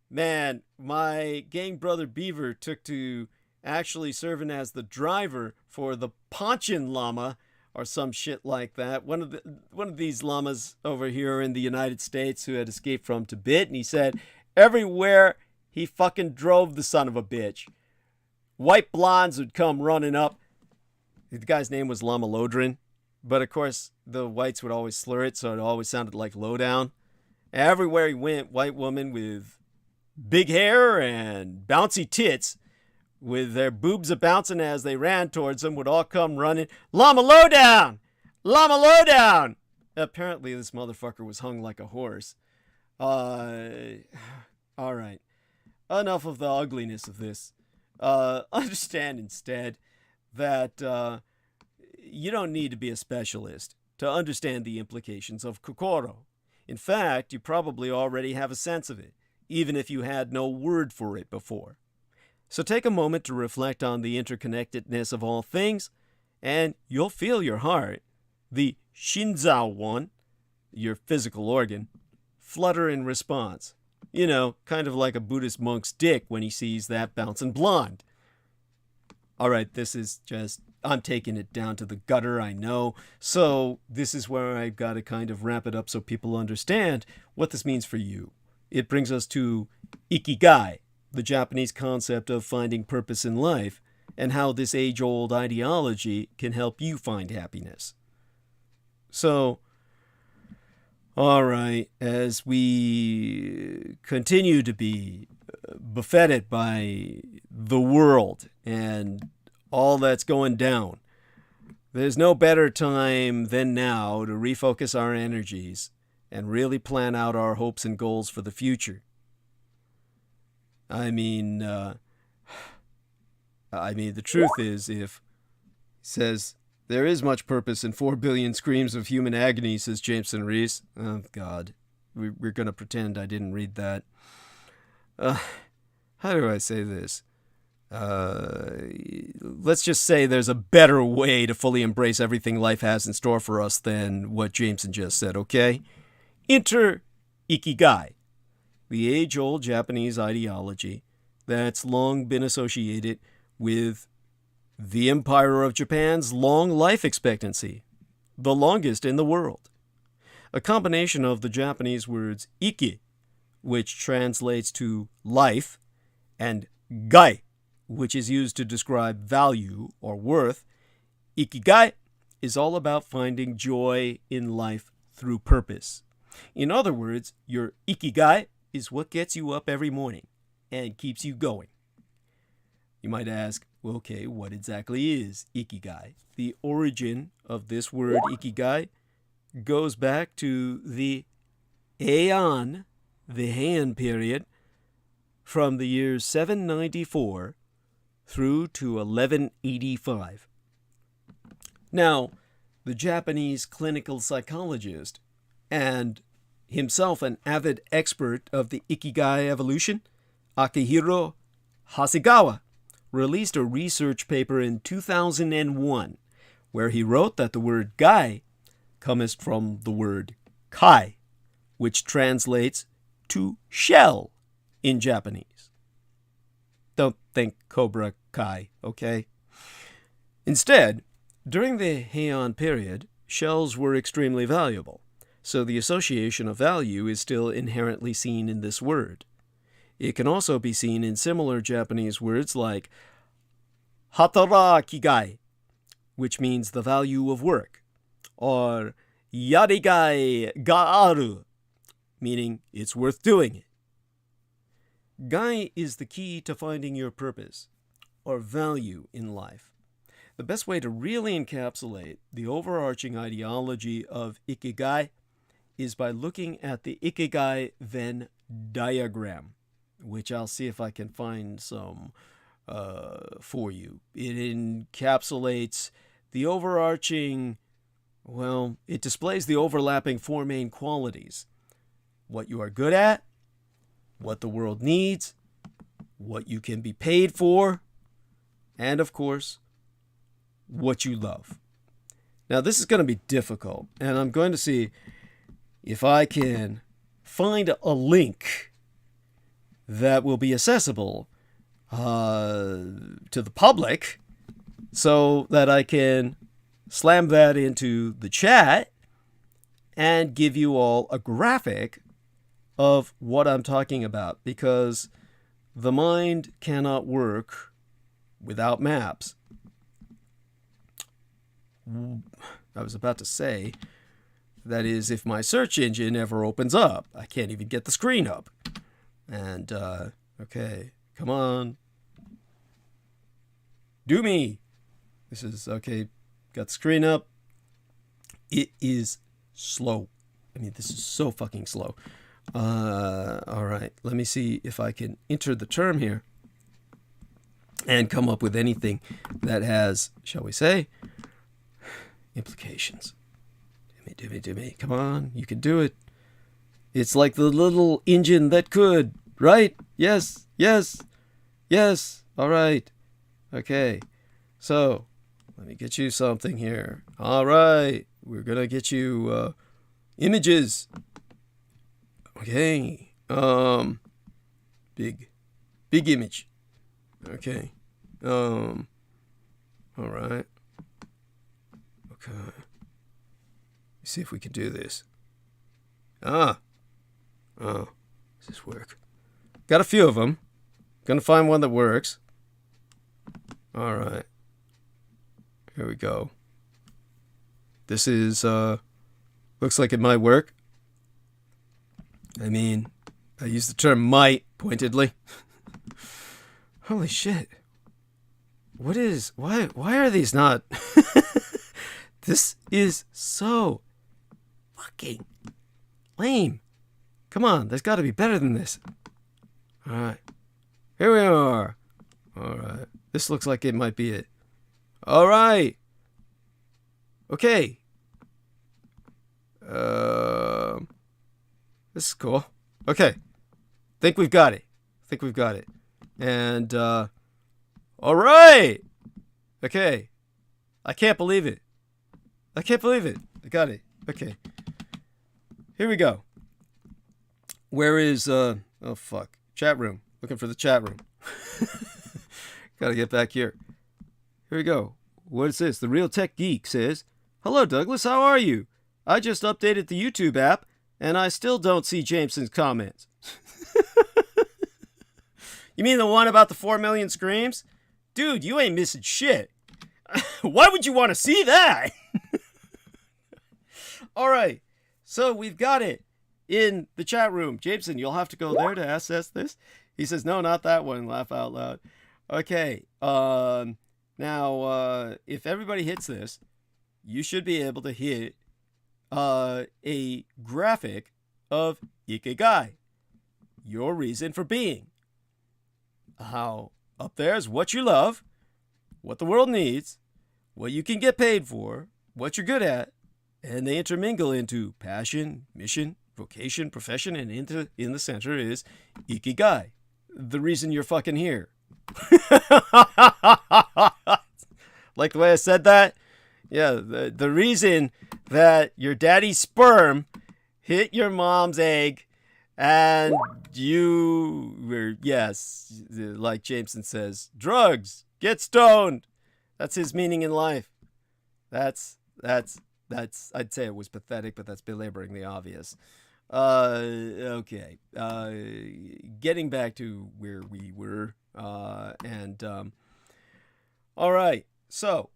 Man, my gang brother Beaver took to actually serving as the driver for the Panchen Lama, or some shit like that. One of these lamas over here in the United States who had escaped from Tibet, and he said everywhere he fucking drove, the son of a bitch, white blondes would come running up. The guy's name was Lama Lodrin, but of course the whites would always slur it, so it always sounded like lowdown. Everywhere he went, white woman with big hair and bouncy tits, with their boobs a-bouncing as they ran towards him, would all come running, Lama Lowdown! Lama Lowdown! Apparently this motherfucker was hung like a horse. Alright. Enough of the ugliness of this. Understand instead that you don't need to be a specialist to understand the implications of kokoro. In fact, you probably already have a sense of it, even if you had no word for it before. So take a moment to reflect on the interconnectedness of all things, and you'll feel your heart, the shinzao one, your physical organ, flutter in response. You know, kind of like a Buddhist monk's dick when he sees that bouncing blonde. All right, this is just, I'm taking it down to the gutter, I know. So this is where I've got to kind of wrap it up so people understand what this means for you. It brings us to ikigai, the Japanese concept of finding purpose in life, and how this age-old ideology can help you find happiness. So, all right, as we continue to be buffeted by the world and all that's going down, there's no better time than now to refocus our energies and really plan out our hopes and goals for the future. I mean, the truth is, if he says There is much purpose in 4 billion screams of human agony, says Jameson Reese. Oh, God. We're going to pretend I didn't read that. How do I say this? Let's just say there's a better way to fully embrace everything life has in store for us than what Jameson just said, okay? Enter Ikigai, the age-old Japanese ideology that's long been associated with the Empire of Japan's long life expectancy, the longest in the world. A combination of the Japanese words iki, which translates to life, and gai, which is used to describe value or worth. Ikigai is all about finding joy in life through purpose. In other words, your ikigai is what gets you up every morning and keeps you going. You might ask, well, okay, what exactly is ikigai? The origin of this word ikigai goes back to the Heian, the Heian period, from the years 794 through to 1185. Now, the Japanese clinical psychologist and himself an avid expert of the ikigai evolution, Akihiro Hasegawa, released a research paper in 2001 where he wrote that the word gai cometh from the word kai, which translates to shell in Japanese. Don't think Cobra Kai, okay? Instead, during the Heian period, shells were extremely valuable, so the association of value is still inherently seen in this word. It can also be seen in similar Japanese words like hatarakigai, which means the value of work, or yarigai ga aru, meaning it's worth doing it. Gai is the key to finding your purpose, or value in life. The best way to really encapsulate the overarching ideology of Ikigai is by looking at the Ikigai Venn diagram, which I'll see if I can find some for you. It encapsulates the overarching, well, it displays the overlapping 4 main qualities: what you are good at, what the world needs, what you can be paid for, and of course, what you love. Now, this is going to be difficult, and I'm going to see if I can find a link that will be accessible to the public so that I can slam that into the chat and give you all a graphic of what I'm talking about, because the mind cannot work without maps. I was about to say, that is, if my search engine ever opens up, I can't even get the screen up. And, okay, come on. Do me. This is, okay, got the screen up. It is slow. I mean, this is so fucking slow. All right, let me see if I can enter the term here and come up with anything that has, shall we say, implications. Do me. Come on, you can do it. It's like the little engine that could, right? Yes. All right. Okay. So, let me get you something here. All right. We're going to get you images. Okay. Big image. Okay. All right. Okay. Let's see if we can do this. Oh, does this work? Got a few of them. Gonna find one that works. All right. Here we go. This is, looks like it might work. I mean, I use the term might pointedly. Holy shit. Why are these not? This is so fucking lame. Come on, there's got to be better than this. All right. Here we are. All right. This looks like it might be it. All right. Okay. This is cool. Okay. Think we've got it. And, all right. Okay. I can't believe it. I got it. Okay. Here we go. Where is, oh fuck. Chat room. Looking for the chat room. Gotta get back here. Here we go. What is this? The Real Tech Geek says, "Hello, Douglas. How are you? I just updated the YouTube app, and I still don't see Jameson's comments." You mean the one about the 4 million screams? Dude, you ain't missing shit. Why would you want to see that? All right. So we've got it in the chat room. Jameson, you'll have to go there to access this. He says, no, not that one. Laugh out loud. Okay. Now, if everybody hits this, you should be able to hit a graphic of Ikigai, your reason for being. How up there is what you love, what the world needs, what you can get paid for, what you're good at, and they intermingle into passion, mission, vocation, profession, and in the center is Ikigai, the reason you're fucking here. Like the way I said that? Yeah, the reason that your daddy's sperm hit your mom's egg and you were, yes, like Jameson says, drugs, get stoned. That's his meaning in life. That's I'd say it was pathetic, but that's belaboring the obvious. Okay. Getting back to where we were, all right. So,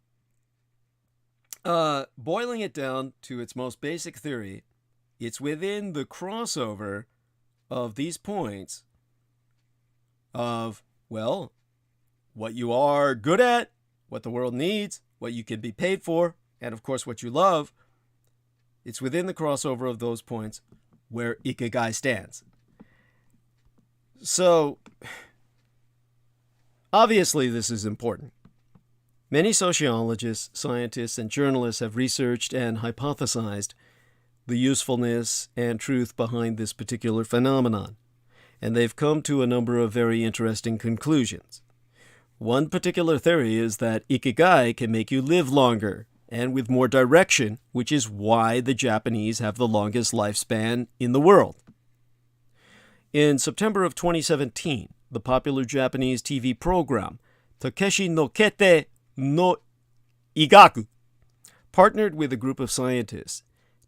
boiling it down to its most basic theory, it's within the crossover of these points of, well, what you are good at, what the world needs, what you can be paid for, and of course what you love. It's within the crossover of those points where Ikigai stands. So, obviously this is important. Many sociologists, scientists, and journalists have researched and hypothesized the usefulness and truth behind this particular phenomenon, and they've come to a number of very interesting conclusions. One particular theory is that Ikigai can make you live longer and with more direction, which is why the Japanese have the longest lifespan in the world. In September of 2017, the popular Japanese TV program Takeshi no Kete no Igaku partnered with a group of scientists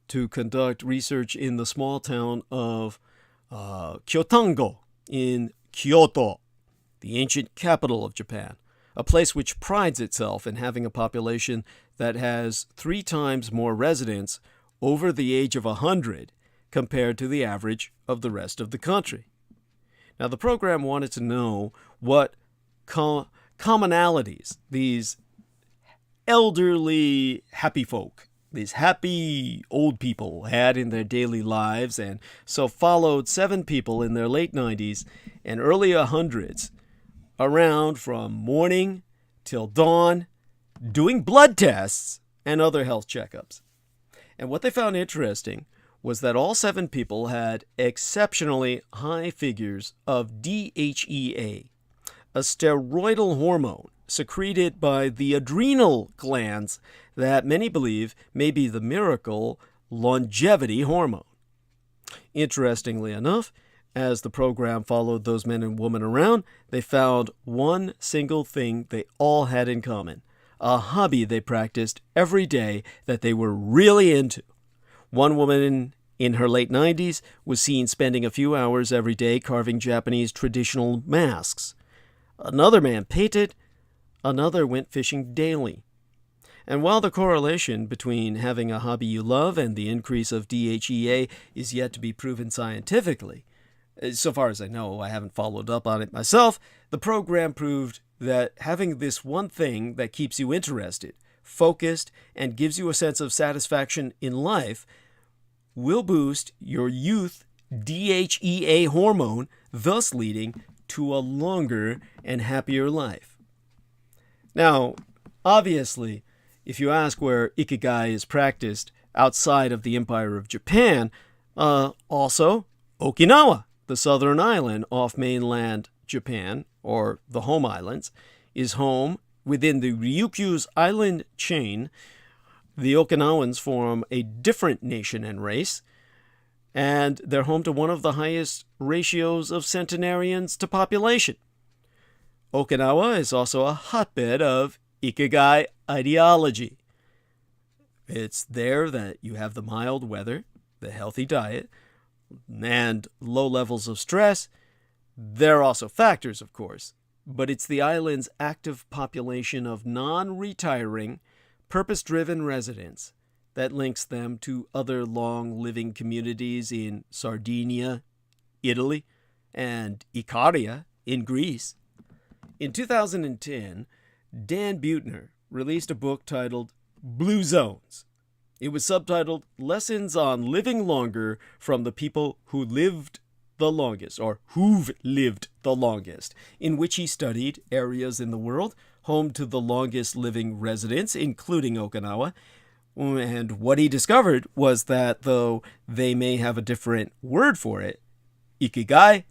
to conduct research in the small town of Kyotango in Kyoto, the ancient capital of Japan, a place which prides itself in having a population that has 3 times more residents over the age of 100 compared to the average of the rest of the country. Now, the program wanted to know what commonalities these elderly happy folk, these happy old people had in their daily lives, and so followed 7 people in their late 90s and early 100s around from morning till dawn, doing blood tests and other health checkups. And what they found interesting was that all 7 people had exceptionally high figures of DHEA, a steroidal hormone secreted by the adrenal glands that many believe may be the miracle longevity hormone. Interestingly enough, as the program followed those men and women around, they found one single thing they all had in common, a hobby they practiced every day that they were really into. One woman in her late 90s was seen spending a few hours every day carving Japanese traditional masks. Another man painted, another went fishing daily. And while the correlation between having a hobby you love and the increase of DHEA is yet to be proven scientifically, so far as I know, I haven't followed up on it myself, the program proved that having this one thing that keeps you interested, focused, and gives you a sense of satisfaction in life will boost your youth DHEA hormone, thus leading to a longer and happier life. Now, obviously, if you ask where Ikigai is practiced outside of the Empire of Japan, also Okinawa, the southern island off mainland Japan, or the home islands, is home within the Ryukyu's island chain. The Okinawans form a different nation and race, and they're home to one of the highest ratios of centenarians to population. Okinawa is also a hotbed of Ikigai ideology. It's there that you have the mild weather, the healthy diet, and low levels of stress. There are also factors, of course, but it's the island's active population of non-retiring, purpose-driven residents that links them to other long-living communities in Sardinia, Italy, and Ikaria in Greece. In 2010, Dan Buettner released a book titled Blue Zones. It was subtitled Lessons on Living Longer from the People Who Lived the Longest, or Who've Lived the Longest, in which he studied areas in the world home to the longest living residents, including Okinawa. And what he discovered was that though they may have a different word for it, Ikigai,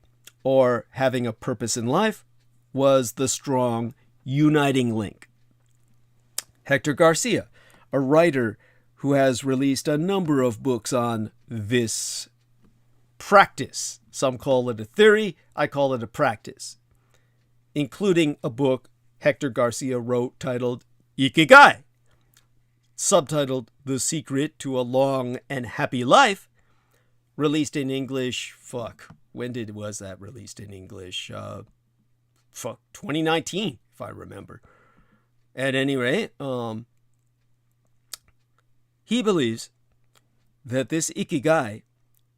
or having a purpose in life, was the strong uniting link. Hector Garcia, a writer who has released a number of books on this practice. Some call it a theory, I call it a practice, including a book Hector Garcia wrote titled Ikigai, subtitled The Secret to a Long and Happy Life, released in English, when was that released in English? 2019, if I remember. At any rate, he believes that this Ikigai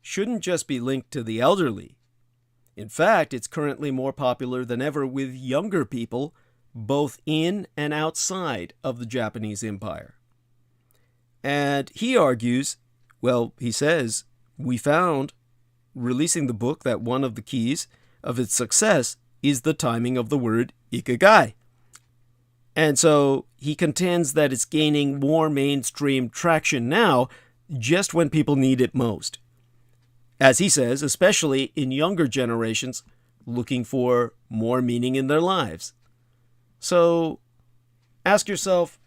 shouldn't just be linked to the elderly. In fact, it's currently more popular than ever with younger people, both in and outside of the Japanese Empire. And he argues, he says, we found, releasing the book, that one of the keys of its success is the timing of the word Ikigai. And so he contends that it's gaining more mainstream traction now, just when people need it most. As he says, especially in younger generations looking for more meaning in their lives. So ask yourself,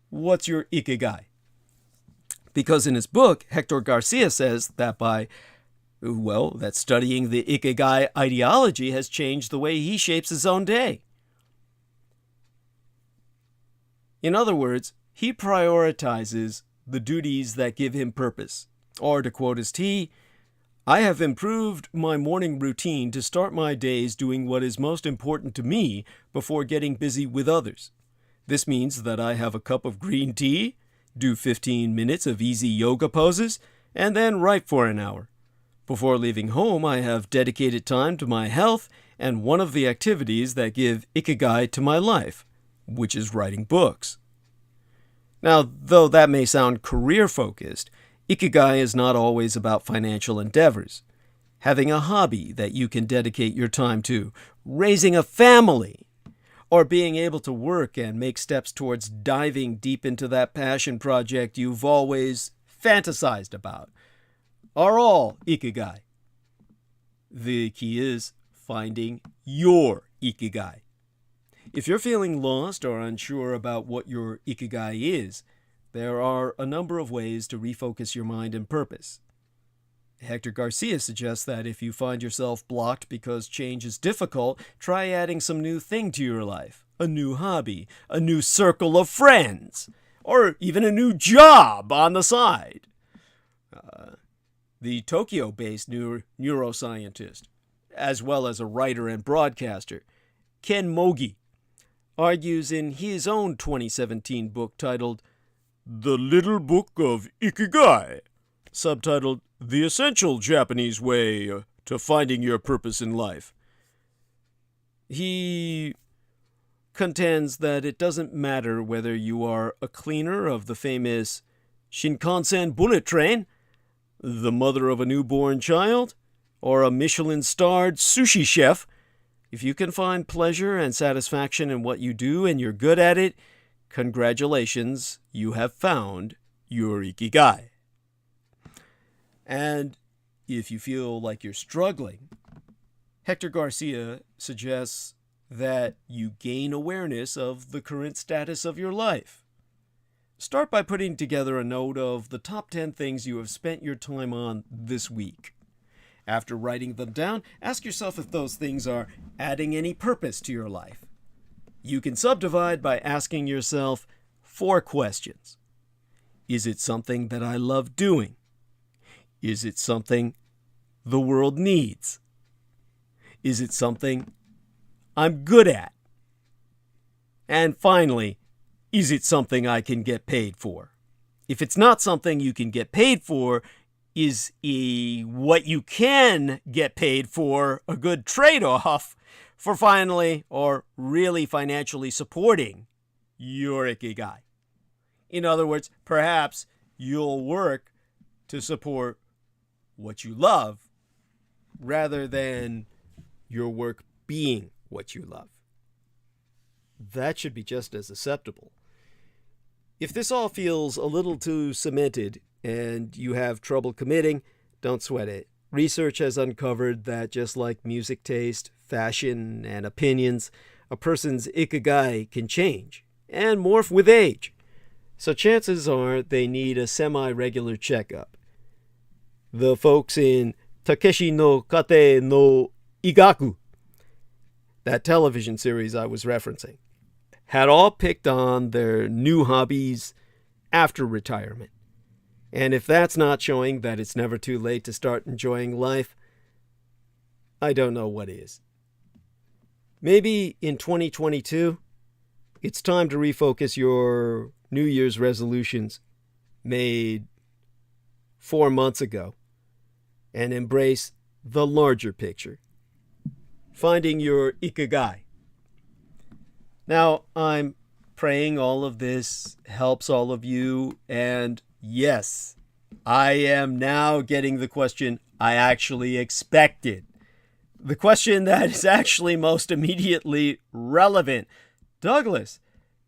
what's your Ikigai? Because in his book, Hector Garcia says that that studying the Ikigai ideology has changed the way he shapes his own day. In other words, he prioritizes the duties that give him purpose. Or to quote his T, I have improved my morning routine to start my days doing what is most important to me before getting busy with others. This means that I have a cup of green tea, do 15 minutes of easy yoga poses, and then write for an hour. Before leaving home, I have dedicated time to my health and one of the activities that give Ikigai to my life, which is writing books. Now, though that may sound career-focused, Ikigai is not always about financial endeavors. Having a hobby that you can dedicate your time to, raising a family, or being able to work and make steps towards diving deep into that passion project you've always fantasized about, are all Ikigai. The key is finding your Ikigai. If you're feeling lost or unsure about what your Ikigai is, there are a number of ways to refocus your mind and purpose. Hector Garcia suggests that if you find yourself blocked because change is difficult, try adding some new thing to your life, a new hobby, a new circle of friends, or even a new job on the side. The Tokyo-based neuroscientist, as well as a writer and broadcaster, Ken Mogi, argues in his own 2017 book titled The Little Book of Ikigai, subtitled The Essential Japanese Way to Finding Your Purpose in Life. He contends that it doesn't matter whether you are a cleaner of the famous Shinkansen bullet train, the mother of a newborn child, or a Michelin-starred sushi chef. If you can find pleasure and satisfaction in what you do and you're good at it, congratulations, you have found your Ikigai. And if you feel like you're struggling, Hector Garcia suggests that you gain awareness of the current status of your life. Start by putting together a note of the top 10 things you have spent your time on this week. After writing them down, ask yourself if those things are adding any purpose to your life. You can subdivide by asking yourself 4 questions. Is it something that I love doing? Is it something the world needs? Is it something I'm good at? And finally, is it something I can get paid for? If it's not something you can get paid for, is what you can get paid for a good trade-off for finally or really financially supporting your Ikigai? In other words, perhaps you'll work to support what you love rather than your work being what you love. That should be just as acceptable. If this all feels a little too cemented and you have trouble committing, don't sweat it. Research has uncovered that just like music taste, fashion, and opinions, a person's Ikigai can change and morph with age. So chances are they need a semi-regular checkup. The folks in Takeshi no Kate no Igaku, that television series I was referencing, had all picked on their new hobbies after retirement. And if that's not showing that it's never too late to start enjoying life, I don't know what is. Maybe in 2022, it's time to refocus your New Year's resolutions made 4 months ago and embrace the larger picture, finding your Ikigai. Now, I'm praying all of this helps all of you, and yes, I am now getting the question I actually expected. The question that is actually most immediately relevant. Douglas,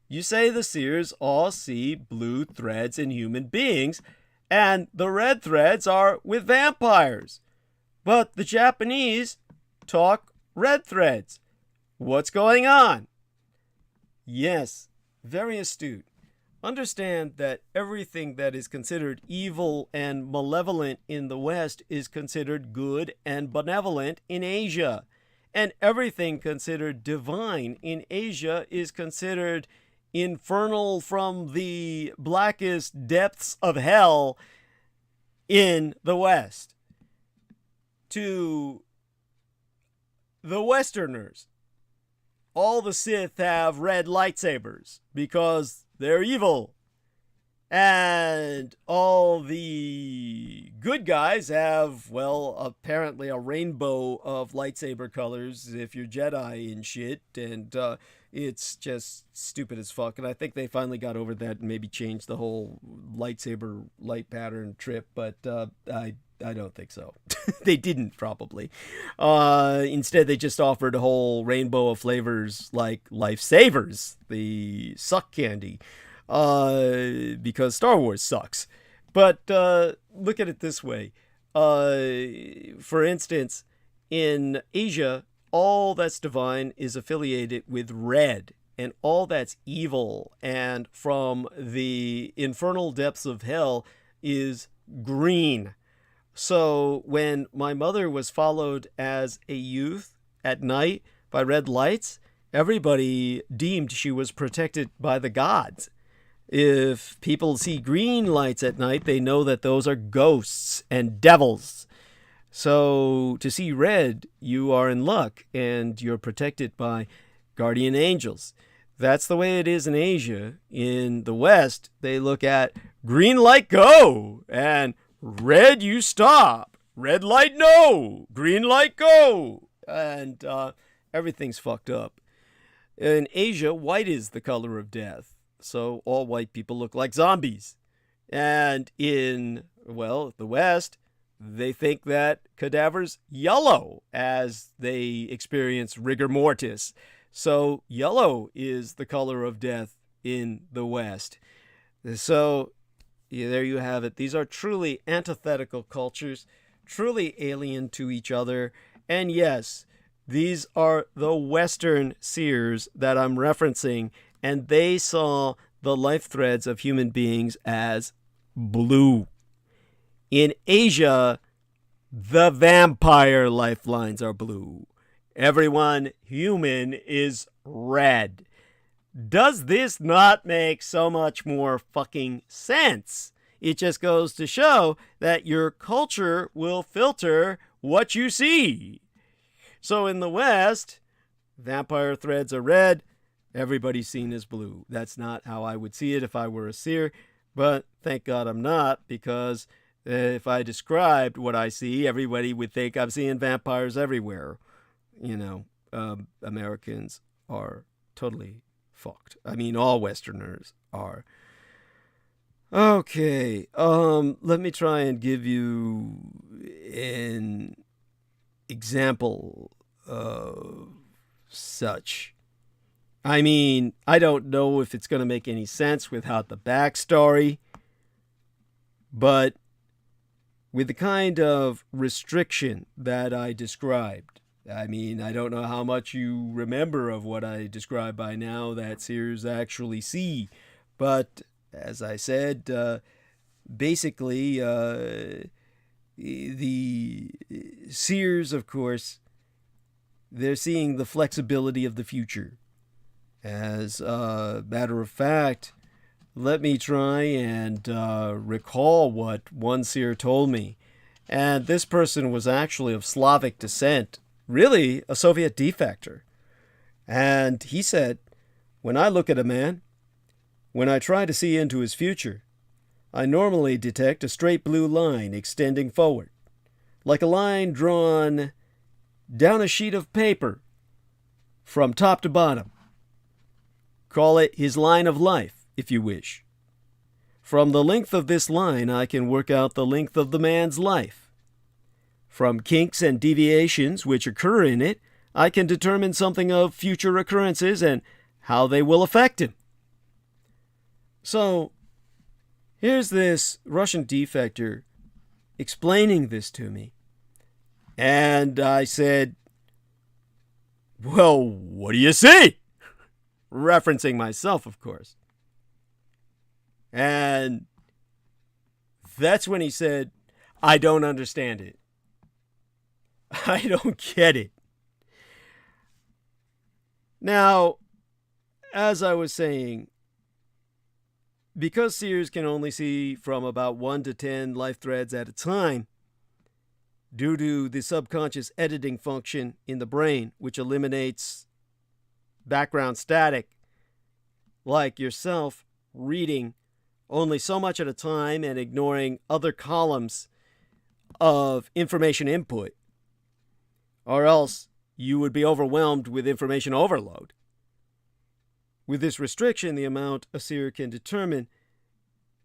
you say the seers all see blue threads in human beings, and the red threads are with vampires. But the Japanese talk red threads. What's going on? Yes, very astute. Understand that everything that is considered evil and malevolent in the West is considered good and benevolent in Asia. And everything considered divine in Asia is considered infernal from the blackest depths of hell in the West. To the Westerners, all the Sith have red lightsabers because they're evil. And all the good guys have, well, apparently a rainbow of lightsaber colors if you're Jedi and shit. And it's just stupid as fuck. And I think they finally got over that and maybe changed the whole lightsaber light pattern trip. But I don't think so. They didn't, probably. Instead, they just offered a whole rainbow of flavors like Lifesavers, the suck candy, because Star Wars sucks. But look at it this way. For instance, in Asia, all that's divine is affiliated with red, and all that's evil and from the infernal depths of hell is green. So when my mother was followed as a youth at night by red lights, everybody deemed she was protected by the gods. If people see green lights at night, they know that those are ghosts and devils. So to see red, you are in luck and you're protected by guardian angels. That's the way it is in Asia. In the West, they look at green light, go, and red, you stop. Red light, no. Green light, go. And everything's fucked up. In Asia, white is the color of death. So all white people look like zombies. And in, well, the West, they think that cadavers yellow as they experience rigor mortis. So yellow is the color of death in the West. So there you have it. These are truly antithetical cultures, truly alien to each other. And yes, these are the Western seers that I'm referencing, and they saw the life threads of human beings as blue. In Asia, the vampire lifelines are blue. Everyone human is red. Does this not make so much more fucking sense? It just goes to show that your culture will filter what you see. So in the West, vampire threads are red, everybody's seen as blue. That's not how I would see it if I were a seer, but thank God I'm not, because if I described what I see, everybody would think I'm seeing vampires everywhere. You know, Americans are totally fucked. I mean, all Westerners are. Okay, let me try and give you an example of such. I mean, I don't know if it's going to make any sense without the backstory, but with the kind of restriction that I described, I mean, I don't know how much you remember of what I described by now that seers actually see, but as I said, basically, the seers, of course, they're seeing the flexibility of the future. As a matter of fact, let me try and recall what one seer told me. And this person was actually of Slavic descent, really a Soviet defector. And he said, when I look at a man, when I try to see into his future, I normally detect a straight blue line extending forward, like a line drawn down a sheet of paper from top to bottom. Call it his line of life, if you wish. From the length of this line, I can work out the length of the man's life. From kinks and deviations which occur in it, I can determine something of future occurrences and how they will affect him. So, here's this Russian defector explaining this to me. And I said, well, what do you see? Referencing myself, of course. And that's when he said, I don't understand it. I don't get it. Now, as I was saying, because seers can only see from about 1 to 10 life threads at a time, due to the subconscious editing function in the brain, which eliminates background static, like yourself reading only so much at a time and ignoring other columns of information input, or else you would be overwhelmed with information overload. With this restriction, the amount a seer can determine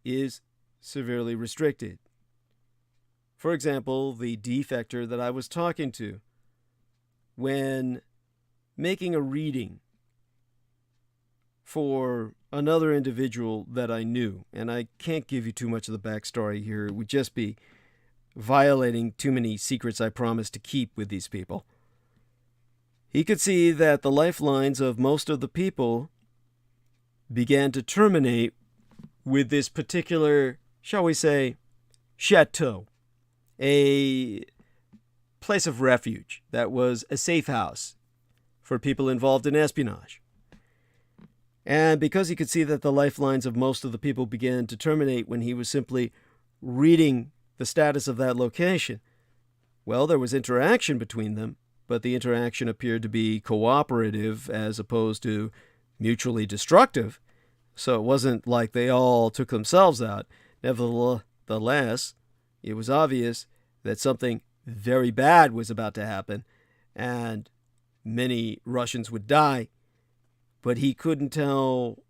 is severely restricted. For example, the defector that I was talking to, when making a reading for another individual that I knew, and I can't give you too much of the backstory here, it would just be violating too many secrets I promised to keep with these people. He could see that the lifelines of most of the people began to terminate with this particular, shall we say, chateau, a place of refuge that was a safe house for people involved in espionage. And because he could see that the lifelines of most of the people began to terminate when he was simply reading the status of that location, well, there was interaction between them, but the interaction appeared to be cooperative as opposed to mutually destructive. So it wasn't like they all took themselves out. Nevertheless, it was obvious that something very bad was about to happen, and many Russians would die, but he couldn't tell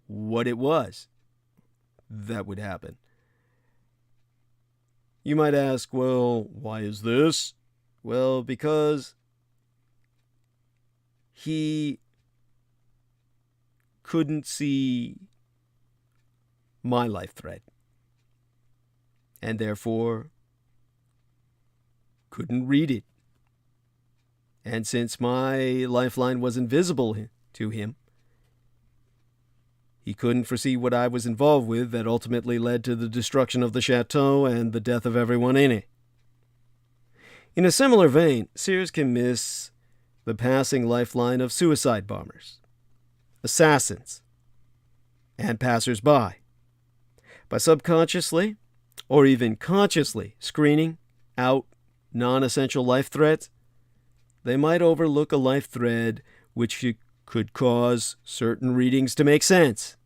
what it was that would happen. You might ask, well, why is this? Well, because he couldn't see my life thread, and therefore couldn't read it. And since my lifeline was invisible to him, he couldn't foresee what I was involved with that ultimately led to the destruction of the chateau and the death of everyone in it. In a similar vein, seers can miss the passing lifeline of suicide bombers, assassins, and passers-by by subconsciously or even consciously screening out non-essential life threats. They might overlook a life thread which could cause certain readings to make sense.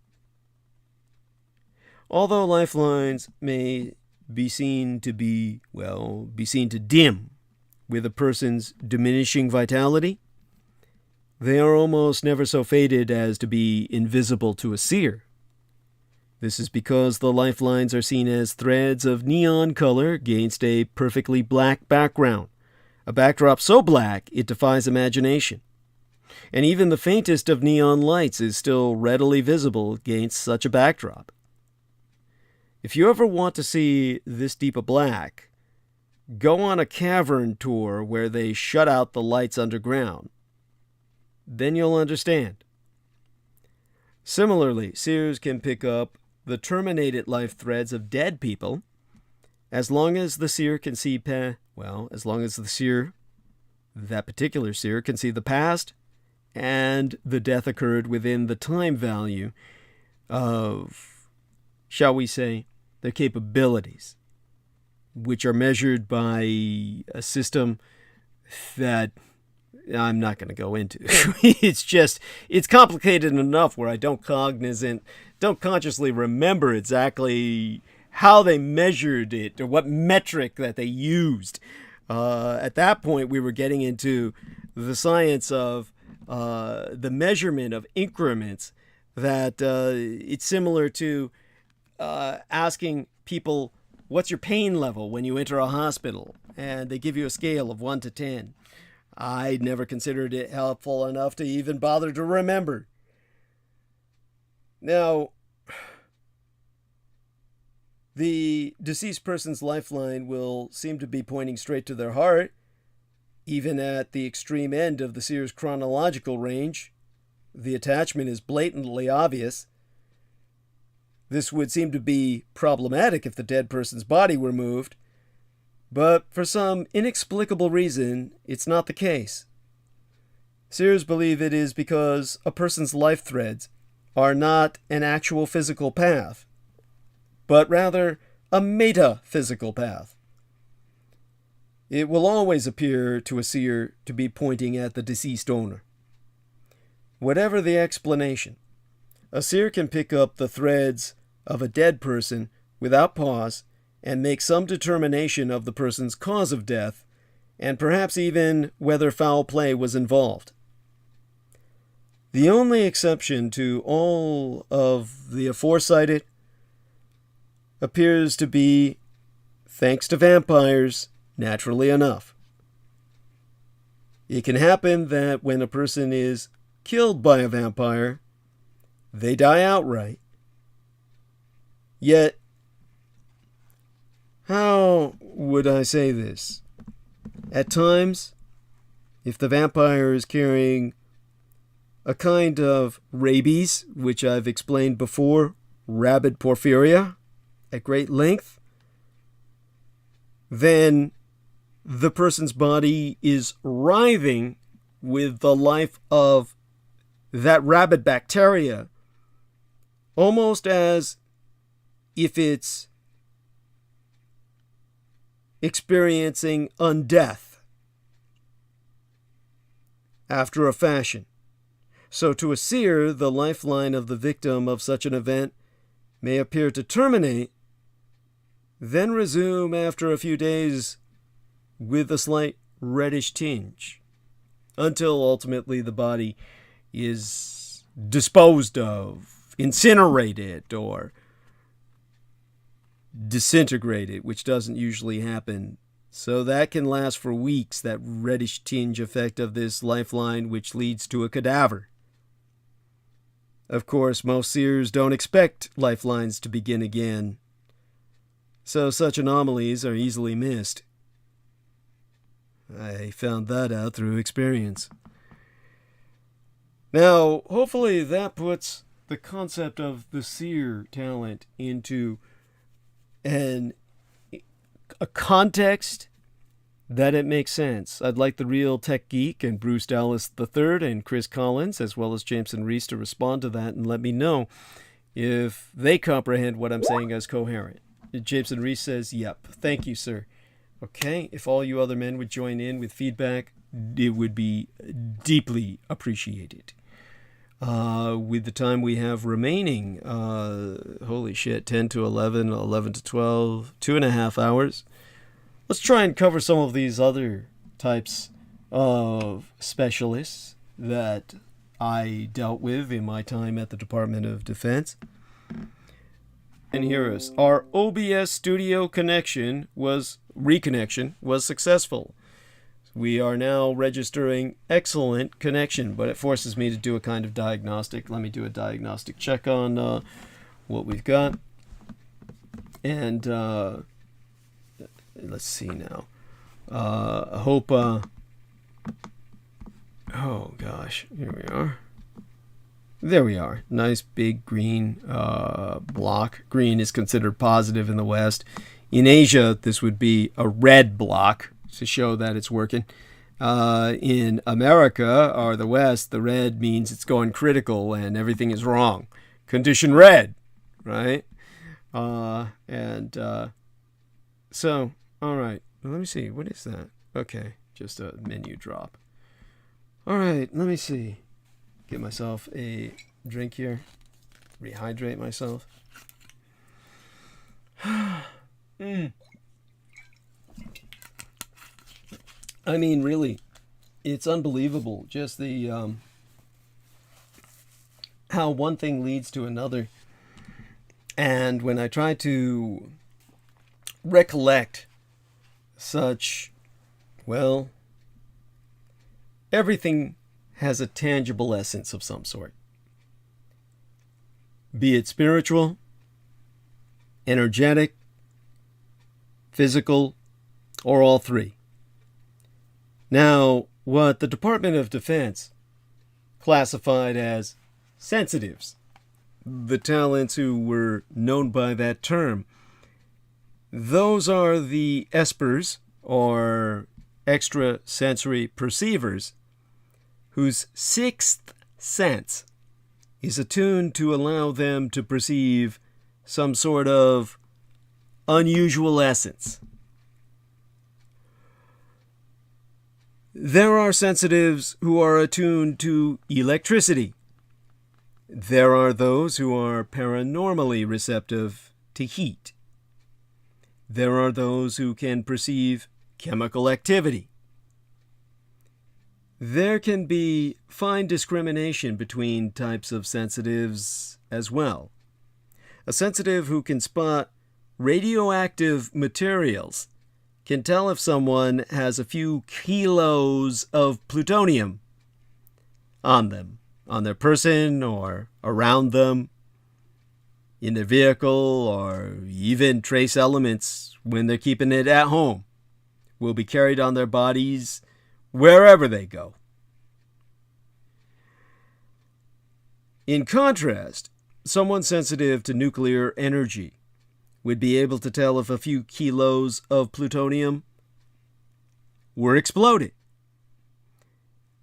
Although lifelines may be seen to dim with a person's diminishing vitality, they are almost never so faded as to be invisible to a seer. This is because the lifelines are seen as threads of neon color against a perfectly black background, a backdrop so black it defies imagination. And even the faintest of neon lights is still readily visible against such a backdrop. If you ever want to see this deep a black, go on a cavern tour where they shut out the lights underground. Then you'll understand. Similarly, seers can pick up the terminated life threads of dead people as long as the seer can see that particular seer can see the past and the death occurred within the time value of, shall we say, their capabilities, which are measured by a system that I'm not going to go into. It's complicated enough where I don't consciously remember exactly how they measured it or what metric that they used. At that point, we were getting into the science of the measurement of increments that it's similar to asking people, what's your pain level when you enter a hospital? And they give you a scale of 1 to 10. I never considered it helpful enough to even bother to remember. Now, the deceased person's lifeline will seem to be pointing straight to their heart, even at the extreme end of the seer's chronological range. The attachment is blatantly obvious. This would seem to be problematic if the dead person's body were moved, but for some inexplicable reason, it's not the case. Seers believe it is because a person's life threads are not an actual physical path, but rather a metaphysical path. It will always appear to a seer to be pointing at the deceased owner. Whatever the explanation, a seer can pick up the threads of a dead person without pause and make some determination of the person's cause of death, and perhaps even whether foul play was involved. The only exception to all of the aforecited appears to be, thanks to vampires, naturally enough. It can happen that when a person is killed by a vampire, they die outright. Yet, how would I say this? At times, if the vampire is carrying a kind of rabies, which I've explained before, rabid porphyria, at great length, then the person's body is writhing with the life of that rabid bacteria, almost as if it's experiencing undeath after a fashion. So to a seer, the lifeline of the victim of such an event may appear to terminate, then resume after a few days with a slight reddish tinge, until ultimately the body is disposed of, incinerated, or disintegrated, which doesn't usually happen. So that can last for weeks, that reddish tinge effect of this lifeline, which leads to a cadaver. Of course, most seers don't expect lifelines to begin again, so such anomalies are easily missed. I found that out through experience. Now, hopefully that puts the concept of the seer talent into a context that it makes sense. I'd like the Real Tech Geek and Bruce Dallas III and Chris Collins, as well as Jameson Reese, to respond to that and let me know if they comprehend what I'm saying as coherent. Jameson Reese says, yep. Thank you, sir. Okay, if all you other men would join in with feedback, it would be deeply appreciated. With the time we have remaining, holy shit, 10 to 11, 11 to 12, 2.5 hours. Let's try and cover some of these other types of specialists that I dealt with in my time at the Department of Defense. And here is our OBS studio reconnection was successful. We are now registering excellent connection, but it forces me to do a kind of diagnostic. Let me do a diagnostic check on what we've got. And let's see now. I hope... oh gosh, here we are. There we are. Nice big green block. Green is considered positive in the West. In Asia, this would be a red block to show that it's working. In America, or the West, the red means it's going critical and everything is wrong. Condition red, right? So, all right. Let me see. What is that? Okay, just a menu drop. All right, let me see. Get myself a drink here. Rehydrate myself. I mean, really, it's unbelievable. Just the how one thing leads to another. And when I try to recollect such, well, everything has a tangible essence of some sort. Be it spiritual, energetic, physical, or all three. Now, what the Department of Defense classified as sensitives, the talents who were known by that term, those are the espers, or extrasensory perceivers, whose sixth sense is attuned to allow them to perceive some sort of unusual essence. There are sensitives who are attuned to electricity. There are those who are paranormally receptive to heat. There are those who can perceive chemical activity. There can be fine discrimination between types of sensitives as well. A sensitive who can spot radioactive materials can tell if someone has a few kilos of plutonium on them, on their person or around them, in their vehicle, or even trace elements when they're keeping it at home will be carried on their bodies wherever they go. In contrast, someone sensitive to nuclear energy would be able to tell if a few kilos of plutonium were exploded.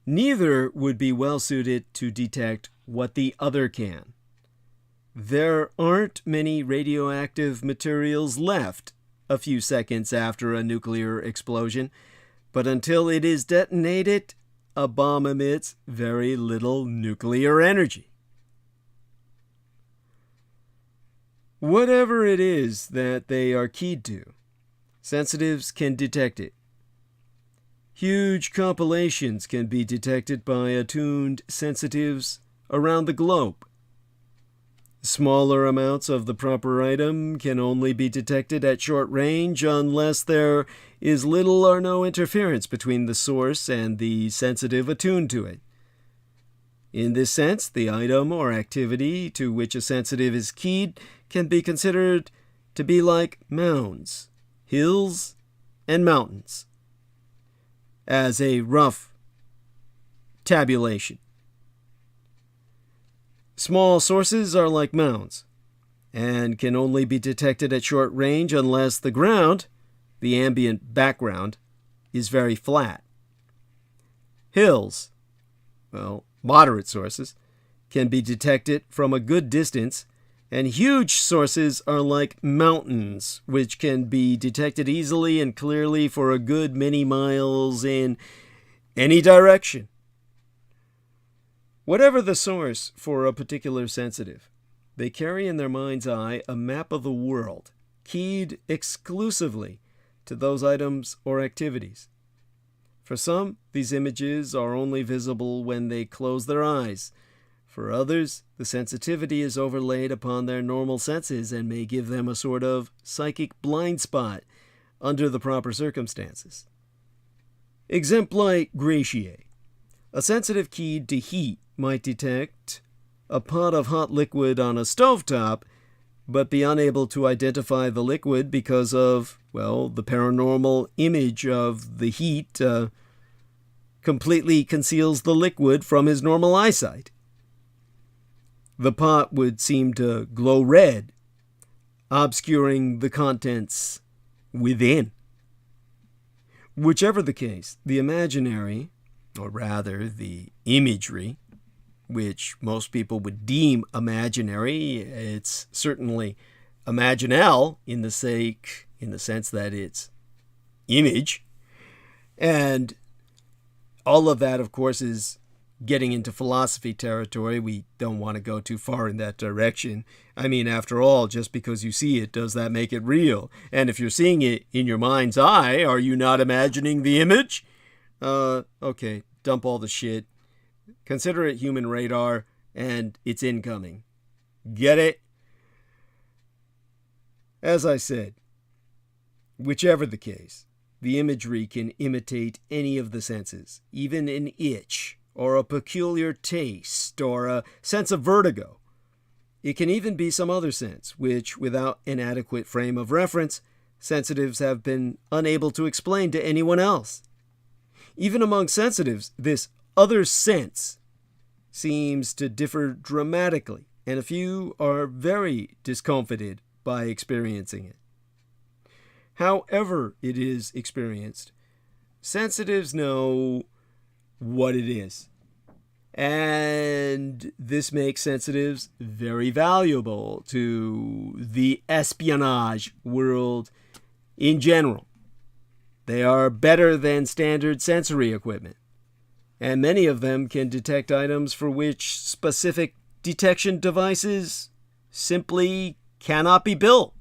Neither would be well suited to detect what the other can. There aren't many radioactive materials left a few seconds after a nuclear explosion, but until it is detonated, a bomb emits very little nuclear energy. Whatever it is that they are keyed to, sensitives can detect it. Huge compilations can be detected by attuned sensitives around the globe. Smaller amounts of the proper item can only be detected at short range unless there is little or no interference between the source and the sensitive attuned to it. In this sense, the item or activity to which a sensitive is keyed can be considered to be like mounds, hills, and mountains, as a rough tabulation. Small sources are like mounds and can only be detected at short range unless the ground, the ambient background, is very flat. Hills, moderate sources, can be detected from a good distance, and huge sources are like mountains, which can be detected easily and clearly for a good many miles in any direction. Whatever the source for a particular sensitive, they carry in their mind's eye a map of the world, keyed exclusively to those items or activities. For some, these images are only visible when they close their eyes. For others, the sensitivity is overlaid upon their normal senses and may give them a sort of psychic blind spot under the proper circumstances. Exempli gratiae. A sensitive keyed to heat might detect a pot of hot liquid on a stovetop, but be unable to identify the liquid because of, the paranormal image of the heat completely conceals the liquid from his normal eyesight. The pot would seem to glow red, obscuring the contents within. Whichever the case, the imaginary, or rather the imagery, which most people would deem imaginary, it's certainly imaginal in the sense that it's image. And all of that, of course, is getting into philosophy territory. We don't want to go too far in that direction. I mean, after all, just because you see it, does that make it real? And if you're seeing it in your mind's eye, are you not imagining the image? Okay, dump all the shit. Consider it human radar, and it's incoming. Get it? As I said, whichever the case, the imagery can imitate any of the senses, even an itch, or a peculiar taste, or a sense of vertigo. It can even be some other sense, which, without an adequate frame of reference, sensitives have been unable to explain to anyone else. Even among sensitives, this other sense seems to differ dramatically, and a few are very discomfited by experiencing it. However it is experienced, sensitives know what it is. And this makes sensitives very valuable to the espionage world in general. They are better than standard sensory equipment, and many of them can detect items for which specific detection devices simply cannot be built.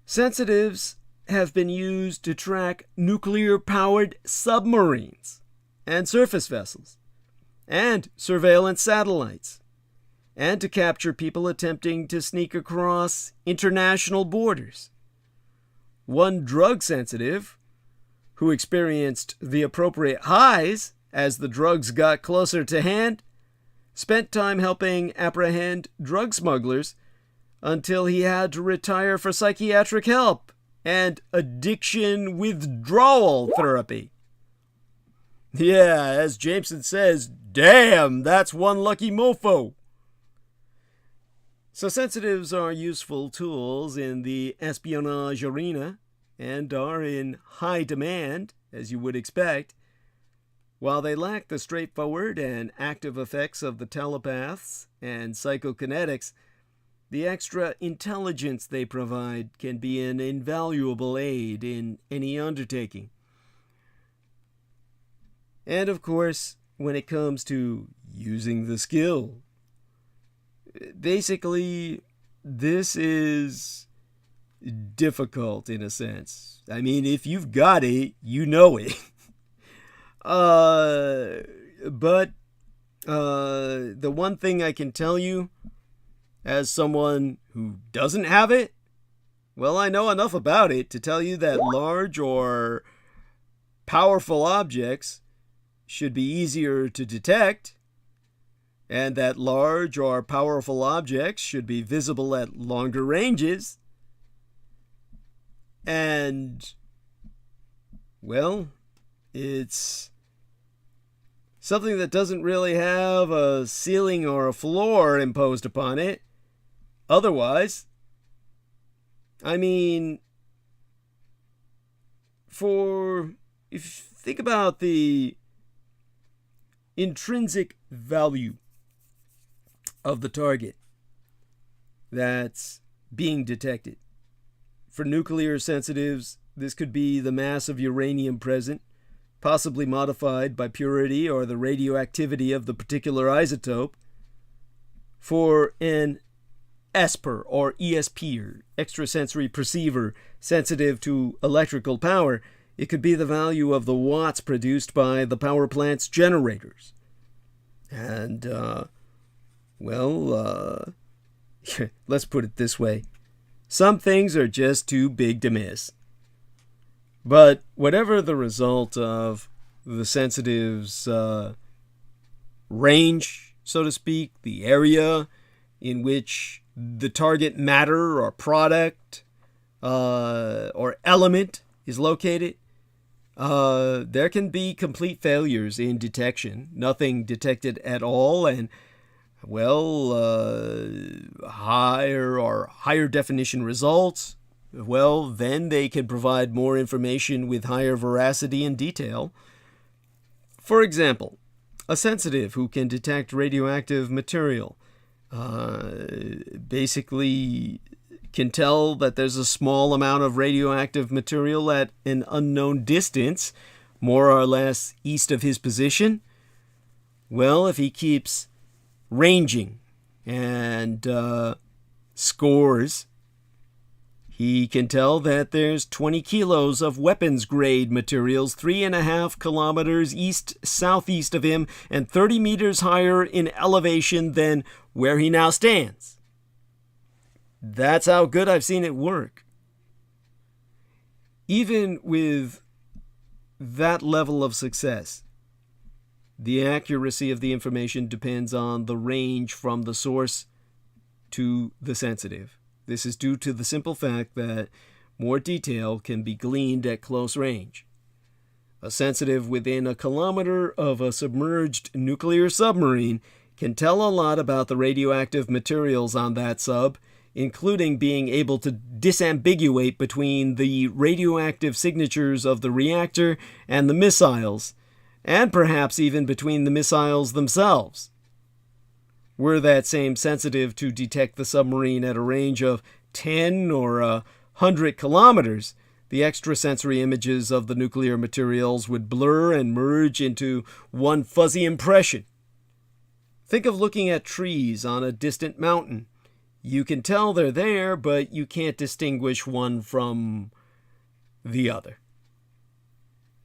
Sensitives have been used to track nuclear-powered submarines and surface vessels, and surveillance satellites, and to capture people attempting to sneak across international borders. One drug sensitive, who experienced the appropriate highs as the drugs got closer to hand, spent time helping apprehend drug smugglers until he had to retire for psychiatric help and addiction withdrawal therapy. Yeah, as Jameson says, damn, that's one lucky mofo. So sensitives are useful tools in the espionage arena and are in high demand, as you would expect. While they lack the straightforward and active effects of the telepaths and psychokinetics, the extra intelligence they provide can be an invaluable aid in any undertaking. And of course, when it comes to using the skill, basically, this is difficult in a sense. I mean, if you've got it, you know it. But the one thing I can tell you, as someone who doesn't have it, well, I know enough about it to tell you that large or powerful objects should be easier to detect, and that large or powerful objects should be visible at longer ranges. And, well, it's something that doesn't really have a ceiling or a floor imposed upon it. Otherwise, I mean, if you think about the intrinsic value of the target that's being detected. For nuclear sensitives, this could be the mass of uranium present, possibly modified by purity or the radioactivity of the particular isotope. For an ESPer or ESP, or extrasensory perceiver, sensitive to electrical power, it could be the value of the watts produced by the power plant's generators. And, let's put it this way. Some things are just too big to miss. But whatever the result of the sensitive's range, so to speak, the area in which the target matter or product or element is located, there can be complete failures in detection, nothing detected at all, and higher definition results, then they can provide more information with higher veracity and detail. For example, a sensitive who can detect radioactive material basically can tell that there's a small amount of radioactive material at an unknown distance, more or less east of his position. Well, if he keeps ranging and scores, he can tell that there's 20 kilos of weapons-grade materials 3.5 kilometers east-southeast of him and 30 meters higher in elevation than where he now stands. That's how good I've seen it work. Even with that level of success, the accuracy of the information depends on the range from the source to the sensitive. This is due to the simple fact that more detail can be gleaned at close range. A sensitive within a kilometer of a submerged nuclear submarine can tell a lot about the radioactive materials on that sub, including being able to disambiguate between the radioactive signatures of the reactor and the missiles, and perhaps even between the missiles themselves. Were that same sensitive to detect the submarine at a range of 10 or 100 kilometers, the extrasensory images of the nuclear materials would blur and merge into one fuzzy impression. Think of looking at trees on a distant mountain. You can tell they're there, but you can't distinguish one from the other.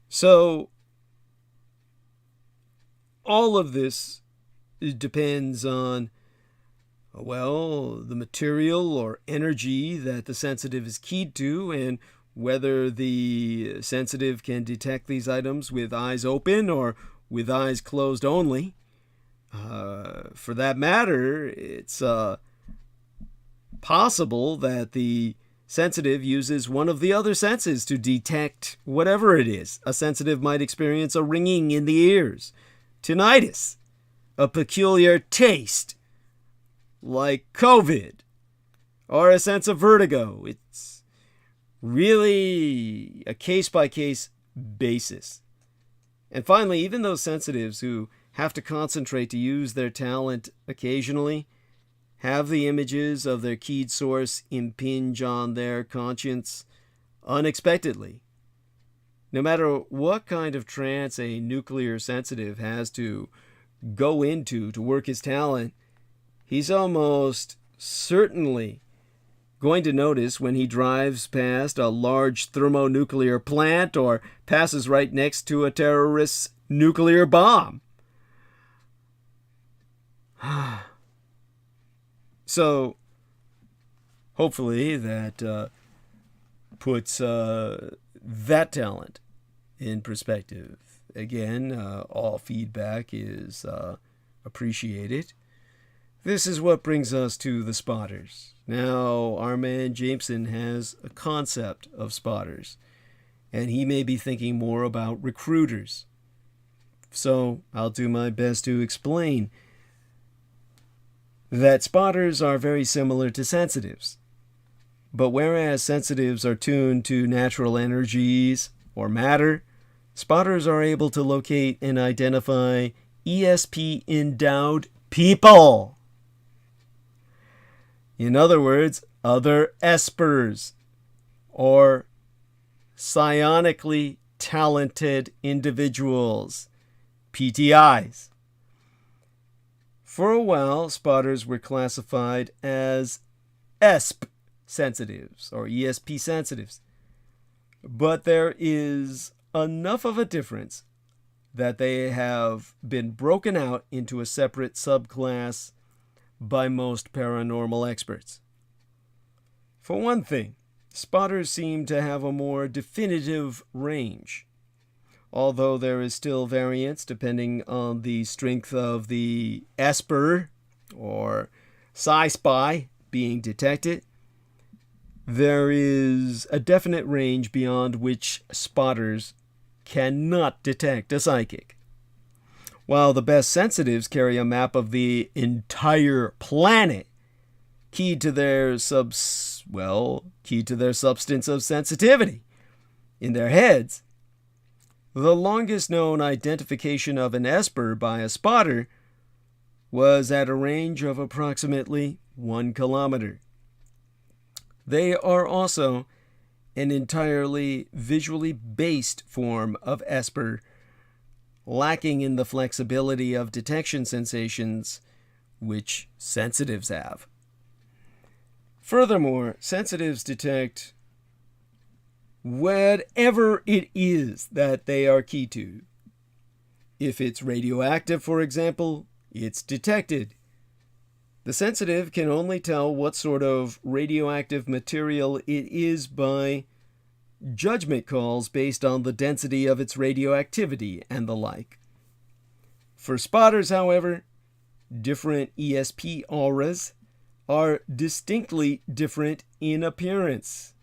So, all of this depends on, the material or energy that the sensitive is keyed to, and whether the sensitive can detect these items with eyes open or with eyes closed only. For that matter, it's possible that the sensitive uses one of the other senses to detect whatever it is. A sensitive might experience a ringing in the ears, tinnitus, a peculiar taste, like COVID, or a sense of vertigo. It's really a case-by-case basis. And finally, even those sensitives who have to concentrate to use their talent occasionally have the images of their keyed source impinge on their conscience unexpectedly. No matter what kind of trance a nuclear sensitive has to go into to work his talent, he's almost certainly going to notice when he drives past a large thermonuclear plant or passes right next to a terrorist's nuclear bomb. So, hopefully that puts that talent in perspective. again, all feedback is appreciated. This is what brings us to the spotters. Now, our man Jameson has a concept of spotters, and he may be thinking more about recruiters. So I'll do my best to explain that spotters are very similar to sensitives. But whereas sensitives are tuned to natural energies or matter, spotters are able to locate and identify ESP-endowed people. In other words, other espers, or psionically talented individuals, PTIs. For a while, spotters were classified as ESP sensitives or ESP sensitives. But there is enough of a difference that they have been broken out into a separate subclass by most paranormal experts. For one thing, spotters seem to have a more definitive range, although there is still variance depending on the strength of the esper or psi-spy being detected. There is a definite range beyond which spotters cannot detect a psychic. While the best sensitives carry a map of the entire planet, key to their substance of sensitivity in their heads. The longest known identification of an esper by a spotter was at a range of approximately 1 kilometer. They are also an entirely visually based form of esper, lacking in the flexibility of detection sensations which sensitives have. Furthermore, sensitives detect whatever it is that they are key to. If it's radioactive, for example, it's detected. The sensitive can only tell what sort of radioactive material it is by judgment calls based on the density of its radioactivity and the like. For spotters, however, different ESP auras are distinctly different in appearance.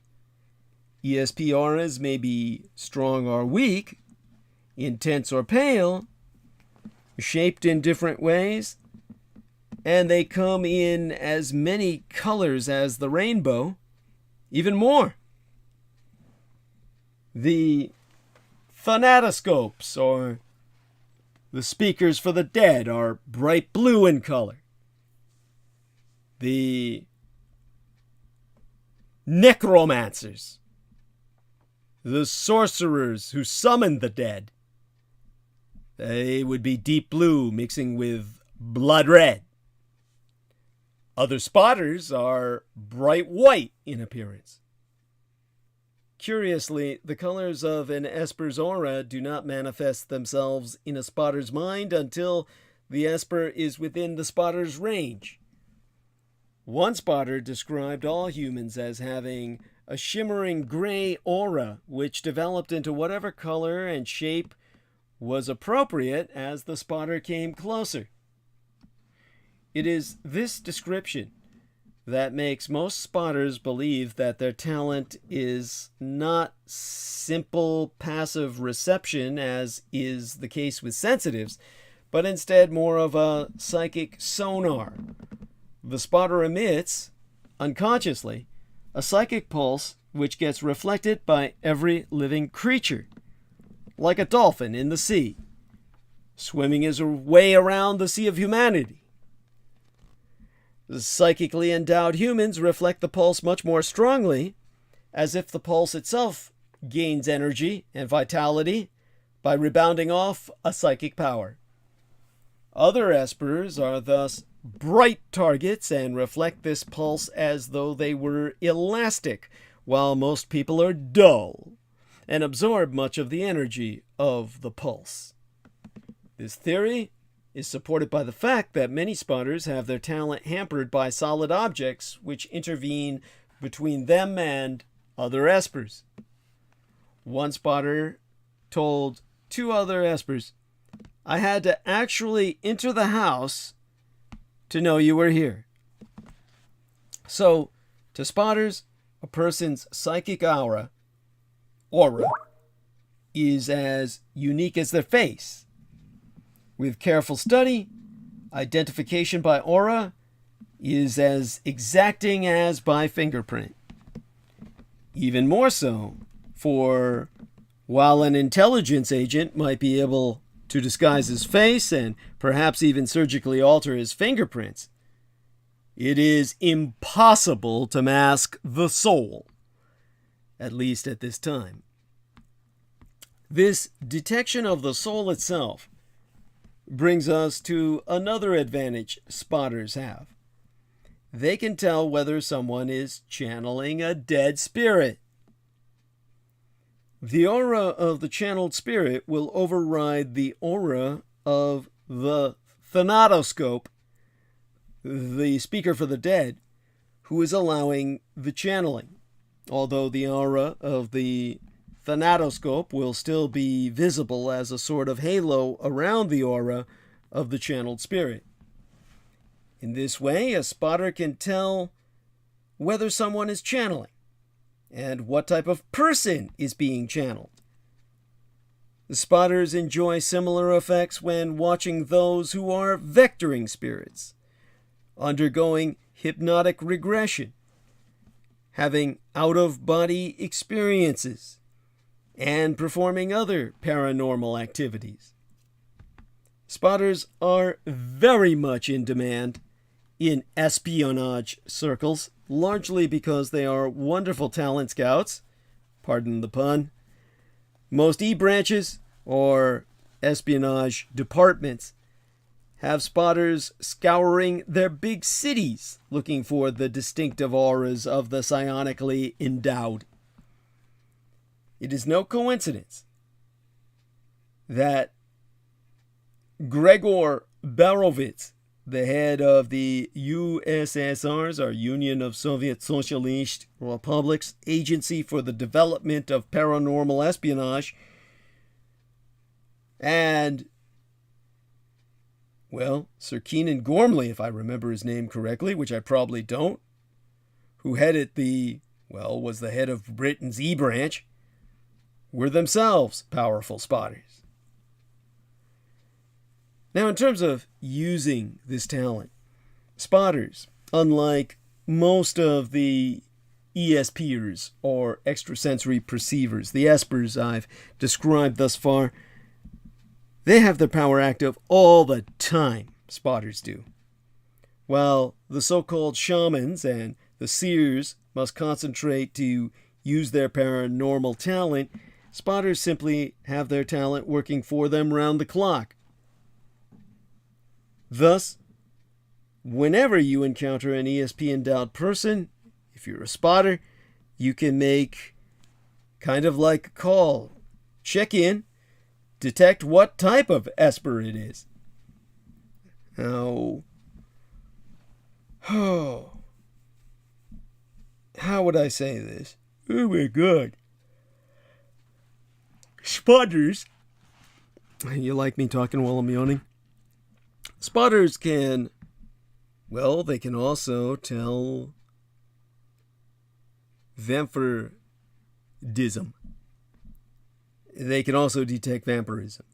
ESP auras may be strong or weak, intense or pale, shaped in different ways, and they come in as many colors as the rainbow, even more. The phanatoscopes, or the speakers for the dead, are bright blue in color. The necromancers, the sorcerers who summon the dead, they would be deep blue mixing with blood red. Other spotters are bright white in appearance. Curiously, the colors of an esper's aura do not manifest themselves in a spotter's mind until the esper is within the spotter's range. One spotter described all humans as having a shimmering gray aura which developed into whatever color and shape was appropriate as the spotter came closer. It is this description that makes most spotters believe that their talent is not simple passive reception, as is the case with sensitives, but instead more of a psychic sonar. The spotter emits, unconsciously, a psychic pulse which gets reflected by every living creature, like a dolphin in the sea, swimming his way around the sea of humanity. The psychically endowed humans reflect the pulse much more strongly, as if the pulse itself gains energy and vitality by rebounding off a psychic power. Other espers are thus bright targets and reflect this pulse as though they were elastic, while most people are dull and absorb much of the energy of the pulse. This theory is supported by the fact that many spotters have their talent hampered by solid objects which intervene between them and other espers. One spotter told 2 other espers. I had to actually enter the house to know you were here. So, to spotters, a person's psychic aura is as unique as their face. With careful study, identification by aura is as exacting as by fingerprint. Even more so, for while an intelligence agent might be able to disguise his face and perhaps even surgically alter his fingerprints, it is impossible to mask the soul, at least at this time. This detection of the soul itself brings us to another advantage spotters have. They can tell whether someone is channeling a dead spirit. The aura of the channeled spirit will override the aura of the thanatoscope, the speaker for the dead, who is allowing the channeling, although the aura of the thanatoscope will still be visible as a sort of halo around the aura of the channeled spirit. In this way, a spotter can tell whether someone is channeling and what type of person is being channeled. The spotters enjoy similar effects when watching those who are vectoring spirits, undergoing hypnotic regression, having out-of-body experiences, and performing other paranormal activities. Spotters are very much in demand in espionage circles, largely because they are wonderful talent scouts, pardon the pun. Most E-branches, or espionage departments, have spotters scouring their big cities looking for the distinctive auras of the psionically endowed. It is no coincidence that Gregor Barovitz, the head of the USSR's, or Union of Soviet Socialist Republics, Agency for the Development of Paranormal Espionage, and, well, Sir Keenan Gormley, if I remember his name correctly, which I probably don't, who headed was the head of Britain's E-branch, were themselves powerful spotters. Now, in terms of using this talent, spotters, unlike most of the ESPers, or extrasensory perceivers, the espers I've described thus far, they have their power active all the time, spotters do. While the so-called shamans and the seers must concentrate to use their paranormal talent, spotters simply have their talent working for them round the clock. Thus, whenever you encounter an ESP-endowed person, if you're a spotter, you can make kind of like a call, check in, detect what type of esper it is. Now, how would I say this? Oh my God. Spotters, you like me talking while I'm yawning? Spotters can, they can also tell vampirism. They can also detect vampirism.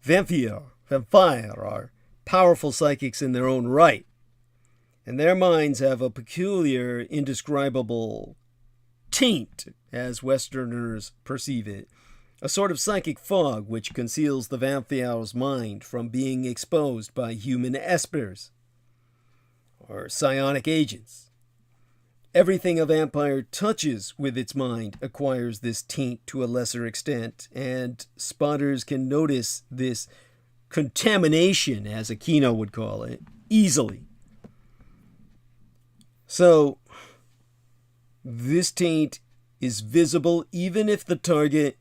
Vampire are powerful psychics in their own right, and their minds have a peculiar, indescribable taint, as Westerners perceive it. A sort of psychic fog which conceals the vampire's mind from being exposed by human espers, or psionic agents. Everything a vampire touches with its mind acquires this taint to a lesser extent, and spotters can notice this contamination, as Aquino would call it, easily. So, this taint is visible even if the target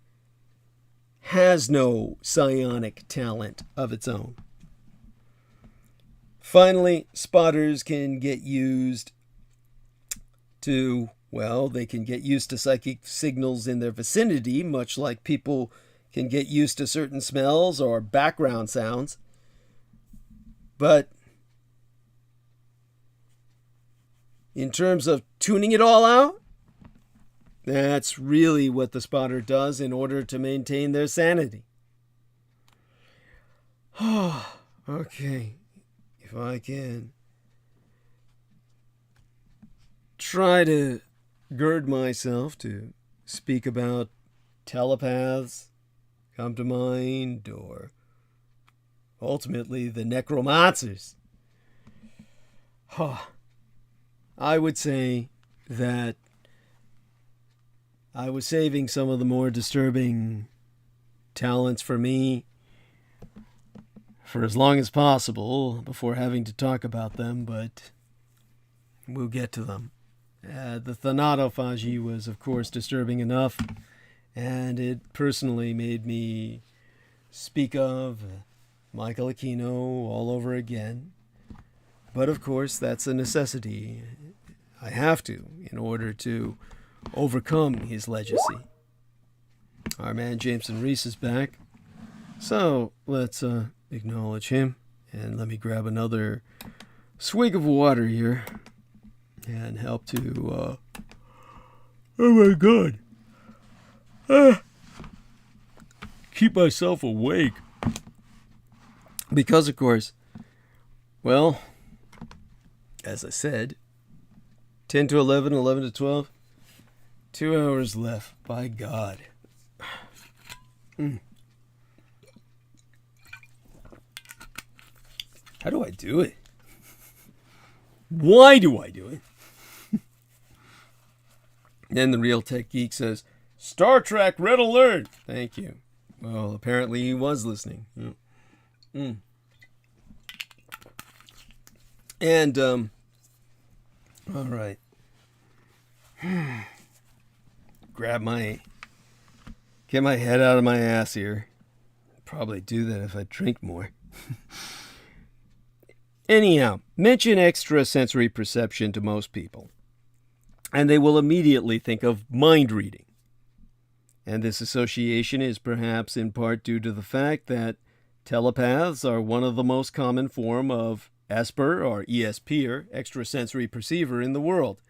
has no psionic talent of its own. Finally, spotters can get used to, they can get used to psychic signals in their vicinity, much like people can get used to certain smells or background sounds. But in terms of tuning it all out, that's really what the spotter does in order to maintain their sanity. Okay, if I can try to gird myself to speak about telepaths come to mind, or ultimately the necromancers. I would say that I was saving some of the more disturbing talents for me for as long as possible before having to talk about them, but we'll get to them. The thanatophagy was, of course, disturbing enough, and it personally made me speak of Michael Aquino all over again. But, of course, that's a necessity. I have to, in order to overcome his legacy. Our man Jameson Reese is back, so let's acknowledge him, and let me grab another swig of water here and help to oh my god, keep myself awake, because of course, well, as I said, 10 to 11, 11 to 12, 2 hours left, by God. How do I do it? Why do I do it? Then the Real Tech Geek says, Star Trek Red Alert! Thank you. Well, apparently he was listening. And, all right. Get my head out of my ass here. Probably do that if I drink more. Anyhow, mention extrasensory perception to most people, and they will immediately think of mind reading. And this association is perhaps in part due to the fact that telepaths are one of the most common form of ESPer or ESP or extrasensory perceiver in the world.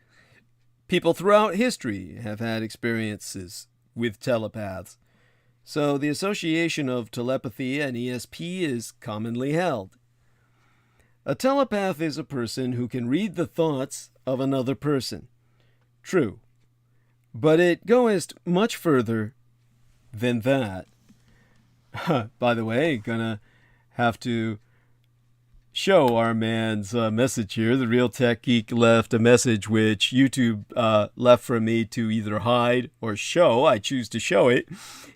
People throughout history have had experiences with telepaths, so the association of telepathy and ESP is commonly held. A telepath is a person who can read the thoughts of another person. True. But it goes much further than that. By the way, gonna have to show our man's message here. The Real Tech Geek left a message which YouTube left for me to either hide or show. I choose to show it.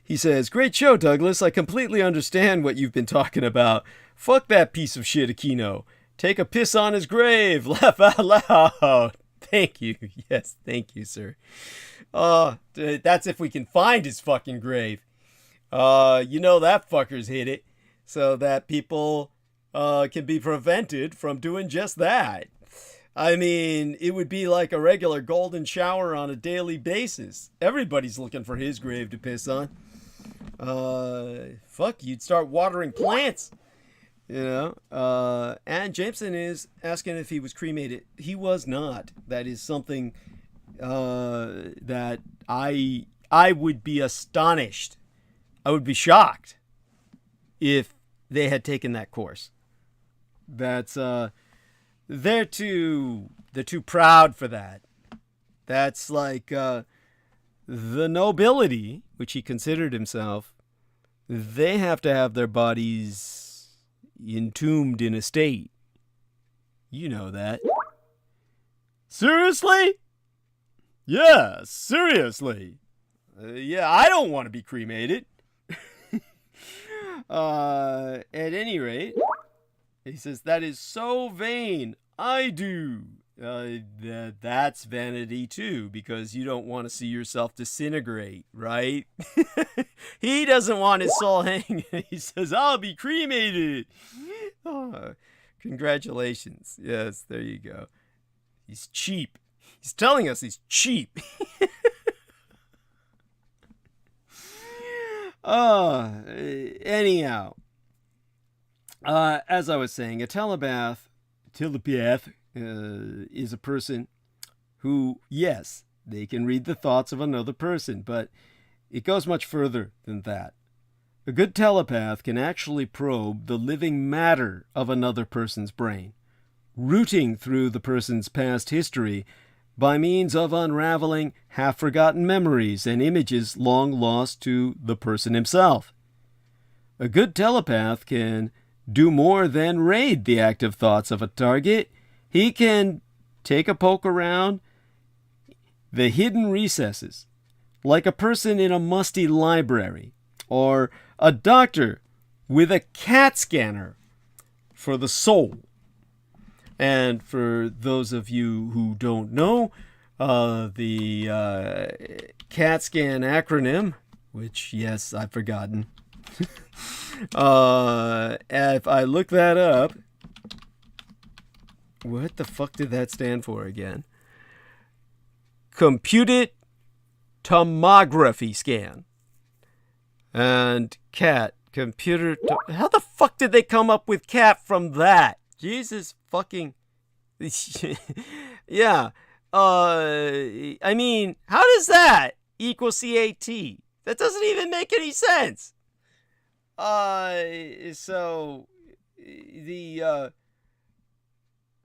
He says, "Great show, Douglas. I completely understand what you've been talking about. Fuck that piece of shit, Aquino. Take a piss on his grave. Laugh out loud." Thank you. Yes, thank you, sir. That's if we can find his fucking grave. You know that fucker's hit it, so that people can be prevented from doing just that. I mean, it would be like a regular golden shower on a daily basis. Everybody's looking for his grave to piss on. You'd start watering plants. You know, and Jameson is asking if he was cremated. He was not. That is something that I would be astonished. I would be shocked if they had taken that course. That's they're too proud for that. That's like the nobility, which he considered himself. They have to have their bodies entombed in a state. You know that. Seriously? Yeah, seriously. Yeah, I don't want to be cremated. At any rate, he says, that is so vain. I do. That's vanity too, because you don't want to see yourself disintegrate, right? He doesn't want his soul hanging. He says, I'll be cremated. Oh, congratulations. Yes, there you go. He's cheap. He's telling us he's cheap. Anyhow, as I was saying, a telepath is a person who, yes, they can read the thoughts of another person, but it goes much further than that. A good telepath can actually probe the living matter of another person's brain, rooting through the person's past history by means of unraveling half-forgotten memories and images long lost to the person himself. A good telepath can do more than raid the active thoughts of a target. He can take a poke around the hidden recesses, like a person in a musty library, or a doctor with a CAT scanner for the soul. And for those of you who don't know, the CAT scan acronym, which, yes, I've forgotten. If I look that up, what the fuck did that stand for again? Computed tomography scan. And CAT, how the fuck did they come up with CAT from that? Jesus fucking... yeah. I mean, how does that equal CAT? That doesn't even make any sense. So the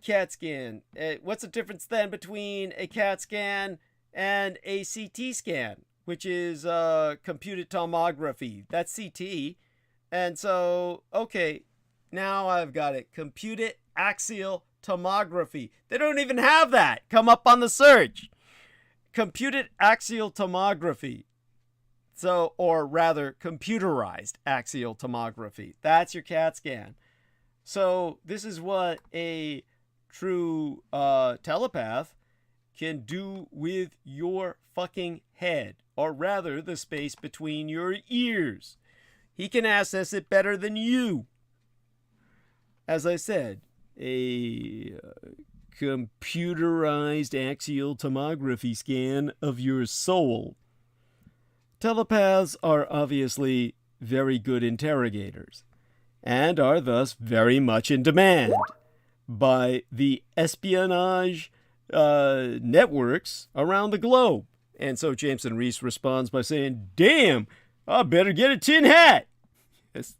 CAT scan. What's the difference then between a CAT scan and a CT scan, which is computed tomography? That's CT. And so, okay, now I've got it. Computed axial tomography. They don't even have that. Come up on the search. Computed axial tomography. So, or rather, computerized axial tomography. That's your CAT scan. So, this is what a true telepath can do with your fucking head. Or rather, the space between your ears. He can access it better than you. As I said, a computerized axial tomography scan of your soul. Telepaths are obviously very good interrogators, and are thus very much in demand by the espionage networks around the globe. And so Jameson Reese responds by saying, "Damn, I better get a tin hat." This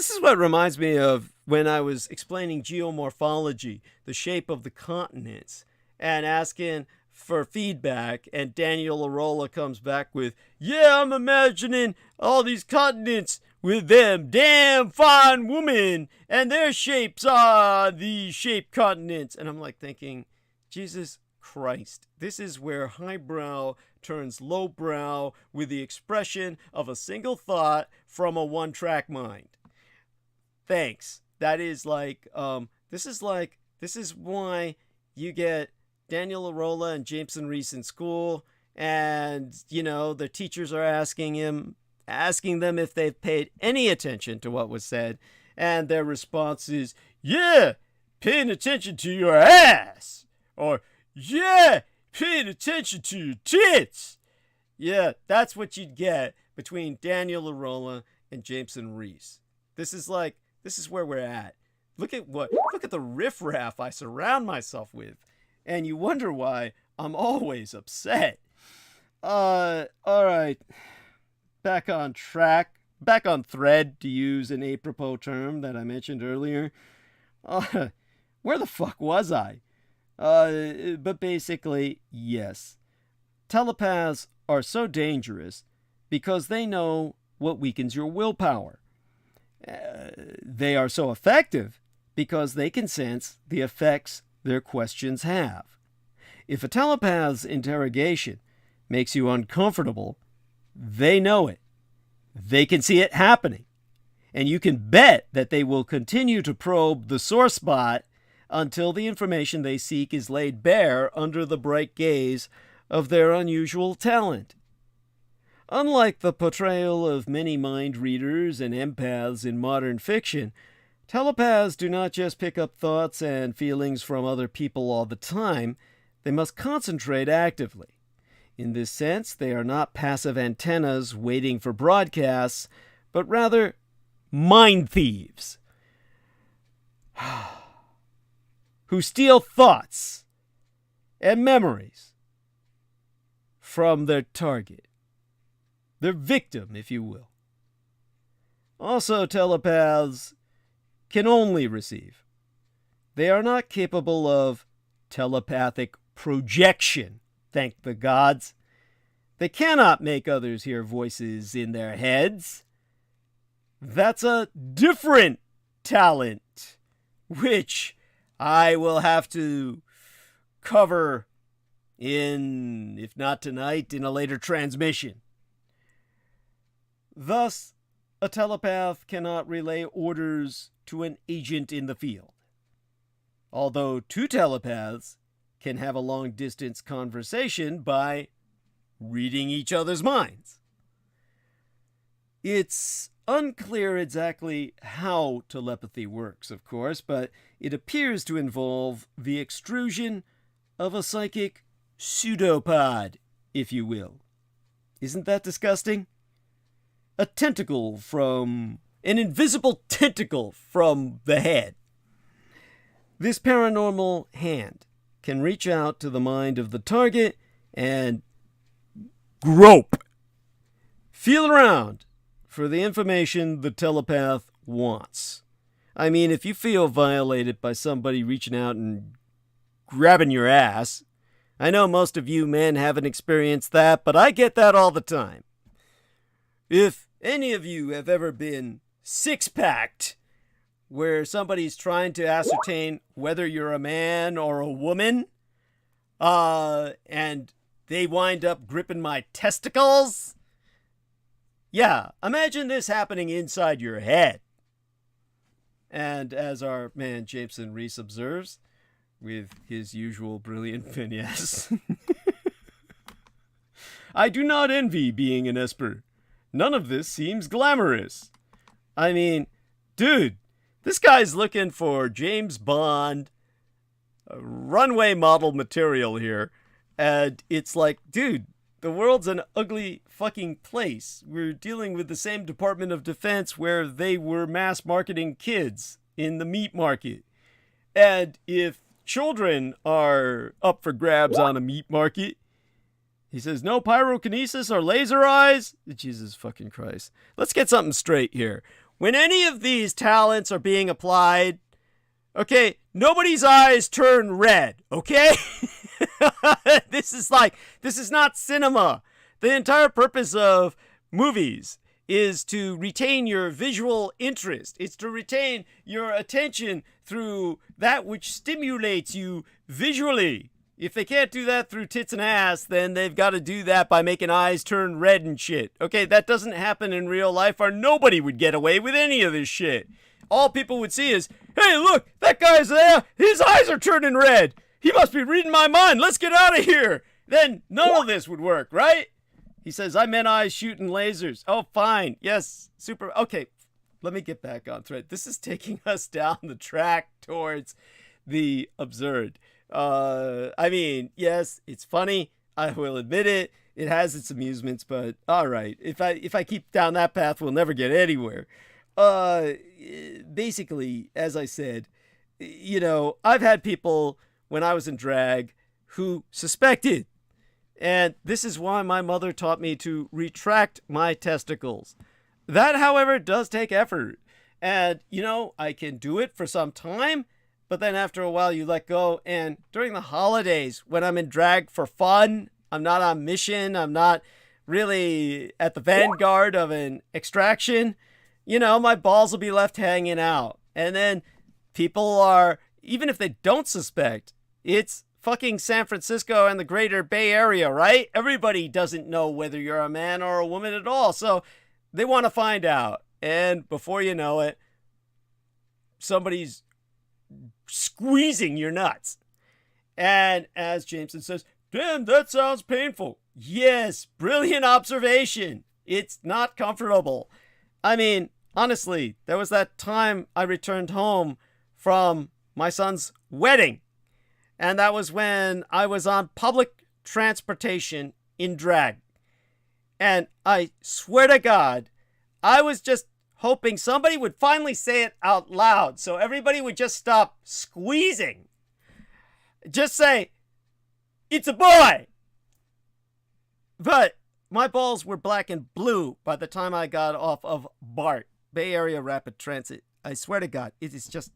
is what reminds me of when I was explaining geomorphology, the shape of the continents, and asking for feedback, and Daniel Arola comes back with, "Yeah, I'm imagining all these continents with them damn fine women, and their shapes are the shaped continents." And I'm like thinking, Jesus Christ, this is where highbrow turns lowbrow with the expression of a single thought from a one-track mind. Thanks. That is like, this is why you get Daniel Arola and Jameson Reese in school, and, you know, the teachers are asking them if they've paid any attention to what was said, and their response is, "Yeah, paying attention to your ass," or "Yeah, paying attention to your tits." Yeah, that's what you'd get between Daniel Arola and Jameson Reese. This is where we're at. Look at the riffraff I surround myself with. And you wonder why I'm always upset. All right. Back on track. Back on thread, to use an apropos term that I mentioned earlier. Where the fuck was I? But basically, yes. Telepaths are so dangerous because they know what weakens your willpower. They are so effective because they can sense the effects their questions have. If a telepath's interrogation makes you uncomfortable, they know it. They can see it happening. And you can bet that they will continue to probe the sore spot until the information they seek is laid bare under the bright gaze of their unusual talent. Unlike the portrayal of many mind readers and empaths in modern fiction, telepaths do not just pick up thoughts and feelings from other people all the time. They must concentrate actively. In this sense, they are not passive antennas waiting for broadcasts, but rather mind thieves who steal thoughts and memories from their target, their victim, if you will. Also, telepaths can only receive. They are not capable of telepathic projection, thank the gods. They cannot make others hear voices in their heads. That's a different talent, which I will have to cover in, if not tonight, in a later transmission. Thus, a telepath cannot relay orders to an agent in the field. Although two telepaths can have a long-distance conversation by reading each other's minds. It's unclear exactly how telepathy works, of course, but it appears to involve the extrusion of a psychic pseudopod, if you will. Isn't that disgusting? An invisible tentacle from the head. This paranormal hand can reach out to the mind of the target and grope, feel around for the information the telepath wants. I mean, if you feel violated by somebody reaching out and grabbing your ass, I know most of you men haven't experienced that, but I get that all the time. If any of you have ever been six-packed, where somebody's trying to ascertain whether you're a man or a woman, and they wind up gripping my testicles, yeah, imagine this happening inside your head. And as our man Jameson Reese observes, with his usual brilliant finesse, I do not envy being an Esper. None of this seems glamorous. I mean, dude, this guy's looking for James Bond runway model material here. And it's like, dude, the world's an ugly fucking place. We're dealing with the same Department of Defense where they were mass marketing kids in the meat market. And if children are up for grabs on a meat market, he says, no pyrokinesis or laser eyes? Jesus fucking Christ. Let's get something straight here. When any of these talents are being applied, okay, nobody's eyes turn red, okay? This is not cinema. The entire purpose of movies is to retain your visual interest. It's to retain your attention through that which stimulates you visually. If they can't do that through tits and ass, then they've got to do that by making eyes turn red and shit. Okay, that doesn't happen in real life, or nobody would get away with any of this shit. All people would see is, hey, look, that guy's there. His eyes are turning red. He must be reading my mind. Let's get out of here. Then none of this would work, right? He says, I meant eyes shooting lasers. Oh, fine. Yes, super. Okay, let me get back on thread. This is taking us down the track towards the absurd. I mean, yes, it's funny. I will admit it. It has its amusements, but all right. If I keep down that path, we'll never get anywhere. Basically, as I said, you know, I've had people when I was in drag who suspected. And this is why my mother taught me to retract my testicles. That, however, does take effort. And, you know, I can do it for some time, but then after a while you let go. And during the holidays, when I'm in drag for fun, I'm not on mission, I'm not really at the vanguard of an extraction, you know, my balls will be left hanging out. And then people are, even if they don't suspect, it's fucking San Francisco and the greater Bay Area, right? Everybody doesn't know whether you're a man or a woman at all. So they want to find out. And before you know it, somebody's squeezing your nuts. And as Jameson says, damn, that sounds painful. Yes, brilliant observation. It's not comfortable. I mean, honestly, there was that time I returned home from my son's wedding. And that was when I was on public transportation in drag. And I swear to God, I was just hoping somebody would finally say it out loud so everybody would just stop squeezing. Just say, it's a boy. But my balls were black and blue by the time I got off of BART, Bay Area Rapid Transit. I swear to God, it is just,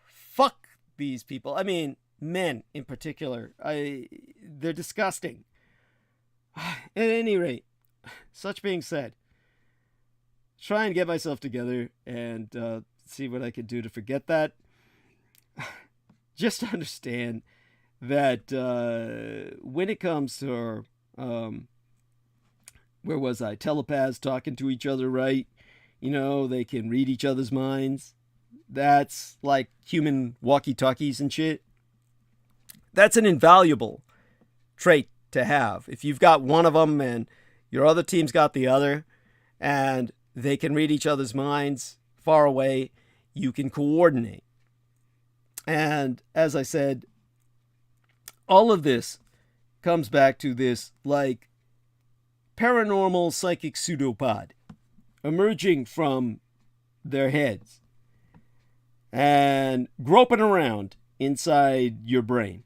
fuck these people. I mean, men in particular. They're disgusting. At any rate, such being said, try and get myself together and see what I can do to forget that. Just understand that when it comes to where was I? Telepaths talking to each other, right? You know, they can read each other's minds. That's like human walkie-talkies and shit. That's an invaluable trait to have. If you've got one of them and your other team's got the other, and they can read each other's minds far away, you can coordinate. And as I said, all of this comes back to this, like, paranormal psychic pseudopod emerging from their heads and groping around inside your brain.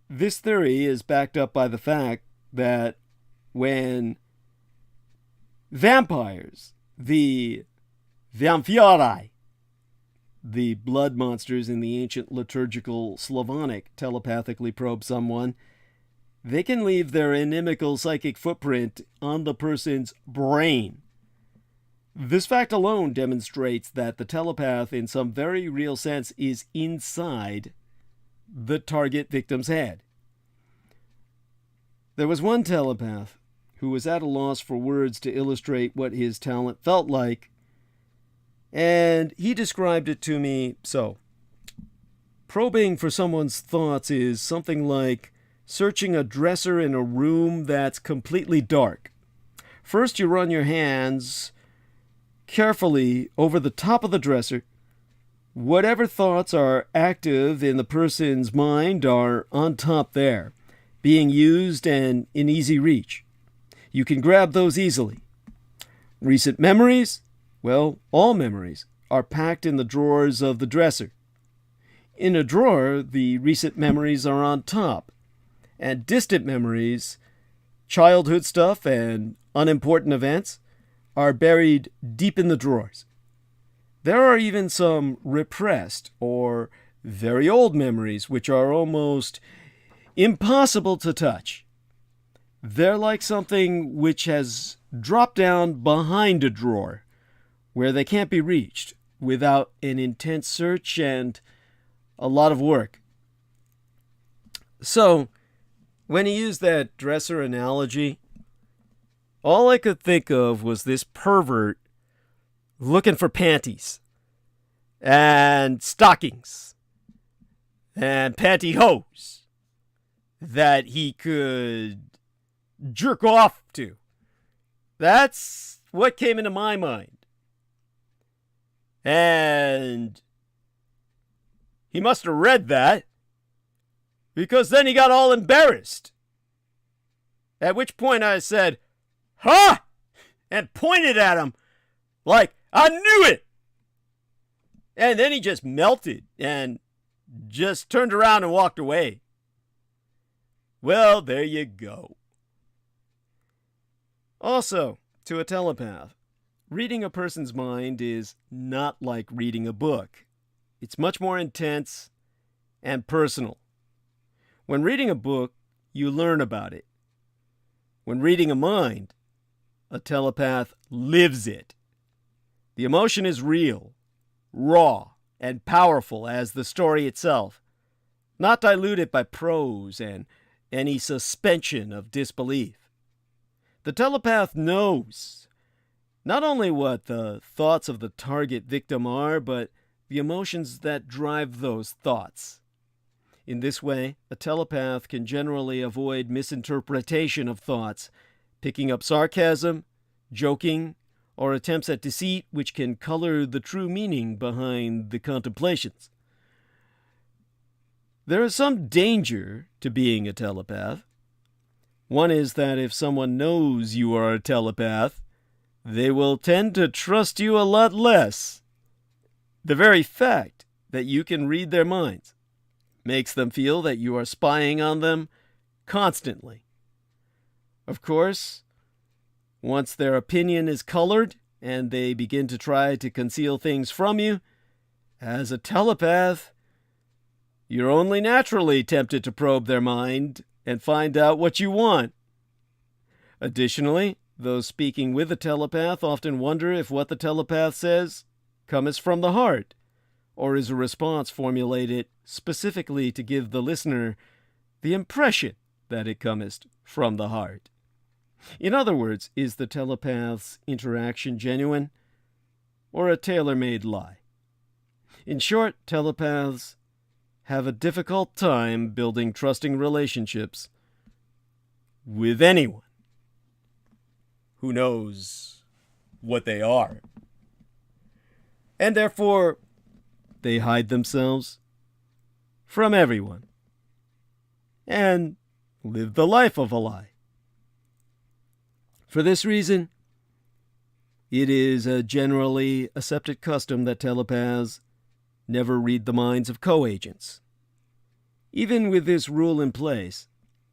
This theory is backed up by the fact that when vampires, the vampiri, the blood monsters in the ancient liturgical Slavonic, telepathically probe someone, they can leave their inimical psychic footprint on the person's brain. This fact alone demonstrates that the telepath, in some very real sense, is inside the target victim's head. There was one telepath who was at a loss for words to illustrate what his talent felt like, and he described it to me so. Probing for someone's thoughts is something like searching a dresser in a room that's completely dark. First, you run your hands carefully over the top of the dresser. Whatever thoughts are active in the person's mind are on top there, being used and in easy reach. You can grab those easily. Recent memories? Well, all memories are packed in the drawers of the dresser. In a drawer, the recent memories are on top, and distant memories, childhood stuff, and unimportant events are buried deep in the drawers. There are even some repressed or very old memories which are almost impossible to touch. They're like something which has dropped down behind a drawer where they can't be reached without an intense search and a lot of work. So, when he used that dresser analogy, all I could think of was this pervert looking for panties and stockings and pantyhose that he could jerk off to. That's what came into my mind. And he must have read that, because then he got all embarrassed. At which point I said, "Huh!" and pointed at him like I knew it. And then he just melted and just turned around and walked away. Well, there you go. Also, to a telepath, reading a person's mind is not like reading a book. It's much more intense and personal. When reading a book, you learn about it. When reading a mind, a telepath lives it. The emotion is real, raw, and powerful as the story itself, not diluted by prose and any suspension of disbelief. The telepath knows not only what the thoughts of the target victim are, but the emotions that drive those thoughts. In this way, a telepath can generally avoid misinterpretation of thoughts, picking up sarcasm, joking, or attempts at deceit which can color the true meaning behind the contemplations. There is some danger to being a telepath. One is that if someone knows you are a telepath, they will tend to trust you a lot less. The very fact that you can read their minds makes them feel that you are spying on them constantly. Of course, once their opinion is colored and they begin to try to conceal things from you, as a telepath, you're only naturally tempted to probe their mind and find out what you want. Additionally, those speaking with a telepath often wonder if what the telepath says comes from the heart, or is a response formulated specifically to give the listener the impression that it cometh from the heart. In other words, is the telepath's interaction genuine or a tailor-made lie? In short, telepaths have a difficult time building trusting relationships with anyone who knows what they are. And therefore, they hide themselves from everyone and live the life of a lie. For this reason, it is a generally accepted custom that telepaths never read the minds of co-agents. Even with this rule in place,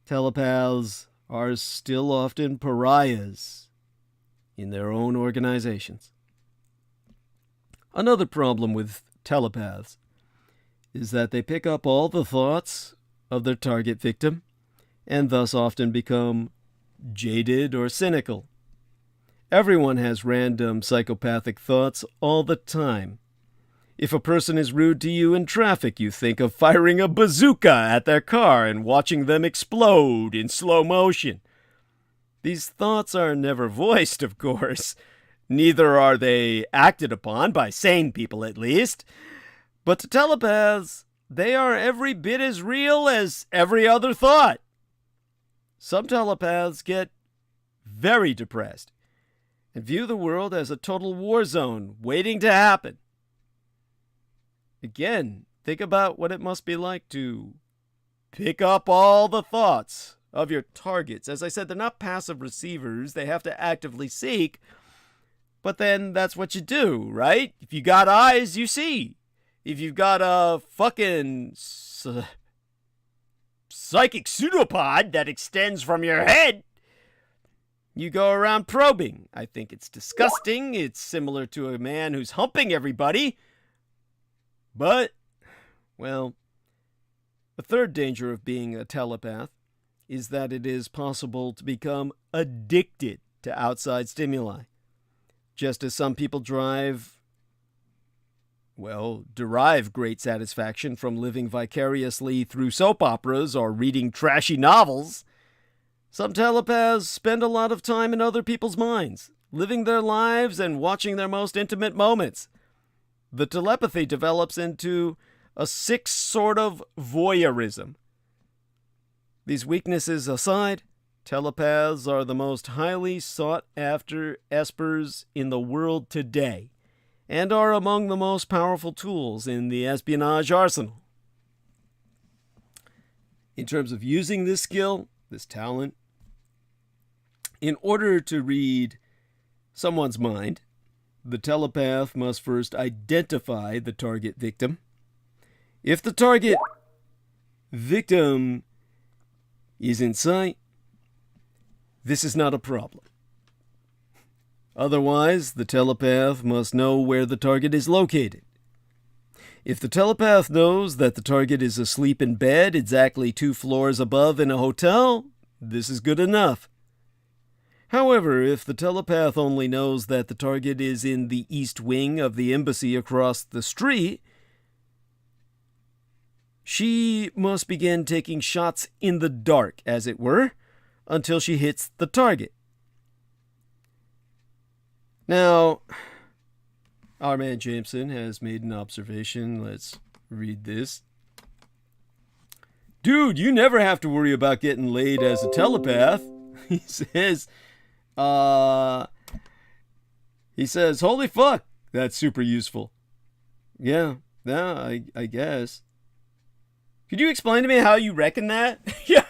telepaths are still often pariahs in their own organizations. Another problem with telepaths is that they pick up all the thoughts of their target victim and thus often become jaded or cynical. Everyone has random psychopathic thoughts all the time. If a person is rude to you in traffic, you think of firing a bazooka at their car and watching them explode in slow motion. These thoughts are never voiced, of course. Neither are they acted upon, by sane people at least. But to telepaths, they are every bit as real as every other thought. Some telepaths get very depressed and view the world as a total war zone waiting to happen. Again, think about what it must be like to pick up all the thoughts of your targets. As I said, they're not passive receivers. They have to actively seek. But then that's what you do, right? If you got eyes, you see. If you've got a fucking psychic pseudopod that extends from your head, you go around probing. I think it's disgusting. It's similar to a man who's humping everybody. But, well, a third danger of being a telepath is that it is possible to become addicted to outside stimuli. Just as some people derive great satisfaction from living vicariously through soap operas or reading trashy novels, some telepaths spend a lot of time in other people's minds, living their lives and watching their most intimate moments. The telepathy develops into a sick sort of voyeurism. These weaknesses aside, telepaths are the most highly sought-after espers in the world today, and are among the most powerful tools in the espionage arsenal. In terms of using this skill, this talent, in order to read someone's mind, the telepath must first identify the target victim. If the target victim is in sight, this is not a problem. Otherwise, the telepath must know where the target is located. If the telepath knows that the target is asleep in bed exactly 2 floors above in a hotel, this is good enough. However, if the telepath only knows that the target is in the east wing of the embassy across the street, she must begin taking shots in the dark, as it were, until she hits the target. Now, our man Jameson has made an observation. Let's read this. Dude, you never have to worry about getting laid as a telepath. He says, holy fuck, that's super useful. Yeah, I guess. Could you explain to me how you reckon that? Yeah.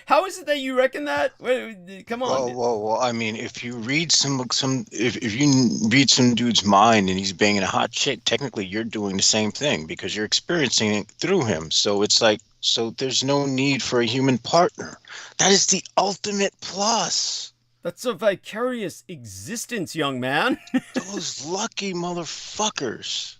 How is it that you reckon that? Wait, come on. Well, I mean, if you read if you read some dude's mind and he's banging a hot chick, technically you're doing the same thing because you're experiencing it through him. So it's like, so there's no need for a human partner. That is the ultimate plus. That's a vicarious existence, young man. Those lucky motherfuckers.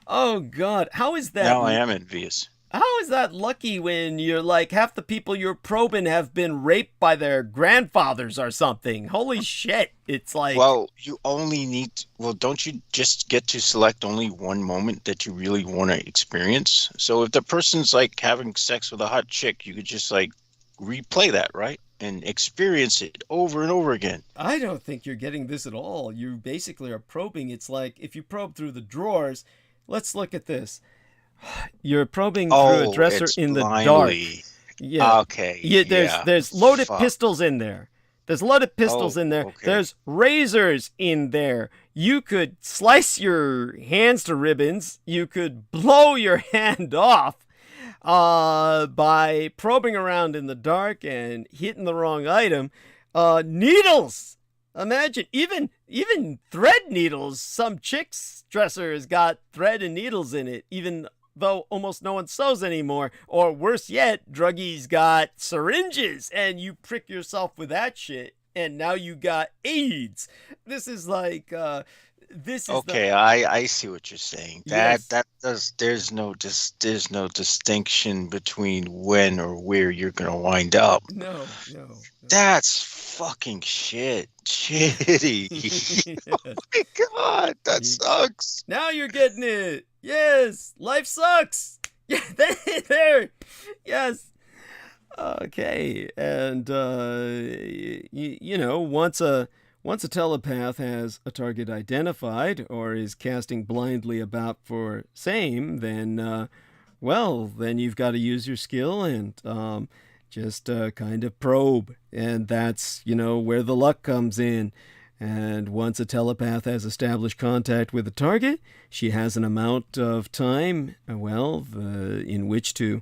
Oh, God. How is that? Now I am envious. How is that lucky when you're like half the people you're probing have been raped by their grandfathers or something? Holy shit. It's like... Well, you only need... don't you just get to select only one moment that you really want to experience? So if the person's like having sex with a hot chick, you could just like replay that, right? And experience it over and over again. I don't think you're getting this at all. You basically are probing. It's like if you probe through the drawers... Let's look at this. You're probing through a dresser in the dark. Yeah. Okay. Yeah, there's loaded pistols in there. There's loaded pistols in there. Okay. There's razors in there. You could slice your hands to ribbons. You could blow your hand off by probing around in the dark and hitting the wrong item. Needles. Imagine, even thread needles. Some chick's dresser has got thread and needles in it, even though almost no one sews anymore. Or worse yet, druggies got syringes, and you prick yourself with that shit, and now you got AIDS. This is like, this is okay. I see what you're saying. Yes. There's no distinction between when or where you're gonna wind up. No. That's fucking shitty. Oh my god, that sucks. Now you're getting it. Yes, life sucks. Yeah, there. Yes. Okay, and you know, once a telepath has a target identified or is casting blindly about for same, then then you've got to use your skill and just kind of probe. And that's, where the luck comes in. And once a telepath has established contact with a target, she has an amount of time, in which to,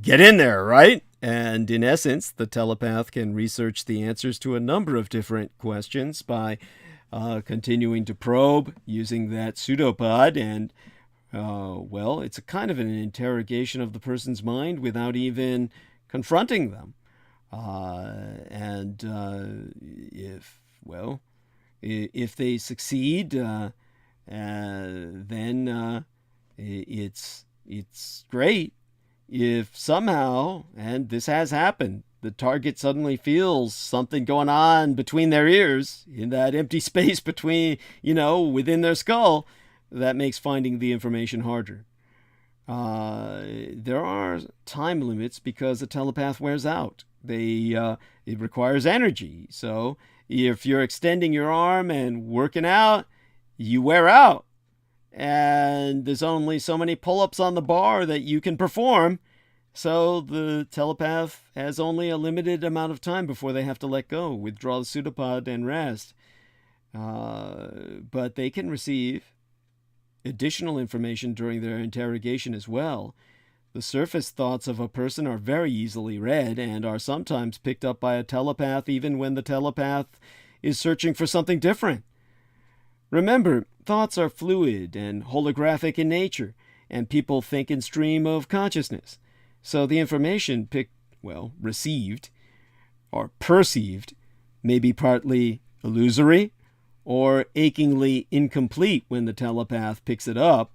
get in there, right? And in essence, the telepath can research the answers to a number of different questions by continuing to probe using that pseudopod. And, it's a kind of an interrogation of the person's mind without even confronting them. If they succeed, then it's great. If somehow, and this has happened, the target suddenly feels something going on between their ears, in that empty space between, within their skull, that makes finding the information harder. There are time limits because a telepath wears out. It requires energy. So if you're extending your arm and working out, you wear out. And there's only so many pull-ups on the bar that you can perform. So the telepath has only a limited amount of time before they have to let go, withdraw the pseudopod, and rest. But they can receive additional information during their interrogation as well. The surface thoughts of a person are very easily read and are sometimes picked up by a telepath even when the telepath is searching for something different. Remember, thoughts are fluid and holographic in nature, and people think in stream of consciousness. So the information received or perceived may be partly illusory or achingly incomplete when the telepath picks it up.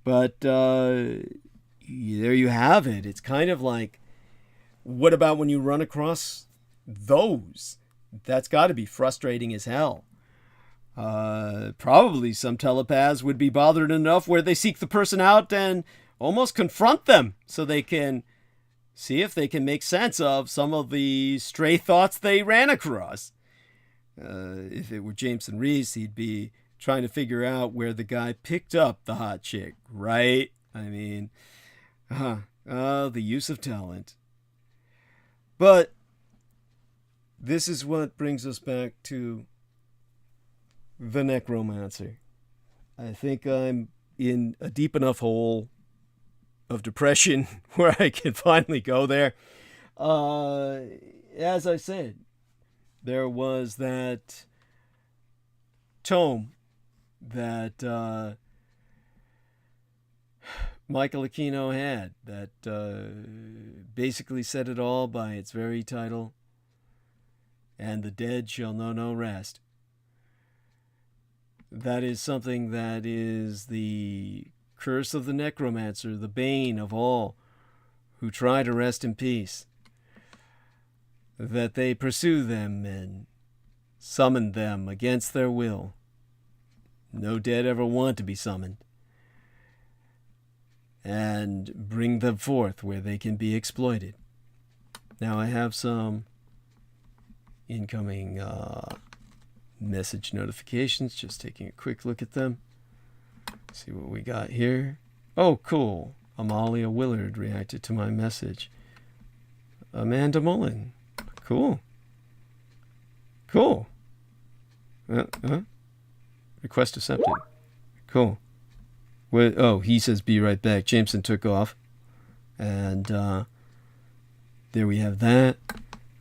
But there you have it. It's kind of like, what about when you run across those? That's got to be frustrating as hell. Probably some telepaths would be bothered enough where they seek the person out and almost confront them so they can see if they can make sense of some of the stray thoughts they ran across. If it were Jameson Reese, he'd be trying to figure out where the guy picked up the hot chick, right? I mean, the use of talent. But this is what brings us back to the necromancer. I think I'm in a deep enough hole of depression where I can finally go there. As I said, there was that tome that Michael Aquino had that basically said it all by its very title, "And the dead shall know no rest." That is something that is the curse of the necromancer, the bane of all who try to rest in peace, that they pursue them and summon them against their will. No dead ever want to be summoned, and bring them forth where they can be exploited. Now I have some incoming message notifications, just taking a quick look at them. See what we got here. Oh, cool. Amalia Willard reacted to my message. Amanda Mullen. Cool. Cool. Request accepted. Cool. Oh, he says be right back. Jameson took off. And there we have that.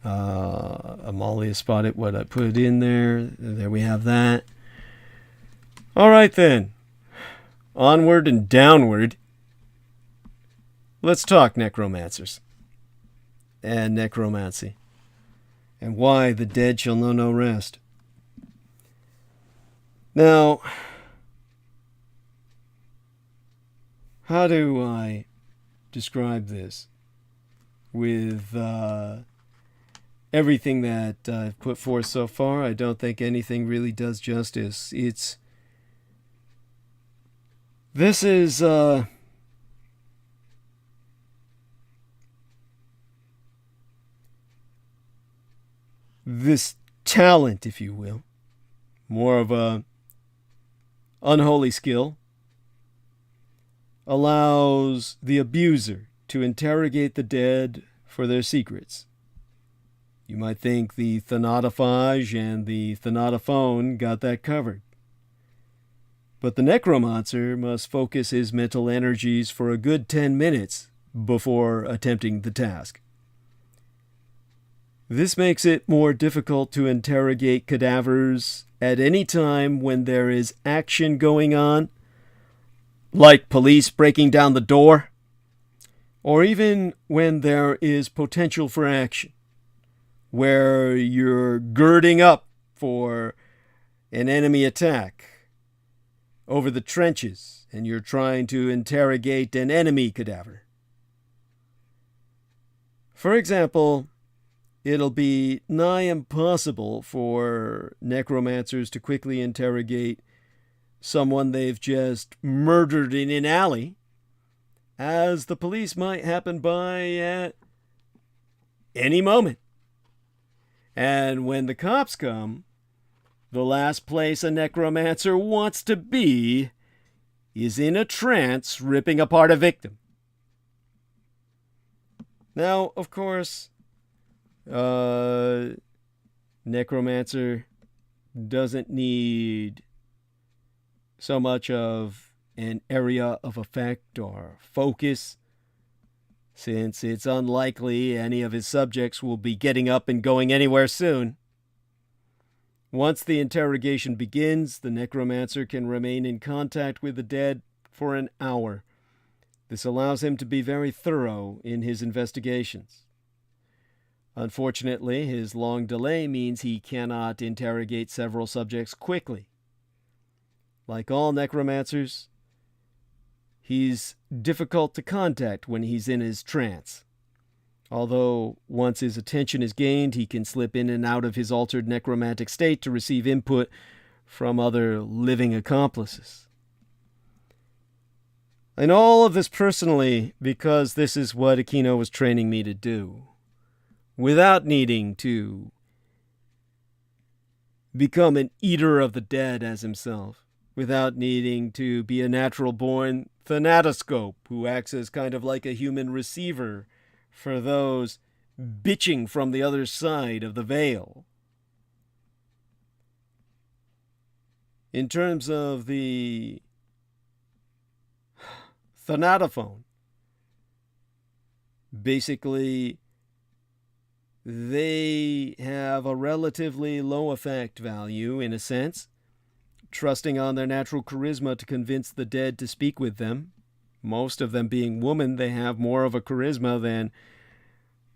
Amalia spotted what I put in there. There we have that. All right then. Onward and downward. Let's talk necromancers and necromancy and why the dead shall know no rest. Now, how do I describe this with everything that I've put forth so far? I don't think anything really does justice. This is this talent, if you will, more of a unholy skill, allows the abuser to interrogate the dead for their secrets. You might think the thanatophage and the thanatophone got that covered. But the necromancer must focus his mental energies for a good 10 minutes before attempting the task. This makes it more difficult to interrogate cadavers at any time when there is action going on, like police breaking down the door, or even when there is potential for action, where you're girding up for an enemy attack over the trenches and you're trying to interrogate an enemy cadaver. For example, it'll be nigh impossible for necromancers to quickly interrogate someone they've just murdered in an alley, as the police might happen by at any moment. And when the cops come, the last place a necromancer wants to be is in a trance ripping apart a victim. Now, of course, necromancer doesn't need so much of an area of effect or focus, since it's unlikely any of his subjects will be getting up and going anywhere soon. Once the interrogation begins, the necromancer can remain in contact with the dead for an hour. This allows him to be very thorough in his investigations. Unfortunately, his long delay means he cannot interrogate several subjects quickly. Like all necromancers, he's difficult to contact when he's in his trance. Although once his attention is gained, he can slip in and out of his altered necromantic state to receive input from other living accomplices. I know all of this personally because this is what Aquino was training me to do, without needing to become an eater of the dead as himself, without needing to be a natural-born thanatoscope who acts as kind of like a human receiver for those bitching from the other side of the veil. In terms of the thanatophone. Basically, they have a relatively low effect value, in a sense, trusting on their natural charisma to convince the dead to speak with them. Most of them being women, they have more of a charisma than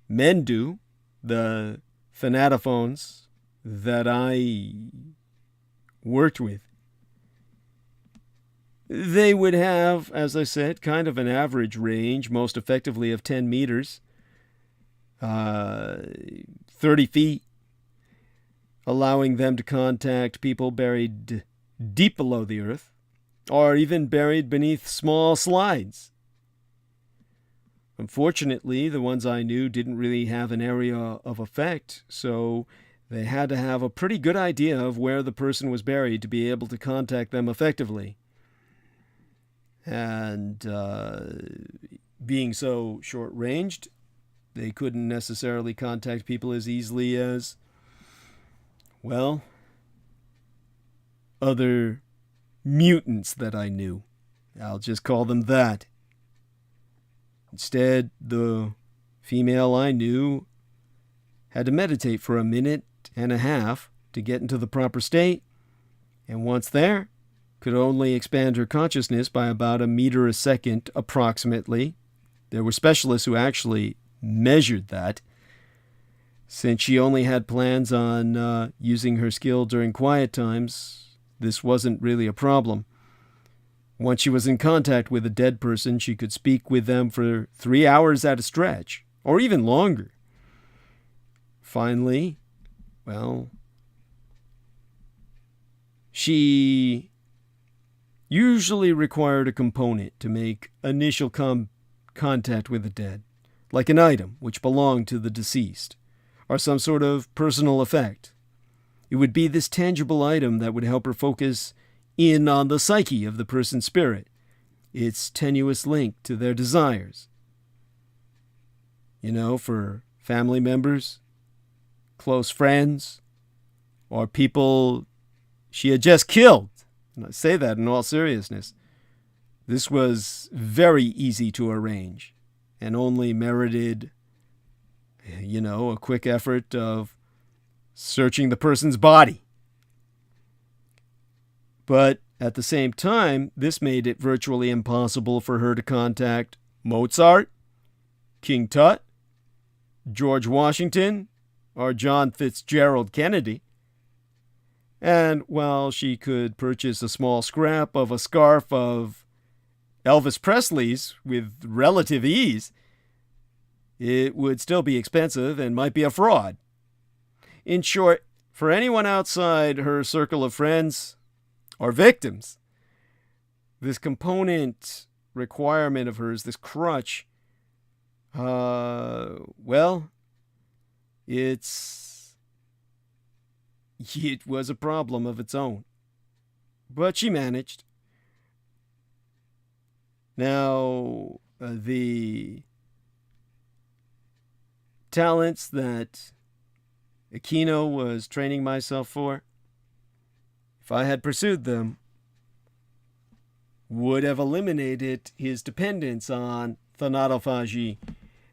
men do. The thanatophones that I worked with, they would have, as I said, kind of an average range, most effectively of 10 meters, 30 feet, allowing them to contact people buried deep below the earth, or even buried beneath small slides. Unfortunately, the ones I knew didn't really have an area of effect, so they had to have a pretty good idea of where the person was buried to be able to contact them effectively. And being so short-ranged, they couldn't necessarily contact people as easily as, well, other mutants that I knew. I'll just call them that. Instead, the female I knew had to meditate for a minute and a half to get into the proper state, and once there, could only expand her consciousness by about a meter a second approximately. There were specialists who actually measured that. Since she only had plans on using her skill during quiet times, this wasn't really a problem. Once she was in contact with a dead person, she could speak with them for 3 hours at a stretch, or even longer. Finally, well, she usually required a component to make initial contact with the dead, like an item which belonged to the deceased, or some sort of personal effect. It would be this tangible item that would help her focus in on the psyche of the person's spirit, its tenuous link to their desires. You know, for family members, close friends, or people she had just killed. And I say that in all seriousness. This was very easy to arrange and only merited, a quick effort of searching the person's body. But at the same time, this made it virtually impossible for her to contact Mozart, King Tut, George Washington, or John Fitzgerald Kennedy. And while she could purchase a small scrap of a scarf of Elvis Presley's with relative ease, it would still be expensive and might be a fraud. In short, for anyone outside her circle of friends or victims, this component requirement of hers, this crutch, it was a problem of its own. But she managed. Now, the talents that Aquino was training myself for, if I had pursued them, would have eliminated his dependence on thanatophagy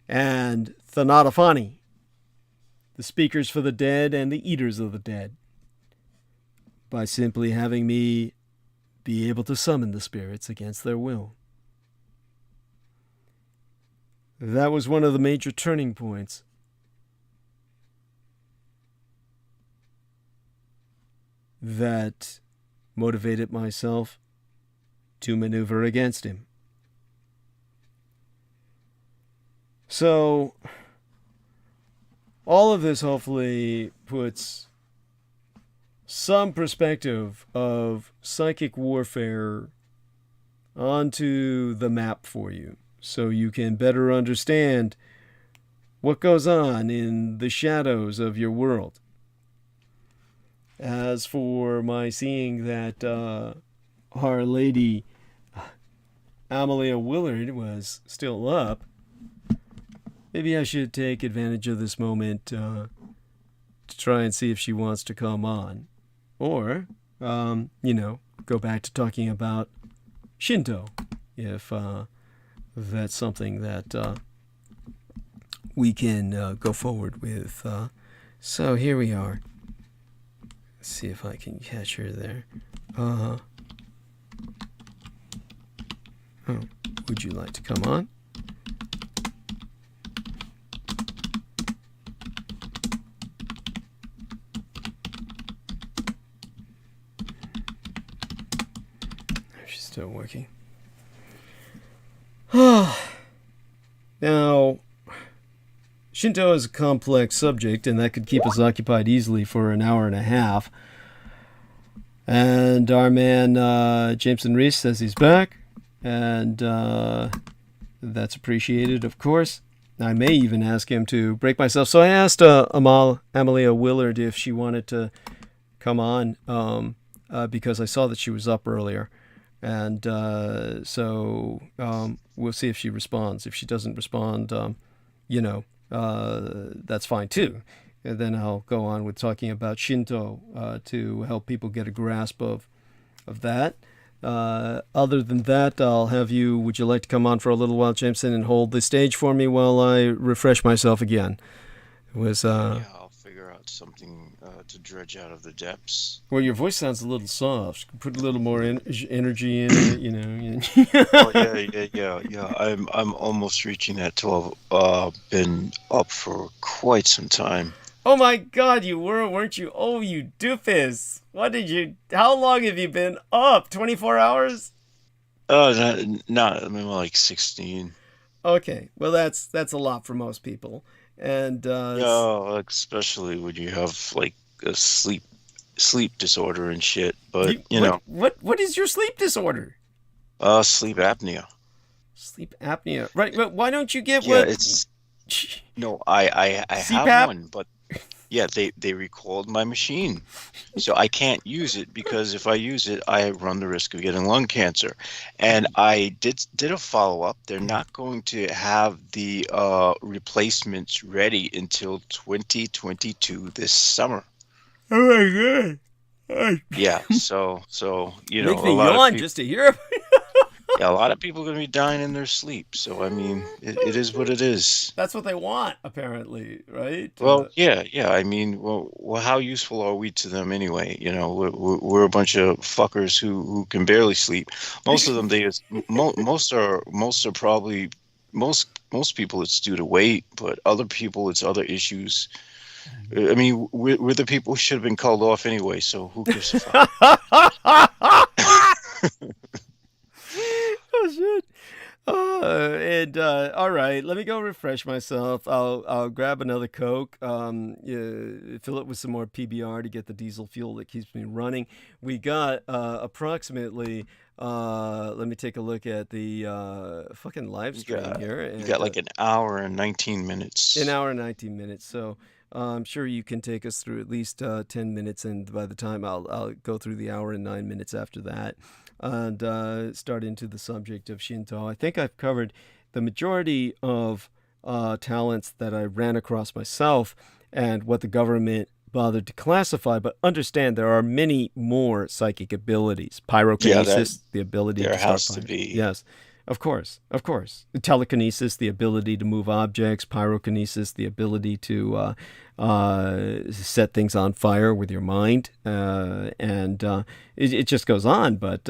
and thanatophony, the speakers for the dead and the eaters of the dead, by simply having me be able to summon the spirits against their will. That was one of the major turning points. That motivated myself to maneuver against him. So, all of this hopefully puts some perspective of psychic warfare onto the map for you, so you can better understand what goes on in the shadows of your world. As for my seeing that Our Lady Amelia Willard was still up, maybe I should take advantage of this moment to try and see if she wants to come on. Or, go back to talking about Shinto, if that's something that we can go forward with. So here we are. Let's see if I can catch her there. Oh, would you like to come on? She's still working. Now, Shinto is a complex subject, and that could keep us occupied easily for an hour and a half. And our man, Jameson Reese, says he's back, and that's appreciated, of course. I may even ask him to break myself. So I asked Amalia Willard if she wanted to come on, because I saw that she was up earlier. And so we'll see if she responds. If she doesn't respond, that's fine too. And then I'll go on with talking about Shinto to help people get a grasp of that. Other than that, I'll have you, would you like to come on for a little while, Jameson, and hold the stage for me while I refresh myself again? It was... yeah, I'll figure out something to dredge out of the depths. Well, your voice sounds a little soft. Put a little more energy in it, you know. Oh yeah. I'm almost reaching that 12. Been up for quite some time. Oh my God, you weren't you? Oh, you doofus! How long have you been up? 24 hours? Not. I mean, like 16. Okay, well that's a lot for most people, and especially when you have like a sleep disorder and shit. But what is your sleep disorder? Sleep apnea. Sleep apnea, right? But why don't you get Yeah, what? it's no. I CPAP? have one, but yeah, they recalled my machine, so I can't use it because if I use it, I run the risk of getting lung cancer. And I did a follow up. They're not going to have the replacements ready until 2022 this summer. Oh my God! Yeah, so Makes me yawn just to hear. Yeah, a lot of people are going to be dying in their sleep. So, I mean, it is what it is. That's what they want, apparently, right? Well, yeah. I mean, well, how useful are we to them anyway? You know, we're a bunch of fuckers who can barely sleep. Most of them, most people it's due to weight, but other people it's other issues. I mean, we're the people who should have been called off anyway. So who gives a fuck? Oh shit! All right, let me go refresh myself. I'll grab another Coke. Fill it with some more PBR to get the diesel fuel that keeps me running. We got approximately. Let me take a look at the fucking live stream here. And, you got like an hour and 19 minutes. An hour and 19 minutes. So. I'm sure you can take us through at least 10 minutes, and by the time I'll go through the hour and 9 minutes after that, and start into the subject of Shinto. I think I've covered the majority of talents that I ran across myself and what the government bothered to classify, but understand there are many more psychic abilities. Pyrokinesis, the ability to start fire. Be. Yes. Of course. Telekinesis, the ability to move objects. Pyrokinesis, the ability to set things on fire with your mind. It just goes on. But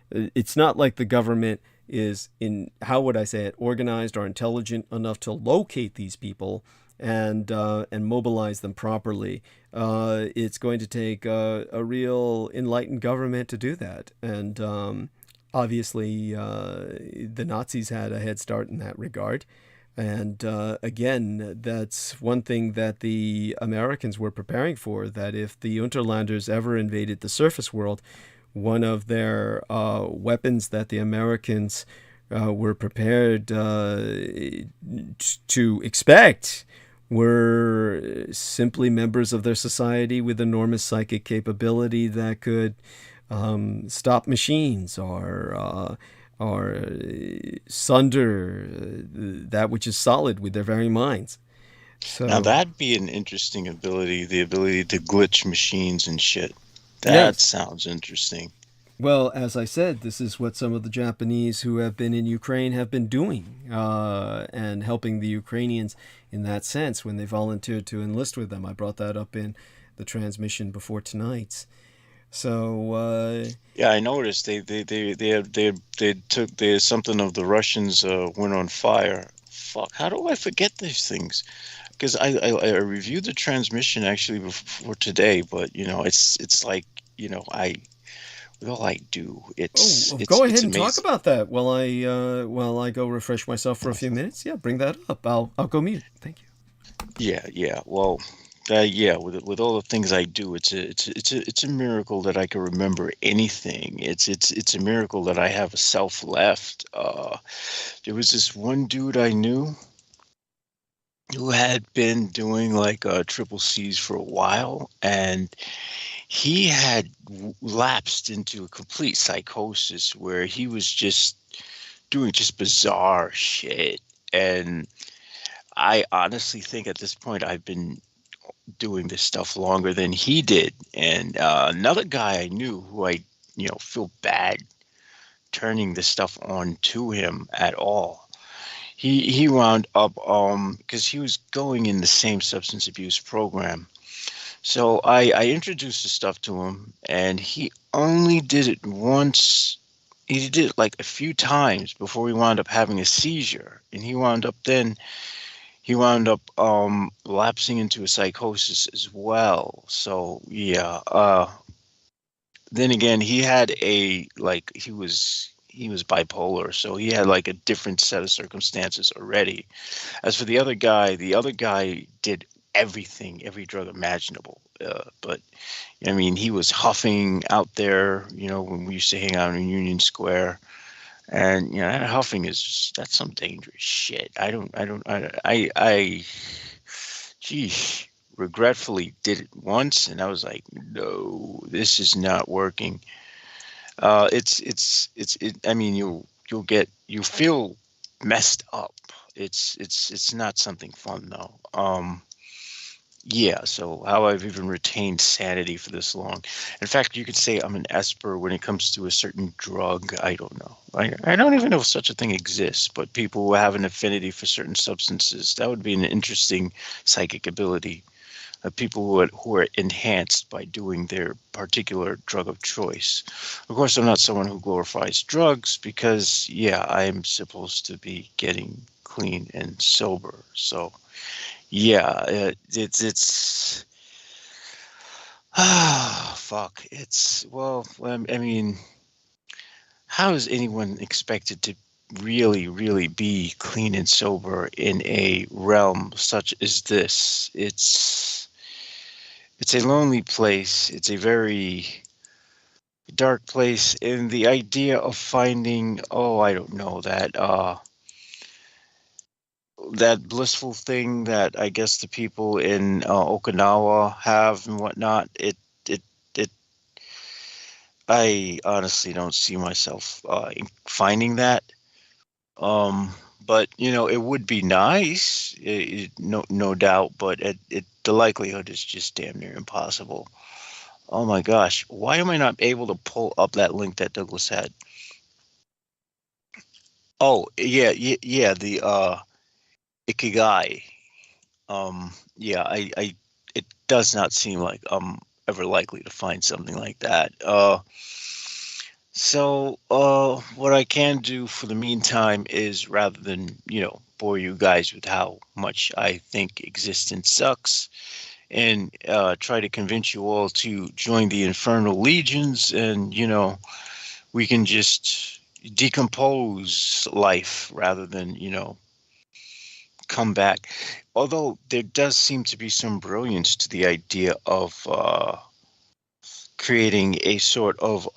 it's not like the government is, organized or intelligent enough to locate these people and mobilize them properly. It's going to take a real enlightened government to do that. And obviously, the Nazis had a head start in that regard. And again, that's one thing that the Americans were preparing for, that if the Unterlanders ever invaded the surface world, one of their weapons that the Americans were prepared to expect were simply members of their society with enormous psychic capability that could stop machines or sunder that which is solid with their very minds. So now that'd be an interesting ability, the ability to glitch machines and shit. That sounds interesting. Well, as I said, this is what some of the Japanese who have been in Ukraine have been doing, and helping the Ukrainians in that sense when they volunteered to enlist with them. I brought that up in the transmission before tonight's. So Yeah, I noticed they took there's something of the Russians went on fire. Fuck, how do I forget these things? Because I reviewed the transmission actually before today, but it's like I all I do go ahead it's and talk amazing. about that while I go refresh myself for a few minutes. Yeah, bring that up. I'll go mute. Thank you. Yeah. Well, yeah. With all the things I do, it's a miracle that I can remember anything. It's a miracle that I have a self left. There was this one dude I knew who had been doing like triple C's for a while, and he had lapsed into a complete psychosis where he was just doing just bizarre shit. And I honestly think at this point I've been doing this stuff longer than he did. And another guy I knew who I feel bad turning this stuff on to him at all. He wound up because he was going in the same substance abuse program. So I introduced the stuff to him, and he only did it once. He did it like a few times before he wound up having a seizure, and he wound up lapsing into a psychosis as well. So yeah. Then again, he had he was bipolar, so he had like a different set of circumstances already. As for the other guy did everything, every drug imaginable. But I mean, he was huffing out there, when we used to hang out in Union Square. And that huffing that's some dangerous shit. Geez, regretfully did it once, and I was like, no, this is not working. I mean, you feel messed up. It's not something fun though. Yeah, so how I've even retained sanity for this long. In fact, you could say I'm an esper when it comes to a certain drug. I don't know. I don't even know if such a thing exists, but people who have an affinity for certain substances, that would be an interesting psychic ability. People who are enhanced by doing their particular drug of choice. Of course, I'm not someone who glorifies drugs because, yeah, I'm supposed to be getting clean and sober. So, yeah, it's fuck. I mean, how is anyone expected to really, really be clean and sober in a realm such as this? It's a lonely place. It's a very dark place. And the idea of finding, I don't know, that blissful thing that I guess the people in Okinawa have and whatnot, I honestly don't see myself finding that. But it would be nice, no doubt. But the likelihood is just damn near impossible. Oh my gosh, why am I not able to pull up that link that Douglas had? Oh yeah, the Ikigai. Yeah, I it does not seem like I'm ever likely to find something like that. So what I can do for the meantime is, rather than bore you guys with how much I think existence sucks, and try to convince you all to join the Infernal Legions, and we can just decompose life rather than come back. Although there does seem to be some brilliance to the idea of creating a sort of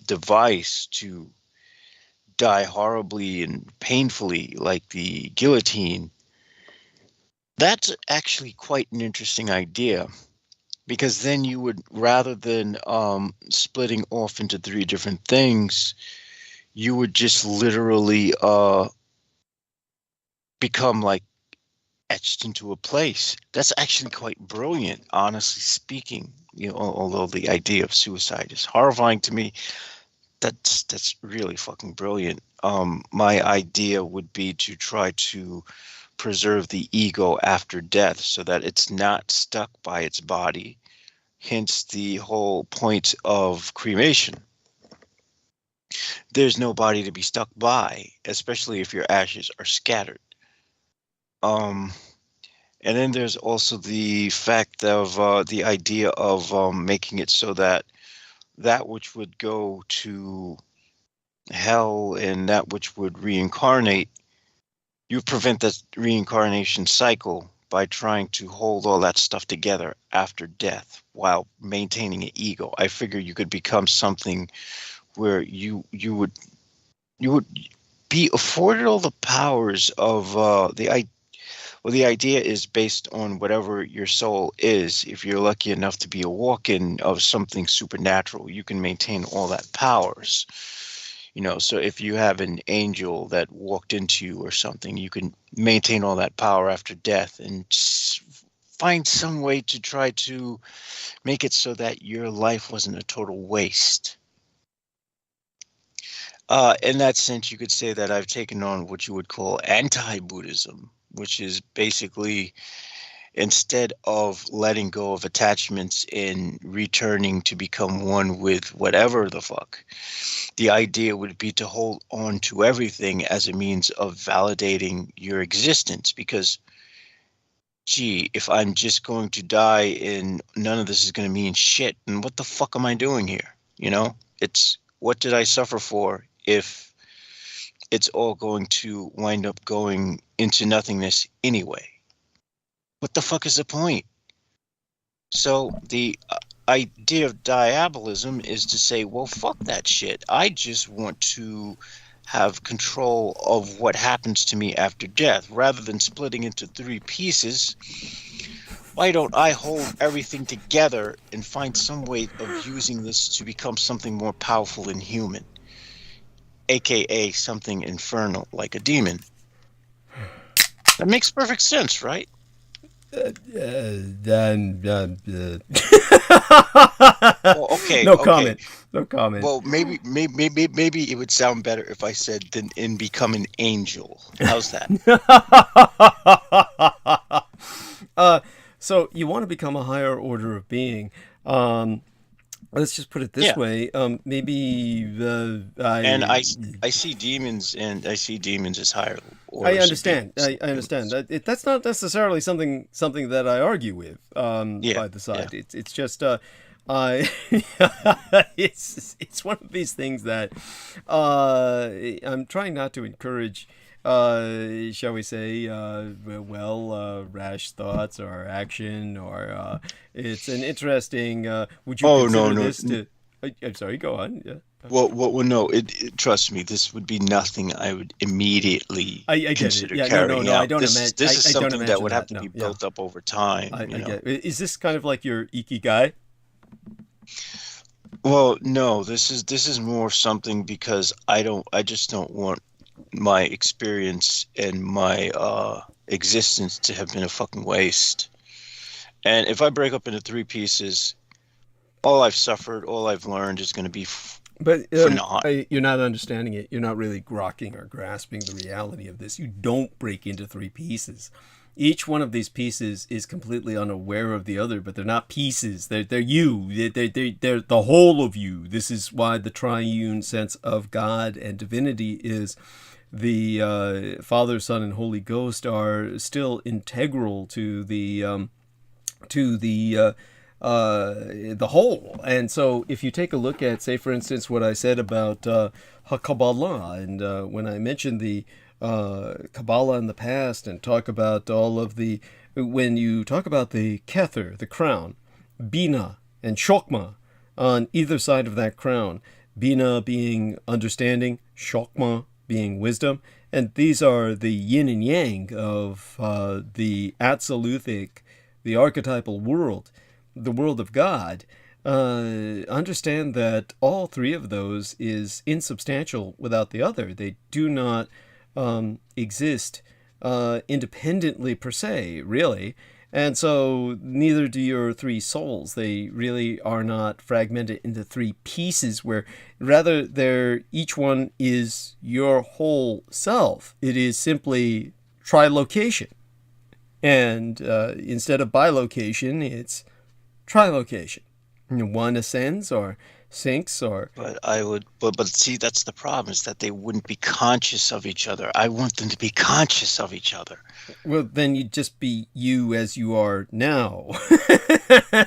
device to die horribly and painfully, like the guillotine. That's actually quite an interesting idea, because then you would, rather than splitting off into 3 different things, you would just literally become like etched into a place. That's actually quite brilliant, honestly speaking. Although the idea of suicide is horrifying to me, That's really fucking brilliant. My idea would be to try to preserve the ego after death so that it's not stuck by its body. Hence the whole point of cremation. There's no body to be stuck by, especially if your ashes are scattered. And then there's also the fact of the idea of making it so that that which would go to hell and that which would reincarnate, you prevent that reincarnation cycle by trying to hold all that stuff together after death while maintaining an ego. I figure you could become something where you would be afforded all the powers of the idea is based on whatever your soul is. If you're lucky enough to be a walk-in of something supernatural, you can maintain all that powers. So if you have an angel that walked into you or something, you can maintain all that power after death and find some way to try to make it so that your life wasn't a total waste. In that sense, you could say that I've taken on what you would call anti-Buddhism, which is basically instead of letting go of attachments and returning to become one with whatever the fuck, the idea would be to hold on to everything as a means of validating your existence. Because, gee, if I'm just going to die and none of this is going to mean shit, then what the fuck am I doing here? It's what did I suffer for if it's all going to wind up going into nothingness anyway? What the fuck is the point? So the idea of diabolism is to say, well, fuck that shit. I just want to have control of what happens to me after death. Rather than splitting into 3 pieces, why don't I hold everything together and find some way of using this to become something more powerful and human, aka something infernal like a demon? That makes perfect sense, right? Well, okay. No comment. No comment. Well, maybe it would sound better if I said than in become an angel. How's that? So you want to become a higher order of being. Let's just put it this way. Maybe I see demons, and I see demons as higher orders. I understand. I understand. That's not necessarily something that I argue with. By the side, it's just it's one of these things that I'm trying not to encourage. Shall we say, rash thoughts or action, or it's an interesting. Would you consider this to? I'm sorry. Go on. Yeah. Well, no. Trust me, this would be nothing I would immediately consider carrying out. I don't imagine. This is something that would have to be built up over time. I get it. Is this kind of like your ikigai? Well, no. This is more something because I just don't want my experience and my existence to have been a fucking waste. And if I break up into 3 pieces, all I've suffered, all I've learned is going to be for naught. You're not understanding it. You're not really grokking or grasping the reality of this. You don't break into 3 pieces. Each one of these pieces is completely unaware of the other, but they're not pieces. They're you. They're the whole of you. This is why the triune sense of God and divinity is the Father, Son, and Holy Ghost are still integral to the whole. And so if you take a look at, say, for instance, what I said about Kabbalah, and when I mentioned the Kabbalah in the past and talk about all of the, when you talk about the Kether, the crown, Bina and Chokmah on either side of that crown, Bina being understanding, Chokmah being wisdom, and these are the yin and yang of the absoluthic, the archetypal world, the world of God. Understand that all 3 of those is insubstantial without the other. They do not exist independently per se, really. And so neither do your three souls. They really are not fragmented into three pieces, where rather each one is your whole self. It is simply trilocation. And instead of bilocation, it's trilocation. One ascends or sinks or... But see, that's the problem, is that they wouldn't be conscious of each other. I want them to be conscious of each other. Well, then you'd just be you as you are now.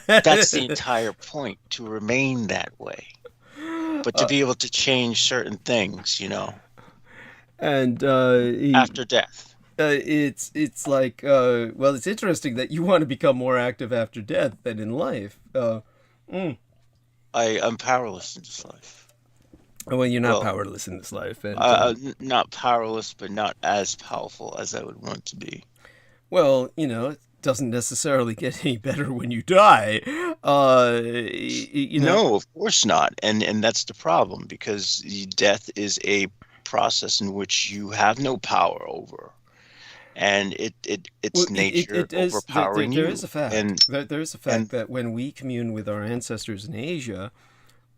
That's the entire point, to remain that way. But to be able to change certain things, And after death. It's like, well, it's interesting that you want to become more active after death than in life. I'm powerless in this life. Well, you're not powerless in this life. And, not powerless, but not as powerful as I would want to be. Well, it doesn't necessarily get any better when you die. No, of course not. And that's the problem, because death is a process in which you have no power over. And it's nature overpowering you. There is a fact. There is a fact that when we commune with our ancestors in Asia,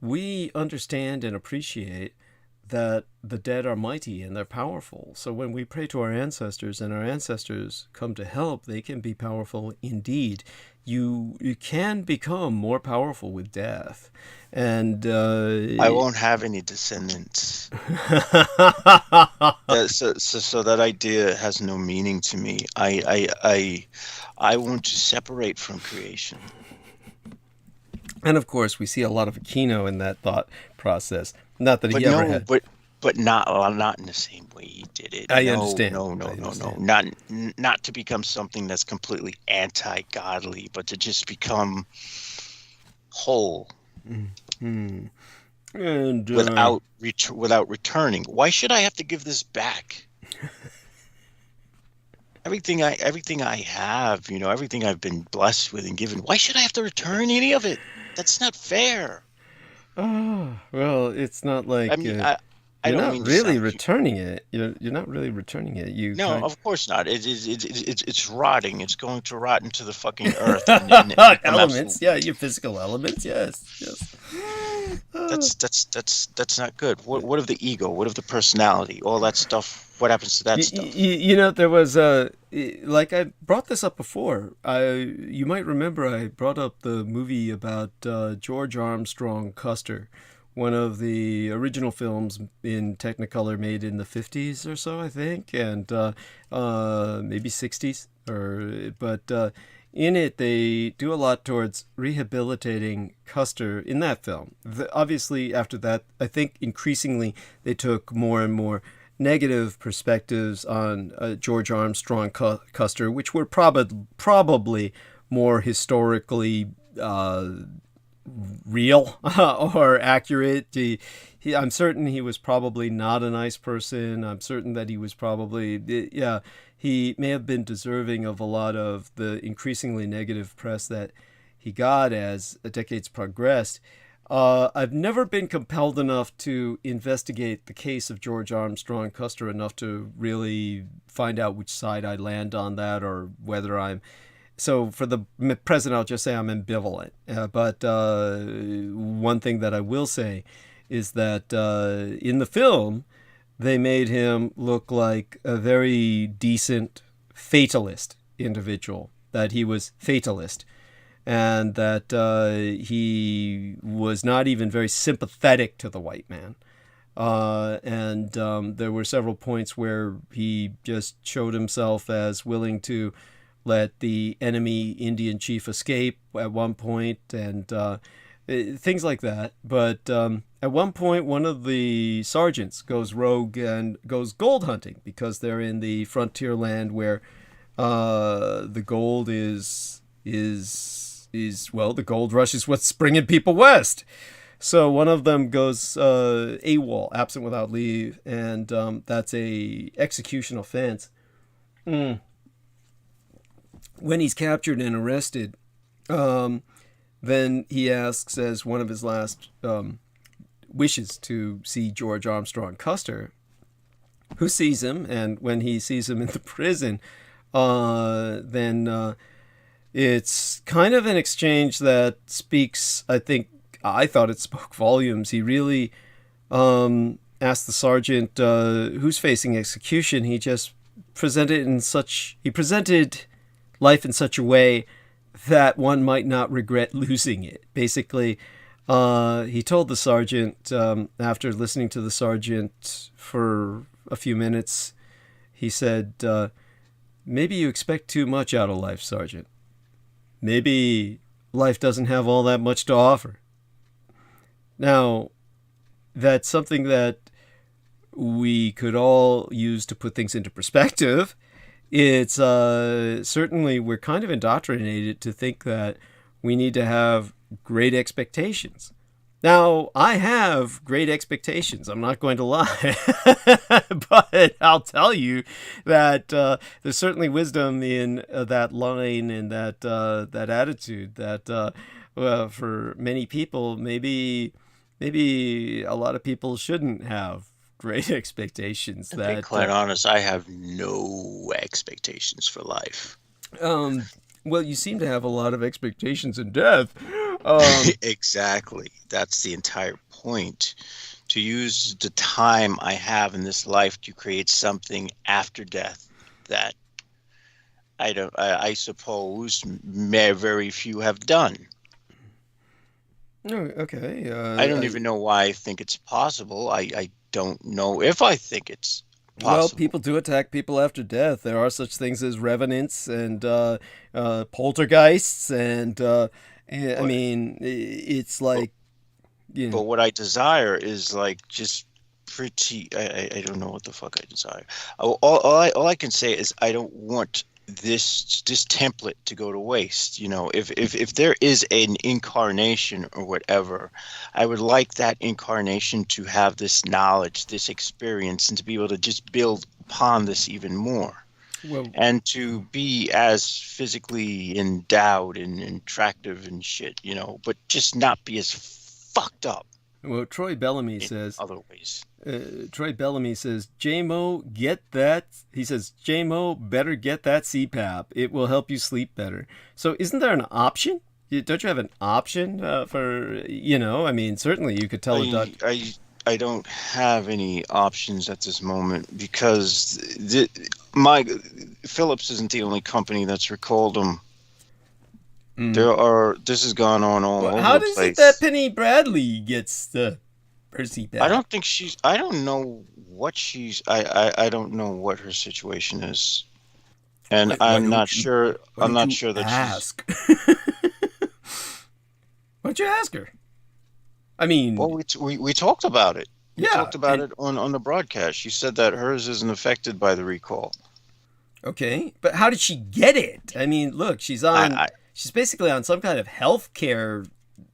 we understand and appreciate that the dead are mighty and they're powerful. So when we pray to our ancestors and our ancestors come to help, they can be powerful indeed. You can become more powerful with death. And I won't have any descendants. So that idea has no meaning to me. I want to separate from creation. And of course, we see a lot of Aquino in that thought process. Not that he ever had. But not in the same way he did it. I understand. No. Not to become something that's completely anti-godly, but to just become whole. Mm-hmm. And without returning. Why should I have to give this back? everything I have, everything I've been blessed with and given. Why should I have to return any of it? That's not fair. Oh, well, it's not like you're not really returning it. You're not really returning it. Of course not. It's rotting. It's going to rot into the fucking earth. Elements, your physical elements. Yes. That's not good. What of the ego? What of the personality? All that stuff. What happens to that stuff? There was like I brought this up before. You might remember I brought up the movie about George Armstrong Custer, one of the original films in Technicolor made in the 50s or so, I think, and maybe 60s. But in it, they do a lot towards rehabilitating Custer in that film. Obviously, after that, I think increasingly they took more and more negative perspectives on George Armstrong Custer, which were probably more historically real or accurate. I'm certain he was probably not a nice person. I'm certain that he was probably, he may have been deserving of a lot of the increasingly negative press that he got as the decades progressed. I've never been compelled enough to investigate the case of George Armstrong Custer enough to really find out which side I land on that, or whether so for the present, I'll just say I'm ambivalent. But one thing that I will say is that in the film, they made him look like a very decent fatalist individual, that he was fatalist, and that he was not even very sympathetic to the white man. And there were several points where he just showed himself as willing to let the enemy Indian chief escape at one point, and things like that. But at one point, one of the sergeants goes rogue and goes gold hunting, because they're in the frontier land where the gold is the gold rush is what's bringing people west. So one of them goes AWOL, absent without leave, and that's a execution offense. When he's captured and arrested, then he asks, as one of his last wishes, to see George Armstrong Custer, who sees him. And when he sees him in the prison, then It's kind of an exchange that speaks, I thought it spoke volumes. He really asked the sergeant who's facing execution. He just presented life in such a way that one might not regret losing it. Basically, he told the sergeant, after listening to the sergeant for a few minutes, he said, maybe you expect too much out of life, Sergeant. Maybe life doesn't have all that much to offer. Now, that's something that we could all use to put things into perspective. It's certainly, we're kind of indoctrinated to think that we need to have great expectations. Now, I have great expectations. I'm not going to lie. But I'll tell you that there's certainly wisdom in that line and that attitude that for many people, maybe a lot of people shouldn't have great expectations. To be quite honest, I have no expectations for life. Well, you seem to have a lot of expectations in death. Exactly. That's the entire point. To use the time I have in this life to create something after death that I suppose very few have done. Oh, okay. I don't even know why I think it's possible. I don't know if I think it's possible. Well, people do attack people after death. There are such things as revenants and poltergeists, and I mean, it's like, you know. But what I desire is like just pretty. I don't know what the fuck I desire. All I can say is I don't want this template to go to waste. You know, if there is an incarnation or whatever, I would like that incarnation to have this knowledge, this experience, and to be able to just build upon this even more. Well, and to be as physically endowed and attractive and shit, you know, but just not be as fucked up. Well, Troy Bellamy says, other ways. Troy Bellamy says, J-Mo, get that. He says, J-Mo, better get that CPAP. It will help you sleep better. So isn't there an option? Don't you have an option for, you know, I mean, certainly you could tell a doctor. I don't have any options at this moment because Philips isn't the only company that's recalled them. This has gone on all over the place. How does it that Penny Bradley gets the Percy back? I don't think I don't know what I don't know what her situation is. And I'm not sure that ask. Why'd you ask her? I mean, well, we talked about it. We talked about it on the broadcast. She said that hers isn't affected by the recall. Okay, but how did she get it? I mean, look, she's basically on some kind of healthcare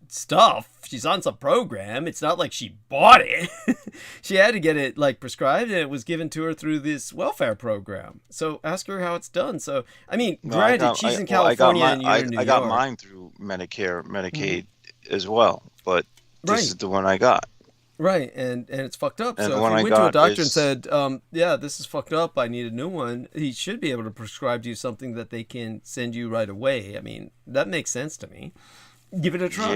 stuff. She's on some program. It's not like she bought it. She had to get it like prescribed, and it was given to her through this welfare program. So ask her how it's done. So I mean, granted, she's in California and you're in New York. I got mine through Medicaid as well, but this is the one I got. Right, and it's fucked up. And so if you went to a doctor and said, yeah, this is fucked up, I need a new one, he should be able to prescribe you something that they can send you right away. I mean, that makes sense to me. Give it a try.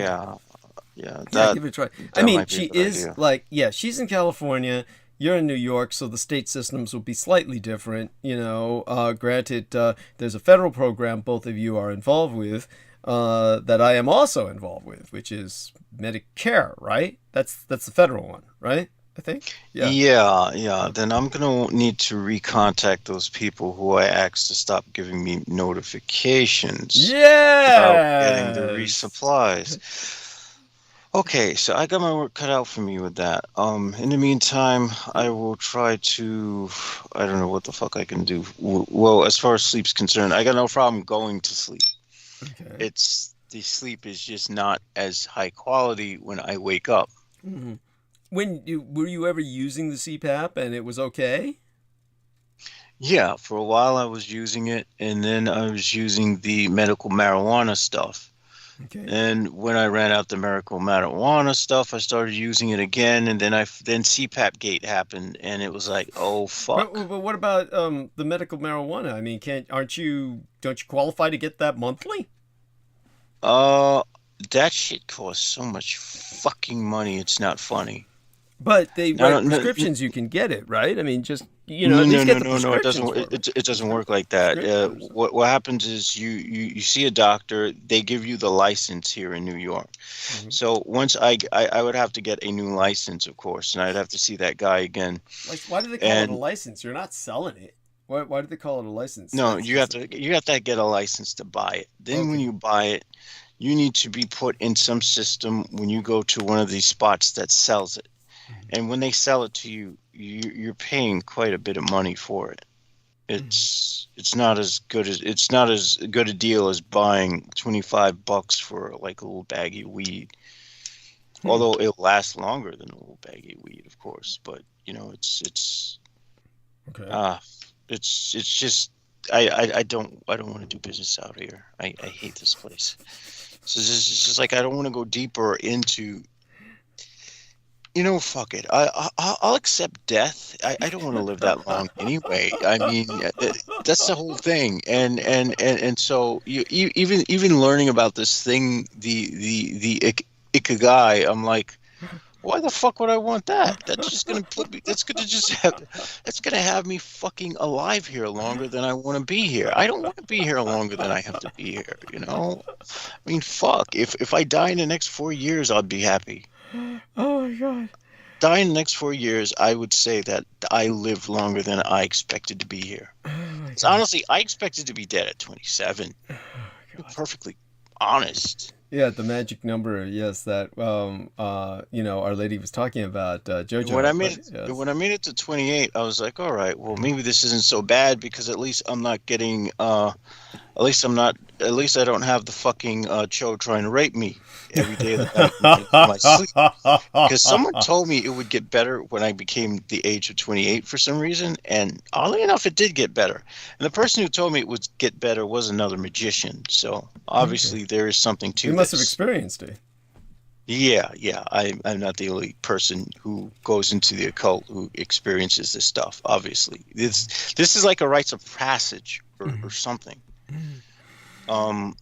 Yeah, give it a try. I mean, she is idea. She's in California, you're in New York, so the state systems will be slightly different. You know, granted, there's a federal program both of you are involved with, that I am also involved with, which is Medicare, right? That's the federal one, right? I think. Yeah. Then I'm gonna need to recontact those people who I asked to stop giving me notifications. Yeah. About getting the resupplies. Okay, so I got my work cut out for me with that. In the meantime, I will try to. I don't know what the fuck I can do. Well, as far as sleep's concerned, I got no problem going to sleep. Okay. The sleep is just not as high quality when I wake up. Mm-hmm. Were you ever using the CPAP and it was okay? Yeah, for a while I was using it, and then I was using the medical marijuana stuff, Okay. And when I ran out the medical marijuana stuff, I started using it again, and then CPAP gate happened, and it was like, oh fuck. But what about the medical marijuana? I mean, don't you qualify to get that monthly? That shit costs so much fucking money. It's not funny. But they write prescriptions. You can get it, right? I mean, just no, at least get the no. It prescriptions. It doesn't work like that. What happens is you see a doctor. They give you the license here in New York. Mm-hmm. So once I would have to get a new license, of course, and I'd have to see that guy again. Like, why do they call it a license? You're not selling it. Why do they call it a license? No, you have to get a license to buy it. Then when you buy it, you need to be put in some system when you go to one of these spots that sells it. And when they sell it to you, you're paying quite a bit of money for it. It's not as good a deal as buying $25 for like a little baggie of weed. Although it'll last longer than a little baggie of weed, of course. But it's okay. It's just I don't want to do business out here. I hate this place. So it's just like I don't want to go deeper into. Fuck it. I'll accept death. I don't want to live that long anyway. I mean, that's the whole thing. And so even learning about this thing, the ikigai, I'm like, why the fuck would I want that? That's just gonna that's gonna have me fucking alive here longer than I want to be here. I don't want to be here longer than I have to be here. I mean, fuck. If I die in the next 4 years, I'd be happy. Oh my god. Die in the next 4 years, I would say that I lived longer than I expected to be here. So honestly, I expected to be dead at 27. To be perfectly honest. Yeah, the magic number, yes, that Our Lady was talking about, JoJo. When I made it to 28, I was like, all right, well, maybe this isn't so bad because at least I'm not getting at least I don't have the fucking Cho trying to rape me every day of the night in my sleep. Because someone told me it would get better when I became the age of 28 for some reason, and oddly enough, it did get better. And the person who told me it would get better was another magician. So obviously there is something to this. You must have experienced it. Yeah. I'm not the only person who goes into the occult who experiences this stuff. Obviously, this is like a rites of passage or something.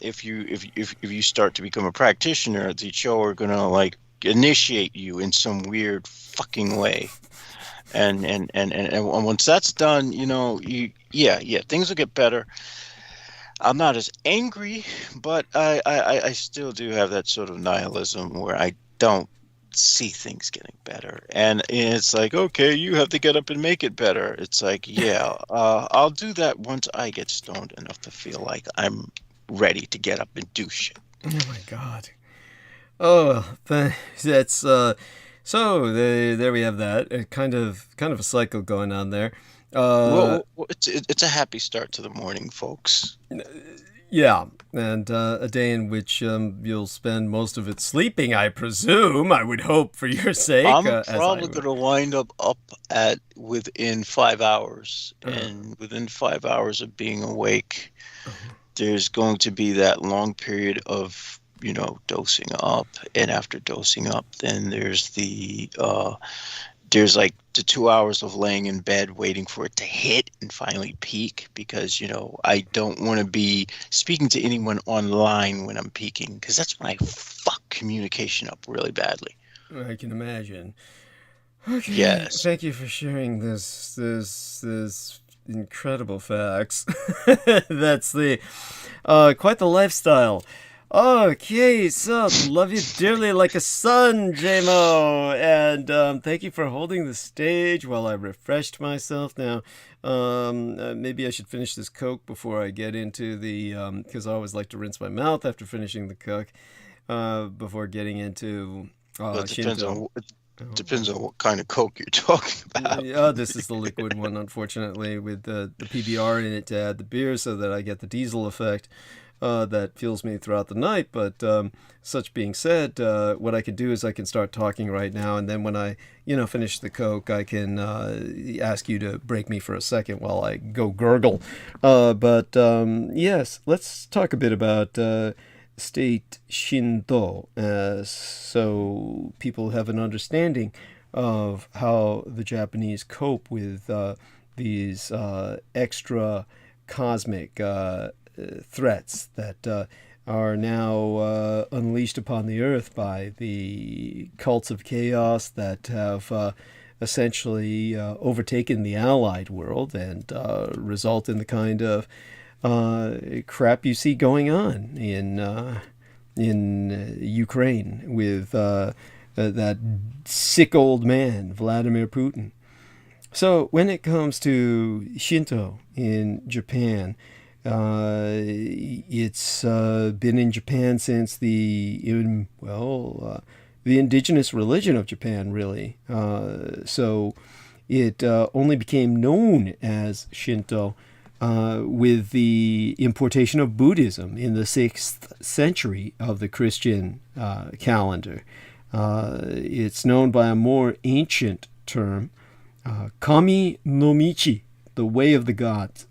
If you start to become a practitioner, the Cho are gonna like initiate you in some weird fucking way, and once that's done, things will get better. I'm not as angry, but I still do have that sort of nihilism where I don't see things getting better, and it's like, okay, you have to get up and make it better. It's like, I'll do that once I get stoned enough to feel like I'm ready to get up and do shit. Oh my god. Oh, that's so there we have that. Kind of a cycle going on there. Well, it's a happy start to the morning, folks. Yeah, and a day in which you'll spend most of it sleeping, I presume. I would hope for your sake. I'm probably going to wind up at within 5 hours. And within 5 hours of being awake, there's going to be that long period of, dosing up. And after dosing up, then there's there's like the 2 hours of laying in bed waiting for it to hit and finally peak, because I don't want to be speaking to anyone online when I'm peaking, because that's when I fuck communication up really badly. I can imagine. Okay. Yes. Thank you for sharing this incredible facts. That's quite the lifestyle. Okay, so love you dearly like a son, JMO, and thank you for holding the stage while I refreshed myself. Now, maybe I should finish this Coke before I get into because I always like to rinse my mouth after finishing the Coke, before getting into Shinto. Depends on what kind of Coke you're talking about. Yeah, this is the liquid one, unfortunately, with the PBR in it to add the beer so that I get the diesel effect. That fuels me throughout the night. But such being said, what I can do is I can start talking right now, and then when I finish the Coke, I can ask you to break me for a second while I go gurgle. But yes, let's talk a bit about state Shinto so people have an understanding of how the Japanese cope with these extra cosmic threats that are now unleashed upon the earth by the cults of chaos that have essentially overtaken the Allied world and result in the kind of crap you see going on in Ukraine with that sick old man, Vladimir Putin. So when it comes to Shinto in Japan, it's been in Japan since the indigenous religion of Japan, really. So it only became known as Shinto with the importation of Buddhism in the 6th century of the Christian calendar. It's known by a more ancient term, Kami no Michi, the way of the gods.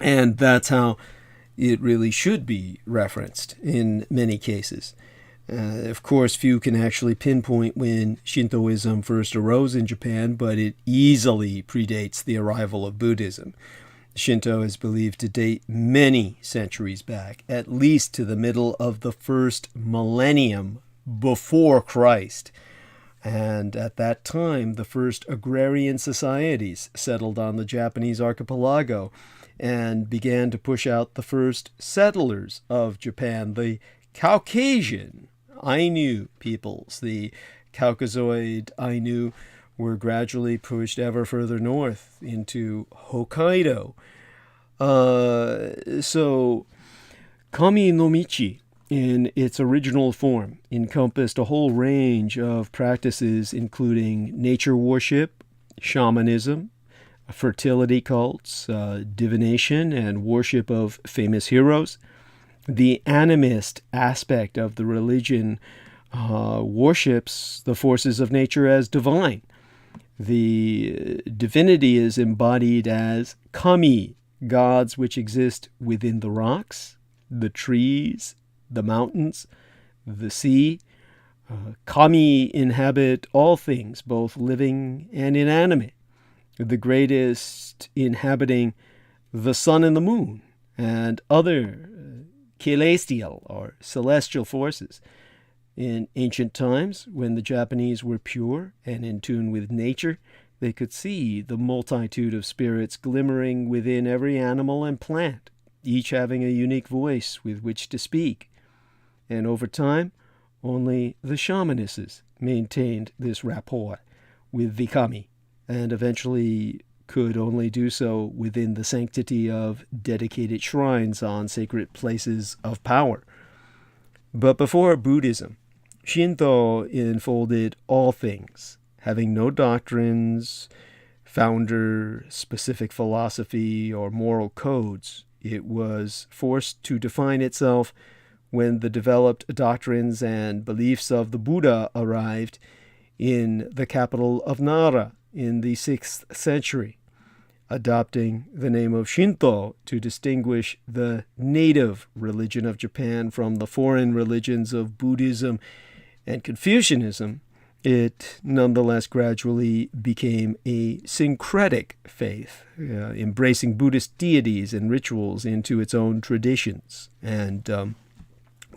And that's how it really should be referenced in many cases. Of course, few can actually pinpoint when Shintoism first arose in Japan, but it easily predates the arrival of Buddhism. Shinto is believed to date many centuries back, at least to the middle of the first millennium before Christ. And at that time, the first agrarian societies settled on the Japanese archipelago and began to push out the first settlers of Japan, the Caucasian Ainu peoples. The Caucasoid Ainu were gradually pushed ever further north into Hokkaido. So Kami no Michi, in its original form, encompassed a whole range of practices including nature worship, shamanism, fertility cults, divination, and worship of famous heroes. The animist aspect of the religion worships the forces of nature as divine. The divinity is embodied as kami, gods which exist within the rocks, the trees, the mountains, the sea. Kami inhabit all things, both living and inanimate, the greatest inhabiting the sun and the moon and other celestial or celestial forces. In ancient times, when the Japanese were pure and in tune with nature, they could see the multitude of spirits glimmering within every animal and plant, each having a unique voice with which to speak. And over time, only the shamanesses maintained this rapport with the kami, and eventually could only do so within the sanctity of dedicated shrines on sacred places of power. But before Buddhism, Shinto enfolded all things, having no doctrines, founder, specific philosophy, or moral codes. It was forced to define itself when the developed doctrines and beliefs of the Buddha arrived in the capital of Nara in the 6th century, adopting the name of Shinto to distinguish the native religion of Japan from the foreign religions of Buddhism and Confucianism. It nonetheless gradually became a syncretic faith, embracing Buddhist deities and rituals into its own traditions. And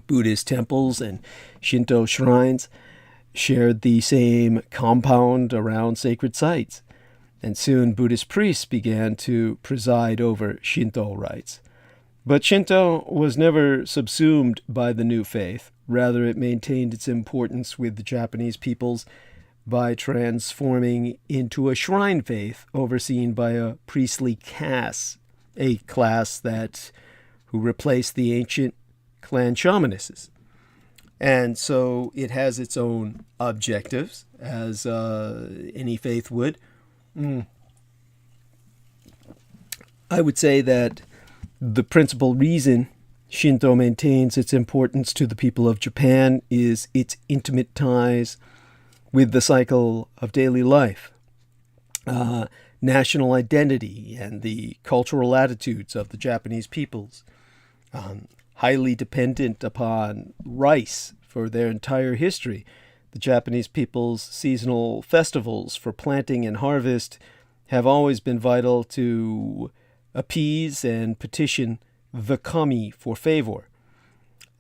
Buddhist temples and Shinto shrines shared the same compound around sacred sites. And soon Buddhist priests began to preside over Shinto rites. But Shinto was never subsumed by the new faith. Rather, it maintained its importance with the Japanese peoples by transforming into a shrine faith overseen by a priestly caste, a class who replaced the ancient clan shamanesses. And so it has its own objectives, as any faith would. I would say that the principal reason Shinto maintains its importance to the people of Japan is its intimate ties with the cycle of daily life, national identity, and the cultural attitudes of the Japanese peoples. highly dependent upon rice for their entire history. The Japanese people's seasonal festivals for planting and harvest have always been vital to appease and petition the kami for favor.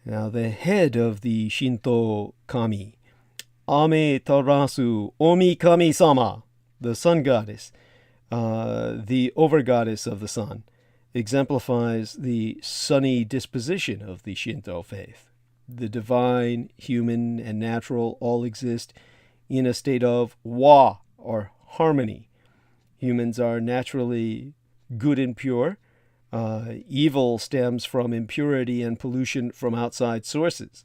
Now, the head of the Shinto kami, Ame Tarasu Omi Kami-sama, the sun goddess, the over-goddess of the sun, exemplifies the sunny disposition of the Shinto faith. The divine, human, and natural all exist in a state of wa, or harmony. Humans are naturally good and pure. Evil stems from impurity and pollution from outside sources.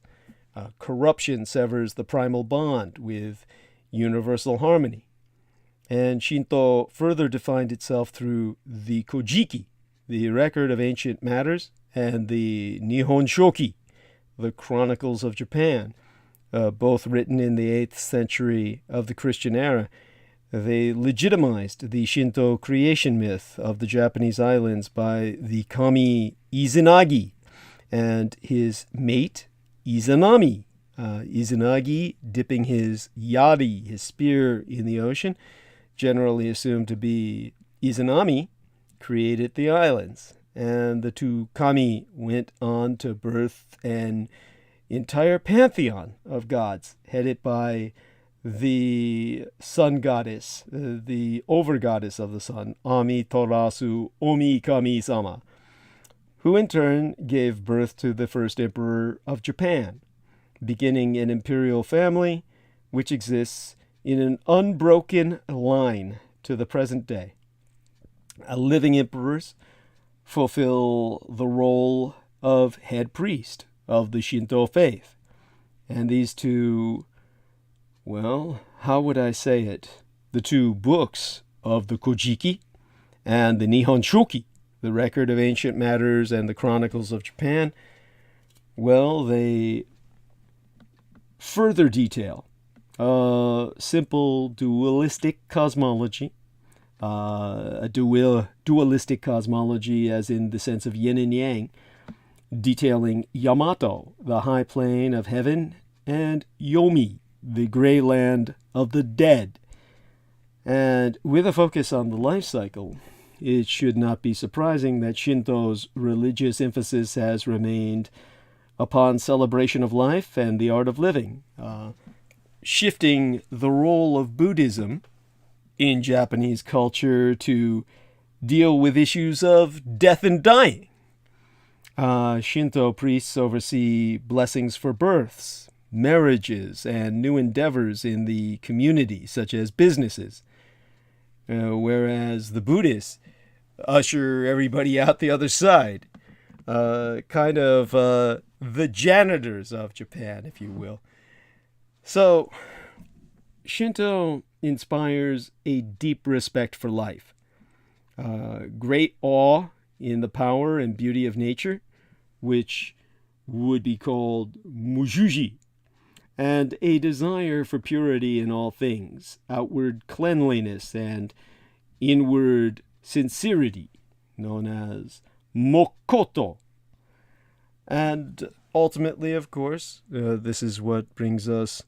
Corruption severs the primal bond with universal harmony. And Shinto further defined itself through the Kojiki, the record of ancient matters, and the Nihon Shoki, the Chronicles of Japan, both written in the 8th century of the Christian era. They legitimized the Shinto creation myth of the Japanese islands by the kami Izanagi and his mate Izanami. Izanagi dipping his yari, his spear, in the ocean, generally assumed to be Izanami, created the islands. And the two kami went on to birth an entire pantheon of gods, headed by the sun goddess, the over-goddess of the sun, Ami Torasu Omi Kami-sama, who in turn gave birth to the first emperor of Japan, beginning an imperial family which exists in an unbroken line to the present day. Living emperors fulfill the role of head priest of the Shinto faith. And these two, well, how would I say it? The two books of the Kojiki and the Nihon Shoki, the record of ancient matters and the Chronicles of Japan, well, they further detail a simple dualistic cosmology, a dualistic cosmology as in the sense of yin and yang, detailing Yamato, the high plane of heaven, and Yomi, the gray land of the dead. And with a focus on the life cycle, it should not be surprising that Shinto's religious emphasis has remained upon celebration of life and the art of living, shifting the role of Buddhism in Japanese culture to deal with issues of death and dying. Shinto priests oversee blessings for births, marriages, and new endeavors in the community, such as businesses, whereas the Buddhists usher everybody out the other side, kind of the janitors of Japan, if you will. So, Shinto inspires a deep respect for life, great awe in the power and beauty of nature, which would be called mujuji, and a desire for purity in all things, outward cleanliness and inward sincerity, known as mokoto. And ultimately, of course, this is what brings us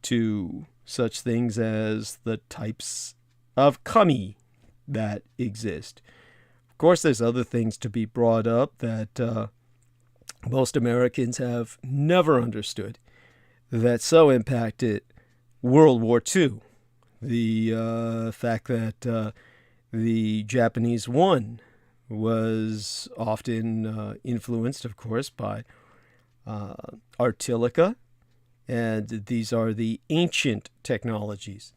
to such things as the types of kami that exist. Of course, there's other things to be brought up that most Americans have never understood, that so impacted World War II. The fact that the Japanese won was often influenced, of course, by artillery, and these are the ancient technologies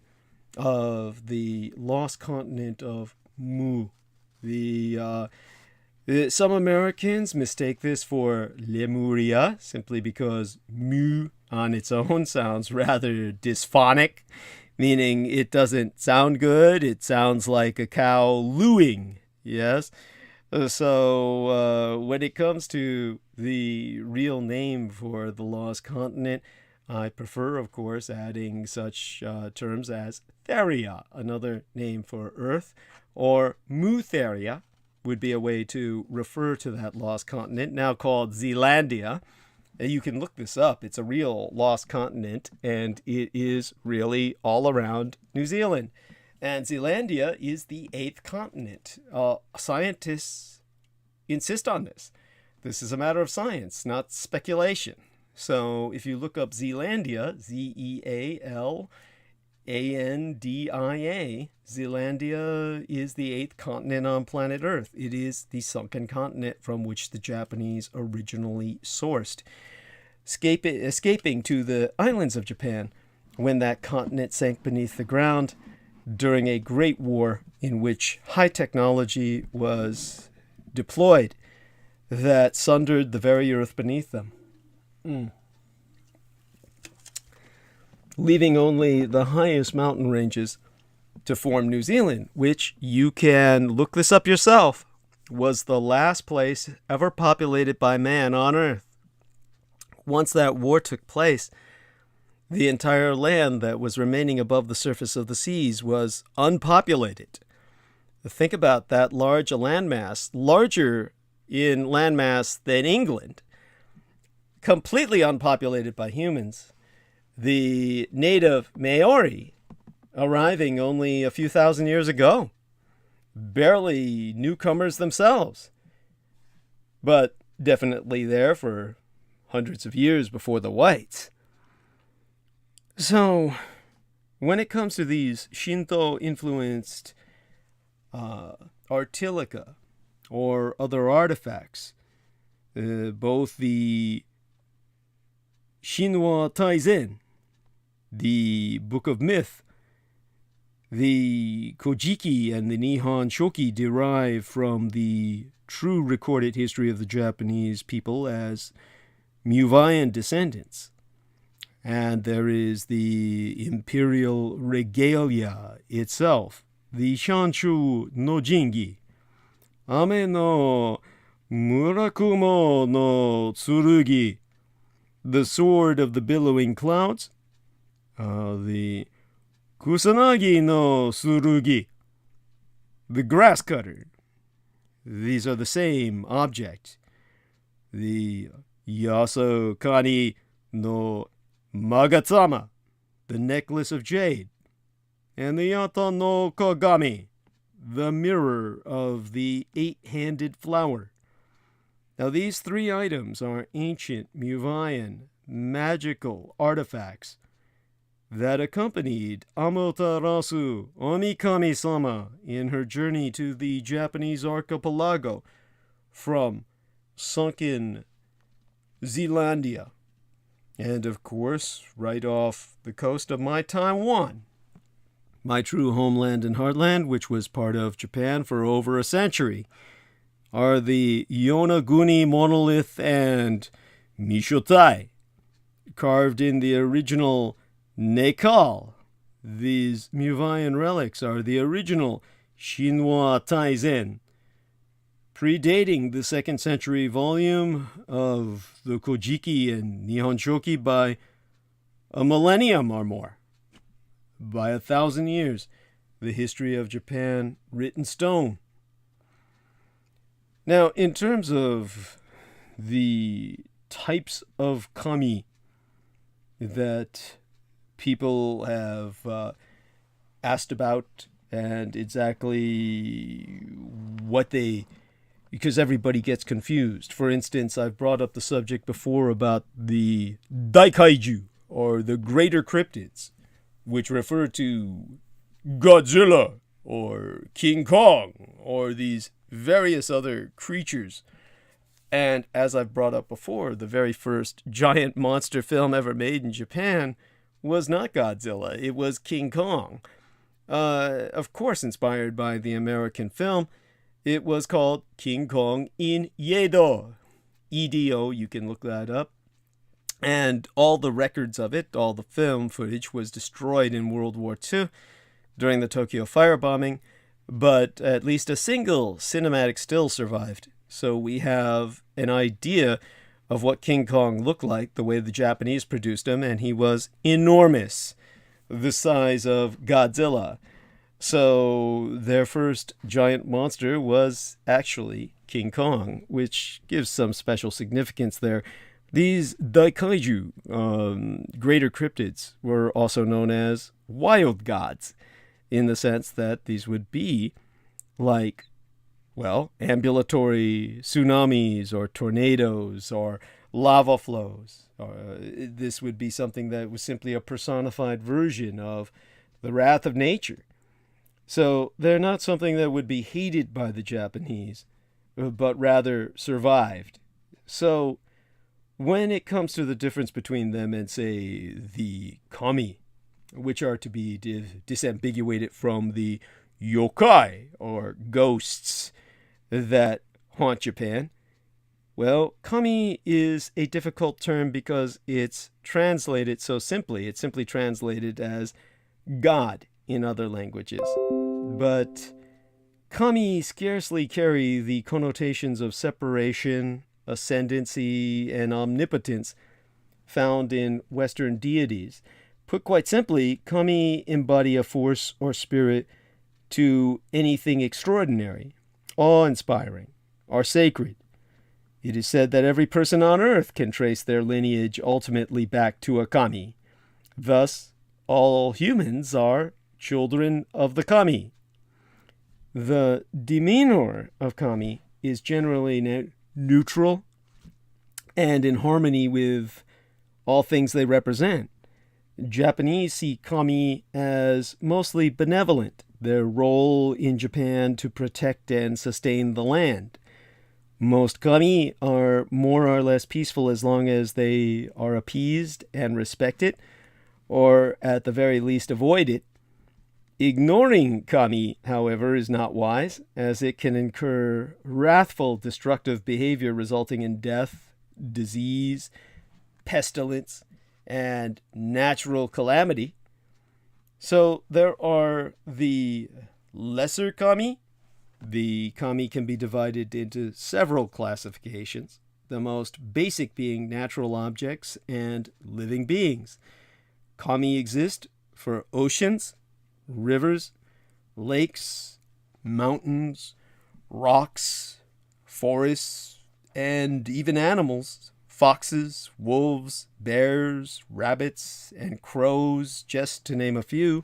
of the lost continent of Mu. Some Americans mistake this for Lemuria simply because Mu on its own sounds rather dysphonic, meaning it doesn't sound good. It sounds like a cow looing, yes? So when it comes to the real name for the lost continent, I prefer, of course, adding such terms as Theria, another name for Earth, or Mutheria, would be a way to refer to that lost continent, now called Zealandia. And you can look this up. It's a real lost continent, and it is really all around New Zealand. And Zealandia is the 8th continent. Scientists insist on this. This is a matter of science, not speculation. So if you look up Zealandia, Zealandia, Zealandia is the 8th continent on planet Earth. It is the sunken continent from which the Japanese originally sourced, escaping to the islands of Japan when that continent sank beneath the ground during a great war in which high technology was deployed that sundered the very earth beneath them. Leaving only the highest mountain ranges to form New Zealand, which you can look this up yourself, was the last place ever populated by man on Earth. Once that war took place, the entire land that was remaining above the surface of the seas was unpopulated. Think about that large a landmass, larger in landmass than England, completely unpopulated by humans. The native Maori arriving only a few thousand years ago, barely newcomers themselves, but definitely there for hundreds of years before the whites. So, when it comes to these Shinto-influenced artilica or other artifacts, both the Shinwa Taizen, the Book of Myth, the Kojiki, and the Nihon Shoki derive from the true recorded history of the Japanese people as Muvayan descendants. And there is the imperial regalia itself, the Shanshu no Jingi, Ame no Murakumo no Tsurugi, the sword of the billowing clouds, the Kusanagi no Tsurugi, the grass cutter. These are the same object. The Yaso Kani no Magatsama, the necklace of jade, and the Yata no Kagami, the mirror of the 8-handed flower. Now these 3 items are ancient Muvayan magical artifacts that accompanied Amaterasu Omikami-sama in her journey to the Japanese archipelago from sunken Zealandia. And of course, right off the coast of my Taiwan, my true homeland and heartland, which was part of Japan for over a century, are the Yonaguni monolith and Mishotai, carved in the original Nekal. These Muvayan relics are the original Shinwa Taizen, predating the 2nd century volume of the Kojiki and Nihon Shoki by a millennium or more. By 1,000 years, the history of Japan written stone. Now, in terms of the types of kami that people have asked about and exactly what they, because everybody gets confused. For instance, I've brought up the subject before about the Daikaiju, or the greater cryptids, which refer to Godzilla or King Kong or these various other creatures. And as I've brought up before, the very first giant monster film ever made in Japan was not Godzilla, it was King Kong. Of course, inspired by the American film. It was called King Kong in Yedo. EDO, you can look that up. And all the records of it, all the film footage, was destroyed in World War II during the Tokyo firebombing, but at least a single cinematic still survived. So we have an idea of what King Kong looked like, the way the Japanese produced him, and he was enormous, the size of Godzilla. So their first giant monster was actually King Kong, which gives some special significance there. These Daikaiju, greater cryptids, were also known as wild gods, in the sense that these would be like, well, ambulatory tsunamis or tornadoes or lava flows. This would be something that was simply a personified version of the wrath of nature. So they're not something that would be hated by the Japanese, but rather survived. So when it comes to the difference between them and, say, the kami, which are to be disambiguated from the yokai, or ghosts, that haunt Japan, well, kami is a difficult term because it's translated so simply. It's simply translated as God in other languages. But kami scarcely carry the connotations of separation, ascendancy, and omnipotence found in Western deities. Put quite simply, kami embody a force or spirit to anything extraordinary, awe-inspiring, or sacred. It is said that every person on earth can trace their lineage ultimately back to a kami. Thus, all humans are children of the kami. The demeanor of kami is generally neutral and in harmony with all things they represent. Japanese see kami as mostly benevolent, their role in Japan to protect and sustain the land. Most kami are more or less peaceful as long as they are appeased and respected, or at the very least avoided. Ignoring kami, however, is not wise, as it can incur wrathful, destructive behavior resulting in death, disease, pestilence, and natural calamity. So there are the lesser kami. The kami can be divided into several classifications, the most basic being natural objects and living beings. Kami exist for oceans, rivers, lakes, mountains, rocks, forests, and even animals. Foxes, wolves, bears, rabbits, and crows, just to name a few.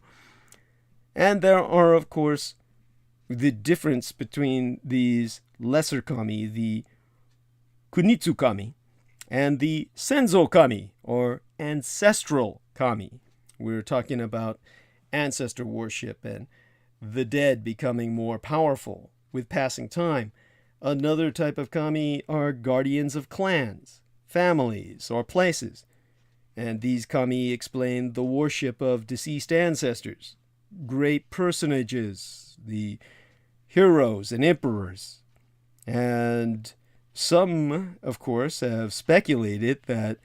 And there are, of course, the difference between these lesser kami, the kunitsu kami, and the senzo kami, or ancestral kami. We're talking about ancestor worship and the dead becoming more powerful with passing time. Another type of kami are guardians of clans, families, or places. And these kami explain the worship of deceased ancestors, great personages, the heroes and emperors. And some, of course, have speculated that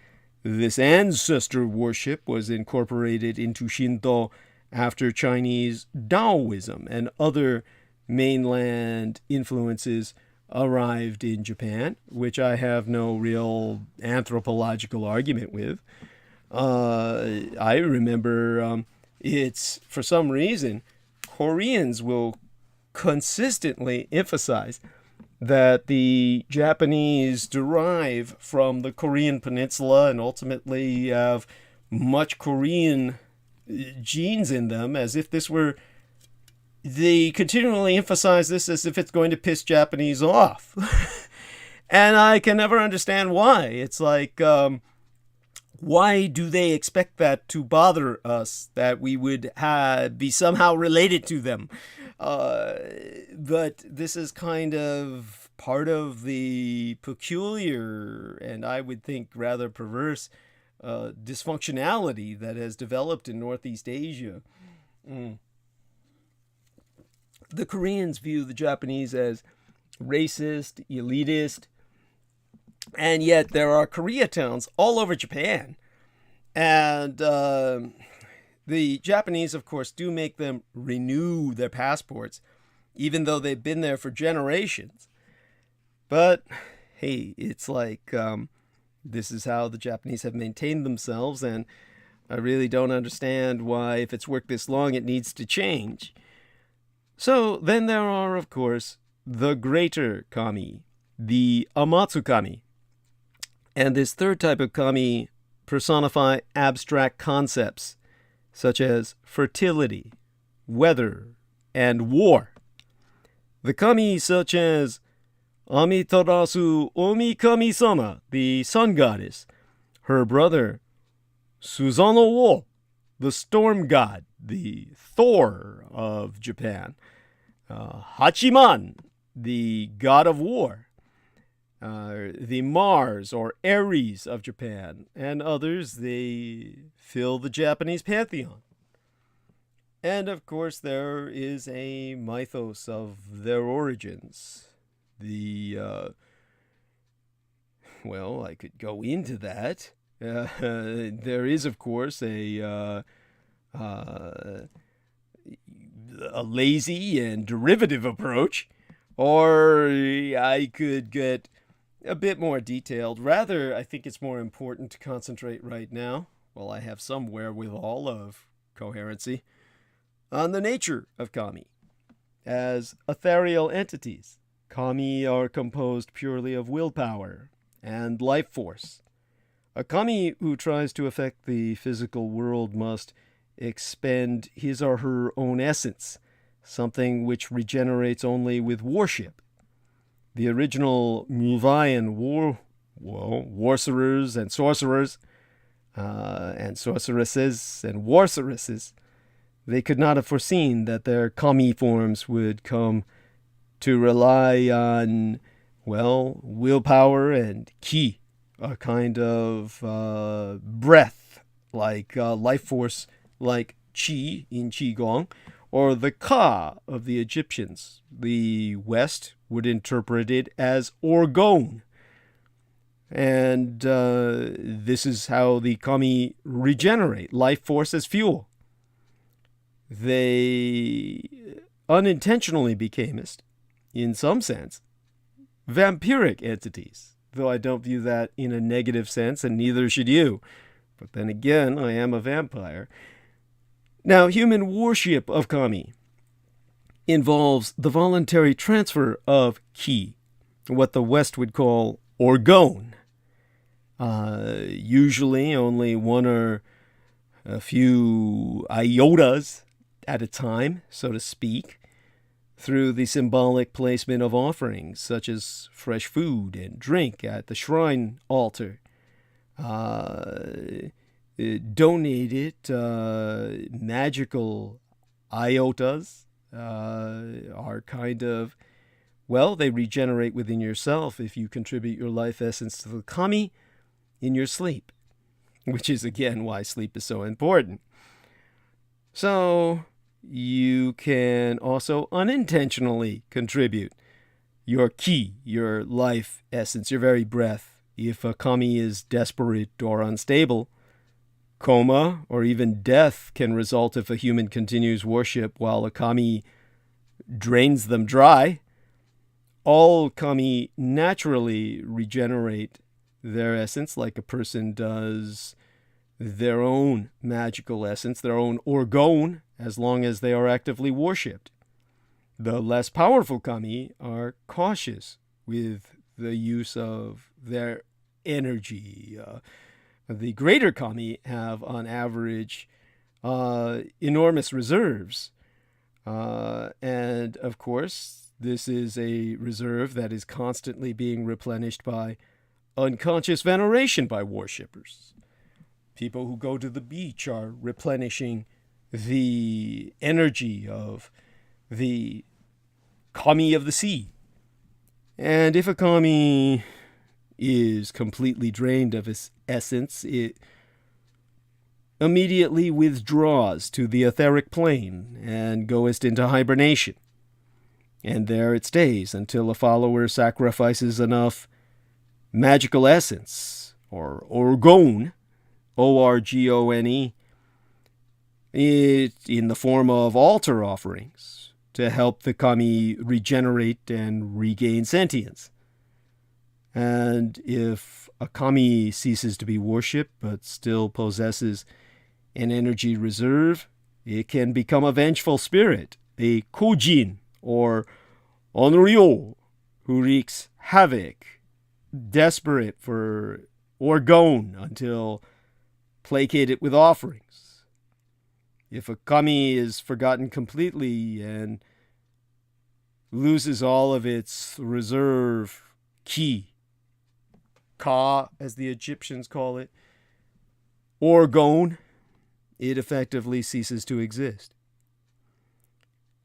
this ancestor worship was incorporated into Shinto after Chinese Taoism and other mainland influences arrived in Japan, which I have no real anthropological argument with. I remember it's, for some reason, Koreans will consistently emphasize that the Japanese derive from the Korean peninsula and ultimately have much Korean genes in them, as if this were, they continually emphasize this as if it's going to piss Japanese off. And I can never understand why. It's like, why do they expect that to bother us, that we would be somehow related to them? But this is kind of part of the peculiar, and I would think rather perverse, dysfunctionality that has developed in Northeast Asia. The Koreans view the Japanese as racist, elitist, and yet there are Koreatowns all over Japan. And the Japanese, of course, do make them renew their passports, even though they've been there for generations. But, hey, it's like, this is how the Japanese have maintained themselves, and I really don't understand why, if it's worked this long, it needs to change. So then there are, of course, the greater kami, the Amatsu kami. And this third type of kami personify abstract concepts such as fertility, weather, and war. The kami such as Amiterasu Omi Kami-sama, the sun goddess, her brother Susanoo wo, the storm god, the Thor of Japan, Hachiman, the god of war, the Mars or Ares of Japan, and others, they fill the Japanese pantheon. And of course, there is a mythos of their origins. Well, I could go into that. There is, of course, a lazy and derivative approach, or I could get a bit more detailed. Rather, I think it's more important to concentrate right now, while I have some wherewithal of coherency, on the nature of kami. As ethereal entities, kami are composed purely of willpower and life force. A kami who tries to affect the physical world must expend his or her own essence, something which regenerates only with worship. The original Muvayan warsorers and sorcerers, and sorceresses and warceresses, they could not have foreseen that their kami forms would come to rely on, well, willpower and ki, a kind of breath, like life force, like chi in qigong, or the ka of the Egyptians. The West would interpret it as orgone. And this is how the kami regenerate, life force as fuel. They unintentionally became, in some sense, vampiric entities, though I don't view that in a negative sense, and neither should you. But then again, I am a vampire. Now, human worship of kami involves the voluntary transfer of ki, what the West would call orgone. Usually only one or a few iotas at a time, so to speak, through the symbolic placement of offerings, such as fresh food and drink at the shrine altar. Donated magical iotas are kind of, well, they regenerate within yourself if you contribute your life essence to the kami in your sleep, which is, again, why sleep is so important. So you can also unintentionally contribute your ki, your life essence, your very breath. If a kami is desperate or unstable, coma or even death can result if a human continues worship while a kami drains them dry. All kami naturally regenerate their essence like a person does their own magical essence, their own orgone, as long as they are actively worshipped. The less powerful kami are cautious with the use of their energy. The greater kami have, on average, enormous reserves. And, of course, this is a reserve that is constantly being replenished by unconscious veneration by worshippers. People who go to the beach are replenishing the energy of the kami of the sea. And if a kami is completely drained of its essence, it immediately withdraws to the etheric plane and goes into hibernation. And there it stays until a follower sacrifices enough magical essence, or orgone, O-R-G-O-N-E, in the form of altar offerings to help the kami regenerate and regain sentience. And if a kami ceases to be worshipped but still possesses an energy reserve, it can become a vengeful spirit a Kojin or Onryo who wreaks havoc, desperate for Orgone until placated with offerings. If a kami is forgotten completely and loses all of its reserve ki, ka as the Egyptians call it, Orgone, it effectively ceases to exist.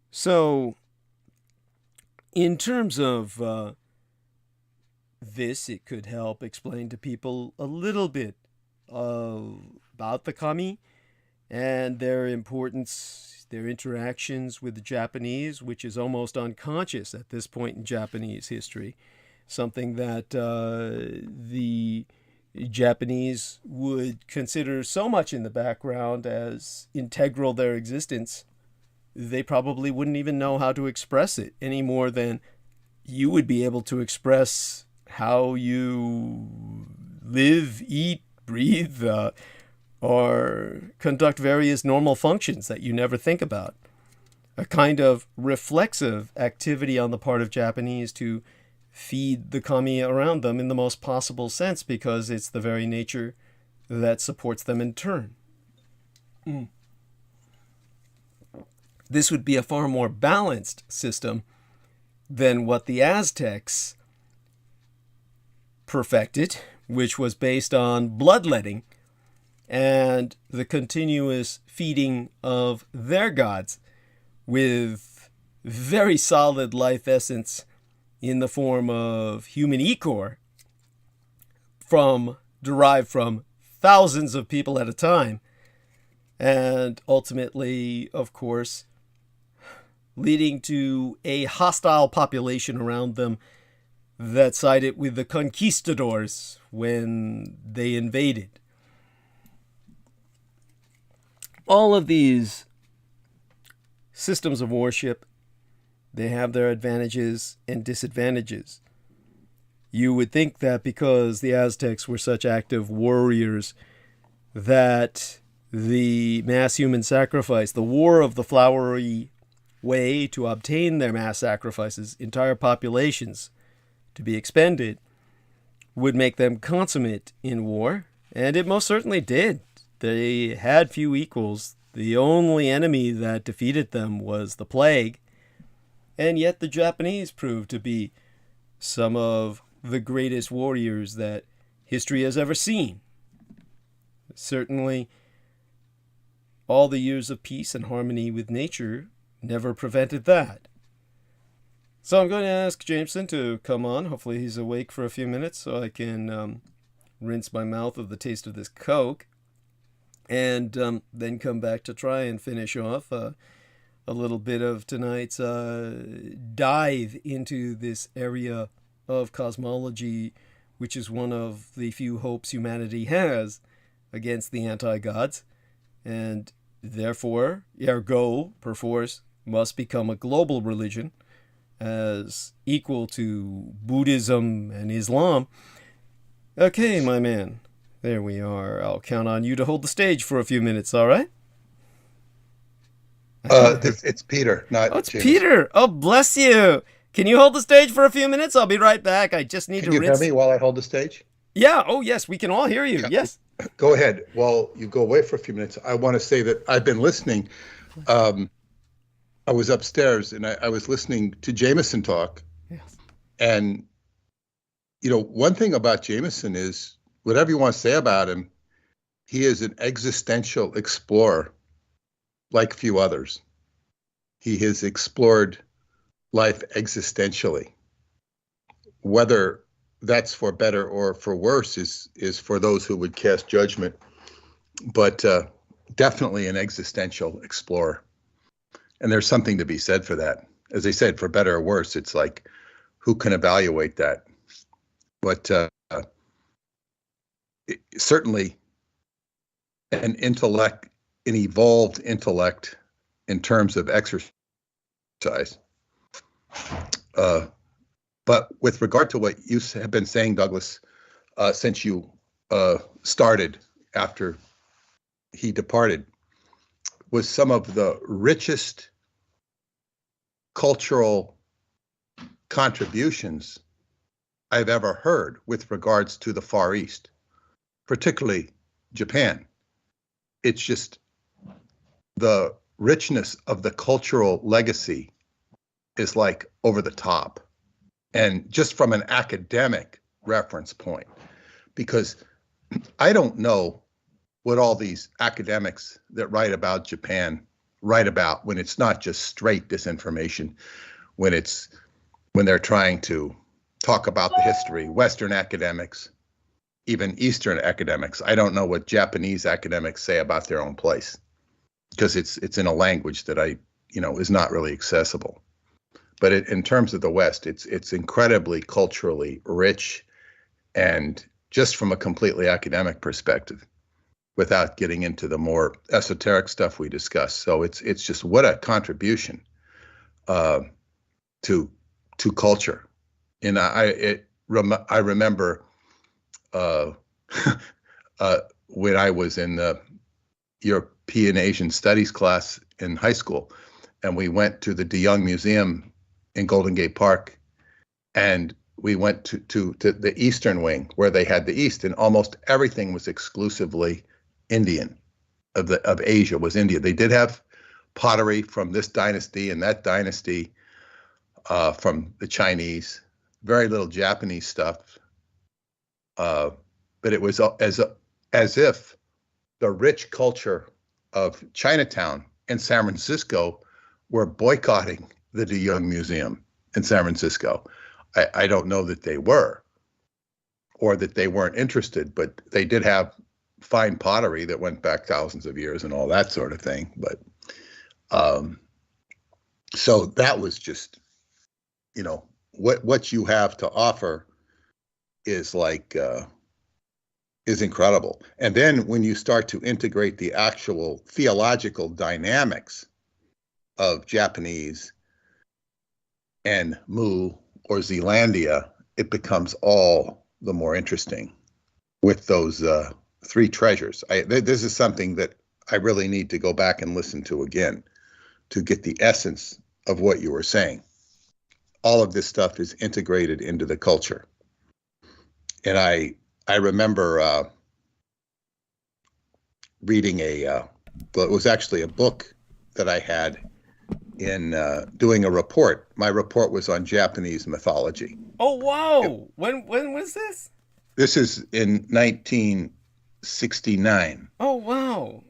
So, in terms of this, it could help explain to people a little bit about the kami and their importance, their interactions with the Japanese, which is almost unconscious at this point in Japanese history. Something that the Japanese would consider so much in the background as integral their existence, they probably wouldn't even know how to express it any more than you would be able to express how you live, eat, breathe, or conduct various normal functions that you never think about. A kind of reflexive activity on the part of Japanese to feed the kami around them in the most possible sense, because it's the very nature that supports them in turn. This would be a far more balanced system than what the Aztecs perfected, which was based on bloodletting and the continuous feeding of their gods with very solid life essence in the form of human ichor derived from thousands of people at a time, and ultimately, of course, leading to a hostile population around them that sided with the conquistadors when they invaded. All of these systems of worship, they have their advantages and disadvantages. You would think that because the Aztecs were such active warriors, that the mass human sacrifice, the war of the flowery way to obtain their mass sacrifices, entire populations to be expended, would make them consummate in war, and it most certainly did. They had few equals. The only enemy that defeated them was the plague, and yet the Japanese proved to be some of the greatest warriors that history has ever seen. Certainly, all the years of peace and harmony with nature never prevented that. So I'm going to ask Jameson to come on. Hopefully he's awake for a few minutes so I can rinse my mouth of the taste of this Coke, and then come back to try and finish off a little bit of tonight's dive into this area of cosmology, which is one of the few hopes humanity has against the anti-gods, and therefore, ergo, perforce, must become a global religion as equal to Buddhism and Islam. Okay, my man, there we are. I'll count on you to hold the stage for a few minutes, all right? It's Peter, not it's James. Peter. Oh, bless you. Can you hold the stage for a few minutes? I'll be right back. I just need Can to you rinse. hear me while I hold the stage? Yeah. Oh, yes. We can all hear you. Yeah. Yes. Go ahead. While you go away for a few minutes, I want to say that I've been listening. I was upstairs and I was listening to Jameson talk. Yes. And, one thing about Jameson is, whatever you want to say about him, he is an existential explorer like few others. He has explored life existentially. Whether that's for better or for worse is for those who would cast judgment, but definitely an existential explorer. And there's something to be said for that. As I said, for better or worse, it's like, who can evaluate that? But certainly an evolved intellect in terms of exercise. But with regard to what you have been saying, Douglas, since you started after he departed, was some of the richest cultural contributions I've ever heard with regards to the Far East, particularly Japan. It's just the richness of the cultural legacy is like over the top. And just from an academic reference point, because I don't know what all these academics that write about Japan write about when it's not just straight disinformation, when they're trying to talk about the history. Western academics, even Eastern academics, I don't know what Japanese academics say about their own place, because it's in a language that is not really accessible. But in terms of the West, it's incredibly culturally rich, and just from a completely academic perspective, without getting into the more esoteric stuff we discussed. So it's just what a contribution to culture. And I remember when I was in the European Asian Studies class in high school, and we went to the Dy-Cum-Museum in Golden Gate Park, and we went to the Eastern Wing where they had the East, and almost everything was exclusively Indian. Of Asia was India. They did have pottery from this dynasty and that dynasty, from the Chinese. Very little Japanese stuff, but it was as if the rich culture of Chinatown and San Francisco were boycotting the Dy-Cum-Museum in San Francisco. I don't know that they were, or that they weren't interested, but they did have fine pottery that went back thousands of years and all that sort of thing. But so that was just, what you have to offer is is incredible. And then when you start to integrate the actual theological dynamics of Japanese and Mu or Zealandia, it becomes all the more interesting with those three treasures. This is something that I really need to go back and listen to again to get the essence of what you were saying. All of this stuff is integrated into the culture. And I remember reading it was actually a book that I had in doing a report. My report was on Japanese mythology. Oh, wow. When was this? This is in 1969. Oh, wow.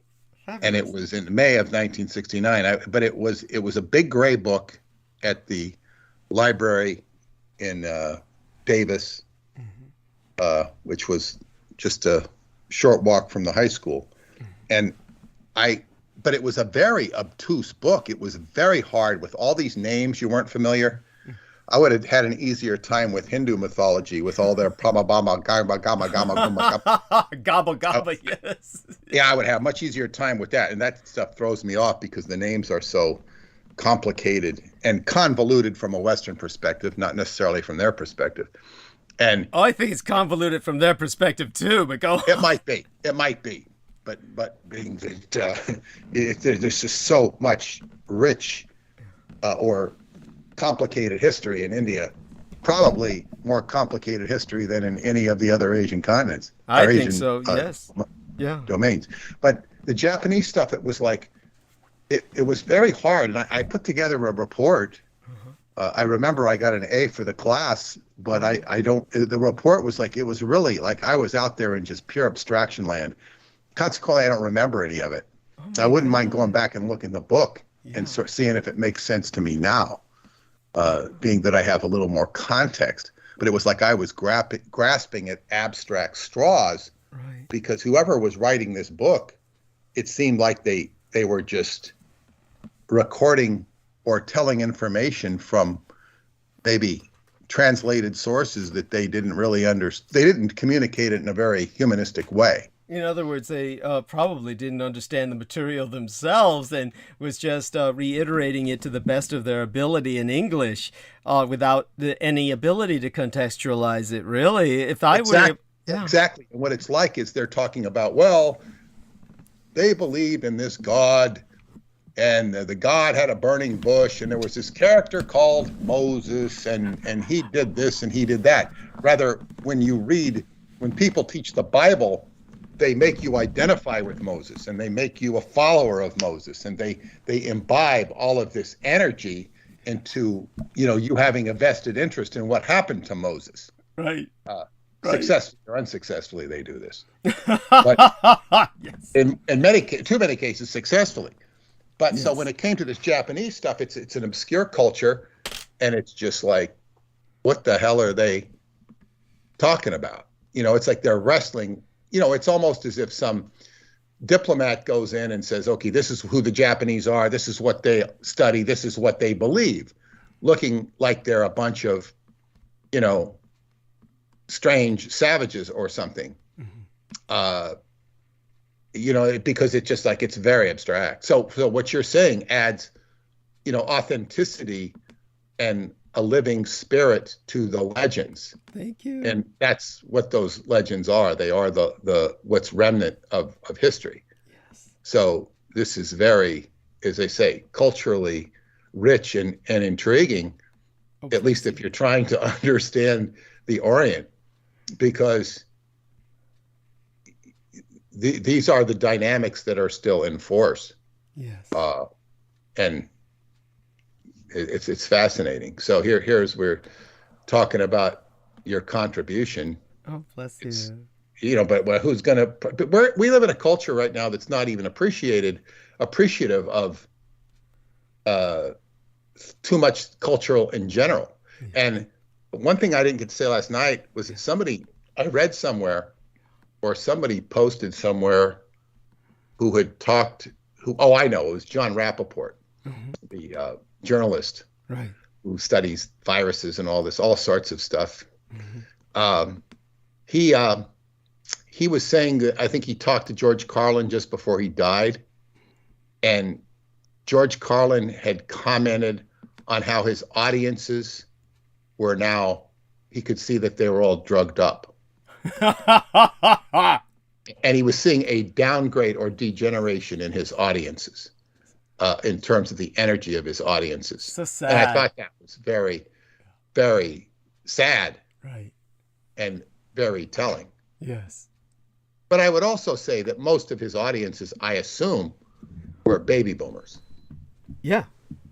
Fabulous. And it was in May of 1969. But it was a big gray book at the library in Davis, which was just a short walk from the high school. And but it was a very obtuse book. It was very hard with all these names you weren't familiar. I would have had an easier time with Hindu mythology with all their Pramabama, Gama, Gama, Gama, Gama, Gabba, Gabba, yes. Yeah, I would have much easier time with that. And that stuff throws me off because the names are so complicated and convoluted from a Western perspective, not necessarily from their perspective. And I think it's convoluted from their perspective too, but go on. It might be. But being that there's just so much rich or complicated history in India, probably more complicated history than in any of the other Asian continents. I think so, yes. Domains. But the Japanese stuff, it was like, it was very hard. And I put together a report. I remember I got an A for the class, but the report was like, it was really like I was out there in just pure abstraction land. Consequently, I don't remember any of it. I wouldn't mind going back and looking the book and sort of seeing if it makes sense to me now, being that I have a little more context. But it was like I was grasping at abstract straws, right? Because whoever was writing this book, it seemed like they were just recording or telling information from maybe translated sources that they didn't really understand. They didn't communicate it in a very humanistic way. In other words, they probably didn't understand the material themselves and was just reiterating it to the best of their ability in English without any ability to contextualize it, really. If I would, Exactly. And what it's like is they're talking about, well, they believe in this God and the God had a burning bush, and there was this character called Moses, and he did this and he did that. Rather, when people teach the Bible, they make you identify with Moses, and they make you a follower of Moses, and they imbibe all of this energy into, you having a vested interest in what happened to Moses. Right. Successfully or unsuccessfully, they do this. But yes. in too many cases, successfully. But yes. So when it came to this Japanese stuff, it's an obscure culture, and it's just like, what the hell are they talking about? It's like they're wrestling. It's almost as if some diplomat goes in and says, okay, this is who the Japanese are. This is what they study. This is what they believe, looking like they're a bunch of, strange savages or something. Mm-hmm. Because it's just like, it's very abstract. So what you're saying adds, authenticity and a living spirit to the legends. Thank you. And that's what those legends are. They are the what's remnant of history. Yes. So this is very, as I say, culturally rich and intriguing, at least if you're trying to understand the Orient, because these are the dynamics that are still in force. Yes. And it's fascinating. So here's we're talking about your contribution. Oh, bless you. But who's gonna? But we live in a culture right now that's not even appreciative of too much cultural in general. Yeah. And one thing I didn't get to say last night was that I read somewhere, or somebody posted somewhere, who had talked. I know, it was John Rappaport, mm-hmm. the journalist, right, who studies viruses and all sorts of stuff. Mm-hmm. He was saying that, I think he talked to George Carlin just before he died, and George Carlin had commented on how his audiences were now, he could see that they were all drugged up. And he was seeing a downgrade or degeneration in his audiences, in terms of the energy of his audiences. So sad. And I thought that was very, very sad. Right. And very telling. Yes. But I would also say that most of his audiences, I assume, were baby boomers. Yeah.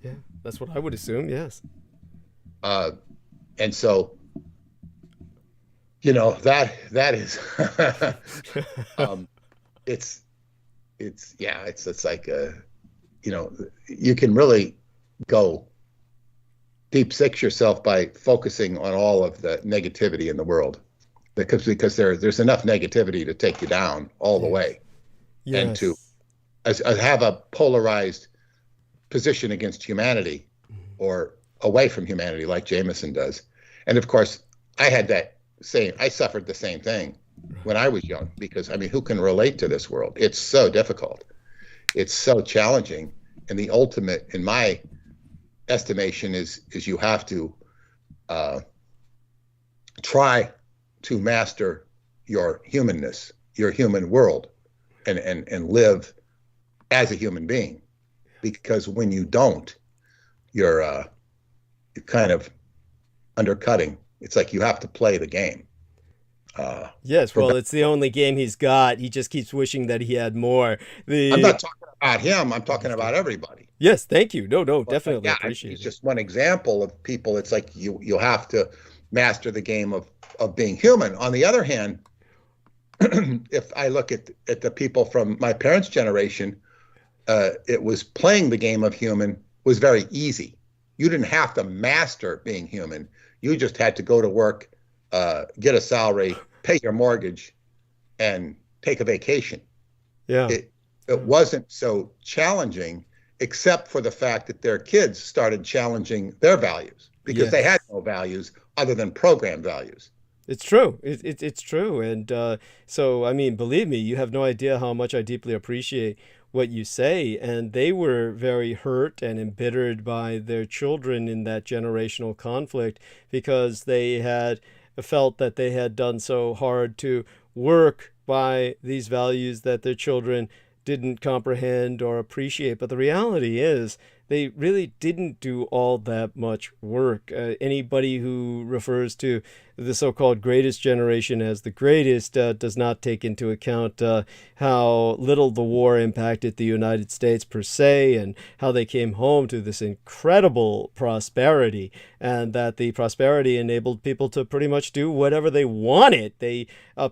Yeah. That's what I would assume. Yes. And so, that is, it's like, you can really go deep six yourself by focusing on all of the negativity in the world, because there's enough negativity to take you down all the way. Yes. And to have a polarized position against humanity, mm-hmm. or away from humanity, like Jameson does. And of course, I suffered the same thing when I was young, because who can relate to this world? It's so difficult. It's so challenging. And the ultimate, in my estimation, is you have to try to master your humanness, your human world, and live as a human being. Because when you don't, you're kind of undercutting. It's like you have to play the game. Yes, well, it's the only game he's got. He just keeps wishing that he had more. I'm not talking about him. I'm talking about everybody. Yes, thank you. No, definitely appreciate it. It's just one example of people. It's like you have to master the game of being human. On the other hand, if I look at the people from my parents' generation, it was playing the game of human was very easy. You didn't have to master being human. You just had to go to work, get a salary, pay your mortgage, and take a vacation. Yeah. It wasn't so challenging, except for the fact that their kids started challenging their values, because they had no values other than program values. It's true. It's true. And so, believe me, you have no idea how much I deeply appreciate what you say. And they were very hurt and embittered by their children in that generational conflict, because they had felt that they had done so hard to work by these values that their children didn't comprehend or appreciate. But the reality is they really didn't do all that much work. Anybody who refers to the so-called greatest generation as the greatest does not take into account how little the war impacted the United States per se, and how they came home to this incredible prosperity, and that the prosperity enabled people to pretty much do whatever they wanted.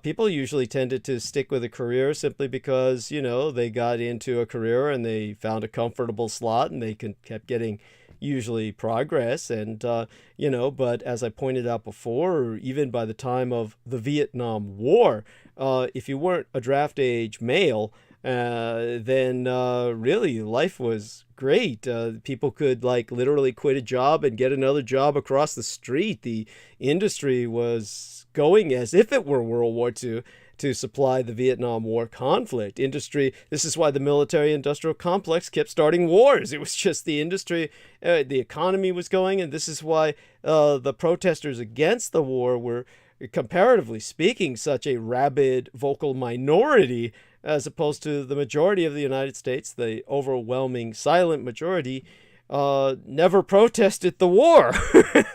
People usually tended to stick with a career simply because, they got into a career and they found a comfortable slot and they kept getting usually progress. And, but as I pointed out before, even by the time of the Vietnam War, if you weren't a draft age male, then really life was great. People could literally quit a job and get another job across the street. The industry was going as if it were World War II to supply the Vietnam War conflict. This is why the military-industrial complex kept starting wars. It was just the industry, the economy was going, and this is why the protesters against the war were, comparatively speaking, such a rabid, vocal minority, as opposed to the majority of the United States. The overwhelming silent majority never protested the war.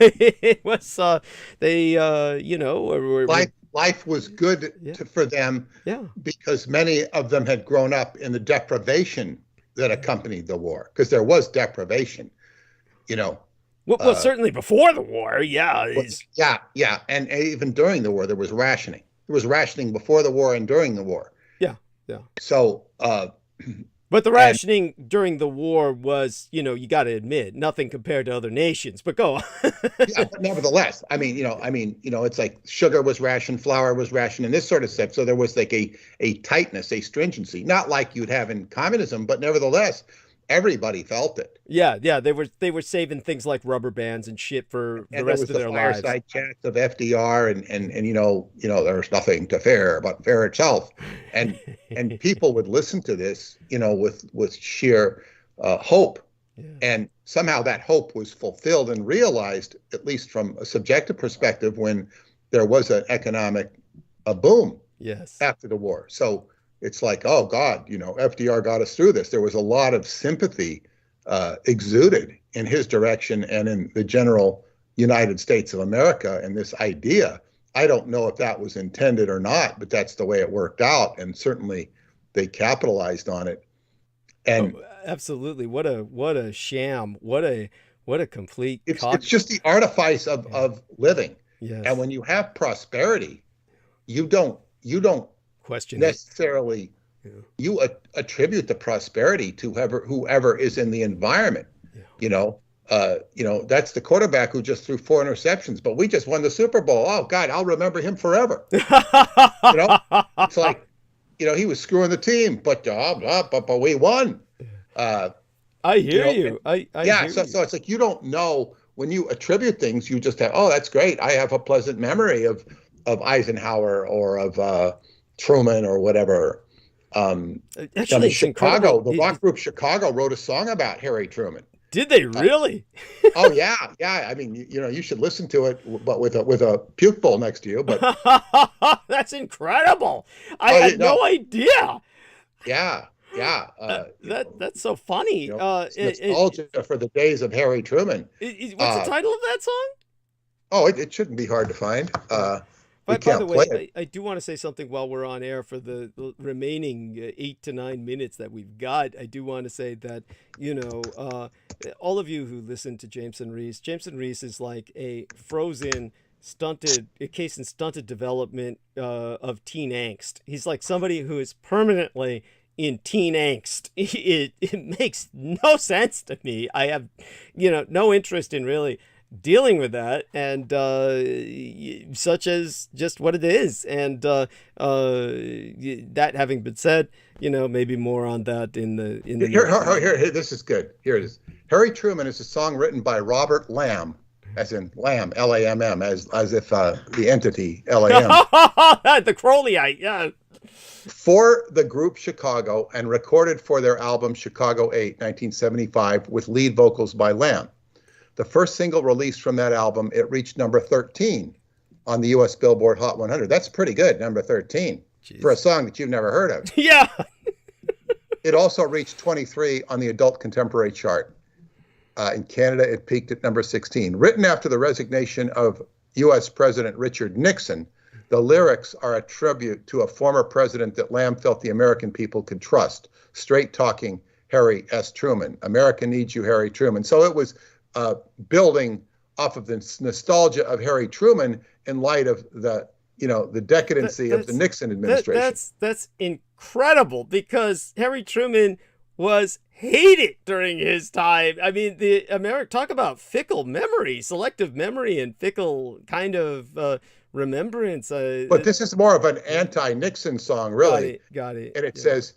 It was, life was good for them because many of them had grown up in the deprivation that accompanied the war, because there was deprivation, Well, certainly before the war, Yeah, and even during the war, there was rationing. There was rationing before the war and during the war. Yeah. So, but the rationing during the war was, you got to admit, nothing compared to other nations. But go on. But nevertheless, it's like sugar was rationed, flour was rationed, and this sort of stuff. So there was a tightness, a stringency, not like you'd have in communism, but nevertheless, everybody felt it. Yeah, they were saving things like rubber bands and shit for the rest of their lives. And there was the fireside chats of FDR, and there's nothing to fear but fear itself, and people would listen to this, with sheer hope, and somehow that hope was fulfilled and realized, at least from a subjective perspective, when there was an economic boom after the war. So it's like, oh God, FDR got us through this. There was a lot of sympathy exuded in his direction and in the general United States of America. And this idea, I don't know if that was intended or not, but that's the way it worked out. And certainly they capitalized on it. And absolutely. What a sham. What a complete. It's just the artifice of living. Yes. And when you have prosperity, you don't question necessarily you attribute the prosperity to whoever is in the environment. That's the quarterback who just threw 4 interceptions, but we just won the Super Bowl. Oh God, I'll remember him forever. It's like, he was screwing the team, but we won. I hear you. I hear so it's like, you don't know when you attribute things. You just have, oh, that's great. I have a pleasant memory of Eisenhower or of Truman or whatever. Actually, Chicago, the rock group Chicago wrote a song about Harry Truman. Did they really? Oh yeah. I mean, you should listen to it, but with a puke bowl next to you. But that's incredible. I had no idea. Yeah. That's so funny. It's nostalgia for the days of Harry Truman. What's the title of that song? Oh, it shouldn't be hard to find. By the way, I do want to say something while we're on air for the remaining 8 to 9 minutes that we've got. I do want to say that, all of you who listen to Jameson Reese is like a frozen, stunted development of teen angst. He's like somebody who is permanently in teen angst. It makes no sense to me. I have, no interest in really dealing with that, and such as just what it is. And that having been said, maybe more on that in the here. This is good. Here it is. Harry Truman is a song written by Robert Lamb, as in Lamb, L-A-M-M, as if the entity L-A-M. The Crowleyite, yeah. For the group Chicago, and recorded for their album Chicago 8, 1975, with lead vocals by Lamb. The first single released from that album, it reached number 13 on the U.S. Billboard Hot 100. That's pretty good, number 13, for a song that you've never heard of. Yeah. It also reached 23 on the adult contemporary chart. In Canada, it peaked at number 16. Written after the resignation of U.S. President Richard Nixon, the lyrics are a tribute to a former president that Lamb felt the American people could trust, straight-talking Harry S. Truman. America needs you, Harry Truman. So it was building off of the nostalgia of Harry Truman in light of the decadency of the Nixon administration. That's incredible, because Harry Truman was hated during his time. I mean, talk about fickle memory, selective memory, and fickle kind of remembrance. But this is more of an anti-Nixon song, really. Got it. And it says,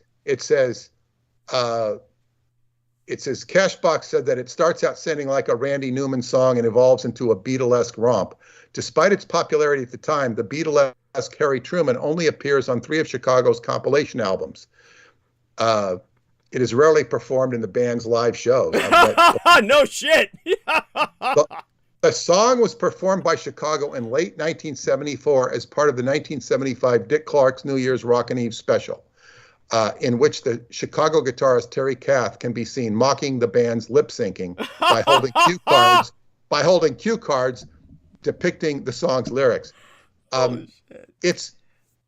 Cashbox said that it starts out sounding like a Randy Newman song and evolves into a Beatlesque romp. Despite its popularity at the time, the Beatlesque Harry Truman only appears on 3 of Chicago's compilation albums. It is rarely performed in the band's live shows. No shit. The song was performed by Chicago in late 1974 as part of the 1975 Dick Clark's New Year's Rockin' Eve special, in which the Chicago guitarist Terry Kath can be seen mocking the band's lip syncing by holding cue cards depicting the song's lyrics. It's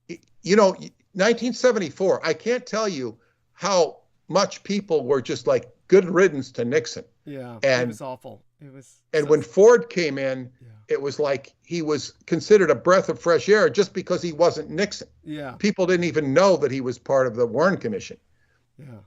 1974. I can't tell you how much people were just like, good riddance to Nixon. Yeah, and it was awful. It was. And when Ford came in, it was like he was considered a breath of fresh air just because he wasn't Nixon. Yeah. People didn't even know that he was part of the Warren Commission. Yeah.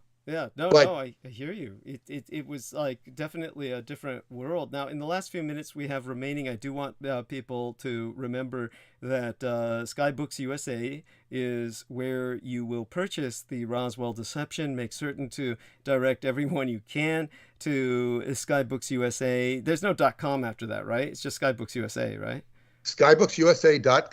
No, I hear you. It was like definitely a different world. Now, in the last few minutes we have remaining, I do want people to remember that Skybooks USA is where you will purchase the Roswell Deception. Make certain to direct everyone you can to Skybooks USA. There's no .com after that, right? It's just Skybooks USA, right? SkyBooksUSA.com.